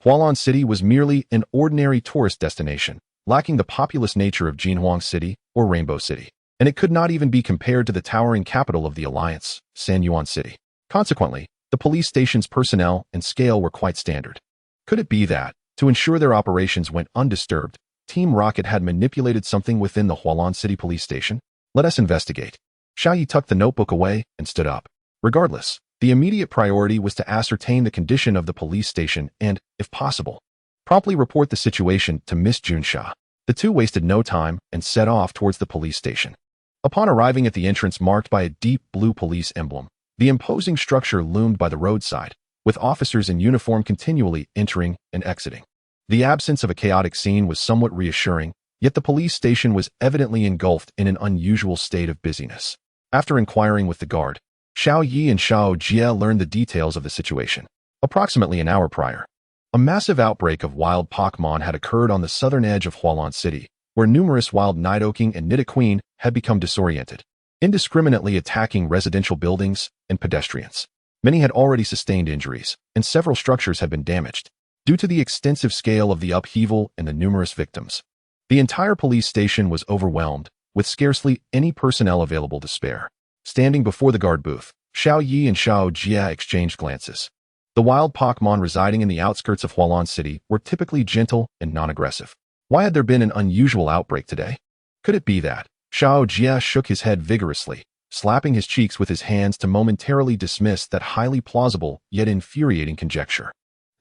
Hualan City was merely an ordinary tourist destination, lacking the populous nature of Jinhuang City or Rainbow City, and it could not even be compared to the towering capital of the Alliance, Sanyuan City. Consequently, the police station's personnel and scale were quite standard. Could it be that, to ensure their operations went undisturbed, Team Rocket had manipulated something within the Hualan City police station? Let us investigate. Xiao Yi tucked the notebook away and stood up. Regardless, the immediate priority was to ascertain the condition of the police station and, if possible, promptly report the situation to Miss Junsha. The two wasted no time and set off towards the police station. Upon arriving at the entrance marked by a deep blue police emblem, the imposing structure loomed by the roadside, with officers in uniform continually entering and exiting. The absence of a chaotic scene was somewhat reassuring, yet the police station was evidently engulfed in an unusual state of busyness. After inquiring with the guard, Xiao Yi and Xiao Jia learned the details of the situation. Approximately an hour prior, a massive outbreak of wild Pokémon had occurred on the southern edge of Hualan City, where numerous wild Nidoking and Nidoqueen had become disoriented, indiscriminately attacking residential buildings and pedestrians. Many had already sustained injuries, and several structures had been damaged. Due to the extensive scale of the upheaval and the numerous victims, the entire police station was overwhelmed, with scarcely any personnel available to spare. Standing before the guard booth, Xiao Yi and Xiao Jia exchanged glances. The wild Pokémon residing in the outskirts of Hualan City were typically gentle and non-aggressive. Why had there been an unusual outbreak today? Could it be that? Xiao Jia shook his head vigorously, slapping his cheeks with his hands to momentarily dismiss that highly plausible yet infuriating conjecture.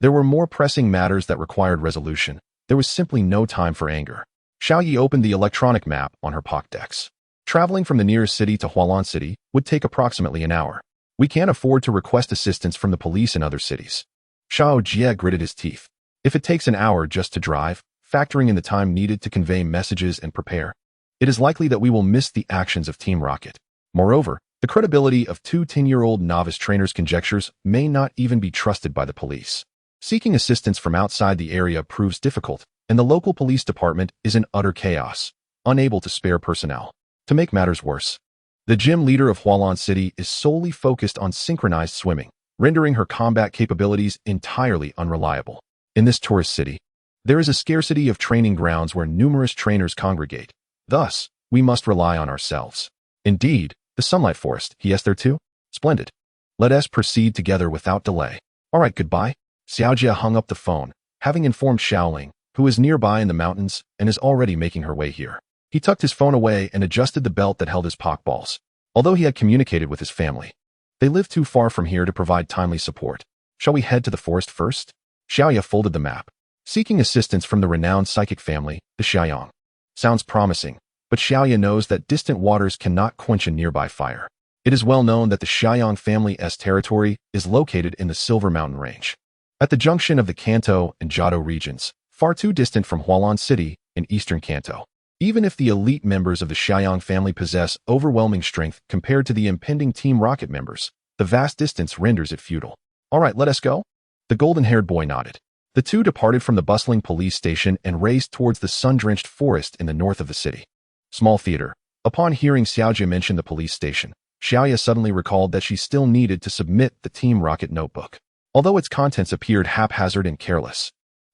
There were more pressing matters that required resolution. There was simply no time for anger. Xiao Yi opened the electronic map on her Pokédex. Traveling from the nearest city to Hualan City would take approximately an hour. We can't afford to request assistance from the police in other cities. Xiao Jia gritted his teeth. If it takes an hour just to drive, factoring in the time needed to convey messages and prepare, it is likely that we will miss the actions of Team Rocket. Moreover, the credibility of two 10-year-old novice trainers' conjectures may not even be trusted by the police. Seeking assistance from outside the area proves difficult, and the local police department is in utter chaos, unable to spare personnel. To make matters worse, the gym leader of Hualan City is solely focused on synchronized swimming, rendering her combat capabilities entirely unreliable. In this tourist city, there is a scarcity of training grounds where numerous trainers congregate. Thus, we must rely on ourselves. Indeed, the sunlight forest. Yes, there too? Splendid. Let us proceed together without delay. All right, goodbye. Xiaojia hung up the phone, having informed Xiaoling, who is nearby in the mountains and is already making her way here. He tucked his phone away and adjusted the belt that held his pokeballs. Although he had communicated with his family, they live too far from here to provide timely support. Shall we head to the forest first? Xiaoya folded the map, seeking assistance from the renowned psychic family, the Xiaoyang. Sounds promising, but Xiaoya knows that distant waters cannot quench a nearby fire. It is well known that the Xiaoyang family's territory is located in the Silver Mountain Range, at the junction of the Kanto and Jiado regions, far too distant from Hualan City in eastern Kanto. Even if the elite members of the Xiaoyang family possess overwhelming strength compared to the impending Team Rocket members, the vast distance renders it futile. All right, let us go. The golden-haired boy nodded. The two departed from the bustling police station and raced towards the sun-drenched forest in the north of the city. Small theater. Upon hearing Xiaojia mention the police station, Xiaoya suddenly recalled that she still needed to submit the Team Rocket notebook. Although its contents appeared haphazard and careless,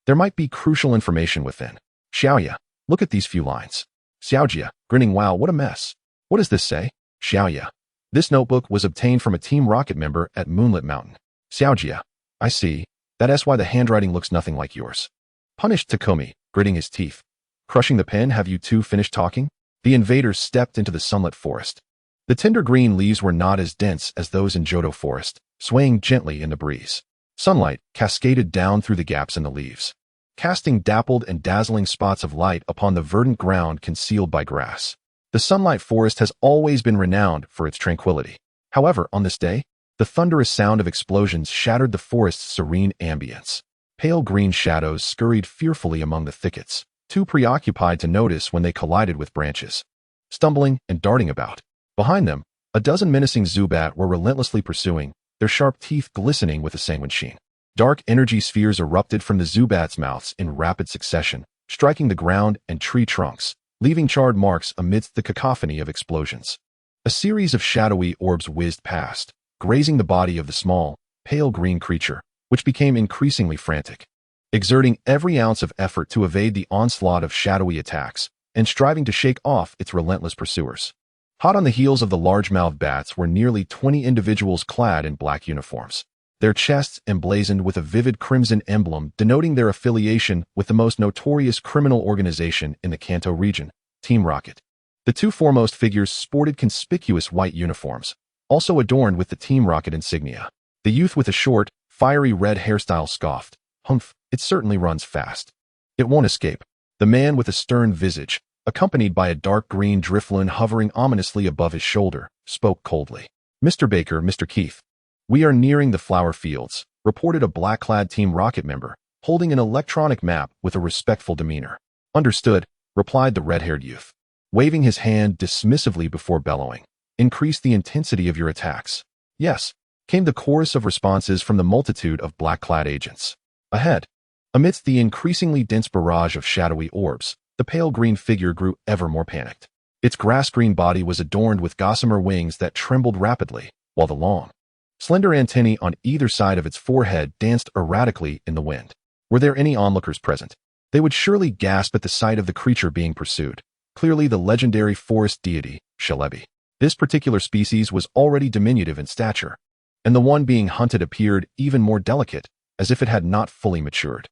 there might be crucial information within. Xiaoya, look at these few lines. Xiaojia, grinning, wow, what a mess. What does this say? Xiaoya, this notebook was obtained from a Team Rocket member at Moonlit Mountain. Xiaojia, I see. That's why the handwriting looks nothing like yours. Punished Takumi, gritting his teeth. Crushing the pen, have you two finished talking? The invaders stepped into the sunlit forest. The tender green leaves were not as dense as those in Johto Forest, swaying gently in the breeze. Sunlight cascaded down through the gaps in the leaves, casting dappled and dazzling spots of light upon the verdant ground concealed by grass. The sunlight forest has always been renowned for its tranquility. However, on this day, the thunderous sound of explosions shattered the forest's serene ambience. Pale green shadows scurried fearfully among the thickets, too preoccupied to notice when they collided with branches, stumbling and darting about. Behind them, a dozen menacing Zubat were relentlessly pursuing, their sharp teeth glistening with a sanguine sheen. Dark energy spheres erupted from the Zubats' mouths in rapid succession, striking the ground and tree trunks, leaving charred marks amidst the cacophony of explosions. A series of shadowy orbs whizzed past, grazing the body of the small, pale green creature, which became increasingly frantic, exerting every ounce of effort to evade the onslaught of shadowy attacks and striving to shake off its relentless pursuers. Hot on the heels of the large-mouthed bats were nearly 20 individuals clad in black uniforms, their chests emblazoned with a vivid crimson emblem denoting their affiliation with the most notorious criminal organization in the Kanto region, Team Rocket. The two foremost figures sported conspicuous white uniforms, also adorned with the Team Rocket insignia. The youth with a short, fiery red hairstyle scoffed, "Humph, it certainly runs fast. It won't escape." The man with a stern visage, accompanied by a dark green Drifloon hovering ominously above his shoulder, spoke coldly. "Mr. Baker, Mr. Keith, we are nearing the flower fields," reported a black-clad Team Rocket member, holding an electronic map with a respectful demeanor. "Understood," replied the red-haired youth, waving his hand dismissively before bellowing. "Increase the intensity of your attacks." "Yes," came the chorus of responses from the multitude of black-clad agents. Ahead, amidst the increasingly dense barrage of shadowy orbs, the pale green figure grew ever more panicked. Its grass-green body was adorned with gossamer wings that trembled rapidly, while the long, slender antennae on either side of its forehead danced erratically in the wind. Were there any onlookers present, they would surely gasp at the sight of the creature being pursued, clearly the legendary forest deity, Shalebi. This particular species was already diminutive in stature, and the one being hunted appeared even more delicate, as if it had not fully matured.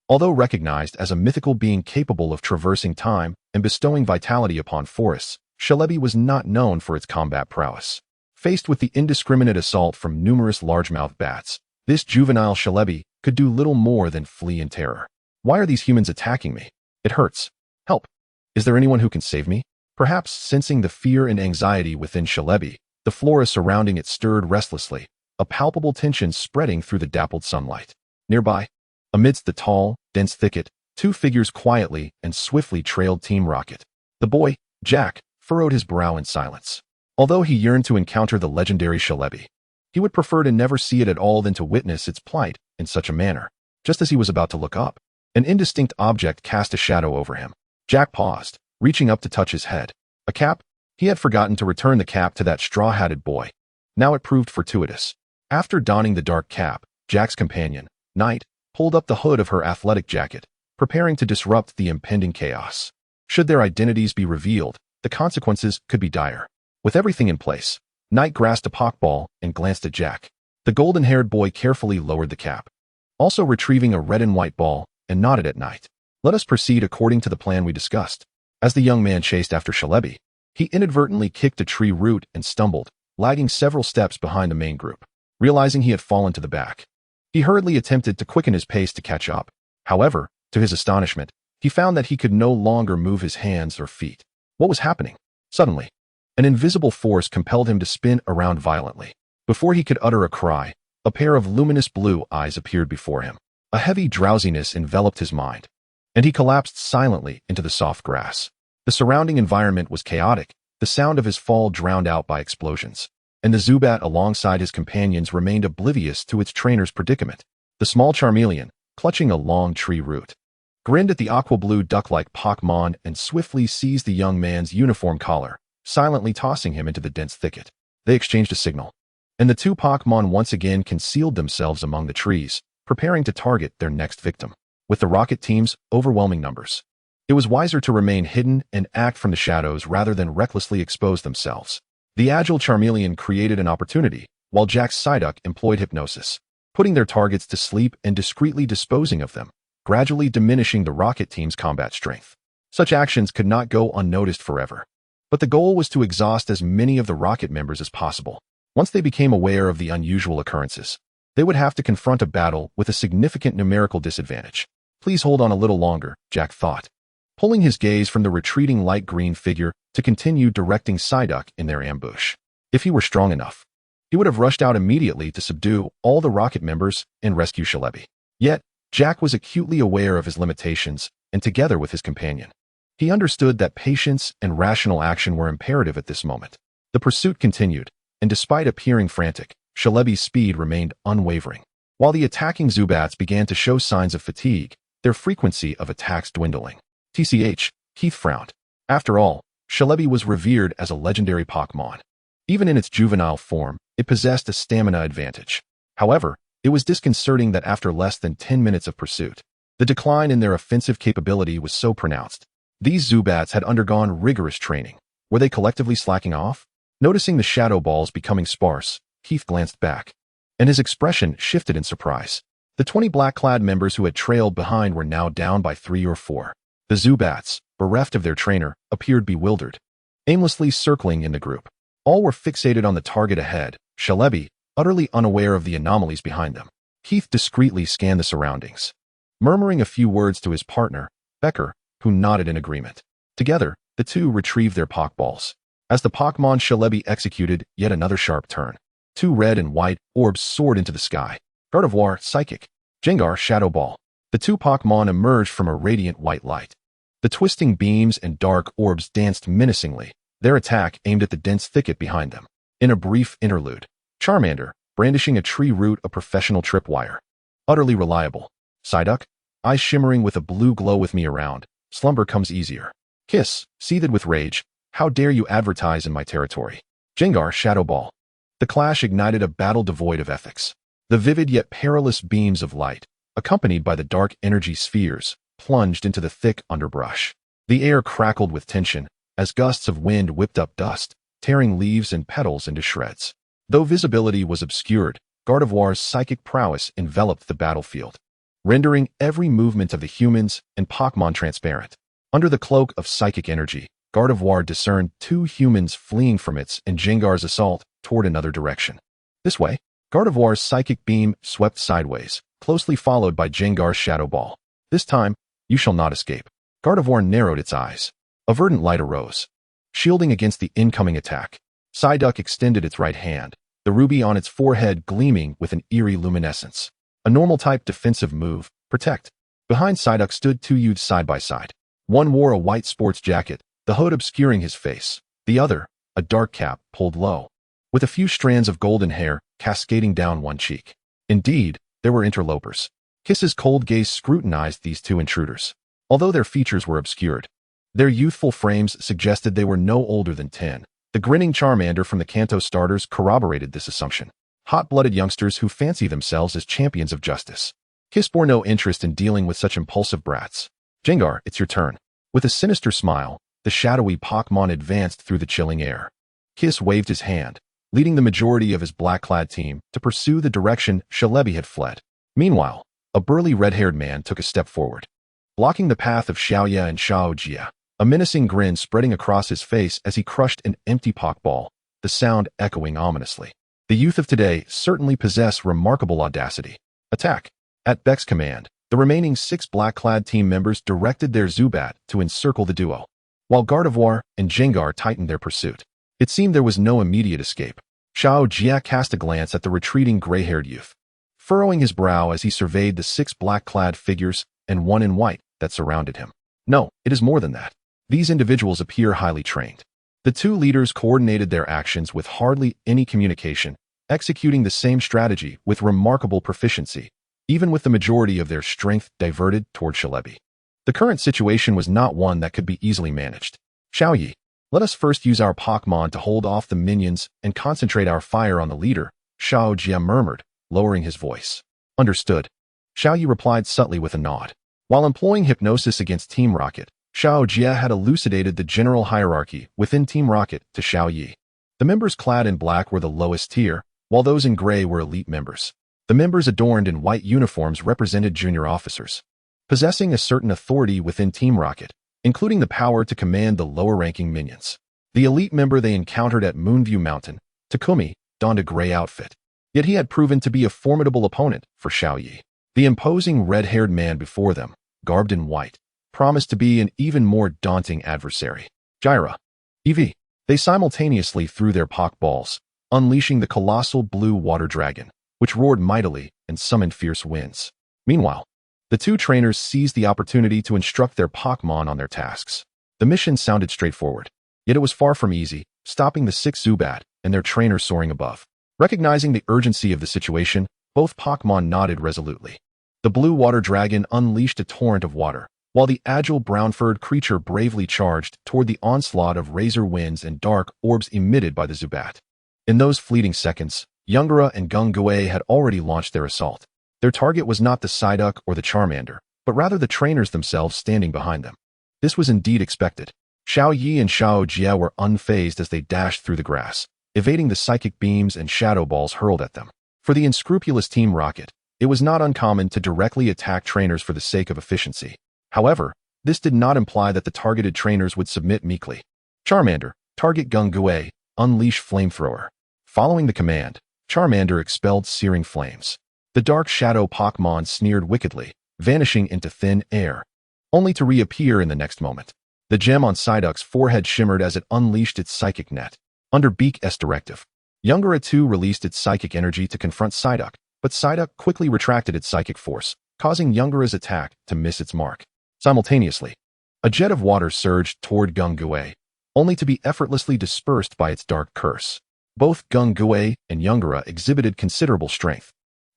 Although recognized as a mythical being capable of traversing time and bestowing vitality upon forests, Shalebi was not known for its combat prowess. Faced with the indiscriminate assault from numerous largemouth bats, this juvenile Shalebi could do little more than flee in terror. "Why are these humans attacking me? It hurts. Help. Is there anyone who can save me?" Perhaps sensing the fear and anxiety within Shalebi, the flora surrounding it stirred restlessly, a palpable tension spreading through the dappled sunlight. Nearby, amidst the tall, dense thicket, two figures quietly and swiftly trailed Team Rocket. The boy, Jack, furrowed his brow in silence. Although he yearned to encounter the legendary Shalebi, he would prefer to never see it at all than to witness its plight in such a manner. Just as he was about to look up, an indistinct object cast a shadow over him. Jack paused, reaching up to touch his head. A cap? He had forgotten to return the cap to that straw-hatted boy. Now it proved fortuitous. After donning the dark cap, Jack's companion, Knight, pulled up the hood of her athletic jacket, preparing to disrupt the impending chaos. Should their identities be revealed, the consequences could be dire. With everything in place, Knight grasped a Pokeball and glanced at Jack. The golden-haired boy carefully lowered the cap, also retrieving a red and white ball, and nodded at Knight. Let us proceed according to the plan we discussed. As the young man chased after Shalebi, he inadvertently kicked a tree root and stumbled, lagging several steps behind the main group. Realizing he had fallen to the back, he hurriedly attempted to quicken his pace to catch up. However, to his astonishment, he found that he could no longer move his hands or feet. What was happening? Suddenly, an invisible force compelled him to spin around violently. Before he could utter a cry, a pair of luminous blue eyes appeared before him. A heavy drowsiness enveloped his mind, and he collapsed silently into the soft grass. The surrounding environment was chaotic, the sound of his fall drowned out by explosions, and the Zubat alongside his companions remained oblivious to its trainer's predicament. The small Charmeleon, clutching a long tree root, grinned at the aqua-blue duck-like Pokémon and swiftly seized the young man's uniform collar, silently tossing him into the dense thicket. They exchanged a signal, and the two Pokémon once again concealed themselves among the trees, preparing to target their next victim. With the Rocket team's overwhelming numbers, it was wiser to remain hidden and act from the shadows rather than recklessly expose themselves. The agile Charmeleon created an opportunity, while Jack's Psyduck employed hypnosis, putting their targets to sleep and discreetly disposing of them, gradually diminishing the Rocket team's combat strength. Such actions could not go unnoticed forever, but the goal was to exhaust as many of the Rocket members as possible. Once they became aware of the unusual occurrences, they would have to confront a battle with a significant numerical disadvantage. Please hold on a little longer, Jack thought, pulling his gaze from the retreating light green figure to continue directing Psyduck in their ambush. If he were strong enough, he would have rushed out immediately to subdue all the Rocket members and rescue Shalebi. Yet, Jack was acutely aware of his limitations, and together with his companion, he understood that patience and rational action were imperative at this moment. The pursuit continued, and despite appearing frantic, Shalebi's speed remained unwavering. While the attacking Zubats began to show signs of fatigue, their frequency of attacks dwindling. TCH, Keith frowned. After all, Shalebi was revered as a legendary Pokémon. Even in its juvenile form, it possessed a stamina advantage. However, it was disconcerting that after less than 10 minutes of pursuit, the decline in their offensive capability was so pronounced. These Zubats had undergone rigorous training. Were they collectively slacking off? Noticing the shadow balls becoming sparse, Keith glanced back, and his expression shifted in surprise. The 20 black-clad members who had trailed behind were now down by 3 or 4. The Zubats, bereft of their trainer, appeared bewildered, aimlessly circling in the group. All were fixated on the target ahead, Shalebi, utterly unaware of the anomalies behind them. Keith discreetly scanned the surroundings, murmuring a few words to his partner, Becker, who nodded in agreement. Together, the two retrieved their Pokeballs. As the Pokémon Shalebi executed yet another sharp turn, 2 red and white orbs soared into the sky. Gardevoir, Psychic. Gengar, Shadow Ball. The two Pokémon emerged from a radiant white light. The twisting beams and dark orbs danced menacingly, their attack aimed at the dense thicket behind them. In a brief interlude, Charmander, brandishing a tree root, a professional tripwire. Utterly reliable. Psyduck, eyes shimmering with a blue glow. With me around, slumber comes easier. Kiss, seethed with rage. How dare you advertise in my territory? Gengar, Shadow Ball. The clash ignited a battle devoid of ethics. The vivid yet perilous beams of light, accompanied by the dark energy spheres, plunged into the thick underbrush. The air crackled with tension as gusts of wind whipped up dust, tearing leaves and petals into shreds. Though visibility was obscured, Gardevoir's psychic prowess enveloped the battlefield, rendering every movement of the humans and Pokémon transparent. Under the cloak of psychic energy, Gardevoir discerned 2 humans fleeing from its and Gengar's assault toward another direction. This way, Gardevoir's psychic beam swept sideways, closely followed by Gengar's Shadow Ball. This time, you shall not escape. Gardevoir narrowed its eyes. A verdant light arose, shielding against the incoming attack. Psyduck extended its right hand, the ruby on its forehead gleaming with an eerie luminescence. A normal-type defensive move, Protect. Behind Psyduck stood 2 youths side by side. One wore a white sports jacket, the hood obscuring his face. The other, a dark cap pulled low, with a few strands of golden hair cascading down one cheek. Indeed, there were interlopers. Kiss's cold gaze scrutinized these 2 intruders. Although their features were obscured, their youthful frames suggested they were no older than 10. The grinning Charmander from the Kanto starters corroborated this assumption. Hot-blooded youngsters who fancy themselves as champions of justice. Kiss bore no interest in dealing with such impulsive brats. Gengar, it's your turn. With a sinister smile, the shadowy Pokémon advanced through the chilling air. Kiss waved his hand, leading the majority of his black-clad team to pursue the direction Shalebi had fled. Meanwhile, a burly red-haired man took a step forward, blocking the path of Xiaoya and Xiaojia, a menacing grin spreading across his face as he crushed an empty Pokeball, the sound echoing ominously. The youth of today certainly possess remarkable audacity. Attack! At Beck's command, the remaining 6 black-clad team members directed their Zubat to encircle the duo, while Gardevoir and Jengar tightened their pursuit. It seemed there was no immediate escape. Xiaojia cast a glance at the retreating gray-haired youth, furrowing his brow as he surveyed the 6 black-clad figures and one in white that surrounded him. No, it is more than that. These individuals appear highly trained. The 2 leaders coordinated their actions with hardly any communication, executing the same strategy with remarkable proficiency, even with the majority of their strength diverted toward Shalebi. The current situation was not one that could be easily managed. Xiaoyi, let us first use our Pokémon to hold off the minions and concentrate our fire on the leader, Xiaojia murmured, lowering his voice. Understood. Xiaoyi replied subtly with a nod. While employing hypnosis against Team Rocket, Xiaojia had elucidated the general hierarchy within Team Rocket to Xiaoyi. The members clad in black were the lowest tier, while those in gray were elite members. The members adorned in white uniforms represented junior officers, possessing a certain authority within Team Rocket, including the power to command the lower-ranking minions. The elite member they encountered at Moonview Mountain, Takumi, donned a gray outfit. Yet he had proven to be a formidable opponent for Xiaoyi. The imposing red-haired man before them, garbed in white, promised to be an even more daunting adversary. Gyra, Eevee. They simultaneously threw their Pokeballs, unleashing the colossal blue water dragon, which roared mightily and summoned fierce winds. Meanwhile, the 2 trainers seized the opportunity to instruct their Pokémon on their tasks. The mission sounded straightforward, yet it was far from easy, stopping the 6 Zubat and their trainers soaring above. Recognizing the urgency of the situation, both Pokémon nodded resolutely. The blue water dragon unleashed a torrent of water, while the agile brown-furred creature bravely charged toward the onslaught of razor winds and dark orbs emitted by the Zubat. In those fleeting seconds, Yungara and Gungue had already launched their assault. Their target was not the Psyduck or the Charmander, but rather the trainers themselves standing behind them. This was indeed expected. Xiaoyi and Xiaojia were unfazed as they dashed through the grass, evading the psychic beams and shadow balls hurled at them. For the unscrupulous Team Rocket, it was not uncommon to directly attack trainers for the sake of efficiency. However, this did not imply that the targeted trainers would submit meekly. Charmander, target Gungue, unleash Flamethrower. Following the command, Charmander expelled searing flames. The dark shadow Pokémon sneered wickedly, vanishing into thin air, only to reappear in the next moment. The gem on Psyduck's forehead shimmered as it unleashed its psychic net. Under Beak's directive, Yungara too released its psychic energy to confront Psyduck, but Psyduck quickly retracted its psychic force, causing Yungara's attack to miss its mark. Simultaneously, a jet of water surged toward Gungue, only to be effortlessly dispersed by its dark curse. Both Gungue and Yungara exhibited considerable strength.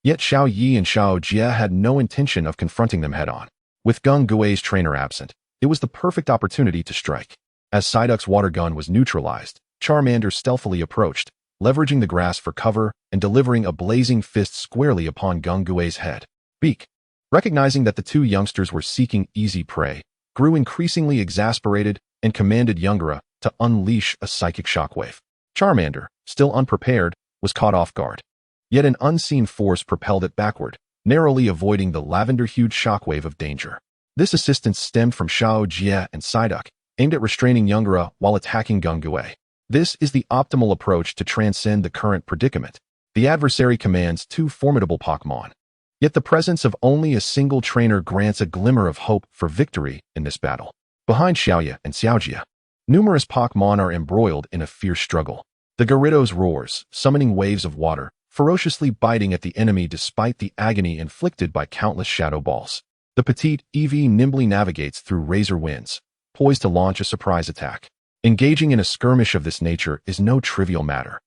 Yet Xiaoyi and Xiaojia had no intention of confronting them head-on. With Gungue's trainer absent, it was the perfect opportunity to strike. As Psyduck's water gun was neutralized, Charmander stealthily approached, leveraging the grass for cover and delivering a blazing fist squarely upon Gungue's head. Beak, recognizing that the 2 youngsters were seeking easy prey, grew increasingly exasperated and commanded Yungara to unleash a psychic shockwave. Charmander, still unprepared, was caught off guard. Yet an unseen force propelled it backward, narrowly avoiding the lavender-hued shockwave of danger. This assistance stemmed from Xiaojia and Psyduck, aimed at restraining Yungara while attacking Gungue. This is the optimal approach to transcend the current predicament. The adversary commands 2 formidable Pokémon. Yet the presence of only a single trainer grants a glimmer of hope for victory in this battle. Behind Xiaoya and Xiaojia, numerous Pokémon are embroiled in a fierce struggle. The Gyarados roars, summoning waves of water, ferociously biting at the enemy despite the agony inflicted by countless shadow balls. The petite Eevee nimbly navigates through razor winds, poised to launch a surprise attack. Engaging in a skirmish of this nature is no trivial matter.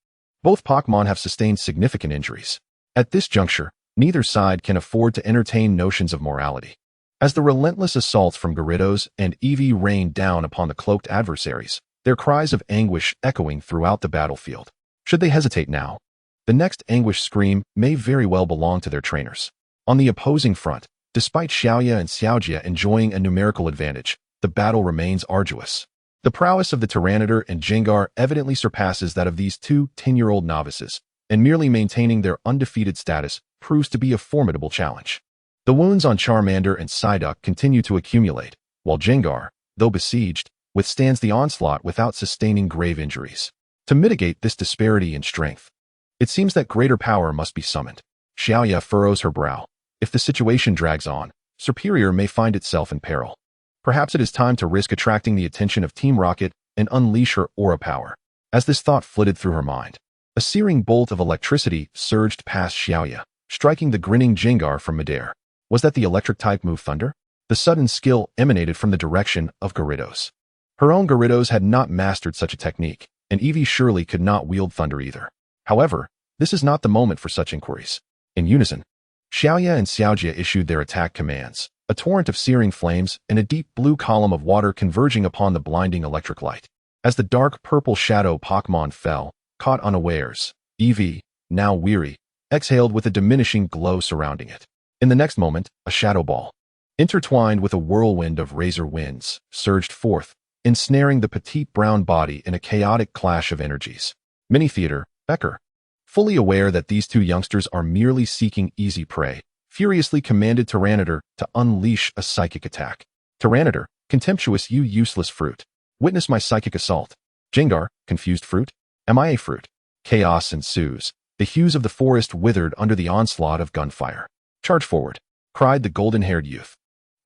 Both Pokémon have sustained significant injuries. At this juncture, neither side can afford to entertain notions of morality. As the relentless assaults from Gyarados and Eevee rained down upon the cloaked adversaries, their cries of anguish echoing throughout the battlefield. Should they hesitate now, the next anguish scream may very well belong to their trainers. On the opposing front, despite Xiaoya and Xiaojia enjoying a numerical advantage, the battle remains arduous. The prowess of the Tyranitar and Gengar evidently surpasses that of these two 10-year-old novices, and merely maintaining their undefeated status proves to be a formidable challenge. The wounds on Charmander and Psyduck continue to accumulate, while Gengar, though besieged, withstands the onslaught without sustaining grave injuries. To mitigate this disparity in strength, it seems that greater power must be summoned. Xiaoya furrows her brow. If the situation drags on, Superior may find itself in peril. Perhaps it is time to risk attracting the attention of Team Rocket and unleash her aura power. As this thought flitted through her mind, a searing bolt of electricity surged past Xiaoya, striking the grinning Gengar from midair. Was that the electric-type move Thunder? The sudden skill emanated from the direction of Gyarados. Her own Gyarados had not mastered such a technique, and Eevee surely could not wield Thunder either. However, this is not the moment for such inquiries. In unison, Xiaoya and Xiaojia issued their attack commands, a torrent of searing flames and a deep blue column of water converging upon the blinding electric light. As the dark purple shadow Pokémon fell, caught unawares, Eevee, now weary, exhaled with a diminishing glow surrounding it. In the next moment, a shadow ball, intertwined with a whirlwind of razor winds, surged forth, ensnaring the petite brown body in a chaotic clash of energies. Mini-Theater, Becker, fully aware that these two youngsters are merely seeking easy prey, furiously commanded Tyranitar to unleash a psychic attack. Tyranitar, contemptuous, you useless fruit. Witness my psychic assault. Gengar, confused fruit. Am I a fruit? Chaos ensues. The hues of the forest withered under the onslaught of gunfire. Charge forward, cried the golden-haired youth,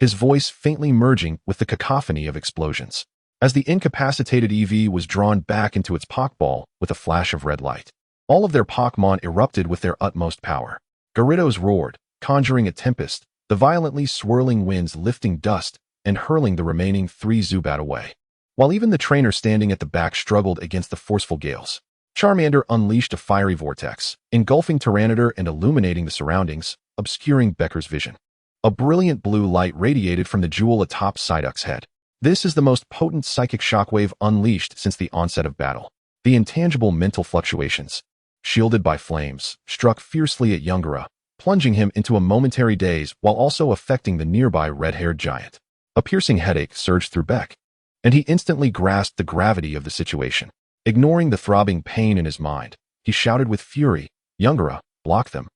his voice faintly merging with the cacophony of explosions. As the incapacitated Eevee was drawn back into its Pokeball with a flash of red light, all of their Pokémon erupted with their utmost power. Gyarados roared, conjuring a tempest, the violently swirling winds lifting dust and hurling the remaining 3 Zubat away. While even the trainer standing at the back struggled against the forceful gales, Charmander unleashed a fiery vortex, engulfing Tyranitar and illuminating the surroundings, obscuring Becker's vision. A brilliant blue light radiated from the jewel atop Psyduck's head. This is the most potent psychic shockwave unleashed since the onset of battle. The intangible mental fluctuations, shielded by flames, struck fiercely at Yungara, plunging him into a momentary daze while also affecting the nearby red-haired giant. A piercing headache surged through Beck, and he instantly grasped the gravity of the situation. Ignoring the throbbing pain in his mind, he shouted with fury, "Yungara, block them."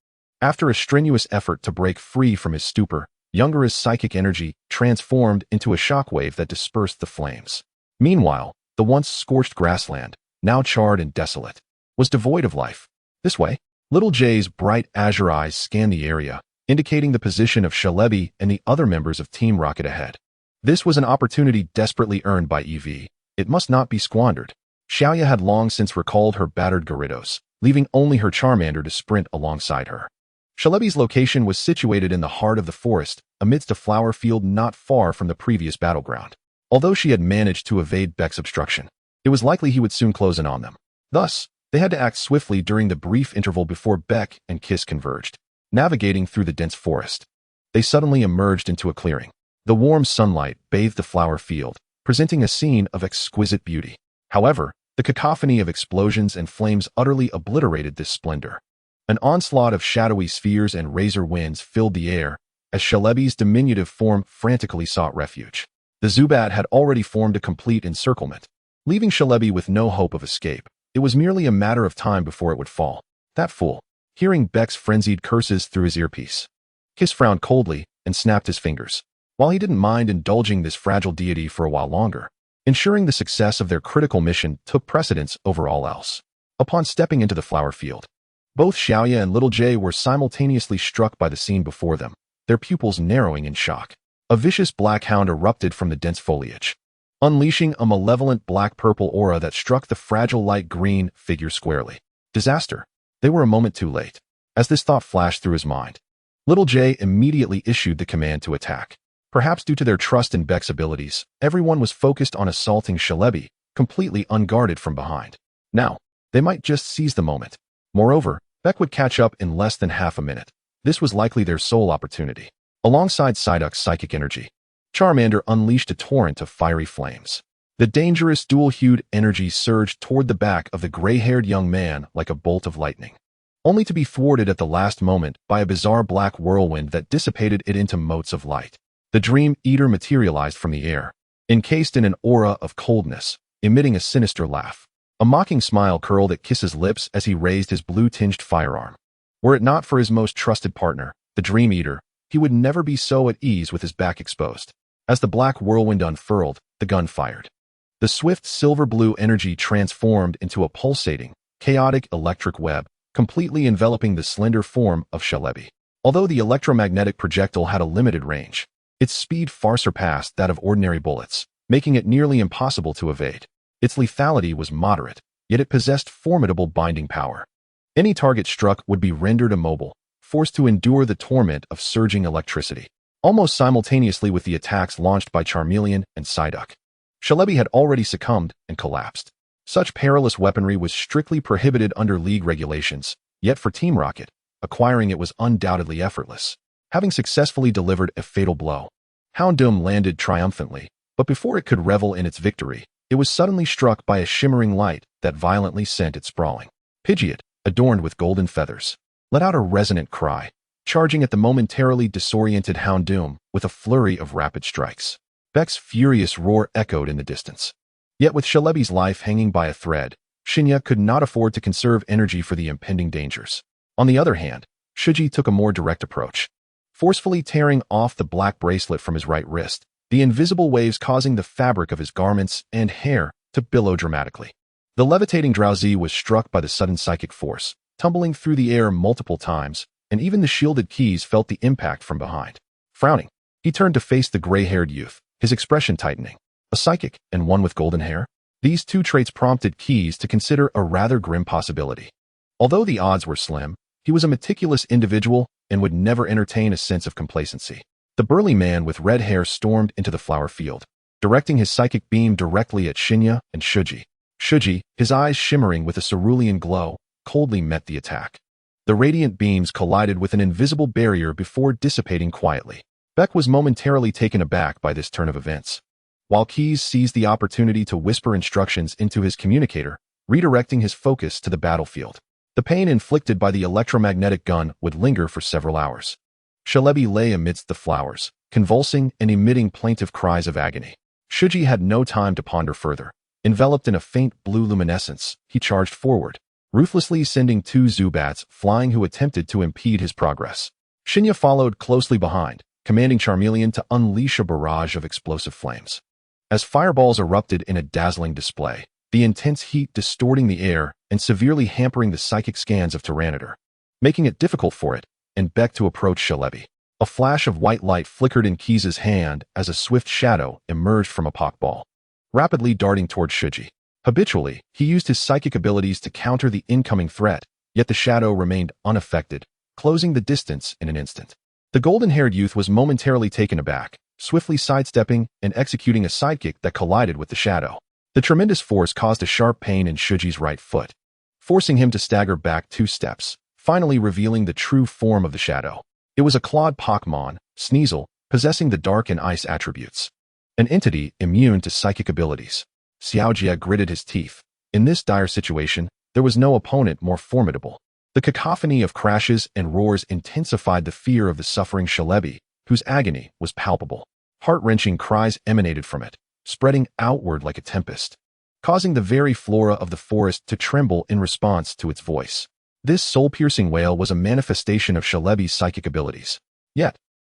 After a strenuous effort to break free from his stupor, Yungara's psychic energy transformed into a shockwave that dispersed the flames. Meanwhile, the once scorched grassland, now charred and desolate, was devoid of life. This way, Little J's bright azure eyes scanned the area, indicating the position of Celebi and the other members of Team Rocket ahead. This was an opportunity desperately earned by Eevee. It must not be squandered. Xiaoya had long since recalled her battered Gyarados, leaving only her Charmander to sprint alongside her. Celebi's location was situated in the heart of the forest, amidst a flower field not far from the previous battleground. Although she had managed to evade Beck's obstruction, it was likely he would soon close in on them. Thus, they had to act swiftly during the brief interval before Beck and Kiss converged. Navigating through the dense forest, they suddenly emerged into a clearing. The warm sunlight bathed the flower field, presenting a scene of exquisite beauty. However, the cacophony of explosions and flames utterly obliterated this splendor. An onslaught of shadowy spheres and razor winds filled the air as Celebi's diminutive form frantically sought refuge. The Zubat had already formed a complete encirclement, leaving Celebi with no hope of escape. It was merely a matter of time before it would fall. That fool, hearing Beck's frenzied curses through his earpiece. Kiss frowned coldly and snapped his fingers. While he didn't mind indulging this fragile deity for a while longer, ensuring the success of their critical mission took precedence over all else. Upon stepping into the flower field, both Xiaoya and Little J were simultaneously struck by the scene before them, their pupils narrowing in shock. A vicious black hound erupted from the dense foliage, unleashing a malevolent black-purple aura that struck the fragile light green figure squarely. Disaster. They were a moment too late. As this thought flashed through his mind, Little J immediately issued the command to attack. Perhaps due to their trust in Beck's abilities, everyone was focused on assaulting Celebi, completely unguarded from behind. Now, they might just seize the moment. Moreover, Beck would catch up in less than half a minute. This was likely their sole opportunity. Alongside Psyduck's psychic energy, Charmander unleashed a torrent of fiery flames. The dangerous dual-hued energy surged toward the back of the gray-haired young man like a bolt of lightning, only to be thwarted at the last moment by a bizarre black whirlwind that dissipated it into motes of light. The Dream Eater materialized from the air, encased in an aura of coldness, emitting a sinister laugh. A mocking smile curled at Kiss's lips as he raised his blue-tinged firearm. Were it not for his most trusted partner, the Dream Eater, he would never be so at ease with his back exposed. As the black whirlwind unfurled, the gun fired. The swift silver-blue energy transformed into a pulsating, chaotic electric web, completely enveloping the slender form of Celebi. Although the electromagnetic projectile had a limited range, its speed far surpassed that of ordinary bullets, making it nearly impossible to evade. Its lethality was moderate, yet it possessed formidable binding power. Any target struck would be rendered immobile, forced to endure the torment of surging electricity. Almost simultaneously with the attacks launched by Charmeleon and Psyduck, Celebi had already succumbed and collapsed. Such perilous weaponry was strictly prohibited under League regulations, yet for Team Rocket, acquiring it was undoubtedly effortless. Having successfully delivered a fatal blow, Houndoom landed triumphantly, but before it could revel in its victory, it was suddenly struck by a shimmering light that violently sent it sprawling. Pidgeot, adorned with golden feathers, let out a resonant cry, charging at the momentarily disoriented Houndoom with a flurry of rapid strikes. Beck's furious roar echoed in the distance. Yet with Celebi's life hanging by a thread, Shinya could not afford to conserve energy for the impending dangers. On the other hand, Shuji took a more direct approach. Forcefully tearing off the black bracelet from his right wrist, the invisible waves causing the fabric of his garments and hair to billow dramatically. The levitating Drowsy was struck by the sudden psychic force, tumbling through the air multiple times, and even the shielded Keys felt the impact from behind. Frowning, he turned to face the gray-haired youth, his expression tightening. A psychic and one with golden hair? These two traits prompted Keys to consider a rather grim possibility. Although the odds were slim, he was a meticulous individual and would never entertain a sense of complacency. The burly man with red hair stormed into the flower field, directing his psychic beam directly at Shinya and Shuji. Shuji, his eyes shimmering with a cerulean glow, coldly met the attack. The radiant beams collided with an invisible barrier before dissipating quietly. Beck was momentarily taken aback by this turn of events, while Keys seized the opportunity to whisper instructions into his communicator, redirecting his focus to the battlefield. The pain inflicted by the electromagnetic gun would linger for several hours. Celebi lay amidst the flowers, convulsing and emitting plaintive cries of agony. Shuji had no time to ponder further. Enveloped in a faint blue luminescence, he charged forward, ruthlessly sending two Zubats flying who attempted to impede his progress. Shinya followed closely behind, commanding Charmeleon to unleash a barrage of explosive flames. As fireballs erupted in a dazzling display, the intense heat distorting the air and severely hampering the psychic scans of Tyranitar, making it difficult for it and Beck to approach Celebi. A flash of white light flickered in Keys' hand as a swift shadow emerged from a Pokeball, rapidly darting toward Shuji. Habitually, he used his psychic abilities to counter the incoming threat, yet the shadow remained unaffected, closing the distance in an instant. The golden-haired youth was momentarily taken aback, swiftly sidestepping and executing a sidekick that collided with the shadow. The tremendous force caused a sharp pain in Shuji's right foot, forcing him to stagger back 2 steps, finally revealing the true form of the shadow. It was a clawed Pokémon, Sneasel, possessing the dark and ice attributes. An entity immune to psychic abilities. Xiaojia gritted his teeth. In this dire situation, there was no opponent more formidable. The cacophony of crashes and roars intensified the fear of the suffering Celebi, whose agony was palpable. Heart-wrenching cries emanated from it, spreading outward like a tempest, causing the very flora of the forest to tremble in response to its voice. This soul-piercing wail was a manifestation of Celebi's psychic abilities. Yet,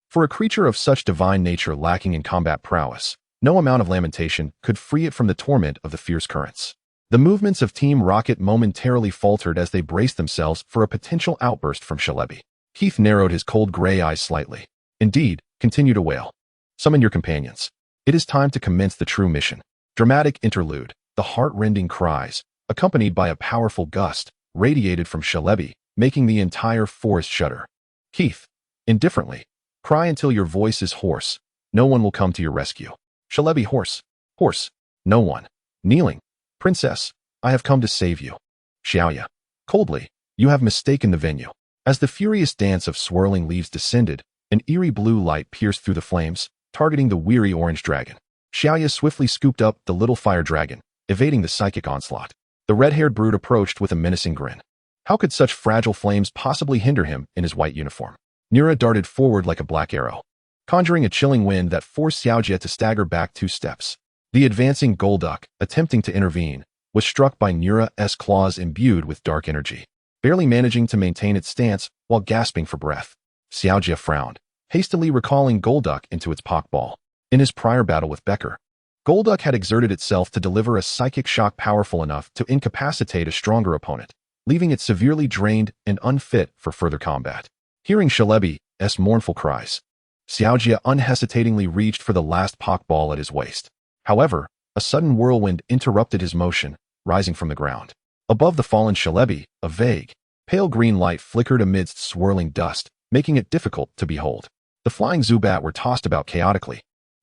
for a creature of such divine nature lacking in combat prowess, no amount of lamentation could free it from the torment of the fierce currents. The movements of Team Rocket momentarily faltered as they braced themselves for a potential outburst from Celebi. Keith narrowed his cold gray eyes slightly. Indeed, continue to wail. Summon your companions. It is time to commence the true mission. Dramatic interlude, the heart-rending cries, accompanied by a powerful gust, radiated from Celebi, making the entire forest shudder. Keith, indifferently, cry until your voice is hoarse. No one will come to your rescue. Celebi hoarse. Hoarse. No one. Kneeling. Princess, I have come to save you. Xiaoya. Coldly, you have mistaken the venue. As the furious dance of swirling leaves descended, an eerie blue light pierced through the flames, targeting the weary orange dragon. Xiaoya swiftly scooped up the little fire dragon, evading the psychic onslaught. The red-haired brute approached with a menacing grin. How could such fragile flames possibly hinder him in his white uniform? Nira darted forward like a black arrow, conjuring a chilling wind that forced Xiaojia to stagger back 2 steps. The advancing Golduck, attempting to intervene, was struck by Nura's claws imbued with dark energy, barely managing to maintain its stance while gasping for breath. Xiaojia frowned, hastily recalling Golduck into its Pokeball. In his prior battle with Becker, Golduck had exerted itself to deliver a psychic shock powerful enough to incapacitate a stronger opponent, leaving it severely drained and unfit for further combat. Hearing Celebi's mournful cries, Xiaojia unhesitatingly reached for the last Pokeball at his waist. However, a sudden whirlwind interrupted his motion, rising from the ground. Above the fallen Celebi, a vague, pale green light flickered amidst swirling dust, making it difficult to behold. The flying Zubat were tossed about chaotically,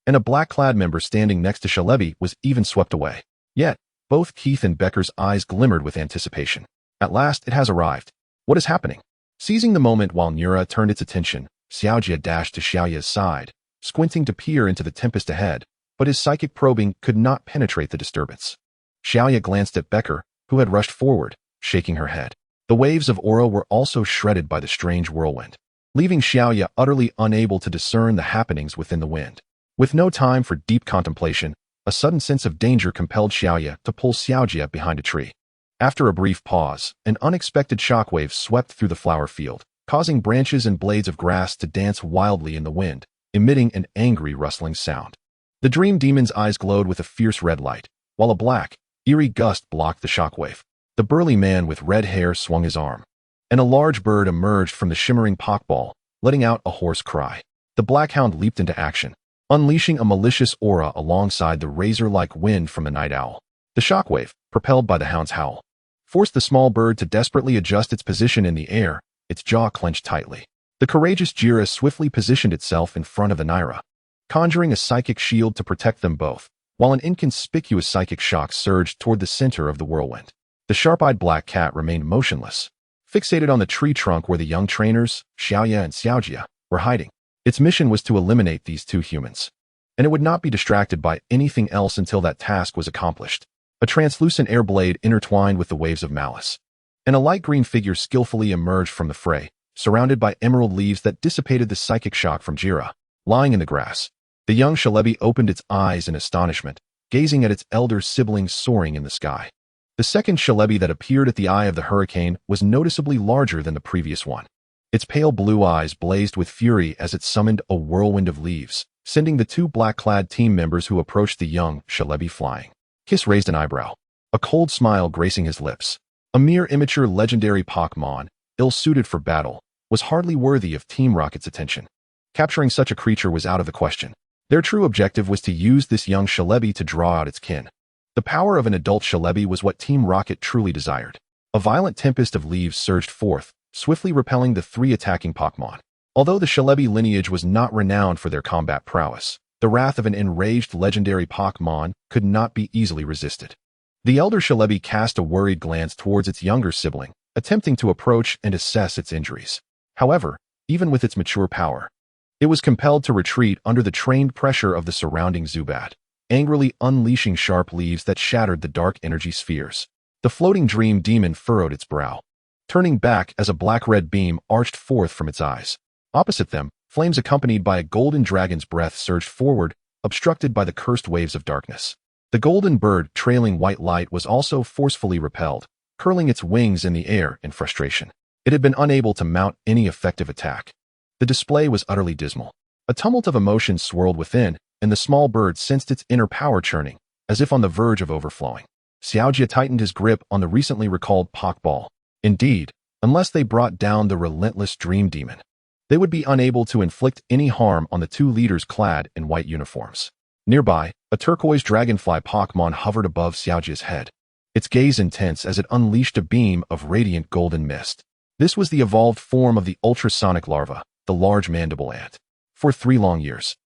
and a black-clad member standing next to Celebi was even swept away. Yet, both Keith and Becker's eyes glimmered with anticipation. At last, it has arrived. What is happening? Seizing the moment while Nura turned its attention, Xiaojia dashed to Xiaoya's side, squinting to peer into the tempest ahead, but his psychic probing could not penetrate the disturbance. Xiaoya glanced at Becker, who had rushed forward, shaking her head. The waves of aura were also shredded by the strange whirlwind, leaving Xiaoya utterly unable to discern the happenings within the wind. With no time for deep contemplation, a sudden sense of danger compelled Xiaoya to pull Xiaojia behind a tree. After a brief pause, an unexpected shockwave swept through the flower field, causing branches and blades of grass to dance wildly in the wind, emitting an angry rustling sound. The Dream Demon's eyes glowed with a fierce red light, while a black, eerie gust blocked the shockwave. The burly man with red hair swung his arm, and a large bird emerged from the shimmering Pokeball, letting out a hoarse cry. The Black Hound leaped into action, unleashing a malicious aura alongside the razor-like wind from the Night Owl. The shockwave, propelled by the hound's howl, forced the small bird to desperately adjust its position in the air, its jaw clenched tightly. The courageous Jira swiftly positioned itself in front of the Naira, conjuring a psychic shield to protect them both, while an inconspicuous psychic shock surged toward the center of the whirlwind. The sharp-eyed black cat remained motionless, fixated on the tree trunk where the young trainers, Xiaoya and Xiaojia, were hiding. Its mission was to eliminate these two humans, and it would not be distracted by anything else until that task was accomplished. A translucent air blade intertwined with the waves of malice, and a light green figure skillfully emerged from the fray, surrounded by emerald leaves that dissipated the psychic shock from Jira. Lying in the grass, the young Celebi opened its eyes in astonishment, gazing at its elder sibling soaring in the sky. The second Celebi that appeared at the eye of the hurricane was noticeably larger than the previous one. Its pale blue eyes blazed with fury as it summoned a whirlwind of leaves, sending the two black-clad team members who approached the young Celebi flying. Kiss raised an eyebrow, a cold smile gracing his lips. A mere immature legendary Pokémon, ill-suited for battle, was hardly worthy of Team Rocket's attention. Capturing such a creature was out of the question. Their true objective was to use this young Celebi to draw out its kin. The power of an adult Celebi was what Team Rocket truly desired. A violent tempest of leaves surged forth, swiftly repelling the three attacking Pokémon. Although the Celebi lineage was not renowned for their combat prowess, the wrath of an enraged legendary Pokémon could not be easily resisted. The elder Celebi cast a worried glance towards its younger sibling, attempting to approach and assess its injuries. However, even with its mature power, it was compelled to retreat under the trained pressure of the surrounding Zubat, angrily unleashing sharp leaves that shattered the dark energy spheres. The floating Dream Demon furrowed its brow, turning back as a black-red beam arched forth from its eyes. Opposite them, flames accompanied by a golden dragon's breath surged forward, obstructed by the cursed waves of darkness. The golden bird trailing white light was also forcefully repelled, curling its wings in the air in frustration. It had been unable to mount any effective attack. The display was utterly dismal. A tumult of emotions swirled within, and the small bird sensed its inner power churning, as if on the verge of overflowing. Xiaojia tightened his grip on the recently recalled Pokeball. Indeed, unless they brought down the relentless Dream Demon, they would be unable to inflict any harm on the two leaders clad in white uniforms. Nearby, a turquoise dragonfly Pokémon hovered above Xiaojia's head, its gaze intense as it unleashed a beam of radiant golden mist. This was the evolved form of the ultrasonic larva, the large mandible ant. For 3 long years,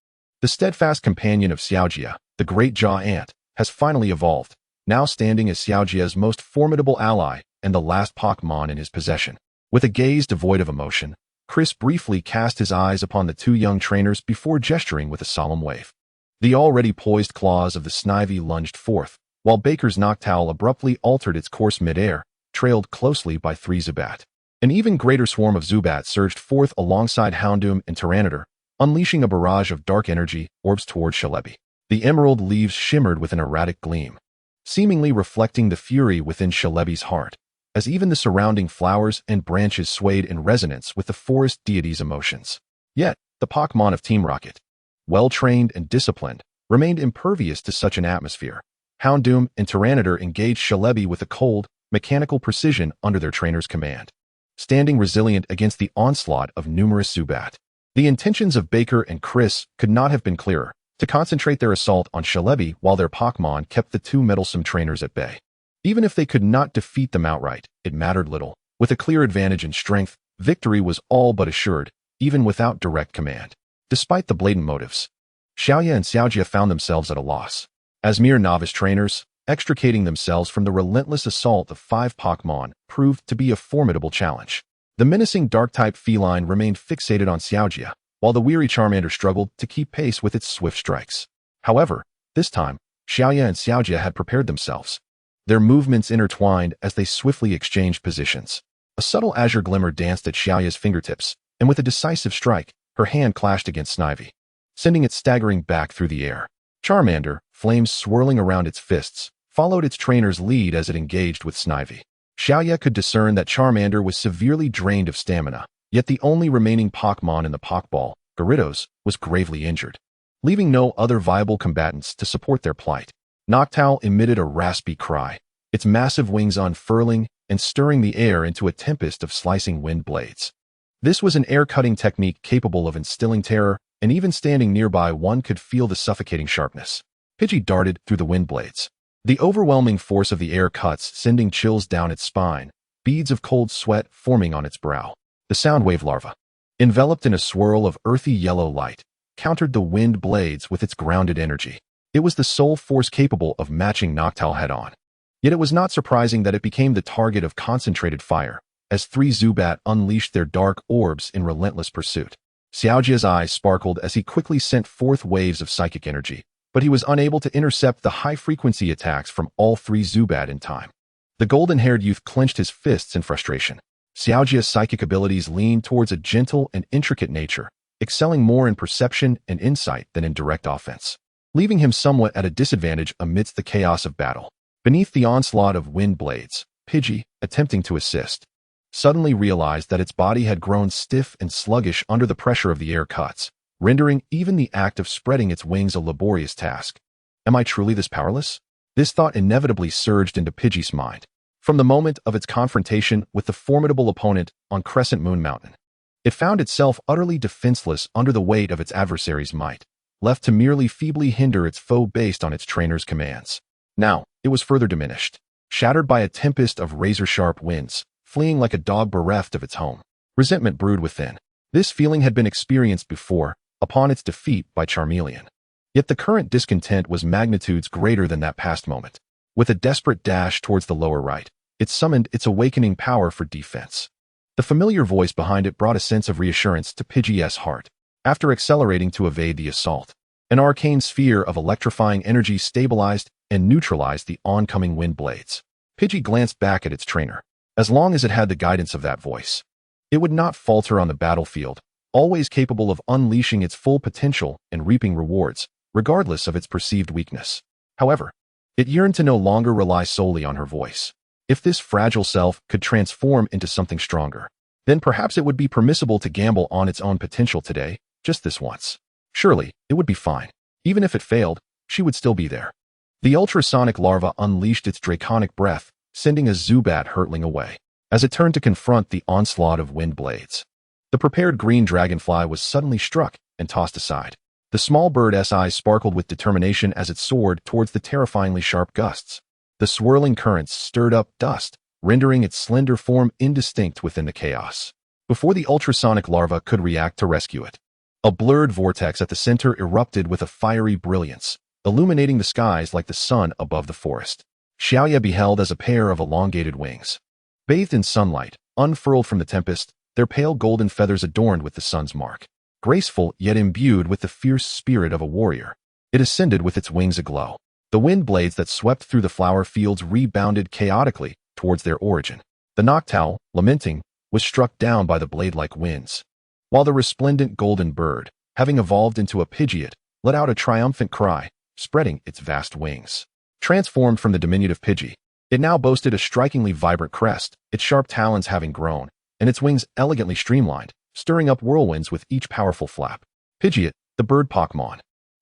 the steadfast companion of Xiaojia, the great jaw ant, has finally evolved, now standing as Xiaojia's most formidable ally and the last Pokémon in his possession. With a gaze devoid of emotion, Chris briefly cast his eyes upon the two young trainers before gesturing with a solemn wave. The already poised claws of the Snivy lunged forth, while Baker's Noctowl abruptly altered its course mid-air, trailed closely by 3 Zubat. An even greater swarm of Zubat surged forth alongside Houndoom and Tyranitar, unleashing a barrage of dark energy orbs toward Celebi. The emerald leaves shimmered with an erratic gleam, seemingly reflecting the fury within Shalebi's heart, as even the surrounding flowers and branches swayed in resonance with the forest deity's emotions. Yet, the Pokémon of Team Rocket, well-trained and disciplined, remained impervious to such an atmosphere. Houndoom and Tyranitar engaged Shalebi with a cold, mechanical precision under their trainer's command, standing resilient against the onslaught of numerous Zubat. The intentions of Baker and Chris could not have been clearer, to concentrate their assault on Shalebi while their Pokémon kept the two meddlesome trainers at bay. Even if they could not defeat them outright, it mattered little. With a clear advantage in strength, victory was all but assured, even without direct command. Despite the blatant motives, Xiaoya and Xiaojia found themselves at a loss. As mere novice trainers, extricating themselves from the relentless assault of 5 Pokémon proved to be a formidable challenge. The menacing Dark-type feline remained fixated on Xiaojia, while the weary Charmander struggled to keep pace with its swift strikes. However, this time, Xiaoya and Xiaojia had prepared themselves. Their movements intertwined as they swiftly exchanged positions. A subtle azure glimmer danced at Xiaoya's fingertips, and with a decisive strike, her hand clashed against Snivy, sending it staggering back through the air. Charmander, flames swirling around its fists, followed its trainer's lead as it engaged with Snivy. Xiaoya could discern that Charmander was severely drained of stamina, yet the only remaining Pokémon in the Pokeball, Gyarados, was gravely injured, leaving no other viable combatants to support their plight. Noctowl emitted a raspy cry, its massive wings unfurling and stirring the air into a tempest of slicing wind blades. This was an air-cutting technique capable of instilling terror, and even standing nearby one could feel the suffocating sharpness. Pidgey darted through the wind blades, the overwhelming force of the air cuts sending chills down its spine, beads of cold sweat forming on its brow. The Soundwave larva, enveloped in a swirl of earthy yellow light, countered the wind blades with its grounded energy. It was the sole force capable of matching Noctowl head-on. Yet it was not surprising that it became the target of concentrated fire, as 3 Zubat unleashed their dark orbs in relentless pursuit. Xiaojia's eyes sparkled as he quickly sent forth waves of psychic energy, but he was unable to intercept the high-frequency attacks from all 3 Zubat in time. The golden-haired youth clenched his fists in frustration. Xiaojia's psychic abilities leaned towards a gentle and intricate nature, excelling more in perception and insight than in direct offense, leaving him somewhat at a disadvantage amidst the chaos of battle. Beneath the onslaught of wind blades, Pidgey, attempting to assist, suddenly realized that its body had grown stiff and sluggish under the pressure of the air cuts, rendering even the act of spreading its wings a laborious task. Am I truly this powerless? This thought inevitably surged into Pidgey's mind. From the moment of its confrontation with the formidable opponent on Crescent Moon Mountain, it found itself utterly defenseless under the weight of its adversary's might, left to merely feebly hinder its foe based on its trainer's commands. Now, it was further diminished, shattered by a tempest of razor-sharp winds, fleeing like a dog bereft of its home. Resentment brewed within. This feeling had been experienced before, upon its defeat by Charmeleon. Yet the current discontent was magnitudes greater than that past moment. With a desperate dash towards the lower right, it summoned its awakening power for defense. The familiar voice behind it brought a sense of reassurance to Pidgey's heart. After accelerating to evade the assault, an arcane sphere of electrifying energy stabilized and neutralized the oncoming wind blades. Pidgey glanced back at its trainer. As long as it had the guidance of that voice, it would not falter on the battlefield, always capable of unleashing its full potential and reaping rewards, regardless of its perceived weakness. However, it yearned to no longer rely solely on her voice. If this fragile self could transform into something stronger, then perhaps it would be permissible to gamble on its own potential today, just this once. Surely, it would be fine. Even if it failed, she would still be there. The ultrasonic larva unleashed its draconic breath, sending a Zubat hurtling away. As it turned to confront the onslaught of wind blades, the prepared green dragonfly was suddenly struck and tossed aside. The small bird's eyes sparkled with determination as it soared towards the terrifyingly sharp gusts. The swirling currents stirred up dust, rendering its slender form indistinct within the chaos. Before the ultrasonic larva could react to rescue it, a blurred vortex at the center erupted with a fiery brilliance, illuminating the skies like the sun above the forest. Xiaoya beheld as a pair of elongated wings, bathed in sunlight, unfurled from the tempest, their pale golden feathers adorned with the sun's mark. Graceful yet imbued with the fierce spirit of a warrior, it ascended with its wings aglow. The wind blades that swept through the flower fields rebounded chaotically towards their origin. The Noctowl, lamenting, was struck down by the blade-like winds, while the resplendent golden bird, having evolved into a Pidgeot, let out a triumphant cry, spreading its vast wings. Transformed from the diminutive Pidgey, it now boasted a strikingly vibrant crest, its sharp talons having grown, and its wings elegantly streamlined, stirring up whirlwinds with each powerful flap. Pidgeot, the bird Pokémon,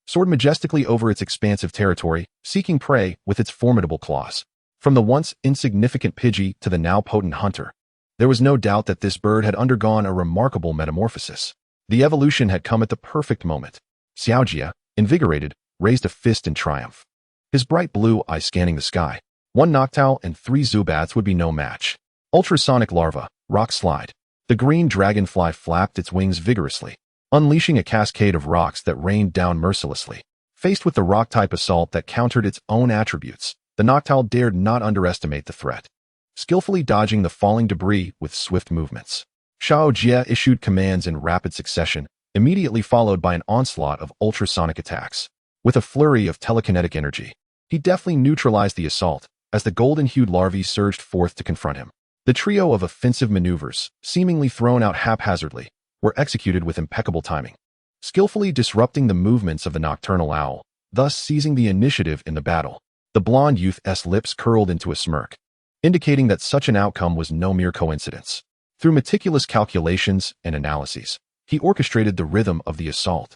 soared majestically over its expansive territory, seeking prey with its formidable claws. From the once insignificant Pidgey to the now potent hunter, there was no doubt that this bird had undergone a remarkable metamorphosis. The evolution had come at the perfect moment. Xiaojia, invigorated, raised a fist in triumph. His bright blue eyes scanning the sky. 1 Noctowl and 3 Zubats would be no match. Ultrasonic larva, rock slide. The green dragonfly flapped its wings vigorously, unleashing a cascade of rocks that rained down mercilessly. Faced with the rock-type assault that countered its own attributes, the Noctowl dared not underestimate the threat, skillfully dodging the falling debris with swift movements. Xiaojia issued commands in rapid succession, immediately followed by an onslaught of ultrasonic attacks. With a flurry of telekinetic energy, he deftly neutralized the assault as the golden-hued larvae surged forth to confront him. The trio of offensive maneuvers, seemingly thrown out haphazardly, were executed with impeccable timing, skillfully disrupting the movements of the nocturnal owl, thus seizing the initiative in the battle. The blonde youth's lips curled into a smirk, indicating that such an outcome was no mere coincidence. Through meticulous calculations and analyses, he orchestrated the rhythm of the assault,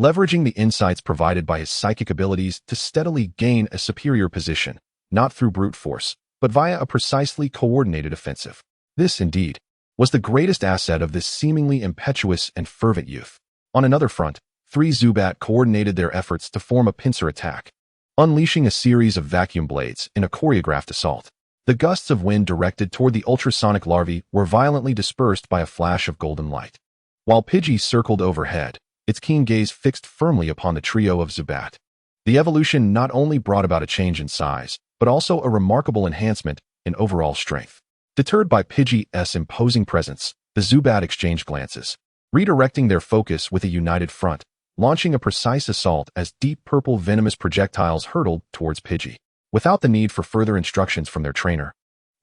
leveraging the insights provided by his psychic abilities to steadily gain a superior position, not through brute force, but via a precisely coordinated offensive. This, indeed, was the greatest asset of this seemingly impetuous and fervent youth. On another front, 3 Zubat coordinated their efforts to form a pincer attack, unleashing a series of vacuum blades in a choreographed assault. The gusts of wind directed toward the ultrasonic larvae were violently dispersed by a flash of golden light. While Pidgey circled overhead, its keen gaze fixed firmly upon the trio of Zubat. The evolution not only brought about a change in size, but also a remarkable enhancement in overall strength. Deterred by Pidgey's imposing presence, the Zubat exchanged glances, redirecting their focus with a united front, launching a precise assault as deep purple venomous projectiles hurtled towards Pidgey. Without the need for further instructions from their trainer,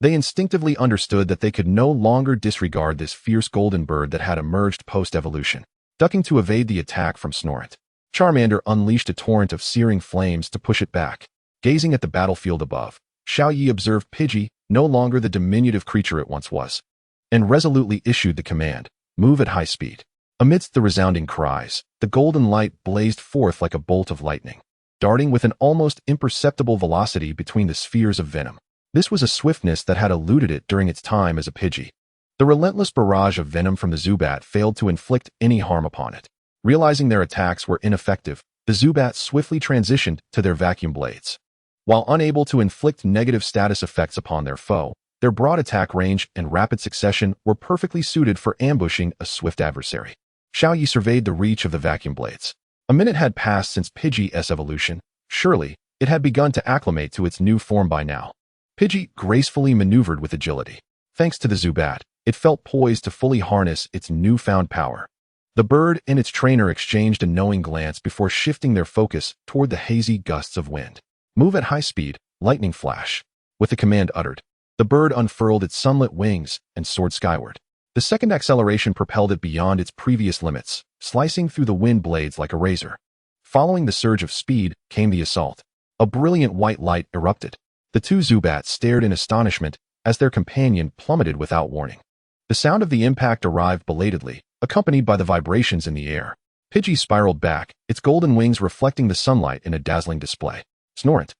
they instinctively understood that they could no longer disregard this fierce golden bird that had emerged post-evolution. Ducking to evade the attack from Snorunt, Charmander unleashed a torrent of searing flames to push it back. Gazing at the battlefield above, Xiaoyi observed Pidgey, no longer the diminutive creature it once was, and resolutely issued the command, "Move at high speed." Amidst the resounding cries, the golden light blazed forth like a bolt of lightning, darting with an almost imperceptible velocity between the spheres of venom. This was a swiftness that had eluded it during its time as a Pidgey. The relentless barrage of venom from the Zubat failed to inflict any harm upon it. Realizing their attacks were ineffective, the Zubat swiftly transitioned to their vacuum blades. While unable to inflict negative status effects upon their foe, their broad attack range and rapid succession were perfectly suited for ambushing a swift adversary. Xiaoyi surveyed the reach of the vacuum blades. A minute had passed since Pidgey's evolution. Surely, it had begun to acclimate to its new form by now. Pidgey gracefully maneuvered with agility. Thanks to the Zubat, it felt poised to fully harness its newfound power. The bird and its trainer exchanged a knowing glance before shifting their focus toward the hazy gusts of wind. "Move at high speed, lightning flash." With the command uttered, the bird unfurled its sunlit wings and soared skyward. The second acceleration propelled it beyond its previous limits, slicing through the wind blades like a razor. Following the surge of speed came the assault. A brilliant white light erupted. The 2 Zubats stared in astonishment as their companion plummeted without warning. The sound of the impact arrived belatedly, accompanied by the vibrations in the air. Pidgey spiraled back, its golden wings reflecting the sunlight in a dazzling display. Snorunt,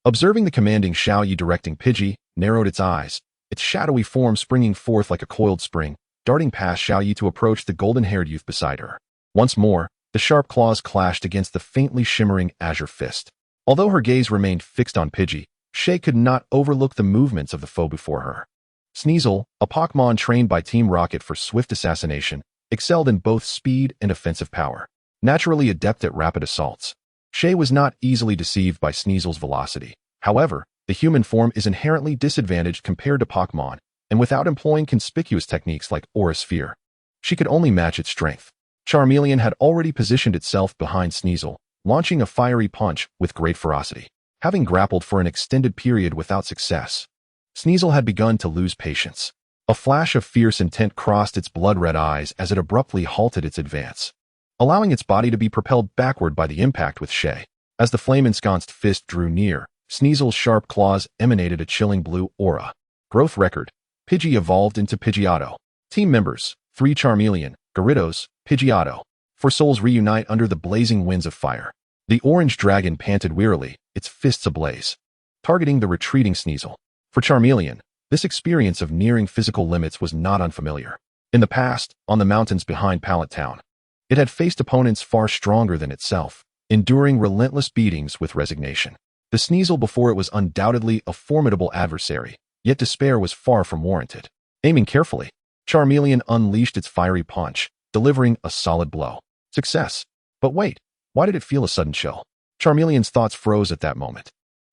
observing the commanding Xiaoyi directing Pidgey, narrowed its eyes, its shadowy form springing forth like a coiled spring, darting past Xiaoyi to approach the golden-haired youth beside her. Once more, the sharp claws clashed against the faintly shimmering azure fist. Although her gaze remained fixed on Pidgey, Shay could not overlook the movements of the foe before her. Sneasel, a Pokémon trained by Team Rocket for swift assassination, excelled in both speed and offensive power. Naturally adept at rapid assaults, Shay was not easily deceived by Sneasel's velocity. However, the human form is inherently disadvantaged compared to Pokémon, and without employing conspicuous techniques like Aura Sphere, she could only match its strength. Charmeleon had already positioned itself behind Sneasel, launching a fiery punch with great ferocity. Having grappled for an extended period without success, Sneasel had begun to lose patience. A flash of fierce intent crossed its blood-red eyes as it abruptly halted its advance, allowing its body to be propelled backward by the impact with Shay. As the flame-ensconced fist drew near, Sneasel's sharp claws emanated a chilling blue aura. Growth record. Pidgey evolved into Pidgeotto. Team members, 3 Charmeleon, Gyarados, Pidgeotto. 4 souls reunite under the blazing winds of fire. The orange dragon panted wearily, its fists ablaze, targeting the retreating Sneasel. For Charmeleon, this experience of nearing physical limits was not unfamiliar. In the past, on the mountains behind Pallet Town, it had faced opponents far stronger than itself, enduring relentless beatings with resignation. The Sneasel before it was undoubtedly a formidable adversary, yet despair was far from warranted. Aiming carefully, Charmeleon unleashed its fiery punch, delivering a solid blow. Success. But wait, why did it feel a sudden chill? Charmeleon's thoughts froze at that moment.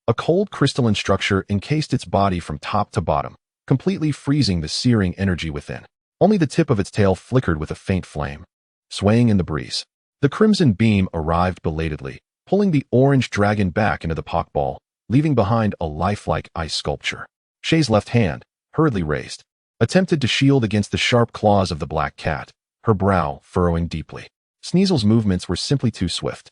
A cold crystalline structure encased its body from top to bottom, completely freezing the searing energy within. Only the tip of its tail flickered with a faint flame, swaying in the breeze. The crimson beam arrived belatedly, pulling the orange dragon back into the Pokeball, leaving behind a lifelike ice sculpture. Shay's left hand, hurriedly raised, attempted to shield against the sharp claws of the black cat, her brow furrowing deeply. Sneasel's movements were simply too swift.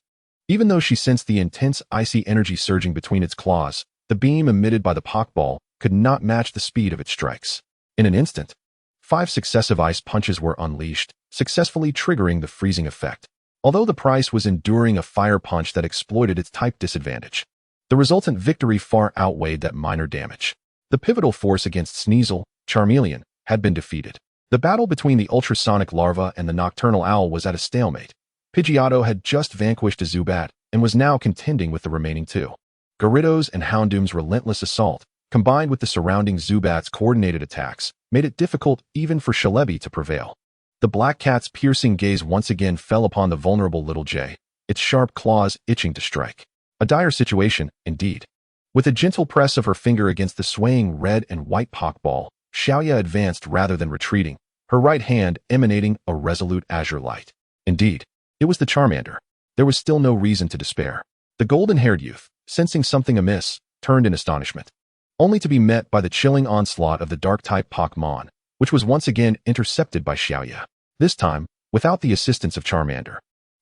Even though she sensed the intense icy energy surging between its claws, the beam emitted by the Pokeball could not match the speed of its strikes. In an instant, 5 successive ice punches were unleashed, successfully triggering the freezing effect. Although the price was enduring a fire punch that exploited its type disadvantage, the resultant victory far outweighed that minor damage. The pivotal force against Sneasel, Charmeleon, had been defeated. The battle between the ultrasonic larva and the nocturnal owl was at a stalemate. Pidgeotto had just vanquished a Zubat and was now contending with the remaining 2. Gyarados and Houndoom's relentless assault, combined with the surrounding Zubat's coordinated attacks, made it difficult even for Celebi to prevail. The black cat's piercing gaze once again fell upon the vulnerable little Jay, its sharp claws itching to strike. A dire situation, indeed. With a gentle press of her finger against the swaying red and white Pokeball, Xiaoya advanced rather than retreating, her right hand emanating a resolute azure light. Indeed, it was the Charmander. There was still no reason to despair. The golden-haired youth, sensing something amiss, turned in astonishment, only to be met by the chilling onslaught of the dark-type Pokémon, which was once again intercepted by Xiaoya. This time, without the assistance of Charmander.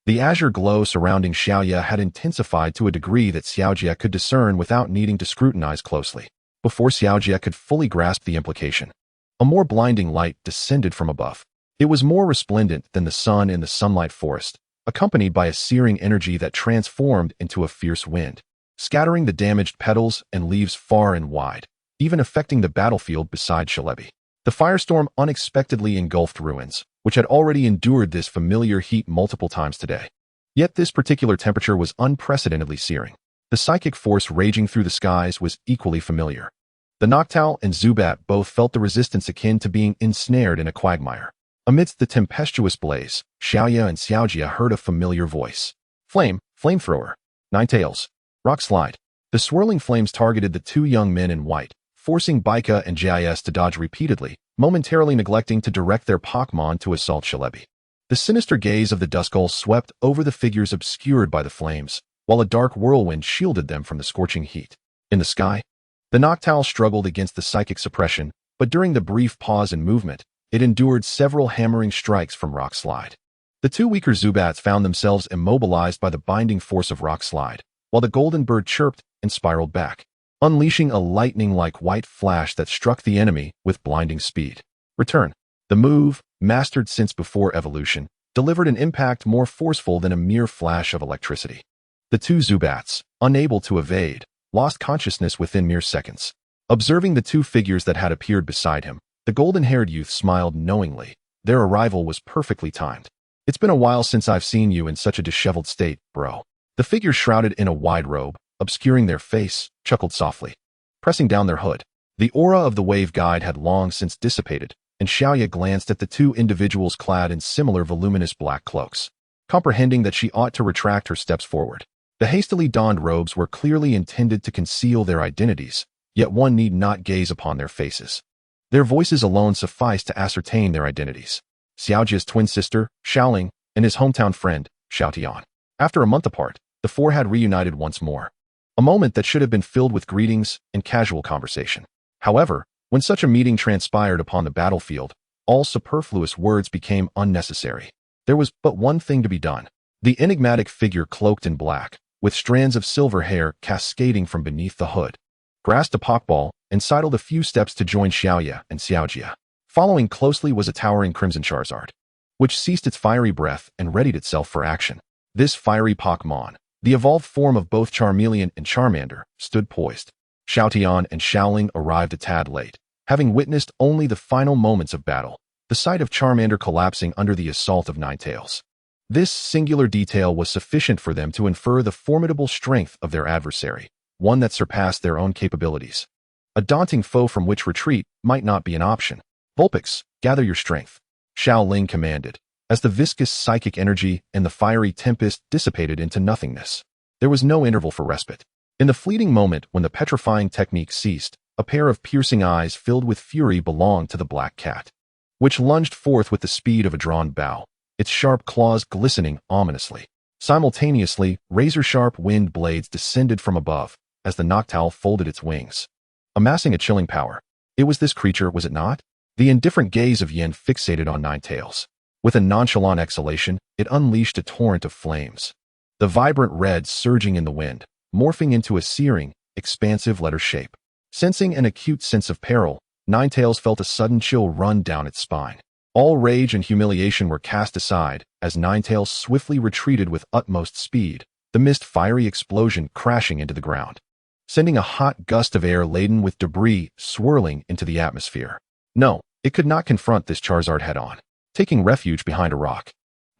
The azure glow surrounding Xiaoya had intensified to a degree that Xiaojia could discern without needing to scrutinize closely. Before Xiaojia could fully grasp the implication, a more blinding light descended from above. It was more resplendent than the sun in the sunlight forest, accompanied by a searing energy that transformed into a fierce wind, scattering the damaged petals and leaves far and wide, even affecting the battlefield beside Celebi. The firestorm unexpectedly engulfed ruins, which had already endured this familiar heat multiple times today. Yet this particular temperature was unprecedentedly searing. The psychic force raging through the skies was equally familiar. The Noctowl and Zubat both felt the resistance akin to being ensnared in a quagmire. Amidst the tempestuous blaze, Xiaoya and Xiaojia heard a familiar voice. Flame, Flamethrower, Ninetales, Rock Slide. The swirling flames targeted the 2 young men in white, forcing Baika and Jis to dodge repeatedly, momentarily neglecting to direct their Pokémon to assault Celebi. The sinister gaze of the Duskull swept over the figures obscured by the flames, while a dark whirlwind shielded them from the scorching heat. In the sky, the Noctowl struggled against the psychic suppression, but during the brief pause in movement, it endured several hammering strikes from Rock Slide. The 2 weaker Zubats found themselves immobilized by the binding force of Rock Slide, while the golden bird chirped and spiraled back, unleashing a lightning-like white flash that struck the enemy with blinding speed. Return. The move, mastered since before evolution, delivered an impact more forceful than a mere flash of electricity. The 2 Zubats, unable to evade, lost consciousness within mere seconds. Observing the 2 figures that had appeared beside him, the golden-haired youth smiled knowingly. Their arrival was perfectly timed. It's been a while since I've seen you in such a disheveled state, bro. The figure shrouded in a wide robe, obscuring their face, chuckled softly, pressing down their hood. The aura of the wave guide had long since dissipated, and Xiaoya glanced at the 2 individuals clad in similar voluminous black cloaks, comprehending that she ought to retract her steps forward. The hastily donned robes were clearly intended to conceal their identities, yet one need not gaze upon their faces. Their voices alone sufficed to ascertain their identities. Xiaojia's twin sister, Xiaoling, and his hometown friend, Xiaotian. After a month apart, the 4 had reunited once more. A moment that should have been filled with greetings and casual conversation. However, when such a meeting transpired upon the battlefield, all superfluous words became unnecessary. There was but one thing to be done. The enigmatic figure cloaked in black, with strands of silver hair cascading from beneath the hood, grasped a Pokeball and sidled a few steps to join Xiaoya and Xiaojia. Following closely was a towering Crimson Charizard, which ceased its fiery breath and readied itself for action. This fiery Pokémon, the evolved form of both Charmeleon and Charmander, stood poised. Xiaotian and Xiaoling arrived a tad late, having witnessed only the final moments of battle, the sight of Charmander collapsing under the assault of Ninetales. This singular detail was sufficient for them to infer the formidable strength of their adversary, one that surpassed their own capabilities. A daunting foe from which retreat might not be an option. Vulpix, gather your strength, Xiao Ling commanded, as the viscous psychic energy and the fiery tempest dissipated into nothingness. There was no interval for respite. In the fleeting moment when the petrifying technique ceased, a pair of piercing eyes filled with fury belonged to the black cat, which lunged forth with the speed of a drawn bow, its sharp claws glistening ominously. Simultaneously, razor-sharp wind blades descended from above as the Noctowl folded its wings, amassing a chilling power. It was this creature, was it not? The indifferent gaze of Yin fixated on Ninetales. With a nonchalant exhalation, it unleashed a torrent of flames, the vibrant red surging in the wind, morphing into a searing, expansive letter shape. Sensing an acute sense of peril, Ninetales felt a sudden chill run down its spine. All rage and humiliation were cast aside as Ninetales swiftly retreated with utmost speed, the mist-fiery explosion crashing into the ground, sending a hot gust of air laden with debris swirling into the atmosphere. No, it could not confront this Charizard head-on. Taking refuge behind a rock,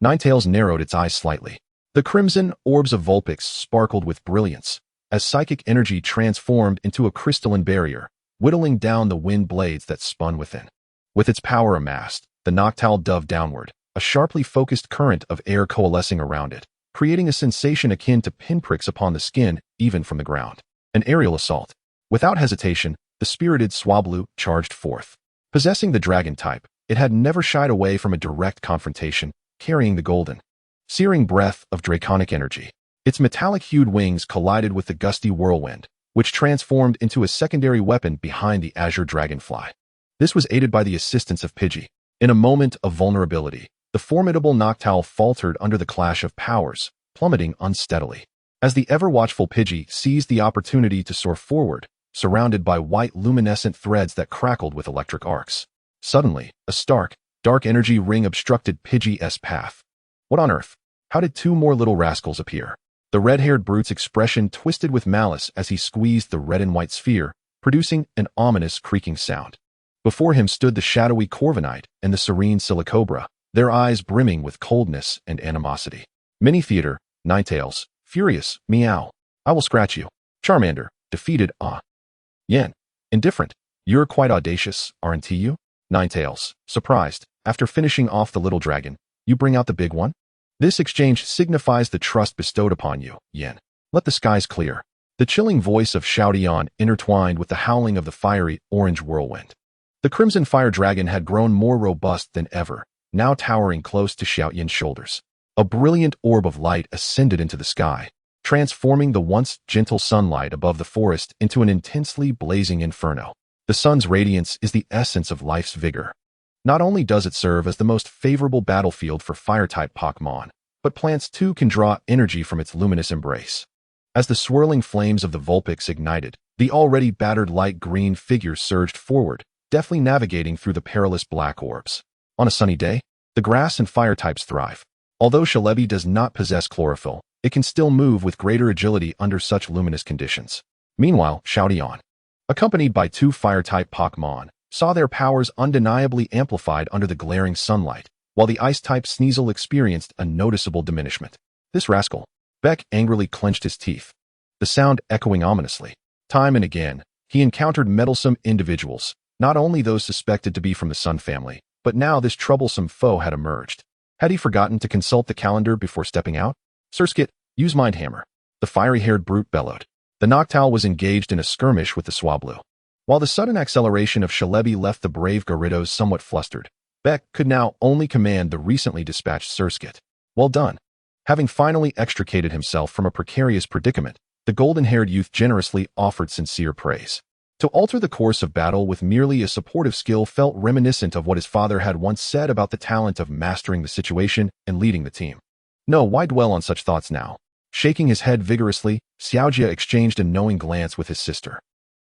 Ninetales narrowed its eyes slightly. The crimson orbs of Vulpix sparkled with brilliance as psychic energy transformed into a crystalline barrier, whittling down the wind blades that spun within. With its power amassed, the Noctowl dove downward, a sharply focused current of air coalescing around it, creating a sensation akin to pinpricks upon the skin even from the ground. An aerial assault. Without hesitation, the spirited Swablu charged forth. Possessing the dragon type, it had never shied away from a direct confrontation, carrying the golden, searing breath of draconic energy. Its metallic-hued wings collided with the gusty whirlwind, which transformed into a secondary weapon behind the azure dragonfly. This was aided by the assistance of Pidgey. In a moment of vulnerability, the formidable Noctowl faltered under the clash of powers, plummeting unsteadily. As the ever-watchful Pidgey seized the opportunity to soar forward, surrounded by white luminescent threads that crackled with electric arcs. Suddenly, a stark, dark energy ring obstructed Pidgey's path. What on earth? How did two more little rascals appear? The red-haired brute's expression twisted with malice as he squeezed the red and white sphere, producing an ominous creaking sound. Before him stood the shadowy Corviknight and the serene Silicobra, their eyes brimming with coldness and animosity. Mini-Theater, Ninetales, furious, meow. I will scratch you. Charmander, defeated, Yen, indifferent. You're quite audacious, aren't you? Ninetales, surprised. After finishing off the little dragon, you bring out the big one? This exchange signifies the trust bestowed upon you, Yen. Let the skies clear. The chilling voice of Xiaotian intertwined with the howling of the fiery orange whirlwind. The crimson fire dragon had grown more robust than ever, now towering close to Xiaotian's shoulders. A brilliant orb of light ascended into the sky, transforming the once gentle sunlight above the forest into an intensely blazing inferno. The sun's radiance is the essence of life's vigor. Not only does it serve as the most favorable battlefield for fire-type Pokémon, but plants too can draw energy from its luminous embrace. As the swirling flames of the Vulpix ignited, the already battered light green figure surged forward, deftly navigating through the perilous black orbs. On a sunny day, the grass and fire types thrive. Although Shalebi does not possess chlorophyll, it can still move with greater agility under such luminous conditions. Meanwhile, Xiaotian, accompanied by two fire-type Pokémon, saw their powers undeniably amplified under the glaring sunlight, while the ice-type Sneasel experienced a noticeable diminishment. This rascal. Beck angrily clenched his teeth, the sound echoing ominously. Time and again, he encountered meddlesome individuals, not only those suspected to be from the Sun family, but now this troublesome foe had emerged. Had he forgotten to consult the calendar before stepping out? Surskit, use Mindhammer. The fiery-haired brute bellowed. The Noctowl was engaged in a skirmish with the Swablu. While the sudden acceleration of Shalebi left the brave Gyarados somewhat flustered, Beck could now only command the recently dispatched Surskit. Well done. Having finally extricated himself from a precarious predicament, the golden-haired youth generously offered sincere praise. To alter the course of battle with merely a supportive skill felt reminiscent of what his father had once said about the talent of mastering the situation and leading the team. No, why dwell on such thoughts now? Shaking his head vigorously, Xiaojia exchanged a knowing glance with his sister.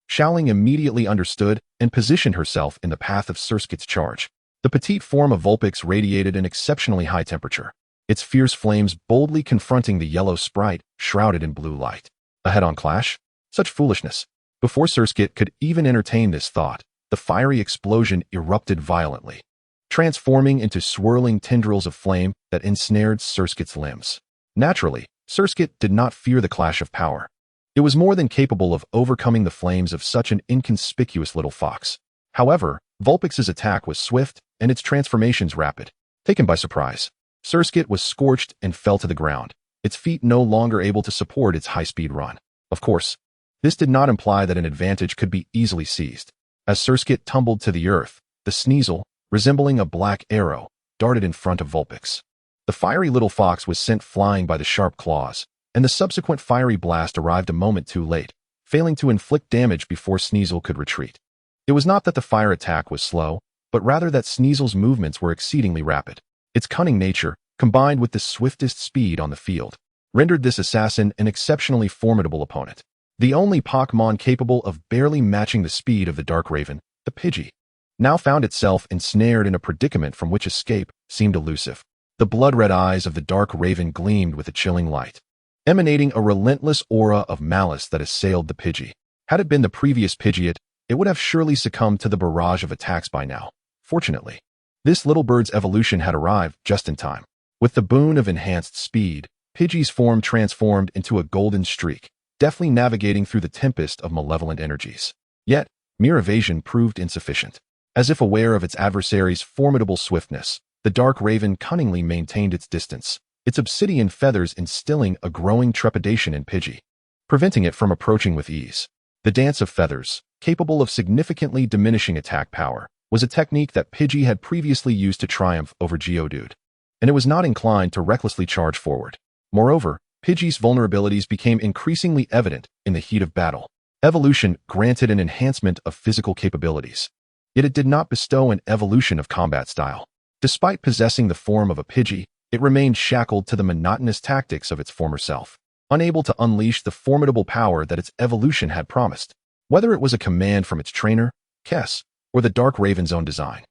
Xiaoling immediately understood and positioned herself in the path of Surskit's charge. The petite form of Vulpix radiated an exceptionally high temperature, its fierce flames boldly confronting the yellow sprite shrouded in blue light. A head-on clash? Such foolishness. Before Surskit could even entertain this thought, the fiery explosion erupted violently, transforming into swirling tendrils of flame that ensnared Surskit's limbs. Naturally, Surskit did not fear the clash of power. It was more than capable of overcoming the flames of such an inconspicuous little fox. However, Vulpix's attack was swift and its transformations rapid. Taken by surprise, Surskit was scorched and fell to the ground, its feet no longer able to support its high-speed run. Of course, this did not imply that an advantage could be easily seized. As Surskit tumbled to the earth, the Sneasel, resembling a black arrow, darted in front of Vulpix. The fiery little fox was sent flying by the sharp claws, and the subsequent fiery blast arrived a moment too late, failing to inflict damage before Sneasel could retreat. It was not that the fire attack was slow, but rather that Sneasel's movements were exceedingly rapid. Its cunning nature, combined with the swiftest speed on the field, rendered this assassin an exceptionally formidable opponent. The only Pokémon capable of barely matching the speed of the Dark Raven, the Pidgey, now found itself ensnared in a predicament from which escape seemed elusive. The blood-red eyes of the Dark Raven gleamed with a chilling light, emanating a relentless aura of malice that assailed the Pidgey. Had it been the previous Pidgeot, it would have surely succumbed to the barrage of attacks by now. Fortunately, this little bird's evolution had arrived just in time. With the boon of enhanced speed, Pidgey's form transformed into a golden streak, deftly navigating through the tempest of malevolent energies. Yet, mere evasion proved insufficient. As if aware of its adversary's formidable swiftness, the Dark Raven cunningly maintained its distance, its obsidian feathers instilling a growing trepidation in Pidgey, preventing it from approaching with ease. The dance of feathers, capable of significantly diminishing attack power, was a technique that Pidgey had previously used to triumph over Geodude, and it was not inclined to recklessly charge forward. Moreover, Pidgey's vulnerabilities became increasingly evident in the heat of battle. Evolution granted an enhancement of physical capabilities, yet it did not bestow an evolution of combat style. Despite possessing the form of a Pidgey, it remained shackled to the monotonous tactics of its former self, unable to unleash the formidable power that its evolution had promised. Whether it was a command from its trainer, Kess, or the Dark Raven's own design,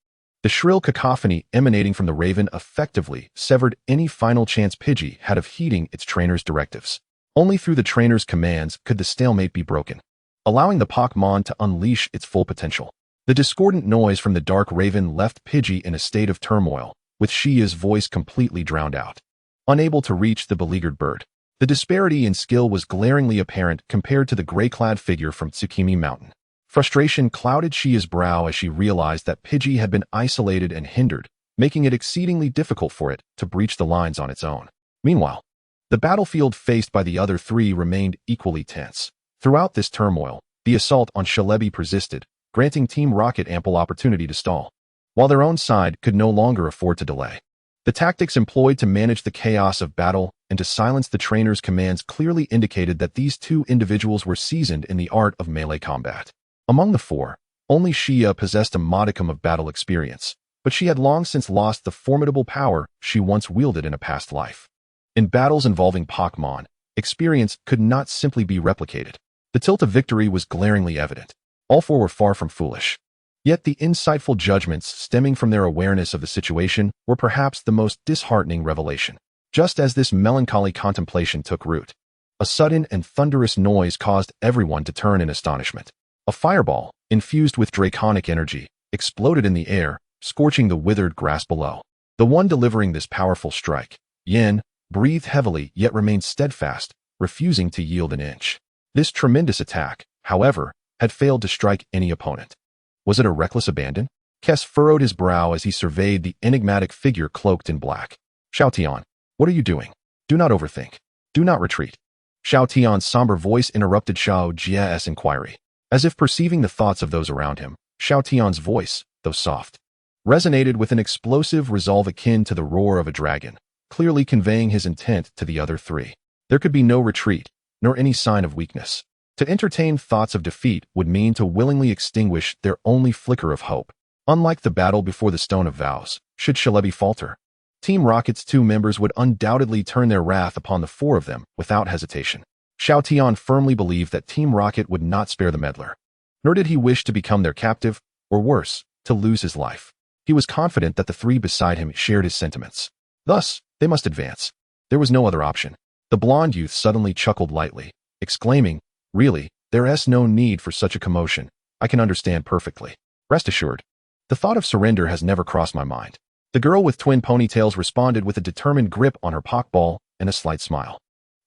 the shrill cacophony emanating from the Raven effectively severed any final chance Pidgey had of heeding its trainer's directives. Only through the trainer's commands could the stalemate be broken, allowing the Pokémon to unleash its full potential. The discordant noise from the Dark Raven left Pidgey in a state of turmoil, with Shia's voice completely drowned out. Unable to reach the beleaguered bird, the disparity in skill was glaringly apparent compared to the gray-clad figure from Tsukimi Mountain. Frustration clouded Shia's brow as she realized that Pidgey had been isolated and hindered, making it exceedingly difficult for it to breach the lines on its own. Meanwhile, the battlefield faced by the other three remained equally tense. Throughout this turmoil, the assault on Celebi persisted, granting Team Rocket ample opportunity to stall, while their own side could no longer afford to delay. The tactics employed to manage the chaos of battle and to silence the trainer's commands clearly indicated that these two individuals were seasoned in the art of melee combat. Among the four, only Shia possessed a modicum of battle experience, but she had long since lost the formidable power she once wielded in a past life. In battles involving Pokémon, experience could not simply be replicated. The tilt of victory was glaringly evident. All four were far from foolish. Yet the insightful judgments stemming from their awareness of the situation were perhaps the most disheartening revelation. Just as this melancholy contemplation took root, a sudden and thunderous noise caused everyone to turn in astonishment. A fireball, infused with draconic energy, exploded in the air, scorching the withered grass below. The one delivering this powerful strike, Yin, breathed heavily yet remained steadfast, refusing to yield an inch. This tremendous attack, however, had failed to strike any opponent. Was it a reckless abandon? Kess furrowed his brow as he surveyed the enigmatic figure cloaked in black. Xiao Tian, what are you doing? Do not overthink. Do not retreat. Xiao Tian's somber voice interrupted Xiao Jia's inquiry. As if perceiving the thoughts of those around him, Xiao Tian's voice, though soft, resonated with an explosive resolve akin to the roar of a dragon, clearly conveying his intent to the other three. There could be no retreat, nor any sign of weakness. To entertain thoughts of defeat would mean to willingly extinguish their only flicker of hope. Unlike the battle before the Stone of Vows, should Celebi falter, Team Rocket's 2 members would undoubtedly turn their wrath upon the 4 of them without hesitation. Xiao Tian firmly believed that Team Rocket would not spare the meddler. Nor did he wish to become their captive, or worse, to lose his life. He was confident that the 3 beside him shared his sentiments. Thus, they must advance. There was no other option. The blonde youth suddenly chuckled lightly, exclaiming, "Really, there's no need for such a commotion. I can understand perfectly. Rest assured. The thought of surrender has never crossed my mind." The girl with twin ponytails responded with a determined grip on her pokeball and a slight smile.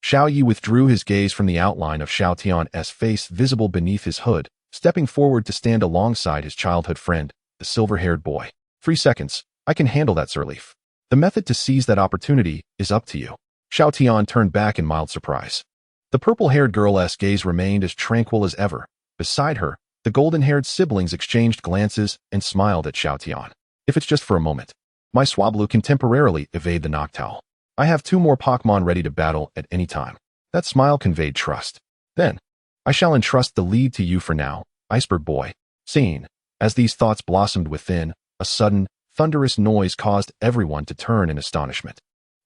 Xiao Yi withdrew his gaze from the outline of Xiao Tian's face visible beneath his hood, stepping forward to stand alongside his childhood friend, the silver-haired boy. 3 seconds. I can handle that, Sirleaf. The method to seize that opportunity is up to you. Xiao Tian turned back in mild surprise. The purple-haired girl's gaze remained as tranquil as ever. Beside her, the golden-haired siblings exchanged glances and smiled at Xiao Tian. If it's just for a moment, my Swablu can temporarily evade the Noctowl. I have 2 more Pokémon ready to battle at any time. That smile conveyed trust. Then, I shall entrust the lead to you for now, Iceberg Boy. Scene. As these thoughts blossomed within, a sudden, thunderous noise caused everyone to turn in astonishment.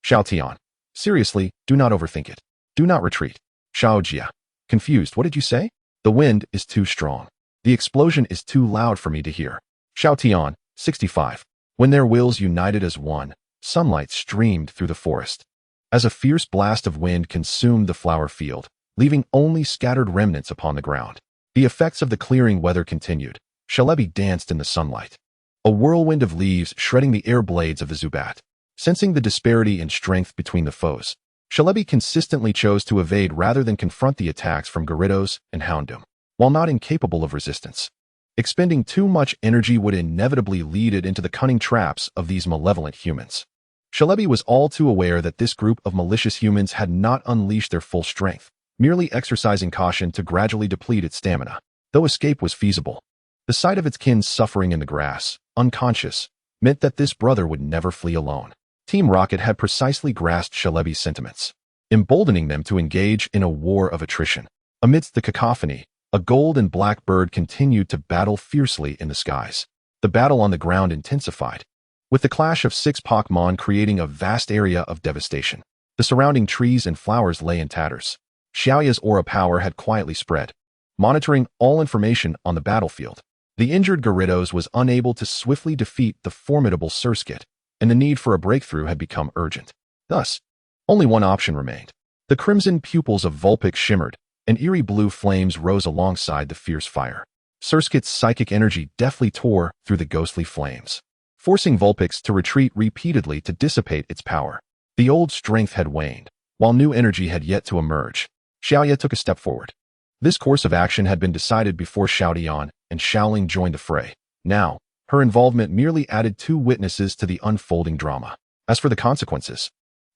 Xiao Tian. Seriously, do not overthink it. Do not retreat. Xiao Jia. Confused, what did you say? The wind is too strong. The explosion is too loud for me to hear. Xiao Tian, 65. When their wills united as one, sunlight streamed through the forest. As a fierce blast of wind consumed the flower field, leaving only scattered remnants upon the ground. The effects of the clearing weather continued. Celebi danced in the sunlight. A whirlwind of leaves shredding the air blades of the Zubat. Sensing the disparity in strength between the foes, Celebi consistently chose to evade rather than confront the attacks from Gyarados and Houndoom, while not incapable of resistance. Expending too much energy would inevitably lead it into the cunning traps of these malevolent humans. Celebi was all too aware that this group of malicious humans had not unleashed their full strength, merely exercising caution to gradually deplete its stamina. Though escape was feasible, the sight of its kin suffering in the grass, unconscious, meant that this brother would never flee alone. Team Rocket had precisely grasped Celebi's sentiments, emboldening them to engage in a war of attrition. Amidst the cacophony, a gold and black bird continued to battle fiercely in the skies. The battle on the ground intensified, with the clash of 6 Pokémon creating a vast area of devastation. The surrounding trees and flowers lay in tatters. Xiaoya's aura power had quietly spread, monitoring all information on the battlefield. The injured Gyarados was unable to swiftly defeat the formidable Surskit, and the need for a breakthrough had become urgent. Thus, only one option remained. The crimson pupils of Vulpix shimmered, and eerie blue flames rose alongside the fierce fire. Surskit's psychic energy deftly tore through the ghostly flames, forcing Vulpix to retreat repeatedly to dissipate its power. The old strength had waned, while new energy had yet to emerge. Xiaoya took a step forward. This course of action had been decided before Xiaodian and Xiaoling joined the fray. Now, her involvement merely added 2 witnesses to the unfolding drama. As for the consequences,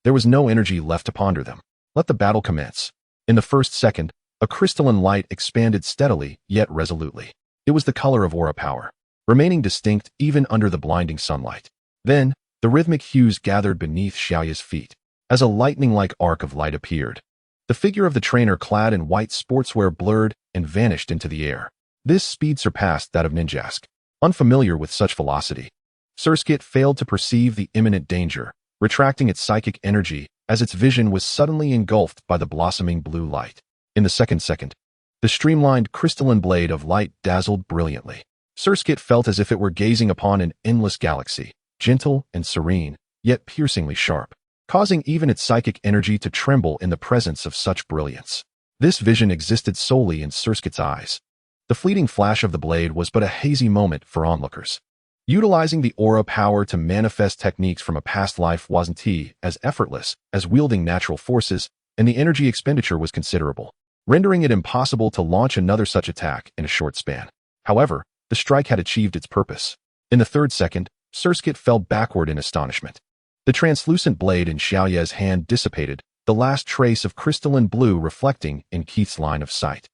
there was no energy left to ponder them. Let the battle commence. In the first second, a crystalline light expanded steadily yet resolutely. It was the color of aura power, remaining distinct even under the blinding sunlight. Then, the rhythmic hues gathered beneath Xiaoya's feet, as a lightning-like arc of light appeared. The figure of the trainer clad in white sportswear blurred and vanished into the air. This speed surpassed that of Ninjask. Unfamiliar with such velocity, Surskit failed to perceive the imminent danger, retracting its psychic energy as its vision was suddenly engulfed by the blossoming blue light. In the second, the streamlined crystalline blade of light dazzled brilliantly. Surskit felt as if it were gazing upon an endless galaxy, gentle and serene, yet piercingly sharp, causing even its psychic energy to tremble in the presence of such brilliance. This vision existed solely in Surskit's eyes. The fleeting flash of the blade was but a hazy moment for onlookers. Utilizing the aura power to manifest techniques from a past life wasn't as effortless as wielding natural forces, and the energy expenditure was considerable, rendering it impossible to launch another such attack in a short span. However, the strike had achieved its purpose. In the third second, Surskit fell backward in astonishment. The translucent blade in Xiaoya's hand dissipated, the last trace of crystalline blue reflecting in Keith's line of sight.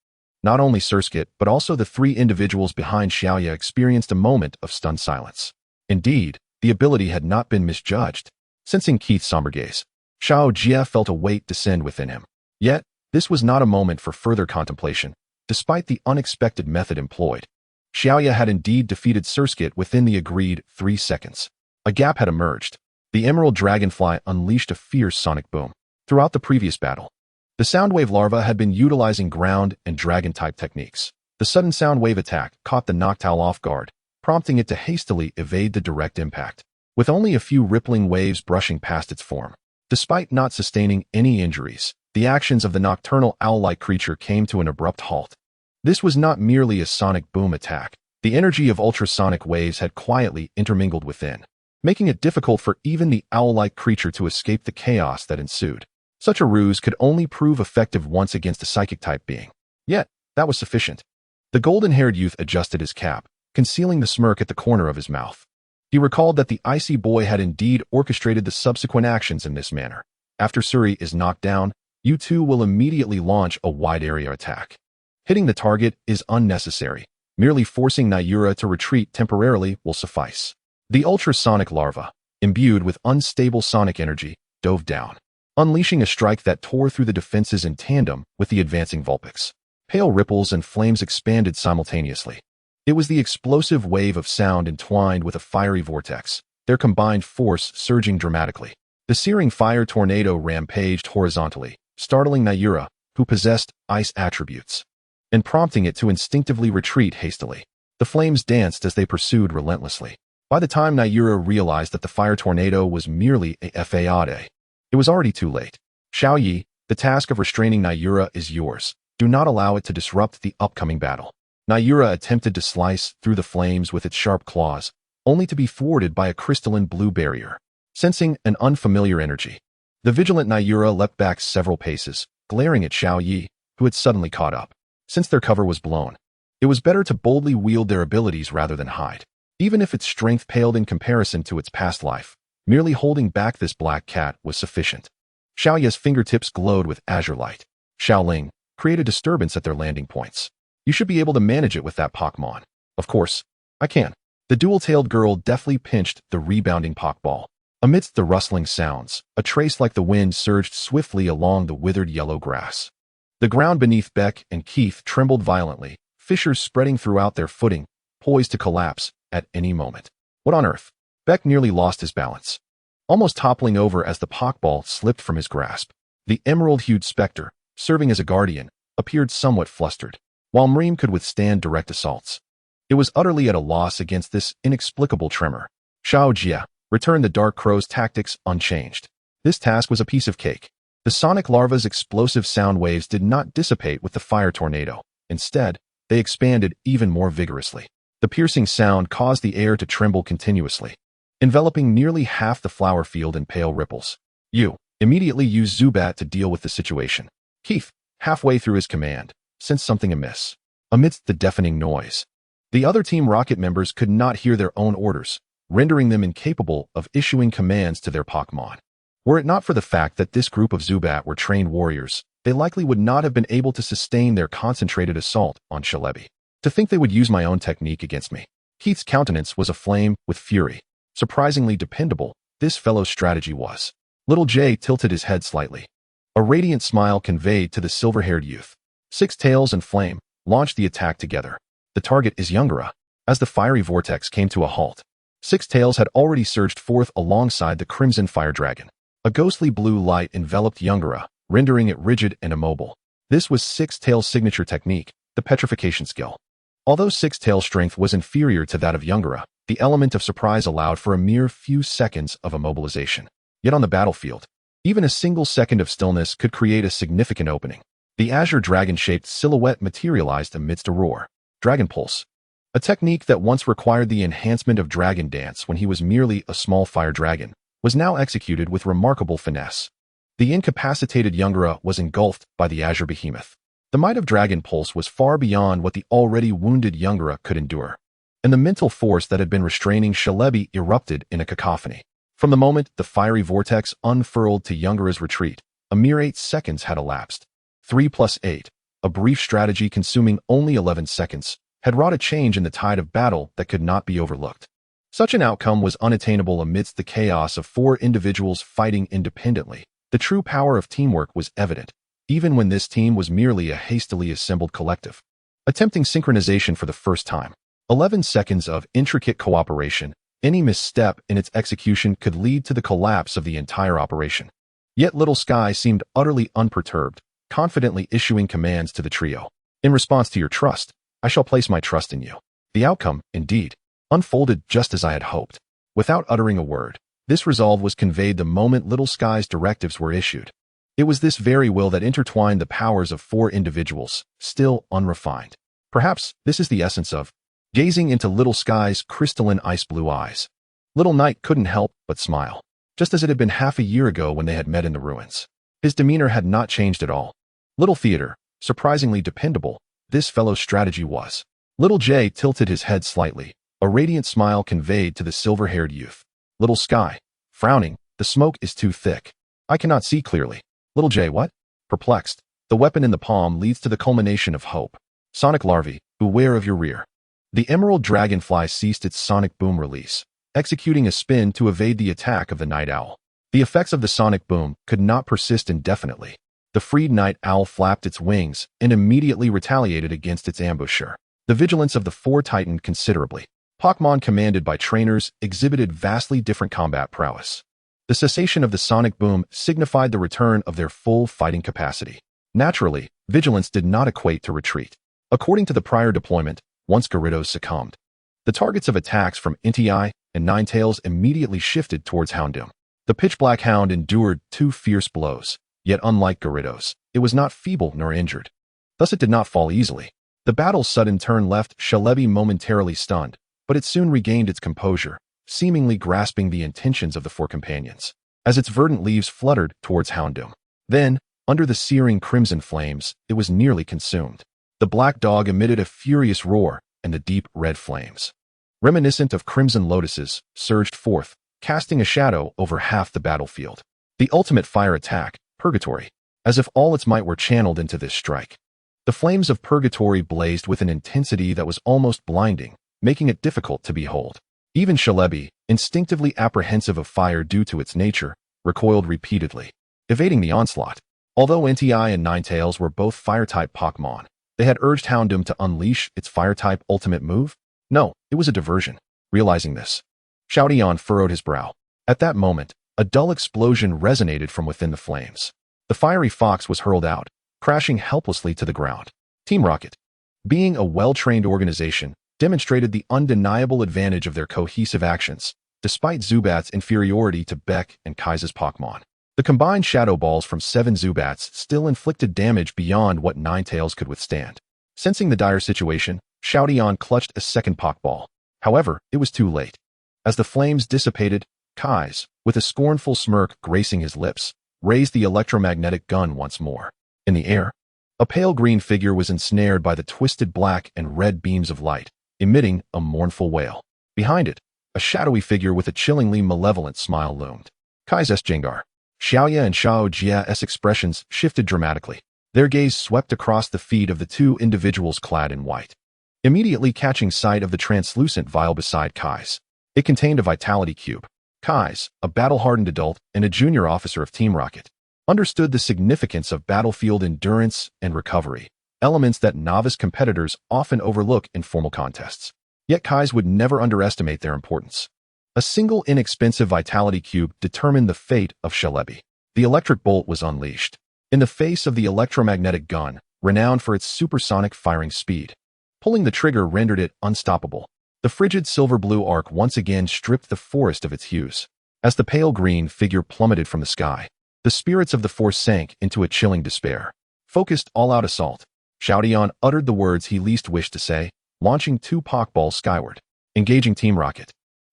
Not only Surskit, but also the 3 individuals behind Xiaoya experienced a moment of stunned silence. Indeed, the ability had not been misjudged. Sensing Keith's somber gaze, Xiao Jia felt a weight descend within him. Yet, this was not a moment for further contemplation, despite the unexpected method employed. Xiaoya had indeed defeated Surskit within the agreed 3 seconds. A gap had emerged, The Emerald Dragonfly unleashed a fierce sonic boom. Throughout the previous battle, the Soundwave larva had been utilizing ground and dragon-type techniques. The sudden Soundwave attack caught the Noctowl off guard, prompting it to hastily evade the direct impact, with only a few rippling waves brushing past its form. Despite not sustaining any injuries, the actions of the nocturnal owl-like creature came to an abrupt halt. This was not merely a sonic boom attack. The energy of ultrasonic waves had quietly intermingled within, making it difficult for even the owl-like creature to escape the chaos that ensued. Such a ruse could only prove effective once against a psychic-type being. Yet, that was sufficient. The golden-haired youth adjusted his cap, concealing the smirk at the corner of his mouth. He recalled that the icy boy had indeed orchestrated the subsequent actions in this manner. After Suri is knocked down, you two will immediately launch a wide-area attack. Hitting the target is unnecessary. Merely forcing Nyura to retreat temporarily will suffice. The ultrasonic larva, imbued with unstable sonic energy, dove down, unleashing a strike that tore through the defenses in tandem with the advancing Vulpix. Pale ripples and flames expanded simultaneously. It was the explosive wave of sound entwined with a fiery vortex, their combined force surging dramatically. The searing fire tornado rampaged horizontally, startling Nyura, who possessed ice attributes, and prompting it to instinctively retreat hastily. The flames danced as they pursued relentlessly. By the time Nyura realized that the fire tornado was merely a fade, it was already too late. Xiao Yi, the task of restraining Nyura is yours. Do not allow it to disrupt the upcoming battle. Nyura attempted to slice through the flames with its sharp claws, only to be thwarted by a crystalline blue barrier. Sensing an unfamiliar energy, the vigilant Nyura leapt back several paces, glaring at Xiao Yi, who had suddenly caught up. Since their cover was blown, it was better to boldly wield their abilities rather than hide. Even if its strength paled in comparison to its past life, merely holding back this black cat was sufficient. Xiao Yi's fingertips glowed with azure light. Xiaoling, create a disturbance at their landing points. You should be able to manage it with that Pokémon. Of course, I can. The dual-tailed girl deftly pinched the rebounding Pokeball. Amidst the rustling sounds, a trace like the wind surged swiftly along the withered yellow grass. The ground beneath Beck and Keith trembled violently, fissures spreading throughout their footing, poised to collapse at any moment. What on earth? Beck nearly lost his balance, almost toppling over as the Pokeball slipped from his grasp. The emerald-hued specter, serving as a guardian, appeared somewhat flustered. While Mreem could withstand direct assaults, it was utterly at a loss against this inexplicable tremor. Xiao Jia returned the Dark Crow's tactics unchanged. This task was a piece of cake. The sonic larva's explosive sound waves did not dissipate with the fire tornado. Instead, they expanded even more vigorously. The piercing sound caused the air to tremble continuously, enveloping nearly half the flower field in pale ripples. You immediately used Zubat to deal with the situation. Keith, halfway through his command, sensed something amiss. Amidst the deafening noise, the other Team Rocket members could not hear their own orders, rendering them incapable of issuing commands to their Pokémon. Were it not for the fact that this group of Zubat were trained warriors, they likely would not have been able to sustain their concentrated assault on Celebi. To think they would use my own technique against me. Keith's countenance was aflame with fury. Surprisingly dependable, this fellow's strategy was. Little Jay tilted his head slightly. A radiant smile conveyed to the silver-haired youth. Six Tails and Flame launched the attack together. The target is Yungara. As the fiery vortex came to a halt, Six Tails had already surged forth alongside the Crimson Fire Dragon. A ghostly blue light enveloped Yungara, rendering it rigid and immobile. This was Six Tails' signature technique, the petrification skill. Although Six Tails' strength was inferior to that of Yungara, the element of surprise allowed for a mere few seconds of immobilization. Yet on the battlefield, even a single second of stillness could create a significant opening. The azure dragon-shaped silhouette materialized amidst a roar. Dragon Pulse, a technique that once required the enhancement of Dragon Dance when he was merely a small fire dragon, was now executed with remarkable finesse. The incapacitated Yungara was engulfed by the azure behemoth. The might of Dragon Pulse was far beyond what the already wounded Yungara could endure, and the mental force that had been restraining Celebi erupted in a cacophony. From the moment the fiery vortex unfurled to Yungara's retreat, a mere 8 seconds had elapsed. 3 + 8, a brief strategy consuming only 11 seconds, had wrought a change in the tide of battle that could not be overlooked. Such an outcome was unattainable amidst the chaos of 4 individuals fighting independently. The true power of teamwork was evident, even when this team was merely a hastily assembled collective. Attempting synchronization for the first time, 11 seconds of intricate cooperation, Any misstep in its execution could lead to the collapse of the entire operation. Yet Little Sky seemed utterly unperturbed, confidently issuing commands to the trio. In response to your trust, I shall place my trust in you. The outcome, indeed, unfolded just as I had hoped. Without uttering a word, this resolve was conveyed the moment Little Sky's directives were issued. It was this very will that intertwined the powers of 4 individuals, still unrefined. Perhaps this is the essence of gazing into Little Sky's crystalline ice-blue eyes. Little Knight couldn't help but smile, just as it had been half a year ago when they had met in the ruins. His demeanor had not changed at all. Little Theater, surprisingly dependable, this fellow's strategy was. Little J tilted his head slightly, a radiant smile conveyed to the silver-haired youth. Little Sky, frowning, the smoke is too thick. I cannot see clearly. Little J, what? Perplexed, the weapon in the palm leads to the culmination of hope. Sonic larvae, beware of your rear. The emerald dragonfly ceased its sonic boom release, executing a spin to evade the attack of the night owl. The effects of the sonic boom could not persist indefinitely. The freed night owl flapped its wings and immediately retaliated against its ambusher. The vigilance of the 4 tightened considerably. Pokémon commanded by trainers exhibited vastly different combat prowess. The cessation of the sonic boom signified the return of their full fighting capacity. Naturally, vigilance did not equate to retreat. According to the prior deployment, once Gyarados succumbed, the targets of attacks from Inti and Ninetales immediately shifted towards Houndoom. The pitch-black hound endured 2 fierce blows, yet unlike Gyarados, it was not feeble nor injured. Thus it did not fall easily. The battle's sudden turn left Shalebi momentarily stunned, but it soon regained its composure, seemingly grasping the intentions of the 4 companions, as its verdant leaves fluttered towards Houndoom. Then, under the searing crimson flames, it was nearly consumed. The black dog emitted a furious roar, and the deep red flames, reminiscent of crimson lotuses, surged forth, casting a shadow over half the battlefield. The ultimate fire attack, Purgatory, as if all its might were channeled into this strike. The flames of Purgatory blazed with an intensity that was almost blinding, making it difficult to behold. Even Shalebi, instinctively apprehensive of fire due to its nature, recoiled repeatedly, evading the onslaught. Although Inti and Ninetales were both fire-type Pokémon, they had urged Houndoom to unleash its fire-type ultimate move. No, it was a diversion. Realizing this, Shoudion furrowed his brow. At that moment, a dull explosion resonated from within the flames. The fiery fox was hurled out, crashing helplessly to the ground. Team Rocket, being a well-trained organization, demonstrated the undeniable advantage of their cohesive actions, despite Zubat's inferiority to Beck and Kai's Pokémon. The combined Shadow Balls from 7 Zubats still inflicted damage beyond what Ninetales could withstand. Sensing the dire situation, Shoudion clutched a second Pokeball. However, it was too late. As the flames dissipated, Kai's, with a scornful smirk gracing his lips, raised the electromagnetic gun once more. In the air, a pale green figure was ensnared by the twisted black and red beams of light, emitting a mournful wail. Behind it, a shadowy figure with a chillingly malevolent smile loomed. Kai's Jengar. Xiaoya and Xiao Jia's expressions shifted dramatically. Their gaze swept across the feet of the 2 individuals clad in white, immediately catching sight of the translucent vial beside Kai's. It contained a vitality cube. Kai's, a battle-hardened adult and a junior officer of Team Rocket, understood the significance of battlefield endurance and recovery, elements that novice competitors often overlook in formal contests. Yet Kai's would never underestimate their importance. A single inexpensive vitality cube determined the fate of Shalebi. The electric bolt was unleashed. In the face of the electromagnetic gun, renowned for its supersonic firing speed, pulling the trigger rendered it unstoppable. The frigid silver-blue arc once again stripped the forest of its hues. As the pale green figure plummeted from the sky, the spirits of the force sank into a chilling despair. Focused all-out assault, Shoudion uttered the words he least wished to say, launching 2 Pokeballs skyward. Engaging Team Rocket,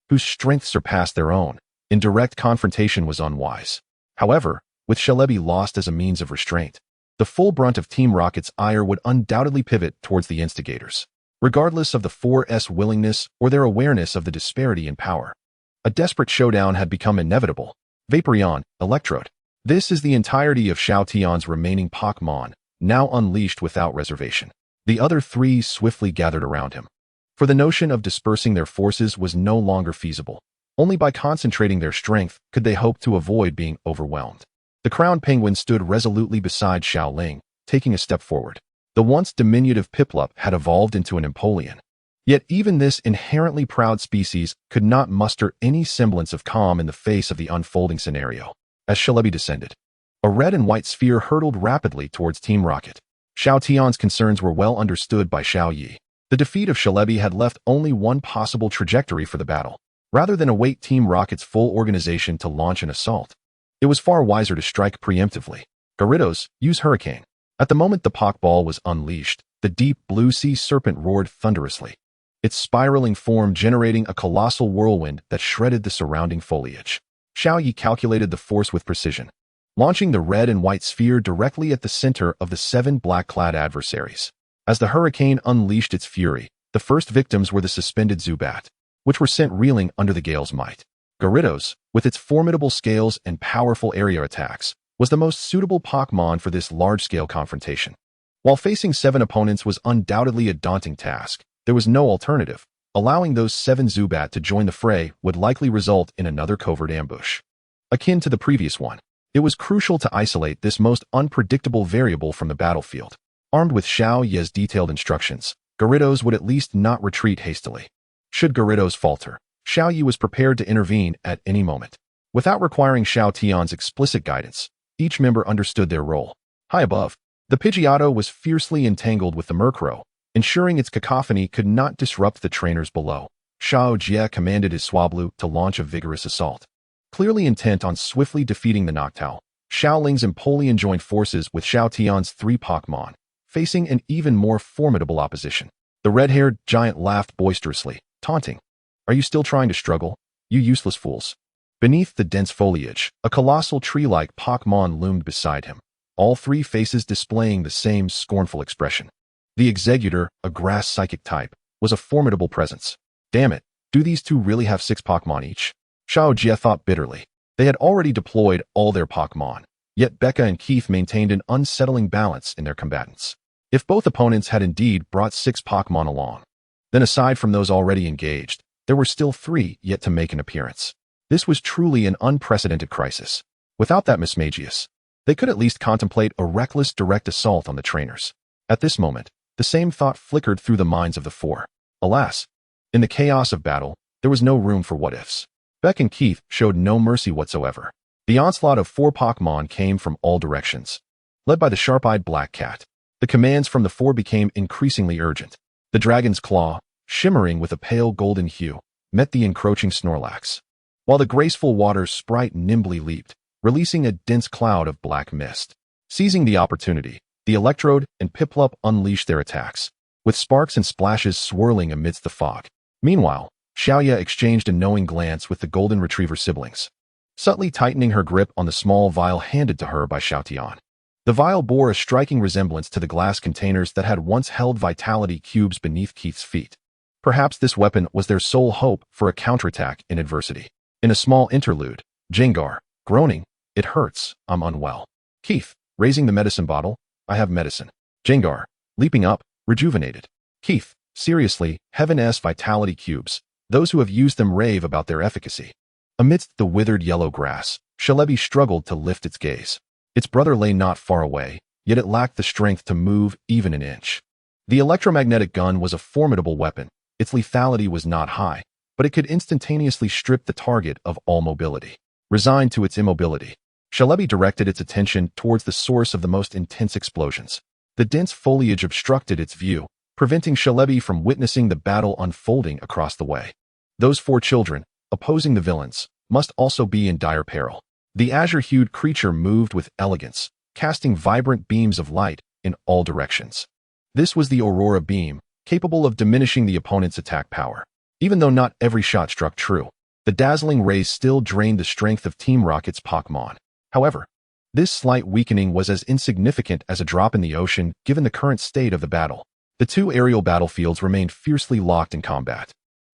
whose strength surpassed their own, in direct confrontation was unwise. However, with Shalebi lost as a means of restraint, the full brunt of Team Rocket's ire would undoubtedly pivot towards the instigators. Regardless of the 4's willingness or their awareness of the disparity in power, a desperate showdown had become inevitable. Vaporeon, Electrode. This is the entirety of Shoution's remaining Pokémon, now unleashed without reservation. The other 3 swiftly gathered around him. For the notion of dispersing their forces was no longer feasible. Only by concentrating their strength could they hope to avoid being overwhelmed. The crowned penguin stood resolutely beside Xiaoling, taking a step forward. The once diminutive Piplup had evolved into an Empoleon. Yet even this inherently proud species could not muster any semblance of calm in the face of the unfolding scenario. As Shalebi descended, a red and white sphere hurtled rapidly towards Team Rocket. Xiao Tian's concerns were well understood by Xiao Yi. The defeat of Shalebi had left only one possible trajectory for the battle. Rather than await Team Rocket's full organization to launch an assault, it was far wiser to strike preemptively. Gyarados, use Hurricane. At the moment the Pokeball was unleashed, the deep blue sea serpent roared thunderously, its spiraling form generating a colossal whirlwind that shredded the surrounding foliage. Xiao Yi calculated the force with precision, launching the red and white sphere directly at the center of the 7 black-clad adversaries. As the hurricane unleashed its fury, the first victims were the suspended Zubat, which were sent reeling under the gale's might. Gyarados, with its formidable scales and powerful area attacks, was the most suitable Pokémon for this large-scale confrontation. While facing 7 opponents was undoubtedly a daunting task, there was no alternative. Allowing those 7 Zubat to join the fray would likely result in another covert ambush. Akin to the previous one, it was crucial to isolate this most unpredictable variable from the battlefield. Armed with Xiao Ye's detailed instructions, Gyarados would at least not retreat hastily. Should Gyarados falter, Xiao Yi was prepared to intervene at any moment. Without requiring Xiao Tian's explicit guidance, each member understood their role. High above, the Pidgeotto was fiercely entangled with the Murkrow, ensuring its cacophony could not disrupt the trainers below. Xiao Jie commanded his Swablu to launch a vigorous assault. Clearly intent on swiftly defeating the Noctowl, Xiaoling's Empoleon joined forces with Xiao Tian's 3 Pokémon, facing an even more formidable opposition. The red-haired giant laughed boisterously, taunting, "Are you still trying to struggle, you useless fools?" Beneath the dense foliage, a colossal tree-like Pokémon loomed beside him, all 3 faces displaying the same scornful expression. The Executor, a grass psychic type, was a formidable presence. Damn it, do these 2 really have 6 Pokémon each? Xiao Jie thought bitterly. They had already deployed all their Pokémon, yet Becca and Keith maintained an unsettling balance in their combatants. If both opponents had indeed brought 6 Pokémon along, then aside from those already engaged, there were still 3 yet to make an appearance. This was truly an unprecedented crisis. Without that Mismagius, they could at least contemplate a reckless direct assault on the trainers. At this moment, the same thought flickered through the minds of the 4. Alas, in the chaos of battle, there was no room for what-ifs. Beck and Keith showed no mercy whatsoever. The onslaught of 4 Pokémon came from all directions. Led by the sharp-eyed Black Cat, the commands from the 4 became increasingly urgent. The Dragon's Claw, shimmering with a pale golden hue, met the encroaching Snorlax, while the graceful Water Sprite nimbly leaped, releasing a dense cloud of black mist. Seizing the opportunity, the Electrode and Piplup unleashed their attacks, with sparks and splashes swirling amidst the fog. Meanwhile, Xiaoya exchanged a knowing glance with the Golden Retriever siblings, subtly tightening her grip on the small vial handed to her by Xiao Tian. The vial bore a striking resemblance to the glass containers that had once held vitality cubes beneath Keith's feet. Perhaps this weapon was their sole hope for a counterattack in adversity. In a small interlude, Jengar, groaning, "It hurts, I'm unwell." Keith, raising the medicine bottle, "I have medicine." Jengar, leaping up, rejuvenated. Keith, seriously, Heaven-S vitality cubes. Those who have used them rave about their efficacy. Amidst the withered yellow grass, Shalebi struggled to lift its gaze. Its brother lay not far away, yet it lacked the strength to move even an inch. The electromagnetic gun was a formidable weapon. Its lethality was not high, but it could instantaneously strip the target of all mobility. Resigned to its immobility, Shalebi directed its attention towards the source of the most intense explosions. The dense foliage obstructed its view, preventing Shalebi from witnessing the battle unfolding across the way. Those 4 children, opposing the villains, must also be in dire peril. The azure-hued creature moved with elegance, casting vibrant beams of light in all directions. This was the Aurora Beam, capable of diminishing the opponent's attack power. Even though not every shot struck true, the dazzling rays still drained the strength of Team Rocket's Pokémon. However, this slight weakening was as insignificant as a drop in the ocean given the current state of the battle. The 2 aerial battlefields remained fiercely locked in combat,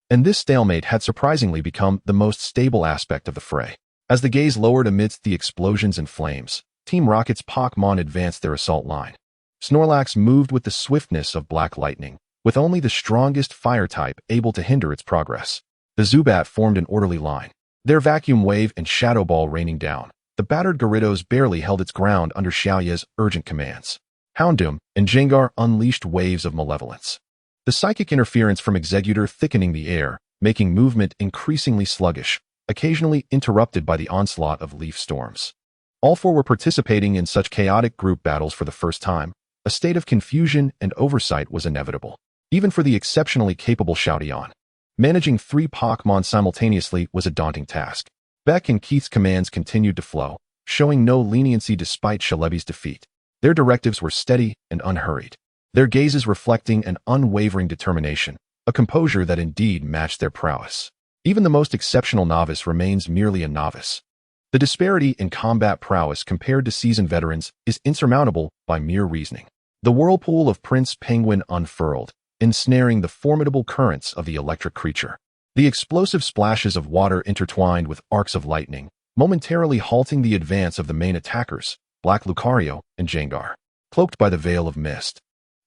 and this stalemate had surprisingly become the most stable aspect of the fray. As the gaze lowered amidst the explosions and flames, Team Rocket's Pokémon advanced their assault line. Snorlax moved with the swiftness of black lightning, with only the strongest fire type able to hinder its progress. The Zubat formed an orderly line, their Vacuum Wave and Shadow Ball raining down. The battered Gyarados barely held its ground under Xiaoya's urgent commands. Houndoom and Jengar unleashed waves of malevolence. the psychic interference from Executor thickening the air, making movement increasingly sluggish, occasionally interrupted by the onslaught of leaf storms. All four were participating in such chaotic group battles for the first time. A state of confusion and oversight was inevitable, even for the exceptionally capable Rhydon. Managing 3 Pokémon simultaneously was a daunting task. Beck and Keith's commands continued to flow, showing no leniency despite Shalebi's defeat. Their directives were steady and unhurried, their gazes reflecting an unwavering determination, a composure that indeed matched their prowess. Even the most exceptional novice remains merely a novice. The disparity in combat prowess compared to seasoned veterans is insurmountable by mere reasoning. The whirlpool of Prince Penguin unfurled, ensnaring the formidable currents of the electric creature. The explosive splashes of water intertwined with arcs of lightning, momentarily halting the advance of the main attackers, Black Lucario and Jengar. Cloaked by the veil of mist,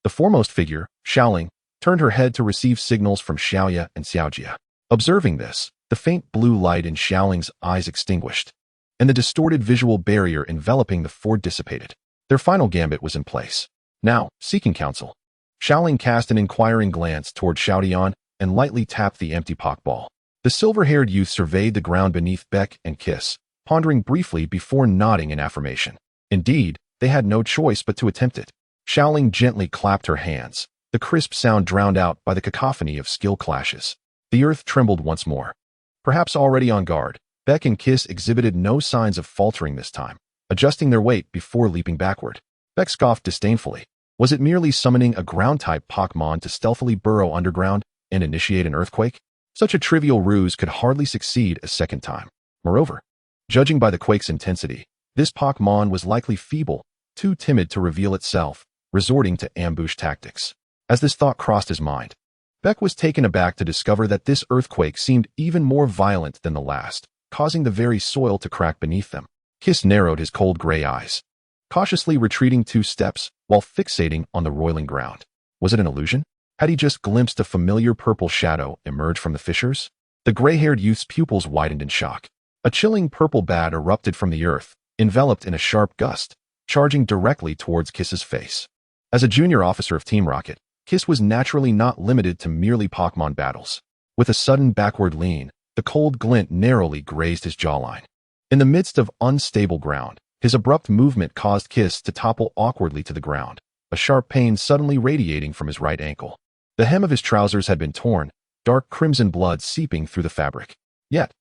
the foremost figure, Xiaoling, turned her head to receive signals from Xiaoya and Xiaojia. Observing this, the faint blue light in Xiaoling's eyes extinguished, and the distorted visual barrier enveloping the four dissipated. Their final gambit was in place. Now, seeking counsel, Xiaoling cast an inquiring glance toward Rhydon and lightly tapped the empty Pokeball. The silver-haired youth surveyed the ground beneath Beck and Kiss, pondering briefly before nodding in affirmation. Indeed, they had no choice but to attempt it. Xiaoling gently clapped her hands, the crisp sound drowned out by the cacophony of skill clashes. The earth trembled once more. Perhaps already on guard, Beck and Kiss exhibited no signs of faltering this time, adjusting their weight before leaping backward. Beck scoffed disdainfully. Was it merely summoning a ground-type Pokémon to stealthily burrow underground and initiate an earthquake? Such a trivial ruse could hardly succeed a second time. Moreover, judging by the quake's intensity, this Pokémon was likely feeble, too timid to reveal itself, resorting to ambush tactics. As this thought crossed his mind, Beck was taken aback to discover that this earthquake seemed even more violent than the last, causing the very soil to crack beneath them. Kiss narrowed his cold gray eyes, cautiously retreating 2 steps while fixating on the roiling ground. Was it an illusion? Had he just glimpsed a familiar purple shadow emerge from the fissures? The gray-haired youth's pupils widened in shock. A chilling purple bat erupted from the earth, enveloped in a sharp gust, charging directly towards Kiss's face. As a junior officer of Team Rocket, Kiss was naturally not limited to merely Pokémon battles. With a sudden backward lean, the cold glint narrowly grazed his jawline. In the midst of unstable ground, his abrupt movement caused Kiss to topple awkwardly to the ground, a sharp pain suddenly radiating from his right ankle. The hem of his trousers had been torn, dark crimson blood seeping through the fabric. Yet,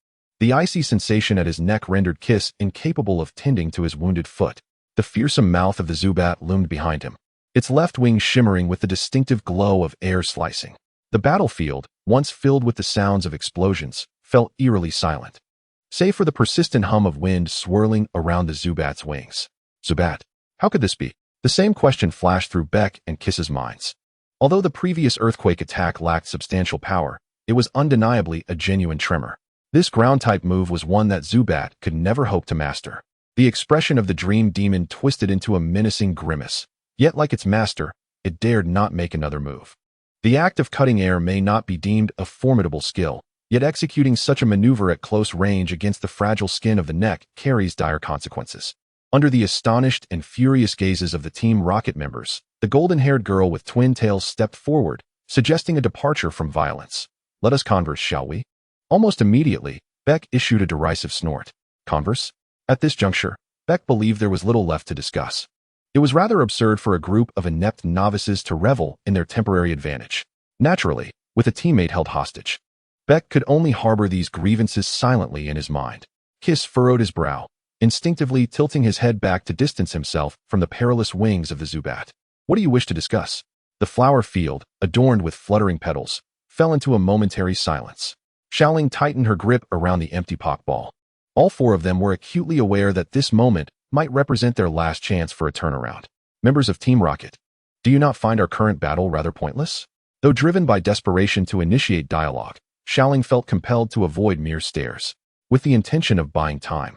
the icy sensation at his neck rendered Kiss incapable of tending to his wounded foot. The fearsome mouth of the Zubat loomed behind him, its left wing shimmering with the distinctive glow of air slicing. The battlefield, once filled with the sounds of explosions, felt eerily silent, save for the persistent hum of wind swirling around the Zubat's wings. Zubat, how could this be? The same question flashed through Beck and Kiss's minds. Although the previous earthquake attack lacked substantial power, it was undeniably a genuine tremor. This ground-type move was one that Zubat could never hope to master. The expression of the dream demon twisted into a menacing grimace, yet like its master, it dared not make another move. The act of cutting air may not be deemed a formidable skill, yet executing such a maneuver at close range against the fragile skin of the neck carries dire consequences. Under the astonished and furious gazes of the Team Rocket members, the golden-haired girl with twin tails stepped forward, suggesting a departure from violence. Let us converse, shall we? Almost immediately, Beck issued a derisive snort. Converse? At this juncture, Beck believed there was little left to discuss. It was rather absurd for a group of inept novices to revel in their temporary advantage. Naturally, with a teammate held hostage, Beck could only harbor these grievances silently in his mind. Kiss furrowed his brow, instinctively tilting his head back to distance himself from the perilous wings of the Zubat. What do you wish to discuss? The flower field, adorned with fluttering petals, fell into a momentary silence. Xiaoling tightened her grip around the empty Pokeball. All four of them were acutely aware that this moment might represent their last chance for a turnaround. Members of Team Rocket, do you not find our current battle rather pointless? Though driven by desperation to initiate dialogue, Xiaoling felt compelled to avoid mere stares, with the intention of buying time.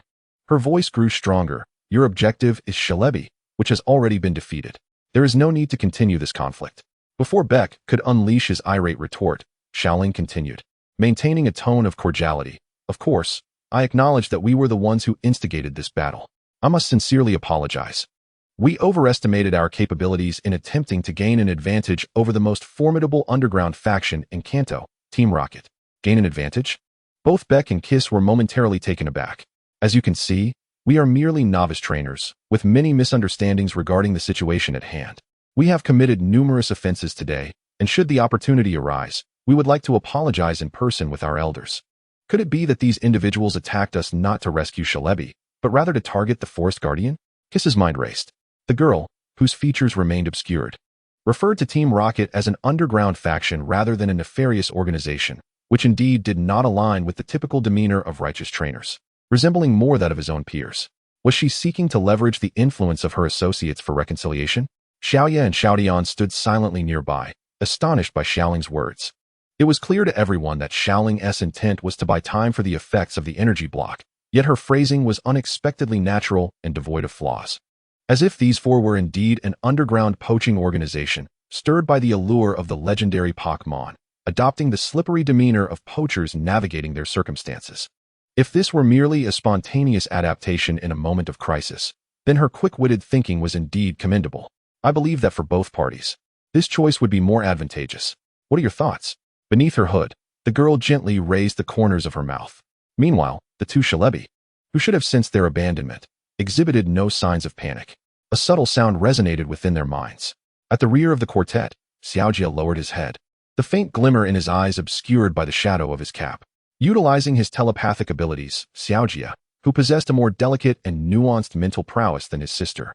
Her voice grew stronger. Your objective is Shalebi, which has already been defeated. There is no need to continue this conflict. Before Beck could unleash his irate retort, Xiaoling continued, maintaining a tone of cordiality. Of course, I acknowledge that we were the ones who instigated this battle. I must sincerely apologize. We overestimated our capabilities in attempting to gain an advantage over the most formidable underground faction in Kanto, Team Rocket. Gain an advantage? Both Beck and Kiss were momentarily taken aback. As you can see, we are merely novice trainers, with many misunderstandings regarding the situation at hand. We have committed numerous offenses today, and should the opportunity arise, we would like to apologize in person with our elders. Could it be that these individuals attacked us not to rescue Shalebi, but rather to target the Forest Guardian? Kiss's mind raced. The girl, whose features remained obscured, referred to Team Rocket as an underground faction rather than a nefarious organization, which indeed did not align with the typical demeanor of righteous trainers, resembling more that of his own peers. Was she seeking to leverage the influence of her associates for reconciliation? Xiaoya and Xiaodian stood silently nearby, astonished by Xiaoling's words. It was clear to everyone that Xiaoling's intent was to buy time for the effects of the energy block, yet her phrasing was unexpectedly natural and devoid of flaws. As if these four were indeed an underground poaching organization, stirred by the allure of the legendary Pokémon, adopting the slippery demeanor of poachers navigating their circumstances. If this were merely a spontaneous adaptation in a moment of crisis, then her quick-witted thinking was indeed commendable. I believe that for both parties, this choice would be more advantageous. What are your thoughts? Beneath her hood, the girl gently raised the corners of her mouth. Meanwhile, the two Shalebi, who should have sensed their abandonment, exhibited no signs of panic. A subtle sound resonated within their minds. At the rear of the quartet, Xiaojia lowered his head, the faint glimmer in his eyes obscured by the shadow of his cap. Utilizing his telepathic abilities, Xiaojia, who possessed a more delicate and nuanced mental prowess than his sister,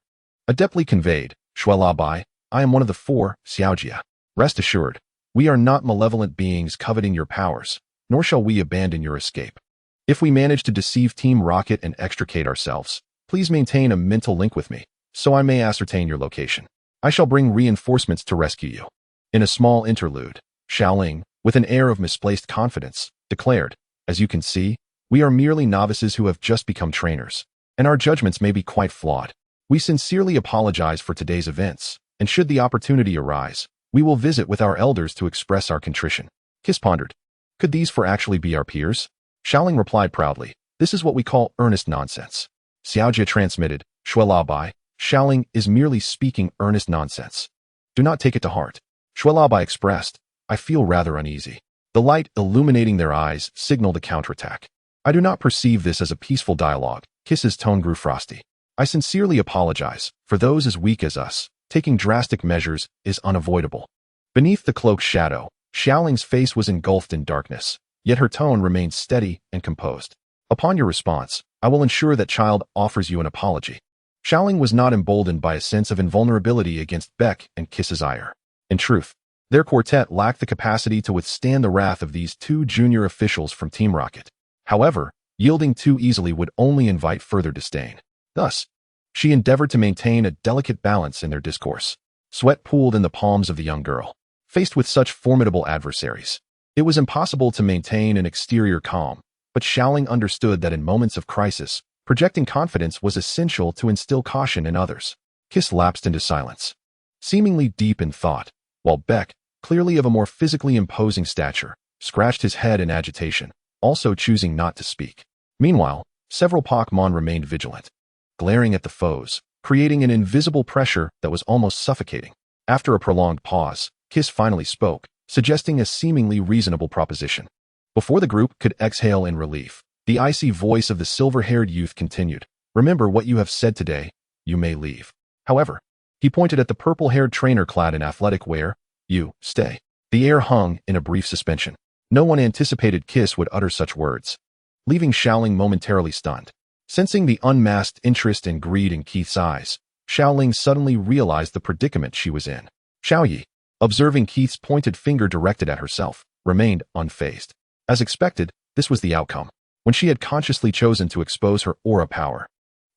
adeptly conveyed, Shuelabai, I am one of the four, Xiaojia. Rest assured, we are not malevolent beings coveting your powers, nor shall we abandon your escape. If we manage to deceive Team Rocket and extricate ourselves, please maintain a mental link with me, so I may ascertain your location. I shall bring reinforcements to rescue you. In a small interlude, Xiaoling, with an air of misplaced confidence, declared, as you can see, we are merely novices who have just become trainers, and our judgments may be quite flawed. We sincerely apologize for today's events, and should the opportunity arise, we will visit with our elders to express our contrition. Kiss pondered. Could these four actually be our peers? Xiaoling replied proudly, this is what we call earnest nonsense. Xiaojia transmitted, Shuelabai, Xiaoling is merely speaking earnest nonsense. Do not take it to heart. Shuelabai expressed, I feel rather uneasy. The light illuminating their eyes signaled a counterattack. I do not perceive this as a peaceful dialogue. Kiss's tone grew frosty. I sincerely apologize. For those as weak as us, taking drastic measures is unavoidable. Beneath the cloak's shadow, Xiaoling's face was engulfed in darkness, yet her tone remained steady and composed. Upon your response, I will ensure that child offers you an apology. Xiaoling was not emboldened by a sense of invulnerability against Beck and Kiss's ire. In truth, their quartet lacked the capacity to withstand the wrath of these two junior officials from Team Rocket. However, yielding too easily would only invite further disdain. Thus, she endeavored to maintain a delicate balance in their discourse. Sweat pooled in the palms of the young girl. Faced with such formidable adversaries, it was impossible to maintain an exterior calm, but Xiaoling understood that in moments of crisis, projecting confidence was essential to instill caution in others. Kiss lapsed into silence, seemingly deep in thought, while Beck, clearly of a more physically imposing stature, scratched his head in agitation, also choosing not to speak. Meanwhile, several Pokémon remained vigilant, glaring at the foes, creating an invisible pressure that was almost suffocating. After a prolonged pause, Kiss finally spoke, suggesting a seemingly reasonable proposition. Before the group could exhale in relief, the icy voice of the silver-haired youth continued, remember what you have said today, you may leave. However, he pointed at the purple-haired trainer clad in athletic wear, you, stay. The air hung in a brief suspension. No one anticipated Kiss would utter such words, leaving Xiaoling momentarily stunned. Sensing the unmasked interest and greed in Keith's eyes, Xiaoling suddenly realized the predicament she was in. Xiaoyi, observing Keith's pointed finger directed at herself, remained unfazed. As expected, this was the outcome. When she had consciously chosen to expose her aura power,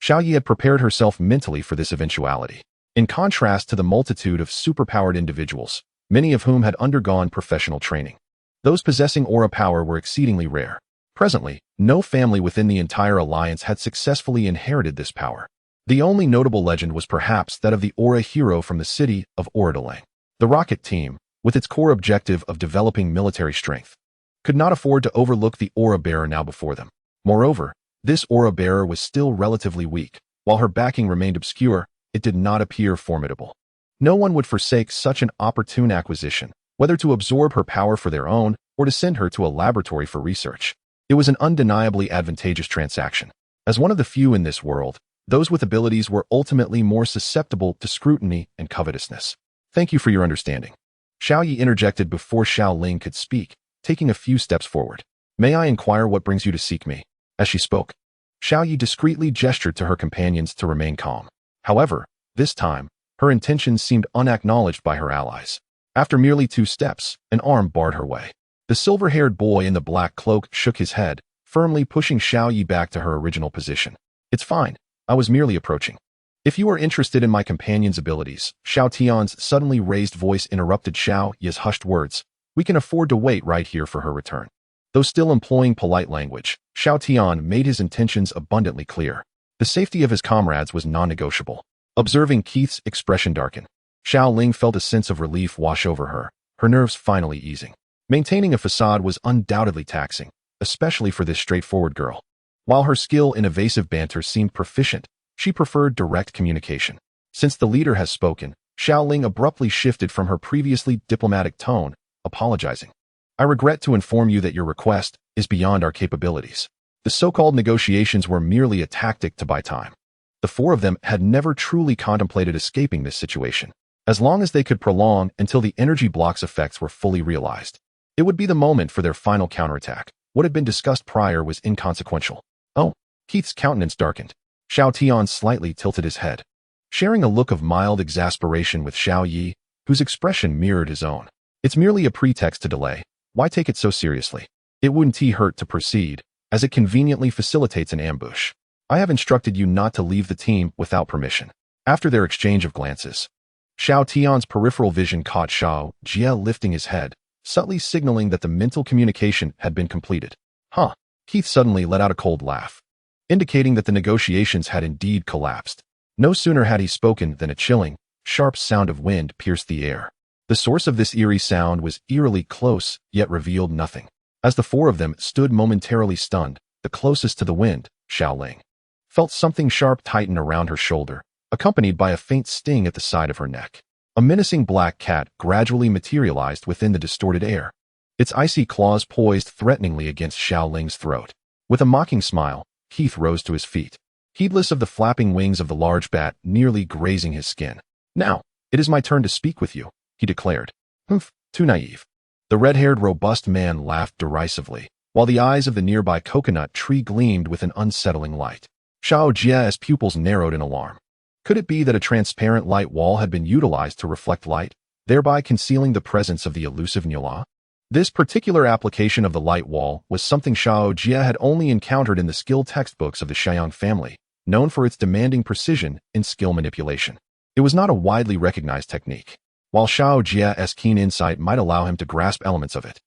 Xiaoyi had prepared herself mentally for this eventuality. In contrast to the multitude of superpowered individuals, many of whom had undergone professional training, those possessing aura power were exceedingly rare. Presently, no family within the entire alliance had successfully inherited this power. The only notable legend was perhaps that of the aura hero from the city of Oridalang. The Rocket team, with its core objective of developing military strength, could not afford to overlook the aura bearer now before them. Moreover, this aura bearer was still relatively weak, while her backing remained obscure, it did not appear formidable. No one would forsake such an opportune acquisition, whether to absorb her power for their own or to send her to a laboratory for research. It was an undeniably advantageous transaction. As one of the few in this world, those with abilities were ultimately more susceptible to scrutiny and covetousness. Thank you for your understanding. Xiao Yi interjected before Xiao Ling could speak, taking a few steps forward. May I inquire what brings you to seek me? As she spoke, Xiao Yi discreetly gestured to her companions to remain calm. However, this time, her intentions seemed unacknowledged by her allies. After merely 2 steps, an arm barred her way. The silver-haired boy in the black cloak shook his head, firmly pushing Xiao Yi back to her original position. It's fine. I was merely approaching. If you are interested in my companion's abilities, Xiao Tian's suddenly raised voice interrupted Xiao Yi's hushed words. We can afford to wait right here for her return. Though still employing polite language, Xiao Tian made his intentions abundantly clear. The safety of his comrades was non-negotiable. Observing Keith's expression darken, Xiao Ling felt a sense of relief wash over her, her nerves finally easing. Maintaining a facade was undoubtedly taxing, especially for this straightforward girl. While her skill in evasive banter seemed proficient, she preferred direct communication. Since the leader has spoken, Xiao Ling abruptly shifted from her previously diplomatic tone, apologizing. I regret to inform you that your request is beyond our capabilities. The so-called negotiations were merely a tactic to buy time. The 4 of them had never truly contemplated escaping this situation. As long as they could prolong until the energy block's effects were fully realized, it would be the moment for their final counterattack. What had been discussed prior was inconsequential. Oh, Keith's countenance darkened. Xiao Tian slightly tilted his head, sharing a look of mild exasperation with Xiao Yi, whose expression mirrored his own. It's merely a pretext to delay. Why take it so seriously? It wouldn't hurt to proceed, as it conveniently facilitates an ambush. I have instructed you not to leave the team without permission. After their exchange of glances, Xiao Tian's peripheral vision caught Xiao Jie lifting his head, subtly signaling that the mental communication had been completed. Huh. Keith suddenly let out a cold laugh, indicating that the negotiations had indeed collapsed. No sooner had he spoken than a chilling, sharp sound of wind pierced the air. The source of this eerie sound was eerily close, yet revealed nothing. As the 4 of them stood momentarily stunned, the closest to the wind, Xiao Ling felt something sharp tighten around her shoulder, accompanied by a faint sting at the side of her neck. A menacing black cat gradually materialized within the distorted air, its icy claws poised threateningly against Xiao Ling's throat. With a mocking smile, Keith rose to his feet, heedless of the flapping wings of the large bat nearly grazing his skin. Now, it is my turn to speak with you, he declared. Humph, too naive. The red-haired robust man laughed derisively, while the eyes of the nearby coconut tree gleamed with an unsettling light. Xiao Jie's pupils narrowed in alarm. Could it be that a transparent light wall had been utilized to reflect light, thereby concealing the presence of the elusive Nyola? This particular application of the light wall was something Xiao Jie had only encountered in the skill textbooks of the Xiang family, known for its demanding precision in skill manipulation. It was not a widely recognized technique, while Xiao Jie's keen insight might allow him to grasp elements of it.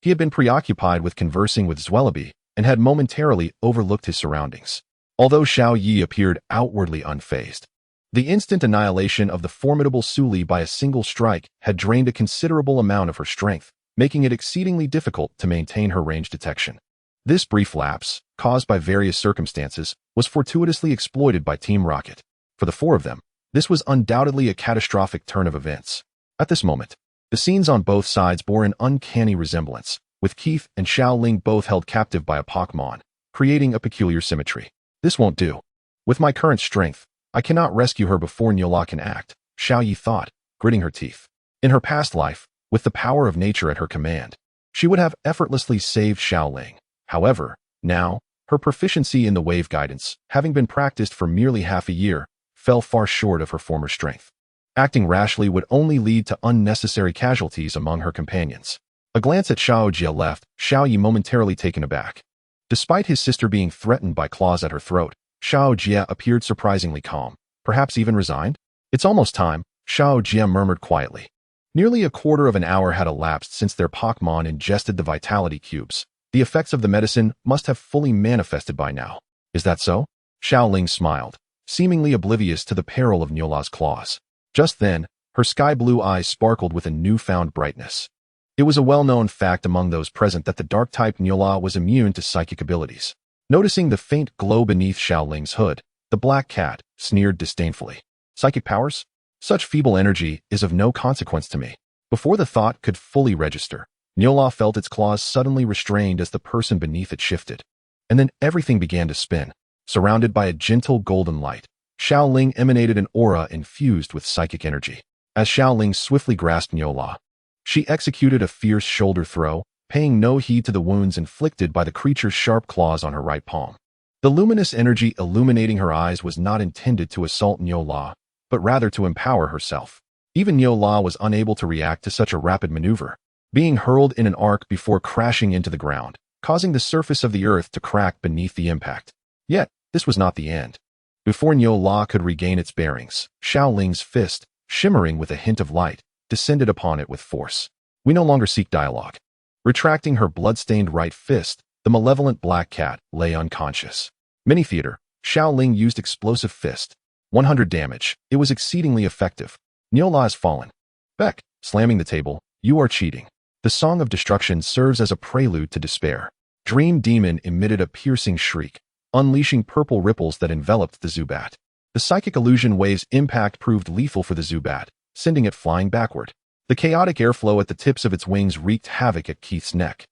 He had been preoccupied with conversing with Zwellaby and had momentarily overlooked his surroundings. Although Xiao Yi appeared outwardly unfazed, the instant annihilation of the formidable Suli by a single strike had drained a considerable amount of her strength, making it exceedingly difficult to maintain her range detection. This brief lapse, caused by various circumstances, was fortuitously exploited by Team Rocket. For the 4 of them, this was undoubtedly a catastrophic turn of events. At this moment, the scenes on both sides bore an uncanny resemblance, with Keith and Xiao Ling both held captive by a Pokémon, creating a peculiar symmetry. This won't do. With my current strength, I cannot rescue her before Nyola can act, Xiao Yi thought, gritting her teeth. In her past life, with the power of nature at her command, she would have effortlessly saved Xiao Ling. However, now, her proficiency in the wave guidance, having been practiced for merely half a year, fell far short of her former strength. Acting rashly would only lead to unnecessary casualties among her companions. A glance at Xiao Jie left Xiao Yi momentarily taken aback. Despite his sister being threatened by claws at her throat, Xiao Jie appeared surprisingly calm, perhaps even resigned. It's almost time, Xiao Jie murmured quietly. Nearly a quarter of an hour had elapsed since their Pokémon ingested the vitality cubes. The effects of the medicine must have fully manifested by now. Is that so? Xiao Ling smiled, seemingly oblivious to the peril of Nyola's claws. Just then, her sky-blue eyes sparkled with a newfound brightness. It was a well-known fact among those present that the dark-type Nyola was immune to psychic abilities. Noticing the faint glow beneath Xiao Ling's hood, the black cat sneered disdainfully. Psychic powers? Such feeble energy is of no consequence to me. Before the thought could fully register, Neola felt its claws suddenly restrained as the person beneath it shifted. And then everything began to spin. Surrounded by a gentle golden light, Xiaoling emanated an aura infused with psychic energy. As Xiaoling swiftly grasped Neola, she executed a fierce shoulder throw, paying no heed to the wounds inflicted by the creature's sharp claws on her right palm. The luminous energy illuminating her eyes was not intended to assault Neola, but rather to empower herself. Even Neola was unable to react to such a rapid maneuver, being hurled in an arc before crashing into the ground, causing the surface of the earth to crack beneath the impact. Yet, this was not the end. Before Neola could regain its bearings, Xiaoling's fist, shimmering with a hint of light, descended upon it with force. We no longer seek dialogue. Retracting her blood-stained right fist, the malevolent black cat lay unconscious. Mini-theater, Xiaoling used explosive fist. 100 damage. It was exceedingly effective. Neola has fallen. Beck, slamming the table, you are cheating. The song of destruction serves as a prelude to despair. Dream Demon emitted a piercing shriek, unleashing purple ripples that enveloped the Zubat. The psychic illusion wave's impact proved lethal for the Zubat, sending it flying backward. The chaotic airflow at the tips of its wings wreaked havoc at Keith's neck,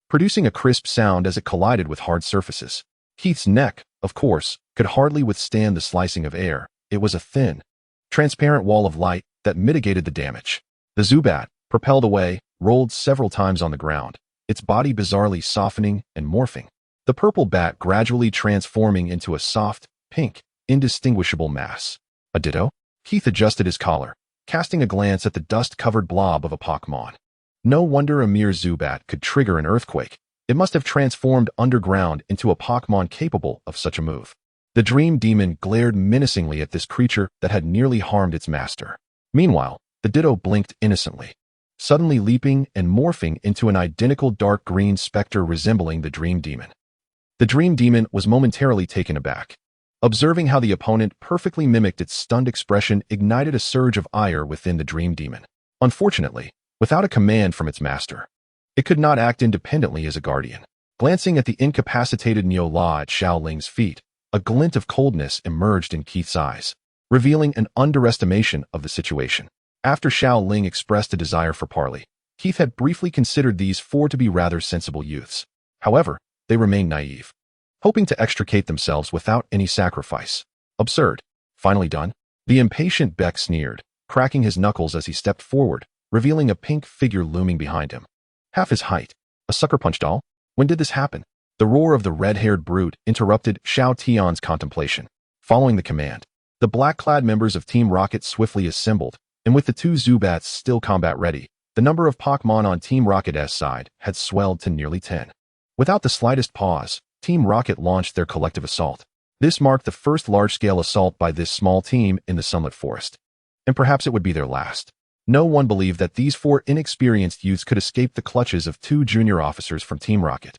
producing a crisp sound as it collided with hard surfaces. Keith's neck, of course, could hardly withstand the slicing of air. It was a thin, transparent wall of light that mitigated the damage. The Zubat, propelled away, rolled several times on the ground, its body bizarrely softening and morphing. The purple bat gradually transforming into a soft, pink, indistinguishable mass. A ditto? Keith adjusted his collar, casting a glance at the dust-covered blob of a Pokémon. No wonder a mere Zubat could trigger an earthquake. It must have transformed underground into a Pokémon capable of such a move. The Dream Demon glared menacingly at this creature that had nearly harmed its master. Meanwhile, the Ditto blinked innocently, suddenly leaping and morphing into an identical dark green specter resembling the Dream Demon. The Dream Demon was momentarily taken aback. Observing how the opponent perfectly mimicked its stunned expression ignited a surge of ire within the Dream Demon. Unfortunately, without a command from its master, it could not act independently as a guardian. Glancing at the incapacitated Neola at Xiaoling's feet, a glint of coldness emerged in Keith's eyes, revealing an underestimation of the situation. After Xiaoling expressed a desire for parley, Keith had briefly considered these four to be rather sensible youths. However, they remained naive, hoping to extricate themselves without any sacrifice. Absurd. Finally done? The impatient Beck sneered, cracking his knuckles as he stepped forward, revealing a pink figure looming behind him. Half his height. A sucker punch doll? When did this happen? The roar of the red-haired brute interrupted Xiao Tian's contemplation. Following the command, the black-clad members of Team Rocket swiftly assembled, and with the two Zubats still combat-ready, the number of Pokémon on Team Rocket's side had swelled to nearly 10. Without the slightest pause, Team Rocket launched their collective assault. This marked the first large-scale assault by this small team in the Sunlit Forest. And perhaps it would be their last. No one believed that these four inexperienced youths could escape the clutches of two junior officers from Team Rocket.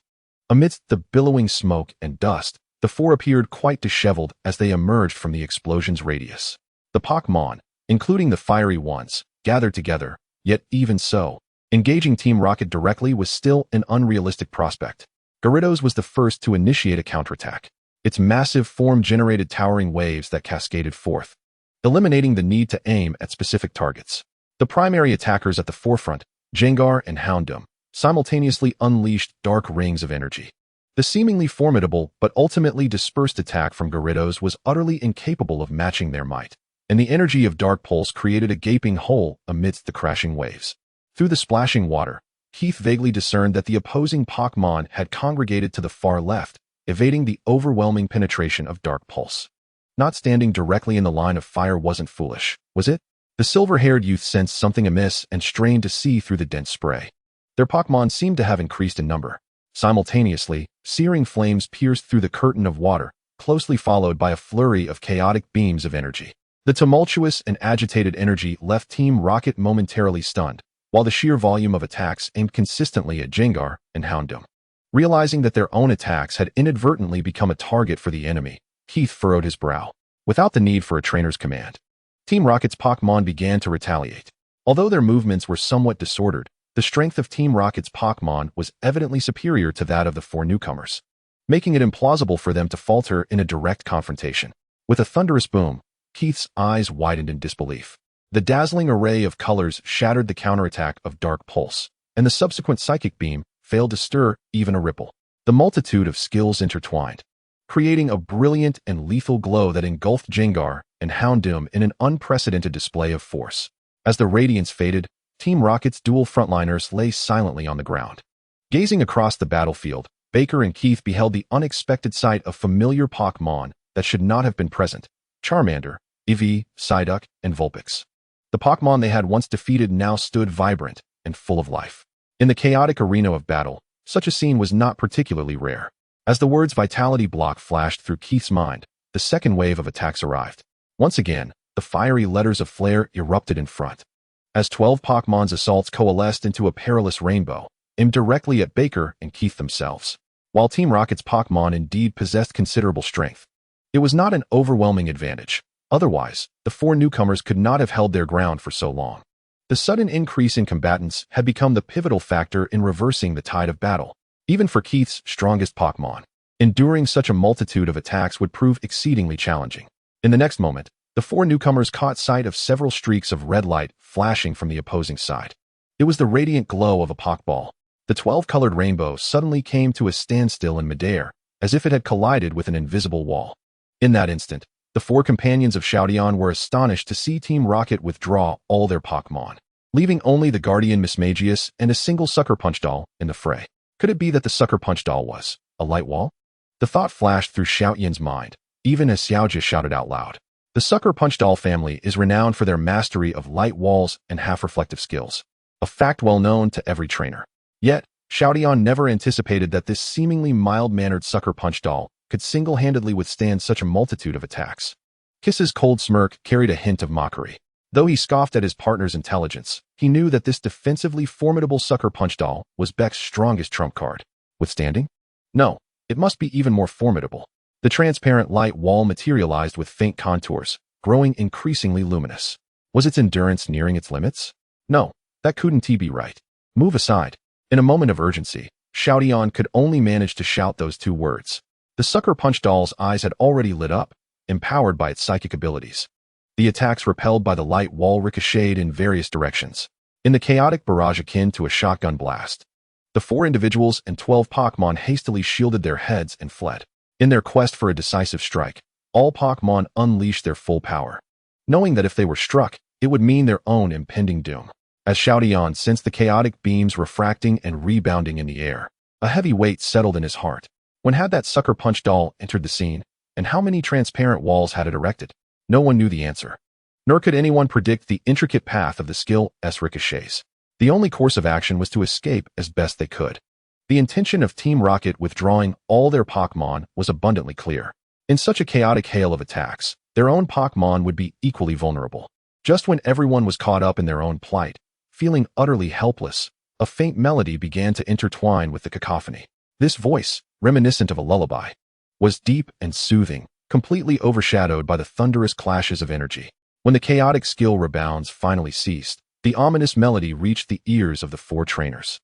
Amidst the billowing smoke and dust, the four appeared quite disheveled as they emerged from the explosion's radius. The Pokémon, including the fiery ones, gathered together, yet even so, engaging Team Rocket directly was still an unrealistic prospect. Gyarados was the first to initiate a counterattack. Its massive form generated towering waves that cascaded forth, eliminating the need to aim at specific targets. The primary attackers at the forefront, Gengar and Houndoom, simultaneously unleashed dark rings of energy. The seemingly formidable but ultimately dispersed attack from Gyarados was utterly incapable of matching their might, and the energy of Dark Pulse created a gaping hole amidst the crashing waves. Through the splashing water, Keith vaguely discerned that the opposing Pokémon had congregated to the far left, evading the overwhelming penetration of Dark Pulse. Not standing directly in the line of fire wasn't foolish, was it? The silver-haired youth sensed something amiss and strained to see through the dense spray. Their Pokémon seemed to have increased in number. Simultaneously, searing flames pierced through the curtain of water, closely followed by a flurry of chaotic beams of energy. The tumultuous and agitated energy left Team Rocket momentarily stunned, while the sheer volume of attacks aimed consistently at Gengar and Houndoom. Realizing that their own attacks had inadvertently become a target for the enemy, Keith furrowed his brow. Without the need for a trainer's command, Team Rocket's Pokémon began to retaliate. Although their movements were somewhat disordered, the strength of Team Rocket's Pokémon was evidently superior to that of the four newcomers, making it implausible for them to falter in a direct confrontation. With a thunderous boom, Keith's eyes widened in disbelief. The dazzling array of colors shattered the counterattack of Dark Pulse, and the subsequent psychic beam failed to stir even a ripple. The multitude of skills intertwined, creating a brilliant and lethal glow that engulfed Jengar and Houndoom in an unprecedented display of force. As the radiance faded, Team Rocket's dual frontliners lay silently on the ground. Gazing across the battlefield, Baker and Keith beheld the unexpected sight of familiar Pokémon that should not have been present: Charmander, Eevee, Psyduck, and Vulpix. The Pokémon they had once defeated now stood vibrant and full of life. In the chaotic arena of battle, such a scene was not particularly rare. As the words Vitality Block flashed through Keith's mind, the second wave of attacks arrived. Once again, the fiery letters of flare erupted in front. As 12 Pokémon's assaults coalesced into a perilous rainbow, aimed directly at Baker and Keith themselves. While Team Rocket's Pokémon indeed possessed considerable strength, it was not an overwhelming advantage. Otherwise, the four newcomers could not have held their ground for so long. The sudden increase in combatants had become the pivotal factor in reversing the tide of battle. Even for Keith's strongest Pokémon, enduring such a multitude of attacks would prove exceedingly challenging. In the next moment, the four newcomers caught sight of several streaks of red light flashing from the opposing side. It was the radiant glow of a Pokéball. The 12-colored rainbow suddenly came to a standstill in midair, as if it had collided with an invisible wall. In that instant, the four companions of Shoudion were astonished to see Team Rocket withdraw all their Pokémon, leaving only the Guardian Mismagius and a single Sucker Punch Doll in the fray. Could it be that the Sucker Punch Doll was a light wall? The thought flashed through Xiaoyan's mind, even as Xiaojia shouted out loud. The Sucker Punch Doll family is renowned for their mastery of light walls and half-reflective skills, a fact well known to every trainer. Yet, Xiaodion never anticipated that this seemingly mild-mannered Sucker Punch Doll could single-handedly withstand such a multitude of attacks. Kiss's cold smirk carried a hint of mockery. Though he scoffed at his partner's intelligence, he knew that this defensively formidable Sucker Punch Doll was Beck's strongest trump card. Withstanding? No, it must be even more formidable. The transparent light wall materialized with faint contours, growing increasingly luminous. Was its endurance nearing its limits? No, that couldn't be right. Move aside. In a moment of urgency, Xiaodion could only manage to shout those two words. The Sucker Punch Doll's eyes had already lit up, empowered by its psychic abilities. The attacks repelled by the light wall ricocheted in various directions, in the chaotic barrage akin to a shotgun blast. The four individuals and 12 Pokémon hastily shielded their heads and fled. In their quest for a decisive strike, all Pokémon unleashed their full power, knowing that if they were struck, it would mean their own impending doom. As Xiaodion sensed the chaotic beams refracting and rebounding in the air, a heavy weight settled in his heart. When had that Sucker Punch Doll entered the scene, and how many transparent walls had it erected? No one knew the answer. Nor could anyone predict the intricate path of the skill's ricochets. The only course of action was to escape as best they could. The intention of Team Rocket withdrawing all their Pokémon was abundantly clear. In such a chaotic hail of attacks, their own Pokémon would be equally vulnerable. Just when everyone was caught up in their own plight, feeling utterly helpless, a faint melody began to intertwine with the cacophony. This voice, reminiscent of a lullaby, was deep and soothing, completely overshadowed by the thunderous clashes of energy. When the chaotic skill rebounds finally ceased, the ominous melody reached the ears of the four trainers.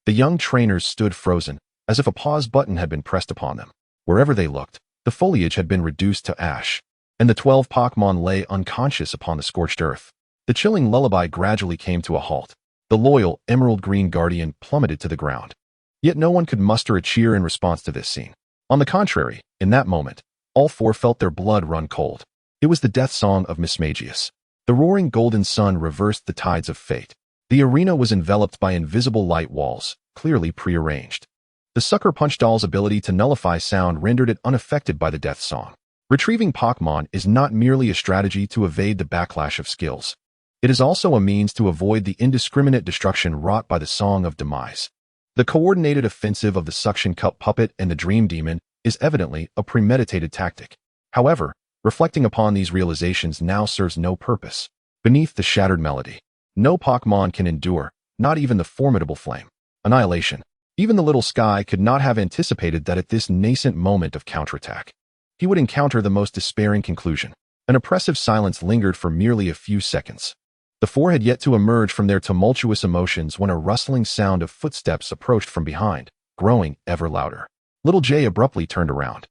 The young trainers stood frozen, as if a pause button had been pressed upon them. Wherever they looked, the foliage had been reduced to ash, and the 12 Pokémon lay unconscious upon the scorched earth. The chilling lullaby gradually came to a halt. The loyal, emerald-green guardian plummeted to the ground. Yet no one could muster a cheer in response to this scene. On the contrary, in that moment, all four felt their blood run cold. It was the death song of Mismagius. The roaring golden sun reversed the tides of fate. The arena was enveloped by invisible light walls, clearly prearranged. The Sucker Punch Doll's ability to nullify sound rendered it unaffected by the death song. Retrieving Pokémon is not merely a strategy to evade the backlash of skills. It is also a means to avoid the indiscriminate destruction wrought by the Song of Demise. The coordinated offensive of the Suction Cup Puppet and the Dream Demon is evidently a premeditated tactic. However, reflecting upon these realizations now serves no purpose. Beneath the shattered melody, no Pokémon can endure, not even the formidable flame. Annihilation. Even the little Sky could not have anticipated that at this nascent moment of counterattack, he would encounter the most despairing conclusion. An oppressive silence lingered for merely a few seconds. The four had yet to emerge from their tumultuous emotions when a rustling sound of footsteps approached from behind, growing ever louder. Little J abruptly turned around.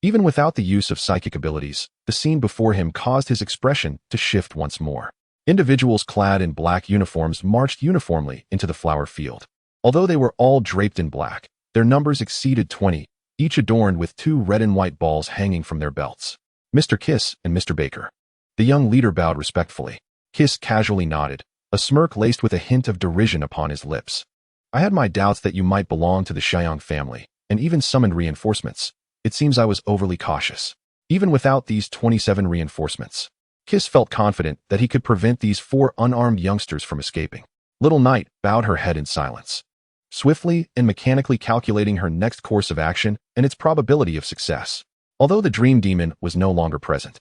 Even without the use of psychic abilities, the scene before him caused his expression to shift once more. Individuals clad in black uniforms marched uniformly into the flower field. Although they were all draped in black, their numbers exceeded 20, each adorned with 2 red and white balls hanging from their belts. Mr. Kiss and Mr. Baker. The young leader bowed respectfully. Kiss casually nodded, a smirk laced with a hint of derision upon his lips. I had my doubts that you might belong to the Xiang family, and even summoned reinforcements. It seems I was overly cautious. Even without these 27 reinforcements, Kiss felt confident that he could prevent these 4 unarmed youngsters from escaping. Little Knight bowed her head in silence, swiftly and mechanically calculating her next course of action and its probability of success. Although the Dream Demon was no longer present,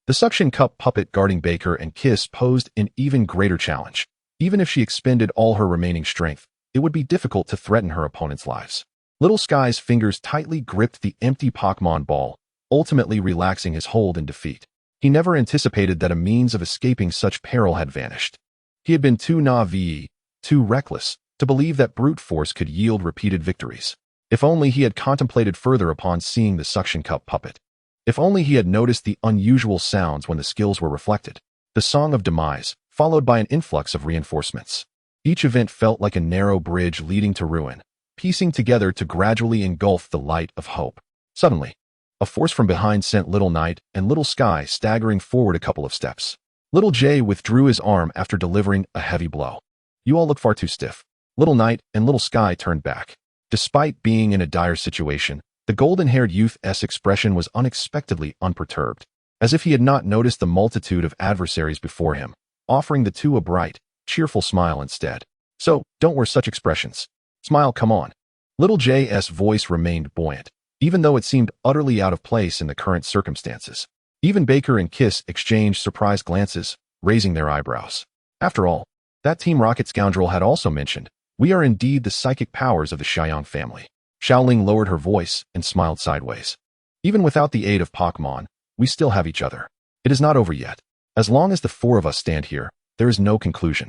the suction cup puppet guarding Baker and Kiss posed an even greater challenge. Even if she expended all her remaining strength, it would be difficult to threaten her opponent's lives. Little Sky's fingers tightly gripped the empty Pokémon ball, ultimately relaxing his hold in defeat. He never anticipated that a means of escaping such peril had vanished. He had been too naive, too reckless, to believe that brute force could yield repeated victories. If only he had contemplated further upon seeing the suction cup puppet. If only he had noticed the unusual sounds when the skills were reflected. The Song of Demise, followed by an influx of reinforcements. Each event felt like a narrow bridge leading to ruin, piecing together to gradually engulf the light of hope. Suddenly, a force from behind sent Little Knight and Little Sky staggering forward a couple of steps. Little J withdrew his arm after delivering a heavy blow. You all look far too stiff. Little Knight and Little Sky turned back. Despite being in a dire situation, the golden-haired youth's expression was unexpectedly unperturbed, as if he had not noticed the multitude of adversaries before him, offering the two a bright, cheerful smile instead. So, don't wear such expressions. Smile, come on. Little J's voice remained buoyant, even though it seemed utterly out of place in the current circumstances. Even Baker and Kiss exchanged surprised glances, raising their eyebrows. After all, that Team Rocket scoundrel had also mentioned, we are indeed the psychic powers of the Xiang family. Xiaoling lowered her voice and smiled sideways. Even without the aid of Pokémon, we still have each other. It is not over yet. As long as the 4 of us stand here, there is no conclusion.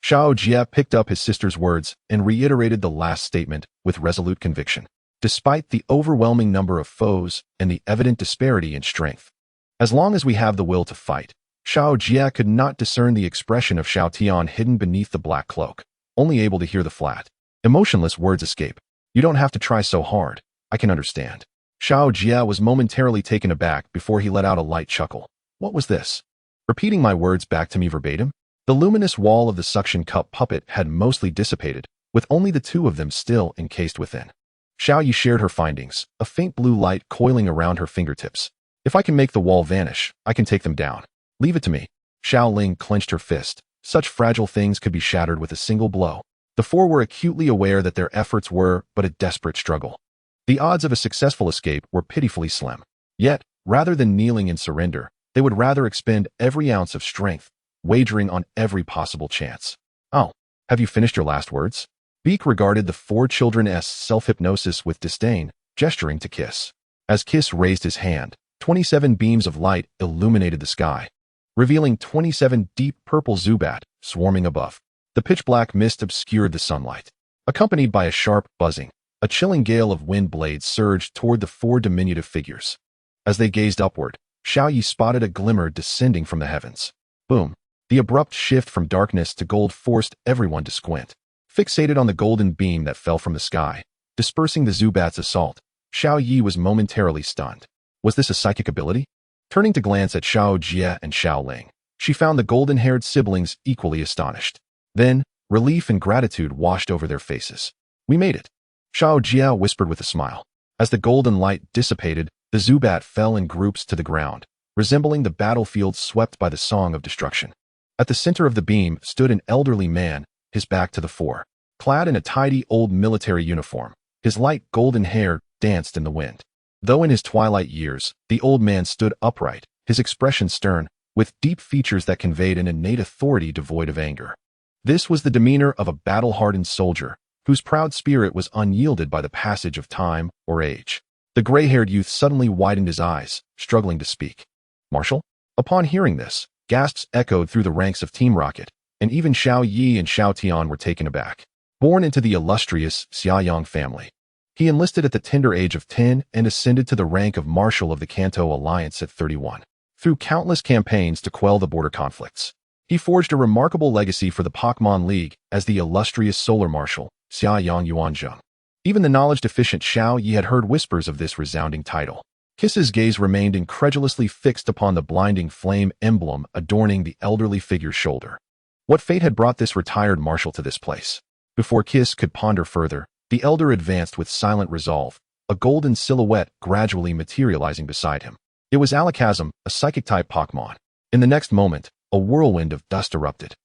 Xiao Jie picked up his sister's words and reiterated the last statement with resolute conviction, despite the overwhelming number of foes and the evident disparity in strength. As long as we have the will to fight, Xiao Jie could not discern the expression of Xiao Tian hidden beneath the black cloak, only able to hear the flat, emotionless words escape. You don't have to try so hard. I can understand. Xiao Jie was momentarily taken aback before he let out a light chuckle. What was this? Repeating my words back to me verbatim? The luminous wall of the suction cup puppet had mostly dissipated, with only the 2 of them still encased within. Xiao Yi shared her findings, a faint blue light coiling around her fingertips. If I can make the wall vanish, I can take them down. Leave it to me. Xiao Ling clenched her fist. Such fragile things could be shattered with a single blow. The 4 were acutely aware that their efforts were but a desperate struggle. The odds of a successful escape were pitifully slim. Yet, rather than kneeling in surrender, they would rather expend every ounce of strength, wagering on every possible chance. Oh, have you finished your last words? Beak regarded the 4 children's self-hypnosis with disdain, gesturing to Kiss. As Kiss raised his hand, 27 beams of light illuminated the sky, revealing 27 deep purple Zubat swarming above. The pitch-black mist obscured the sunlight. Accompanied by a sharp buzzing, a chilling gale of wind blades surged toward the 4 diminutive figures. As they gazed upward, Xiao Yi spotted a glimmer descending from the heavens. Boom! The abrupt shift from darkness to gold forced everyone to squint. Fixated on the golden beam that fell from the sky, dispersing the Zubat's assault, Xiao Yi was momentarily stunned. Was this a psychic ability? Turning to glance at Xiao Jie and Xiao Ling, she found the golden-haired siblings equally astonished. Then, relief and gratitude washed over their faces. We made it. Xiao Jie whispered with a smile. As the golden light dissipated, the Zubat fell in groups to the ground, resembling the battlefield swept by the Song of Destruction. At the center of the beam stood an elderly man, his back to the 4. Clad in a tidy old military uniform, his light golden hair danced in the wind. Though in his twilight years, the old man stood upright, his expression stern, with deep features that conveyed an innate authority devoid of anger. This was the demeanor of a battle-hardened soldier, whose proud spirit was unyielded by the passage of time or age. The gray-haired youth suddenly widened his eyes, struggling to speak. Marshal? Upon hearing this, gasps echoed through the ranks of Team Rocket, and even Xiao Yi and Xiao Tian were taken aback. Born into the illustrious Xiaoyang family, He enlisted at the tender age of 10 and ascended to the rank of Marshal of the Kanto Alliance at 31. Through countless campaigns to quell the border conflicts, he forged a remarkable legacy for the Pokémon League as the illustrious Solar Marshal, Xia Yang Yuanzheng. Even the knowledge-deficient Xiao Yi had heard whispers of this resounding title. Kiss's gaze remained incredulously fixed upon the blinding flame emblem adorning the elderly figure's shoulder. What fate had brought this retired marshal to this place? Before Kiss could ponder further, the elder advanced with silent resolve, a golden silhouette gradually materializing beside him. It was Alakazam, a psychic-type Pokémon. In the next moment, a whirlwind of dust erupted.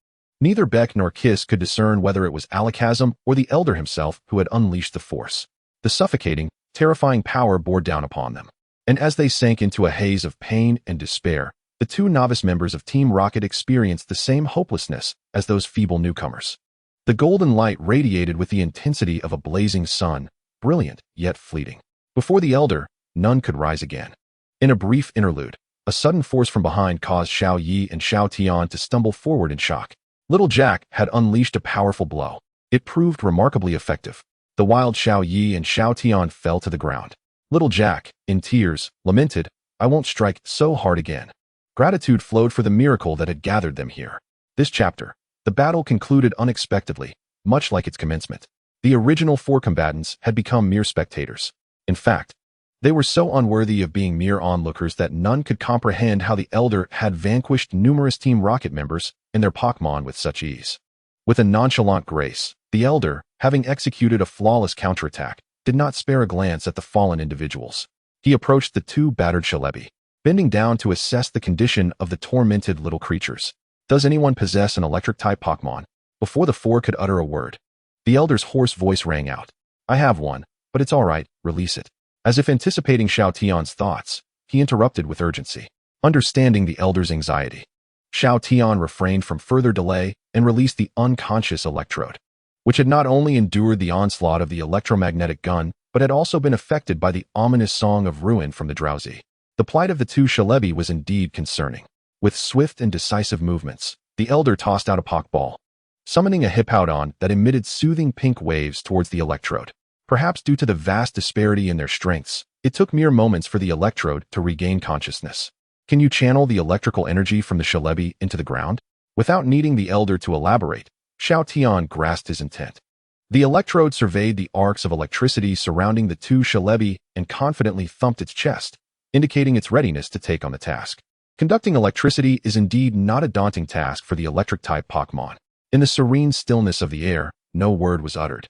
Neither Beck nor Kiss could discern whether it was Alakazam or the elder himself who had unleashed the force. The suffocating, terrifying power bore down upon them. And as they sank into a haze of pain and despair, the two novice members of Team Rocket experienced the same hopelessness as those feeble newcomers. The golden light radiated with the intensity of a blazing sun, brilliant yet fleeting. Before the elder, none could rise again. In a brief interlude, a sudden force from behind caused Xiao Yi and Xiao Tian to stumble forward in shock. Little Jack had unleashed a powerful blow. It proved remarkably effective. The wild Xiao Yi and Xiao Tian fell to the ground. Little Jack, in tears, lamented, "I won't strike so hard again." Gratitude flowed for the miracle that had gathered them here. This chapter, the battle concluded unexpectedly, much like its commencement. The original four combatants had become mere spectators. In fact, they were so unworthy of being mere onlookers that none could comprehend how the elder had vanquished numerous Team Rocket members and their Pokémon with such ease. With a nonchalant grace, the elder, having executed a flawless counterattack, did not spare a glance at the fallen individuals. He approached the two battered Shalebi, bending down to assess the condition of the tormented little creatures. "Does anyone possess an electric-type Pokémon?" Before the four could utter a word, the elder's hoarse voice rang out. "I have one, but it's all right, release it." As if anticipating Xiao Tian's thoughts, he interrupted with urgency. Understanding the elder's anxiety, Xiao Tian refrained from further delay and released the unconscious electrode, which had not only endured the onslaught of the electromagnetic gun, but had also been affected by the ominous song of ruin from the drowsy. The plight of the two Shalebi was indeed concerning. With swift and decisive movements, the elder tossed out a Pokeball, summoning a Hippowdon that emitted soothing pink waves towards the electrode. Perhaps due to the vast disparity in their strengths, it took mere moments for the electrode to regain consciousness. "Can you channel the electrical energy from the Shalebi into the ground?" Without needing the elder to elaborate, Xiao Tian grasped his intent. The electrode surveyed the arcs of electricity surrounding the two Shalebi and confidently thumped its chest, indicating its readiness to take on the task. Conducting electricity is indeed not a daunting task for the electric-type Pokémon. In the serene stillness of the air, no word was uttered.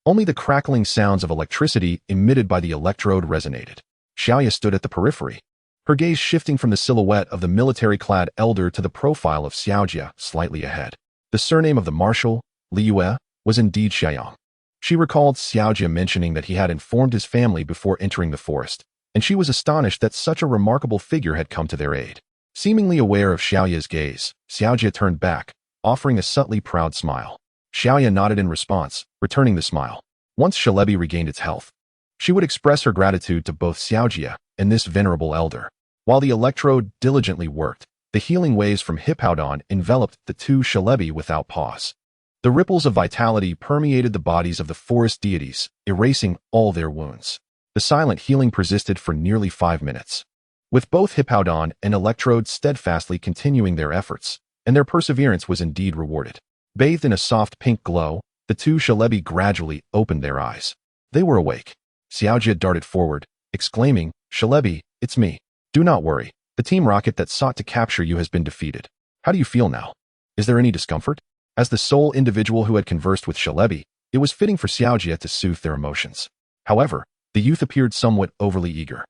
Only the crackling sounds of electricity emitted by the electrode resonated. Xiaoya stood at the periphery, her gaze shifting from the silhouette of the military-clad elder to the profile of Xiaojia slightly ahead. The surname of the marshal, Liyue, was indeed Xiaoyang. She recalled Xiaojia mentioning that he had informed his family before entering the forest, and she was astonished that such a remarkable figure had come to their aid. Seemingly aware of Xiaoya's gaze, Xiaojia turned back, offering a subtly proud smile. Xiaoya nodded in response, returning the smile. Once Shalebi regained its health, she would express her gratitude to both Xiaojia and this venerable elder. While the electrode diligently worked, the healing waves from Hippowdon enveloped the two Shalebi without pause. The ripples of vitality permeated the bodies of the forest deities, erasing all their wounds. The silent healing persisted for nearly 5 minutes, with both Hippowdon and electrode steadfastly continuing their efforts, and their perseverance was indeed rewarded. Bathed in a soft pink glow, the two Shalebi gradually opened their eyes. They were awake. Xiaojia darted forward, exclaiming, "Shalebi, it's me. Do not worry. The Team Rocket that sought to capture you has been defeated. How do you feel now? Is there any discomfort?" As the sole individual who had conversed with Shalebi, it was fitting for Xiaojia to soothe their emotions. However, the youth appeared somewhat overly eager.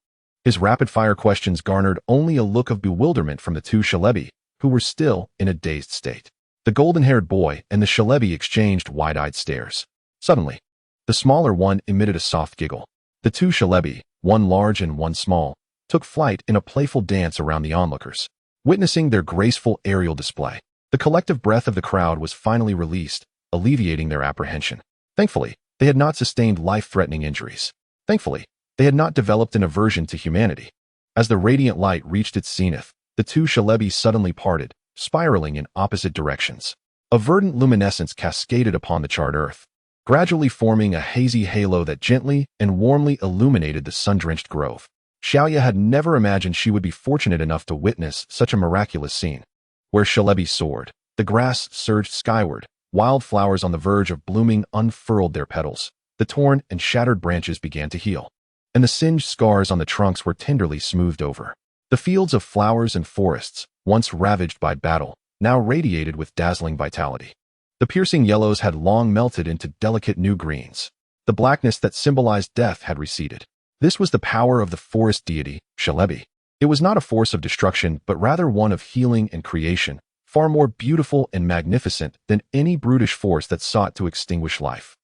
His rapid-fire questions garnered only a look of bewilderment from the two Shalebi, who were still in a dazed state. The golden-haired boy and the Shalebi exchanged wide-eyed stares. Suddenly, the smaller one emitted a soft giggle. The two Shalebi, one large and one small, took flight in a playful dance around the onlookers. Witnessing their graceful aerial display, the collective breath of the crowd was finally released, alleviating their apprehension. Thankfully, they had not sustained life-threatening injuries. Thankfully, they had not developed an aversion to humanity. As the radiant light reached its zenith, the two Shalebi suddenly parted, spiraling in opposite directions. A verdant luminescence cascaded upon the charred earth, gradually forming a hazy halo that gently and warmly illuminated the sun-drenched grove. Xiaoya had never imagined she would be fortunate enough to witness such a miraculous scene. Where Shalebi soared, the grass surged skyward, wildflowers on the verge of blooming unfurled their petals. The torn and shattered branches began to heal, and the singed scars on the trunks were tenderly smoothed over. The fields of flowers and forests, once ravaged by battle, now radiated with dazzling vitality. The piercing yellows had long melted into delicate new greens. The blackness that symbolized death had receded. This was the power of the forest deity, Shalebi. It was not a force of destruction, but rather one of healing and creation, far more beautiful and magnificent than any brutish force that sought to extinguish life.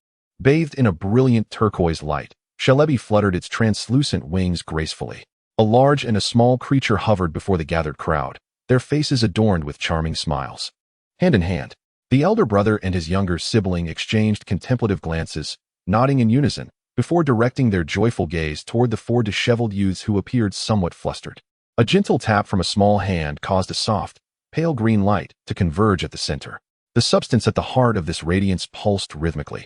Bathed in a brilliant turquoise light, Shalebi fluttered its translucent wings gracefully. A large and a small creature hovered before the gathered crowd, their faces adorned with charming smiles. Hand in hand, the elder brother and his younger sibling exchanged contemplative glances, nodding in unison, before directing their joyful gaze toward the four disheveled youths who appeared somewhat flustered. A gentle tap from a small hand caused a soft, pale green light to converge at the center. The substance at the heart of this radiance pulsed rhythmically,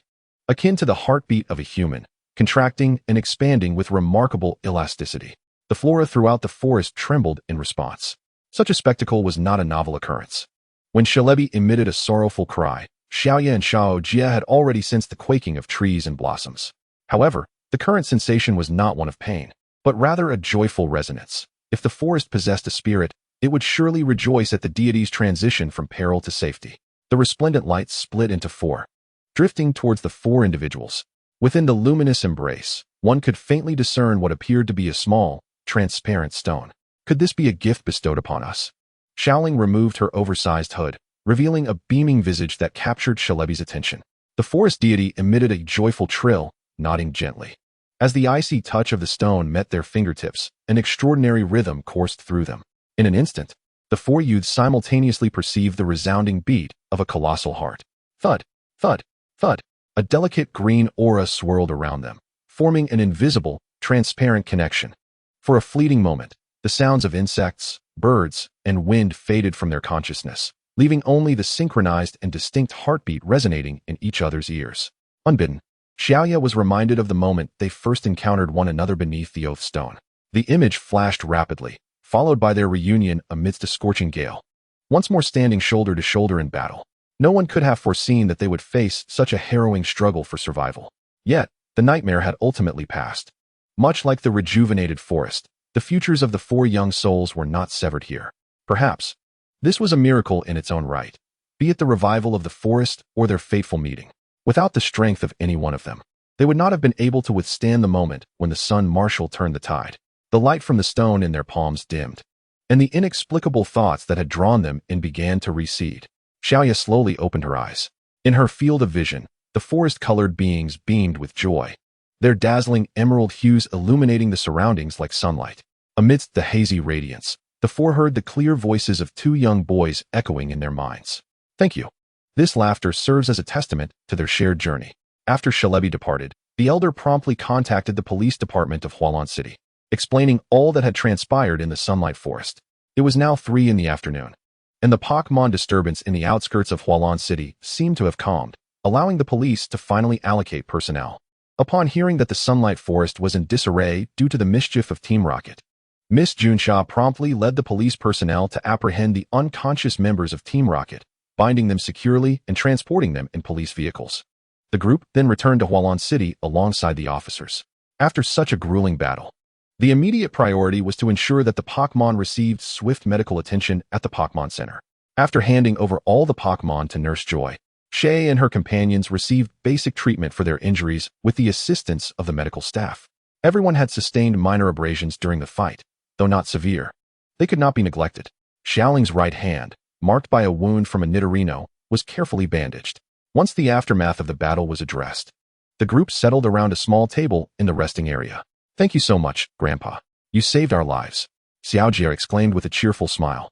akin to the heartbeat of a human, contracting and expanding with remarkable elasticity. The flora throughout the forest trembled in response. Such a spectacle was not a novel occurrence. When Shalebi emitted a sorrowful cry, Xiaoya and Xiao Jia had already sensed the quaking of trees and blossoms. However, the current sensation was not one of pain, but rather a joyful resonance. If the forest possessed a spirit, it would surely rejoice at the deity's transition from peril to safety. The resplendent light split into four, drifting towards the four individuals. Within the luminous embrace, one could faintly discern what appeared to be a small, transparent stone. Could this be a gift bestowed upon us? Xiaoling removed her oversized hood, revealing a beaming visage that captured Shalebi's attention. The forest deity emitted a joyful trill, nodding gently. As the icy touch of the stone met their fingertips, an extraordinary rhythm coursed through them. In an instant, the four youths simultaneously perceived the resounding beat of a colossal heart. Thud, thud, thud. A delicate green aura swirled around them, forming an invisible, transparent connection. For a fleeting moment, the sounds of insects, birds, and wind faded from their consciousness, leaving only the synchronized and distinct heartbeat resonating in each other's ears. Unbidden, Xiaoya was reminded of the moment they first encountered one another beneath the oath stone. The image flashed rapidly, followed by their reunion amidst a scorching gale. Once more standing shoulder to shoulder in battle, no one could have foreseen that they would face such a harrowing struggle for survival. Yet, the nightmare had ultimately passed. Much like the rejuvenated forest, the futures of the four young souls were not severed here. Perhaps, this was a miracle in its own right, be it the revival of the forest or their fateful meeting. Without the strength of any one of them, they would not have been able to withstand the moment when the sun martial turned the tide. The light from the stone in their palms dimmed, and the inexplicable thoughts that had drawn them in began to recede. Xiaoya slowly opened her eyes. In her field of vision, the forest-colored beings beamed with joy, their dazzling emerald hues illuminating the surroundings like sunlight. Amidst the hazy radiance, the four heard the clear voices of two young boys echoing in their minds. Thank you. This laughter serves as a testament to their shared journey. After Shalebi departed, the elder promptly contacted the police department of Hualan City, explaining all that had transpired in the Sunlight Forest. It was now 3 p.m, and the Pokémon disturbance in the outskirts of Hualan City seemed to have calmed, allowing the police to finally allocate personnel. Upon hearing that the Sunlight Forest was in disarray due to the mischief of Team Rocket, Miss Junsha promptly led the police personnel to apprehend the unconscious members of Team Rocket, binding them securely and transporting them in police vehicles. The group then returned to Hualan City alongside the officers. After such a grueling battle, the immediate priority was to ensure that the Pokémon received swift medical attention at the Pokémon Center. After handing over all the Pokémon to Nurse Joy, Shay and her companions received basic treatment for their injuries with the assistance of the medical staff. Everyone had sustained minor abrasions during the fight, though not severe. They could not be neglected. Xiaoling's right hand, marked by a wound from a Nidorino, was carefully bandaged. Once the aftermath of the battle was addressed, the group settled around a small table in the resting area. Thank you so much, Grandpa. You saved our lives, Xiaojia exclaimed with a cheerful smile,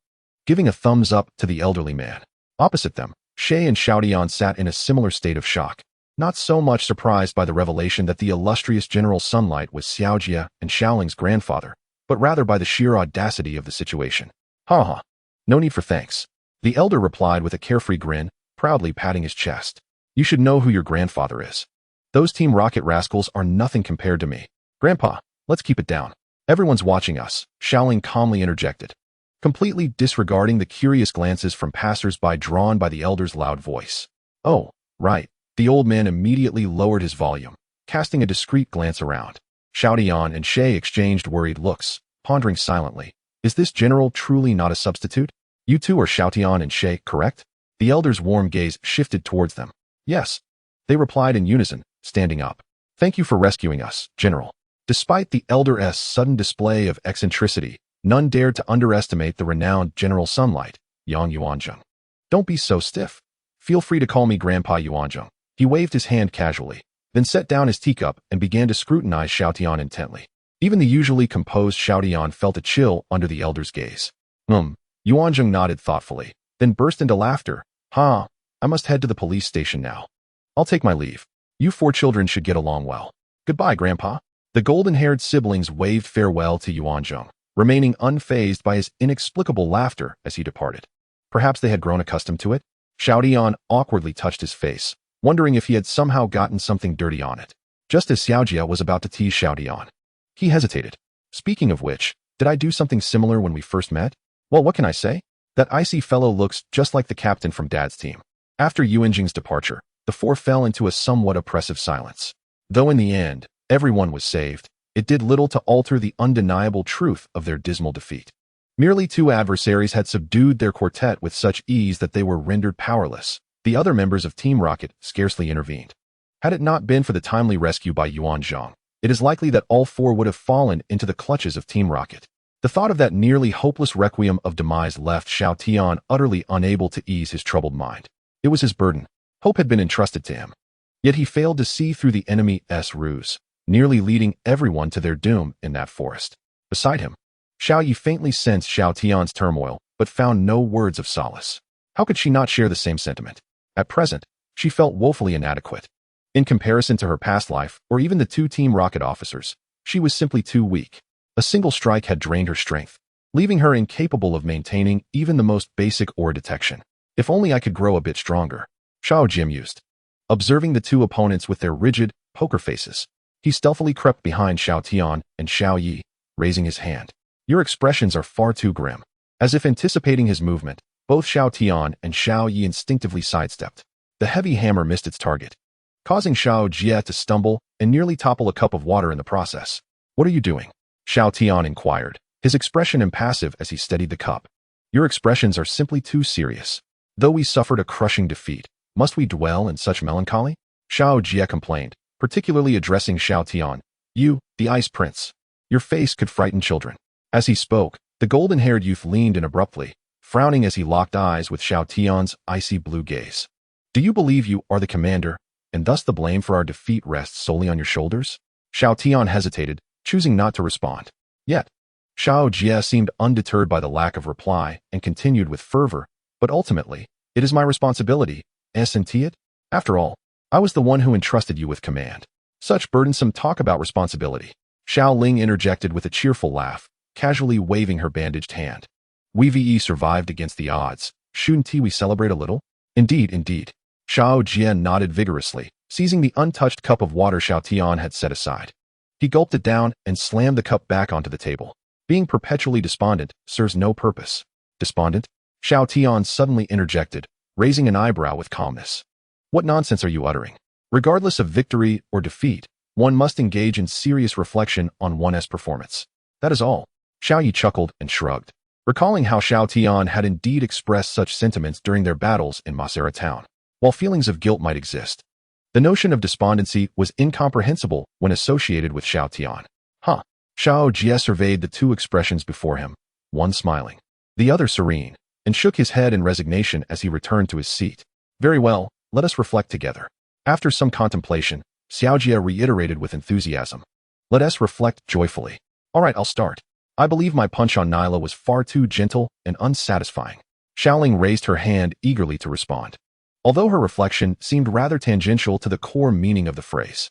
giving a thumbs up to the elderly man. Opposite them, Shay and Xiaodian sat in a similar state of shock, not so much surprised by the revelation that the illustrious General Sunlight was Xiaojia and Xiaoling's grandfather, but rather by the sheer audacity of the situation. Ha. No need for thanks, the elder replied with a carefree grin, proudly patting his chest. You should know who your grandfather is. Those Team Rocket rascals are nothing compared to me. Grandpa, let's keep it down. Everyone's watching us, Xiaoling calmly interjected, completely disregarding the curious glances from passers-by drawn by the elder's loud voice. Oh, right. The old man immediately lowered his volume, casting a discreet glance around. Xiaotian and Shay exchanged worried looks, pondering silently. Is this general truly not a substitute? You two are Xiaotian and Shay, correct? The elder's warm gaze shifted towards them. Yes. They replied in unison, standing up. Thank you for rescuing us, General. Despite the elder's sudden display of eccentricity, none dared to underestimate the renowned General Sunlight, Yang Yuanzheng. Don't be so stiff. Feel free to call me Grandpa Yuanzheng. He waved his hand casually, then set down his teacup and began to scrutinize Xiaotian intently. Even the usually composed Xiaotian felt a chill under the elder's gaze. Yuanzheng nodded thoughtfully, then burst into laughter. I must head to the police station now. I'll take my leave. You four children should get along well. Goodbye, Grandpa. The golden-haired siblings waved farewell to Yuanzheng, remaining unfazed by his inexplicable laughter as he departed. Perhaps they had grown accustomed to it? Xiaotian awkwardly touched his face, wondering if he had somehow gotten something dirty on it. Just as Xiaojia was about to tease Xiaotian, he hesitated. Speaking of which, did I do something similar when we first met? Well, what can I say? That icy fellow looks just like the captain from Dad's team. After Yuanzheng's departure, the four fell into a somewhat oppressive silence. Though in the end, everyone was saved, it did little to alter the undeniable truth of their dismal defeat. Merely two adversaries had subdued their quartet with such ease that they were rendered powerless. The other members of Team Rocket scarcely intervened. Had it not been for the timely rescue by Yuanzheng, it is likely that all four would have fallen into the clutches of Team Rocket. The thought of that nearly hopeless requiem of demise left Xiaotian utterly unable to ease his troubled mind. It was his burden. Hope had been entrusted to him. Yet he failed to see through the enemy's ruse, nearly leading everyone to their doom in that forest. Beside him, Xiaoyi faintly sensed Xiaotian's turmoil, but found no words of solace. How could she not share the same sentiment? At present, she felt woefully inadequate. In comparison to her past life, or even the two Team Rocket officers, she was simply too weak. A single strike had drained her strength, leaving her incapable of maintaining even the most basic ore detection. If only I could grow a bit stronger, Xiaojia mused. Observing the two opponents with their rigid, poker faces, he stealthily crept behind Xiaotian and Xiaoyi, raising his hand. Your expressions are far too grim. As if anticipating his movement, both Xiaotian and Xiaoyi instinctively sidestepped. The heavy hammer missed its target, causing Xiaojia to stumble and nearly topple a cup of water in the process. What are you doing? Xiaotian inquired, his expression impassive as he steadied the cup. Your expressions are simply too serious. Though we suffered a crushing defeat, must we dwell in such melancholy? Xiaojia complained, particularly addressing Xiaotian. You, the Ice Prince. Your face could frighten children. As he spoke, the golden-haired youth leaned in abruptly, frowning as he locked eyes with Xiaotian's icy blue gaze. Do you believe you are the commander, and thus the blame for our defeat rests solely on your shoulders? Xiaotian hesitated, choosing not to respond. Yet, Xiaojia seemed undeterred by the lack of reply and continued with fervor, but ultimately, it is my responsibility, isn't it? After all, I was the one who entrusted you with command. Such burdensome talk about responsibility. Xiao Ling interjected with a cheerful laugh, casually waving her bandaged hand. We survived against the odds. Shouldn't we celebrate a little? Indeed, indeed. Xiaojia nodded vigorously, seizing the untouched cup of water Xiaotian had set aside. He gulped it down and slammed the cup back onto the table. Being perpetually despondent serves no purpose. Despondent? Xiaotian suddenly interjected, raising an eyebrow with calmness. What nonsense are you uttering? Regardless of victory or defeat, one must engage in serious reflection on one's performance. That is all. Xiaoyi chuckled and shrugged, recalling how Xiaotian had indeed expressed such sentiments during their battles in Masera town. While feelings of guilt might exist, the notion of despondency was incomprehensible when associated with Xiaotian. Xiaojia surveyed the two expressions before him, one smiling, the other serene, and shook his head in resignation as he returned to his seat. Very well, let us reflect together. After some contemplation, Xiaojia reiterated with enthusiasm. Let us reflect joyfully. All right, I'll start. I believe my punch on Nyla was far too gentle and unsatisfying. Xiaoling raised her hand eagerly to respond, although her reflection seemed rather tangential to the core meaning of the phrase.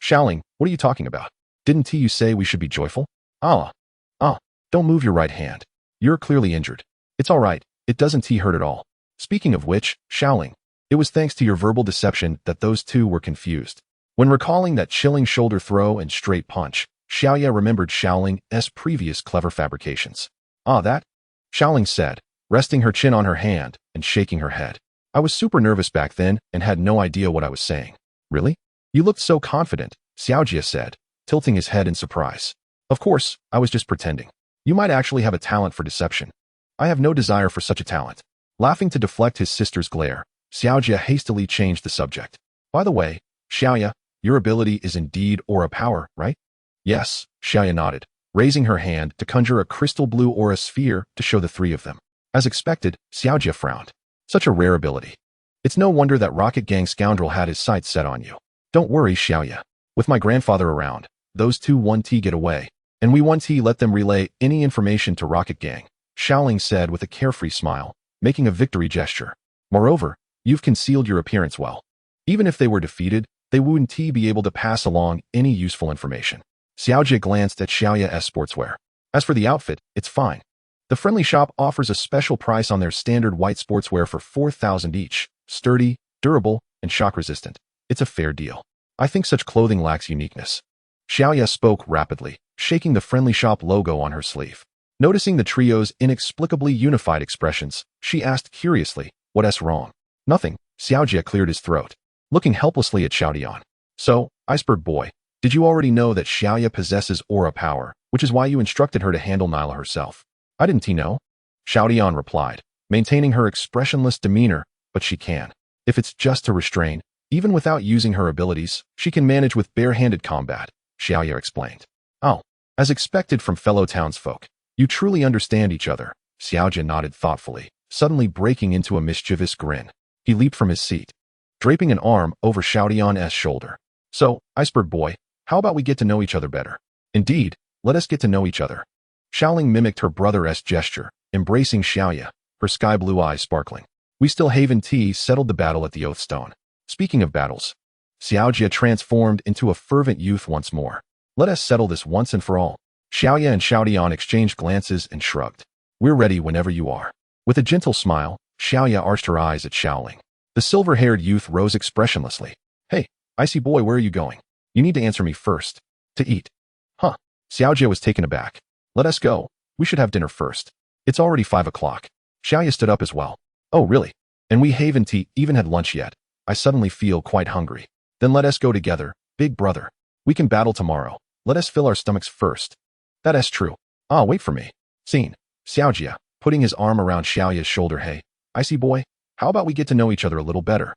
Xiaoling, what are you talking about? Didn't you say we should be joyful? Don't move your right hand. You're clearly injured. It's all right, it doesn't hurt at all. Speaking of which, Xiaoling, it was thanks to your verbal deception that those two were confused. When recalling that chilling shoulder throw and straight punch, Xiaoya remembered Xiaoling's previous clever fabrications. Ah, that? Xiaoling said, resting her chin on her hand and shaking her head. I was super nervous back then and had no idea what I was saying. Really? You looked so confident, Xiaojia said, tilting his head in surprise. Of course, I was just pretending. You might actually have a talent for deception. I have no desire for such a talent. Laughing to deflect his sister's glare, Xiaojia hastily changed the subject. By the way, Xiaoya, your ability is indeed aura power, right? Yes, Xiaoya nodded, raising her hand to conjure a crystal blue aura sphere to show the three of them. As expected, Xiaojia frowned. Such a rare ability. It's no wonder that Rocket Gang scoundrel had his sights set on you. Don't worry, Xiaoya. With my grandfather around, those two 1T get away, and we 1T let them relay any information to Rocket Gang, Xiaoling said with a carefree smile, making a victory gesture. Moreover, you've concealed your appearance well. Even if they were defeated, they wouldn't be able to pass along any useful information. Xiaojia glanced at Xiaoya's sportswear. As for the outfit, it's fine. The friendly shop offers a special price on their standard white sportswear for 4,000 each, sturdy, durable, and shock-resistant. It's a fair deal. I think such clothing lacks uniqueness. Xiaoya spoke rapidly, shaking the friendly shop logo on her sleeve. Noticing the trio's inexplicably unified expressions, she asked curiously, what's wrong? Nothing, Xiaojia cleared his throat, looking helplessly at Xiaodian. So, Iceberg Boy, did you already know that Xiaoya possesses aura power, which is why you instructed her to handle Nyla herself? I didn't know. Xiaodian replied, maintaining her expressionless demeanor, but she can. If it's just to restrain, even without using her abilities, she can manage with bare-handed combat, Xiaoya explained. Oh, as expected from fellow townsfolk. You truly understand each other, Xiaojia nodded thoughtfully, suddenly breaking into a mischievous grin. He leaped from his seat, draping an arm over Xiaodian's shoulder. So, Iceberg Boy, how about we get to know each other better? Indeed, let us get to know each other. Xiaoling mimicked her brother's gesture, embracing Xiaoya, her sky-blue eyes sparkling. We still Haven T settled the battle at the Oathstone. Speaking of battles, Xiaojia transformed into a fervent youth once more. Let us settle this once and for all. Xiaoya and Xiaodian exchanged glances and shrugged. We're ready whenever you are. With a gentle smile, Xiaoya arched her eyes at Xiaoling. The silver-haired youth rose expressionlessly. Hey, Icy Boy, where are you going? You need to answer me first. To eat. Huh. Xiaojia was taken aback. Let us go. We should have dinner first. It's already 5 o'clock. Xiaoya stood up as well. Oh, really? And we haven't even had lunch yet. I suddenly feel quite hungry. Then let us go together, big brother. We can battle tomorrow. Let us fill our stomachs first. That is true. Ah, wait for me. Scene. Xiaojia, putting his arm around Xiaoya's shoulder. Hey, Icy Boy, how about we get to know each other a little better?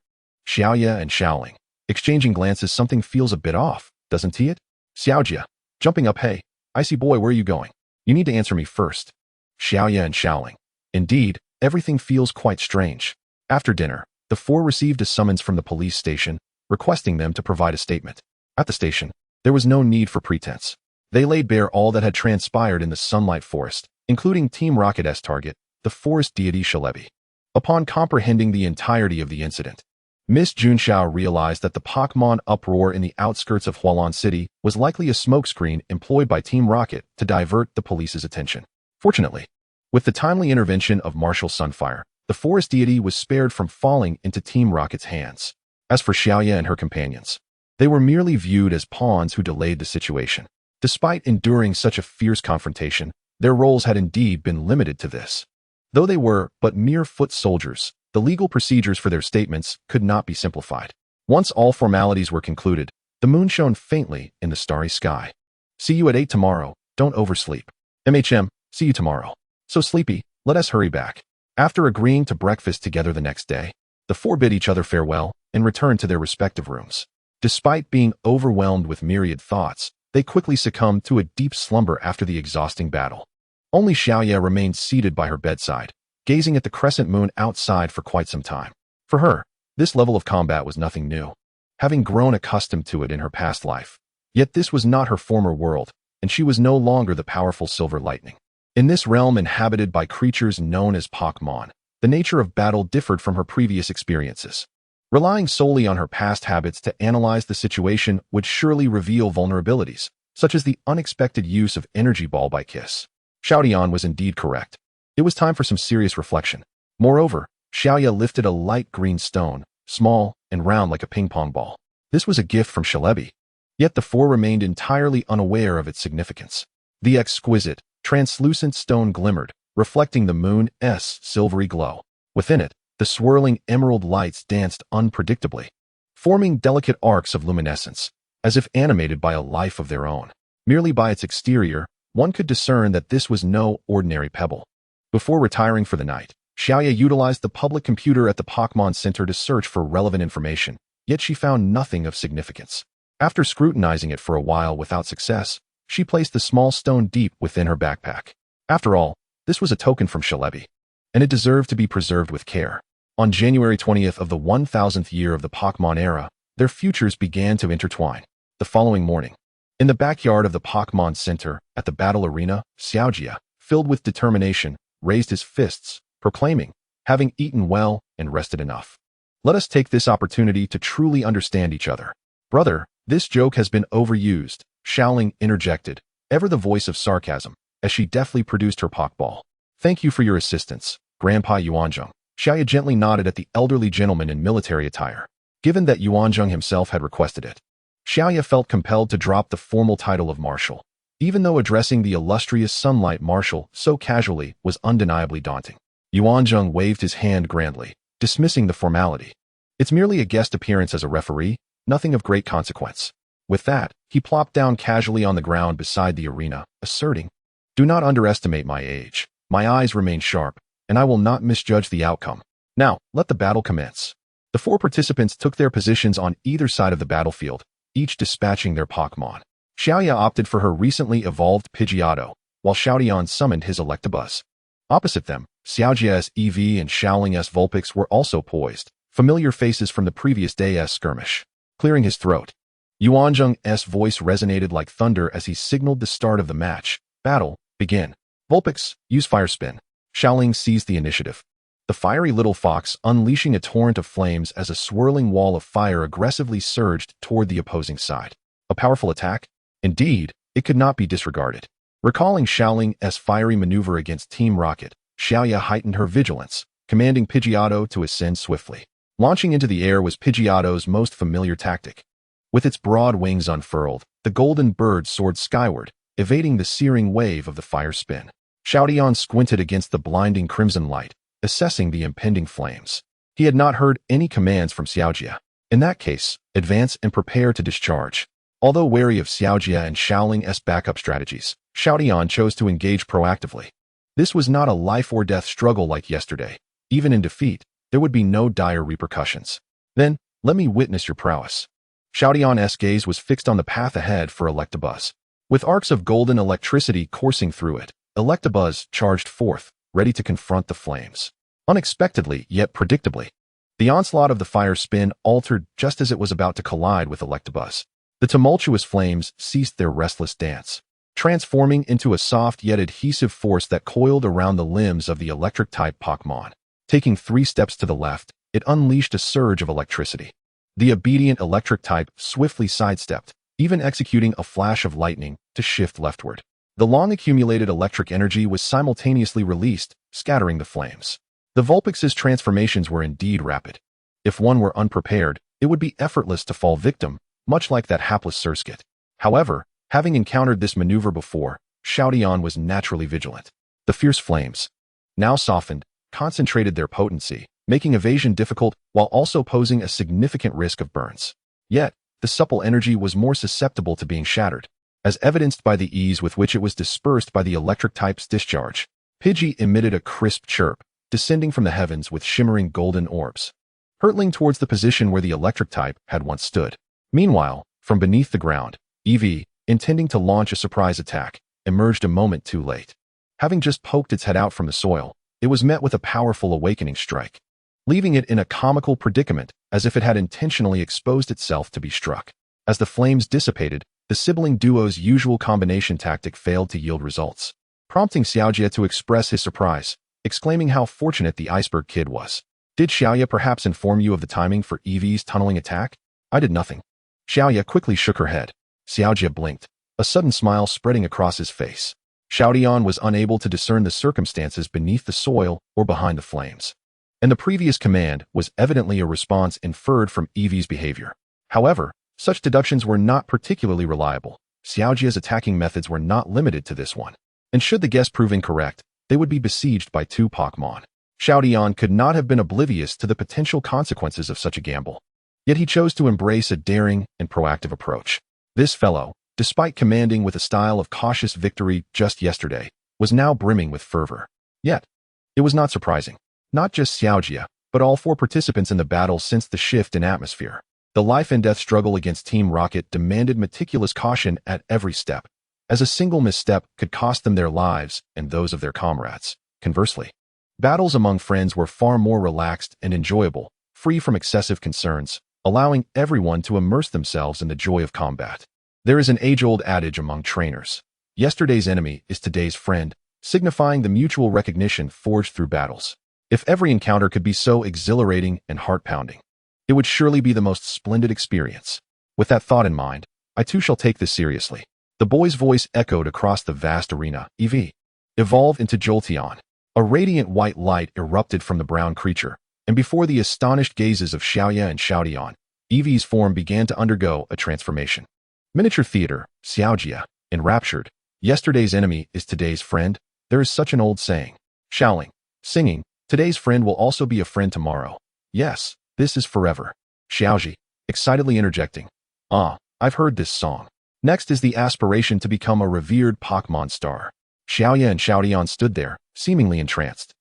Xiaoya and Xiaoling, exchanging glances. Something feels a bit off, doesn't it? Xiaojia, jumping up. Hey, Icy Boy, where are you going? You need to answer me first. Xiaoya and Xiaoling. Indeed, everything feels quite strange. After dinner, the four received a summons from the police station, requesting them to provide a statement. At the station, there was no need for pretense. They laid bare all that had transpired in the Sunlight Forest, including Team Rocket's target, the forest deity Shalebi. Upon comprehending the entirety of the incident, Miss Junxiao realized that the Pokémon uproar in the outskirts of Hualan City was likely a smokescreen employed by Team Rocket to divert the police's attention. Fortunately, with the timely intervention of Marshal Sunfire, the forest deity was spared from falling into Team Rocket's hands. As for Xiaoya and her companions, they were merely viewed as pawns who delayed the situation. Despite enduring such a fierce confrontation, their roles had indeed been limited to this. Though they were but mere foot soldiers, the legal procedures for their statements could not be simplified. Once all formalities were concluded, the moon shone faintly in the starry sky. See you at 8 tomorrow, don't oversleep. See you tomorrow. So sleepy, let us hurry back. After agreeing to breakfast together the next day, the four bid each other farewell and returned to their respective rooms. Despite being overwhelmed with myriad thoughts, they quickly succumbed to a deep slumber after the exhausting battle. Only Xiaoya remained seated by her bedside, gazing at the crescent moon outside for quite some time. For her, this level of combat was nothing new, having grown accustomed to it in her past life. Yet this was not her former world, and she was no longer the powerful Silver Lightning. In this realm inhabited by creatures known as Pokémon, the nature of battle differed from her previous experiences. Relying solely on her past habits to analyze the situation would surely reveal vulnerabilities, such as the unexpected use of Energy Ball by Kiss. Xiaodian was indeed correct. It was time for some serious reflection. Moreover, Xiaoya lifted a light green stone, small and round like a ping-pong ball. This was a gift from Shalebi. Yet the four remained entirely unaware of its significance. The exquisite, translucent stone glimmered, reflecting the moon's silvery glow. Within it, the swirling emerald lights danced unpredictably, forming delicate arcs of luminescence, as if animated by a life of their own. Merely by its exterior, one could discern that this was no ordinary pebble. Before retiring for the night, Xiaoya utilized the public computer at the Pokémon Center to search for relevant information, yet she found nothing of significance. After scrutinizing it for a while without success, she placed the small stone deep within her backpack. After all, this was a token from Shalebi, and it deserved to be preserved with care. On January 20th of the 1000th year of the Pokémon era, their futures began to intertwine. The following morning, in the backyard of the Pokémon Center, at the battle arena, Xiaojia, filled with determination, raised his fists, proclaiming, "Having eaten well and rested enough, let us take this opportunity to truly understand each other." "Brother, this joke has been overused," Xiaoling interjected, ever the voice of sarcasm, as she deftly produced her Pokeball. "Thank you for your assistance, Grandpa Yuanzhong." Xiaoya gently nodded at the elderly gentleman in military attire. Given that Yuanzhong himself had requested it, Xiaoya felt compelled to drop the formal title of Marshal. Even though addressing the illustrious Sunlight Marshal so casually was undeniably daunting, Yuanzhong waved his hand grandly, dismissing the formality. "It's merely a guest appearance as a referee, nothing of great consequence." With that, he plopped down casually on the ground beside the arena, asserting, "Do not underestimate my age. My eyes remain sharp, and I will not misjudge the outcome. Now, let the battle commence." The four participants took their positions on either side of the battlefield, each dispatching their Pokémon. Xiaoya opted for her recently evolved Pidgeotto, while Xiaodian summoned his Electabuzz. Opposite them, Xiaojia's EV and Xiaoling's Vulpix were also poised, familiar faces from the previous day's skirmish. Clearing his throat, Yuanzhong's voice resonated like thunder as he signaled the start of the match. "Battle, begin. Vulpix, use Fire Spin." Xiaoling seized the initiative, the fiery little fox unleashing a torrent of flames as a swirling wall of fire aggressively surged toward the opposing side. A powerful attack? Indeed, it could not be disregarded. Recalling Xiaoling's fiery maneuver against Team Rocket, Xiaoya heightened her vigilance, commanding Pidgeotto to ascend swiftly. Launching into the air was Pidgeotto's most familiar tactic. With its broad wings unfurled, the golden bird soared skyward, evading the searing wave of the fire spin. Xiaodian squinted against the blinding crimson light, assessing the impending flames. He had not heard any commands from Xiaojia. In that case, advance and prepare to discharge. Although wary of Xiaojia and Xiaoling's backup strategies, Xiaodian chose to engage proactively. This was not a life-or-death struggle like yesterday. Even in defeat, there would be no dire repercussions. "Then, let me witness your prowess." Xiaodian's gaze was fixed on the path ahead for Electabuzz. With arcs of golden electricity coursing through it, Electabuzz charged forth, ready to confront the flames. Unexpectedly, yet predictably, the onslaught of the fire spin altered just as it was about to collide with Electabuzz. The tumultuous flames ceased their restless dance, transforming into a soft yet adhesive force that coiled around the limbs of the electric-type Pokémon. Taking 3 steps to the left, it unleashed a surge of electricity. The obedient electric type swiftly sidestepped, even executing a flash of lightning to shift leftward. The long-accumulated electric energy was simultaneously released, scattering the flames. The Vulpix's transformations were indeed rapid. If one were unprepared, it would be effortless to fall victim, much like that hapless Surskit. However, having encountered this maneuver before, Xiaodian was naturally vigilant. The fierce flames, now softened, concentrated their potency, making evasion difficult while also posing a significant risk of burns. Yet, the supple energy was more susceptible to being shattered, as evidenced by the ease with which it was dispersed by the electric type's discharge. Pidgey emitted a crisp chirp, descending from the heavens with shimmering golden orbs, hurtling towards the position where the electric type had once stood. Meanwhile, from beneath the ground, Eevee, intending to launch a surprise attack, emerged a moment too late. Having just poked its head out from the soil, it was met with a powerful awakening strike, leaving it in a comical predicament as if it had intentionally exposed itself to be struck. As the flames dissipated, the sibling duo's usual combination tactic failed to yield results, prompting Xiaojia to express his surprise, exclaiming how fortunate the iceberg kid was. "Did Xiaoya perhaps inform you of the timing for Eevee's tunneling attack?" "I did nothing." Xiaoya quickly shook her head. Xiaojia blinked, a sudden smile spreading across his face. Xiaodian was unable to discern the circumstances beneath the soil or behind the flames, and the previous command was evidently a response inferred from Eevee's behavior. However, Such deductions were not particularly reliable. Xiaojia's attacking methods were not limited to this one. And should the guess prove incorrect, they would be besieged by 2 Pokémon. Rhydon could not have been oblivious to the potential consequences of such a gamble. Yet he chose to embrace a daring and proactive approach. This fellow, despite commanding with a style of cautious victory just yesterday, was now brimming with fervor. Yet, it was not surprising. Not just Xiaojia, but all 4 participants in the battle sensed the shift in atmosphere. The life-and-death struggle against Team Rocket demanded meticulous caution at every step, as a single misstep could cost them their lives and those of their comrades. Conversely, battles among friends were far more relaxed and enjoyable, free from excessive concerns, allowing everyone to immerse themselves in the joy of combat. There is an age-old adage among trainers: yesterday's enemy is today's friend, signifying the mutual recognition forged through battles. If every encounter could be so exhilarating and heart-pounding, it would surely be the most splendid experience. With that thought in mind, I too shall take this seriously. The boy's voice echoed across the vast arena. Evolve into Jolteon. A radiant white light erupted from the brown creature, and before the astonished gazes of Xiaoya and Xiaodian, Eevee's form began to undergo a transformation. Miniature theater, Xiaojia, enraptured. Yesterday's enemy is today's friend. There is such an old saying. Shouting, singing, today's friend will also be a friend tomorrow. Yes, this is forever. Xiaoji, excitedly interjecting. I've heard this song. Next is the aspiration to become a revered Pokémon star. Xiaoya and Xiaodian stood there, seemingly entranced.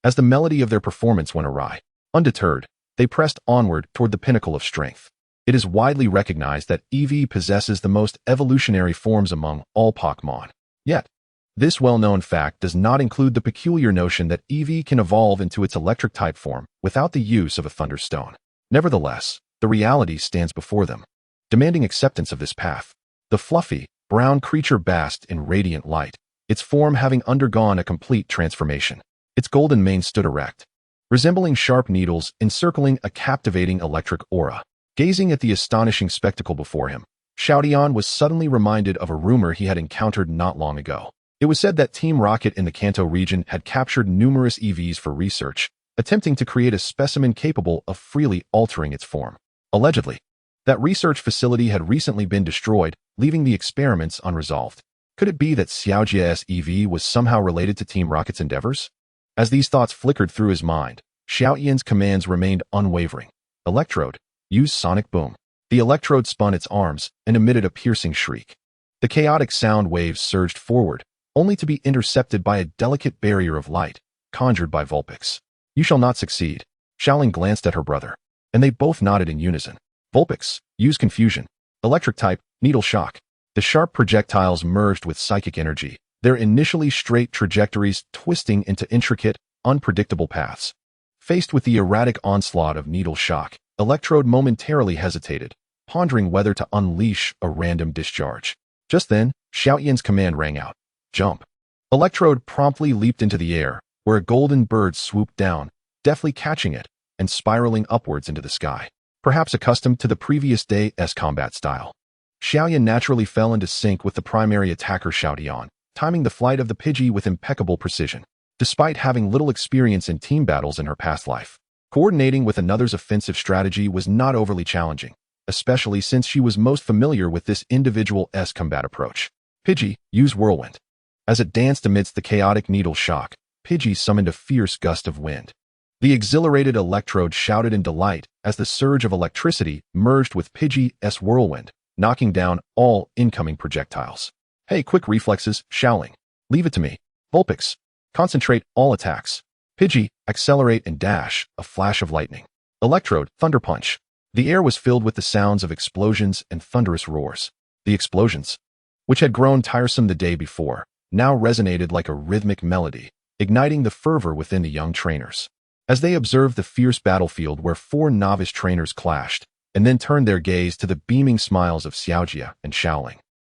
As the melody of their performance went awry, undeterred, they pressed onward toward the pinnacle of strength. It is widely recognized that Eevee possesses the most evolutionary forms among all Pokémon. Yet, this well-known fact does not include the peculiar notion that Eevee can evolve into its electric-type form without the use of a Thunderstone. Nevertheless, the reality stands before them, demanding acceptance of this path. The fluffy, brown creature basked in radiant light, its form having undergone a complete transformation. Its golden mane stood erect, resembling sharp needles encircling a captivating electric aura. Gazing at the astonishing spectacle before him, Xiaodian was suddenly reminded of a rumor he had encountered not long ago. It was said that Team Rocket in the Kanto region had captured numerous EVs for research, attempting to create a specimen capable of freely altering its form. Allegedly, that research facility had recently been destroyed, leaving the experiments unresolved. Could it be that Xiaojia's EV was somehow related to Team Rocket's endeavors? As these thoughts flickered through his mind, Xiaoyan's commands remained unwavering. Electrode, use sonic boom. The electrode spun its arms and emitted a piercing shriek. The chaotic sound waves surged forward, only to be intercepted by a delicate barrier of light, conjured by Vulpix. You shall not succeed. Xiaoling glanced at her brother, and they both nodded in unison. Vulpix, use confusion. Electric type, needle shock. The sharp projectiles merged with psychic energy, their initially straight trajectories twisting into intricate, unpredictable paths. Faced with the erratic onslaught of needle shock, Electrode momentarily hesitated, pondering whether to unleash a random discharge. Just then, Xiaoyan's command rang out. Jump. Electrode promptly leaped into the air, where a golden bird swooped down, deftly catching it, and spiraling upwards into the sky. Perhaps accustomed to the previous day's combat style, Xiaoyan naturally fell into sync with the primary attacker Xiaodian, timing the flight of the Pidgey with impeccable precision. Despite having little experience in team battles in her past life, coordinating with another's offensive strategy was not overly challenging, especially since she was most familiar with this individual's combat approach. Pidgey, use Whirlwind. As it danced amidst the chaotic needle shock, Pidgey summoned a fierce gust of wind. The exhilarated Electrode shouted in delight as the surge of electricity merged with Pidgey's Whirlwind, knocking down all incoming projectiles. Hey, quick reflexes, Xiaoling. Leave it to me. Vulpix, concentrate all attacks. Pidgey, accelerate and dash, a flash of lightning. Electrode, thunder punch. The air was filled with the sounds of explosions and thunderous roars. The explosions, which had grown tiresome the day before, now resonated like a rhythmic melody, igniting the fervor within the young trainers. As they observed the fierce battlefield where 4 novice trainers clashed, and then turned their gaze to the beaming smiles of Xiaojia and Xiaoling,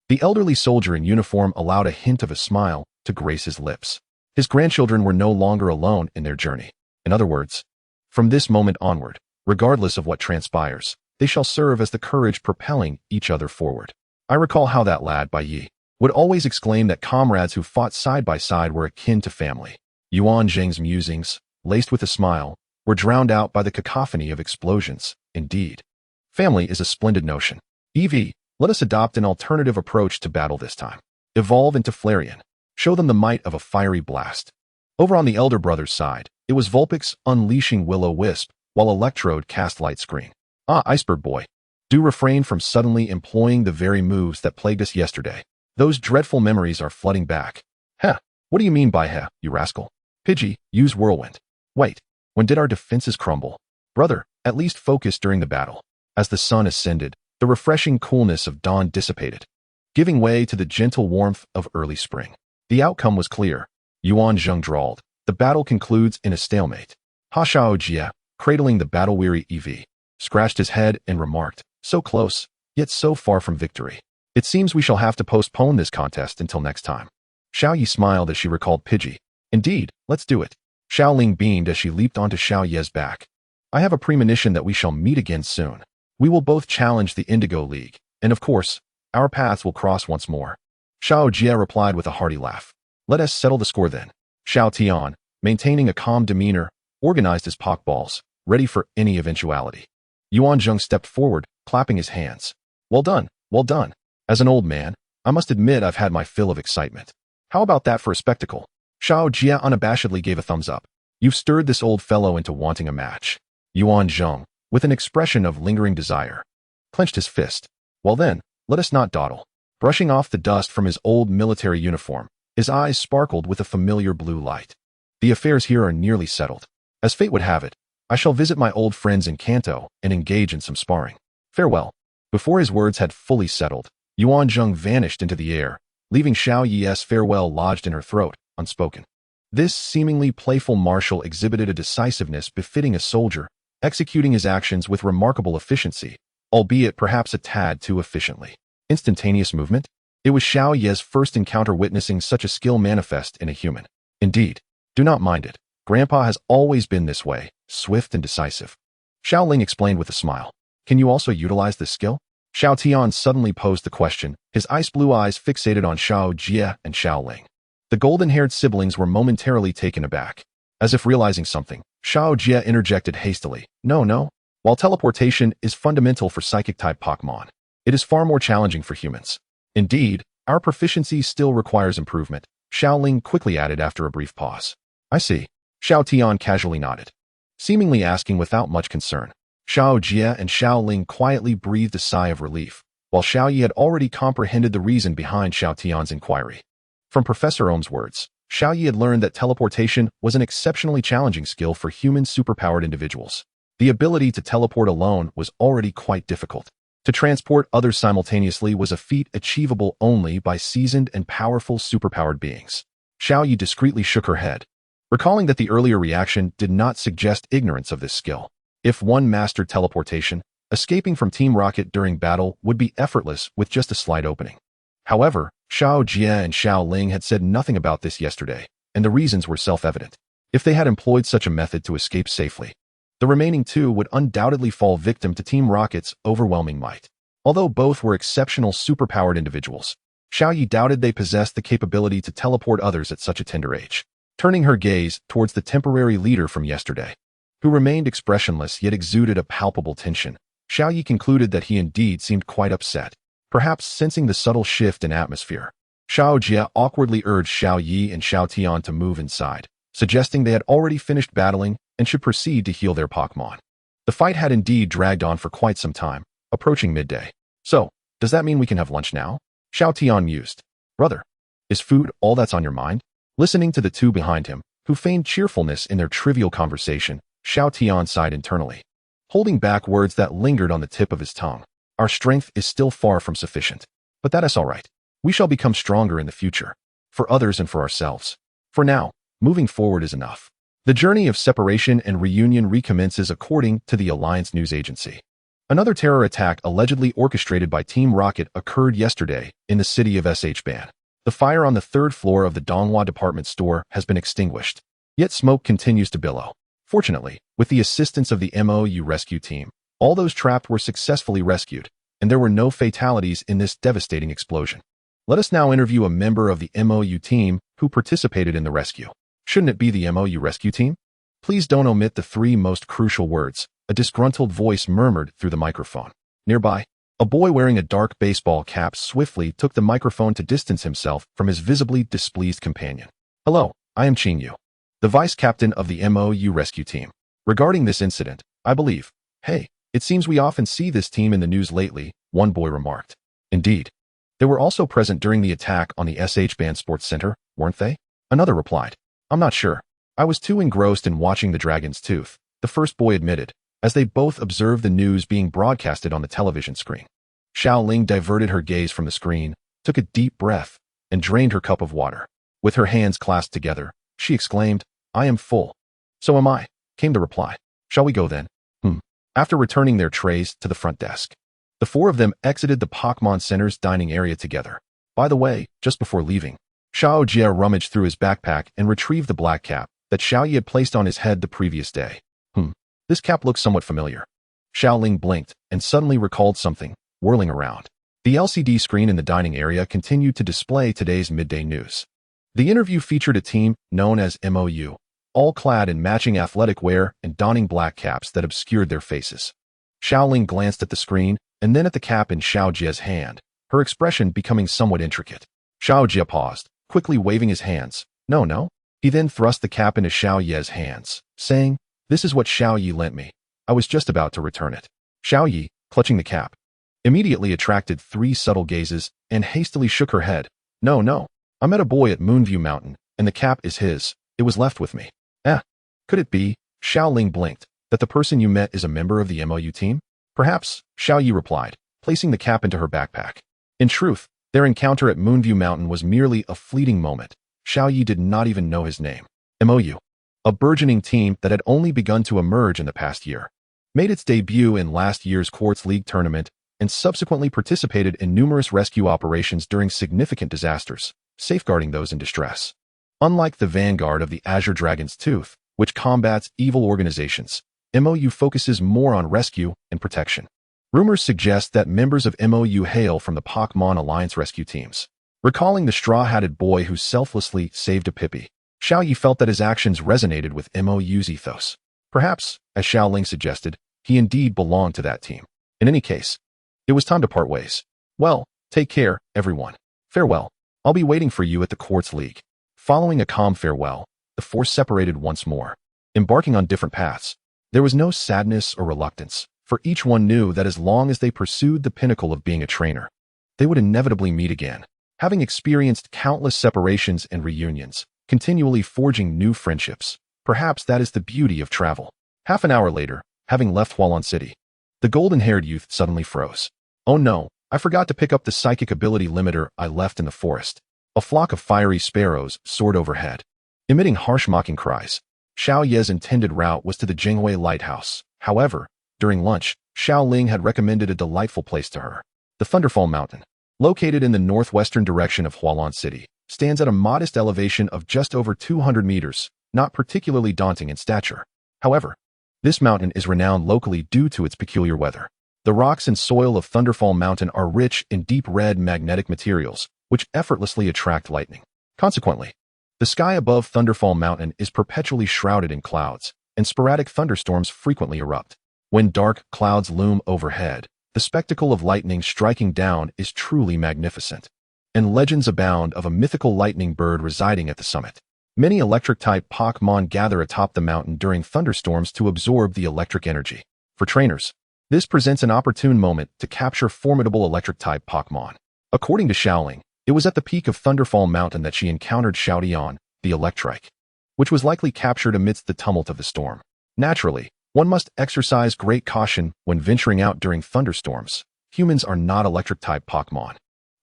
the elderly soldier in uniform allowed a hint of a smile to grace his lips. His grandchildren were no longer alone in their journey. In other words, from this moment onward, regardless of what transpires, they shall serve as the courage propelling each other forward. I recall how that lad, Bai Yi, would always exclaim that comrades who fought side by side were akin to family. Yuan Zheng's musings, laced with a smile, were drowned out by the cacophony of explosions. Indeed, family is a splendid notion. EV, let us adopt an alternative approach to battle this time. Evolve into Flareon. Show them the might of a fiery blast. Over on the elder brother's side, it was Vulpix unleashing Will-O-Wisp, while Electrode cast Light Screen. Iceberg Boy. Do refrain from suddenly employing the very moves that plagued us yesterday. Those dreadful memories are flooding back. Heh, what do you mean by heh, you rascal? Pidgey, use Whirlwind. Wait, when did our defenses crumble? Brother, at least focus during the battle. As the sun ascended, the refreshing coolness of dawn dissipated, giving way to the gentle warmth of early spring. The outcome was clear. Yuan Zheng drawled. The battle concludes in a stalemate. Ha Shao Jia, cradling the battle-weary EV, scratched his head and remarked, so close, yet so far from victory. It seems we shall have to postpone this contest until next time. Xiao Yi smiled as she recalled Pidgey. Indeed, let's do it. Xiao Ling beamed as she leaped onto Xiao Ye's back. I have a premonition that we shall meet again soon. We will both challenge the Indigo League, and of course, our paths will cross once more. Xiao Jie replied with a hearty laugh. Let us settle the score then. Xiao Tian, maintaining a calm demeanor, organized his Pokeballs, ready for any eventuality. Yuan Zheng stepped forward, clapping his hands. Well done, well done. As an old man, I must admit I've had my fill of excitement. How about that for a spectacle? Xiao Jia unabashedly gave a thumbs up. You've stirred this old fellow into wanting a match. Yuan Zheng, with an expression of lingering desire, clenched his fist. Well then, let us not dawdle. Brushing off the dust from his old military uniform, his eyes sparkled with a familiar blue light. The affairs here are nearly settled. As fate would have it, I shall visit my old friends in Kanto and engage in some sparring. Farewell. Before his words had fully settled, Yuan Zheng vanished into the air, leaving Xiao Yi's farewell lodged in her throat, unspoken. This seemingly playful marshal exhibited a decisiveness befitting a soldier, executing his actions with remarkable efficiency, albeit perhaps a tad too efficiently. Instantaneous movement? It was Xiao Ye's first encounter witnessing such a skill manifest in a human. Indeed, do not mind it. Grandpa has always been this way, swift and decisive. Xiao Ling explained with a smile. Can you also utilize this skill? Xiao Tian suddenly posed the question, his ice blue eyes fixated on Xiao Jie and Xiao Ling. The golden-haired siblings were momentarily taken aback. As if realizing something, Xiao Jie interjected hastily. No. While teleportation is fundamental for psychic-type Pokémon, it is far more challenging for humans. Indeed, our proficiency still requires improvement, Xiao Ling quickly added after a brief pause. I see. Xiao Tian casually nodded, seemingly asking without much concern. Xiao Jie and Xiao Ling quietly breathed a sigh of relief, while Xiao Yi had already comprehended the reason behind Xiao Tian's inquiry. From Professor Ohm's words, Xiao Yi had learned that teleportation was an exceptionally challenging skill for human superpowered individuals. The ability to teleport alone was already quite difficult. To transport others simultaneously was a feat achievable only by seasoned and powerful superpowered beings. Xiao Yi discreetly shook her head, recalling that the earlier reaction did not suggest ignorance of this skill. If one mastered teleportation, escaping from Team Rocket during battle would be effortless with just a slight opening. However, Xiao Jie and Xiao Ling had said nothing about this yesterday, and the reasons were self-evident. If they had employed such a method to escape safely, the remaining two would undoubtedly fall victim to Team Rocket's overwhelming might. Although both were exceptional superpowered individuals, Xiao Yi doubted they possessed the capability to teleport others at such a tender age. Turning her gaze towards the temporary leader from yesterday, who remained expressionless yet exuded a palpable tension, Xiao Yi concluded that he indeed seemed quite upset, perhaps sensing the subtle shift in atmosphere. Xiao Jie awkwardly urged Xiao Yi and Xiao Tian to move inside, suggesting they had already finished battling and should proceed to heal their Pokémon. The fight had indeed dragged on for quite some time, approaching midday. So, does that mean we can have lunch now? Xiao Tian mused. Brother, is food all that's on your mind? Listening to the two behind him, who feigned cheerfulness in their trivial conversation, Xiao Tian sighed internally, holding back words that lingered on the tip of his tongue. Our strength is still far from sufficient. But that is all right. We shall become stronger in the future, for others and for ourselves. For now, moving forward is enough. The journey of separation and reunion recommences according to the Alliance News Agency. Another terror attack allegedly orchestrated by Team Rocket occurred yesterday in the city of Ban. The fire on the third floor of the Donghua department store has been extinguished, yet smoke continues to billow. Fortunately, with the assistance of the MOU rescue team, all those trapped were successfully rescued, and there were no fatalities in this devastating explosion. Let us now interview a member of the MOU team who participated in the rescue. Shouldn't it be the MOU rescue team? Please don't omit the three most crucial words, a disgruntled voice murmured through the microphone. Nearby, A boy wearing a dark baseball cap swiftly took the microphone to distance himself from his visibly displeased companion. Hello, I am Yu, the vice captain of the MOU rescue team. Regarding this incident, I believe, hey, it seems we often see this team in the news lately, one boy remarked. Indeed. They were also present during the attack on the SH Band Sports Center, weren't they? Another replied. I'm not sure. I was too engrossed in watching the Dragon's Tooth, the first boy admitted, as they both observed the news being broadcasted on the television screen. Xiaoling diverted her gaze from the screen, took a deep breath, and drained her cup of water. With her hands clasped together, she exclaimed, I am full. So am I, came the reply. Shall we go then? After returning their trays to the front desk, the four of them exited the Pokémon Center's dining area together. By the way, just before leaving, Xiao Jie rummaged through his backpack and retrieved the black cap that Xiao Yi had placed on his head the previous day. This cap looks somewhat familiar. Xiaoling blinked and suddenly recalled something, whirling around. The LCD screen in the dining area continued to display today's midday news. The interview featured a team known as MOU, all clad in matching athletic wear and donning black caps that obscured their faces. Xiaoling glanced at the screen and then at the cap in Xiao Jie's hand, her expression becoming somewhat intricate. Xiao Jie paused, quickly waving his hands. No. He then thrust the cap into Xiao Yi's hands, saying, This is what Xiao Yi lent me. I was just about to return it. Xiao Yi, clutching the cap, immediately attracted 3 subtle gazes and hastily shook her head. No. I met a boy at Moonview Mountain, and the cap is his. It was left with me. Could it be, Xiaoling blinked, that the person you met is a member of the MOU team? Perhaps, Xiao Yi replied, placing the cap into her backpack. In truth, their encounter at Moonview Mountain was merely a fleeting moment. Xiao Yi did not even know his name. MOU, a burgeoning team that had only begun to emerge in the past year, made its debut in last year's Quartz League tournament and subsequently participated in numerous rescue operations during significant disasters, safeguarding those in distress. Unlike the vanguard of the Azure Dragon's Tooth, which combats evil organizations, MOU focuses more on rescue and protection. Rumors suggest that members of MOU hail from the Pokémon Alliance rescue teams. Recalling the straw-hatted boy who selflessly saved a Pippi, Xiao Yi felt that his actions resonated with MOU's ethos. Perhaps, as Xiaoling suggested, he indeed belonged to that team. In any case, it was time to part ways. Well, take care, everyone. Farewell. I'll be waiting for you at the Quartz League. Following a calm farewell, the four separated once more, embarking on different paths. There was no sadness or reluctance, for each one knew that as long as they pursued the pinnacle of being a trainer, they would inevitably meet again. Having experienced countless separations and reunions, continually forging new friendships, perhaps that is the beauty of travel. Half an hour later, having left Hualan City, the golden-haired youth suddenly froze. Oh no, I forgot to pick up the psychic ability limiter I left in the forest. A flock of fiery sparrows soared overhead, emitting harsh mocking cries. Xiao Ye's intended route was to the Jinghui Lighthouse. However, during lunch, Xiao Ling had recommended a delightful place to her. The Thunderfall Mountain, located in the northwestern direction of Hualan City, stands at a modest elevation of just over 200 meters, not particularly daunting in stature. However, this mountain is renowned locally due to its peculiar weather. The rocks and soil of Thunderfall Mountain are rich in deep red magnetic materials, which effortlessly attract lightning. Consequently, the sky above Thunderfall Mountain is perpetually shrouded in clouds, and sporadic thunderstorms frequently erupt. When dark clouds loom overhead, the spectacle of lightning striking down is truly magnificent, and legends abound of a mythical lightning bird residing at the summit. Many electric-type Pokémon gather atop the mountain during thunderstorms to absorb the electric energy. For trainers, this presents an opportune moment to capture formidable electric-type Pokémon. According to Xiaoling, it was at the peak of Thunderfall Mountain that she encountered Xiaodian, the Electrike, which was likely captured amidst the tumult of the storm. Naturally, one must exercise great caution when venturing out during thunderstorms. Humans are not electric-type Pokémon,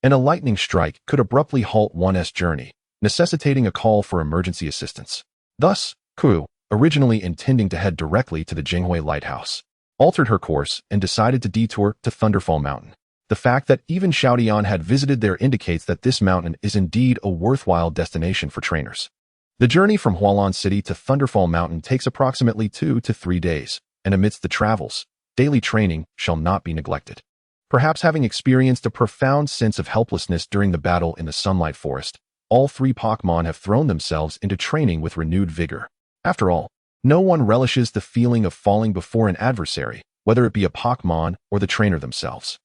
and a lightning strike could abruptly halt one's journey, necessitating a call for emergency assistance. Thus, Ku, originally intending to head directly to the Jinghui Lighthouse, altered her course and decided to detour to Thunderfall Mountain. The fact that even Xiaodian had visited there indicates that this mountain is indeed a worthwhile destination for trainers. The journey from Hualan City to Thunderfall Mountain takes approximately 2 to 3 days, and amidst the travels, daily training shall not be neglected. Perhaps having experienced a profound sense of helplessness during the battle in the Sunlight Forest, all 3 Pokémon have thrown themselves into training with renewed vigor. After all, no one relishes the feeling of falling before an adversary, whether it be a Pokémon or the trainer themselves.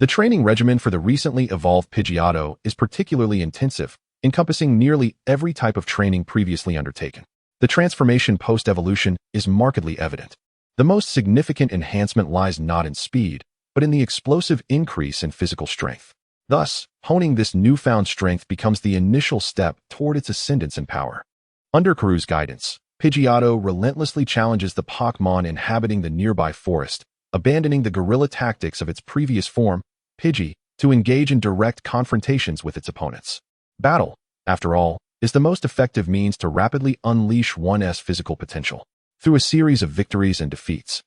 The training regimen for the recently evolved Pidgeotto is particularly intensive, encompassing nearly every type of training previously undertaken. The transformation post-evolution is markedly evident. The most significant enhancement lies not in speed, but in the explosive increase in physical strength. Thus, honing this newfound strength becomes the initial step toward its ascendance in power. Under Karu's guidance, Pidgeotto relentlessly challenges the Pokémon inhabiting the nearby forest, abandoning the guerrilla tactics of its previous form, Pidgey, to engage in direct confrontations with its opponents. Battle, after all, is the most effective means to rapidly unleash one's physical potential. Through a series of victories and defeats,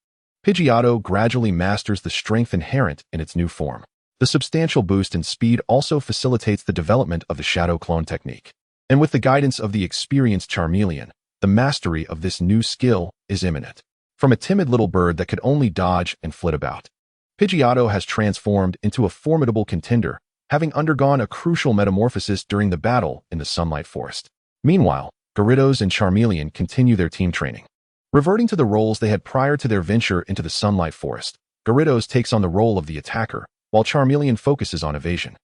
Pidgeotto gradually masters the strength inherent in its new form. The substantial boost in speed also facilitates the development of the Shadow Clone technique. And with the guidance of the experienced Charmeleon, the mastery of this new skill is imminent. From a timid little bird that could only dodge and flit about, Pidgeotto has transformed into a formidable contender, having undergone a crucial metamorphosis during the battle in the Sunlight Forest. Meanwhile, Gyarados and Charmeleon continue their team training. Reverting to the roles they had prior to their venture into the Sunlight Forest, Gyarados takes on the role of the attacker, while Charmeleon focuses on evasion,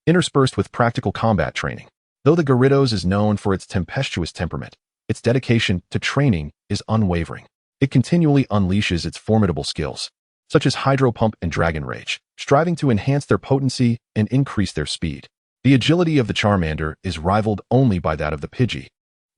interspersed with practical combat training. Though the Gyarados is known for its tempestuous temperament, its dedication to training is unwavering. It continually unleashes its formidable skills, such as Hydro Pump and Dragon Rage, striving to enhance their potency and increase their speed. The agility of the Charmander is rivaled only by that of the Pidgey.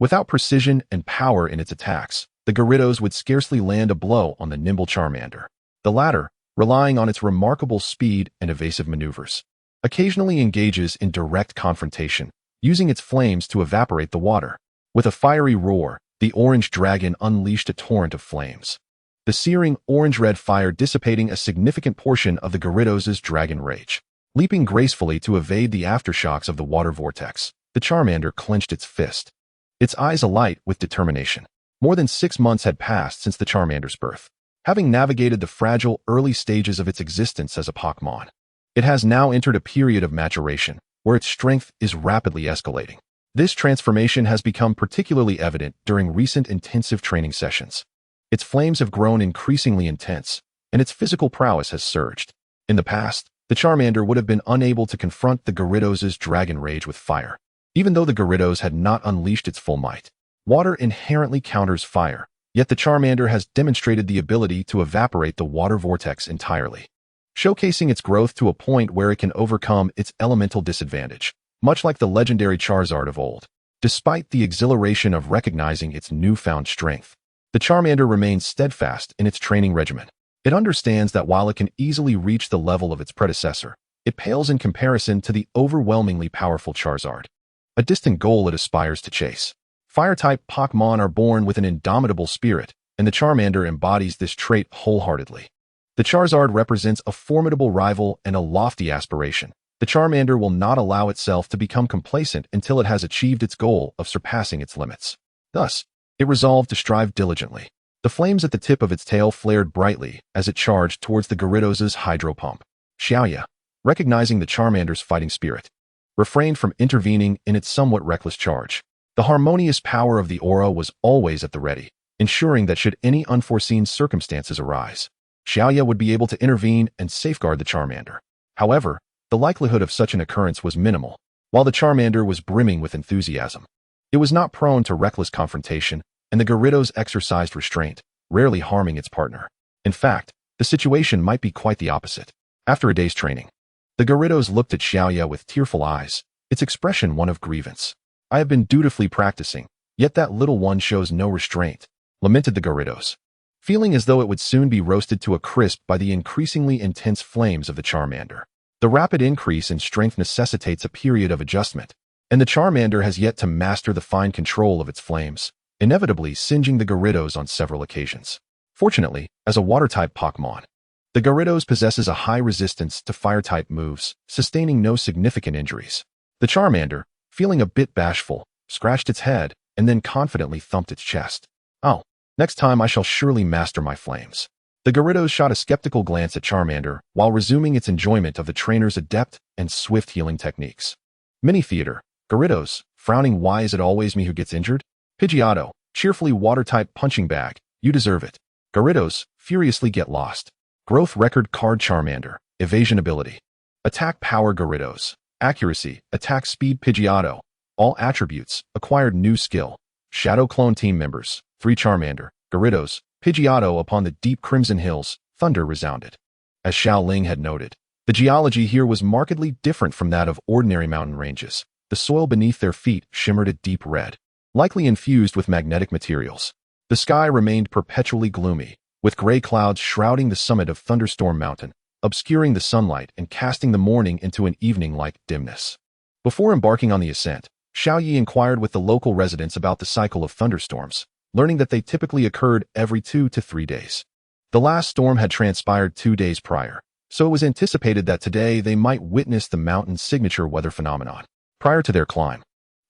Without precision and power in its attacks, the Gyarados would scarcely land a blow on the nimble Charmander. The latter, relying on its remarkable speed and evasive maneuvers, occasionally engages in direct confrontation, using its flames to evaporate the water. With a fiery roar, the orange dragon unleashed a torrent of flames, the searing orange-red fire dissipating a significant portion of the Gyarados' Dragon Rage. Leaping gracefully to evade the aftershocks of the water vortex, the Charmander clenched its fist, its eyes alight with determination. More than 6 months had passed since the Charmander's birth. Having navigated the fragile early stages of its existence as a Pokémon, it has now entered a period of maturation, where its strength is rapidly escalating. This transformation has become particularly evident during recent intensive training sessions. Its flames have grown increasingly intense, and its physical prowess has surged. In the past, the Charmander would have been unable to confront the Gyarados' Dragon Rage with fire, even though the Gyarados had not unleashed its full might. Water inherently counters fire, yet the Charmander has demonstrated the ability to evaporate the water vortex entirely, showcasing its growth to a point where it can overcome its elemental disadvantage, much like the legendary Charizard of old. Despite the exhilaration of recognizing its newfound strength, the Charmander remains steadfast in its training regimen. It understands that while it can easily reach the level of its predecessor, it pales in comparison to the overwhelmingly powerful Charizard, a distant goal it aspires to chase. Fire-type Pokémon are born with an indomitable spirit, and the Charmander embodies this trait wholeheartedly. The Charizard represents a formidable rival and a lofty aspiration. The Charmander will not allow itself to become complacent until it has achieved its goal of surpassing its limits. Thus, it resolved to strive diligently. The flames at the tip of its tail flared brightly as it charged towards the Gyarados' Hydro Pump. Xiaoya, recognizing the Charmander's fighting spirit, refrained from intervening in its somewhat reckless charge. The harmonious power of the aura was always at the ready, ensuring that should any unforeseen circumstances arise, Xiaoya would be able to intervene and safeguard the Charmander. However, the likelihood of such an occurrence was minimal. While the Charmander was brimming with enthusiasm, it was not prone to reckless confrontation, and the Gyarados exercised restraint, rarely harming its partner. In fact, the situation might be quite the opposite. After a day's training, the Gyarados looked at Xiaoya with tearful eyes, its expression one of grievance. "I have been dutifully practicing, yet that little one shows no restraint," lamented the Gyarados, feeling as though it would soon be roasted to a crisp by the increasingly intense flames of the Charmander. The rapid increase in strength necessitates a period of adjustment, and the Charmander has yet to master the fine control of its flames, inevitably singeing the Gyarados on several occasions. Fortunately, as a water-type Pokémon, the Gyarados possesses a high resistance to fire-type moves, sustaining no significant injuries. The Charmander, feeling a bit bashful, scratched its head and then confidently thumped its chest. "Oh, next time I shall surely master my flames." The Gyarados shot a skeptical glance at Charmander while resuming its enjoyment of the trainer's adept and swift healing techniques. Mini-theater. Gyarados, frowning, "Why is it always me who gets injured?" Pidgeotto, cheerfully, "Water-type punching bag, you deserve it." Gyarados, furiously, "Get lost." Growth record card Charmander, evasion ability. Attack power Gyarados. Accuracy, attack speed Pidgeotto. All attributes, acquired new skill. Shadow Clone team members, 3 Charmander, Gyarados, Pidgeotto. Upon the deep Crimson Hills, thunder resounded. As Xiao Ling had noted, the geology here was markedly different from that of ordinary mountain ranges. The soil beneath their feet shimmered a deep red, likely infused with magnetic materials. The sky remained perpetually gloomy, with gray clouds shrouding the summit of Thunderstorm Mountain, obscuring the sunlight and casting the morning into an evening-like dimness. Before embarking on the ascent, Xiao Yi inquired with the local residents about the cycle of thunderstorms, learning that they typically occurred every 2 to 3 days. The last storm had transpired 2 days prior, so it was anticipated that today they might witness the mountain's signature weather phenomenon. Prior to their climb,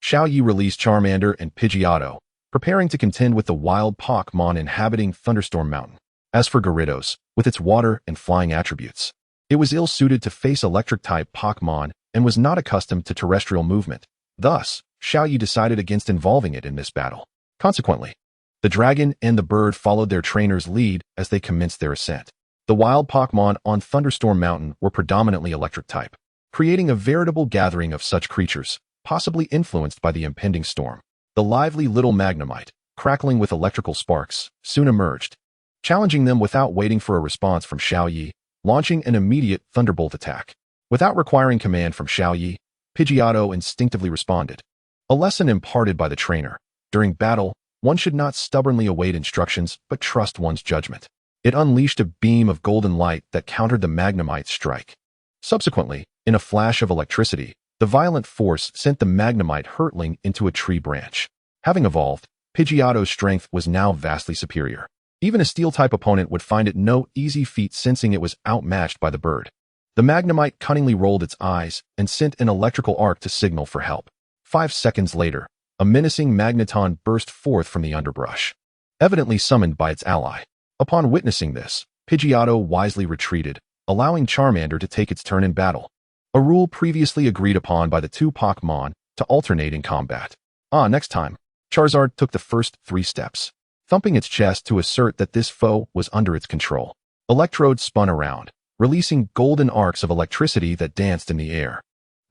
Xiao Yi released Charmander and Pidgeotto, preparing to contend with the wild Pokémon inhabiting Thunderstorm Mountain. As for Gyarados, with its water and flying attributes, it was ill-suited to face electric-type Pokémon and was not accustomed to terrestrial movement. Thus, Xiao Yi decided against involving it in this battle. Consequently, the dragon and the bird followed their trainer's lead as they commenced their ascent. The wild Pokémon on Thunderstorm Mountain were predominantly electric type, creating a veritable gathering of such creatures, possibly influenced by the impending storm. The lively little Magnemite, crackling with electrical sparks, soon emerged, challenging them without waiting for a response from Xiao Yi, launching an immediate thunderbolt attack. Without requiring command from Xiao Yi, Pidgeotto instinctively responded. A lesson imparted by the trainer. During battle, one should not stubbornly await instructions but trust one's judgment. It unleashed a beam of golden light that countered the Magnemite's strike. Subsequently, in a flash of electricity, the violent force sent the Magnemite hurtling into a tree branch. Having evolved, Pidgeotto's strength was now vastly superior. Even a steel-type opponent would find it no easy feat, sensing it was outmatched by the bird. The Magnemite cunningly rolled its eyes and sent an electrical arc to signal for help. 5 seconds later, a menacing magneton burst forth from the underbrush, evidently summoned by its ally. Upon witnessing this, Pidgeotto wisely retreated, allowing Charmander to take its turn in battle, a rule previously agreed upon by the 2 Pokémon to alternate in combat. Next time, Charizard took the first 3 steps, thumping its chest to assert that this foe was under its control. Electrodes spun around, releasing golden arcs of electricity that danced in the air.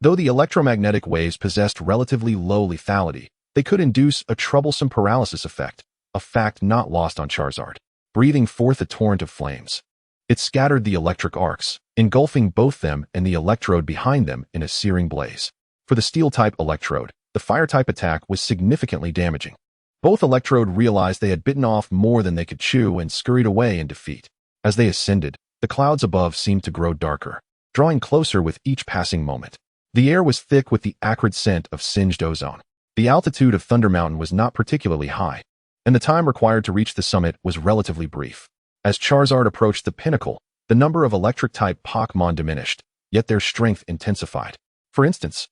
Though the electromagnetic waves possessed relatively low lethality, they could induce a troublesome paralysis effect, a fact not lost on Charizard. Breathing forth a torrent of flames, it scattered the electric arcs, engulfing both them and the electrode behind them in a searing blaze. For the Steel-type electrode, the Fire-type attack was significantly damaging. Both electrode realized they had bitten off more than they could chew and scurried away in defeat. As they ascended, the clouds above seemed to grow darker, drawing closer with each passing moment. The air was thick with the acrid scent of singed ozone. The altitude of Thunder Mountain was not particularly high, and the time required to reach the summit was relatively brief. As Charizard approached the pinnacle, the number of electric-type Pokémon diminished, yet their strength intensified. For instance,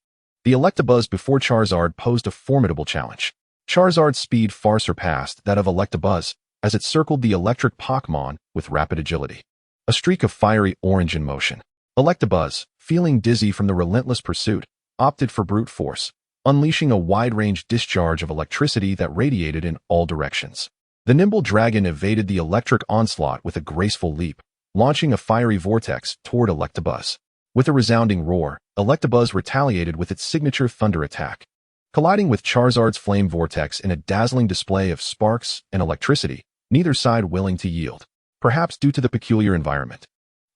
the Electabuzz before Charizard posed a formidable challenge. Charizard's speed far surpassed that of Electabuzz as it circled the electric Pokémon with rapid agility. A streak of fiery orange in motion. Electabuzz, feeling dizzy from the relentless pursuit, opted for brute force, unleashing a wide-range discharge of electricity that radiated in all directions. The nimble dragon evaded the electric onslaught with a graceful leap, launching a fiery vortex toward Electabuzz. With a resounding roar, Electabuzz retaliated with its signature thunder attack, colliding with Charizard's flame vortex in a dazzling display of sparks and electricity, neither side willing to yield. Perhaps due to the peculiar environment,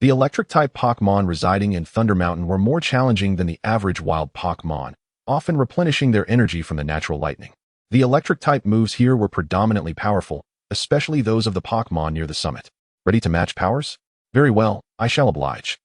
the electric-type Pokémon residing in Thunder Mountain were more challenging than the average wild Pokémon, often replenishing their energy from the natural lightning. The electric-type moves here were predominantly powerful, especially those of the Pokémon near the summit. Ready to match powers? Very well, I shall oblige.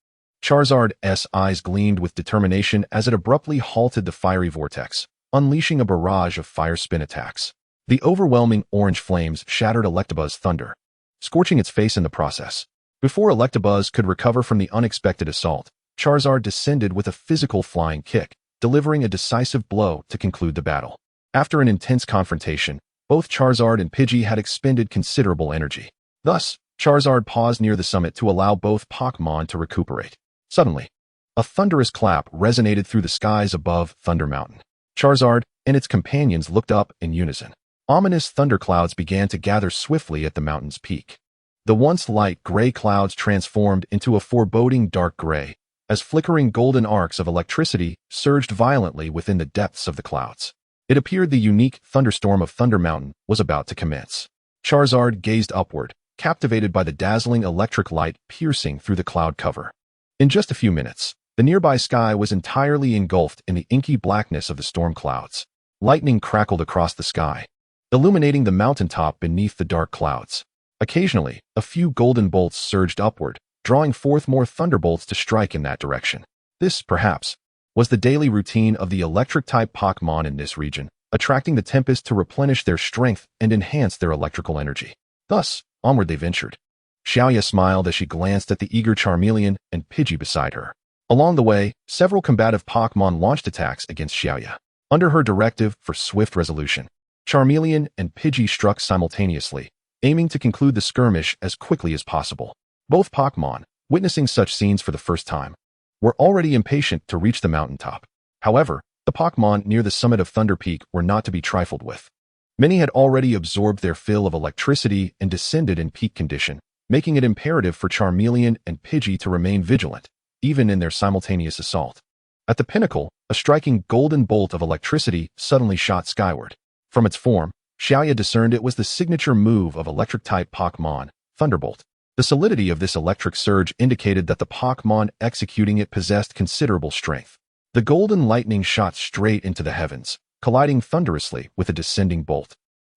Charizard's eyes gleamed with determination as it abruptly halted the fiery vortex, unleashing a barrage of fire spin attacks. The overwhelming orange flames shattered Electabuzz's thunder, scorching its face in the process. Before Electabuzz could recover from the unexpected assault, Charizard descended with a physical flying kick, delivering a decisive blow to conclude the battle. After an intense confrontation, both Charizard and Pidgey had expended considerable energy. Thus, Charizard paused near the summit to allow both Pokémon to recuperate. Suddenly, a thunderous clap resonated through the skies above Thunder Mountain. Charizard and its companions looked up in unison. Ominous thunderclouds began to gather swiftly at the mountain's peak. The once light gray clouds transformed into a foreboding dark gray, as flickering golden arcs of electricity surged violently within the depths of the clouds. It appeared the unique thunderstorm of Thunder Mountain was about to commence. Charizard gazed upward, captivated by the dazzling electric light piercing through the cloud cover. In just a few minutes, the nearby sky was entirely engulfed in the inky blackness of the storm clouds. Lightning crackled across the sky, illuminating the mountaintop beneath the dark clouds. Occasionally, a few golden bolts surged upward, drawing forth more thunderbolts to strike in that direction. This, perhaps, was the daily routine of the electric-type Pokémon in this region, attracting the tempest to replenish their strength and enhance their electrical energy. Thus, onward they ventured. Xiaoya smiled as she glanced at the eager Charmeleon and Pidgey beside her. Along the way, several combative Pokémon launched attacks against Xiaoya. Under her directive for swift resolution, Charmeleon and Pidgey struck simultaneously, aiming to conclude the skirmish as quickly as possible. Both Pokémon, witnessing such scenes for the first time, were already impatient to reach the mountaintop. However, the Pokémon near the summit of Thunder Peak were not to be trifled with. Many had already absorbed their fill of electricity and descended in peak condition, making it imperative for Charmeleon and Pidgey to remain vigilant, even in their simultaneous assault. At the pinnacle, a striking golden bolt of electricity suddenly shot skyward. From its form, Xiaoya discerned it was the signature move of electric-type Pokémon, Thunderbolt. The solidity of this electric surge indicated that the Pokémon executing it possessed considerable strength. The golden lightning shot straight into the heavens, colliding thunderously with a descending bolt.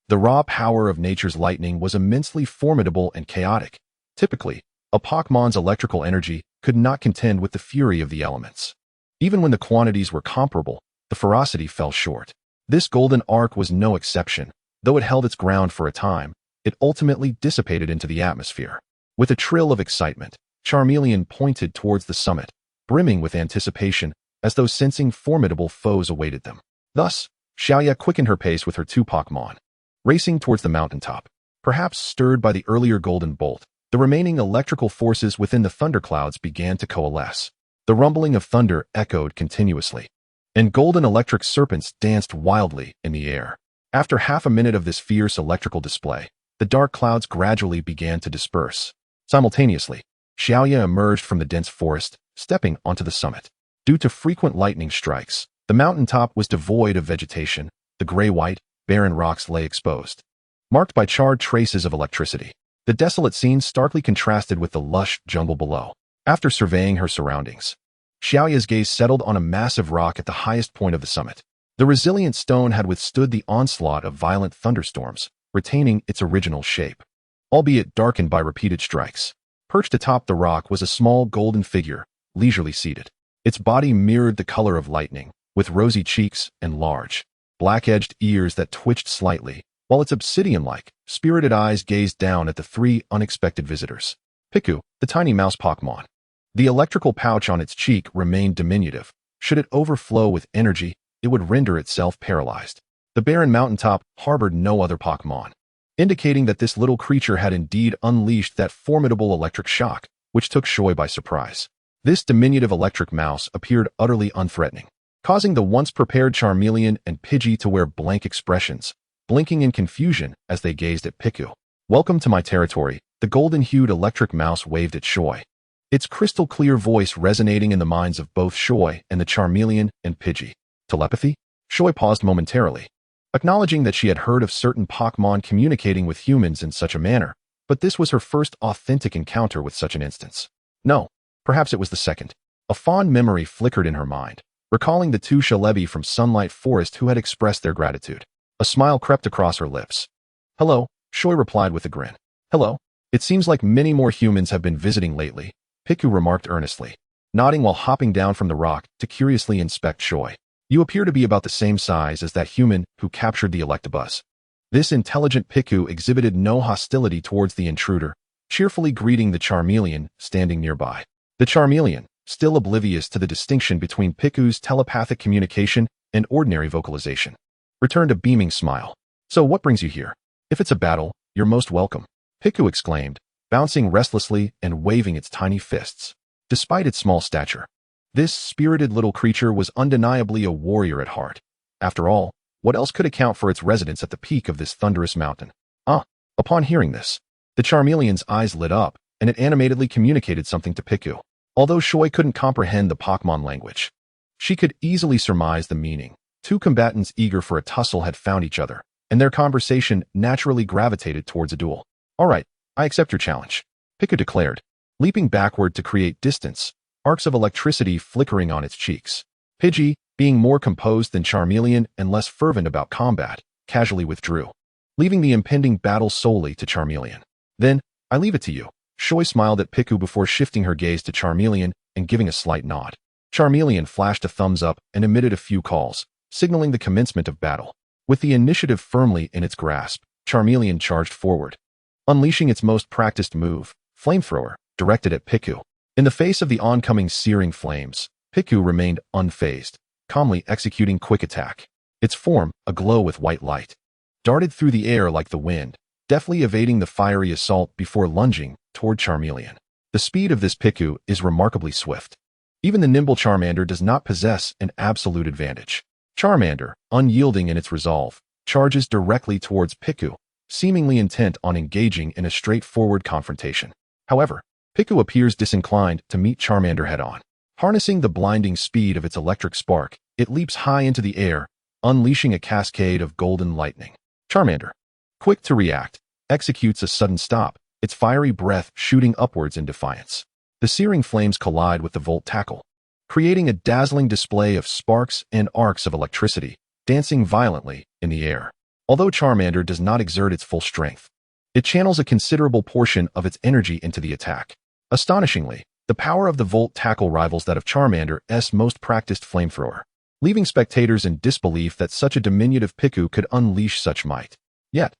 The raw power of nature's lightning was immensely formidable and chaotic. Typically, a Pokémon's electrical energy could not contend with the fury of the elements. Even when the quantities were comparable, the ferocity fell short. This golden arc was no exception. Though it held its ground for a time, it ultimately dissipated into the atmosphere. With a trill of excitement, Charmeleon pointed towards the summit, brimming with anticipation, as though sensing formidable foes awaited them. Thus, Xiaoya quickened her pace with her two Pokémon. Racing towards the mountaintop, perhaps stirred by the earlier golden bolt, the remaining electrical forces within the thunderclouds began to coalesce. The rumbling of thunder echoed continuously, and golden electric serpents danced wildly in the air. After half a minute of this fierce electrical display, the dark clouds gradually began to disperse. Simultaneously, Xiaoya emerged from the dense forest, stepping onto the summit. Due to frequent lightning strikes, the mountaintop was devoid of vegetation. The gray-white, barren rocks lay exposed, marked by charred traces of electricity. The desolate scene starkly contrasted with the lush jungle below. After surveying her surroundings, Xiaoya's gaze settled on a massive rock at the highest point of the summit. The resilient stone had withstood the onslaught of violent thunderstorms, retaining its original shape, albeit darkened by repeated strikes. Perched atop the rock was a small golden figure, leisurely seated. Its body mirrored the color of lightning, with rosy cheeks and large, black-edged ears that twitched slightly, while its obsidian-like, spirited eyes gazed down at the three unexpected visitors. Piku, the tiny mouse Pokémon. The electrical pouch on its cheek remained diminutive. Should it overflow with energy, it would render itself paralyzed. The barren mountaintop harbored no other Pokémon, indicating that this little creature had indeed unleashed that formidable electric shock, which took Shoy by surprise. This diminutive electric mouse appeared utterly unthreatening, causing the once prepared Charmeleon and Pidgey to wear blank expressions, blinking in confusion as they gazed at Piku. "Welcome to my territory," the golden-hued electric mouse waved at Shoy, its crystal-clear voice resonating in the minds of both Shoy and the Charmeleon and Pidgey. Telepathy? Shoy paused momentarily, acknowledging that she had heard of certain Pokémon communicating with humans in such a manner, but this was her first authentic encounter with such an instance. No, perhaps it was the second. A fond memory flickered in her mind, recalling the two Shalebi from Sunlight Forest who had expressed their gratitude. A smile crept across her lips. "Hello," Shoy replied with a grin. "Hello. It seems like many more humans have been visiting lately," Piku remarked earnestly, nodding while hopping down from the rock to curiously inspect Shoy. "You appear to be about the same size as that human who captured the Electabuzz." This intelligent Piku exhibited no hostility towards the intruder, cheerfully greeting the Charmeleon standing nearby. The Charmeleon, still oblivious to the distinction between Piku's telepathic communication and ordinary vocalization, returned a beaming smile. "So what brings you here? If it's a battle, you're most welcome," Piku exclaimed, bouncing restlessly and waving its tiny fists. Despite its small stature, this spirited little creature was undeniably a warrior at heart. After all, what else could account for its residence at the peak of this thunderous mountain? Upon hearing this, the Charmeleon's eyes lit up, and it animatedly communicated something to Piku. Although Shoy couldn't comprehend the Pokémon language, she could easily surmise the meaning. Two combatants eager for a tussle had found each other, and their conversation naturally gravitated towards a duel. "All right, I accept your challenge," Piku declared, leaping backward to create distance, arcs of electricity flickering on its cheeks. Pidgey, being more composed than Charmeleon and less fervent about combat, casually withdrew, leaving the impending battle solely to Charmeleon. "Then, I leave it to you." Shoy smiled at Piku before shifting her gaze to Charmeleon and giving a slight nod. Charmeleon flashed a thumbs up and emitted a few calls, signaling the commencement of battle. With the initiative firmly in its grasp, Charmeleon charged forward, unleashing its most practiced move, Flamethrower, directed at Piku. In the face of the oncoming searing flames, Piku remained unfazed, calmly executing Quick Attack. Its form, aglow with white light, darted through the air like the wind, deftly evading the fiery assault before lunging toward Charmeleon. The speed of this Piku is remarkably swift. Even the nimble Charmander does not possess an absolute advantage. Charmander, unyielding in its resolve, charges directly towards Piku, seemingly intent on engaging in a straightforward confrontation. However, Piku appears disinclined to meet Charmander head-on. Harnessing the blinding speed of its electric spark, it leaps high into the air, unleashing a cascade of golden lightning. Charmander, quick to react, executes a sudden stop, its fiery breath shooting upwards in defiance. The searing flames collide with the Volt Tackle, creating a dazzling display of sparks and arcs of electricity, dancing violently in the air. Although Charmander does not exert its full strength, it channels a considerable portion of its energy into the attack. Astonishingly, the power of the Volt Tackle rivals that of Charmander's most practiced Flamethrower, leaving spectators in disbelief that such a diminutive Piku could unleash such might. Yet,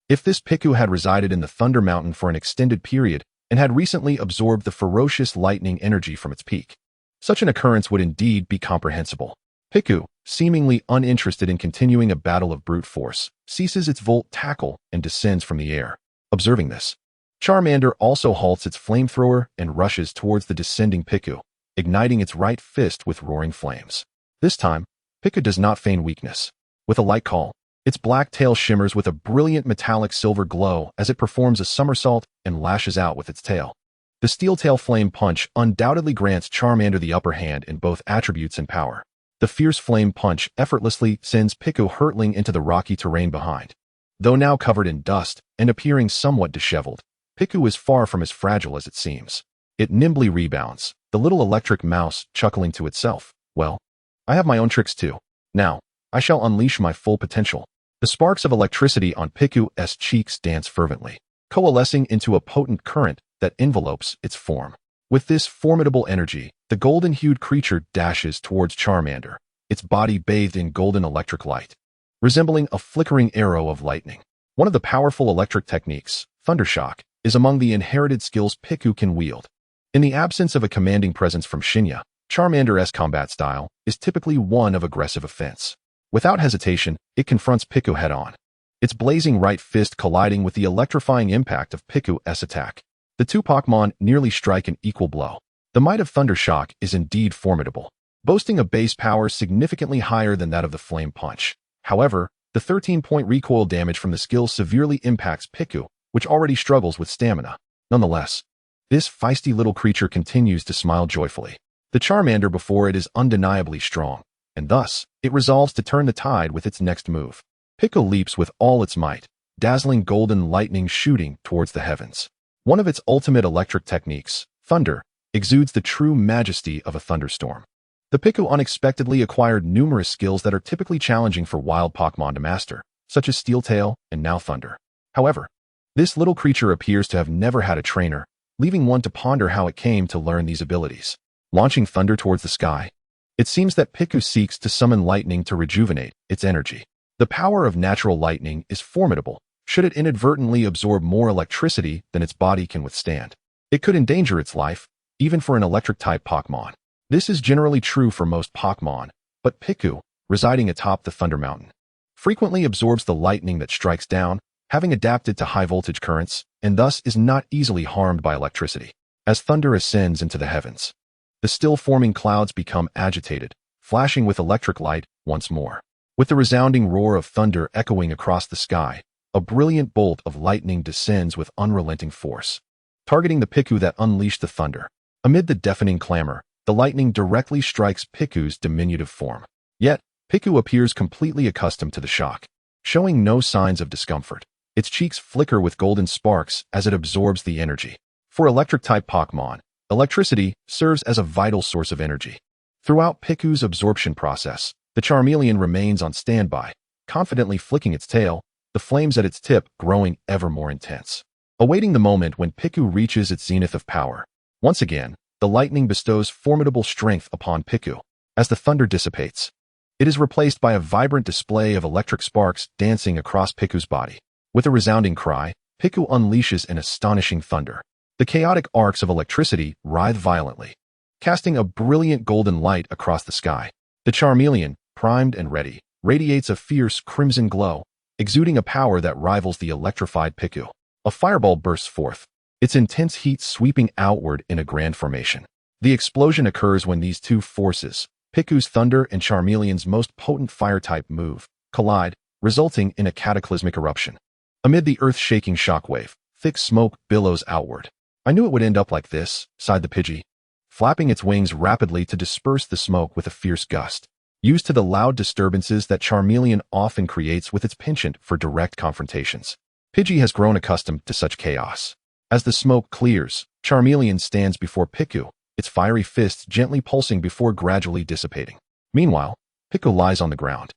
if this Piku had resided in the Thunder Mountain for an extended period and had recently absorbed the ferocious lightning energy from its peak, such an occurrence would indeed be comprehensible. Piku, seemingly uninterested in continuing a battle of brute force, ceases its Volt Tackle and descends from the air. Observing this, Charmander also halts its Flamethrower and rushes towards the descending Piku, igniting its right fist with roaring flames. This time, Piku does not feign weakness. With a light call, its black tail shimmers with a brilliant metallic silver glow as it performs a somersault and lashes out with its tail. The Steel Tail Flame Punch undoubtedly grants Charmander the upper hand in both attributes and power. The fierce flame punch effortlessly sends Piku hurtling into the rocky terrain behind. Though now covered in dust and appearing somewhat disheveled, Piku is far from as fragile as it seems. It nimbly rebounds, the little electric mouse chuckling to itself. "Well, I have my own tricks too. Now, I shall unleash my full potential." The sparks of electricity on Piku's cheeks dance fervently, coalescing into a potent current that envelopes its form. With this formidable energy, the golden-hued creature dashes towards Charmander, its body bathed in golden electric light, resembling a flickering arrow of lightning. One of the powerful electric techniques, Thundershock, is among the inherited skills Piku can wield. In the absence of a commanding presence from Shinya, Charmander's combat style is typically one of aggressive offense. Without hesitation, it confronts Piku head-on, its blazing right fist colliding with the electrifying impact of Piku's attack. The two Pokémon nearly strike an equal blow. The might of Thundershock is indeed formidable, boasting a base power significantly higher than that of the Flame Punch. However, the 13-point recoil damage from the skill severely impacts Piku, which already struggles with stamina. Nonetheless, this feisty little creature continues to smile joyfully. The Charmander before it is undeniably strong, and thus, it resolves to turn the tide with its next move. Piku leaps with all its might, dazzling golden lightning shooting towards the heavens. One of its ultimate electric techniques, Thunder, exudes the true majesty of a thunderstorm. The Piku unexpectedly acquired numerous skills that are typically challenging for wild Pokémon to master, such as Steel Tail and now Thunder. However, this little creature appears to have never had a trainer, leaving one to ponder how it came to learn these abilities. Launching Thunder towards the sky, it seems that Piku seeks to summon lightning to rejuvenate its energy. The power of natural lightning is formidable, should it inadvertently absorb more electricity than its body can withstand. It could endanger its life, even for an electric-type Pokémon. This is generally true for most Pokémon, but Piku, residing atop the Thunder Mountain, frequently absorbs the lightning that strikes down, having adapted to high-voltage currents, and thus is not easily harmed by electricity. As thunder ascends into the heavens, the still-forming clouds become agitated, flashing with electric light once more. With the resounding roar of thunder echoing across the sky, a brilliant bolt of lightning descends with unrelenting force, targeting the Piku that unleashed the thunder. Amid the deafening clamor, the lightning directly strikes Piku's diminutive form. Yet, Piku appears completely accustomed to the shock, showing no signs of discomfort. Its cheeks flicker with golden sparks as it absorbs the energy. For electric-type Pokémon, electricity serves as a vital source of energy. Throughout Piku's absorption process, the Charmeleon remains on standby, confidently flicking its tail, the flames at its tip growing ever more intense. Awaiting the moment when Piku reaches its zenith of power. Once again, the lightning bestows formidable strength upon Piku. As the thunder dissipates, it is replaced by a vibrant display of electric sparks dancing across Piku's body. With a resounding cry, Piku unleashes an astonishing thunder. The chaotic arcs of electricity writhe violently, casting a brilliant golden light across the sky. The Charmeleon, primed and ready, radiates a fierce crimson glow, exuding a power that rivals the electrified Piku. A fireball bursts forth, its intense heat sweeping outward in a grand formation. The explosion occurs when these two forces, Piku's thunder and Charmeleon's most potent fire-type move, collide, resulting in a cataclysmic eruption. Amid the earth-shaking shockwave, thick smoke billows outward. "I knew it would end up like this," sighed the Pidgey, flapping its wings rapidly to disperse the smoke with a fierce gust. Used to the loud disturbances that Charmeleon often creates with its penchant for direct confrontations, Pidgey has grown accustomed to such chaos. As the smoke clears, Charmeleon stands before Piku, its fiery fists gently pulsing before gradually dissipating. Meanwhile, Piku lies on the ground,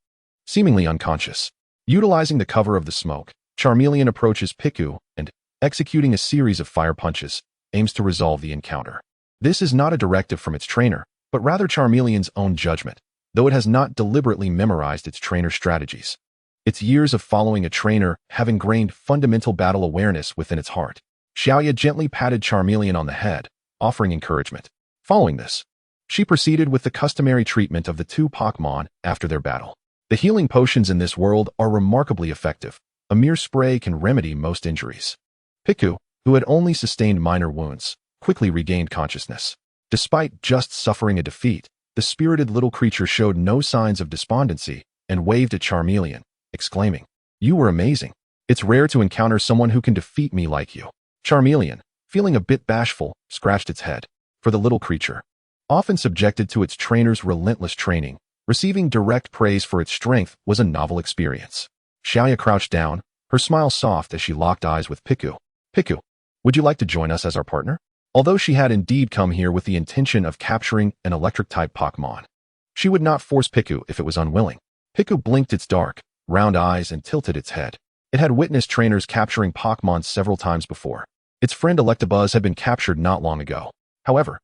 seemingly unconscious. Utilizing the cover of the smoke, Charmeleon approaches Piku and, executing a series of fire punches, aims to resolve the encounter. This is not a directive from its trainer, but rather Charmeleon's own judgment, though it has not deliberately memorized its trainer's strategies. Its years of following a trainer have ingrained fundamental battle awareness within its heart. Xiaoya gently patted Charmeleon on the head, offering encouragement. Following this, she proceeded with the customary treatment of the two Pokémon after their battle. The healing potions in this world are remarkably effective. A mere spray can remedy most injuries. Piku, who had only sustained minor wounds, quickly regained consciousness. Despite just suffering a defeat, the spirited little creature showed no signs of despondency and waved at Charmeleon, exclaiming, "You were amazing. It's rare to encounter someone who can defeat me like you." Charmeleon, feeling a bit bashful, scratched its head. For the little creature, often subjected to its trainer's relentless training, receiving direct praise for its strength was a novel experience. Xiaoya crouched down, her smile soft as she locked eyes with Piku. "Piku, would you like to join us as our partner?" Although she had indeed come here with the intention of capturing an electric-type Pokémon, she would not force Piku if it was unwilling. Piku blinked its dark, round eyes and tilted its head. It had witnessed trainers capturing Pokémon several times before. Its friend Electabuzz had been captured not long ago. However,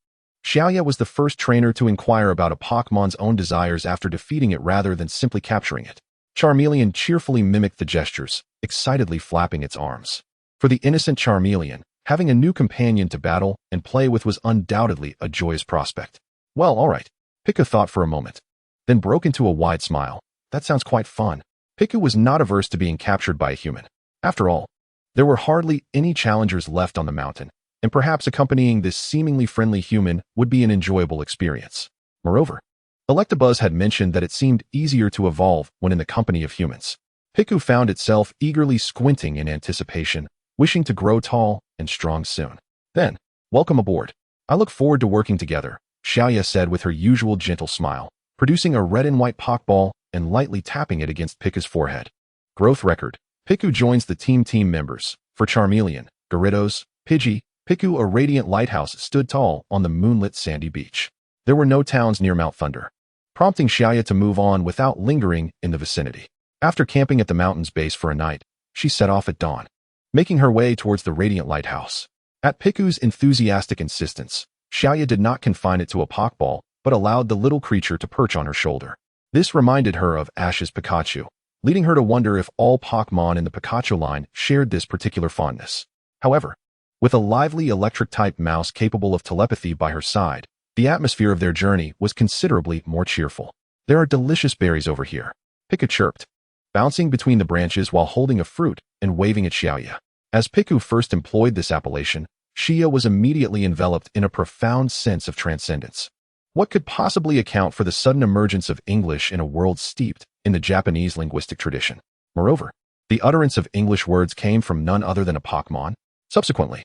Xiaoya was the first trainer to inquire about a Pokémon's own desires after defeating it rather than simply capturing it. Charmeleon cheerfully mimicked the gestures, excitedly flapping its arms. For the innocent Charmeleon, having a new companion to battle and play with was undoubtedly a joyous prospect. "Well, all right," Piku thought for a moment, then broke into a wide smile. "That sounds quite fun." Piku was not averse to being captured by a human. After all, there were hardly any challengers left on the mountain, and perhaps accompanying this seemingly friendly human would be an enjoyable experience. Moreover, Electabuzz had mentioned that it seemed easier to evolve when in the company of humans. Piku found itself eagerly squinting in anticipation, wishing to grow tall and strong soon. Then, "Welcome aboard. I look forward to working together," Xiaoya said with her usual gentle smile, producing a red and white Pokeball and lightly tapping it against Piku's forehead. Growth record. Piku joins the team members. For Charmeleon, Gyarados, Pidgey, Piku, a radiant lighthouse stood tall on the moonlit sandy beach. There were no towns near Mount Thunder, prompting Xiaoya to move on without lingering in the vicinity. After camping at the mountain's base for a night, she set off at dawn, making her way towards the radiant lighthouse. At Piku's enthusiastic insistence, Xiaoya did not confine it to a Pokeball, but allowed the little creature to perch on her shoulder. This reminded her of Ash's Pikachu, leading her to wonder if all Pokémon in the Pikachu line shared this particular fondness. However, with a lively electric-type mouse capable of telepathy by her side, the atmosphere of their journey was considerably more cheerful. "There are delicious berries over here," Piku chirped, bouncing between the branches while holding a fruit and waving at Xiaoya. As Piku first employed this appellation, Xiaoya was immediately enveloped in a profound sense of transcendence. What could possibly account for the sudden emergence of English in a world steeped in the Japanese linguistic tradition? Moreover, the utterance of English words came from none other than a Pokémon. Subsequently,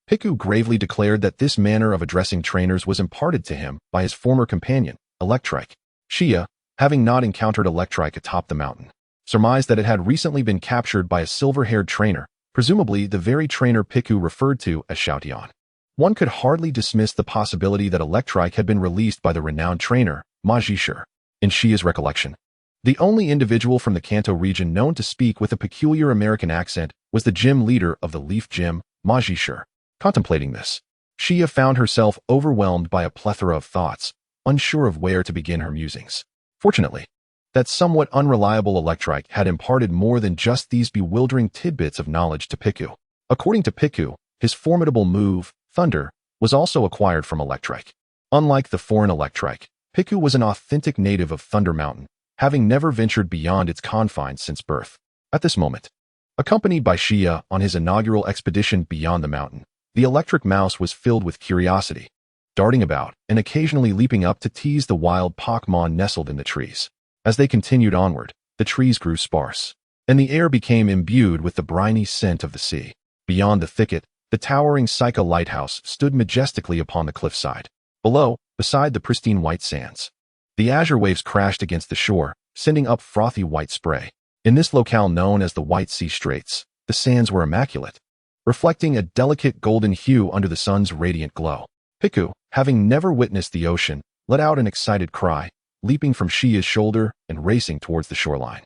Piku gravely declared that this manner of addressing trainers was imparted to him by his former companion, Electrike. Shia, having not encountered Electrike atop the mountain, surmised that it had recently been captured by a silver-haired trainer, presumably the very trainer Piku referred to as Xiaotian. One could hardly dismiss the possibility that Electrike had been released by the renowned trainer, Ma Zhishe. In Shia's recollection, the only individual from the Kanto region known to speak with a peculiar American accent was the gym leader of the Leaf Gym, Ma Zhishe. Contemplating this, Shia found herself overwhelmed by a plethora of thoughts, unsure of where to begin her musings. Fortunately, that somewhat unreliable Electrike had imparted more than just these bewildering tidbits of knowledge to Piku. According to Piku, his formidable move, Thunder, was also acquired from Electrike. Unlike the foreign Electrike, Piku was an authentic native of Thunder Mountain, having never ventured beyond its confines since birth. At this moment, accompanied by Shia on his inaugural expedition beyond the mountain, the electric mouse was filled with curiosity, darting about and occasionally leaping up to tease the wild Pokémon nestled in the trees. As they continued onward, the trees grew sparse, and the air became imbued with the briny scent of the sea. Beyond the thicket, the towering Psycha lighthouse stood majestically upon the cliffside. Below, beside the pristine white sands, the azure waves crashed against the shore, sending up frothy white spray. In this locale known as the White Sea Straits, the sands were immaculate, reflecting a delicate golden hue under the sun's radiant glow. Piku, having never witnessed the ocean, let out an excited cry, leaping from Shia's shoulder and racing towards the shoreline.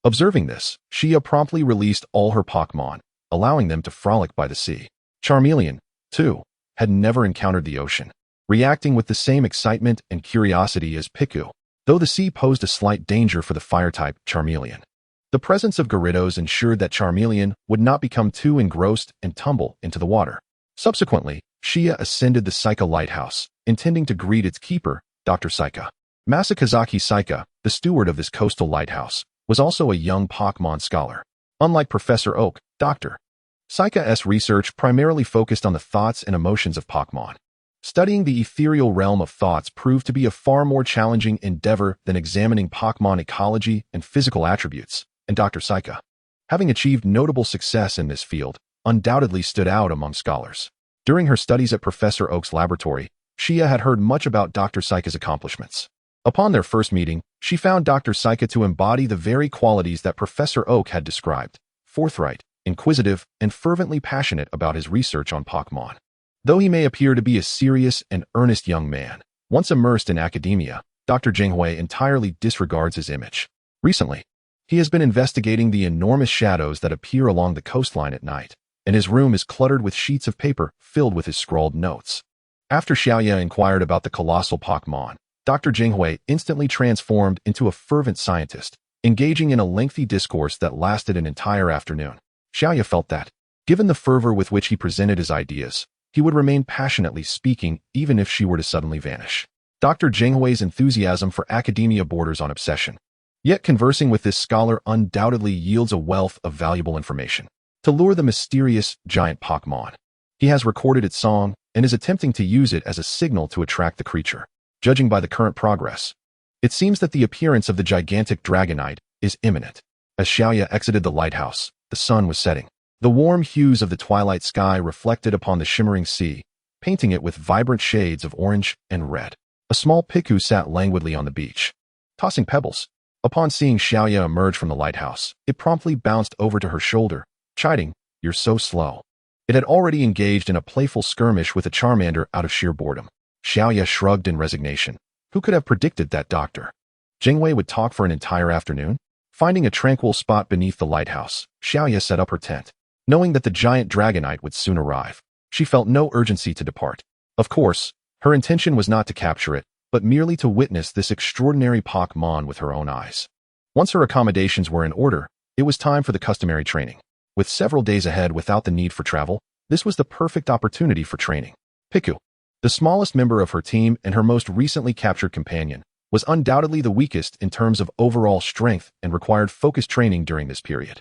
Observing this, Shia promptly released all her Pokémon, allowing them to frolic by the sea. Charmeleon, too, had never encountered the ocean, reacting with the same excitement and curiosity as Piku, though the sea posed a slight danger for the fire-type Charmeleon. The presence of Gyarados ensured that Charmeleon would not become too engrossed and tumble into the water. Subsequently, Shia ascended the Psycha lighthouse, intending to greet its keeper, Dr. Psycha. Masakazaki Psycha, the steward of this coastal lighthouse, was also a young Pokémon scholar. Unlike Professor Oak, Dr. Psycha's research primarily focused on the thoughts and emotions of Pokémon. Studying the ethereal realm of thoughts proved to be a far more challenging endeavor than examining Pokémon ecology and physical attributes, and Dr. Psycha, having achieved notable success in this field, undoubtedly stood out among scholars. During her studies at Professor Oak's laboratory, Shia had heard much about Dr. Psycha's accomplishments. Upon their first meeting, she found Dr. Psycha to embody the very qualities that Professor Oak had described: forthright, inquisitive, and fervently passionate about his research on Pokémon. Though he may appear to be a serious and earnest young man, once immersed in academia, Dr. Jinghui entirely disregards his image. Recently, he has been investigating the enormous shadows that appear along the coastline at night, and his room is cluttered with sheets of paper filled with his scrawled notes. After Xiaoya inquired about the colossal Pokémon, Dr. Jinghui instantly transformed into a fervent scientist, engaging in a lengthy discourse that lasted an entire afternoon. Xiaoya felt that, given the fervor with which he presented his ideas, he would remain passionately speaking even if she were to suddenly vanish. Dr. Jinghui's enthusiasm for academia borders on obsession. Yet conversing with this scholar undoubtedly yields a wealth of valuable information. To lure the mysterious giant Pokémon, he has recorded its song and is attempting to use it as a signal to attract the creature. Judging by the current progress, it seems that the appearance of the gigantic Dragonite is imminent. As Xiaoya exited the lighthouse, the sun was setting. The warm hues of the twilight sky reflected upon the shimmering sea, painting it with vibrant shades of orange and red. A small Piku sat languidly on the beach, tossing pebbles. Upon seeing Xiaoya emerge from the lighthouse, it promptly bounced over to her shoulder, chiding, "You're so slow." It had already engaged in a playful skirmish with a Charmander out of sheer boredom. Xiaoya shrugged in resignation. Who could have predicted that Dr. Jinghui would talk for an entire afternoon? Finding a tranquil spot beneath the lighthouse, Xiaoya set up her tent. Knowing that the giant Dragonite would soon arrive, she felt no urgency to depart. Of course, her intention was not to capture it, but merely to witness this extraordinary Pokémon with her own eyes. Once her accommodations were in order, it was time for the customary training. With several days ahead without the need for travel, this was the perfect opportunity for training. Piku, the smallest member of her team and her most recently captured companion, was undoubtedly the weakest in terms of overall strength and required focused training during this period.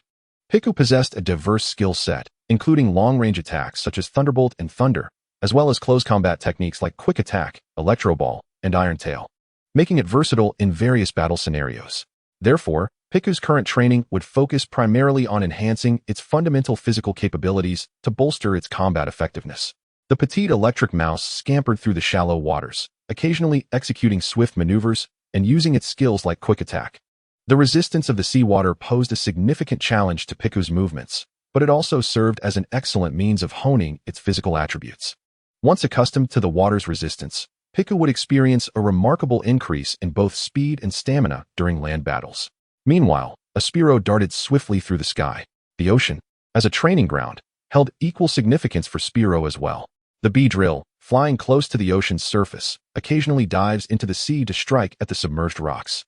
Piku possessed a diverse skill set, including long-range attacks such as Thunderbolt and Thunder, as well as close combat techniques like Quick Attack, Electro Ball, and Iron Tail, making it versatile in various battle scenarios. Therefore, Piku's current training would focus primarily on enhancing its fundamental physical capabilities to bolster its combat effectiveness. The petite electric mouse scampered through the shallow waters, occasionally executing swift maneuvers and using its skills like quick attack. The resistance of the seawater posed a significant challenge to Piku's movements, but it also served as an excellent means of honing its physical attributes. Once accustomed to the water's resistance, Piku would experience a remarkable increase in both speed and stamina during land battles. Meanwhile, a Spearow darted swiftly through the sky. The ocean, as a training ground, held equal significance for Spearow as well. The Beedrill, flying close to the ocean's surface, occasionally dives into the sea to strike at the submerged rocks.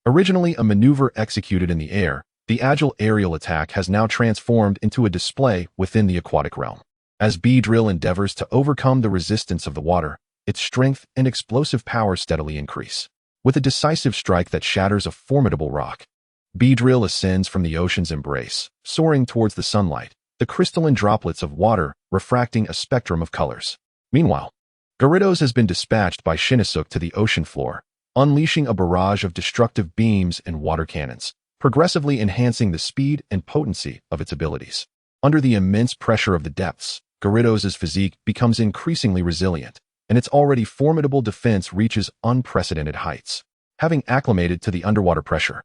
Originally a maneuver executed in the air, the agile aerial attack has now transformed into a display within the aquatic realm. As Beedrill endeavors to overcome the resistance of the water, its strength and explosive power steadily increase. With a decisive strike that shatters a formidable rock, Beedrill ascends from the ocean's embrace, soaring towards the sunlight, the crystalline droplets of water refracting a spectrum of colors. Meanwhile, Gyarados has been dispatched by Shinnecock to the ocean floor, unleashing a barrage of destructive beams and water cannons, progressively enhancing the speed and potency of its abilities. Under the immense pressure of the depths, Gyarados' physique becomes increasingly resilient, and its already formidable defense reaches unprecedented heights. Having acclimated to the underwater pressure,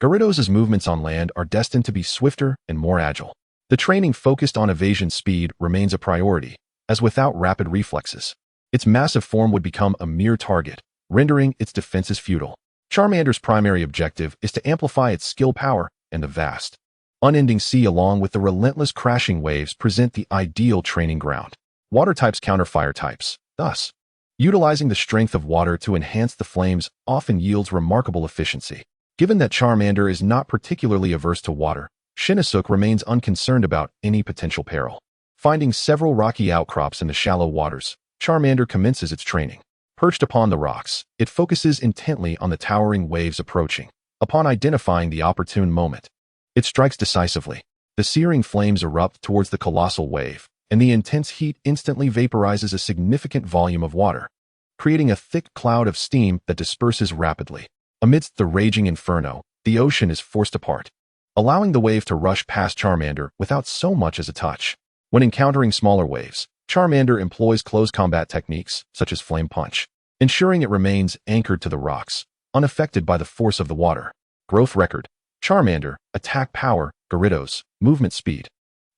Gyarados' movements on land are destined to be swifter and more agile. The training focused on evasion speed remains a priority, as without rapid reflexes, its massive form would become a mere target, rendering its defenses futile. Charmander's primary objective is to amplify its skill power, and the vast, unending sea along with the relentless crashing waves present the ideal training ground. Water types counter fire types, thus, utilizing the strength of water to enhance the flames often yields remarkable efficiency. Given that Charmander is not particularly averse to water, Shinnecock remains unconcerned about any potential peril. Finding several rocky outcrops in the shallow waters, Charmander commences its training. Perched upon the rocks, it focuses intently on the towering waves approaching. Upon identifying the opportune moment, it strikes decisively. The searing flames erupt towards the colossal wave, and the intense heat instantly vaporizes a significant volume of water, creating a thick cloud of steam that disperses rapidly. Amidst the raging inferno, the ocean is forced apart, allowing the wave to rush past Charmander without so much as a touch. When encountering smaller waves, Charmander employs close combat techniques, such as Flame Punch, ensuring it remains anchored to the rocks, unaffected by the force of the water. Growth record: Charmander, attack power, Gyarados, movement speed,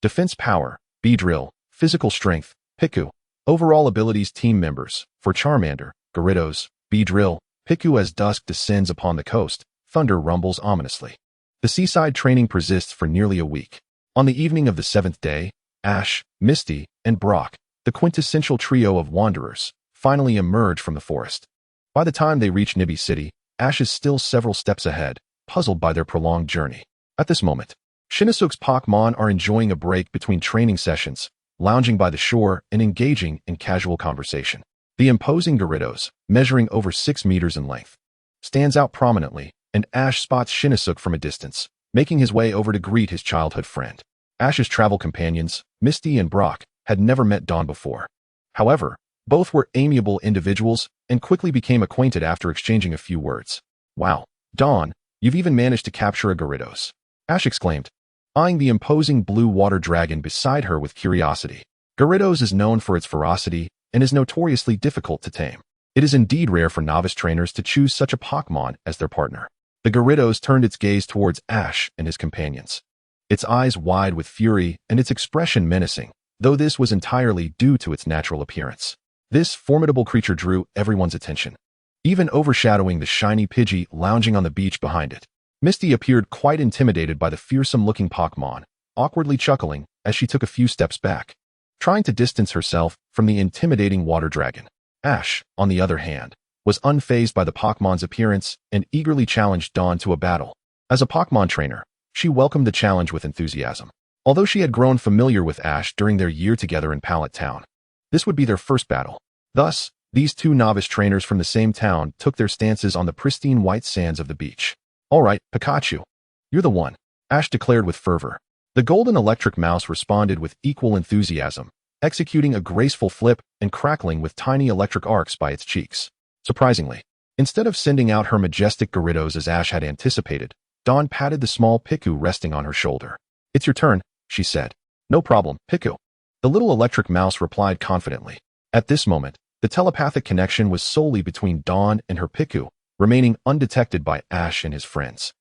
defense power, Beedrill, physical strength, Piku. Overall abilities team members: for Charmander, Gyarados, Beedrill, Piku. As dusk descends upon the coast, thunder rumbles ominously. The seaside training persists for nearly a week. On the evening of the 7th day, Ash, Misty, and Brock, the quintessential trio of wanderers, finally emerge from the forest. By the time they reach Nibby City, Ash is still several steps ahead, puzzled by their prolonged journey. At this moment, Shinnecock's Pokémon are enjoying a break between training sessions, lounging by the shore and engaging in casual conversation. The imposing Gyarados, measuring over 6 meters in length, stands out prominently, and Ash spots Shinnecock from a distance, making his way over to greet his childhood friend. Ash's travel companions, Misty and Brock, had never met Dawn before. However, both were amiable individuals and quickly became acquainted after exchanging a few words. "Wow, Dawn, you've even managed to capture a Gyarados," Ash exclaimed, eyeing the imposing blue water dragon beside her with curiosity. Gyarados is known for its ferocity and is notoriously difficult to tame. It is indeed rare for novice trainers to choose such a Pokémon as their partner. The Gyarados turned its gaze towards Ash and his companions, its eyes wide with fury and its expression menacing, though this was entirely due to its natural appearance. This formidable creature drew everyone's attention, even overshadowing the shiny Pidgey lounging on the beach behind it. Misty appeared quite intimidated by the fearsome-looking Pokémon, awkwardly chuckling as she took a few steps back, trying to distance herself from the intimidating water dragon. Ash, on the other hand, was unfazed by the Pokémon's appearance and eagerly challenged Dawn to a battle. As a Pokémon trainer, she welcomed the challenge with enthusiasm. Although she had grown familiar with Ash during their year together in Pallet Town, this would be their first battle. Thus, these two novice trainers from the same town took their stances on the pristine white sands of the beach. "All right, Pikachu, you're the one," Ash declared with fervor. The golden electric mouse responded with equal enthusiasm, executing a graceful flip and crackling with tiny electric arcs by its cheeks. Surprisingly, instead of sending out her majestic Gyarados as Ash had anticipated, Dawn patted the small Piku resting on her shoulder. "It's your turn," she said. "No problem, Piku. The little electric mouse replied confidently. At this moment, the telepathic connection was solely between Dawn and her Piku, remaining undetected by Ash and his friends.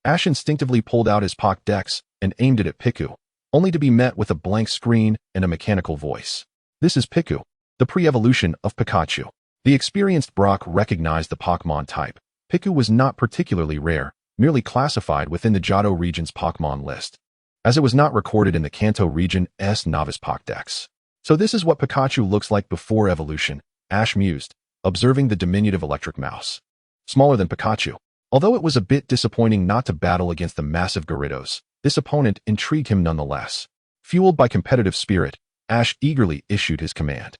Ash instinctively pulled out his Pokédex and aimed it at Piku, only to be met with a blank screen and a mechanical voice. This is Piku, the pre-evolution of Pikachu. The experienced Brock recognized the Pokémon type. Piku was not particularly rare, merely classified within the Johto region's Pokémon list, as it was not recorded in the Kanto region's novice Pokédex. So this is what Pikachu looks like before evolution, Ash mused, observing the diminutive electric mouse. Smaller than Pikachu. Although it was a bit disappointing not to battle against the massive Gyarados, this opponent intrigued him nonetheless. Fueled by competitive spirit, Ash eagerly issued his command.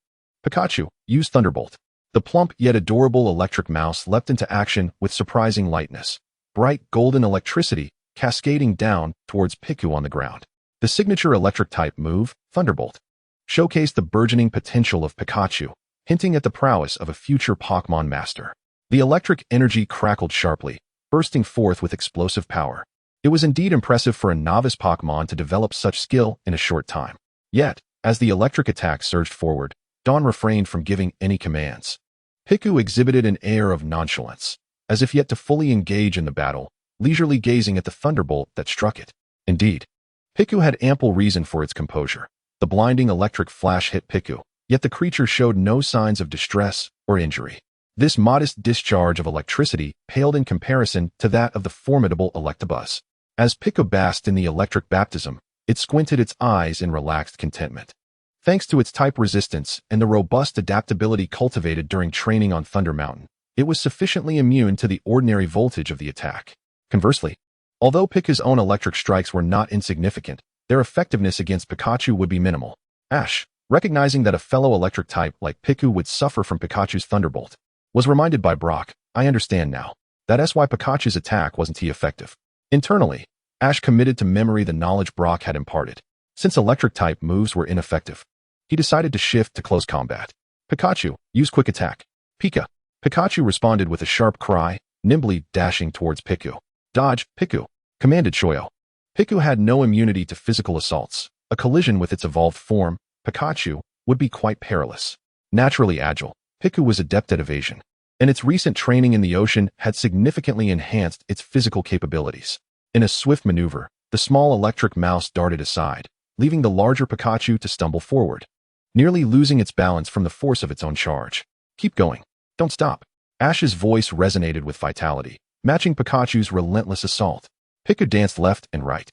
Pikachu, use Thunderbolt. The plump yet adorable electric mouse leapt into action with surprising lightness, bright golden electricity cascading down towards Piku on the ground. The signature electric-type move, Thunderbolt, showcased the burgeoning potential of Pikachu, hinting at the prowess of a future Pokémon master. The electric energy crackled sharply, bursting forth with explosive power. It was indeed impressive for a novice Pokémon to develop such skill in a short time. Yet, as the electric attack surged forward, Dawn refrained from giving any commands. Piku exhibited an air of nonchalance, as if yet to fully engage in the battle, leisurely gazing at the thunderbolt that struck it. Indeed, Piku had ample reason for its composure. The blinding electric flash hit Piku, yet the creature showed no signs of distress or injury. This modest discharge of electricity paled in comparison to that of the formidable Electabuzz. As Piku basked in the electric baptism, it squinted its eyes in relaxed contentment. Thanks to its type resistance and the robust adaptability cultivated during training on Thunder Mountain, it was sufficiently immune to the ordinary voltage of the attack. Conversely, although Piku's own electric strikes were not insignificant, their effectiveness against Pikachu would be minimal. Ash, recognizing that a fellow electric type like Piku would suffer from Pikachu's Thunderbolt, was reminded by Brock, I understand now. That's why Pikachu's attack wasn't too effective. Internally, Ash committed to memory the knowledge Brock had imparted. Since electric-type moves were ineffective, he decided to shift to close combat. Pikachu, use Quick Attack. Pika. Pikachu responded with a sharp cry, nimbly dashing towards Piku. Dodge, Piku, commanded Shoyo. Piku had no immunity to physical assaults. A collision with its evolved form, Pikachu, would be quite perilous. Naturally agile, Piku was adept at evasion, and its recent training in the ocean had significantly enhanced its physical capabilities. In a swift maneuver, the small electric mouse darted aside, leaving the larger Pikachu to stumble forward, nearly losing its balance from the force of its own charge. Keep going. Don't stop. Ash's voice resonated with vitality, matching Pikachu's relentless assault. Piku danced left and right,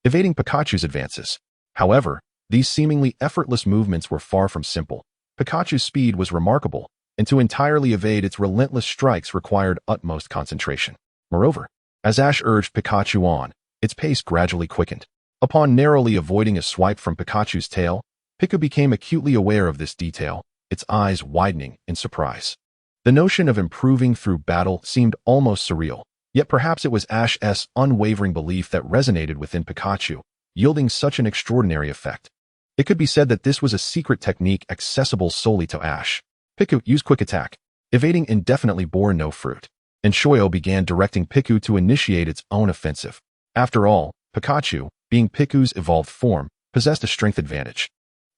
evading Pikachu's advances. However, these seemingly effortless movements were far from simple. Pikachu's speed was remarkable, and to entirely evade its relentless strikes required utmost concentration. Moreover, as Ash urged Pikachu on, its pace gradually quickened. Upon narrowly avoiding a swipe from Pikachu's tail, Piku became acutely aware of this detail, its eyes widening in surprise. The notion of improving through battle seemed almost surreal, yet perhaps it was Ash's unwavering belief that resonated within Pikachu, yielding such an extraordinary effect. It could be said that this was a secret technique accessible solely to Ash. Piku used Quick Attack. Evading indefinitely bore no fruit, and Shoyo began directing Piku to initiate its own offensive. After all, Pikachu, being Piku's evolved form, possessed a strength advantage,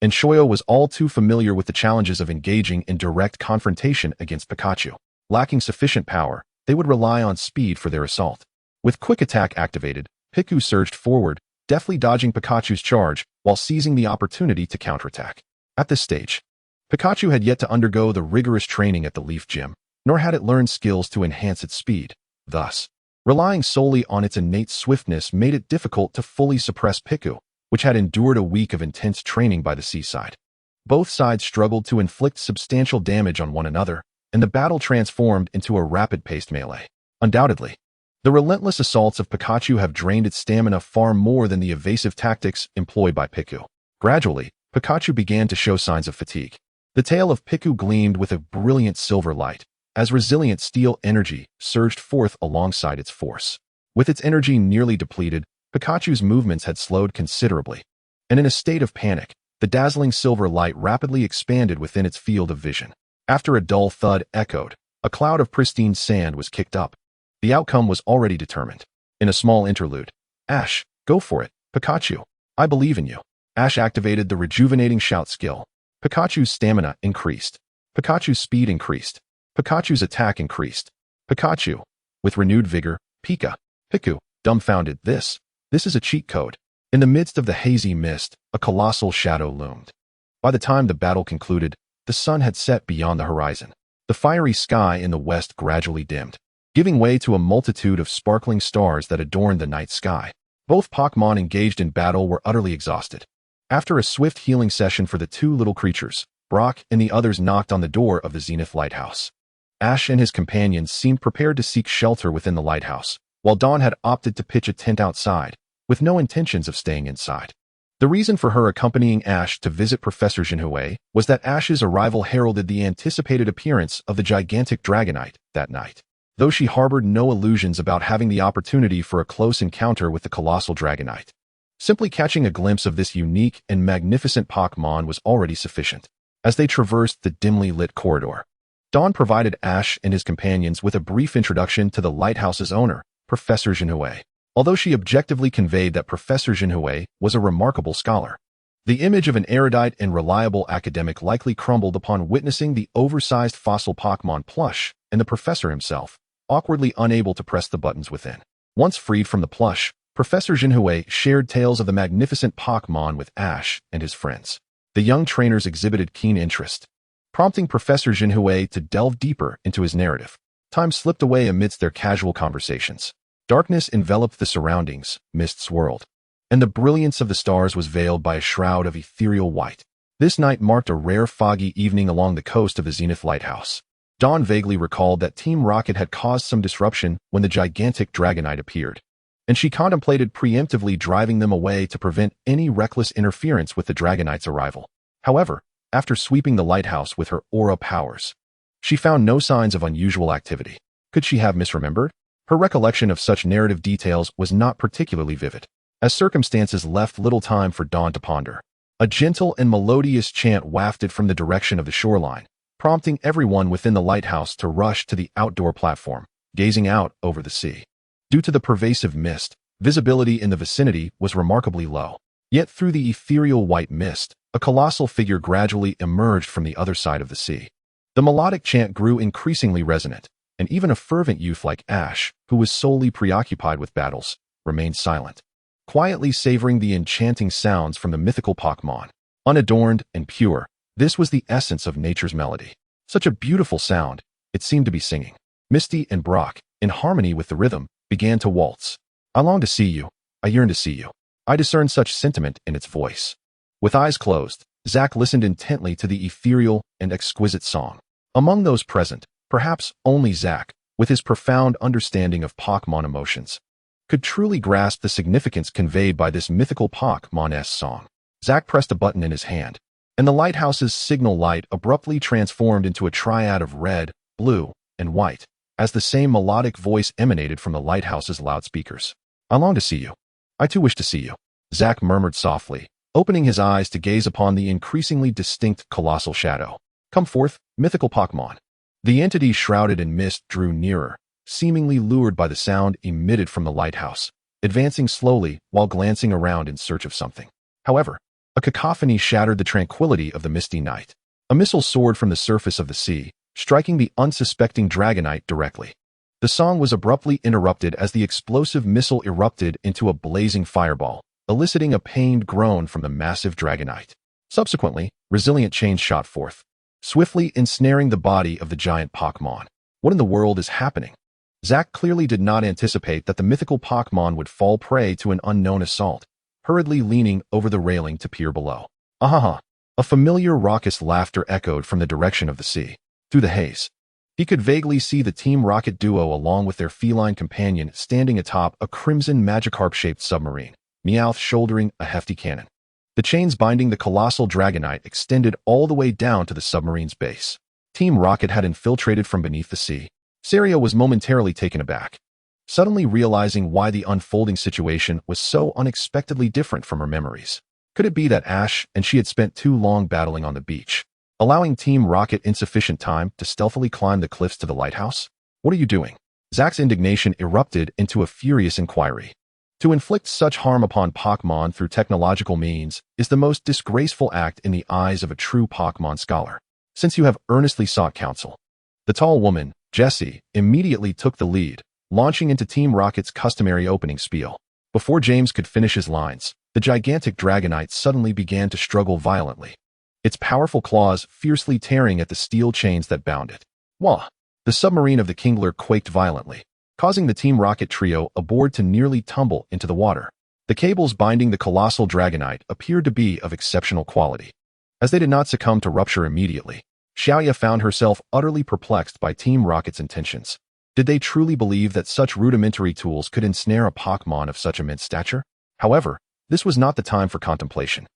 and Shoyo was all too familiar with the challenges of engaging in direct confrontation against Pikachu. Lacking sufficient power, they would rely on speed for their assault. With Quick Attack activated, Piku surged forward, deftly dodging Pikachu's charge while seizing the opportunity to counterattack. At this stage, Pikachu had yet to undergo the rigorous training at the Leaf Gym, nor had it learned skills to enhance its speed. Thus, relying solely on its innate swiftness made it difficult to fully suppress Piku, which had endured a week of intense training by the seaside. Both sides struggled to inflict substantial damage on one another, and the battle transformed into a rapid-paced melee. Undoubtedly, the relentless assaults of Pikachu have drained its stamina far more than the evasive tactics employed by Piku. Gradually, Pikachu began to show signs of fatigue. The tail of Piku gleamed with a brilliant silver light, as resilient steel energy surged forth alongside its force. With its energy nearly depleted, Pikachu's movements had slowed considerably, and in a state of panic, the dazzling silver light rapidly expanded within its field of vision. After a dull thud echoed, a cloud of pristine sand was kicked up. The outcome was already determined. In a small interlude, Ash, go for it, Pikachu. I believe in you. Ash activated the rejuvenating shout skill. Pikachu's stamina increased. Pikachu's speed increased. Pikachu's attack increased. Pikachu, with renewed vigor, Piku, dumbfounded. This is a cheat code. In the midst of the hazy mist, a colossal shadow loomed. By the time the battle concluded, the sun had set beyond the horizon. The fiery sky in the west gradually dimmed, giving way to a multitude of sparkling stars that adorned the night sky. Both Pokémon engaged in battle were utterly exhausted. After a swift healing session for the two little creatures, Brock and the others knocked on the door of the Zenith Lighthouse. Ash and his companions seemed prepared to seek shelter within the lighthouse, while Dawn had opted to pitch a tent outside, with no intentions of staying inside. The reason for her accompanying Ash to visit Professor Jinhui was that Ash's arrival heralded the anticipated appearance of the gigantic Dragonite that night. Though she harbored no illusions about having the opportunity for a close encounter with the colossal Dragonite. Simply catching a glimpse of this unique and magnificent Pokémon was already sufficient. As they traversed the dimly lit corridor, Dawn provided Ash and his companions with a brief introduction to the lighthouse's owner, Professor Jinhui. Although she objectively conveyed that Professor Jinhui was a remarkable scholar, the image of an erudite and reliable academic likely crumbled upon witnessing the oversized fossil Pokémon plush and the professor himself, awkwardly unable to press the buttons within. Once freed from the plush, Professor Jinhui shared tales of the magnificent Pokémon with Ash and his friends. The young trainers exhibited keen interest, prompting Professor Jinhui to delve deeper into his narrative. Time slipped away amidst their casual conversations. Darkness enveloped the surroundings, mist swirled, and the brilliance of the stars was veiled by a shroud of ethereal white. This night marked a rare foggy evening along the coast of the Zenith Lighthouse. Dawn vaguely recalled that Team Rocket had caused some disruption when the gigantic Dragonite appeared, and she contemplated preemptively driving them away to prevent any reckless interference with the Dragonite's arrival. However, after sweeping the lighthouse with her aura powers, she found no signs of unusual activity. Could she have misremembered? Her recollection of such narrative details was not particularly vivid, as circumstances left little time for Dawn to ponder. A gentle and melodious chant wafted from the direction of the shoreline, prompting everyone within the lighthouse to rush to the outdoor platform, gazing out over the sea. Due to the pervasive mist, visibility in the vicinity was remarkably low. Yet through the ethereal white mist, a colossal figure gradually emerged from the other side of the sea. The melodic chant grew increasingly resonant, and even a fervent youth like Ash, who was solely preoccupied with battles, remained silent, quietly savoring the enchanting sounds from the mythical Pokémon. Unadorned and pure, this was the essence of nature's melody. Such a beautiful sound, it seemed to be singing. Misty and Brock, in harmony with the rhythm, began to waltz. I long to see you. I yearn to see you. I discerned such sentiment in its voice. With eyes closed, Zack listened intently to the ethereal and exquisite song. Among those present, perhaps only Zack, with his profound understanding of Pokémon emotions, could truly grasp the significance conveyed by this mythical Pokémon-esque song. Zack pressed a button in his hand, and the lighthouse's signal light abruptly transformed into a triad of red, blue, and white, as the same melodic voice emanated from the lighthouse's loudspeakers. I long to see you. I too wish to see you, Zack murmured softly, opening his eyes to gaze upon the increasingly distinct colossal shadow. Come forth, mythical Pokémon. The entity shrouded in mist drew nearer, seemingly lured by the sound emitted from the lighthouse, advancing slowly while glancing around in search of something. However, a cacophony shattered the tranquility of the misty night. A missile soared from the surface of the sea, striking the unsuspecting Dragonite directly. The song was abruptly interrupted as the explosive missile erupted into a blazing fireball, eliciting a pained groan from the massive Dragonite. Subsequently, resilient chains shot forth, swiftly ensnaring the body of the giant Pokémon. What in the world is happening? Zack clearly did not anticipate that the mythical Pokémon would fall prey to an unknown assault, hurriedly leaning over the railing to peer below. Ahaha! A familiar raucous laughter echoed from the direction of the sea. Through the haze, he could vaguely see the Team Rocket duo along with their feline companion standing atop a crimson Magikarp-shaped submarine, Meowth shouldering a hefty cannon. The chains binding the colossal Dragonite extended all the way down to the submarine's base. Team Rocket had infiltrated from beneath the sea. Saria was momentarily taken aback, suddenly realizing why the unfolding situation was so unexpectedly different from her memories. Could it be that Ash and she had spent too long battling on the beach, allowing Team Rocket insufficient time to stealthily climb the cliffs to the lighthouse? What are you doing? Zack's indignation erupted into a furious inquiry. To inflict such harm upon Pokémon through technological means is the most disgraceful act in the eyes of a true Pokémon scholar, since you have earnestly sought counsel. The tall woman, Jessie, immediately took the lead, launching into Team Rocket's customary opening spiel. Before James could finish his lines, the gigantic Dragonite suddenly began to struggle violently, its powerful claws fiercely tearing at the steel chains that bound it. Wah! The submarine of the Kingler quaked violently, causing the Team Rocket trio aboard to nearly tumble into the water. The cables binding the colossal Dragonite appeared to be of exceptional quality. As they did not succumb to rupture immediately, Xiaoya found herself utterly perplexed by Team Rocket's intentions. Did they truly believe that such rudimentary tools could ensnare a Pokémon of such immense stature? However, this was not the time for contemplation.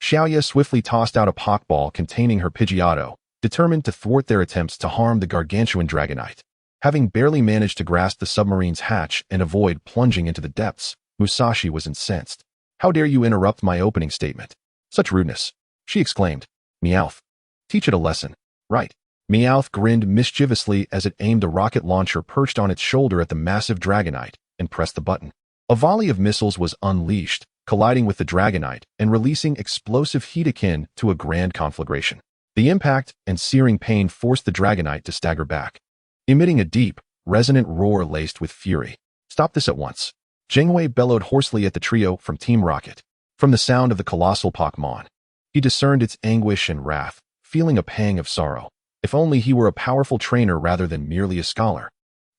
Xiaoya swiftly tossed out a Pokeball containing her Pidgeotto, determined to thwart their attempts to harm the gargantuan Dragonite. Having barely managed to grasp the submarine's hatch and avoid plunging into the depths, Musashi was incensed. "How dare you interrupt my opening statement? Such rudeness!" she exclaimed. "Meowth. Teach it a lesson." "Right." Meowth grinned mischievously as it aimed a rocket launcher perched on its shoulder at the massive Dragonite and pressed the button. A volley of missiles was unleashed, colliding with the Dragonite and releasing explosive heat akin to a grand conflagration. The impact and searing pain forced the Dragonite to stagger back, emitting a deep, resonant roar laced with fury. "Stop this at once!" Jingwei bellowed hoarsely at the trio from Team Rocket. From the sound of the colossal Pokémon, he discerned its anguish and wrath, feeling a pang of sorrow. If only he were a powerful trainer rather than merely a scholar,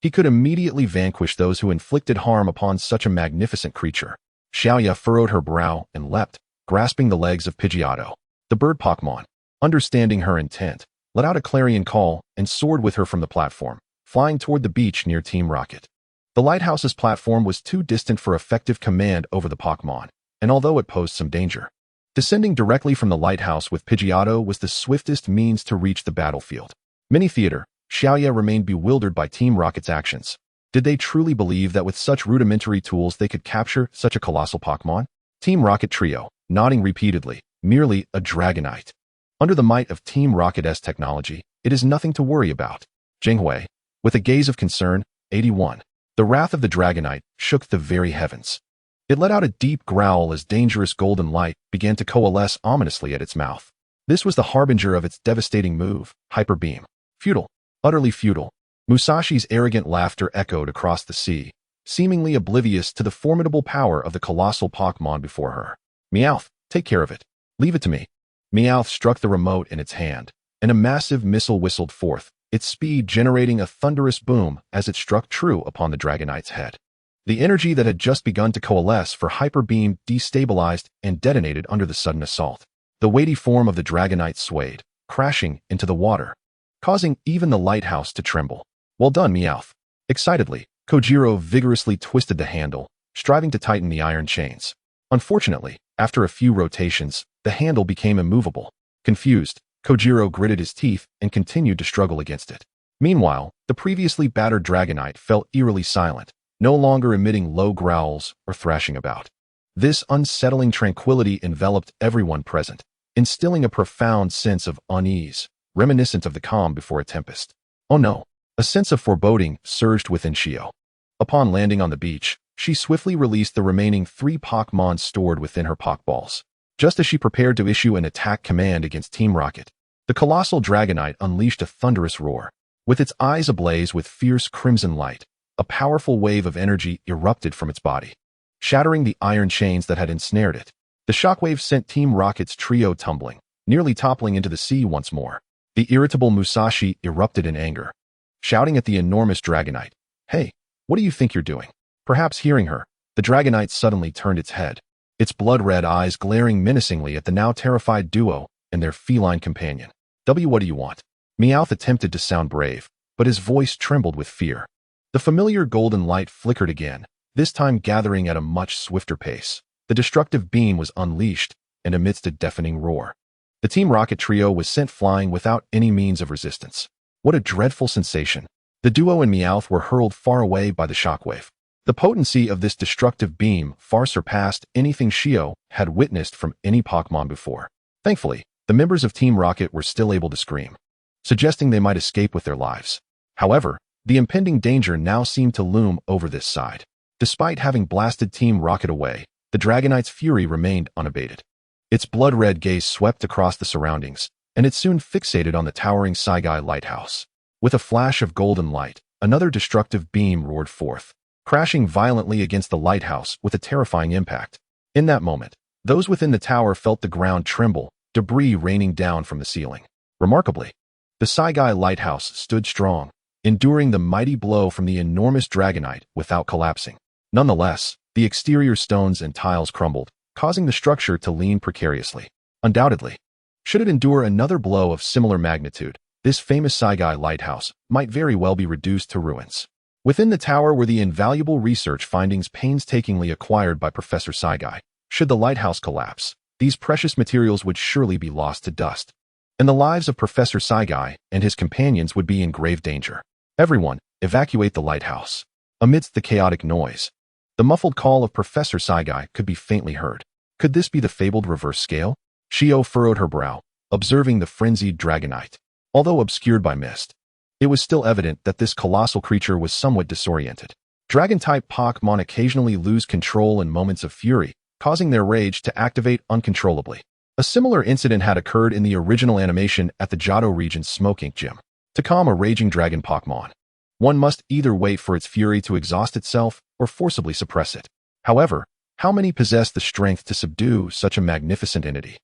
he could immediately vanquish those who inflicted harm upon such a magnificent creature. Xiaoya furrowed her brow and leapt, grasping the legs of Pidgeotto. The bird Pokémon, understanding her intent, let out a clarion call and soared with her from the platform, flying toward the beach near Team Rocket. The lighthouse's platform was too distant for effective command over the Pokémon, and although it posed some danger, descending directly from the lighthouse with Pidgeotto was the swiftest means to reach the battlefield. Mini-theater, Xiaoya remained bewildered by Team Rocket's actions. Did they truly believe that with such rudimentary tools they could capture such a colossal Pokémon? Team Rocket trio, nodding repeatedly, merely a Dragonite. Under the might of Team Rocket's technology, it is nothing to worry about. Jinghui, with a gaze of concern, 81. The wrath of the Dragonite shook the very heavens. It let out a deep growl as dangerous golden light began to coalesce ominously at its mouth. This was the harbinger of its devastating move, Hyper Beam. Futile. Utterly futile. Musashi's arrogant laughter echoed across the sea, seemingly oblivious to the formidable power of the colossal Pokémon before her. "Meowth, take care of it. Leave it to me." Meowth struck the remote in its hand, and a massive missile whistled forth, its speed generating a thunderous boom as it struck true upon the Dragonite's head. The energy that had just begun to coalesce for Hyper Beam destabilized and detonated under the sudden assault. The weighty form of the Dragonite swayed, crashing into the water, causing even the lighthouse to tremble. "Well done, Meowth." Excitedly, Kojiro vigorously twisted the handle, striving to tighten the iron chains. Unfortunately, after a few rotations, the handle became immovable. Confused, Kojiro gritted his teeth and continued to struggle against it. Meanwhile, the previously battered Dragonite fell eerily silent, no longer emitting low growls or thrashing about. This unsettling tranquility enveloped everyone present, instilling a profound sense of unease, reminiscent of the calm before a tempest. Oh no! A sense of foreboding surged within Shio. Upon landing on the beach, she swiftly released the remaining 3 Pokémon stored within her Pokeballs. Just as she prepared to issue an attack command against Team Rocket, the colossal Dragonite unleashed a thunderous roar. With its eyes ablaze with fierce crimson light, a powerful wave of energy erupted from its body, shattering the iron chains that had ensnared it. The shockwave sent Team Rocket's trio tumbling, nearly toppling into the sea once more. The irritable Musashi erupted in anger, shouting at the enormous Dragonite, "Hey, what do you think you're doing?" Perhaps hearing her, the Dragonite suddenly turned its head, its blood-red eyes glaring menacingly at the now terrified duo and their feline companion. "What do you want?" Meowth attempted to sound brave, but his voice trembled with fear. The familiar golden light flickered again, this time gathering at a much swifter pace. The destructive beam was unleashed, and amidst a deafening roar, the Team Rocket trio was sent flying without any means of resistance. What a dreadful sensation. The duo and Meowth were hurled far away by the shockwave. The potency of this destructive beam far surpassed anything Shio had witnessed from any Pokémon before. Thankfully, the members of Team Rocket were still able to scream, suggesting they might escape with their lives. However, the impending danger now seemed to loom over this side. Despite having blasted Team Rocket away, the Dragonite's fury remained unabated. Its blood-red gaze swept across the surroundings, and it soon fixated on the towering Saigai lighthouse. With a flash of golden light, another destructive beam roared forth, crashing violently against the lighthouse with a terrifying impact. In that moment, those within the tower felt the ground tremble, debris raining down from the ceiling. Remarkably, the Saigai lighthouse stood strong, enduring the mighty blow from the enormous Dragonite without collapsing. Nonetheless, the exterior stones and tiles crumbled, causing the structure to lean precariously. Undoubtedly, should it endure another blow of similar magnitude, this famous Saigai lighthouse might very well be reduced to ruins. Within the tower were the invaluable research findings painstakingly acquired by Professor Saigai. Should the lighthouse collapse, these precious materials would surely be lost to dust, and the lives of Professor Saigai and his companions would be in grave danger. Everyone, evacuate the lighthouse. Amidst the chaotic noise, the muffled call of Professor Saigai could be faintly heard. Could this be the fabled reverse scale? Shio furrowed her brow, observing the frenzied Dragonite. Although obscured by mist, it was still evident that this colossal creature was somewhat disoriented. Dragon-type Pokémon occasionally lose control in moments of fury, causing their rage to activate uncontrollably. A similar incident had occurred in the original animation at the Johto region's Smoke Ink Gym. To calm a raging dragon Pokémon, one must either wait for its fury to exhaust itself or forcibly suppress it. However, how many possess the strength to subdue such a magnificent entity?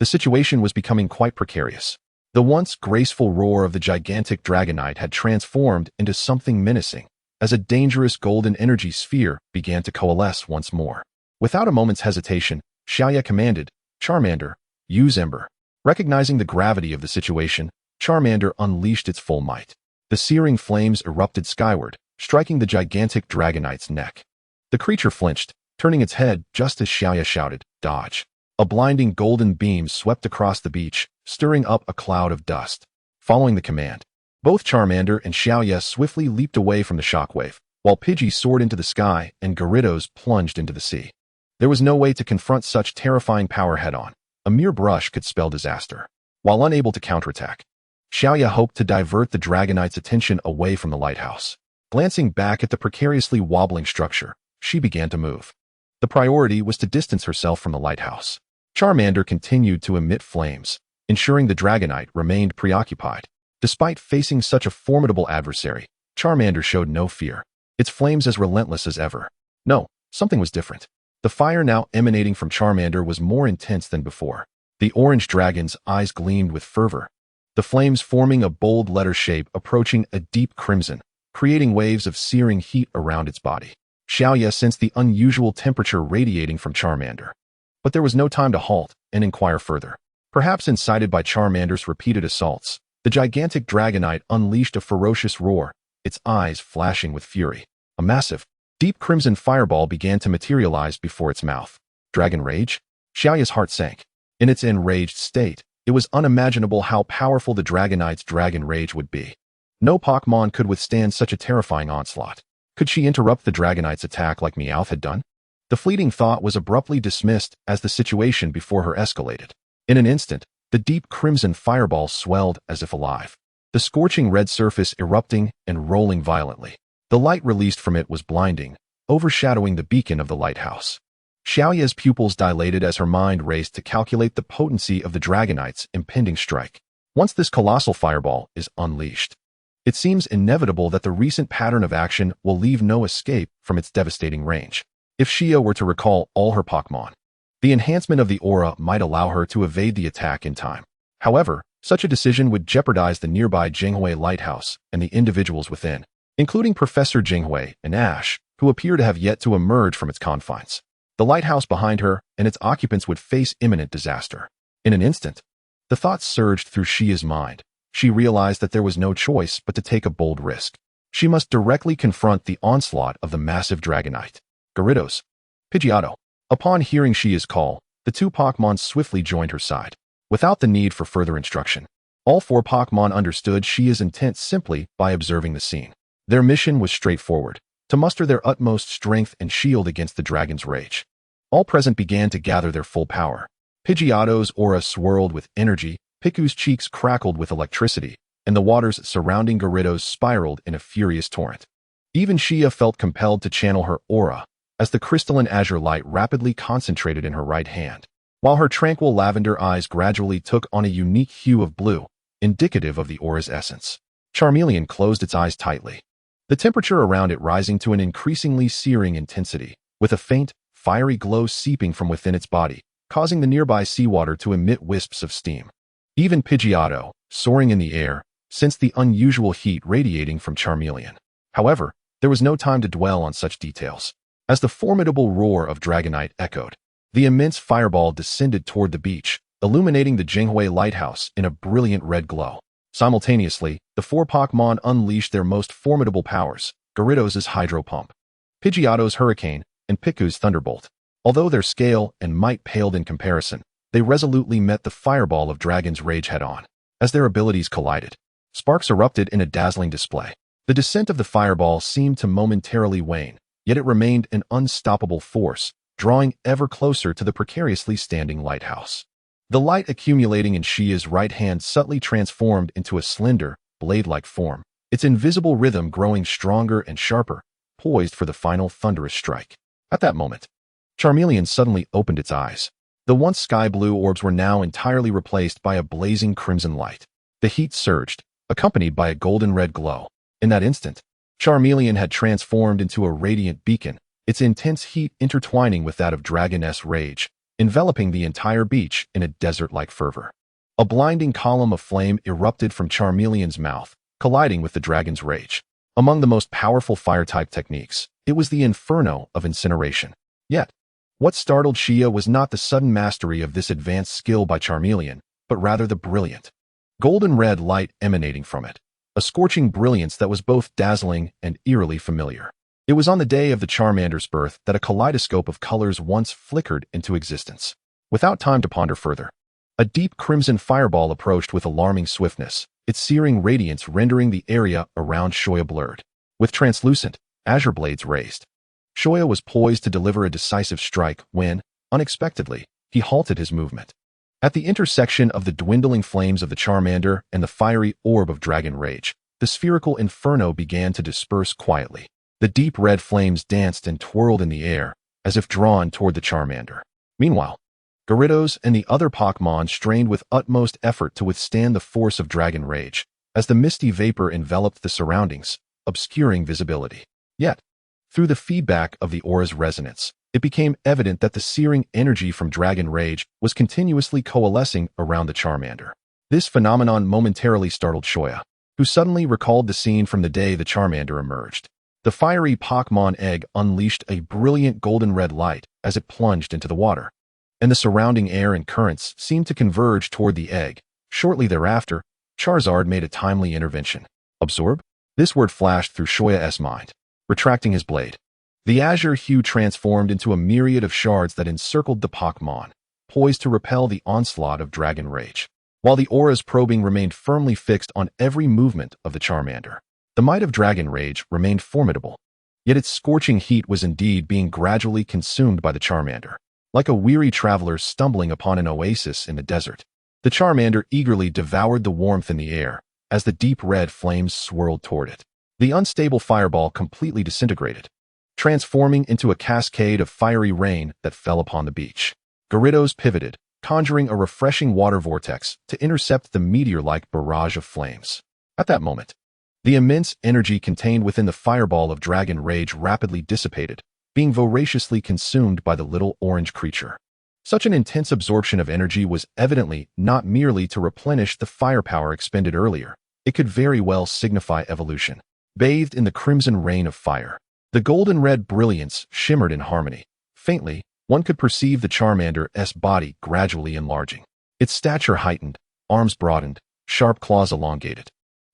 The situation was becoming quite precarious. The once graceful roar of the gigantic Dragonite had transformed into something menacing, as a dangerous golden energy sphere began to coalesce once more. Without a moment's hesitation, Xiaoya commanded, "Charmander, use Ember." Recognizing the gravity of the situation, Charmander unleashed its full might. The searing flames erupted skyward, striking the gigantic Dragonite's neck. The creature flinched, turning its head just as Xiaoya shouted, "Dodge." A blinding golden beam swept across the beach, stirring up a cloud of dust. Following the command, both Charmander and Xiaoya swiftly leaped away from the shockwave, while Pidgey soared into the sky and Gyarados plunged into the sea. There was no way to confront such terrifying power head-on. A mere brush could spell disaster. While unable to counterattack, Xiaoya hoped to divert the Dragonite's attention away from the lighthouse. Glancing back at the precariously wobbling structure, she began to move. The priority was to distance herself from the lighthouse. Charmander continued to emit flames, ensuring the Dragonite remained preoccupied. Despite facing such a formidable adversary, Charmander showed no fear, its flames as relentless as ever. No, something was different. The fire now emanating from Charmander was more intense than before. The orange dragon's eyes gleamed with fervor, the flames forming a bold letter shape approaching a deep crimson, creating waves of searing heat around its body. Xiaoya sensed the unusual temperature radiating from Charmander. But there was no time to halt and inquire further. Perhaps incited by Charmander's repeated assaults, the gigantic Dragonite unleashed a ferocious roar, its eyes flashing with fury. A massive, deep crimson fireball began to materialize before its mouth. Dragon Rage? Xiaoya's heart sank. In its enraged state, it was unimaginable how powerful the Dragonite's Dragon Rage would be. No Pokémon could withstand such a terrifying onslaught. Could she interrupt the Dragonite's attack like Meowth had done? The fleeting thought was abruptly dismissed as the situation before her escalated. In an instant, the deep crimson fireball swelled as if alive, the scorching red surface erupting and rolling violently. The light released from it was blinding, overshadowing the beacon of the lighthouse. Xiaoya's pupils dilated as her mind raced to calculate the potency of the Dragonite's impending strike. Once this colossal fireball is unleashed, it seems inevitable that the recent pattern of action will leave no escape from its devastating range. If Shio were to recall all her Pokémon, the enhancement of the aura might allow her to evade the attack in time. However, such a decision would jeopardize the nearby Jinghui lighthouse and the individuals within, including Professor Jinghui and Ash, who appear to have yet to emerge from its confines. The lighthouse behind her and its occupants would face imminent disaster. In an instant, the thoughts surged through Shia's mind. She realized that there was no choice but to take a bold risk. She must directly confront the onslaught of the massive Dragonite. Gyarados, Pidgeotto. Upon hearing Shia's call, the two Pokémon swiftly joined her side. Without the need for further instruction, all four Pokémon understood Shia's intent simply by observing the scene. Their mission was straightforward: to muster their utmost strength and shield against the dragon's rage. All present began to gather their full power. Pidgeotto's aura swirled with energy, Piku's cheeks crackled with electricity, and the waters surrounding Gyarados spiraled in a furious torrent. Even Shia felt compelled to channel her aura, as the crystalline azure light rapidly concentrated in her right hand, while her tranquil lavender eyes gradually took on a unique hue of blue, indicative of the aura's essence. Charmeleon closed its eyes tightly, the temperature around it rising to an increasingly searing intensity, with a faint, fiery glow seeping from within its body, causing the nearby seawater to emit wisps of steam. Even Pidgeotto, soaring in the air, sensed the unusual heat radiating from Charmeleon. However, there was no time to dwell on such details. As the formidable roar of Dragonite echoed, the immense fireball descended toward the beach, illuminating the Jinghui lighthouse in a brilliant red glow. Simultaneously, the four Pokémon unleashed their most formidable powers, Gyarados' Hydro Pump, Pidgeotto's Hurricane, and Piku's Thunderbolt. Although their scale and might paled in comparison, they resolutely met the fireball of Dragon's Rage head-on. As their abilities collided, sparks erupted in a dazzling display. The descent of the fireball seemed to momentarily wane, yet it remained an unstoppable force, drawing ever closer to the precariously standing lighthouse. The light accumulating in Shia's right hand subtly transformed into a slender, blade-like form, its invisible rhythm growing stronger and sharper, poised for the final thunderous strike. At that moment, Charmeleon suddenly opened its eyes. The once sky-blue orbs were now entirely replaced by a blazing crimson light. The heat surged, accompanied by a golden-red glow. In that instant, Charmeleon had transformed into a radiant beacon, its intense heat intertwining with that of Dragon's Rage, enveloping the entire beach in a desert-like fervor. A blinding column of flame erupted from Charmeleon's mouth, colliding with the Dragon's Rage. Among the most powerful fire-type techniques, it was the Inferno of incineration. Yet, what startled Shia was not the sudden mastery of this advanced skill by Charmeleon, but rather the brilliant, golden-red light emanating from it, a scorching brilliance that was both dazzling and eerily familiar. It was on the day of the Charmander's birth that a kaleidoscope of colors once flickered into existence. Without time to ponder further, a deep crimson fireball approached with alarming swiftness, its searing radiance rendering the area around Shoya blurred. With translucent, azure blades raised, Shoya was poised to deliver a decisive strike when, unexpectedly, he halted his movement. At the intersection of the dwindling flames of the Charmander and the fiery orb of Dragon Rage, the spherical inferno began to disperse quietly. The deep red flames danced and twirled in the air, as if drawn toward the Charmander. Meanwhile, Gyarados and the other Pokémon strained with utmost effort to withstand the force of Dragon Rage, as the misty vapor enveloped the surroundings, obscuring visibility. Yet, through the feedback of the aura's resonance, it became evident that the searing energy from Dragon Rage was continuously coalescing around the Charmander. This phenomenon momentarily startled Shoya, who suddenly recalled the scene from the day the Charmander emerged. The fiery Pokémon egg unleashed a brilliant golden-red light as it plunged into the water, and the surrounding air and currents seemed to converge toward the egg. Shortly thereafter, Charizard made a timely intervention. Absorb? This word flashed through Shoya's mind. Retracting his blade, the azure hue transformed into a myriad of shards that encircled the Pokémon, poised to repel the onslaught of Dragon Rage. While the aura's probing remained firmly fixed on every movement of the Charmander, the might of Dragon Rage remained formidable, yet its scorching heat was indeed being gradually consumed by the Charmander. Like a weary traveler stumbling upon an oasis in the desert, the Charmander eagerly devoured the warmth in the air as the deep red flames swirled toward it. The unstable fireball completely disintegrated, transforming into a cascade of fiery rain that fell upon the beach. Gyarados pivoted, conjuring a refreshing water vortex to intercept the meteor-like barrage of flames. At that moment, the immense energy contained within the fireball of Dragon Rage rapidly dissipated, being voraciously consumed by the little orange creature. Such an intense absorption of energy was evidently not merely to replenish the firepower expended earlier. It could very well signify evolution. Bathed in the crimson rain of fire, the golden-red brilliance shimmered in harmony. Faintly, one could perceive the Charmander's body gradually enlarging. Its stature heightened, arms broadened, sharp claws elongated,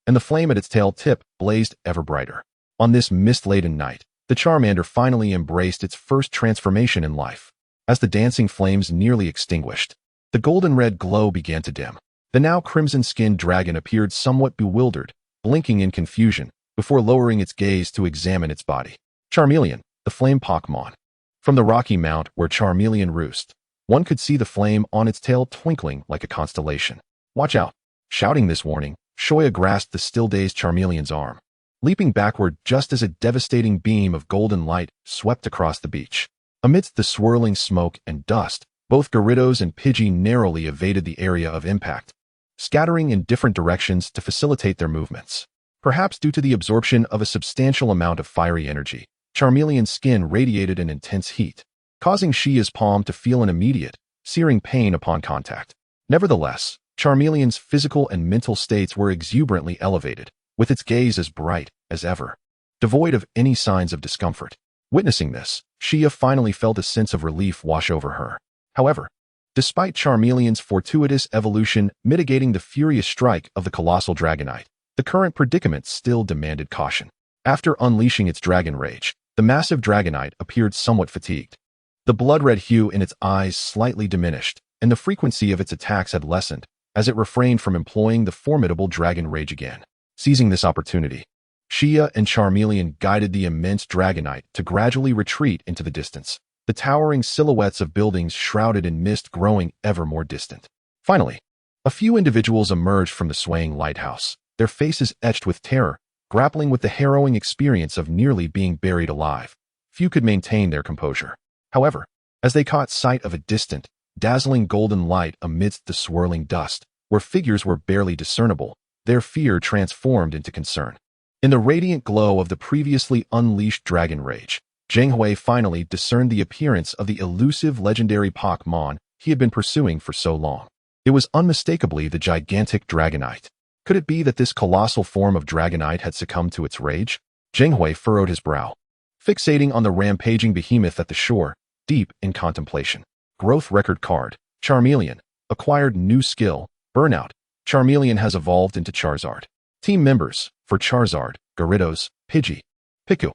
and the flame at its tail tip blazed ever brighter. On this mist-laden night, the Charmander finally embraced its first transformation in life. As the dancing flames nearly extinguished, the golden-red glow began to dim. The now crimson-skinned dragon appeared somewhat bewildered, blinking in confusion, before lowering its gaze to examine its body. Charmeleon, the flame Pokémon. From the rocky mount where Charmeleon roosts, one could see the flame on its tail twinkling like a constellation. Watch out! Shouting this warning, Shoya grasped the still-dazed Charmeleon's arm. leaping backward just as a devastating beam of golden light swept across the beach. Amidst the swirling smoke and dust, both Gyarados and Pidgey narrowly evaded the area of impact, scattering in different directions to facilitate their movements. Perhaps due to the absorption of a substantial amount of fiery energy, Charmeleon's skin radiated an intense heat, causing Shia's palm to feel an immediate, searing pain upon contact. Nevertheless, Charmeleon's physical and mental states were exuberantly elevated, with its gaze as bright as ever, devoid of any signs of discomfort. Witnessing this, Shia finally felt a sense of relief wash over her. However, despite Charmeleon's fortuitous evolution mitigating the furious strike of the colossal Dragonite, the current predicament still demanded caution. After unleashing its dragon rage, the massive Dragonite appeared somewhat fatigued. The blood-red hue in its eyes slightly diminished, and the frequency of its attacks had lessened, as it refrained from employing the formidable dragon rage again. Seizing this opportunity, Shia and Charmeleon guided the immense Dragonite to gradually retreat into the distance, the towering silhouettes of buildings shrouded in mist growing ever more distant. Finally, a few individuals emerged from the swaying lighthouse, their faces etched with terror, grappling with the harrowing experience of nearly being buried alive. Few could maintain their composure. However, as they caught sight of a distant, dazzling golden light amidst the swirling dust, where figures were barely discernible, their fear transformed into concern. In the radiant glow of the previously unleashed dragon rage, Zheng Hui finally discerned the appearance of the elusive legendary Pokémon he had been pursuing for so long. It was unmistakably the gigantic Dragonite. Could it be that this colossal form of Dragonite had succumbed to its rage? Zheng Hui furrowed his brow, fixating on the rampaging behemoth at the shore, deep in contemplation. Growth record card. Charmeleon. Acquired new skill. Burnout. Charmeleon has evolved into Charizard. Team members. For Charizard, Gyarados, Pidgey, Piku.